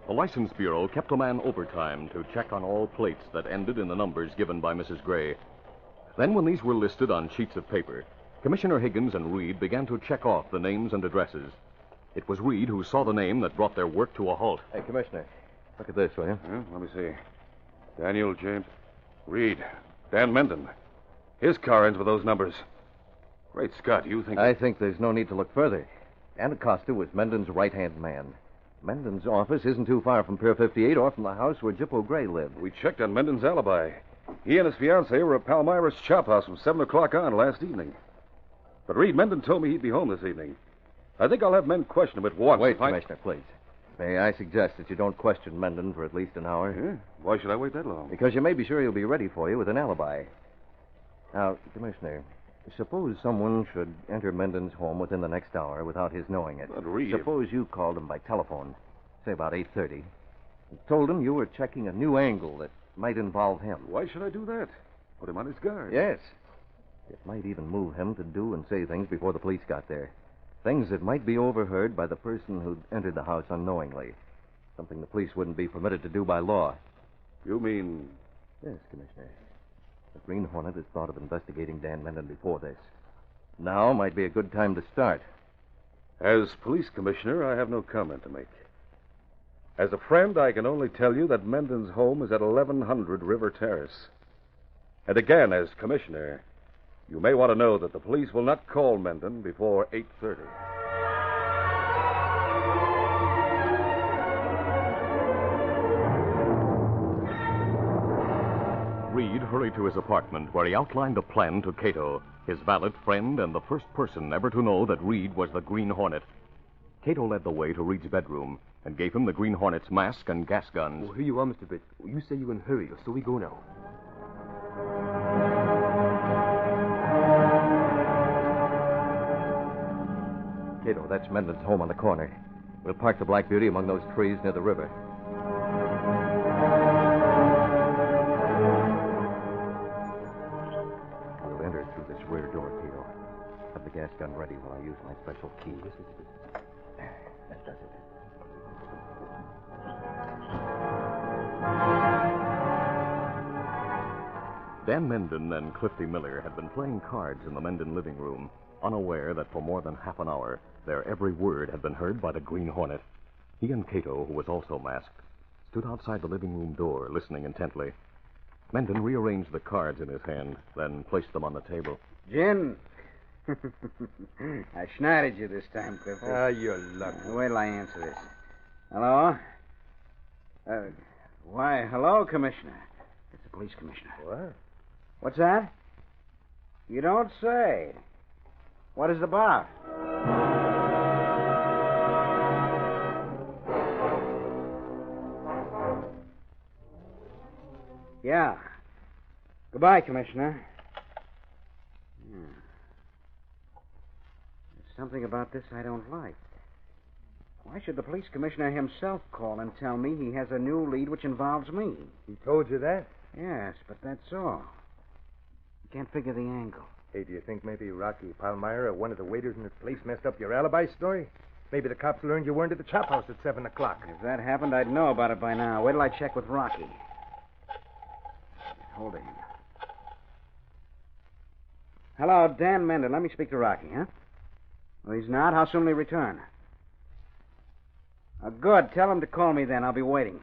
The License Bureau kept a man overtime to check on all plates that ended in the numbers given by Mrs. Gray. Then, when these were listed on sheets of paper, Commissioner Higgins and Reed began to check off the names and addresses. It was Reed who saw the name that brought their work to a halt. Hey, Commissioner, look at this, will you? Let me see. Daniel James Reed. Dan Menden. His car ends with those numbers. Great Scott, you think... I think there's no need to look further. Dan Acosta was Menden's right-hand man. Menden's office isn't too far from Pier 58 or from the house where Jippo Gray lived. We checked on Menden's alibi. He and his fiancée were at Palmyra's chop house from 7 o'clock on last evening. But Reed, Menden told me he'd be home this evening. I think I'll have men question him at once. Wait, Commissioner, please. May I suggest that you don't question Menden for at least an hour? Yeah? Why should I wait that long? Because you may be sure he'll be ready for you with an alibi. Now, Commissioner, suppose someone should enter Menden's home within the next hour without his knowing it. But Reed... Suppose you called him by telephone, say about 8:30, and told him you were checking a new angle that might involve him. Why should I do that? Put him on his guard. Yes. It might even move him to do and say things before the police got there. Things that might be overheard by the person who'd entered the house unknowingly. Something the police wouldn't be permitted to do by law. You mean... Yes, Commissioner. The Green Hornet has thought of investigating Dan Menden before this. Now might be a good time to start. As police commissioner, I have no comment to make. As a friend, I can only tell you that Menden's home is at 1100 River Terrace. And again, as commissioner, you may want to know that the police will not call Menden before 8:30. Reed hurried to his apartment, where he outlined a plan to Kato, his valet friend and the first person ever to know that Reed was the Green Hornet. Kato led the way to Reed's bedroom and gave him the Green Hornet's mask and gas guns. Oh, here you are, Mr. Bit. You say you're in a hurry, so we go now. Kato, that's Menden's home on the corner. We'll park the Black Beauty among those trees near the river. We'll enter through this rear door, Kato. Have the gas gun ready while I use my special key. That does it. Dan Menden and Clifty Miller had been playing cards in the Menden living room, unaware that for more than half an hour their every word had been heard by the Green Hornet. He and Kato, who was also masked, stood outside the living room door, listening intently. Menden rearranged the cards in his hand, then placed them on the table. Gin. I schneided you this time, Clifford. Ah, you're lucky. Wait till I answer this. Hello? Why, hello, Commissioner. police commissioner. What? What's that? You don't say. What is it about? Yeah. Goodbye, Commissioner. There's something about this I don't like. Why should the police commissioner himself call and tell me he has a new lead which involves me? He told you that? Yes, but that's all. I can't figure the angle. Hey, do you think maybe Rocky Palmyra or one of the waiters in this place messed up your alibi story? Maybe the cops learned you weren't at the chop house at 7 o'clock. If that happened, I'd know about it by now. Wait till I check with Rocky. Hold him. Hello, Dan Mendon. Let me speak to Rocky, huh? Oh, he's not? How soon will he return? Good. Tell him to call me then. I'll be waiting.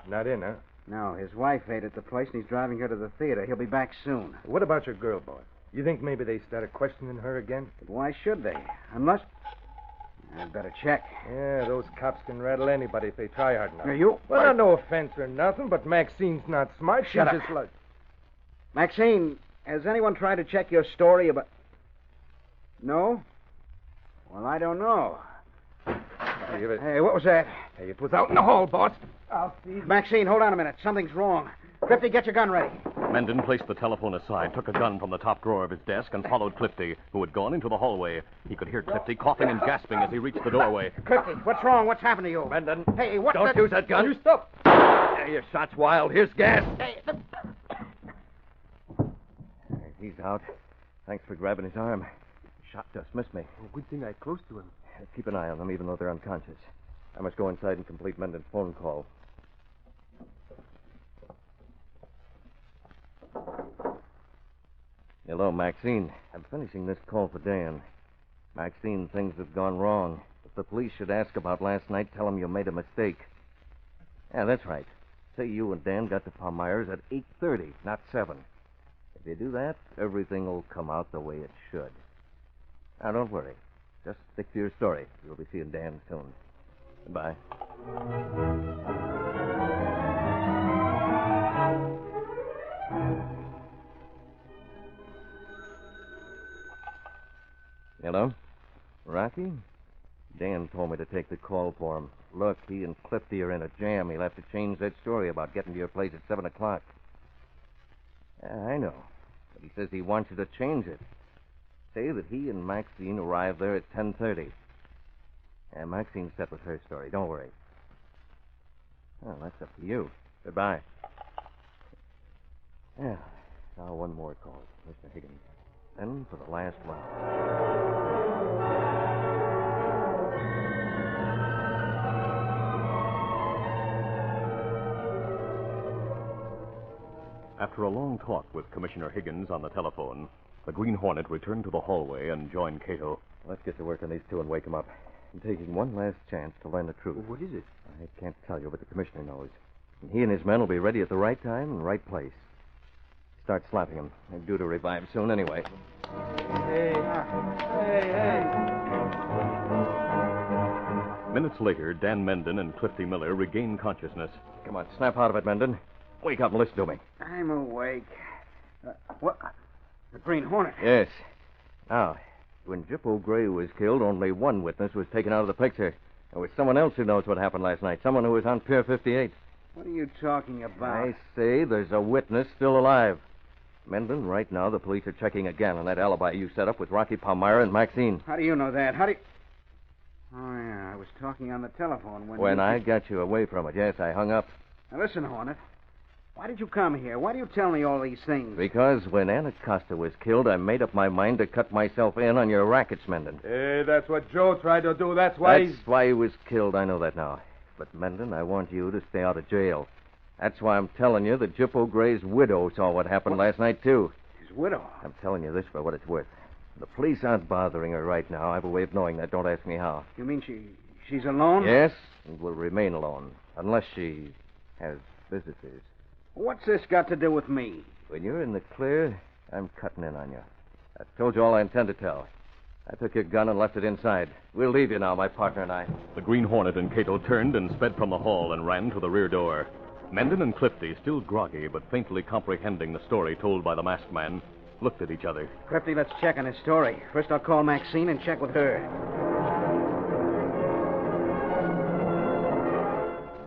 Not in, huh? No, his wife ate at the place, and he's driving her to the theater. He'll be back soon. What about your girl, boy? You think maybe they started questioning her again? But why should they? Unless... I'd better check. Yeah, those cops can rattle anybody if they try hard enough. Are you... Well, no offense or nothing, but Maxine's not smart. Shut up. Just like... Maxine, has anyone tried to check your story about... No? Well, I don't know. Hey, what was that? Hey, it was out in the hall, boss. I'll see. Maxine, hold on a minute. Something's wrong. Clifty, get your gun ready. Mendon placed the telephone aside, took a gun from the top drawer of his desk, and followed Clifty, who had gone into the hallway. He could hear Clifty coughing and gasping as he reached the doorway. Clifty, what's wrong? What's happened to you? Mendon. Hey, what Don't use that gun. You stop. Your shot's wild. Here's gas. Hey, He's out. Thanks for grabbing his arm. Shot just missed me. Well, good thing I close to him. Keep an eye on them, even though they're unconscious. I must go inside and complete Mendon's phone call. Hello, Maxine. I'm finishing this call for Dan. Maxine, things have gone wrong. If the police should ask about last night, tell them you made a mistake. Yeah, that's right. Say you and Dan got to Palmyra's at 8:30, not 7. If you do that, everything will come out the way it should. Now, don't worry. Just stick to your story. You'll be seeing Dan soon. Goodbye. Hello? Rocky? Dan told me to take the call for him. Look, he and Clifty are in a jam. He'll have to change that story about getting to your place at 7 o'clock. Yeah, I know. But he says he wants you to change it. Say that he and Maxine arrived there at 10:30. Yeah, Maxine's set with her story. Don't worry. Well, that's up to you. Goodbye. Yeah. Now one more call, Mr. Higgins. Then for the last round. After a long talk with Commissioner Higgins on the telephone, the Green Hornet returned to the hallway and joined Kato. Let's get to work on these two and wake them up. I'm taking one last chance to learn the truth. Well, what is it? I can't tell you, but the commissioner knows. And he and his men will be ready at the right time and right place. Start slapping them. They're due to revive soon anyway. Hey. Minutes later, Dan Mendon and Clifty Miller regained consciousness. Come on, snap out of it, Mendon. Wake up and listen to me. I'm awake. What? The Green Hornet? Yes. Now, when Jippo Gray was killed, only one witness was taken out of the picture. There was someone else who knows what happened last night. Someone who was on Pier 58. What are you talking about? I say there's a witness still alive. Mendon, right now the police are checking again on that alibi you set up with Rocky Palmyra and Maxine. How do you know that? How do you... Oh, yeah, I was talking on the telephone when I got you away from it. Yes, I hung up. Now, listen, Hornet. Why did you come here? Why do you tell me all these things? Because when Anna Costa was killed, I made up my mind to cut myself in on your rackets, Mendon. Hey, that's what Joe tried to do. That's why he was killed. I know that now. But, Mendon, I want you to stay out of jail. That's why I'm telling you that Jippo Gray's widow saw what happened last night, too. His widow? I'm telling you this for what it's worth. The police aren't bothering her right now. I have a way of knowing that. Don't ask me how. You mean she's alone? Yes, and will remain alone. Unless she has visitors. What's this got to do with me? When you're in the clear, I'm cutting in on you. I've told you all I intend to tell. I took your gun and left it inside. We'll leave you now, my partner and I. The Green Hornet and Kato turned and sped from the hall and ran to the rear door. Mendon and Clifty, still groggy but faintly comprehending the story told by the masked man, looked at each other. Clifty, let's check on his story. First, I'll call Maxine and check with her.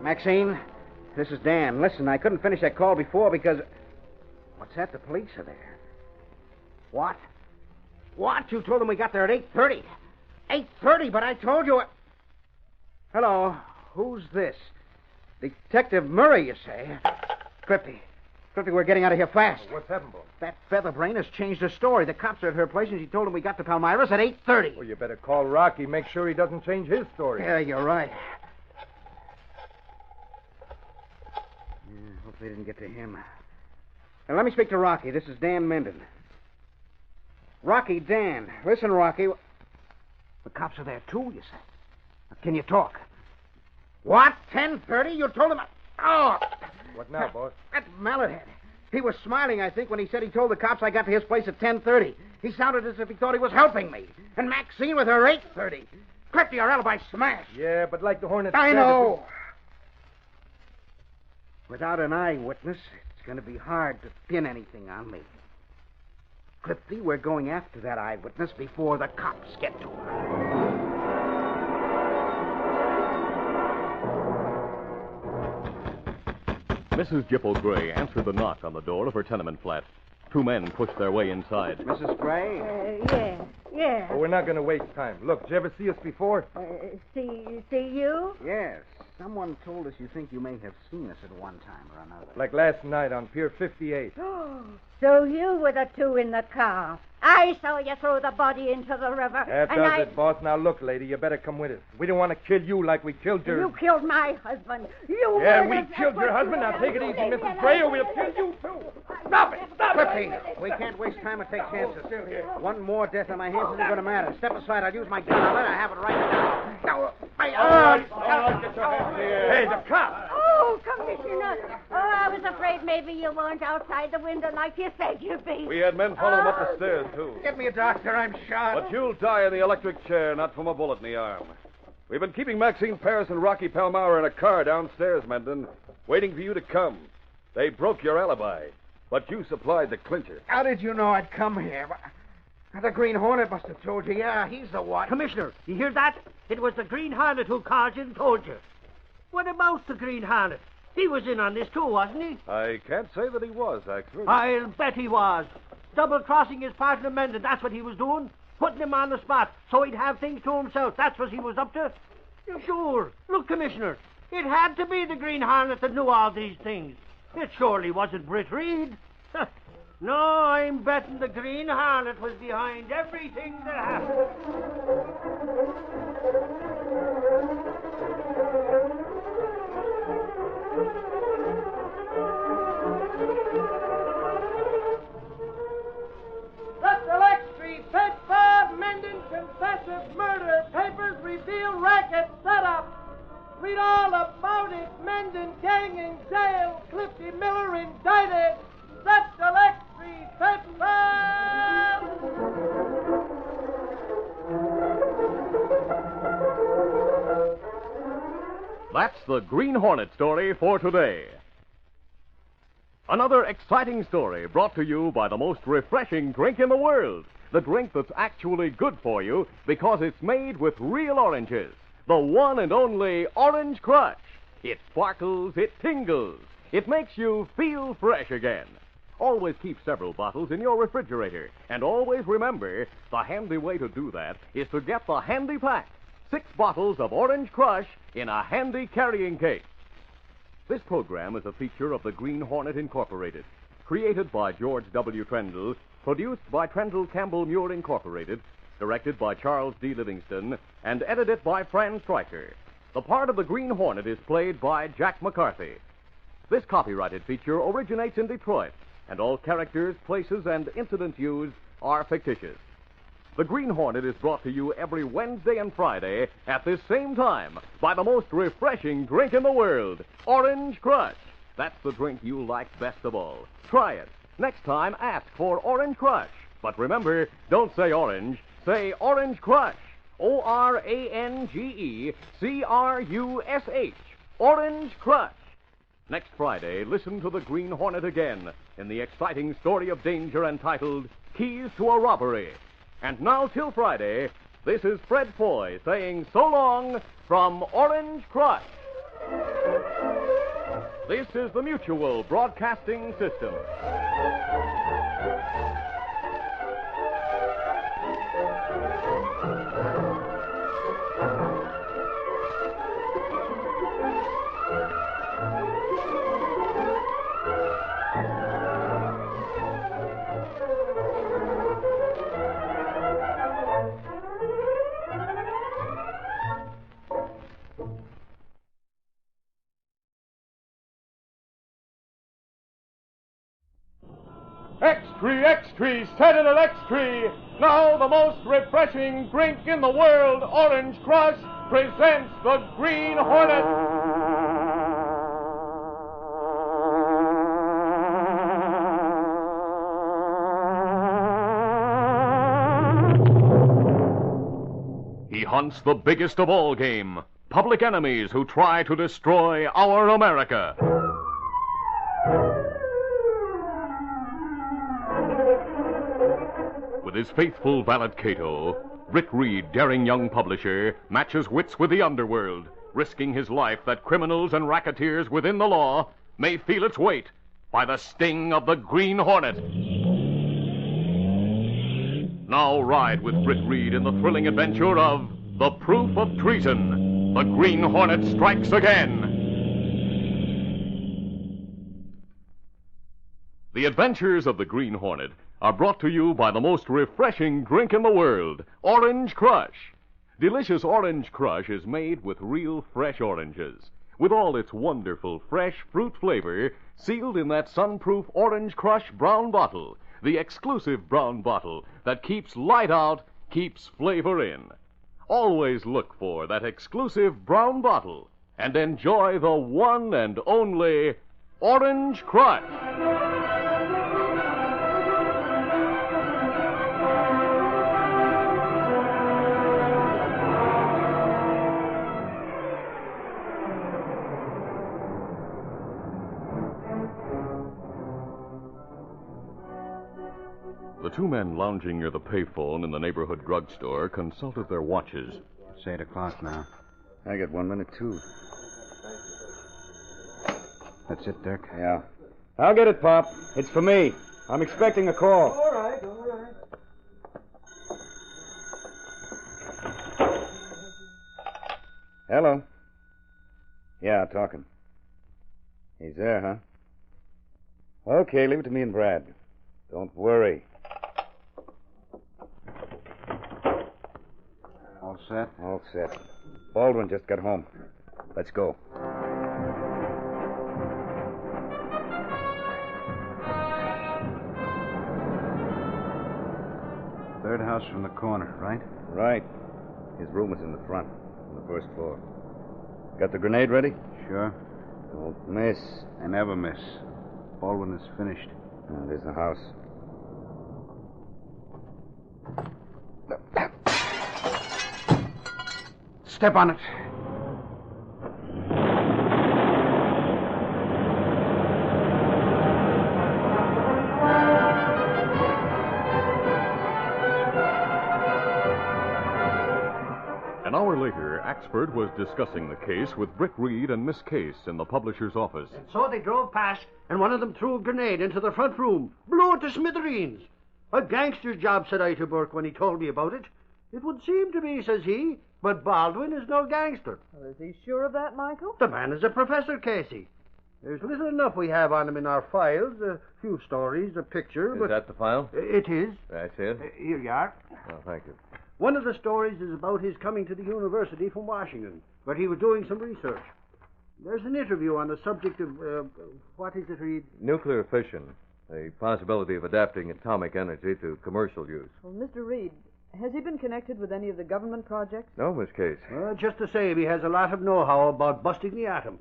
Maxine, this is Dan. Listen, I couldn't finish that call before because... What's that? The police are there. What? What? You told them we got there at 8:30. 8:30, but I told you... Hello. Who's this? Detective Murray, you say? Clifty, we're getting out of here fast. What's happened, boss? That featherbrain has changed her story. The cops are at her place, and she told them we got to Palmyra's at 8:30. Well, you better call Rocky. Make sure he doesn't change his story. Yeah, you're right. Hope they didn't get to him. Now, let me speak to Rocky. This is Dan Mendon. Rocky, Dan. Listen, Rocky. The cops are there, too, you said. Now, can you talk? What? 10:30? You told him... Oh! What now, boss? That mallethead. He was smiling, I think, when he said he told the cops I got to his place at 10:30. He sounded as if he thought he was helping me. And Maxine with her 8:30. Clifty, your alibi smashed. Yeah, but like the Hornet I said, know. Without an eyewitness, it's going to be hard to pin anything on me. Clifty, we're going after that eyewitness before the cops get to her. Mrs. Gipple Gray answered the knock on the door of her tenement flat. Two men pushed their way inside. Mrs. Gray? Yeah. Oh, we're not going to waste time. Look, did you ever see us before? See you? Yes. Someone told us you think you may have seen us at one time or another. Like last night on Pier 58. So you were the two in the car. I saw you throw the body into the river. That does it, boss. Now, look, lady, you better come with us. We don't want to kill you like we killed your... You killed my husband. Yeah, we killed your husband. Now, take it easy, Mrs. Gray, or we'll kill you, too. Stop it! Clifty, we can't waste time and take chances. One more death on my hands isn't going to matter. Step aside. I'll use my gun. I'll let her have it right now. Hey, the cop! Oh, Commissioner. Oh, I was afraid maybe you weren't outside the window like you said you'd be. We had men follow him up the stairs, too. Get me a doctor. I'm shot. But you'll die in the electric chair, not from a bullet in the arm. We've been keeping Maxine Paris and Rocky Palmyra in a car downstairs, Mendon, waiting for you to come. They broke your alibi, but you supplied the clincher. How did you know I'd come here? The Green Hornet must have told you. Yeah, he's the one. Commissioner, you hear that? It was the Green Hornet who called you and told you. What about the Green Hornet? He was in on this too, wasn't he? I can't say that he was, actually. I'll bet he was. Double-crossing his partner Mendon, that's what he was doing. Putting him on the spot so he'd have things to himself. That's what he was up to. Sure. Look, Commissioner, it had to be the Green Hornet that knew all these things. It surely wasn't Britt Reed. No, I'm betting the Green Hornet was behind everything that happened. Confesses murder. Papers reveal racket setup. Read all about it. Mendon gang in jail. Clifty Miller indicted. Set electric That's the Green Hornet story for today. Another exciting story brought to you by the most refreshing drink in the world. The drink that's actually good for you because it's made with real oranges. The one and only Orange Crush. It sparkles, it tingles. It makes you feel fresh again. Always keep several bottles in your refrigerator. And always remember, the handy way to do that is to get the handy pack. 6 bottles of Orange Crush in a handy carrying case. This program is a feature of the Green Hornet Incorporated. Created by George W. Trendle. Produced by Trendle Campbell Muir Incorporated, directed by Charles D. Livingston, and edited by Fran Stryker. The part of the Green Hornet is played by Jack McCarthy. This copyrighted feature originates in Detroit, and all characters, places, and incidents used are fictitious. The Green Hornet is brought to you every Wednesday and Friday at this same time by the most refreshing drink in the world, Orange Crush. That's the drink you like best of all. Try it. Next time, ask for Orange Crush. But remember, don't say orange, say Orange Crush. Orangecrush. Orange Crush. Next Friday, listen to the Green Hornet again in the exciting story of danger entitled Keys to a Robbery. And now till Friday, this is Fred Foy saying so long from Orange Crush. This is the Mutual Broadcasting System. X-Tree, Senator X-Tree. Now the most refreshing drink in the world, Orange Crush, presents the Green Hornet. He hunts the biggest of all game, public enemies who try to destroy our America. With his faithful valet Kato, Britt Reed, daring young publisher, matches wits with the underworld, risking his life that criminals and racketeers within the law may feel its weight by the sting of the Green Hornet. Now ride with Britt Reed in the thrilling adventure of The Proof of Treason. The Green Hornet strikes again. The adventures of the Green Hornet are brought to you by the most refreshing drink in the world, Orange Crush. Delicious Orange Crush is made with real fresh oranges, with all its wonderful fresh fruit flavor sealed in that sun-proof Orange Crush brown bottle, the exclusive brown bottle that keeps light out, keeps flavor in. Always look for that exclusive brown bottle and enjoy the one and only Orange Crush. The two men lounging near the payphone in the neighborhood drugstore consulted their watches. It's 8 o'clock now. I got 1 minute, too. That's it, Dirk. Yeah. I'll get it, Pop. It's for me. I'm expecting a call. All right. Hello. Yeah, talking. He's there, huh? Okay, leave it to me and Brad. Don't worry. All set? All set. Baldwin just got home. Let's go. Third house from the corner, right? Right. His room is in the front, on the first floor. Got the grenade ready? Sure. Don't miss. I never miss. Baldwin is finished. Oh, there's the house. Step on it. An hour later, Axford was discussing the case with Britt Reed and Miss Case in the publisher's office. So they drove past, and one of them threw a grenade into the front room, blew it to smithereens. A gangster's job, said I to Burke when he told me about it. It would seem to be, says he, but Baldwin is no gangster. Well, is he sure of that, Michael? The man is a professor, Casey. There's little enough we have on him in our files. A few stories, a picture, Is but... that the file? It is. That's it? Here you are. Oh, thank you. One of the stories is about his coming to the university from Washington, where he was doing some research. There's an interview on the subject of, what is it, Reed? Nuclear fission. The possibility of adapting atomic energy to commercial use. Well, Mr. Reed, has he been connected with any of the government projects? No, Miss Case. Just the same, he has a lot of know-how about busting the atom.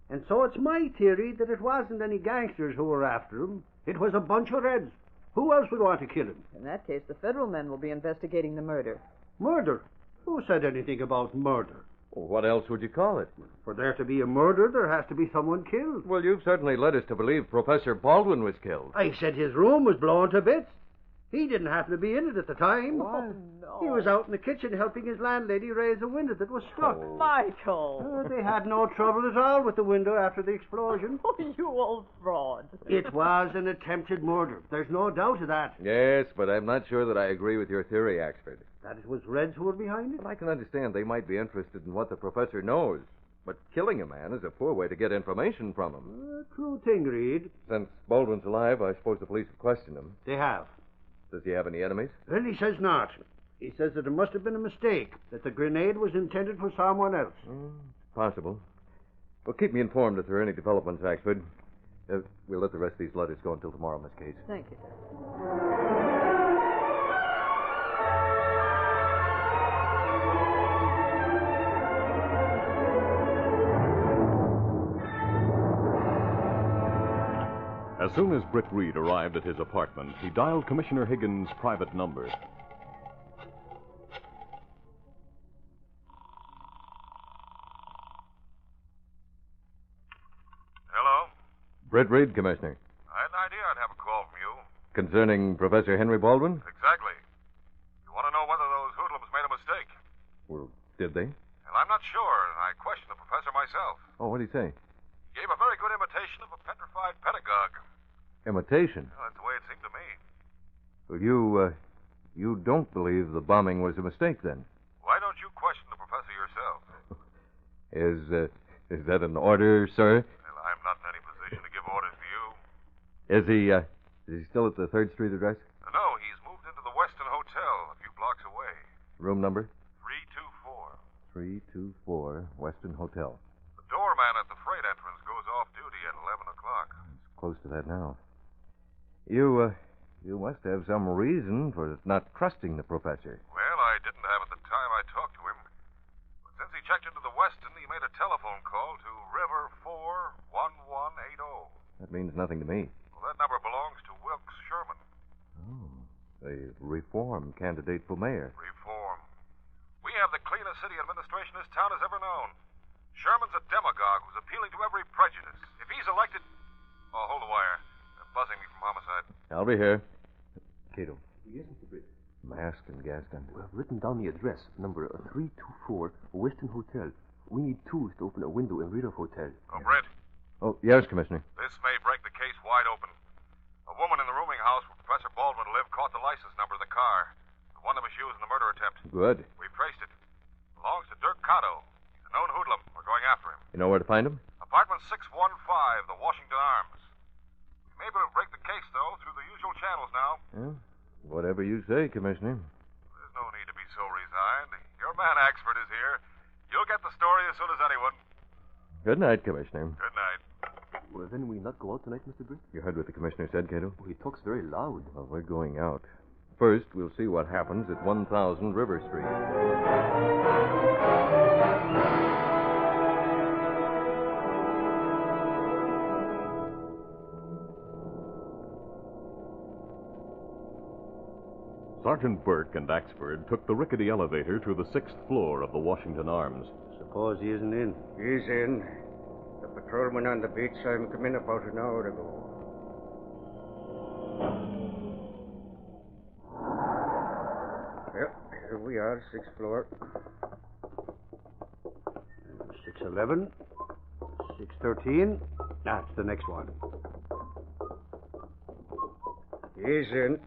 And so it's my theory that it wasn't any gangsters who were after him. It was a bunch of Reds. Who else would want to kill him? In that case, the federal men will be investigating the murder. Murder? Who said anything about murder? Well, what else would you call it? For there to be a murder, there has to be someone killed. Well, you've certainly led us to believe Professor Baldwin was killed. I said his room was blown to bits. He didn't happen to be in it at the time. Oh, no. He was out in the kitchen helping his landlady raise a window that was stuck. Michael. They had no trouble at all with the window after the explosion. Oh, you old fraud. It was an attempted murder. There's no doubt of that. Yes, but I'm not sure that I agree with your theory, Axford. That it was Reds who were behind it? Well, I can understand they might be interested in what the professor knows, but killing a man is a poor way to get information from him. True thing, Reed. Since Baldwin's alive, I suppose the police have questioned him. They have. Does he have any enemies? Well, he says not. He says that it must have been a mistake, that the grenade was intended for someone else. Possible. Well, keep me informed if there are any developments, Axford. We'll let the rest of these letters go until tomorrow, Miss Case. Thank you. As soon as Britt Reed arrived at his apartment, he dialed Commissioner Higgins' private number. Hello? Britt Reed, Commissioner. I had an idea I'd have a call from you. Concerning Professor Henry Baldwin? Exactly. You want to know whether those hoodlums made a mistake? Well, did they? Well, I'm not sure. I questioned the professor myself. Oh, what did he say? He gave a very good imitation of a petrified pedagogue. Imitation? Well, that's the way it seemed to me. Well, you don't believe the bombing was a mistake, then? Why don't you question the professor yourself? Is that an order, sir? Well, I'm not in any position to give orders to you. Is he still at the 3rd Street address? No, he's moved into the Weston Hotel a few blocks away. Room number? 324. 324, Weston Hotel. The doorman at the freight entrance goes off duty at 11 o'clock. It's close to that now. You must have some reason for not trusting the professor. Well, I didn't have at the time I talked to him. But since he checked into the Weston, he made a telephone call to River 41180. That means nothing to me. Well, that number belongs to Wilkes Sherman. Oh, a reform candidate for mayor. Reform. We have the cleanest city administration this town has ever known. Sherman's a demagogue who's appealing to every prejudice. If he's elected... Oh, hold the wire. They're buzzing me from homicide. I'll be here. Kato. Yes, Mr. Britt. Mask and gas gun. We have written down the address, number 324, Weston Hotel. We need tools to open a window in Riddle Hotel. Oh, Britt. Oh, yes, Commissioner. This may break the case wide open. A woman in the rooming house where Professor Baldwin lived caught the license number of the car. The one that was used in the murder attempt. Good. We've traced it. Belongs to Dirk Kato. He's a known hoodlum. We're going after him. You know where to find him? Apartment 615, the Washington Arms. We may be able to break the case, though, through the usual channels now. Yeah, whatever you say, Commissioner. There's no need to be so resigned. Your man Axford is here. You'll get the story as soon as anyone. Good night, Commissioner. Good night. Well, then we not go out tonight, Mr. Britt? You heard what the commissioner said, Kato? Oh, he talks very loud. Well, we're going out. First, we'll see what happens at 1000 River Street. Sergeant Burke and Axford took the rickety elevator to the 6th floor of the Washington Arms. Suppose he isn't in. He's in. The patrolman on the beach saw him come in about an hour ago. Yep, here we are, 6th floor. 611, 613. That's the next one. He's in.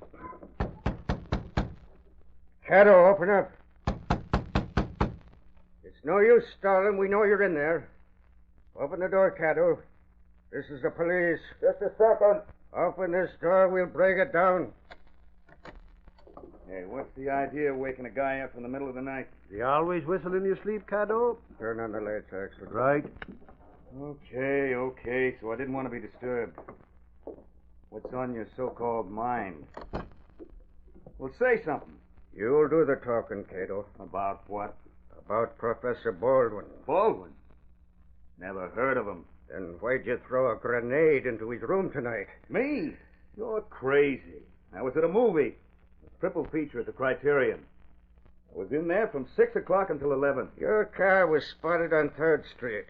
Kato, open up. It's no use stalling. We know you're in there. Open the door, Kato. This is the police. Just a second. Open this door. We'll break it down. Hey, what's the idea of waking a guy up in the middle of the night? Do you always whistle in your sleep, Kato? Turn on the lights, Axford. Right. Okay. So I didn't want to be disturbed. What's on your so-called mind? Well, say something. You'll do the talking, Kato. About what? About Professor Baldwin. Baldwin? Never heard of him. Then why'd you throw a grenade into his room tonight? Me? You're crazy. I was at a movie. A triple feature at the Criterion. I was in there from 6 o'clock until 11. Your car was spotted on 3rd Street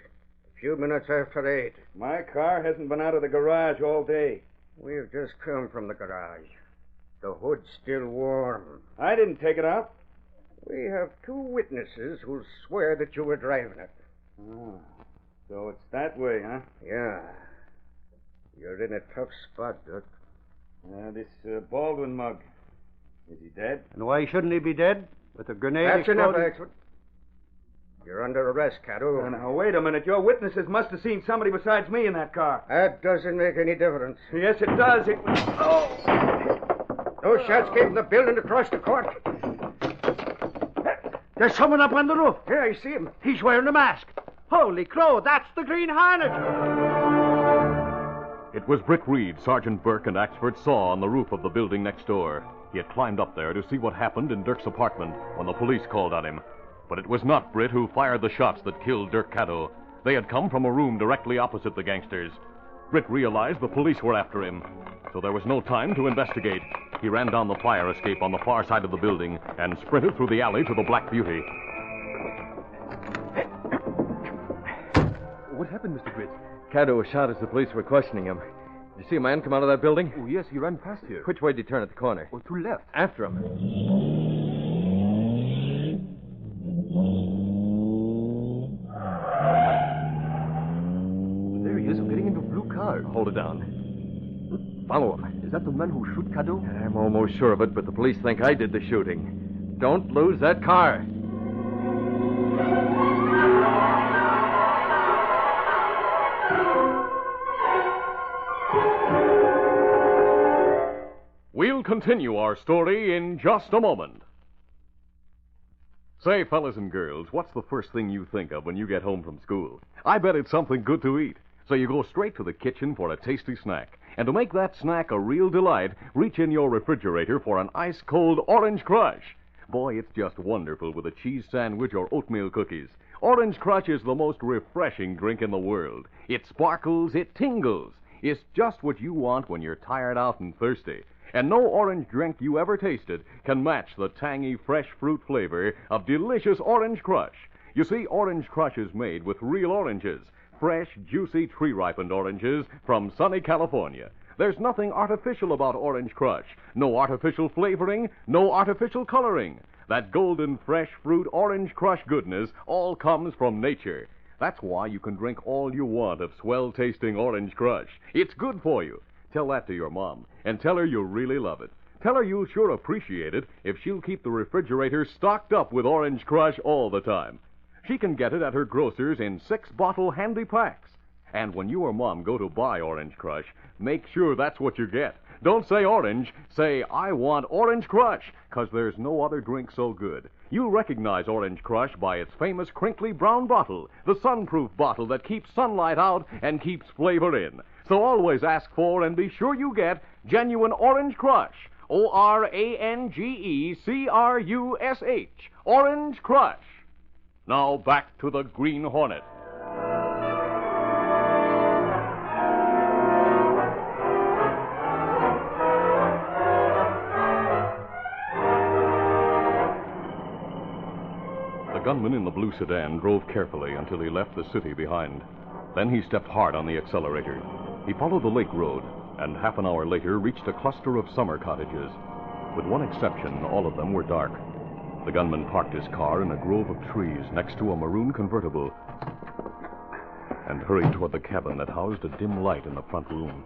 a few minutes after 8. My car hasn't been out of the garage all day. We've just come from the garage. The hood's still warm. I didn't take it out. We have 2 witnesses who'll swear that you were driving it. Oh, so it's that way, huh? Yeah. You're in a tough spot, Duck. This Baldwin mug. Is he dead? And why shouldn't he be dead? With a grenade That's enough, exploding? Axford. You're under arrest, Kato. Now, wait a minute. Your witnesses must have seen somebody besides me in that car. That doesn't make any difference. Yes, it does. Those shots came from the building across the court. There's someone up on the roof. Yeah, I see him. He's wearing a mask. Holy crow, that's the Green Hornet. It was Brick Reed Sergeant Burke and Axford saw on the roof of the building next door. He had climbed up there to see what happened in Dirk's apartment when the police called on him. But it was not Britt who fired the shots that killed Dirk Kato. They had come from a room directly opposite the gangsters. Britt realized the police were after him, so there was no time to investigate. He ran down the fire escape on the far side of the building and sprinted through the alley to the Black Beauty. What happened, Mr. Britt? Kato was shot as the police were questioning him. Did you see a man come out of that building? Oh, yes, he ran past here. Which way did he turn at the corner? Oh, to left. After him. There he is, getting into a blue car. Hold it down. Follow him. Is that the man who shoot Kato? I'm almost sure of it, but the police think I did the shooting. Don't lose that car. We'll continue our story in just a moment. Say, fellas and girls, what's the first thing you think of when you get home from school? I bet it's something good to eat. So you go straight to the kitchen for a tasty snack. And to make that snack a real delight, reach in your refrigerator for an ice-cold Orange Crush. Boy, it's just wonderful with a cheese sandwich or oatmeal cookies. Orange Crush is the most refreshing drink in the world. It sparkles, it tingles. It's just what you want when you're tired out and thirsty. And no orange drink you ever tasted can match the tangy, fresh fruit flavor of delicious Orange Crush. You see, Orange Crush is made with real oranges, fresh, juicy, tree-ripened oranges from sunny California. There's nothing artificial about Orange Crush. No artificial flavoring, no artificial coloring. That golden, fresh fruit Orange Crush goodness all comes from nature. That's why you can drink all you want of swell-tasting Orange Crush. It's good for you. Tell that to your mom, and tell her you really love it. Tell her you'll sure appreciate it if she'll keep the refrigerator stocked up with Orange Crush all the time. She can get it at her grocer's in 6-bottle handy packs. And when you or Mom go to buy Orange Crush, make sure that's what you get. Don't say orange, say, I want Orange Crush, 'cause there's no other drink so good. You'll recognize Orange Crush by its famous crinkly brown bottle, the sunproof bottle that keeps sunlight out and keeps flavor in. So always ask for and be sure you get genuine Orange Crush. ORANGECRUSH. Orange Crush. Now back to the Green Hornet. The gunman in the blue sedan drove carefully until he left the city behind. Then he stepped hard on the accelerator. He followed the lake road, and half an hour later reached a cluster of summer cottages. With one exception, all of them were dark. The gunman parked his car in a grove of trees next to a maroon convertible and hurried toward the cabin that housed a dim light in the front room.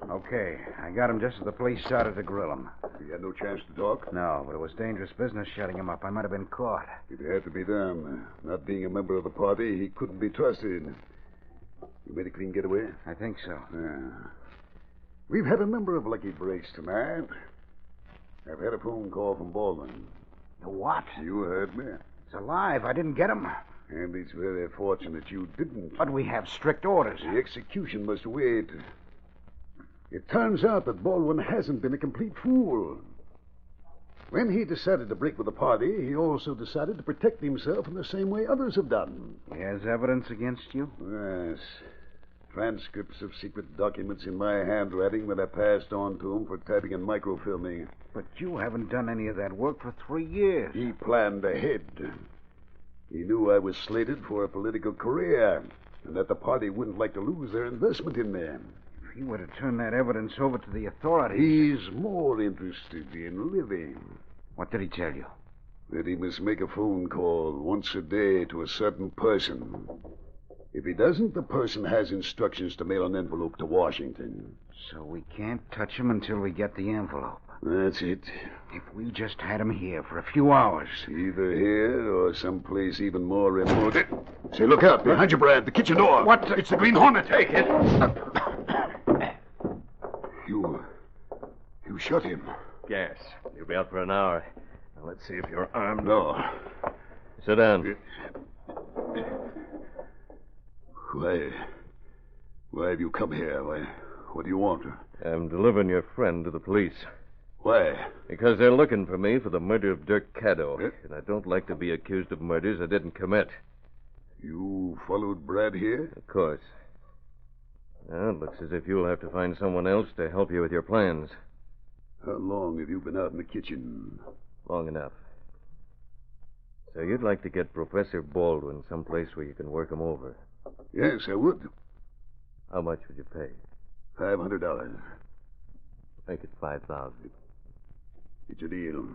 Okay, I got him just as the police started to grill him. You had no chance to talk? No, but it was dangerous business shutting him up. I might have been caught. It had to be done. Not being a member of the party, he couldn't be trusted. You made a clean getaway? I think so. Yeah. We've had a number of lucky breaks tonight. I've had a phone call from Baldwin. The what? You heard me. It's alive. I didn't get him. And it's very fortunate you didn't. But we have strict orders. The execution must wait. It turns out that Baldwin hasn't been a complete fool. When he decided to break with the party, he also decided to protect himself in the same way others have done. He has evidence against you? Yes. Transcripts of secret documents in my handwriting that I passed on to him for typing and microfilming. But you haven't done any of that work for 3 years. He planned ahead. He knew I was slated for a political career, and that the party wouldn't like to lose their investment in me. If he were to turn that evidence over to the authorities... He's more interested in living. What did he tell you? That he must make a phone call once a day to a certain person. If he doesn't, the person has instructions to mail an envelope to Washington. So we can't touch him until we get the envelope. That's it. If we just had him here for a few hours. Either here or someplace even more remote. Say, look out. Behind you, Brad. The kitchen door. What? It's the Green Hornet. Take it. You shot him. Yes. You'll be out for an hour. Now, let's see if you're armed. No. Sit down. Why have you come here? What do you want? I'm delivering your friend to the police. Why? Because they're looking for me for the murder of Dirk Kato. And I don't like to be accused of murders I didn't commit. You followed Brad here? Of course. Well, it looks as if you'll have to find someone else to help you with your plans. How long have you been out in the kitchen? Long enough. So you'd like to get Professor Baldwin someplace where you can work him over? Yes, I would. How much would you pay? $500. Make it $5,000. It's a deal.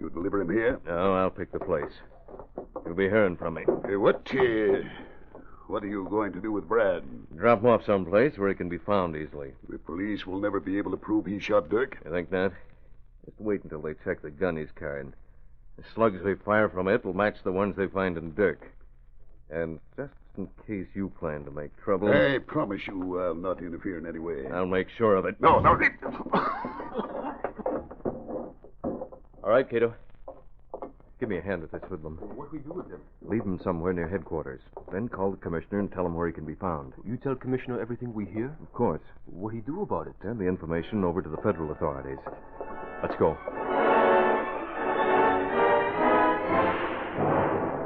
You deliver him here? No, I'll pick the place. You'll be hearing from me. What are you going to do with Brad? Drop him off someplace where he can be found easily. The police will never be able to prove he shot Dirk? You think not? Just wait until they check the gun he's carrying. The slugs we fire from it will match the ones they find in Dirk. And just in case you plan to make trouble... I promise you I'll not interfere in any way. I'll make sure of it. No. All right, Kato. Give me a hand with this hoodlum. What do we do with him? Leave him somewhere near headquarters. Then call the commissioner and tell him where he can be found. You tell Commissioner everything we hear? Of course. What'd he do about it? Send the information over to the federal authorities. Let's go.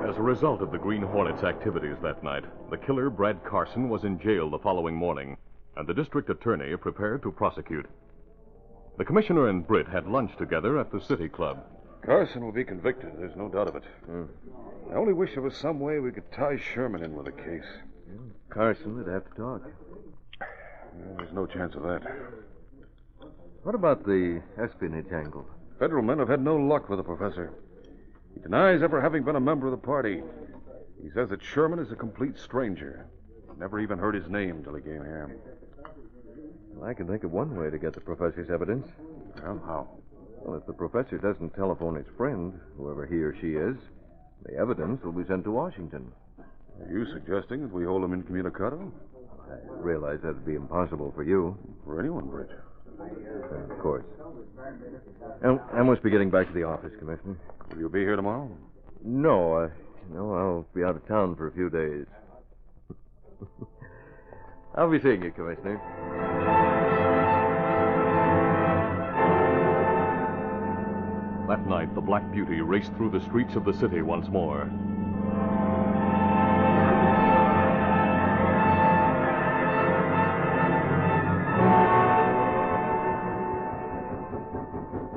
As a result of the Green Hornet's activities that night, the killer, Brad Carson, was in jail the following morning, and the district attorney prepared to prosecute. The commissioner and Britt had lunch together at the City Club. Carson will be convicted, there's no doubt of it. I only wish there was some way we could tie Sherman in with the case. Carson would have to talk. There's no chance of that. What about the espionage angle? Federal men have had no luck with the professor. He denies ever having been a member of the party. He says that Sherman is a complete stranger. Never even heard his name till he came here. Well, I can think of one way to get the professor's evidence. Well, how? Well, if the professor doesn't telephone his friend, whoever he or she is, the evidence will be sent to Washington. Are you suggesting that we hold him incommunicado? I realize that would be impossible for you. For anyone, Britt. Of course. Well, I must be getting back to the office, Commissioner. Will you be here tomorrow? No, I'll be out of town for a few days. I'll be seeing you, Commissioner. That night, the Black Beauty raced through the streets of the city once more.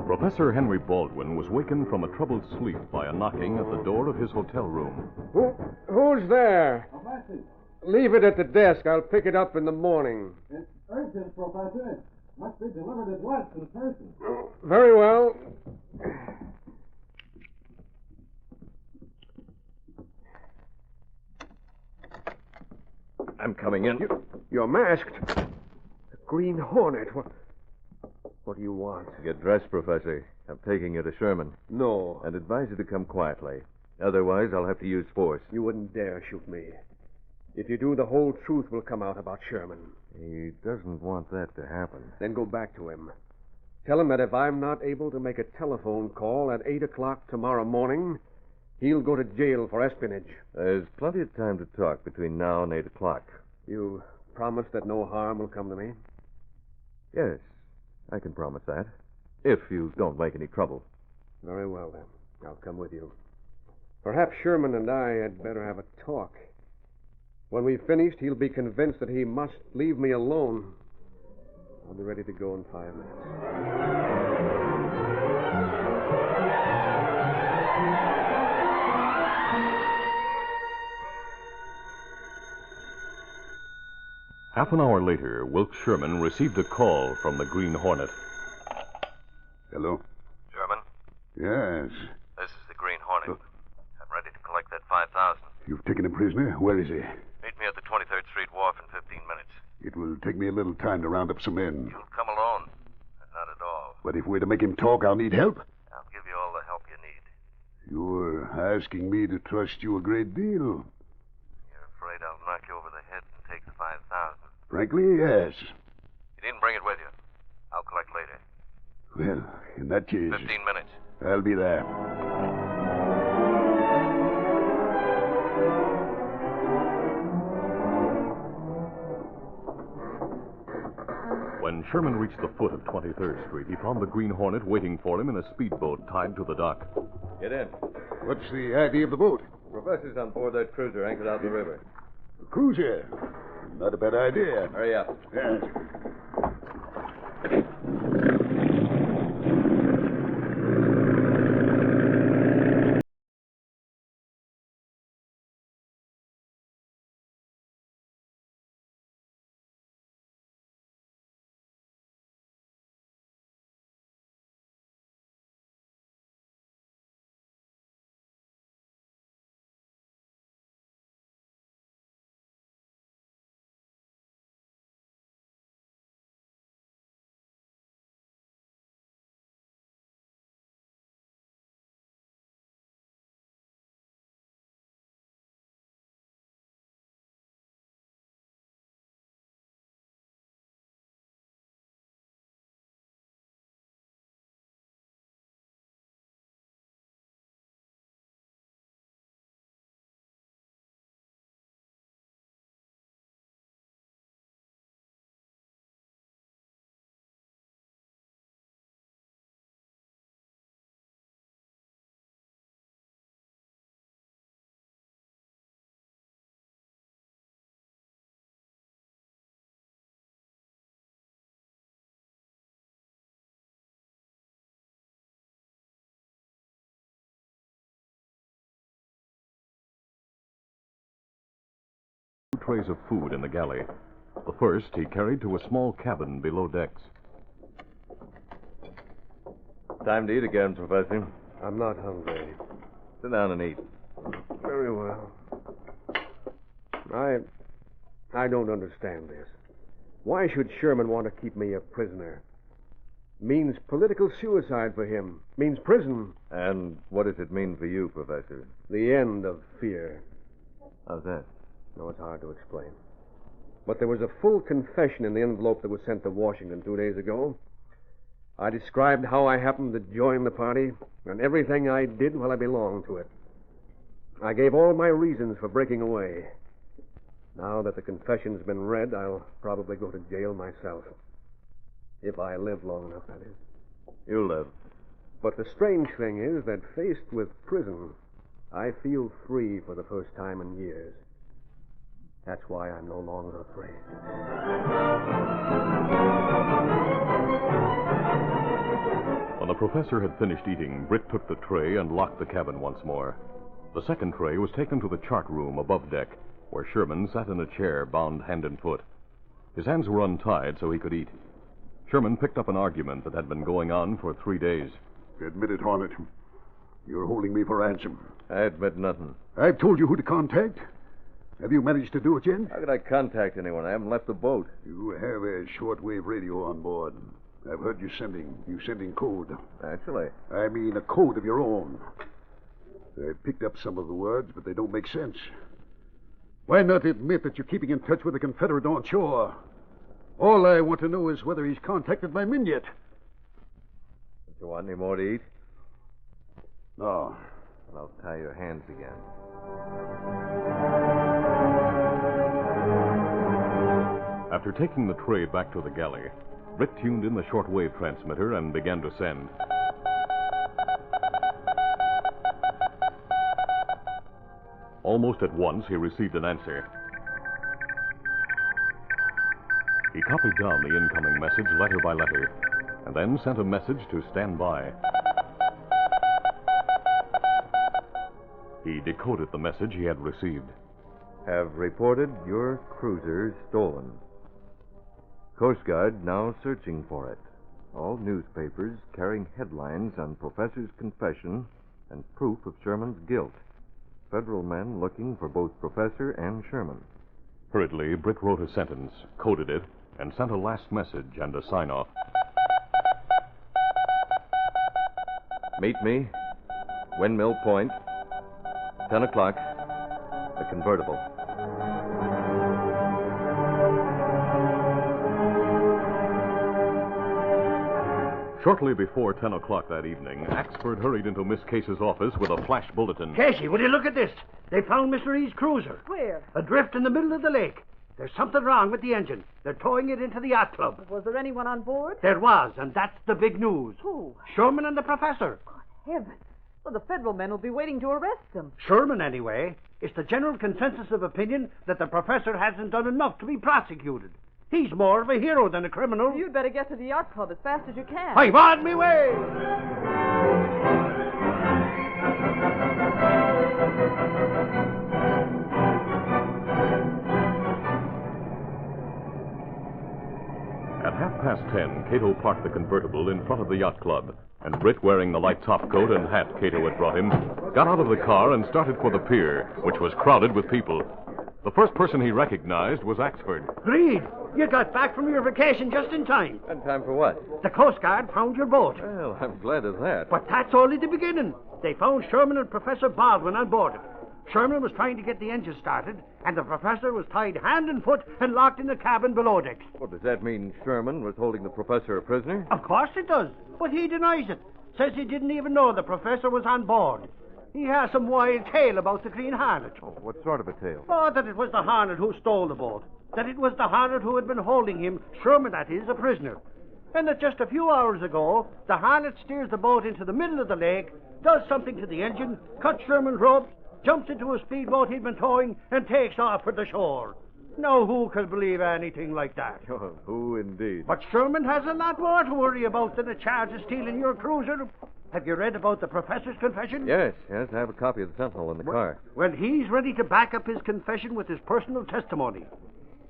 Professor Henry Baldwin was wakened from a troubled sleep by a knocking at the door of his hotel room. Who's there? A message. Leave it at the desk. I'll pick it up in the morning. It's urgent, Professor. Must be delivered at once in person. Very well. I'm coming in. You're masked. The Green Hornet. What do you want? Get dressed, Professor. I'm taking you to Sherman. No. And advise you to come quietly. Otherwise, I'll have to use force. You wouldn't dare shoot me. If you do, the whole truth will come out about Sherman. He doesn't want that to happen. Then go back to him. Tell him that if I'm not able to make a telephone call at 8 o'clock tomorrow morning, he'll go to jail for espionage. There's plenty of time to talk between now and 8 o'clock. You promise that no harm will come to me? Yes, I can promise that. If you don't make any trouble. Very well, then. I'll come with you. Perhaps Sherman and I had better have a talk. When we've finished, he'll be convinced that he must leave me alone. I'll be ready to go in 5 minutes. Half an hour later, Wilkes Sherman received a call from the Green Hornet. Hello? Sherman, Yes. this is the Green Hornet. I'm ready to collect that 5,000. You've taken him prisoner? Where is he? Meet me at the 23rd Street Wharf in 15 minutes. It will take me a little time to round up some men. You'll come alone. Not at all. But if we're to make him talk, I'll need help. I'll give you all the help you need. You're asking me to trust you a great deal. You're afraid I'll knock you over the head and take the 5,000? Frankly, yes. You didn't bring it with you. I'll collect later. Well, in that case... 15 minutes. I'll be there. When Sherman reached the foot of 23rd Street, he found the Green Hornet waiting for him in a speedboat tied to the dock. Get in. What's the idea of the boat? The professor's on board that cruiser anchored out in the river. A cruiser. Not a bad idea. Hurry up. Yes. Trays of food in the galley. The first he carried to a small cabin below decks. Time to eat again, Professor. I'm not hungry. Sit down and eat. Very well. I don't understand this. Why should Sherman want to keep me a prisoner? Means political suicide for him. Means prison. And what does it mean for you, Professor? The end of fear. How's that? No, it's hard to explain. But there was a full confession in the envelope that was sent to Washington 2 days ago. I described how I happened to join the party and everything I did while I belonged to it. I gave all my reasons for breaking away. Now that the confession's been read, I'll probably go to jail myself. If I live long enough, that is. You'll live. But the strange thing is that faced with prison, I feel free for the first time in years. That's why I'm no longer afraid. When the professor had finished eating, Britt took the tray and locked the cabin once more. The second tray was taken to the chart room above deck, where Sherman sat in a chair bound hand and foot. His hands were untied so he could eat. Sherman picked up an argument that had been going on for 3 days. Admit it, Hornet. You're holding me for ransom. I admit nothing. I've told you who to contact. Have you managed to do it yet? How could I contact anyone? I haven't left the boat. You have a shortwave radio on board. I've heard you sending code. Naturally. I mean a code of your own. I picked up some of the words, but they don't make sense. Why not admit that you're keeping in touch with a Confederate on shore? All I want to know is whether he's contacted my men yet. Do you want any more to eat? No. Well, I'll tie your hands again. After taking the tray back to the galley, Britt tuned in the shortwave transmitter and began to send. Almost at once, he received an answer. He copied down the incoming message letter by letter, and then sent a message to stand by. He decoded the message he had received. Have reported your cruiser stolen. Coast Guard now searching for it. All newspapers carrying headlines on Professor's confession and proof of Sherman's guilt. Federal men looking for both Professor and Sherman. Hurriedly, Britt wrote a sentence, coded it, and sent a last message and a sign-off. Meet me, Windmill Point, 10 o'clock, the convertible. Shortly before 10 o'clock that evening, Axford hurried into Miss Case's office with a flash bulletin. Casey, will you look at this? They found Mr. E's cruiser. Where? Adrift in the middle of the lake. There's something wrong with the engine. They're towing it into the yacht club. Was there anyone on board? There was, and that's the big news. Who? Sherman and the professor. Heavens. Well, the federal men will be waiting to arrest them. Sherman, anyway. It's the general consensus of opinion that the professor hasn't done enough to be prosecuted. He's more of a hero than a criminal. You'd better get to the yacht club as fast as you can. I'm on me way! At 10:30, Kato parked the convertible in front of the yacht club, and Britt, wearing the light topcoat and hat Kato had brought him, got out of the car and started for the pier, which was crowded with people. The first person he recognized was Axford. Reed, you got back from your vacation just in time. In time for what? The Coast Guard found your boat. Well, I'm glad of that. But that's only the beginning. They found Sherman and Professor Baldwin on board it. Sherman was trying to get the engine started, and the professor was tied hand and foot and locked in the cabin below decks. Well, does that mean Sherman was holding the professor a prisoner? Of course it does, but he denies it. Says he didn't even know the professor was on board. He has some wild tale about the Green Hornet. Oh, what sort of a tale? Oh, that it was the Hornet who stole the boat. That it was the Hornet who had been holding him, Sherman that is, a prisoner. And that just a few hours ago, the Hornet steers the boat into the middle of the lake, does something to the engine, cuts Sherman's ropes, jumps into a speedboat he'd been towing, and takes off for the shore. Now, who could believe anything like that? Oh, who indeed? But Sherman has a lot more to worry about than a charge of stealing your cruiser. Have you read about the professor's confession? Yes, I have a copy of the Sentinel in the car. Well, he's ready to back up his confession with his personal testimony.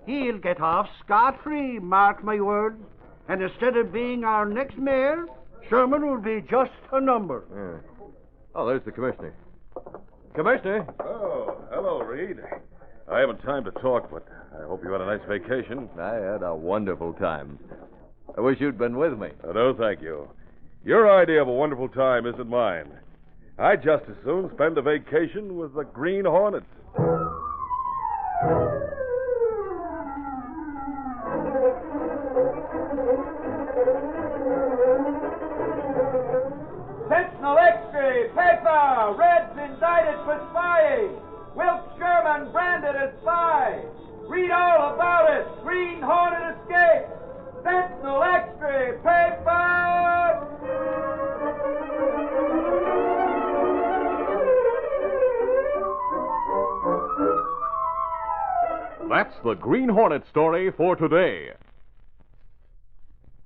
He'll get off scot-free, mark my words. And instead of being our next mayor, Sherman will be just a number. Yeah. Oh, there's the commissioner. Commissioner? Oh, hello, Reed. I haven't time to talk, but I hope you had a nice vacation. I had a wonderful time. I wish you'd been with me. No, thank you. Your idea of a wonderful time isn't mine. I'd just as soon spend a vacation with the Green Hornet. Sentinel Extra, paper, Reds indicted for spying. Wilt Sherman branded as spy. Read all about it. Green Hornet escape. Sentinel Extra, paper. That's the Green Hornet story for today.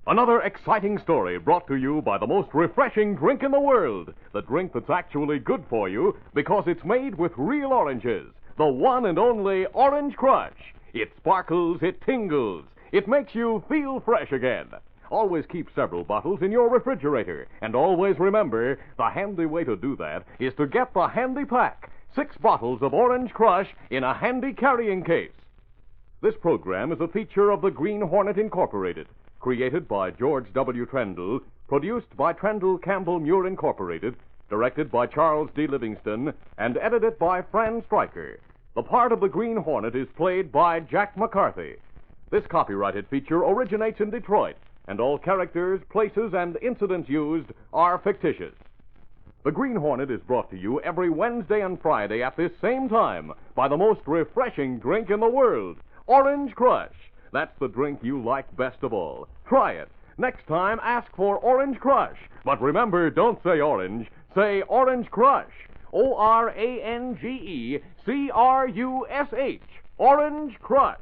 Another exciting story brought to you by the most refreshing drink in the world. The drink that's actually good for you because it's made with real oranges. The one and only Orange Crush. It sparkles, it tingles, it makes you feel fresh again. Always keep several bottles in your refrigerator. And always remember, the handy way to do that is to get the handy pack. 6 bottles of Orange Crush in a handy carrying case. This program is a feature of the Green Hornet Incorporated. Created by George W. Trendle, produced by Trendle Campbell Muir Incorporated, directed by Charles D. Livingston, and edited by Fran Stryker. The part of the Green Hornet is played by Jack McCarthy. This copyrighted feature originates in Detroit, and all characters, places, and incidents used are fictitious. The Green Hornet is brought to you every Wednesday and Friday at this same time by the most refreshing drink in the world, Orange Crush. That's the drink you like best of all. Try it. Next time, ask for Orange Crush. But remember, don't say orange. Say Orange Crush. Orangecrush. Orange Crush.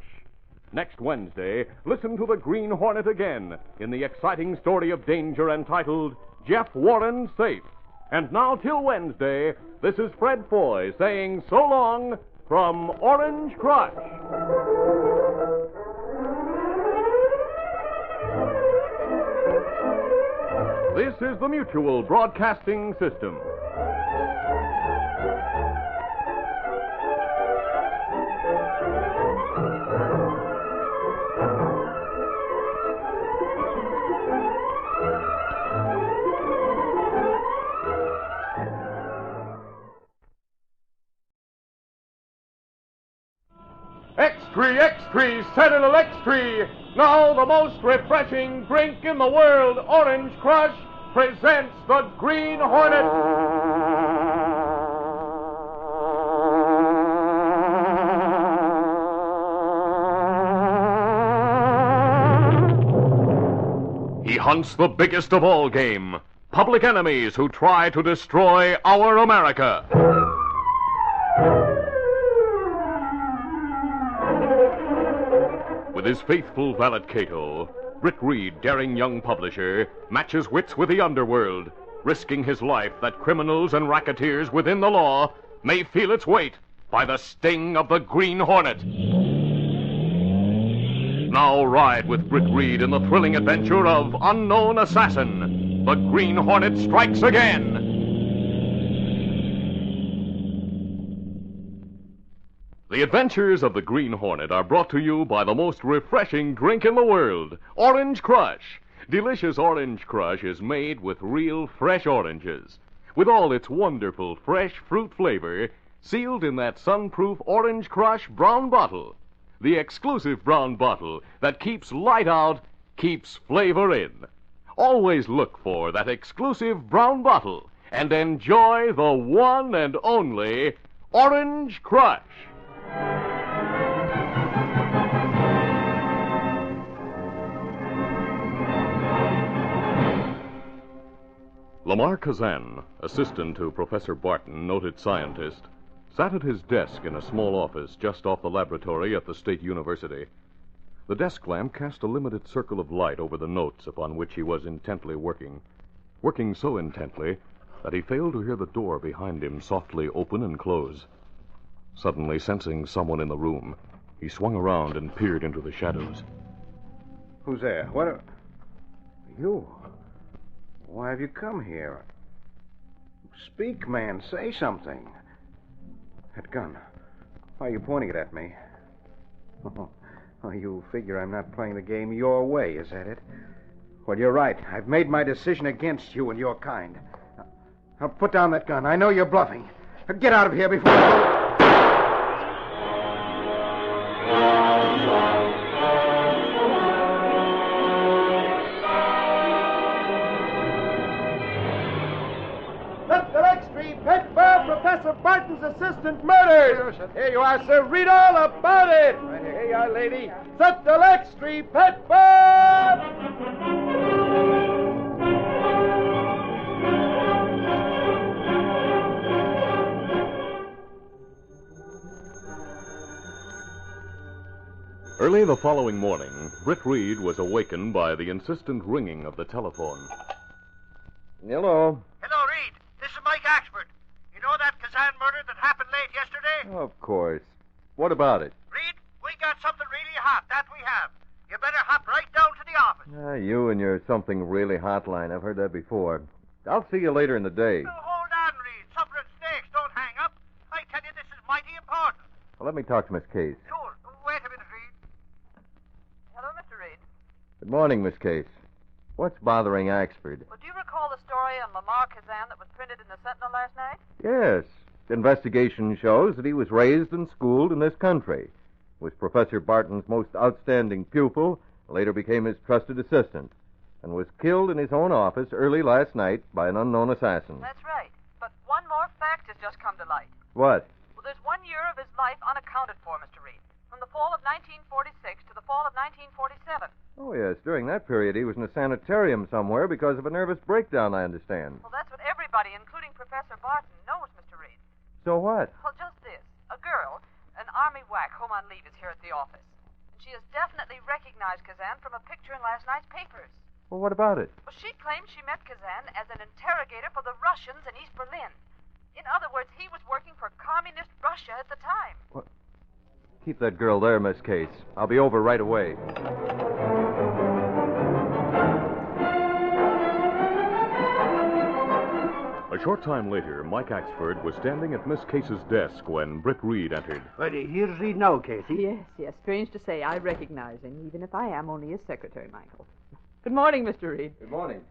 Next Wednesday, listen to the Green Hornet again in the exciting story of danger entitled Jeff Warren's Safe. And now, till Wednesday, this is Fred Foy saying so long from Orange Crush. This is the Mutual Broadcasting System. Extra, Sentinel Extra. Now the most refreshing drink in the world, Orange Crush, presents the Green Hornet. He hunts the biggest of all game, public enemies who try to destroy our America. With his faithful valet Kato, Britt Reed, daring young publisher, matches wits with the underworld, risking his life that criminals and racketeers within the law may feel its weight by the sting of the Green Hornet. Now ride with Britt Reed in the thrilling adventure of Unknown Assassin. The Green Hornet strikes again. The adventures of the Green Hornet are brought to you by the most refreshing drink in the world, Orange Crush. Delicious Orange Crush is made with real fresh oranges, with all its wonderful fresh fruit flavor sealed in that sun-proof Orange Crush brown bottle. The exclusive brown bottle that keeps light out, keeps flavor in. Always look for that exclusive brown bottle and enjoy the one and only Orange Crush. Lamar Kazan, assistant to Professor Barton, noted scientist, sat at his desk in a small office just off the laboratory at the State University. The desk lamp cast a limited circle of light over the notes upon which he was intently working so intently that he failed to hear the door behind him softly open and close. Suddenly sensing someone in the room, he swung around and peered into the shadows. Who's there? What? You? Why have you come here? Speak, man. Say something. That gun. Why are you pointing it at me? Oh, you figure I'm not playing the game your way, is that it? Well, you're right. I've made my decision against you and your kind. Now, put down that gun. I know you're bluffing. Get out of here before I... Professor Barton's assistant murdered. Here you are, sir. Read all about it. Right here. Here you are, lady. Set the Extra, Petford. Early the following morning, Britt Reed was awakened by the insistent ringing of the telephone. Hello. Hello, Reed. This is Mike Axford. You know that Kazan murder that happened late yesterday? Of course. What about it? Reed, we got something really hot, that we have. You better hop right down to the office. You and your something really hot line. I've heard that before. I'll see you later in the day. Oh, hold on, Reed. Supper and steaks. Don't hang up. I tell you, this is mighty important. Well, let me talk to Miss Case. Sure. Wait a minute, Reed. Hello, Mr. Reed. Good morning, Miss Case. What's bothering Axford? Well, do you recall the story on Lamar Kazan that was printed in the Sentinel last night? Yes. Investigation shows that he was raised and schooled in this country, was Professor Barton's most outstanding pupil, later became his trusted assistant, and was killed in his own office early last night by an unknown assassin. That's right. But one more fact has just come to light. What? Well, there's 1 year of his life unaccounted for, Mr. Reed. From the fall of 1946 to the fall of 1947. Oh, yes. During that period, he was in a sanitarium somewhere because of a nervous breakdown, I understand. Well, that's what everybody, including Professor Barton, knows, Mr. Reed. So what? Well, just this. A girl, an Army whack home on leave, is here at the office. She has definitely recognized Kazan from a picture in last night's papers. Well, what about it? Well, she claims she met Kazan as an interrogator for the Russians in East Berlin. In other words, he was working for communist Russia at the time. What? Keep that girl there, Miss Case. I'll be over right away. A short time later, Mike Axford was standing at Miss Case's desk when Britt Reed entered. Well, here's Reed now, Casey. Yes. Strange to say, I recognize him, even if I am only his secretary, Michael. Good morning, Mr. Reed. Good morning.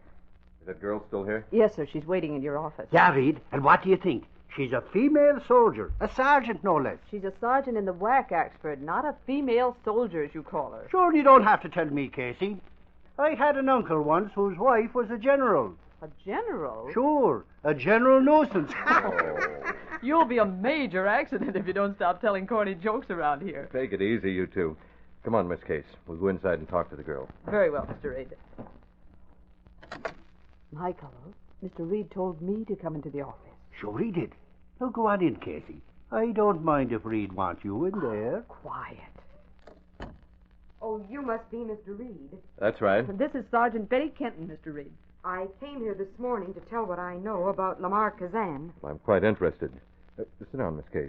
Is that girl still here? Yes, sir. She's waiting in your office. Yeah, Reed. And what do you think? She's a female soldier. A sergeant, no less. She's a sergeant in the WAC, Axford, not a female soldier, as you call her. Sure, you don't have to tell me, Casey. I had an uncle once whose wife was a general. A general? Sure, a general nuisance. You'll be a major accident if you don't stop telling corny jokes around here. Take it easy, you two. Come on, Miss Case. We'll go inside and talk to the girl. Very well, Mr. Reed. Michael, Mr. Reed told me to come into the office. Sure he did. Now go on in, Casey. I don't mind if Reed wants you in there. Quiet. Oh, you must be Mr. Reed. That's right. This is Sergeant Betty Kenton, Mr. Reed. I came here this morning to tell what I know about Lamar Kazan. I'm quite interested. Sit down, Miss Case.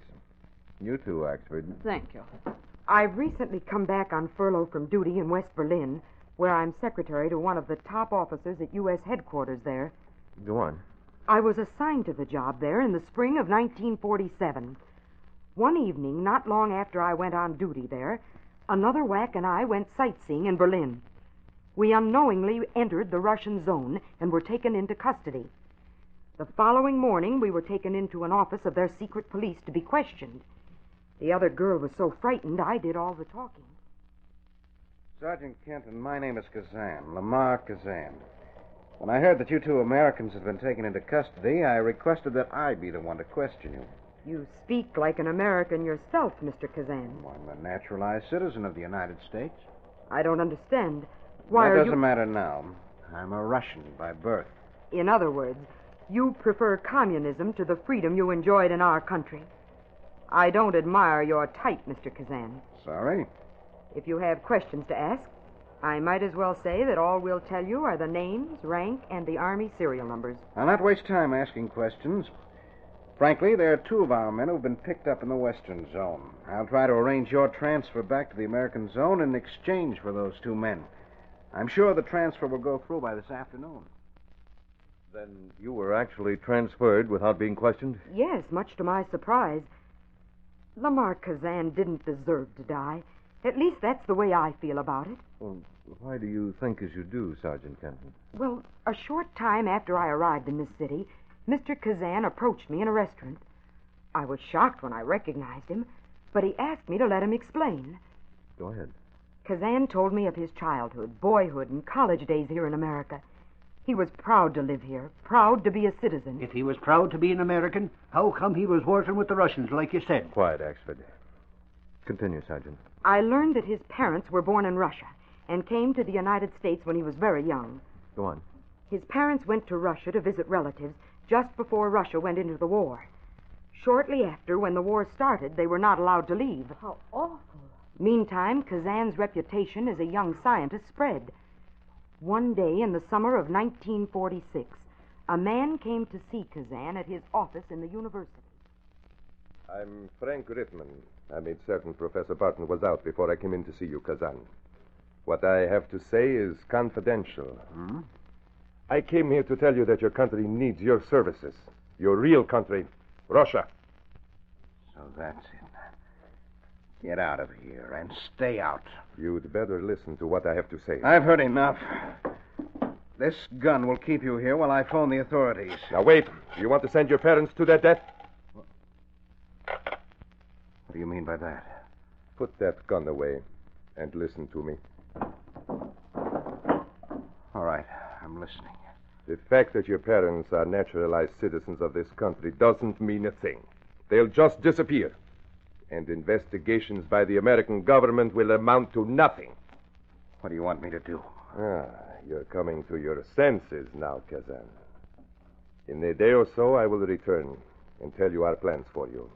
You too, Axford. Thank you. I've recently come back on furlough from duty in West Berlin, where I'm secretary to one of the top officers at U.S. headquarters there. Go on. I was assigned to the job there in the spring of 1947. One evening, not long after I went on duty there, another WAC and I went sightseeing in Berlin. We unknowingly entered the Russian zone and were taken into custody. The following morning, we were taken into an office of their secret police to be questioned. The other girl was so frightened, I did all the talking. Sergeant Kenton, my name is Kazan, Lamar Kazan. When I heard that you two Americans had been taken into custody, I requested that I be the one to question you. You speak like an American yourself, Mr. Kazan. I'm a naturalized citizen of the United States. I don't understand. Why that are doesn't matter now. I'm a Russian by birth. In other words, you prefer communism to the freedom you enjoyed in our country. I don't admire your type, Mr. Kazan. Sorry? If you have questions to ask, I might as well say that all we'll tell you are the names, rank, and the Army serial numbers. I'll not waste time asking questions. Frankly, there are two of our men who've been picked up in the Western Zone. I'll try to arrange your transfer back to the American Zone in exchange for those two men. I'm sure the transfer will go through by this afternoon. Then you were actually transferred without being questioned? Yes, much to my surprise. Lamar Kazan didn't deserve to die. At least that's the way I feel about it. Well, why do you think as you do, Sergeant Kenton? Well, a short time after I arrived in this city, Mr. Kazan approached me in a restaurant. I was shocked when I recognized him, but he asked me to let him explain. Go ahead. Kazan told me of his childhood, boyhood, and college days here in America. He was proud to live here, proud to be a citizen. If he was proud to be an American, how come he was working with the Russians, like you said? Quiet, Axford. Continue, Sergeant. I learned that his parents were born in Russia and came to the United States when he was very young. Go on. His parents went to Russia to visit relatives just before Russia went into the war. Shortly after, when the war started, they were not allowed to leave. How awful. Meantime, Kazan's reputation as a young scientist spread. One day in the summer of 1946, a man came to see Kazan at his office in the university. I'm Frank Rittman. I made certain Professor Barton was out before I came in to see you, Kazan. What I have to say is confidential. I came here to tell you that your country needs your services. Your real country, Russia. So that's it. Get out of here and stay out. You'd better listen to what I have to say. I've heard enough. This gun will keep you here while I phone the authorities. Now, wait. You want to send your parents to their death? What do you mean by that? Put that gun away and listen to me. All right, I'm listening. The fact that your parents are naturalized citizens of this country doesn't mean a thing. They'll just disappear. And investigations by the American government will amount to nothing. What do you want me to do? You're coming to your senses now, Kazan. In a day or so, I will return and tell you our plans for you.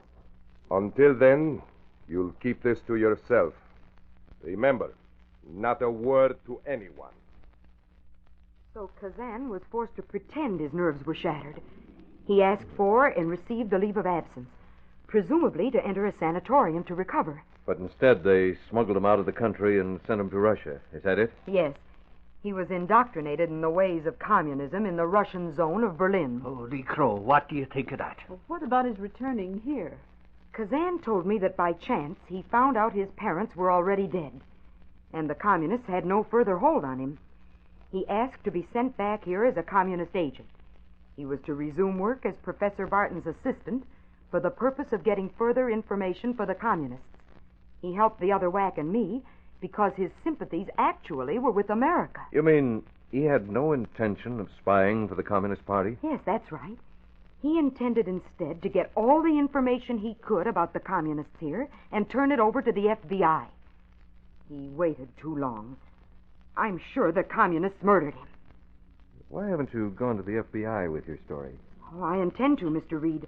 Until then, you'll keep this to yourself. Remember, not a word to anyone. So Kazan was forced to pretend his nerves were shattered. He asked for and received a leave of absence, presumably to enter a sanatorium to recover. But instead, they smuggled him out of the country and sent him to Russia. Is that it? Yes. He was indoctrinated in the ways of communism in the Russian zone of Berlin. Holy crow, what do you think of that? Well, what about his returning here? Kazan told me that by chance he found out his parents were already dead, and the communists had no further hold on him. He asked to be sent back here as a communist agent. He was to resume work as Professor Barton's assistant for the purpose of getting further information for the communists. He helped the other whack and me because his sympathies actually were with America. You mean he had no intention of spying for the Communist Party? Yes, that's right. He intended instead to get all the information he could about the communists here and turn it over to the FBI. He waited too long. I'm sure the communists murdered him. Why haven't you gone to the FBI with your story? Oh, I intend to, Mr. Reed.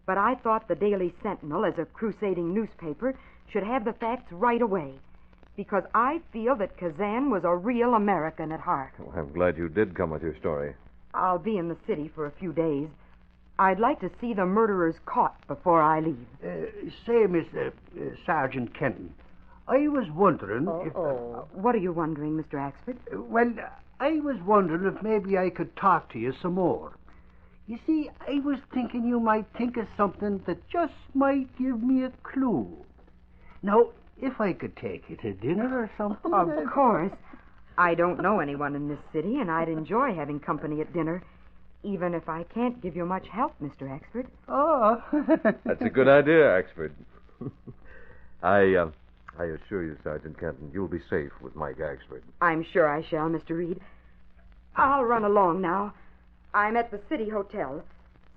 But I thought the Daily Sentinel, as a crusading newspaper, should have the facts right away. Because I feel that Kazan was a real American at heart. Well, I'm glad you did come with your story. I'll be in the city for a few days. I'd like to see the murderers caught before I leave. Say, Miss Sergeant Kenton, I was wondering if... What are you wondering, Mr. Axford? Well, I was wondering if maybe I could talk to you some more. You see, I was thinking you might think of something that just might give me a clue. Now, if I could take you to dinner or something... Of course. I don't know anyone in this city, and I'd enjoy having company at dinner, even if I can't give you much help, Mr. Axford. Oh. That's a good idea, Axford. I assure you, Sergeant Kenton, you'll be safe with Mike Axford. I'm sure I shall, Mr. Reed. I'll run along now. I'm at the City Hotel.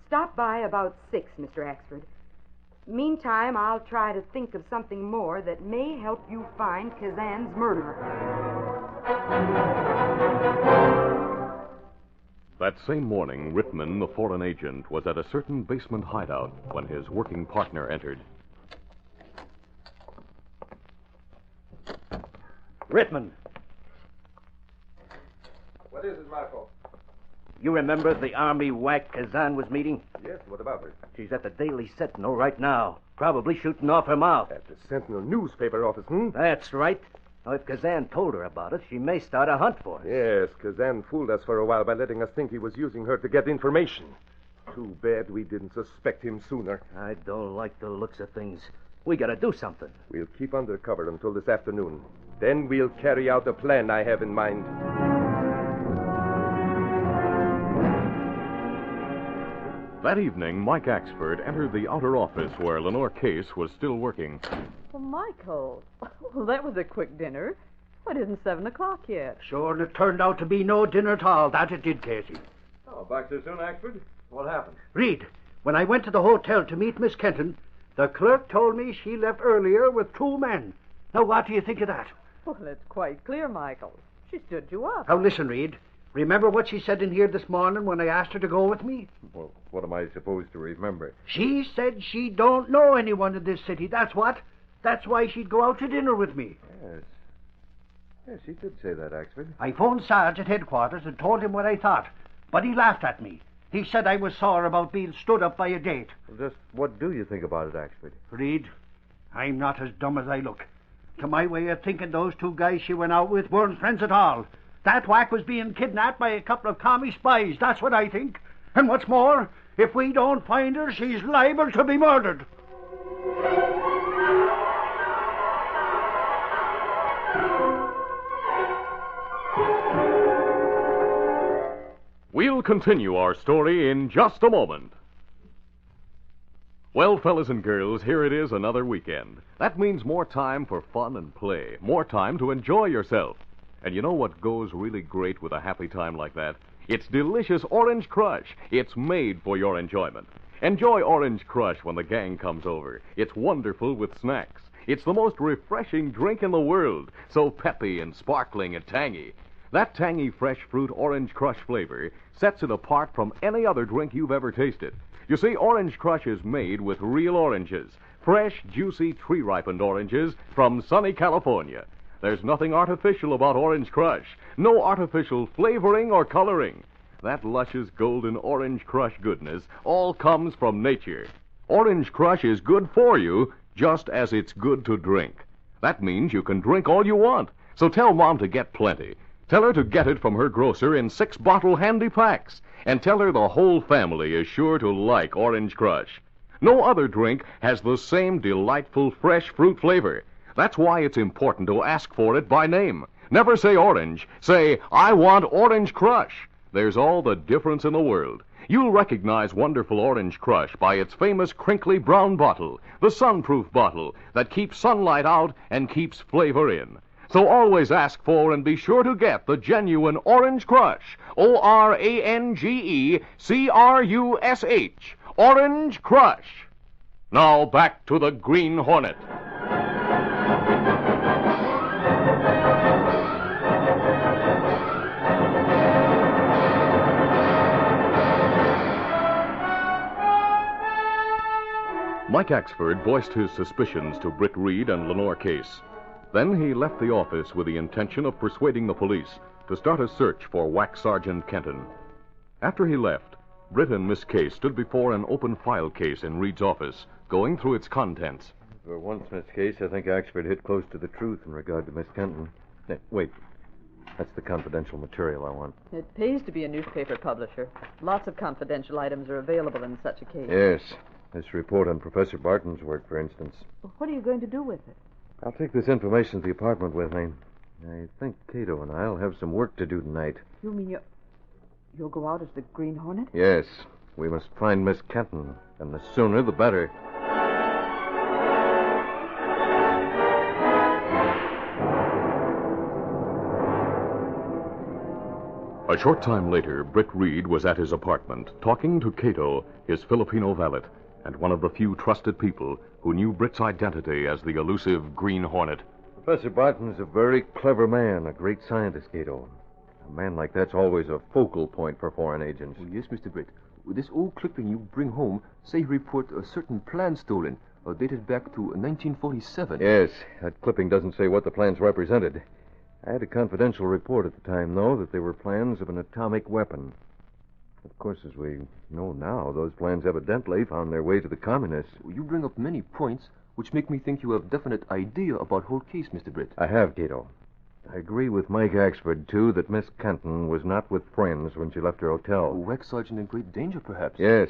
Stop by about 6, Mr. Axford. Meantime, I'll try to think of something more that may help you find Kazan's murderer. That same morning, Rittman, the foreign agent, was at a certain basement hideout when his working partner entered. Rittman. What is it, Marco? You remember the army whack Kazan was meeting? Yes, what about her? She's at the Daily Sentinel right now, probably shooting off her mouth. At the Sentinel newspaper office, That's right. Now, if Kazan told her about it, she may start a hunt for us. Yes, Kazan fooled us for a while by letting us think he was using her to get information. Too bad we didn't suspect him sooner. I don't like the looks of things. We gotta do something. We'll keep under cover until this afternoon. Then we'll carry out the plan I have in mind. That evening, Mike Axford entered the outer office where Lenore Case was still working. Well, Michael, well, that was a quick dinner. Why, it isn't 7 o'clock yet. Sure, and it turned out to be no dinner at all. That it did, Casey. Oh, back so soon, Axford? What happened? Reed, when I went to the hotel to meet Miss Kenton, the clerk told me she left earlier with 2 men. Now, what do you think of that? Well, it's quite clear, Michael. She stood you up. Now, listen, Reed. Remember what she said in here this morning when I asked her to go with me? Well, what am I supposed to remember? She said she don't know anyone in this city. That's what. That's why she'd go out to dinner with me. Yes. Yes, she did say that, Axford. I phoned Sarge at headquarters and told him what I thought. But he laughed at me. He said I was sore about being stood up by a date. Well, just what do you think about it, Axford? Reed, I'm not as dumb as I look. To my way of thinking, those 2 guys she went out with weren't friends at all. That whack was being kidnapped by a couple of commie spies. That's what I think. And what's more, if we don't find her, she's liable to be murdered. We'll continue our story in just a moment. Well, fellas and girls, here it is, another weekend. That means more time for fun and play, more time to enjoy yourself. And you know what goes really great with a happy time like that? It's delicious Orange Crush. It's made for your enjoyment. Enjoy Orange Crush when the gang comes over. It's wonderful with snacks. It's the most refreshing drink in the world, so peppy and sparkling and tangy. That tangy fresh fruit Orange Crush flavor sets it apart from any other drink you've ever tasted. You see, Orange Crush is made with real oranges, fresh, juicy, tree-ripened oranges from sunny California. There's nothing artificial about Orange Crush. No artificial flavoring or coloring. That luscious golden Orange Crush goodness all comes from nature. Orange Crush is good for you, just as it's good to drink. That means you can drink all you want. So tell Mom to get plenty. Tell her to get it from her grocer in 6-bottle handy packs. And tell her the whole family is sure to like Orange Crush. No other drink has the same delightful fresh fruit flavor. That's why it's important to ask for it by name. Never say orange. Say, I want Orange Crush. There's all the difference in the world. You'll recognize wonderful Orange Crush by its famous crinkly brown bottle, the sunproof bottle that keeps sunlight out and keeps flavor in. So always ask for and be sure to get the genuine Orange Crush. ORANGECRUSH. Orange Crush. Now back to the Green Hornet. Mike Axford voiced his suspicions to Britt Reed and Lenore Case. Then he left the office with the intention of persuading the police to start a search for Wax Sergeant Kenton. After he left, Britt and Miss Case stood before an open file case in Reed's office, going through its contents. For once, Miss Case, I think Axford hit close to the truth in regard to Miss Kenton. Wait. That's the confidential material I want. It pays to be a newspaper publisher. Lots of confidential items are available in such a case. Yes. This report on Professor Barton's work, for instance. Well, what are you going to do with it? I'll take this information to the apartment with me. I think Kato and I'll have some work to do tonight. You mean you'll go out as the Green Hornet? Yes. We must find Miss Kenton, and the sooner the better. A short time later, Britt Reed was at his apartment, talking to Kato, his Filipino valet, and one of the few trusted people who knew Britt's identity as the elusive Green Hornet. Professor Barton's a very clever man, a great scientist, Kato. A man like that's always a focal point for foreign agents. Oh, yes, Mr. Britt. With this old clipping you bring home, say you report a certain plan stolen, dated back to 1947. Yes, that clipping doesn't say what the plans represented. I had a confidential report at the time, though, that they were plans of an atomic weapon. Of course, as we know now, those plans evidently found their way to the communists. You bring up many points which make me think you have definite idea about whole case, Mr. Britt. I have, Kato. I agree with Mike Axford, too, that Miss Kenton was not with friends when she left her hotel. A wax sergeant in great danger, perhaps. Yes,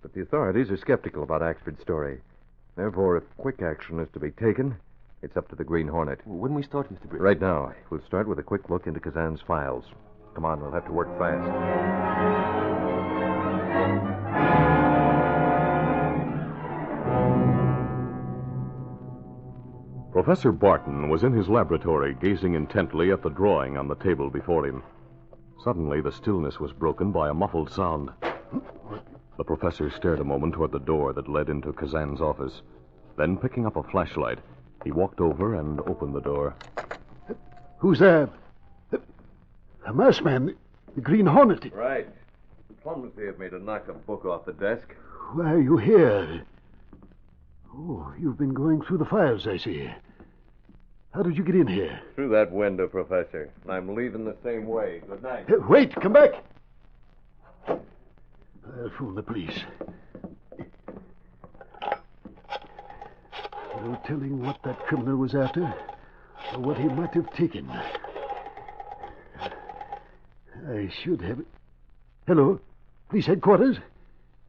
but the authorities are skeptical about Axford's story. Therefore, if quick action is to be taken, it's up to the Green Hornet. When we start, Mr. Britt? Right now. We'll start with a quick look into Kazan's files. Come on, we'll have to work fast. Professor Barton was in his laboratory, gazing intently at the drawing on the table before him. Suddenly, the stillness was broken by a muffled sound. The professor stared a moment toward the door that led into Kazan's office. Then, picking up a flashlight, he walked over and opened the door. Who's there? The mouse man, the Green Hornet. Right. Clumsy of me to knock a book off the desk. Why are you here? Oh, you've been going through the files, I see. How did you get in here? Through that window, Professor. I'm leaving the same way. Good night. Wait, come back. I'll phone the police. No telling what that criminal was after, or what he might have taken. I should have... Hello, police headquarters.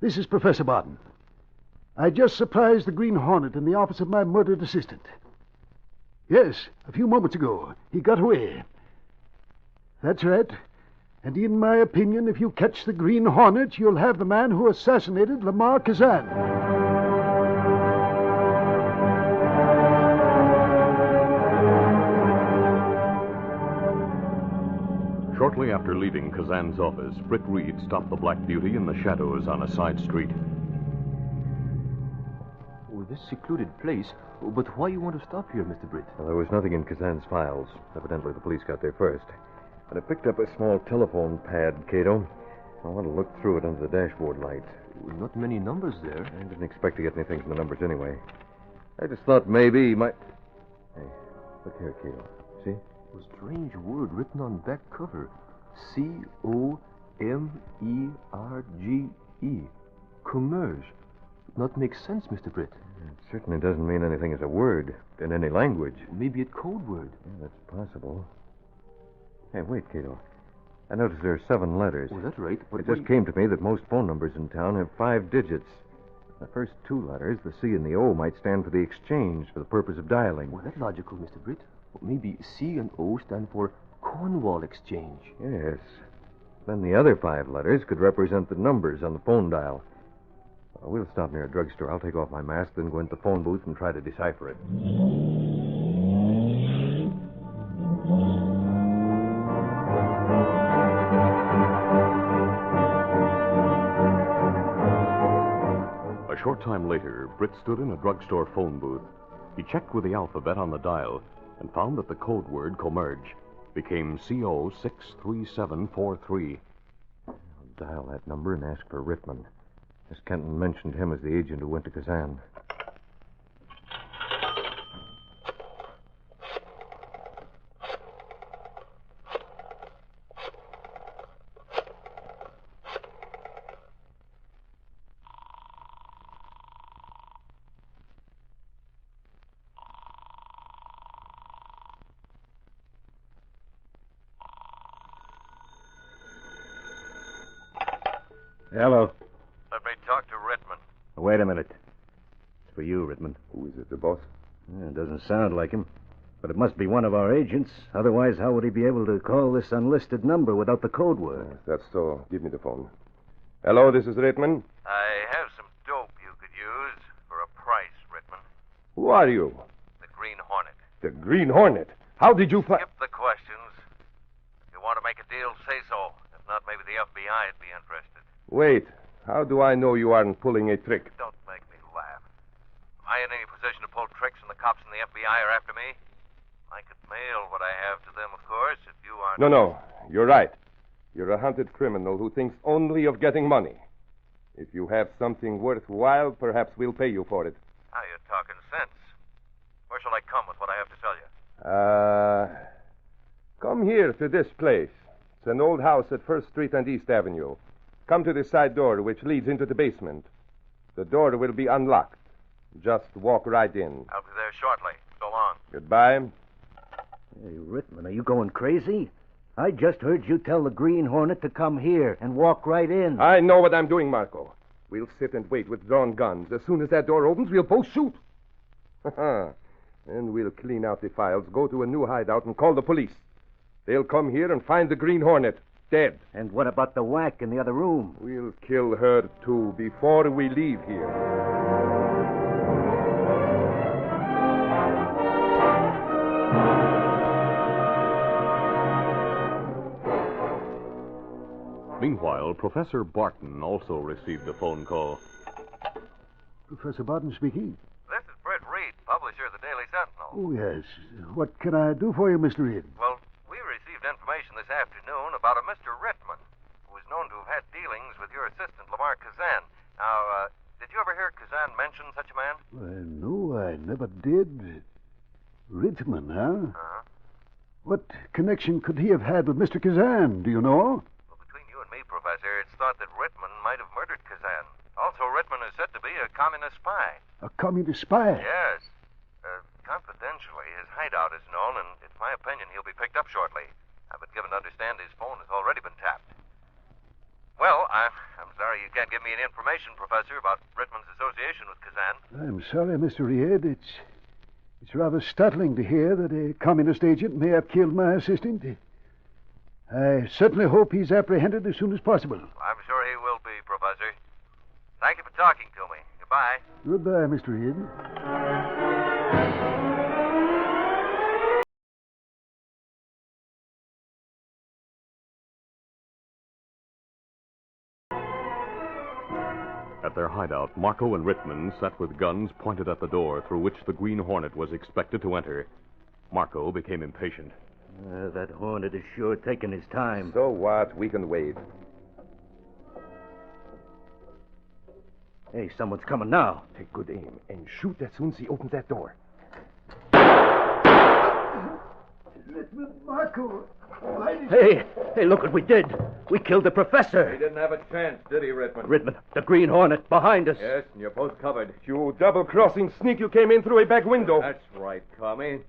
This is Professor Barton. I just surprised the Green Hornet in the office of my murdered assistant. Yes, a few moments ago. He got away. That's right. And in my opinion, if you catch the Green Hornet, you'll have the man who assassinated Lamar Kazan. Shortly after leaving Kazan's office, Britt Reed stopped the Black Beauty in the shadows on a side street. Oh, this secluded place. But why you want to stop here, Mr. Britt? Well, there was nothing in Kazan's files. Evidently, the police got there first. But I picked up a small telephone pad, Kato. I want to look through it under the dashboard lights. Not many numbers there. I didn't expect to get anything from the numbers anyway. I just thought maybe he might... Hey, look here, Kato. A strange word written on back cover. C-O-M-E-R-G-E. Commerge. Not make sense, Mr. Britt. It certainly doesn't mean anything as a word in any language. Maybe a code word. Yeah, that's possible. Hey, wait, Kato. I noticed there are 7 letters. Oh, that's right. But it just came to me that most phone numbers in town have 5 digits. The first 2 letters, the C and the O, might stand for the exchange for the purpose of dialing. Well, that's logical, Mr. Britt. Well, maybe C and O stand for Cornwall Exchange. Yes. Then the other 5 letters could represent the numbers on the phone dial. We'll stop near a drugstore. I'll take off my mask, then go into the phone booth and try to decipher it. A short time later, Britt stood in a drugstore phone booth. He checked with the alphabet on the dial and found that the code word Commerge became CO63743. I'll dial that number and ask for Rittman. Miss Kenton mentioned him as the agent who went to Kazan. Hello. Let me talk to Rittman. Wait a minute. It's for you, Rittman. Who is it, the boss? Yeah, it doesn't sound like him. But it must be one of our agents. Otherwise, how would he be able to call this unlisted number without the code word? If that's so, give me the phone. Hello, this is Rittman. I have some dope you could use for a price, Rittman. Who are you? The Green Hornet. The Green Hornet. How did you find... Skip the questions. If you want to make a deal, say so. If not, maybe the FBI would be interested. Wait. How do I know you aren't pulling a trick? Don't make me laugh. Am I in any position to pull tricks and the cops and the FBI are after me? I could mail what I have to them, of course, if you aren't... No. You're right. You're a hunted criminal who thinks only of getting money. If you have something worthwhile, perhaps we'll pay you for it. Now you're talking sense. Where shall I come with what I have to sell you? Come here to this place. It's an old house at 1st Street and East Avenue. Come to the side door, which leads into the basement. The door will be unlocked. Just walk right in. I'll be there shortly. So long. Goodbye. Hey, Rittman, are you going crazy? I just heard you tell the Green Hornet to come here and walk right in. I know what I'm doing, Marco. We'll sit and wait with drawn guns. As soon as that door opens, we'll both shoot. Then we'll clean out the files, go to a new hideout, and call the police. They'll come here and find the Green Hornet. Dead. And what about the whack in the other room? We'll kill her, too, before we leave here. Meanwhile, Professor Barton also received a phone call. Professor Barton speaking. This is Britt Reed, publisher of the Daily Sentinel. Oh, yes. What can I do for you, Mr. Reed? Well, we received information this afternoon about a Mr. Rittman, who is known to have had dealings with your assistant, Lamar Kazan. Now, did you ever hear Kazan mention such a man? No, I never did. Rittman, huh? Uh-huh. What connection could he have had with Mr. Kazan? Do you know? Well, between you and me, Professor, it's thought that Rittman might have murdered Kazan. Also, Rittman is said to be a communist spy. A communist spy? Yes. Confidentially, his hideout is known, and it's my opinion he'll be picked up shortly. I've been given to understand his phone has already been tapped. Well, I'm sorry you can't give me any information, Professor, about Rittman's association with Kazan. I'm sorry, Mr. Reed. It's rather startling to hear that a communist agent may have killed my assistant. I certainly hope he's apprehended as soon as possible. I'm sure he will be, Professor. Thank you for talking to me. Goodbye. Goodbye, Mr. Reed. At their hideout, Marco and Rittman sat with guns pointed at the door through which the Green Hornet was expected to enter. Marco became impatient. That Hornet is sure taking his time. So what? We can wait. Hey, someone's coming now. Take good aim and shoot as soon as he opens that door. Rittman! Marco, Hey, look what we did. We killed the professor. He didn't have a chance, did he, Redmond? Redmond, the Green Hornet, behind us. Yes, and you're both covered. You double-crossing sneak, you came in through a back window. That's right, Tommy.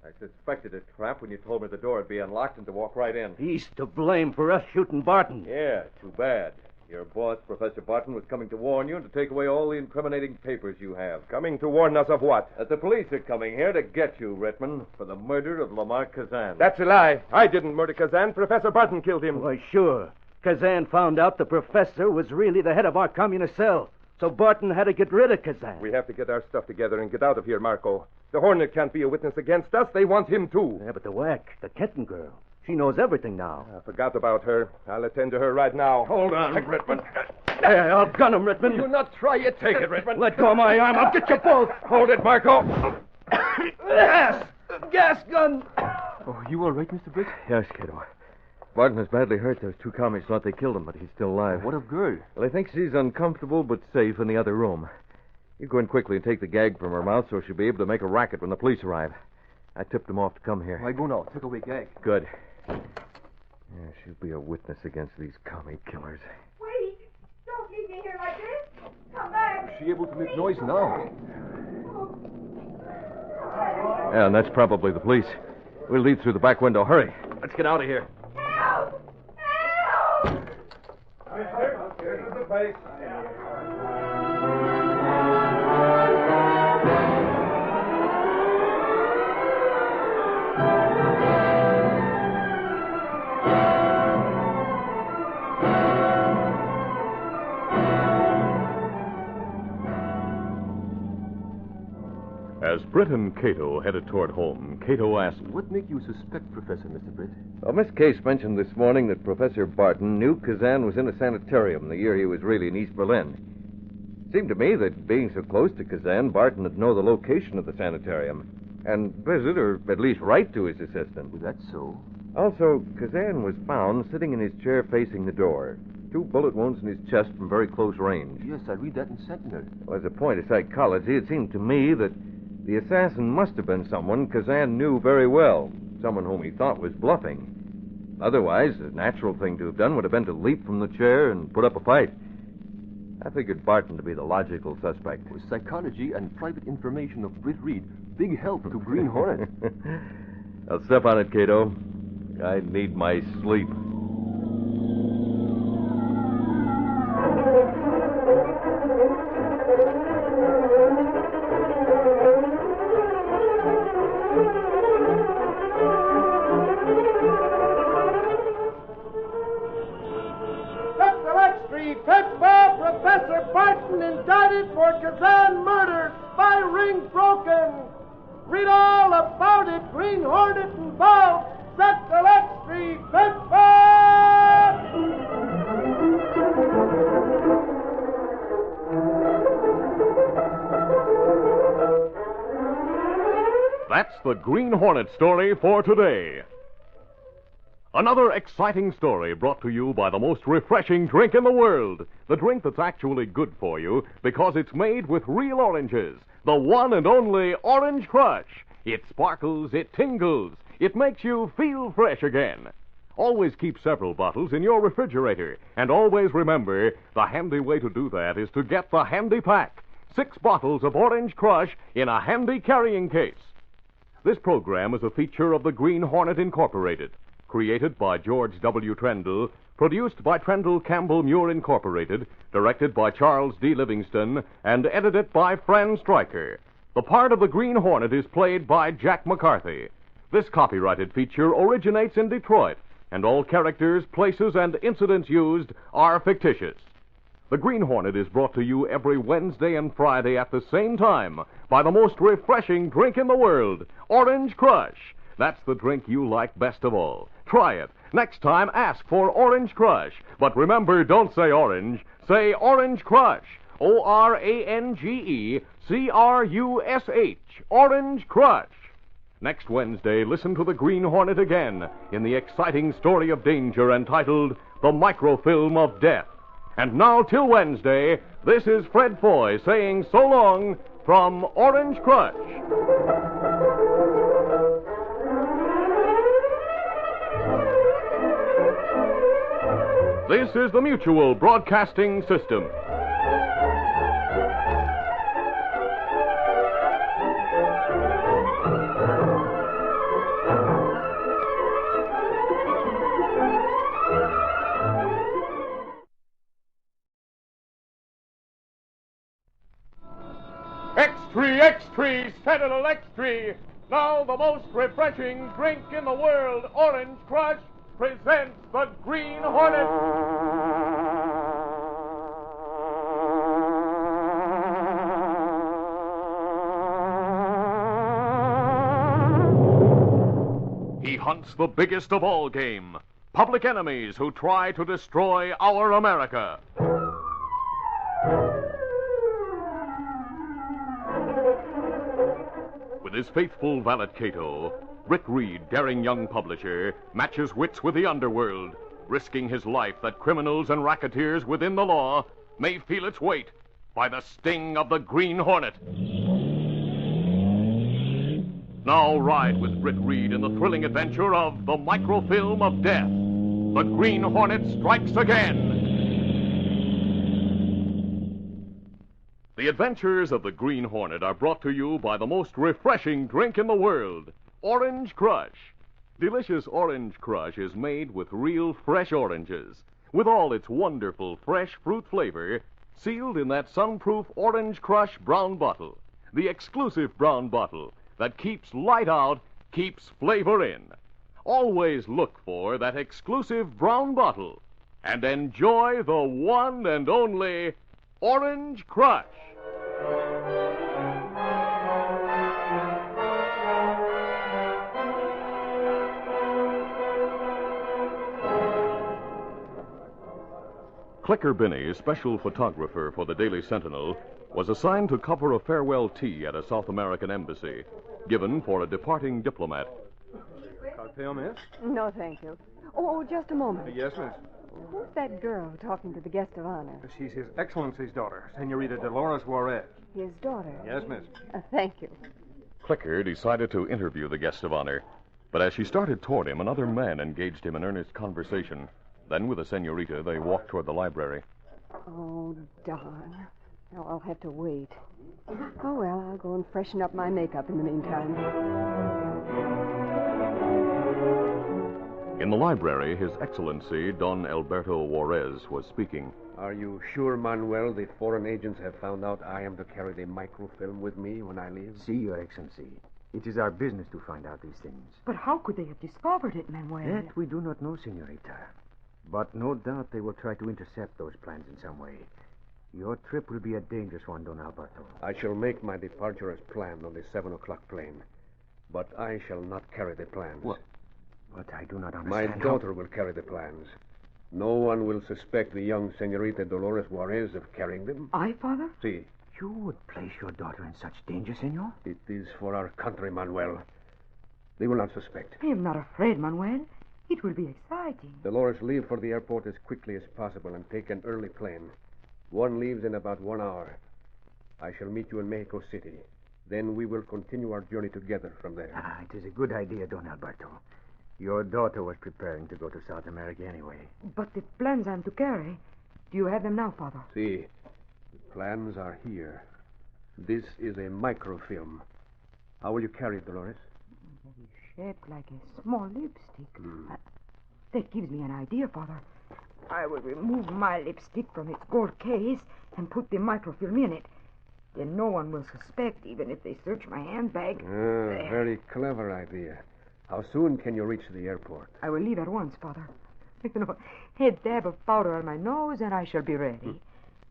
I suspected a trap when you told me the door would be unlocked and to walk right in. He's to blame for us shooting Barton. Yeah, too bad. Your boss, Professor Barton, was coming to warn you and to take away all the incriminating papers you have. Coming to warn us of what? That the police are coming here to get you, Redmond, for the murder of Lamar Kazan. That's a lie. I didn't murder Kazan. Professor Barton killed him. Why, sure. Kazan found out the professor was really the head of our communist cell. So Barton had to get rid of Kazan. We have to get our stuff together and get out of here, Marco. The Hornet can't be a witness against us. They want him, too. Yeah, but the whack, the kitten girl, she knows everything now. I forgot about her. I'll attend to her right now. Hold on, Redmond. Hey, I'll gun him, Redmond. You not try it. Take it, Redmond. Let go of my arm. I'll get you both. Hold it, Marco. Gas gun. Oh, you all right, Mr. Britt? Yes, Kato. Barton is badly hurt. Those two commies thought they killed him, but he's still alive. What of girl? Well, I think she's uncomfortable but safe in the other room. You go in quickly and take the gag from her mouth so she'll be able to make a racket when the police arrive. I tipped them off to come here. I go now. Take away gag. Good. Yeah, she'll be a witness against these commie killers. Wait! Don't leave me here like this! Come back! Is she able to make noise now? Yeah, and that's probably the police. We'll leave through the back window. Hurry. Let's get out of here. Help! Help! Here's the place. As Britt and Kato headed toward home, Kato asked, What make you suspect Professor, Mr. Britt? Well, Miss Case mentioned this morning that Professor Barton knew Kazan was in a sanitarium the year he was really in East Berlin. It seemed to me that being so close to Kazan, Barton would know the location of the sanitarium and visit, or at least write to his assistant. Well, that's so. Also, Kazan was found sitting in his chair facing the door. 2 bullet wounds in his chest from very close range. Yes, I read that in Sentinel. Well, as a point of psychology, it seemed to me that the assassin must have been someone Kazan knew very well, someone whom he thought was bluffing. Otherwise, the natural thing to have done would have been to leap from the chair and put up a fight. I figured Barton to be the logical suspect. With psychology and private information of Britt Reed, big help to Green Hornet. I'll step on it, Kato. I need my sleep. Professor Barton indicted for Kazan murder, spy ring broken. Read all about it, Green Hornet involved. Set the Lex Street, That's the Green Hornet story for today. Another exciting story brought to you by the most refreshing drink in the world. The drink that's actually good for you because it's made with real oranges. The one and only Orange Crush. It sparkles, it tingles, it makes you feel fresh again. Always keep several bottles in your refrigerator. And always remember, the handy way to do that is to get the handy pack. 6 bottles of Orange Crush in a handy carrying case. This program is a feature of the Green Hornet Incorporated. Created by George W. Trendle, produced by Trendle Campbell Muir Incorporated, directed by Charles D. Livingston, and edited by Fran Stryker. The part of the Green Hornet is played by Jack McCarthy. This copyrighted feature originates in Detroit, and all characters, places, and incidents used are fictitious. The Green Hornet is brought to you every Wednesday and Friday at the same time by the most refreshing drink in the world, Orange Crush. That's the drink you like best of all. Try it. Next time, ask for Orange Crush. But remember, don't say orange. Say Orange Crush. ORANGECRUSH. Orange Crush. Next Wednesday, listen to the Green Hornet again in the exciting story of danger entitled The Microfilm of Death. And now, till Wednesday, this is Fred Foy saying so long from Orange Crush. This is the Mutual Broadcasting System. X-Tree, Sentinel X-Tree. Now the most refreshing drink in the world, Orange Crush, presents the Green Hornet. He hunts the biggest of all game, public enemies who try to destroy our America. With his faithful valet Kato, Britt Reed, daring young publisher, matches wits with the underworld, risking his life that criminals and racketeers within the law may feel its weight by the sting of the Green Hornet. Now ride with Britt Reed in the thrilling adventure of the microfilm of death. The Green Hornet strikes again. The adventures of the Green Hornet are brought to you by the most refreshing drink in the world, Orange Crush. Delicious Orange Crush is made with real fresh oranges, with all its wonderful fresh fruit flavor, sealed in that sun-proof Orange Crush brown bottle, the exclusive brown bottle that keeps light out, keeps flavor in. Always look for that exclusive brown bottle and enjoy the one and only Orange Crush. Clicker Binney, special photographer for the Daily Sentinel, was assigned to cover a farewell tea at a South American embassy, given for a departing diplomat. Cocktail, miss? No, thank you. Oh, just a moment. Yes, miss. Who's that girl talking to the guest of honor? She's His Excellency's daughter, Senorita Dolores Juarez. His daughter? Yes, miss. Thank you. Clicker decided to interview the guest of honor, but as she started toward him, another man engaged him in earnest conversation. Then, with the senorita, they walked toward the library. Oh, darn. Now I'll have to wait. Oh, well, I'll go and freshen up my makeup in the meantime. In the library, His Excellency Don Alberto Juarez was speaking. Are you sure, Manuel, the foreign agents have found out I am to carry the microfilm with me when I leave? See, Your Excellency. It is our business to find out these things. But how could they have discovered it, Manuel? That we do not know, Senorita. But no doubt they will try to intercept those plans in some way. Your trip will be a dangerous one, Don Alberto. I shall make my departure as planned on the 7 o'clock plane. But I shall not carry the plans. What? But I do not understand. My daughter will carry the plans. No one will suspect the young Senorita Dolores Juarez of carrying them. I, Father? See. You would place your daughter in such danger, Senor? It is for our country, Manuel. They will not suspect. I am not afraid, Manuel. It will be exciting. Dolores, leave for the airport as quickly as possible and take an early plane. One leaves in about 1 hour. I shall meet you in Mexico City. Then we will continue our journey together from there. It is a good idea, Don Alberto. Your daughter was preparing to go to South America anyway. But the plans I'm to carry, do you have them now, Father? See, the plans are here. This is a microfilm. How will you carry it, Dolores? Shaped like a small lipstick. That gives me an idea, Father. I will remove my lipstick from its gold case and put the microfilm in it. Then no one will suspect, even if they search my handbag. Very clever idea. How soon can you reach the airport? I will leave at once, Father. A dab of powder on my nose, and I shall be ready.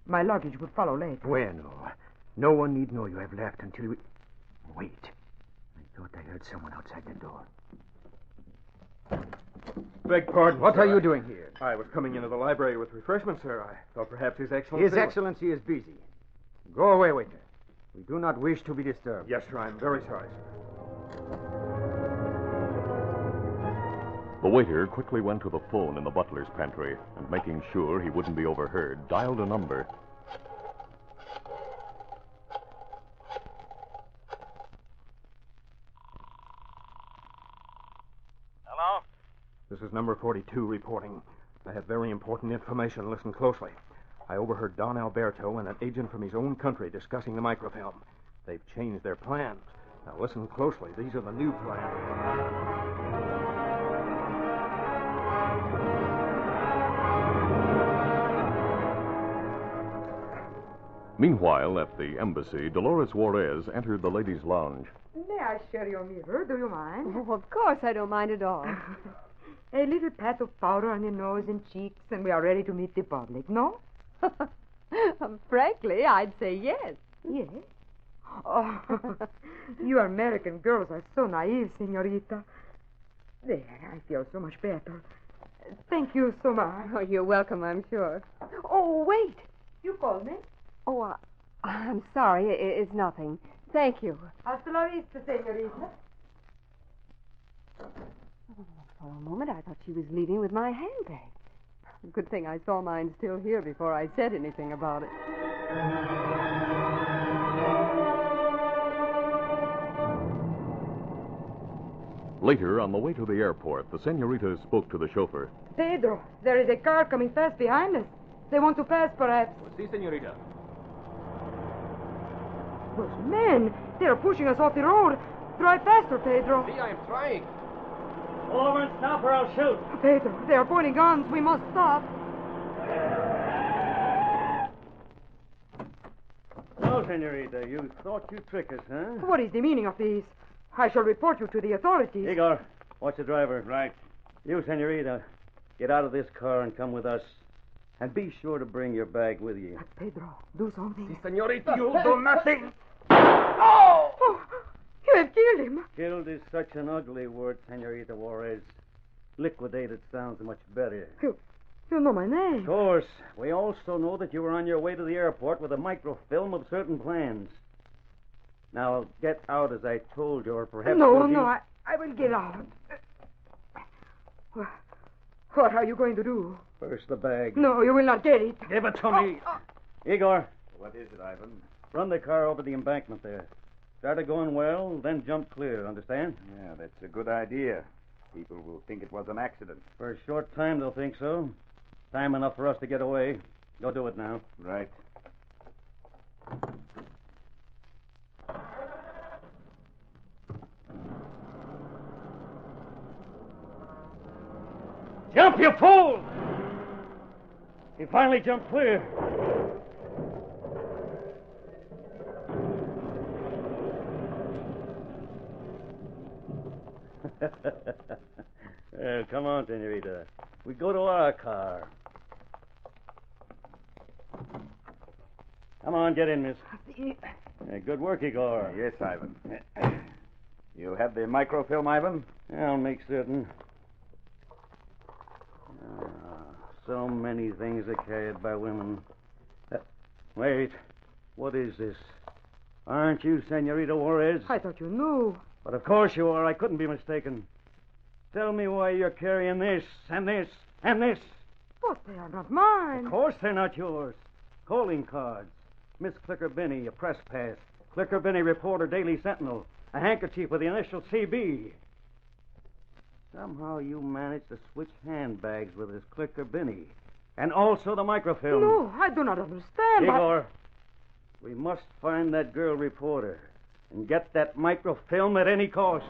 My luggage will follow later. Bueno. No one need know you have left until we... Wait. I thought I heard someone outside the door. Beg pardon, What sir. are you doing here? I was coming into the library with refreshments, sir. I thought perhaps His Excellency... His Excellency is busy. Go away, waiter. We do not wish to be disturbed. Yes, sir, I'm very sorry. The waiter quickly went to the phone in the butler's pantry and, making sure he wouldn't be overheard, dialed a number. This is number 42 reporting. I have very important information. Listen closely. I overheard Don Alberto and an agent from his own country discussing the microfilm. They've changed their plans. Now listen closely. These are the new plans. Meanwhile, at the embassy, Dolores Juarez entered the ladies' lounge. May I share your mirror? Do you mind? Oh, of course I don't mind at all. A little pat of powder on your nose and cheeks, and we are ready to meet the public, no? Frankly, I'd say yes. Yes? Oh, you American girls are so naive, senorita. There, I feel so much better. Thank you so much. Oh, you're welcome, I'm sure. Oh, wait. You called me? Oh, I'm sorry. It's nothing. Thank you. Hasta la vista, senorita. For a moment, I thought she was leaving with my handbag. Good thing I saw mine still here before I said anything about it. Later, on the way to the airport, the senorita spoke to the chauffeur. Pedro, there is a car coming fast behind us. They want to pass, perhaps. Si, senorita. Those men, they are pushing us off the road. Drive faster, Pedro. See, I am trying. Pull over and stop or I'll shoot. Pedro, they are pointing guns. We must stop. No, senorita, you thought you'd trick us, huh? What is the meaning of this? I shall report you to the authorities. Igor, watch the driver. Right. You, senorita, get out of this car and come with us. And be sure to bring your bag with you. But Pedro, do something. Si, senorita. You'll do nothing. Oh! You have killed him. Killed is such an ugly word, Senorita Juarez. Liquidated sounds much better. You know my name. Of course. We also know that you were on your way to the airport with a microfilm of certain plans. Now, get out as I told you, or perhaps... No, I will get out. What are you going to do? First the bag. No, you will not get it. Give it to me. Igor. What is it, Ivan? Run the car over the embankment there. Start it going well, then jump clear, understand? Yeah, that's a good idea. People will think it was an accident. For a short time, they'll think so. Time enough for us to get away. Go do it now. Right. Jump, you fool! He finally jumped clear. Come on, senorita. We go to our car. Come on, get in, miss. Good work, Igor. Yes, Ivan. You have the microfilm, Ivan? I'll make certain. So many things are carried by women. Wait. What is this? Aren't you Senorita Juarez? I thought you knew. But of course you are. I couldn't be mistaken. Tell me why you're carrying this, and this, and this. But they are not mine. Of course they're not yours. Calling cards. Miss Clicker Binney, a press pass. Clicker Binney, reporter, Daily Sentinel. A handkerchief with the initial CB. Somehow you managed to switch handbags with this Clicker Binney. And also the microfilm. No, I do not understand. Igor, we must find that girl reporter and get that microfilm at any cost.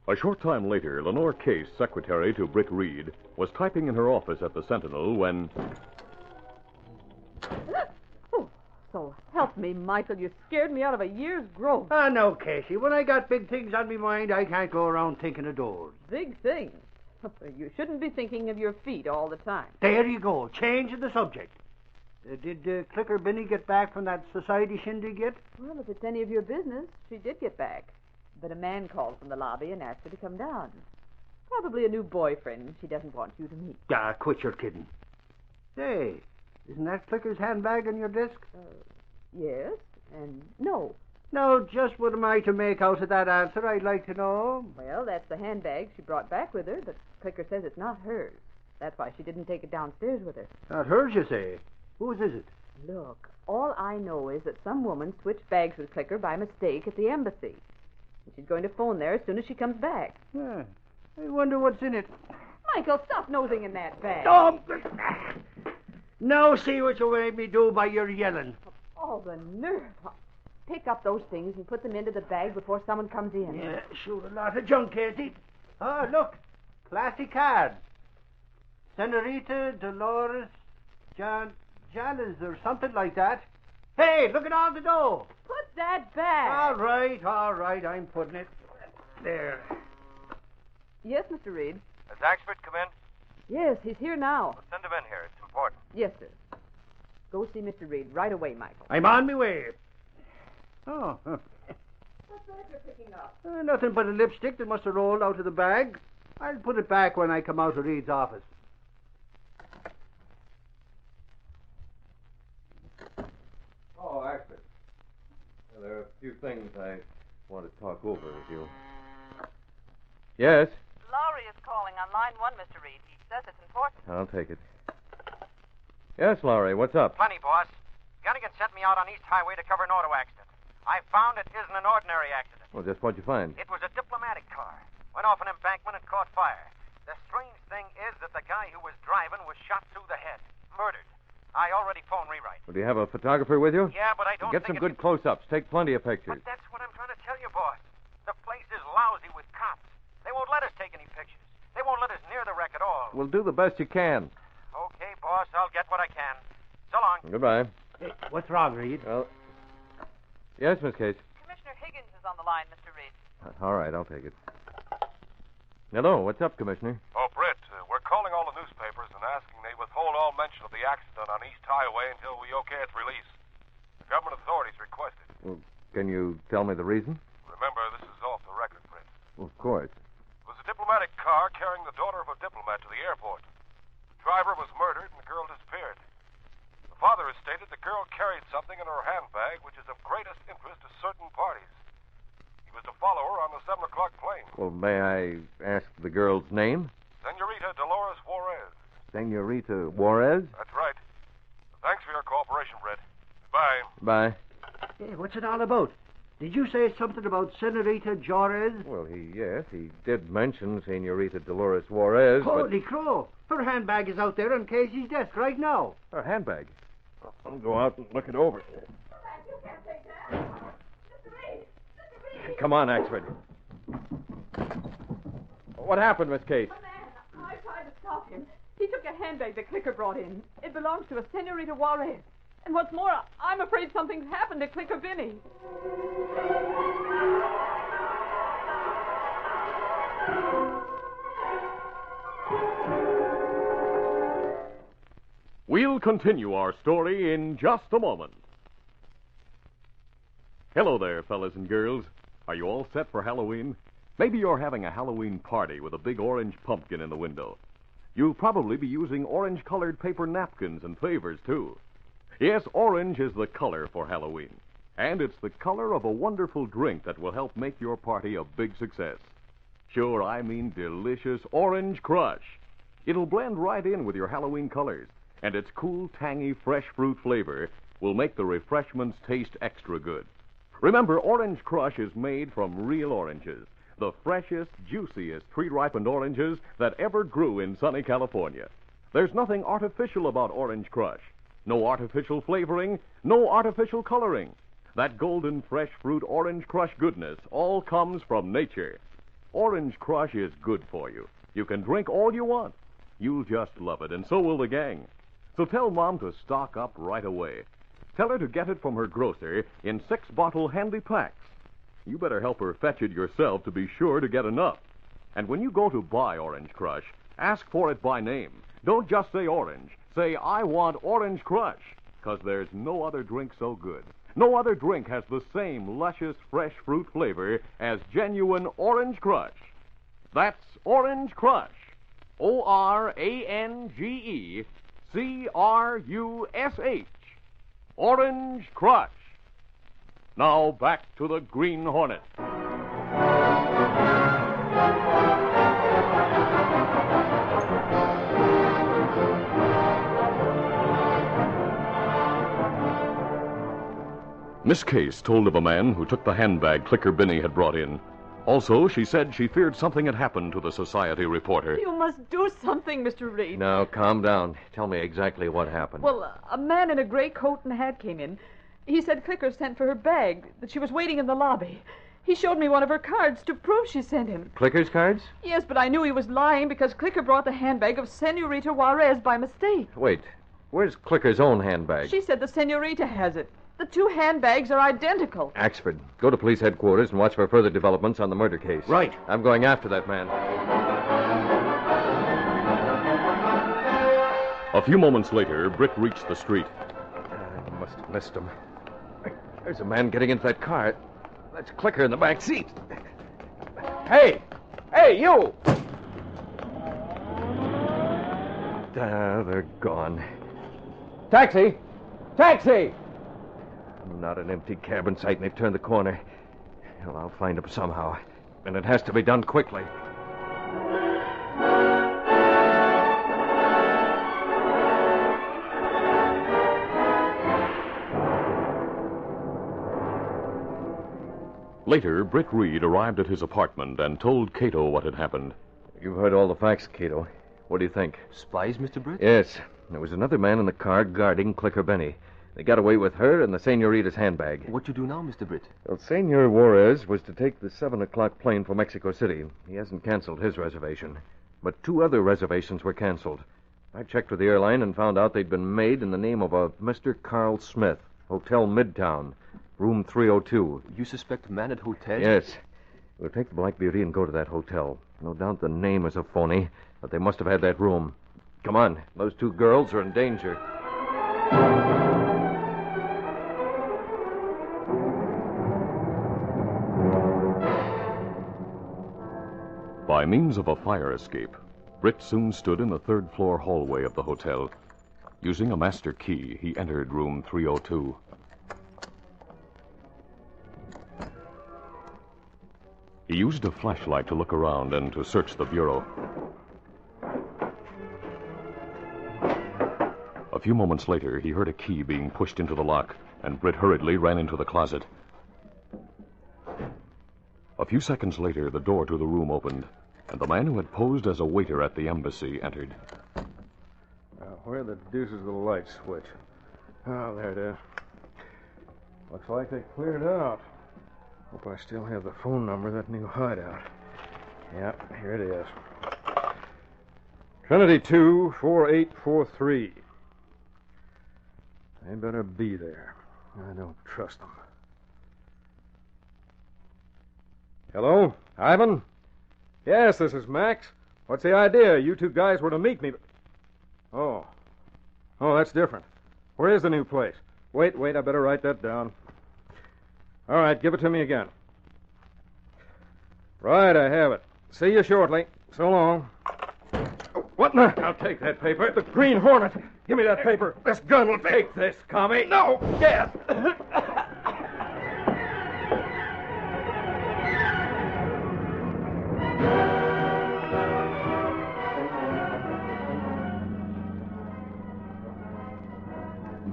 A short time later, Lenore Case, secretary to Britt Reed, was typing in her office at the Sentinel when... So help me, Michael. You scared me out of a year's growth. Ah, no, Casey. When I got big things on me mind, I can't go around thinking of doors. Big things. You shouldn't be thinking of your feet all the time. There you go. Changing the subject. Did Clicker Binney get back from that society shindig yet? Well, if it's any of your business, she did get back. But a man called from the lobby and asked her to come down. Probably a new boyfriend she doesn't want you to meet. Ah, quit your kidding. Say, isn't that Clicker's handbag on your desk? Yes, and no. Now, just what am I to make out of that answer, I'd like to know? Well, that's the handbag she brought back with her, but Clicker says it's not hers. That's why she didn't take it downstairs with her. Not hers, you say? Whose is it? Look, all I know is that some woman switched bags with Clicker by mistake at the embassy. And she's going to phone there as soon as she comes back. Yeah. I wonder what's in it. Michael, stop nosing in that bag. Oh! Now see what you made me do by your yelling. Oh, the nerve. Pick up those things and put them into the bag before someone comes in. Yeah, sure, a lot of junk, Katie. Oh, look. Classy card. Senorita Dolores Janes or something like that. Hey, look at all the dough. Put that back. All right, I'm putting it there. Yes, Mr. Reed. Has Axford come in? Yes, he's here now. Well, send him in here. It's important. Yes, sir. Go see Mr. Reed right away, Michael. I'm on my way. Oh. What's that you're picking up? Nothing but a lipstick that must have rolled out of the bag. I'll put it back when I come out of Reed's office. Oh, Axford. Well, there are a few things I want to talk over with you. Yes? Lowry is calling on line 1, Mr. Reed. He says it's important. I'll take it. Yes, Lowry, what's up? Plenty, boss. Gunnigan sent me out on East Highway to cover an auto accident. I found it isn't an ordinary accident. Well, just what'd you find? It was a diplomatic car. Went off an embankment and caught fire. The strange thing is that the guy who was driving was shot through the head. Murdered. I already phoned rewrite. Well, do you have a photographer with you? Yeah, but I don't Get think some good close-ups. Take plenty of pictures. But that's what I'm trying to tell you, boss. The place is lousy with cops. They won't let us take any pictures. They won't let us near the wreck at all. Well, do the best you can. Okay, boss. I'll get what I can. So long. Goodbye. Hey, what's wrong, Reed? Well, yes, Miss Case. Commissioner Higgins is on the line, Mr. Reed. All right, I'll take it. Hello, what's up, Commissioner? Oh, Britt, we're calling all the newspapers and asking they withhold all mention of the accident on East Highway until we okay its release. Government authorities requested. Well, can you tell me the reason? Remember, this is off the record, Britt. Well, of course. It was a diplomatic car carrying the daughter of a diplomat to the airport. The driver was murdered and the girl disappeared. The father has stated the girl carried something in her handbag which is of greatest interest to certain parties. He was to follow her on the 7 o'clock plane. Well, may I ask the girl's name? Senorita Dolores Juarez. Senorita Juarez? That's right. Thanks for your cooperation, Britt. Goodbye. Bye. Hey, what's it all about? Did you say something about Senorita Juarez? Well, yes, he did mention Senorita Dolores Juarez, Holy crow! Her handbag is out there on Casey's desk right now. Her handbag? I'll go out and look it over. Come on, Axford. What happened, Miss Case? I tried to stop him. He took a handbag that Clicker brought in. It belongs to a Senorita Juarez. And what's more, I'm afraid something's happened to Clicker Vinny. We'll continue our story in just a moment. Hello there, fellas and girls. Are you all set for Halloween? Maybe you're having a Halloween party with a big orange pumpkin in the window. You'll probably be using orange-colored paper napkins and favors, too. Yes, orange is the color for Halloween. And it's the color of a wonderful drink that will help make your party a big success. Sure, I mean delicious Orange Crush. It'll blend right in with your Halloween colors, and its cool, tangy, fresh fruit flavor will make the refreshments taste extra good. Remember, Orange Crush is made from real oranges, the freshest, juiciest, tree-ripened oranges that ever grew in sunny California. There's nothing artificial about Orange Crush. No artificial flavoring, no artificial coloring. That golden, fresh fruit Orange Crush goodness all comes from nature. Orange Crush is good for you. You can drink all you want. You'll just love it, and so will the gang. So tell Mom to stock up right away. Tell her to get it from her grocer in 6-bottle handy packs. You better help her fetch it yourself to be sure to get enough. And when you go to buy Orange Crush, ask for it by name. Don't just say orange. Say, I want Orange Crush, 'cause there's no other drink so good. No other drink has the same luscious, fresh fruit flavor as genuine Orange Crush. That's Orange Crush. OrangeCrush. Orange Crush. Now back to the Green Hornet. Miss Case told of a man who took the handbag Clicker Binney had brought in. Also, she said she feared something had happened to the Society reporter. You must do something, Mr. Reed. Now, calm down. Tell me exactly what happened. Well, a man in a gray coat and hat came in. He said Clicker sent for her bag, that she was waiting in the lobby. He showed me one of her cards to prove she sent him. Clicker's cards? Yes, but I knew he was lying because Clicker brought the handbag of Senorita Juarez by mistake. Wait, where's Clicker's own handbag? She said the Senorita has it. The two handbags are identical. Axford, go to police headquarters and watch for further developments on the murder case. Right. I'm going after that man. A few moments later, Britt reached the street. I must have missed him. There's a man getting into that car. That's Clicker in the back seat. Hey! Hey, you! They're gone. Taxi! Taxi! Not an empty cab in sight, and they've turned the corner. Well, I'll find them somehow. And it has to be done quickly. Later, Britt Reed arrived at his apartment and told Kato what had happened. You've heard all the facts, Kato. What do you think? Spies, Mr. Britt? Yes. There was another man in the car guarding Clicker Benny. They got away with her and the Senorita's handbag. What you do now, Mr. Britt? Well, Senor Juarez was to take the 7 o'clock plane for Mexico City. He hasn't canceled his reservation. But 2 other reservations were canceled. I checked with the airline and found out they'd been made in the name of a Mr. Carl Smith, Hotel Midtown, room 302. You suspect man at hotel? Yes. We'll take the Black Beauty and go to that hotel. No doubt the name is a phony, but they must have had that room. Come on. Those 2 girls are in danger. By means of a fire escape, Britt soon stood in the 3rd-floor hallway of the hotel. Using a master key, he entered room 302. He used a flashlight to look around and to search the bureau. A few moments later, he heard a key being pushed into the lock, and Britt hurriedly ran into the closet. A few seconds later, the door to the room opened, and the man who had posed as a waiter at the embassy entered. Now, where the deuce is the light switch? Oh, there it is. Looks like they cleared out. Hope I still have the phone number of that new hideout. Yep, here it is. Trinity 2, 4843. They better be there. I don't trust them. Hello? Ivan? Yes, this is Max. What's the idea? You 2 guys were to meet me, but... Oh, that's different. Where is the new place? Wait, I better write that down. All right, give it to me again. Right, I have it. See you shortly. So long. What in the... I'll take that paper. The Green Hornet. Give me that paper. This gun will take this, commie. No! Yes!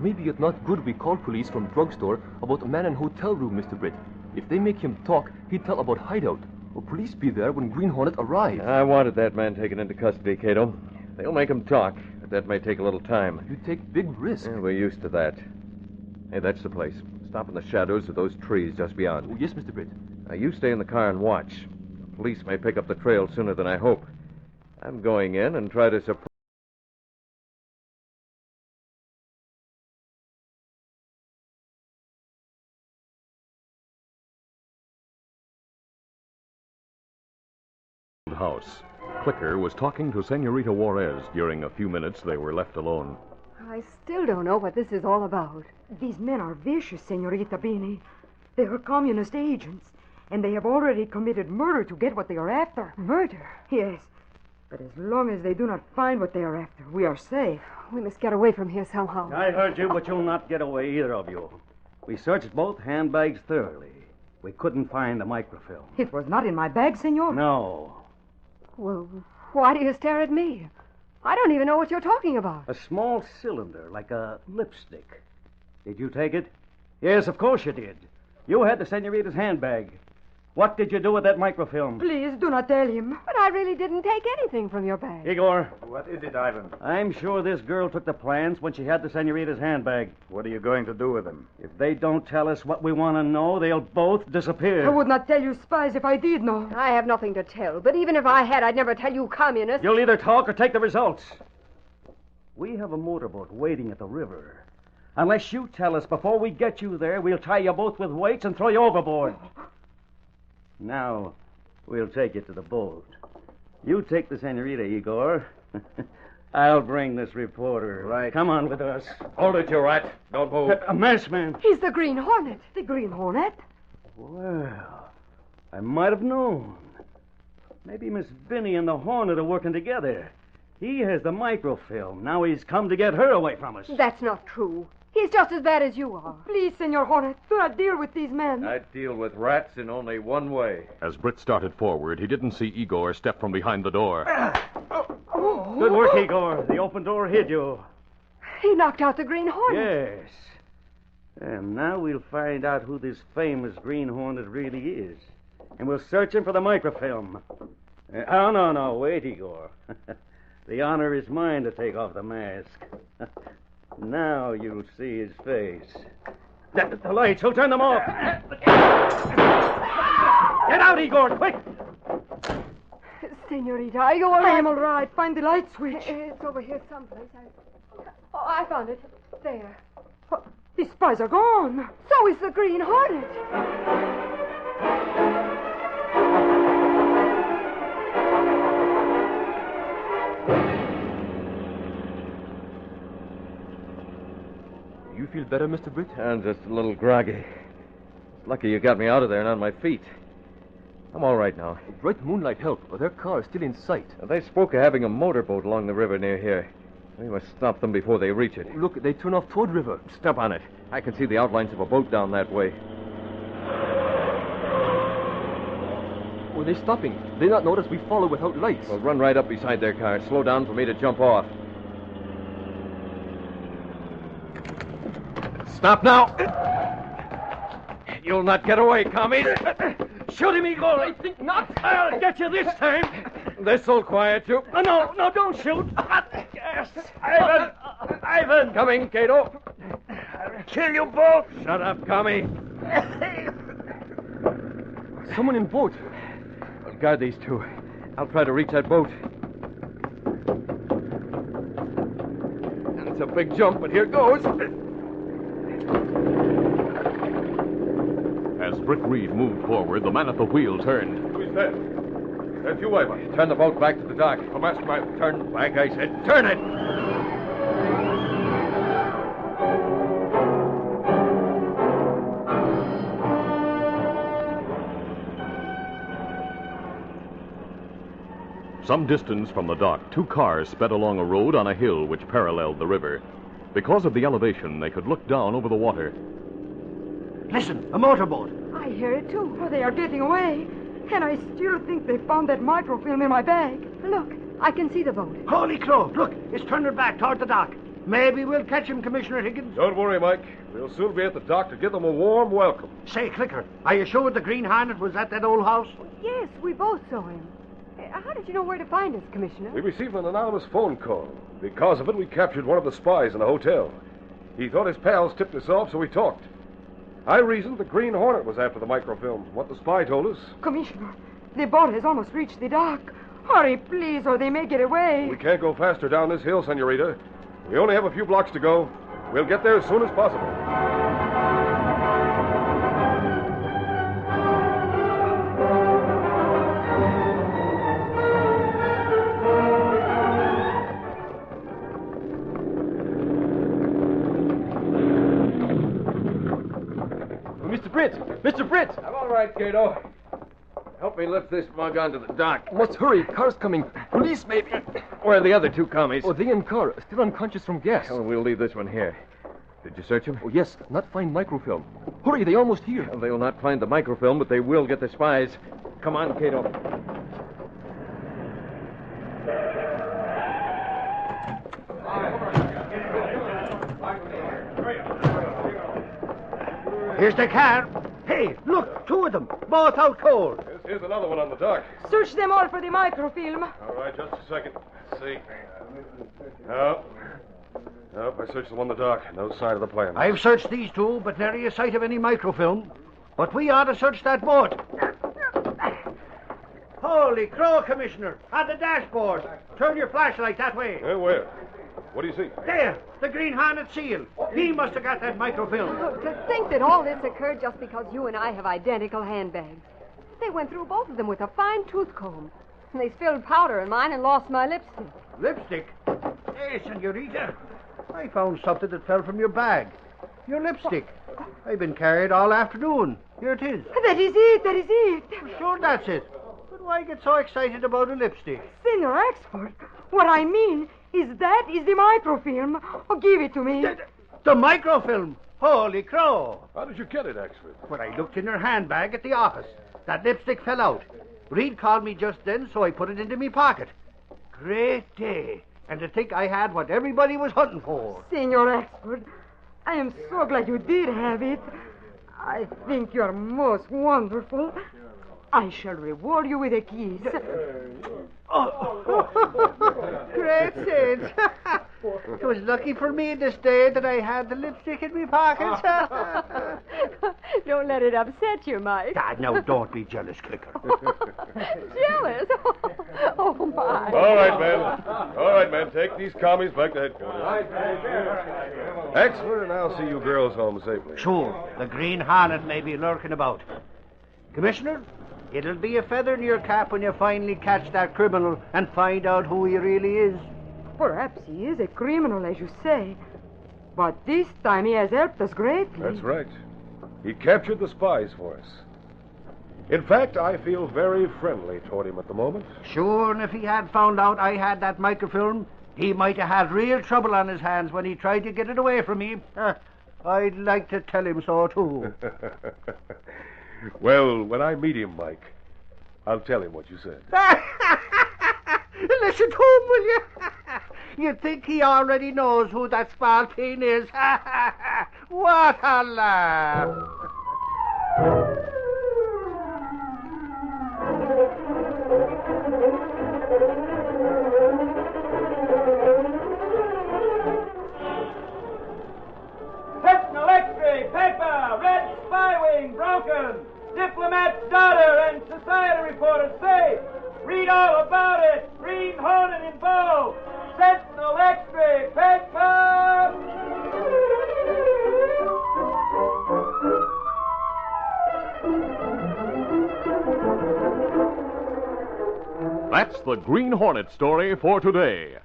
Maybe it's not good we call police from drugstore about a man in hotel room, Mr. Britt. If they make him talk, he'd tell about hideout. Will police be there when Green Hornet arrives? I wanted that man taken into custody, Kato. They'll make him talk, but that may take a little time. You take big risks. Yeah, we're used to that. Hey, that's the place. Stop in the shadows of those trees just beyond. Oh, yes, Mr. Britt. Now, you stay in the car and watch. The police may pick up the trail sooner than I hope. I'm going in and try to support... house. Clicker was talking to Senorita Juarez during a few minutes they were left alone. I still don't know what this is all about. These men are vicious, Senorita Beanie. They are communist agents, and they have already committed murder to get what they are after. Murder? Yes. But as long as they do not find what they are after, we are safe. We must get away from here somehow. I heard you, but you'll not get away, either of you. We searched both handbags thoroughly. We couldn't find the microfilm. It was not in my bag, senor. No. Well, why do you stare at me? I don't even know what you're talking about. A small cylinder, like a lipstick. Did you take it? Yes, of course you did. You had the senorita's handbag. What did you do with that microfilm? Please, do not tell him. But I really didn't take anything from your bag. Igor. What is it, Ivan? I'm sure this girl took the plans when she had the senorita's handbag. What are you going to do with them? If they don't tell us what we want to know, they'll both disappear. I would not tell you spies if I did know. I have nothing to tell, but even if I had, I'd never tell you communists. You'll either talk or take the results. We have a motorboat waiting at the river. Unless you tell us before we get you there, we'll tie you both with weights and throw you overboard. Now, we'll take you to the boat. You take the senorita, Igor. I'll bring this reporter. Right. Come on with us. Hold it, you rat. Don't move. A masked man. He's the Green Hornet. The Green Hornet? Well, I might have known. Maybe Miss Binny and the Hornet are working together. He has the microfilm. Now he's come to get her away from us. That's not true. He's just as bad as you are. Please, Senor Hornet, do not deal with these men. I deal with rats in only one way. As Britt started forward, he didn't see Igor step from behind the door. Good work, Igor. The open door hid you. He knocked out the Green Hornet. Yes. And now we'll find out who this famous Green Hornet really is. And we'll search him for the microfilm. Oh, no, wait, Igor. The honor is mine to take off the mask. Now you'll see his face. The lights, who'll turn them off? Get out, Igor, quick! Senorita, are you all right? I am all right. Find the light switch. It's over here someplace. I found it. There. The spies are gone. So is the Green Hornet. You feel better, Mr. Britt? I'm just a little groggy. It's lucky you got me out of there and on my feet. I'm all right now. Bright moonlight helped, but their car is still in sight. They spoke of having a motorboat along the river near here. We must stop them before they reach it. Look, they turn off toward river. Step on it. I can see the outlines of a boat down that way. Oh, they're stopping. They not notice we follow without lights. Well, run right up beside their car. Slow down for me to jump off. Stop now! You'll not get away, commies! Shoot him, Igor! I think not! I'll get you this time! This'll quiet you. No, don't shoot! Yes. Ivan! Coming, Kato. I'll kill you both! Shut up, commie. Someone in boat. I'll guard these two. I'll try to reach that boat. It's a big jump, but here goes. As Britt Reed moved forward, the man at the wheel turned. Who's that? That's you, Ivan. Turn the boat back to the dock. The masked man. Turn back, I said. Turn it! Some distance from the dock, two cars sped along a road on a hill which paralleled the river. Because of the elevation, they could look down over the water. Listen, a motorboat. I hear it, too. Oh, they are getting away. And I still think they found that microfilm in my bag. Look, I can see the boat. Holy crow, look, it's turning back toward the dock. Maybe we'll catch him, Commissioner Higgins. Don't worry, Mike. We'll soon be at the dock to give them a warm welcome. Say, Clicker, are you sure the Green Hornet was at that old house? Yes, we both saw him. How did you know where to find us, Commissioner? We received an anonymous phone call. Because of it, we captured one of the spies in a hotel. He thought his pals tipped us off, so we talked. I reasoned the Green Hornet was after the microfilm. What the spy told us. Commissioner, the boat has almost reached the dock. Hurry, please, or they may get away. We can't go faster down this hill, Senorita. We only have a few blocks to go. We'll get there as soon as possible. Mr. Britt! I'm all right, Kato. Help me lift this mug onto the dock. Must hurry. Car's coming. Police, maybe. Where are the other two commies? Oh, they in car. Still unconscious from gas. Oh, we'll leave this one here. Did you search him? Oh, yes. Not find microfilm. Hurry, they almost here. Well, they'll not find the microfilm, but they will get the spies. Come on, Kato. Here's the car. Hey, look, 2 of them, both out cold. Here's another one on the dock. Search them all for the microfilm. All right, just a second. Let's see. No. Nope, I searched the one on the dock. No sign of the plane. I've searched these 2, but nary a sight of any microfilm. But we ought to search that boat. Holy crow, Commissioner. On the dashboard. Turn your flashlight that way. Where? What do you see? There, the Green Hornet seal. He must have got that microfilm. Oh, to think that all this occurred just because you and I have identical handbags. They went through both of them with a fine tooth comb. And they spilled powder in mine and lost my lipstick. Lipstick? Hey, senorita. I found something that fell from your bag. Your lipstick. I've been carried all afternoon. Here it is. That is it. Sure, that's it. But why get so excited about a lipstick? Senor Axford, what I mean is that is the microfilm. Oh, give it to me. The microfilm? Holy crow. How did you get it, Axford? When I looked in your handbag at the office, that lipstick fell out. Reed called me just then, so I put it into me pocket. Great day. And to think I had what everybody was hunting for. Senor Axford, I am so glad you did have it. I think you're most wonderful. I shall reward you with a kiss. Great saints. It was lucky for me this day that I had the lipstick in my pocket. Don't let it upset you, Mike. No, don't be jealous, Clicker. Jealous? Oh, my. All right, man. Take these commies back to headquarters. Axford, and I'll see you girls home safely. Sure. The Green Hornet may be lurking about. Commissioner, it'll be a feather in your cap when you finally catch that criminal and find out who he really is. Perhaps he is a criminal, as you say. But this time he has helped us greatly. That's right. He captured the spies for us. In fact, I feel very friendly toward him at the moment. Sure, and if he had found out I had that microfilm, he might have had real trouble on his hands when he tried to get it away from me. I'd like to tell him so, too. Well, when I meet him, Mike, I'll tell him what you said. Listen to him, will you? You think he already knows who that spalpeen is? What a laugh! Sentinel X-ray, paper, red spy wing broken. Diplomat's daughter and society reporter safe. Read all about it. Green Hornet involved. Sentinel X-ray, paper. That's the Green Hornet story for today.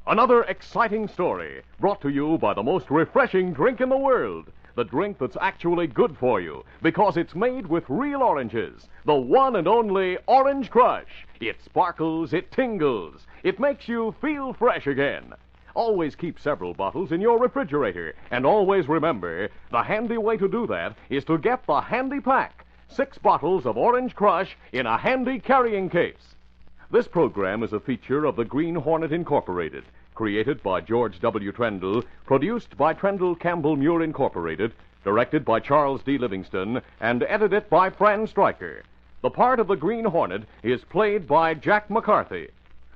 Another exciting story brought to you by the most refreshing drink in the world. The drink that's actually good for you because it's made with real oranges. The one and only Orange Crush. It sparkles, it tingles, it makes you feel fresh again. Always keep several bottles in your refrigerator. And always remember, the handy way to do that is to get the handy pack. 6 bottles of Orange Crush in a handy carrying case. This program is a feature of the Green Hornet Incorporated. Created by George W. Trendle, produced by Trendle Campbell Muir Incorporated, directed by Charles D. Livingston, and edited by Fran Stryker. The part of the Green Hornet is played by Jack McCarthy.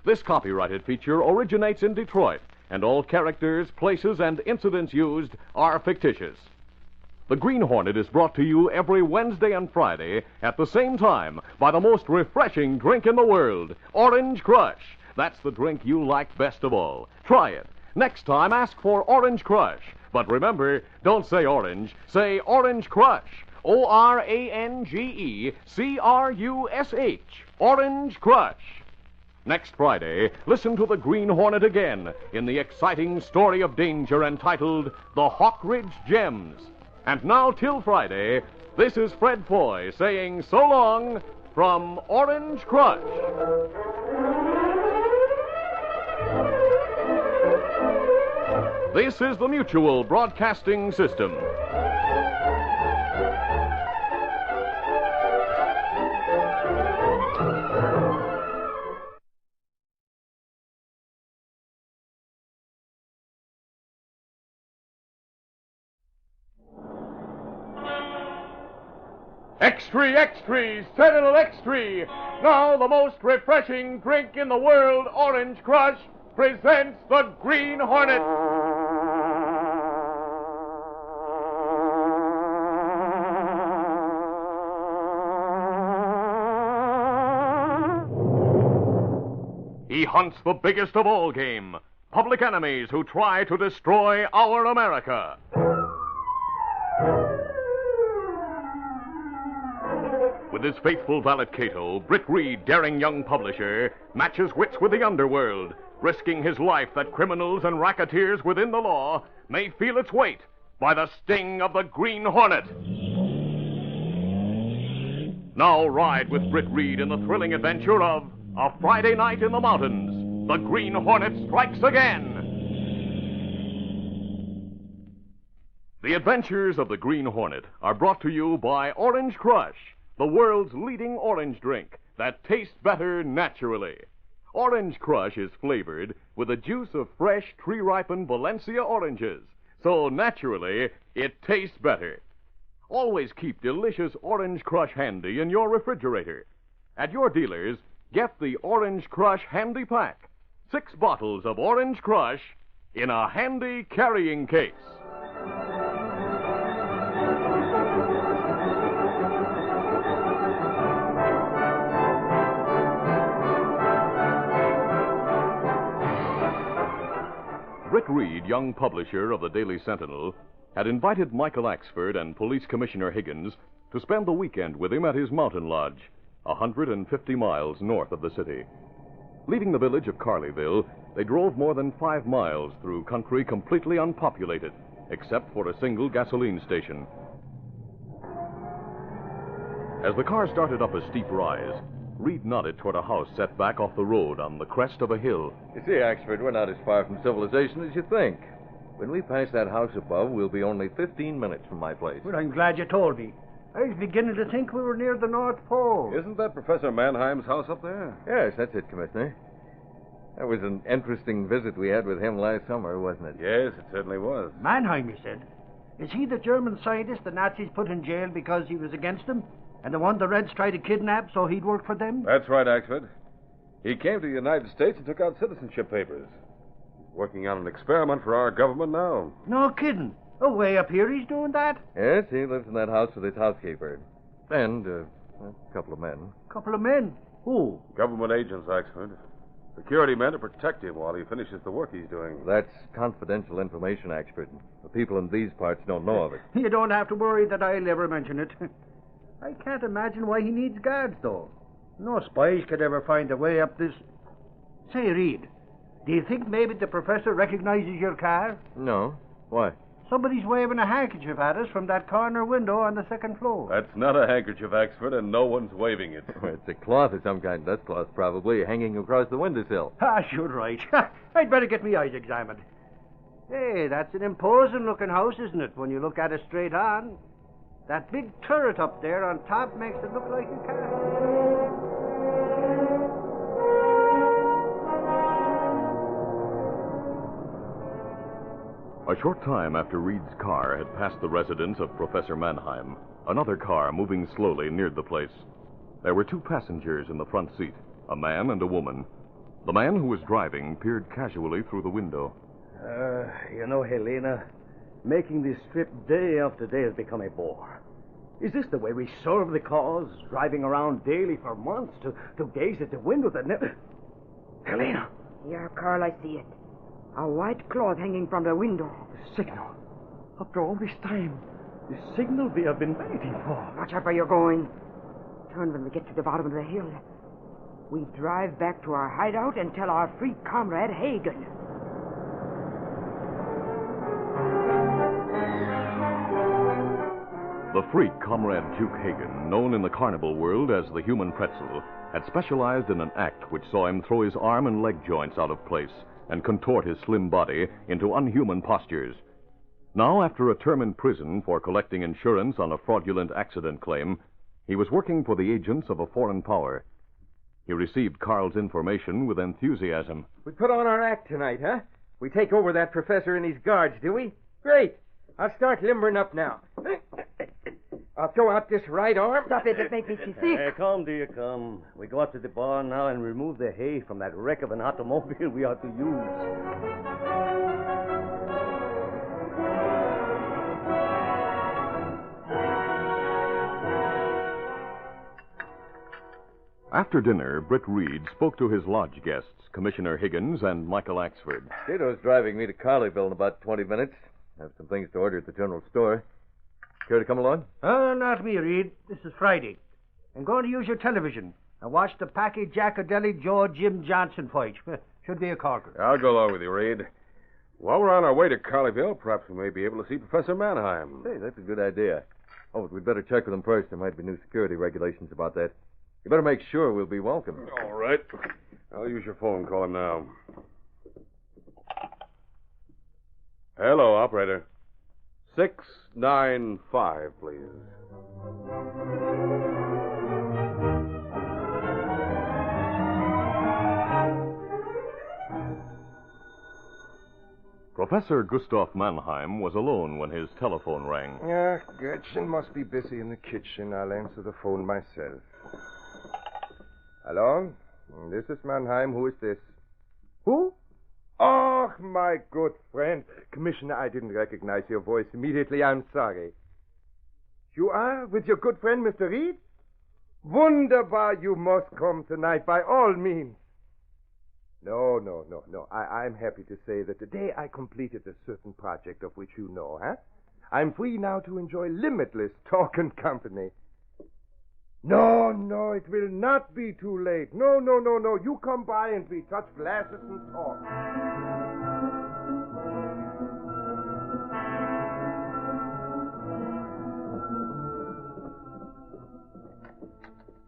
This copyrighted feature originates in Detroit, and all characters, places, and incidents used are fictitious. The Green Hornet is brought to you every Wednesday and Friday at the same time by the most refreshing drink in the world, Orange Crush. That's the drink you like best of all. Try it. Next time, ask for Orange Crush. But remember, don't say orange. Say Orange Crush. ORANGECRUSH. Orange Crush. Next Friday, listen to the Green Hornet again in the exciting story of danger entitled The Hawk Ridge Gems. And now, till Friday, this is Fred Foy saying so long from Orange Crush. This is the Mutual Broadcasting System. Extra, extra, Sentinel Extra. Now the most refreshing drink in the world, Orange Crush, presents the Green Hornet. He hunts the biggest of all game, public enemies who try to destroy our America. With his faithful valet Kato, Britt Reed, daring young publisher, matches wits with the underworld, risking his life that criminals and racketeers within the law may feel its weight by the sting of the Green Hornet. Now ride with Britt Reed in the thrilling adventure of A Friday Night in the Mountains. The Green Hornet strikes again. The adventures of the Green Hornet are brought to you by Orange Crush, the world's leading orange drink that tastes better naturally. Orange Crush is flavored with the juice of fresh, tree-ripened Valencia oranges, so naturally it tastes better. Always keep delicious Orange Crush handy in your refrigerator. At your dealers, get the Orange Crush Handy Pack. 6 bottles of Orange Crush in a handy carrying case. Britt Reed, young publisher of the Daily Sentinel, had invited Michael Axford and Police Commissioner Higgins to spend the weekend with him at his mountain lodge, 150 miles north of the city. Leaving the village of Carleyville, they drove more than 5 miles through country completely unpopulated, except for a single gasoline station. As the car started up a steep rise, Reed nodded toward a house set back off the road on the crest of a hill. You see, Axford, we're not as far from civilization as you think. When we pass that house above, we'll be only 15 minutes from my place. Well, I'm glad you told me. I was beginning to think we were near the North Pole. Isn't that Professor Mannheim's house up there? Yes, that's it, Commissioner. That was an interesting visit we had with him last summer, wasn't it? Yes, it certainly was. Mannheim, you said. Is he the German scientist the Nazis put in jail because he was against them? And the one the Reds tried to kidnap so he'd work for them? That's right, Axford. He came to the United States and took out citizenship papers. He's working on an experiment for our government now. No kidding. Oh, way up here he's doing that? Yes, he lives in that house with his housekeeper. And a couple of men. Couple of men? Who? Government agents, Axford. Security men to protect him while he finishes the work he's doing. That's confidential information, Axford. The people in these parts don't know of it. You don't have to worry that I'll ever mention it. I can't imagine why he needs guards, though. No spies could ever find a way up this... Say, Reed, do you think maybe the professor recognizes your car? No. Why? Somebody's waving a handkerchief at us from that corner window on the second floor. That's not a handkerchief, Axford, and no one's waving it. It's a cloth of some kind, dustcloth probably, hanging across the windowsill. Ah, sure, right. I'd better get my eyes examined. Hey, that's an imposing-looking house, isn't it, when you look at it straight on? That big turret up there on top makes it look like a castle. A short time after Reed's car had passed the residence of Professor Mannheim, another car moving slowly neared the place. There were 2 passengers in the front seat, a man and a woman. The man who was driving peered casually through the window. You know, Helena, making this trip day after day has become a bore. Is this the way we serve the cause, driving around daily for months to gaze at the window that never... Helena! Yeah, Carl, I see it. A white cloth hanging from the window. The signal. After all this time, the signal we have been waiting for. Watch out where you're going. Turn when we get to the bottom of the hill. We drive back to our hideout and tell our freak comrade Hagen. The freak comrade Duke Hagen, known in the carnival world as the Human Pretzel, had specialized in an act which saw him throw his arm and leg joints out of place and contort his slim body into unhuman postures. Now, after a term in prison for collecting insurance on a fraudulent accident claim, he was working for the agents of a foreign power. He received Carl's information with enthusiasm. We put on our act tonight, huh? We take over that professor and his guards, do we? Great. I'll start limbering up now. I'll throw out this right arm. Stop it, it makes me sick. Come, dear, come. We go up to the bar now and remove the hay from that wreck of an automobile we ought to use. After dinner, Britt Reed spoke to his lodge guests, Commissioner Higgins and Michael Axford. Kato's driving me to Carlyville in about 20 minutes. I have some things to order at the general store. Care to come along? Not me, Reed. This is Friday. I'm going to use your television and watch the Packy Jackadelli Joe Jim Johnson fight. Should be a corker. I'll go along with you, Reed. While we're on our way to Carlyville, perhaps we may be able to see Professor Mannheim. Hey, that's a good idea. Oh, but we'd better check with him first. There might be new security regulations about that. You better make sure we'll be welcome. All right. I'll use your phone. Call him now. Hello, operator. 695, please. Professor Gustav Mannheim was alone when his telephone rang. Gretchen must be busy in the kitchen. I'll answer the phone myself. Hello? This is Mannheim. Who is this? Who? Oh, my good friend. Commissioner, I didn't recognize your voice immediately. I'm sorry. You are with your good friend, Mr. Reed? Wunderbar. You must come tonight, by all means. No. I'm happy to say that today I completed a certain project of which you know, huh? I'm free now to enjoy limitless talk and company. No, it will not be too late. No. You come by and we touch glasses and talk.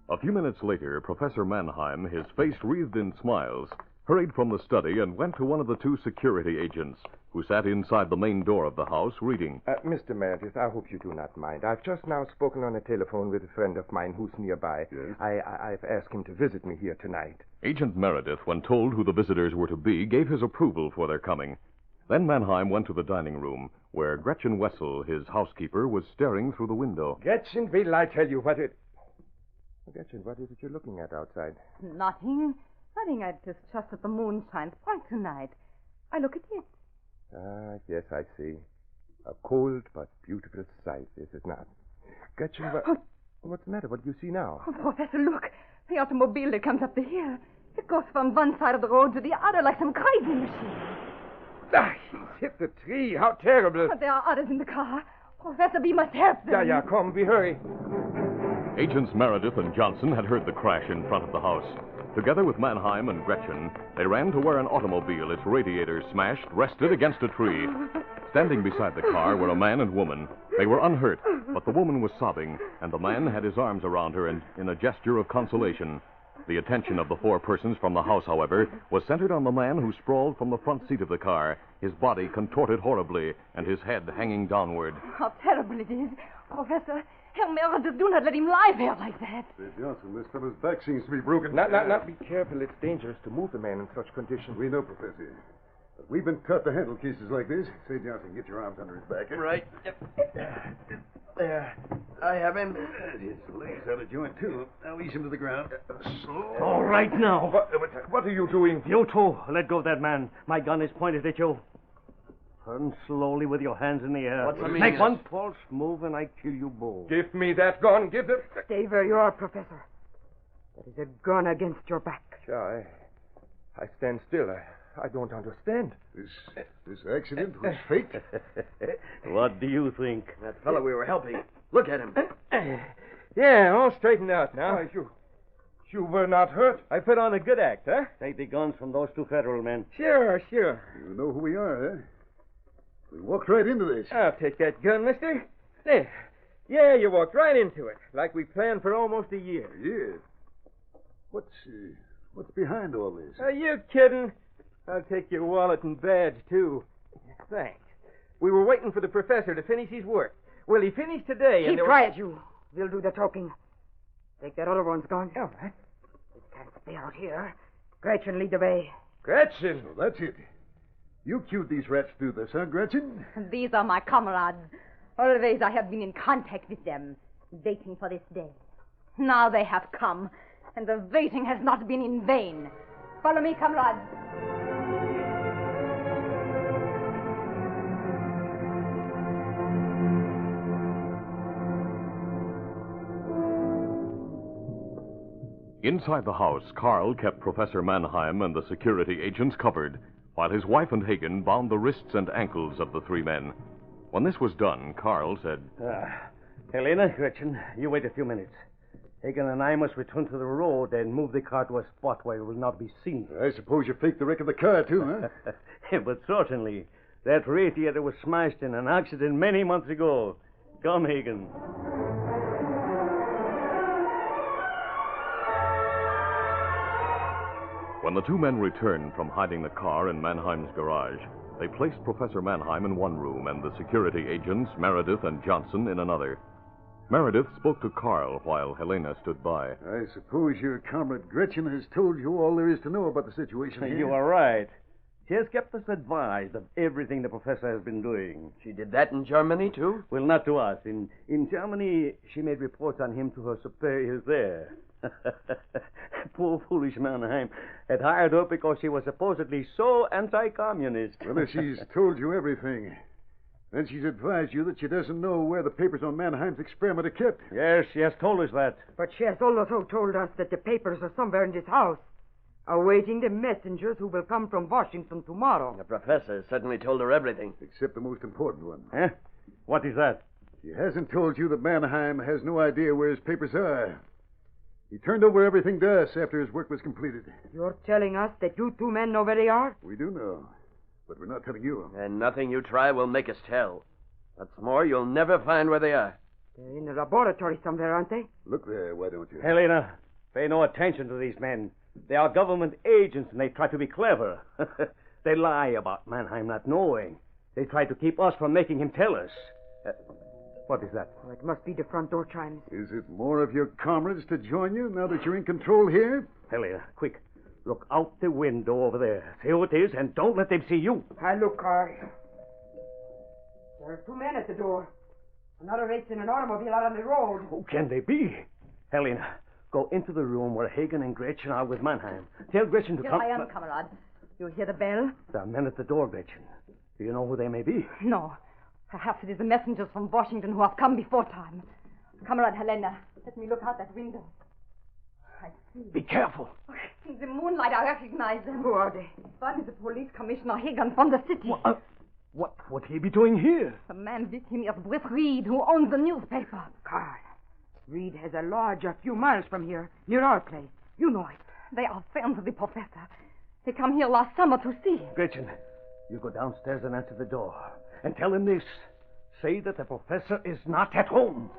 A few minutes later, Professor Mannheim, his face wreathed in smiles, hurried from the study and went to one of the two security agents who sat inside the main door of the house reading. Mr. Meredith, I hope you do not mind. I've just now spoken on the telephone with a friend of mine who's nearby. Yes? I've asked him to visit me here tonight. Agent Meredith, when told who the visitors were to be, gave his approval for their coming. Then Mannheim went to the dining room, where Gretchen Wessel, his housekeeper, was staring through the window. Gretchen, will I tell you what it... Gretchen, what is it you're looking at outside? Nothing. I just at the moon shines bright tonight. I look at it. Ah, yes, I see. A cold but beautiful sight, is it not? Gretchen, what's the matter? What do you see now? Oh, Professor, look. The automobile that comes up the hill. It goes from one side of the road to the other like some crazy machine. Ah, he's hit the tree. How terrible. But there are others in the car. Professor, we must help them. Yeah, come, we hurry. Agents Meredith and Johnson had heard the crash in front of the house. Together with Mannheim and Gretchen, they ran to where an automobile, its radiator smashed, rested against a tree. Standing beside the car were a man and woman. They were unhurt, but the woman was sobbing, and the man had his arms around her in a gesture of consolation. The attention of the four persons from the house, however, was centered on the man who sprawled from the front seat of the car, his body contorted horribly, and his head hanging downward. How terrible it is. Professor, Herr Meredith, do not let him lie there like that. Johnson, this fellow's back seems to be broken. Not, be careful. It's dangerous to move the man in such condition. We know, Professor. But we've been taught to handle cases like this. Say, Johnson, get your arms under his back. Right. There. I have him. His legs out of joint, too. Now ease him to the ground. Slow. All right now. What are you doing? You two, let go of that man. My gun is pointed at you. Turn slowly with your hands in the air. What's the meaning? Make one false move and I kill you both. Give me that gun. Give it. Stay where you are, Professor. That is a gun against your back. Sure, I stand still. I don't understand. This accident was faked? What do you think? That fellow we were helping. Look at him. Yeah, all straightened out now. Why, you were not hurt? I put on a good act, huh? Take the guns from those two federal men. Sure. You know who we are, huh? We walked right into this. I'll take that gun, mister. There. Yeah, you walked right into it, like we planned for almost a year. Yeah. What's behind all this? Are you kidding? I'll take your wallet and badge, too. Thanks. We were waiting for the professor to finish his work. Well, he finished today, and Keep quiet, you. We'll do the talking. Take that other one's gun. All right. We can't stay out here. Gretchen, lead the way. Gretchen. So that's it. You cued these rats through this, huh, Gretchen? These are my comrades. Always I have been in contact with them. waiting for this day. Now they have come, and the waiting has not been in vain. Follow me, comrades. Inside the house, Carl kept Professor Mannheim and the security agents covered, while his wife and Hagen bound the wrists and ankles of the three men. When this was done, Carl said, Helena, Gretchen, you wait a few minutes. Hagen and I must return to the road and move the car to a spot where it will not be seen. I suppose you faked the wreck of the car, too, huh? But certainly. That radiator was smashed in an accident many months ago. Come, Hagen. When the two men returned from hiding the car in Mannheim's garage, they placed Professor Mannheim in one room and the security agents, Meredith and Johnson, in another. Meredith spoke to Carl while Helena stood by. I suppose your comrade Gretchen has told you all there is to know about the situation here. You are right. She has kept us advised of everything the professor has been doing. She did that in Germany, too? Well, not to us. In Germany, she made reports on him to her superiors there. Poor foolish Mannheim had hired her because she was supposedly so anti-communist. Well, if she's told you everything, then she's advised you that she doesn't know where the papers on Mannheim's experiment are kept. Yes, she has told us that. But she has also told us that the papers are somewhere in this house, awaiting the messengers who will come from Washington tomorrow. The professor certainly told her everything. Except the most important one. Huh? What is that? She hasn't told you that Mannheim has no idea where his papers are. He turned over everything to us after his work was completed. You're telling us that you two men know where they are? We do know, but we're not telling you. And nothing you try will make us tell. What's more, you'll never find where they are. They're in the laboratory somewhere, aren't they? Look there, why don't you? Helena, pay no attention to these men. They are government agents, and they try to be clever. They lie about Mannheim not knowing. They try to keep us from making him tell us. What is that? Oh, it must be the front door chimes. Is it more of your comrades to join you now that you're in control here? Helena, quick. Look out the window over there. See who it is, and don't let them see you. I look, Carl. There are two men at the door. Another race in an automobile out on the road. Who can they be? Helena, go into the room where Hagen and Gretchen are with Mannheim. Tell Gretchen to Here come. I am, comrade. You hear the bell? There are men at the door, Gretchen. Do you know who they may be? No. Perhaps it is the messengers from Washington who have come before time. Comrade Helena, let me look out that window. I see. Be careful. In the moonlight, I recognize them. Who are they? One is the police commissioner Hagen from the city. What would he be doing here? The man with him is Britt Reed, who owns the newspaper. Carl, Reed has a lodge a few miles from here, near our place. You know it. They are friends of the professor. They come here last summer to see him. Gretchen, you go downstairs and answer the door. And tell him this. Say that the professor is not at home.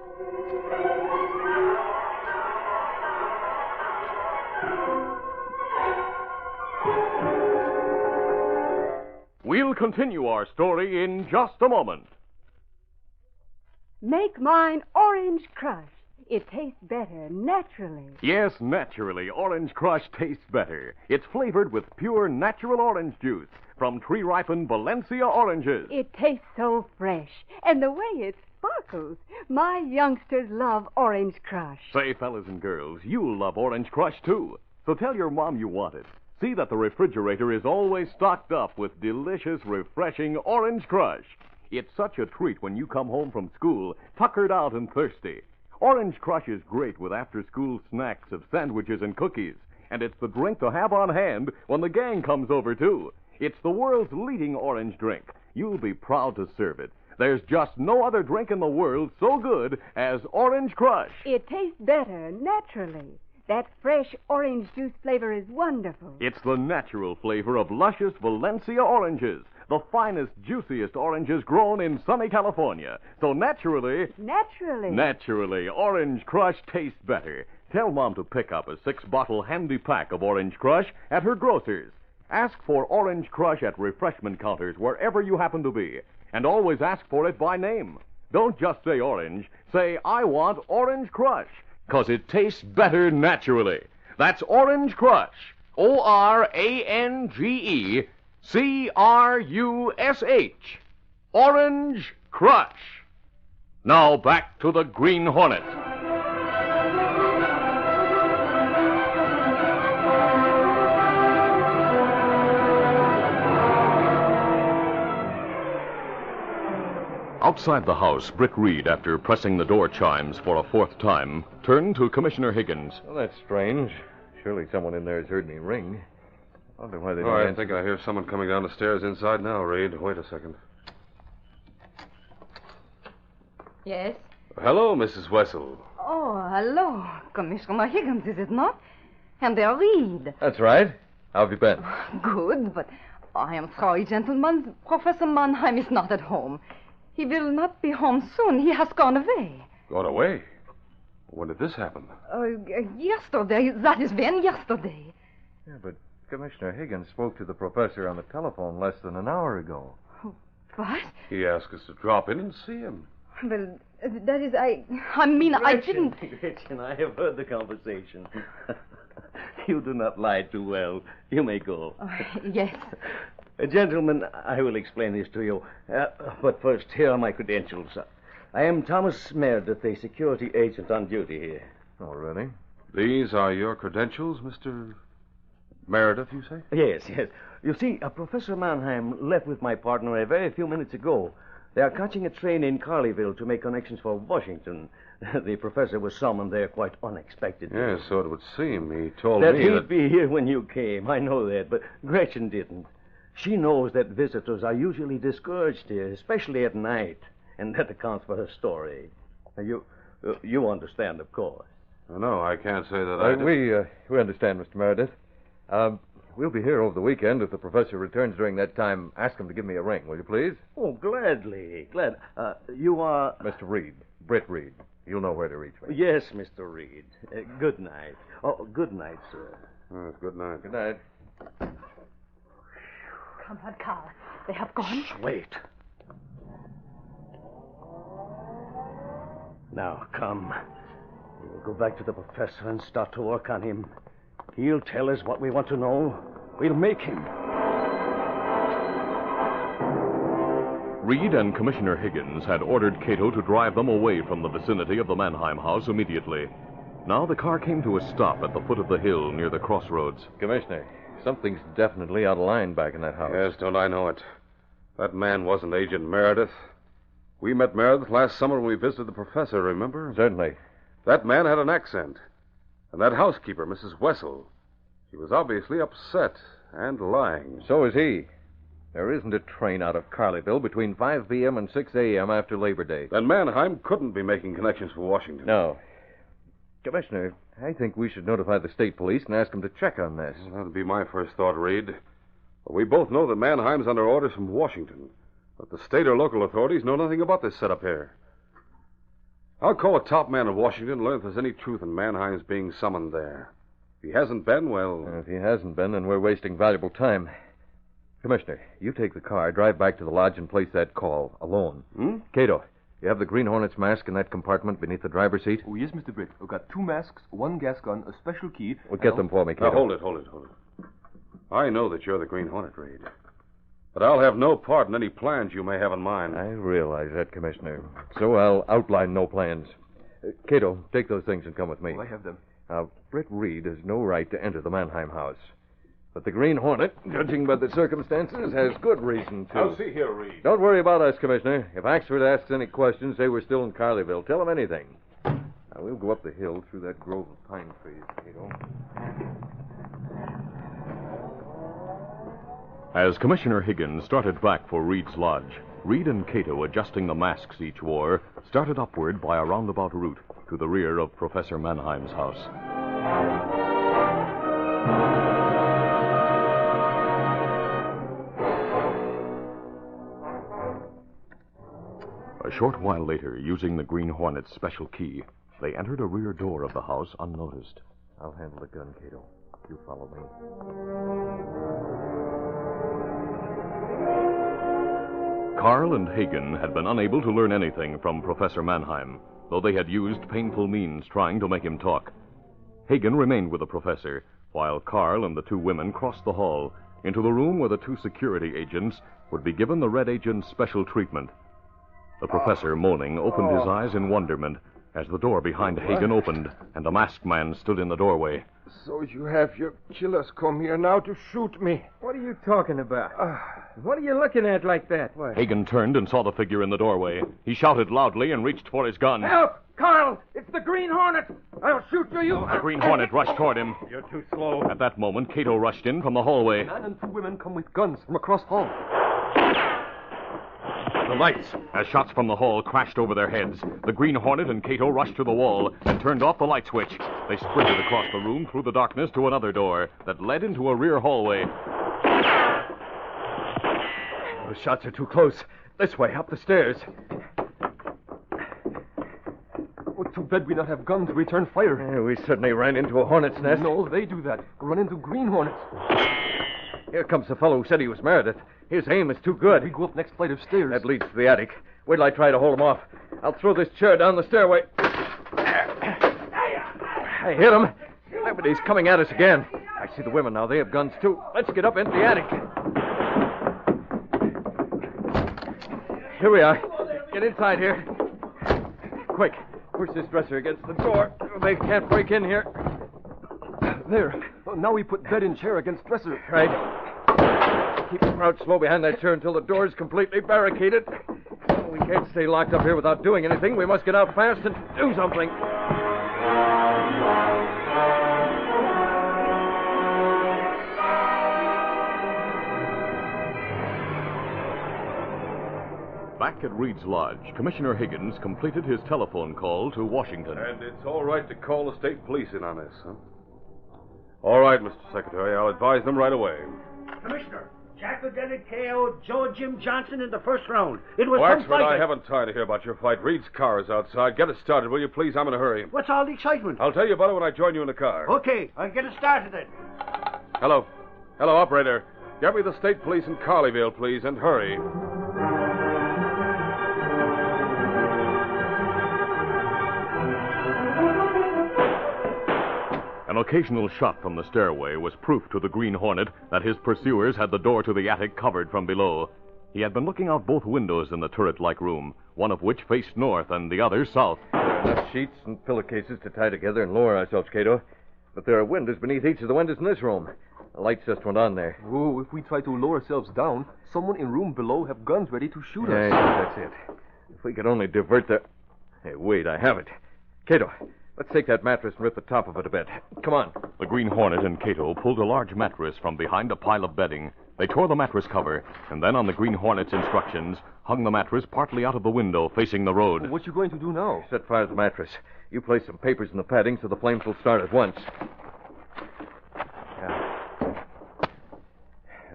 We'll continue our story in just a moment. Make mine Orange Crush. It tastes better naturally. Yes, naturally, Orange Crush tastes better. It's flavored with pure natural orange juice from tree-ripened Valencia oranges. It tastes so fresh. And the way it sparkles. My youngsters love Orange Crush. Say, fellas and girls, you'll love Orange Crush, too. So tell your mom you want it. See that the refrigerator is always stocked up with delicious, refreshing Orange Crush. It's such a treat when you come home from school, tuckered out and thirsty. Orange Crush is great with after-school snacks of sandwiches and cookies. And it's the drink to have on hand when the gang comes over, too. It's the world's leading orange drink. You'll be proud to serve it. There's just no other drink in the world so good as Orange Crush. It tastes better naturally. That fresh orange juice flavor is wonderful. It's the natural flavor of luscious Valencia oranges, the finest, juiciest oranges grown in sunny California. So naturally, Orange Crush tastes better. Tell Mom to pick up a 6-bottle handy pack of Orange Crush at her grocer's. Ask for Orange Crush at refreshment counters wherever you happen to be. And always ask for it by name. Don't just say orange. Say, I want Orange Crush. 'Cause it tastes better naturally. That's Orange Crush. OrangeCrush. Orange Crush. Now back to the Green Hornet. Outside the house, Britt Reed, after pressing the door chimes for a fourth time, turned to Commissioner Higgins. Well, that's strange. Surely someone in there has heard me ring. I wonder why they don't I answer. think I hear someone coming down the stairs inside now, Reed. Wait a second. Yes? Hello, Mrs. Wessel. Oh, hello. Commissioner Higgins, is it not? And they're Reed. That's right. How have you been? Good, but I am sorry, gentlemen. Professor Mannheim is not at home. He will not be home soon. He has gone away. Gone away? When did this happen? Yesterday. That is when yesterday. Yeah, but Commissioner Higgins spoke to the professor on the telephone less than an hour ago. What? He asked us to drop in and see him. Well, that is, I mean, I didn't... Gretchen, I have heard the conversation. You do not lie too well. You may go. Yes. Gentlemen, I will explain this to you. But first, here are my credentials. I am Thomas Meredith, a security agent on duty here. Oh, really? These are your credentials, Mr. Meredith, you say? Yes, yes. You see, Professor Mannheim left with my partner a very few minutes ago. They are catching a train in Carleyville to make connections for Washington. The professor was summoned there quite unexpectedly. Yes, so it would seem. He told that me he'd be here when you came. I know that, but Gretchen didn't. She knows that visitors are usually discouraged here, especially at night, and that accounts for her story. You understand, of course. No, I can't say that I do. We understand, Mr. Meredith. We'll be here over the weekend. If the professor returns during that time, ask him to give me a ring, will you please? Oh, gladly. You are... Mr. Reed. Britt Reed. You'll know where to reach me. Yes, Mr. Reed. Good night. Oh, good night, sir. Good night. Good night. Come on, Carl. They have gone. Shh, wait. Now, come. We'll go back to the professor and start to work on him. He'll tell us what we want to know. We'll make him. Reed and Commissioner Higgins had ordered Kato to drive them away from the vicinity of the Mannheim house immediately. Now the car came to a stop at the foot of the hill near the crossroads. Commissioner, something's definitely out of line back in that house. Yes, don't I know it. That man wasn't Agent Meredith. We met Meredith last summer when we visited the professor, remember? Certainly. That man had an accent. And that housekeeper, Mrs. Wessel, she was obviously upset and lying. So is he. There isn't a train out of Carleyville between 5 p.m. and 6 a.m. after Labor Day. Then Mannheim couldn't be making connections for Washington. No. Commissioner, I think we should notify the state police and ask them to check on this. Well, that'd be my first thought, Reed. But we both know that Mannheim's under orders from Washington. But the state or local authorities know nothing about this setup here. I'll call a top man in Washington and learn if there's any truth in Mannheim's being summoned there. If he hasn't been, well... If he hasn't been, then we're wasting valuable time. Commissioner, you take the car, drive back to the lodge and place that call, alone. Kato, you have the Green Hornet's mask in that compartment beneath the driver's seat? Oh, yes, Mr. Britt. We've got 2 masks, 1 gas gun, a special key... Well, get them for me, Kato. Now, hold it. I know that you're the Green Hornet, Reed. But I'll have no part in any plans you may have in mind. I realize that, Commissioner. So I'll outline no plans. Kato, take those things and come with me. Oh, I have them. Now, Britt Reed has no right to enter the Mannheim house. But the Green Hornet, judging by the circumstances, has good reason to. I'll see here, Reed. Don't worry about us, Commissioner. If Axford asks any questions, say we're still in Carleyville. Tell him anything. Now, we'll go up the hill through that grove of pine trees, Kato. As Commissioner Higgins started back for Reed's lodge, Reed and Kato, adjusting the masks each wore, started upward by a roundabout route to the rear of Professor Mannheim's house. A short while later, using the Green Hornet's special key, they entered a rear door of the house unnoticed. I'll handle the gun, Kato. You follow me. Carl and Hagen had been unable to learn anything from Professor Mannheim, though they had used painful means trying to make him talk. Hagen remained with the professor, while Carl and the 2 women crossed the hall into the room where the 2 security agents would be given the Red Agent's special treatment. The professor, moaning, opened his eyes in wonderment as the door behind Hagen opened and a masked man stood in the doorway. So you have your killers come here now to shoot me. What are you talking about? What are you looking at like that? Hagen turned and saw the figure in the doorway. He shouted loudly and reached for his gun. Help! Carl! It's the Green Hornet! I'll shoot you! The Green Hornet rushed toward him. You're too slow. At that moment, Kato rushed in from the hallway. A man and two women come with guns from across hall. The lights, as shots from the hall crashed over their heads, the Green Hornet and Kato rushed to the wall and turned off the light switch. They sprinted across the room through the darkness to another door that led into a rear hallway. Those shots are too close. This way, up the stairs. Oh, too bad we not have guns to return fire. Yeah, we certainly ran into a hornet's nest. No, they do that. Run into Green Hornets. Here comes the fellow who said he was Meredith. His aim is too good. We go up next flight of stairs. That leads to the attic. Wait till I try to hold him off. I'll throw this chair down the stairway. I hit him. But he's coming at us again. I see the women now. They have guns, too. Let's get up into the attic. Here we are. Get inside here. Quick. Push this dresser against the door. They can't break in here. There. Now we put bed and chair against dresser. Right. Keep crouched low behind that chair until the door is completely barricaded. We can't stay locked up here without doing anything. We must get out fast and do something. Back at Reed's Lodge, Commissioner Higgins completed his telephone call to Washington. And it's all right to call the state police in on this, huh? All right, Mr. Secretary. I'll advise them right away. Commissioner, Jacko Dennett KO'd Joe Jim Johnson in the first round. It was some Waxford, fight. I haven't time to hear about your fight. Reed's car is outside. Get it started, will you, please? I'm in a hurry. What's all the excitement? I'll tell you about it when I join you in the car. Okay, I'll get it started then. Hello. Hello, operator. Get me the state police in Carleyville, please, and hurry. An occasional shot from the stairway was proof to the Green Hornet that his pursuers had the door to the attic covered from below. He had been looking out both windows in the turret-like room, one of which faced north and the other south. There are enough sheets and pillowcases to tie together and lower ourselves, Kato. But there are windows beneath each of the windows in this room. The lights just went on there. Oh, if we try to lower ourselves down, someone in room below have guns ready to shoot us. Yeah, that's it. If we could only divert the... Hey, wait, I have it. Kato, let's take that mattress and rip the top of it a bit. Come on. The Green Hornet and Kato pulled a large mattress from behind a pile of bedding. They tore the mattress cover, and then, on the Green Hornet's instructions, hung the mattress partly out of the window facing the road. What you going to do now? Set fire to the mattress. You place some papers in the padding so the flames will start at once.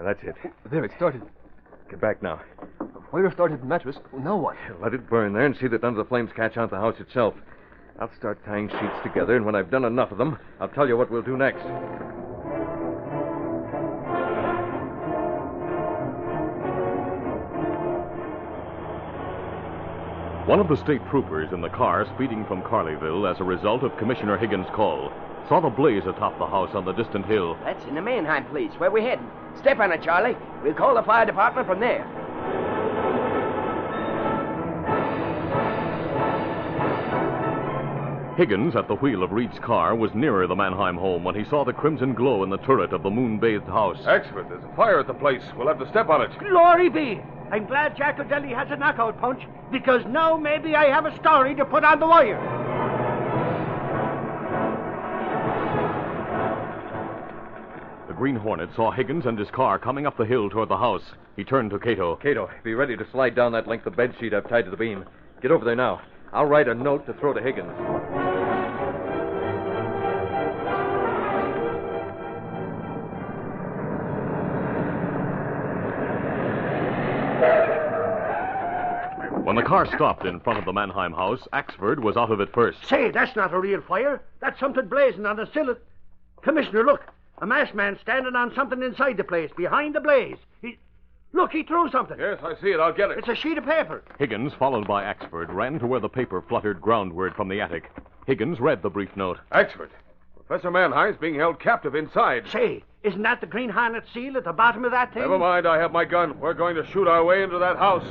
That's it. There, it started. Get back now. Fire started the mattress. Now what? Let it burn there and see that none of the flames catch on to the house itself. I'll start tying sheets together, and when I've done enough of them, I'll tell you what we'll do next. One of the state troopers in the car speeding from Carleyville as a result of Commissioner Higgins' call saw the blaze atop the house on the distant hill. That's in the Mannheim place. Where we heading? Step on it, Charlie. We'll call the fire department from there. Higgins, at the wheel of Reed's car, was nearer the Mannheim home when he saw the crimson glow in the turret of the moon-bathed house. Expert, there's a fire at the place. We'll have to step on it. Glory be! I'm glad Jack O'Delly has a knockout punch, because now maybe I have a story to put on the wire. The Green Hornet saw Higgins and his car coming up the hill toward the house. He turned to Kato. Kato, be ready to slide down that length of bed sheet I've tied to the beam. Get over there now. I'll write a note to throw to Higgins. When the car stopped in front of the Mannheim house, Axford was out of it first. Say, that's not a real fire. That's something blazing on the sill. Commissioner, look. A masked man standing on something inside the place, behind the blaze. Look, he threw something. Yes, I see it. I'll get it. It's a sheet of paper. Higgins, followed by Axford, ran to where the paper fluttered groundward from the attic. Higgins read the brief note. Axford, Professor Mannheim's being held captive inside. Say, isn't that the Green Hornet seal at the bottom of that thing? Never mind, I have my gun. We're going to shoot our way into that house.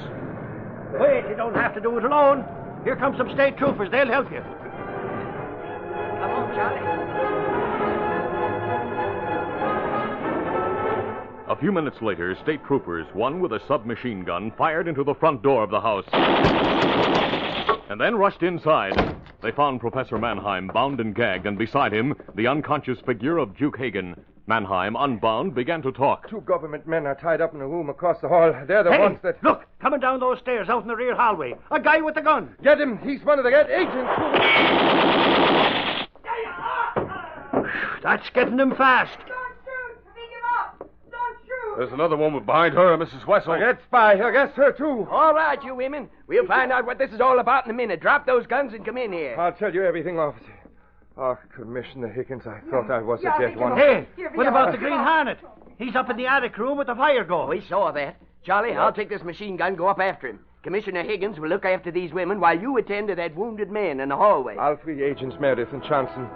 Wait, you don't have to do it alone. Here come some state troopers. They'll help you. Come on, Charlie. A few minutes later, state troopers, one with a submachine gun, fired into the front door of the house and then rushed inside. They found Professor Mannheim bound and gagged, and beside him, the unconscious figure of Duke Hagen. Mannheim, unbound, began to talk. 2 government men are tied up in a room across the hall. They're the Hey, ones that... Look, coming down those stairs out in the rear hallway. A guy with a gun. Get him. He's one of the agents. That's getting them fast. There's another woman behind her, Mrs. Wessel. Forget Spy. I guess her, too. All right, you women. We'll find out what this is all about in a minute. Drop those guns and come in here. I'll tell you everything, officer. Oh, Commissioner Higgins, I thought I was a dead one. Hey, what about the Green Hornet? He's up in the attic room with the fire going. We saw that. Charlie, I'll take this machine gun, go up after him. Commissioner Higgins will look after these women while you attend to that wounded man in the hallway. I'll free Agents Meredith and Johnson.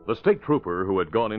The state trooper who had gone in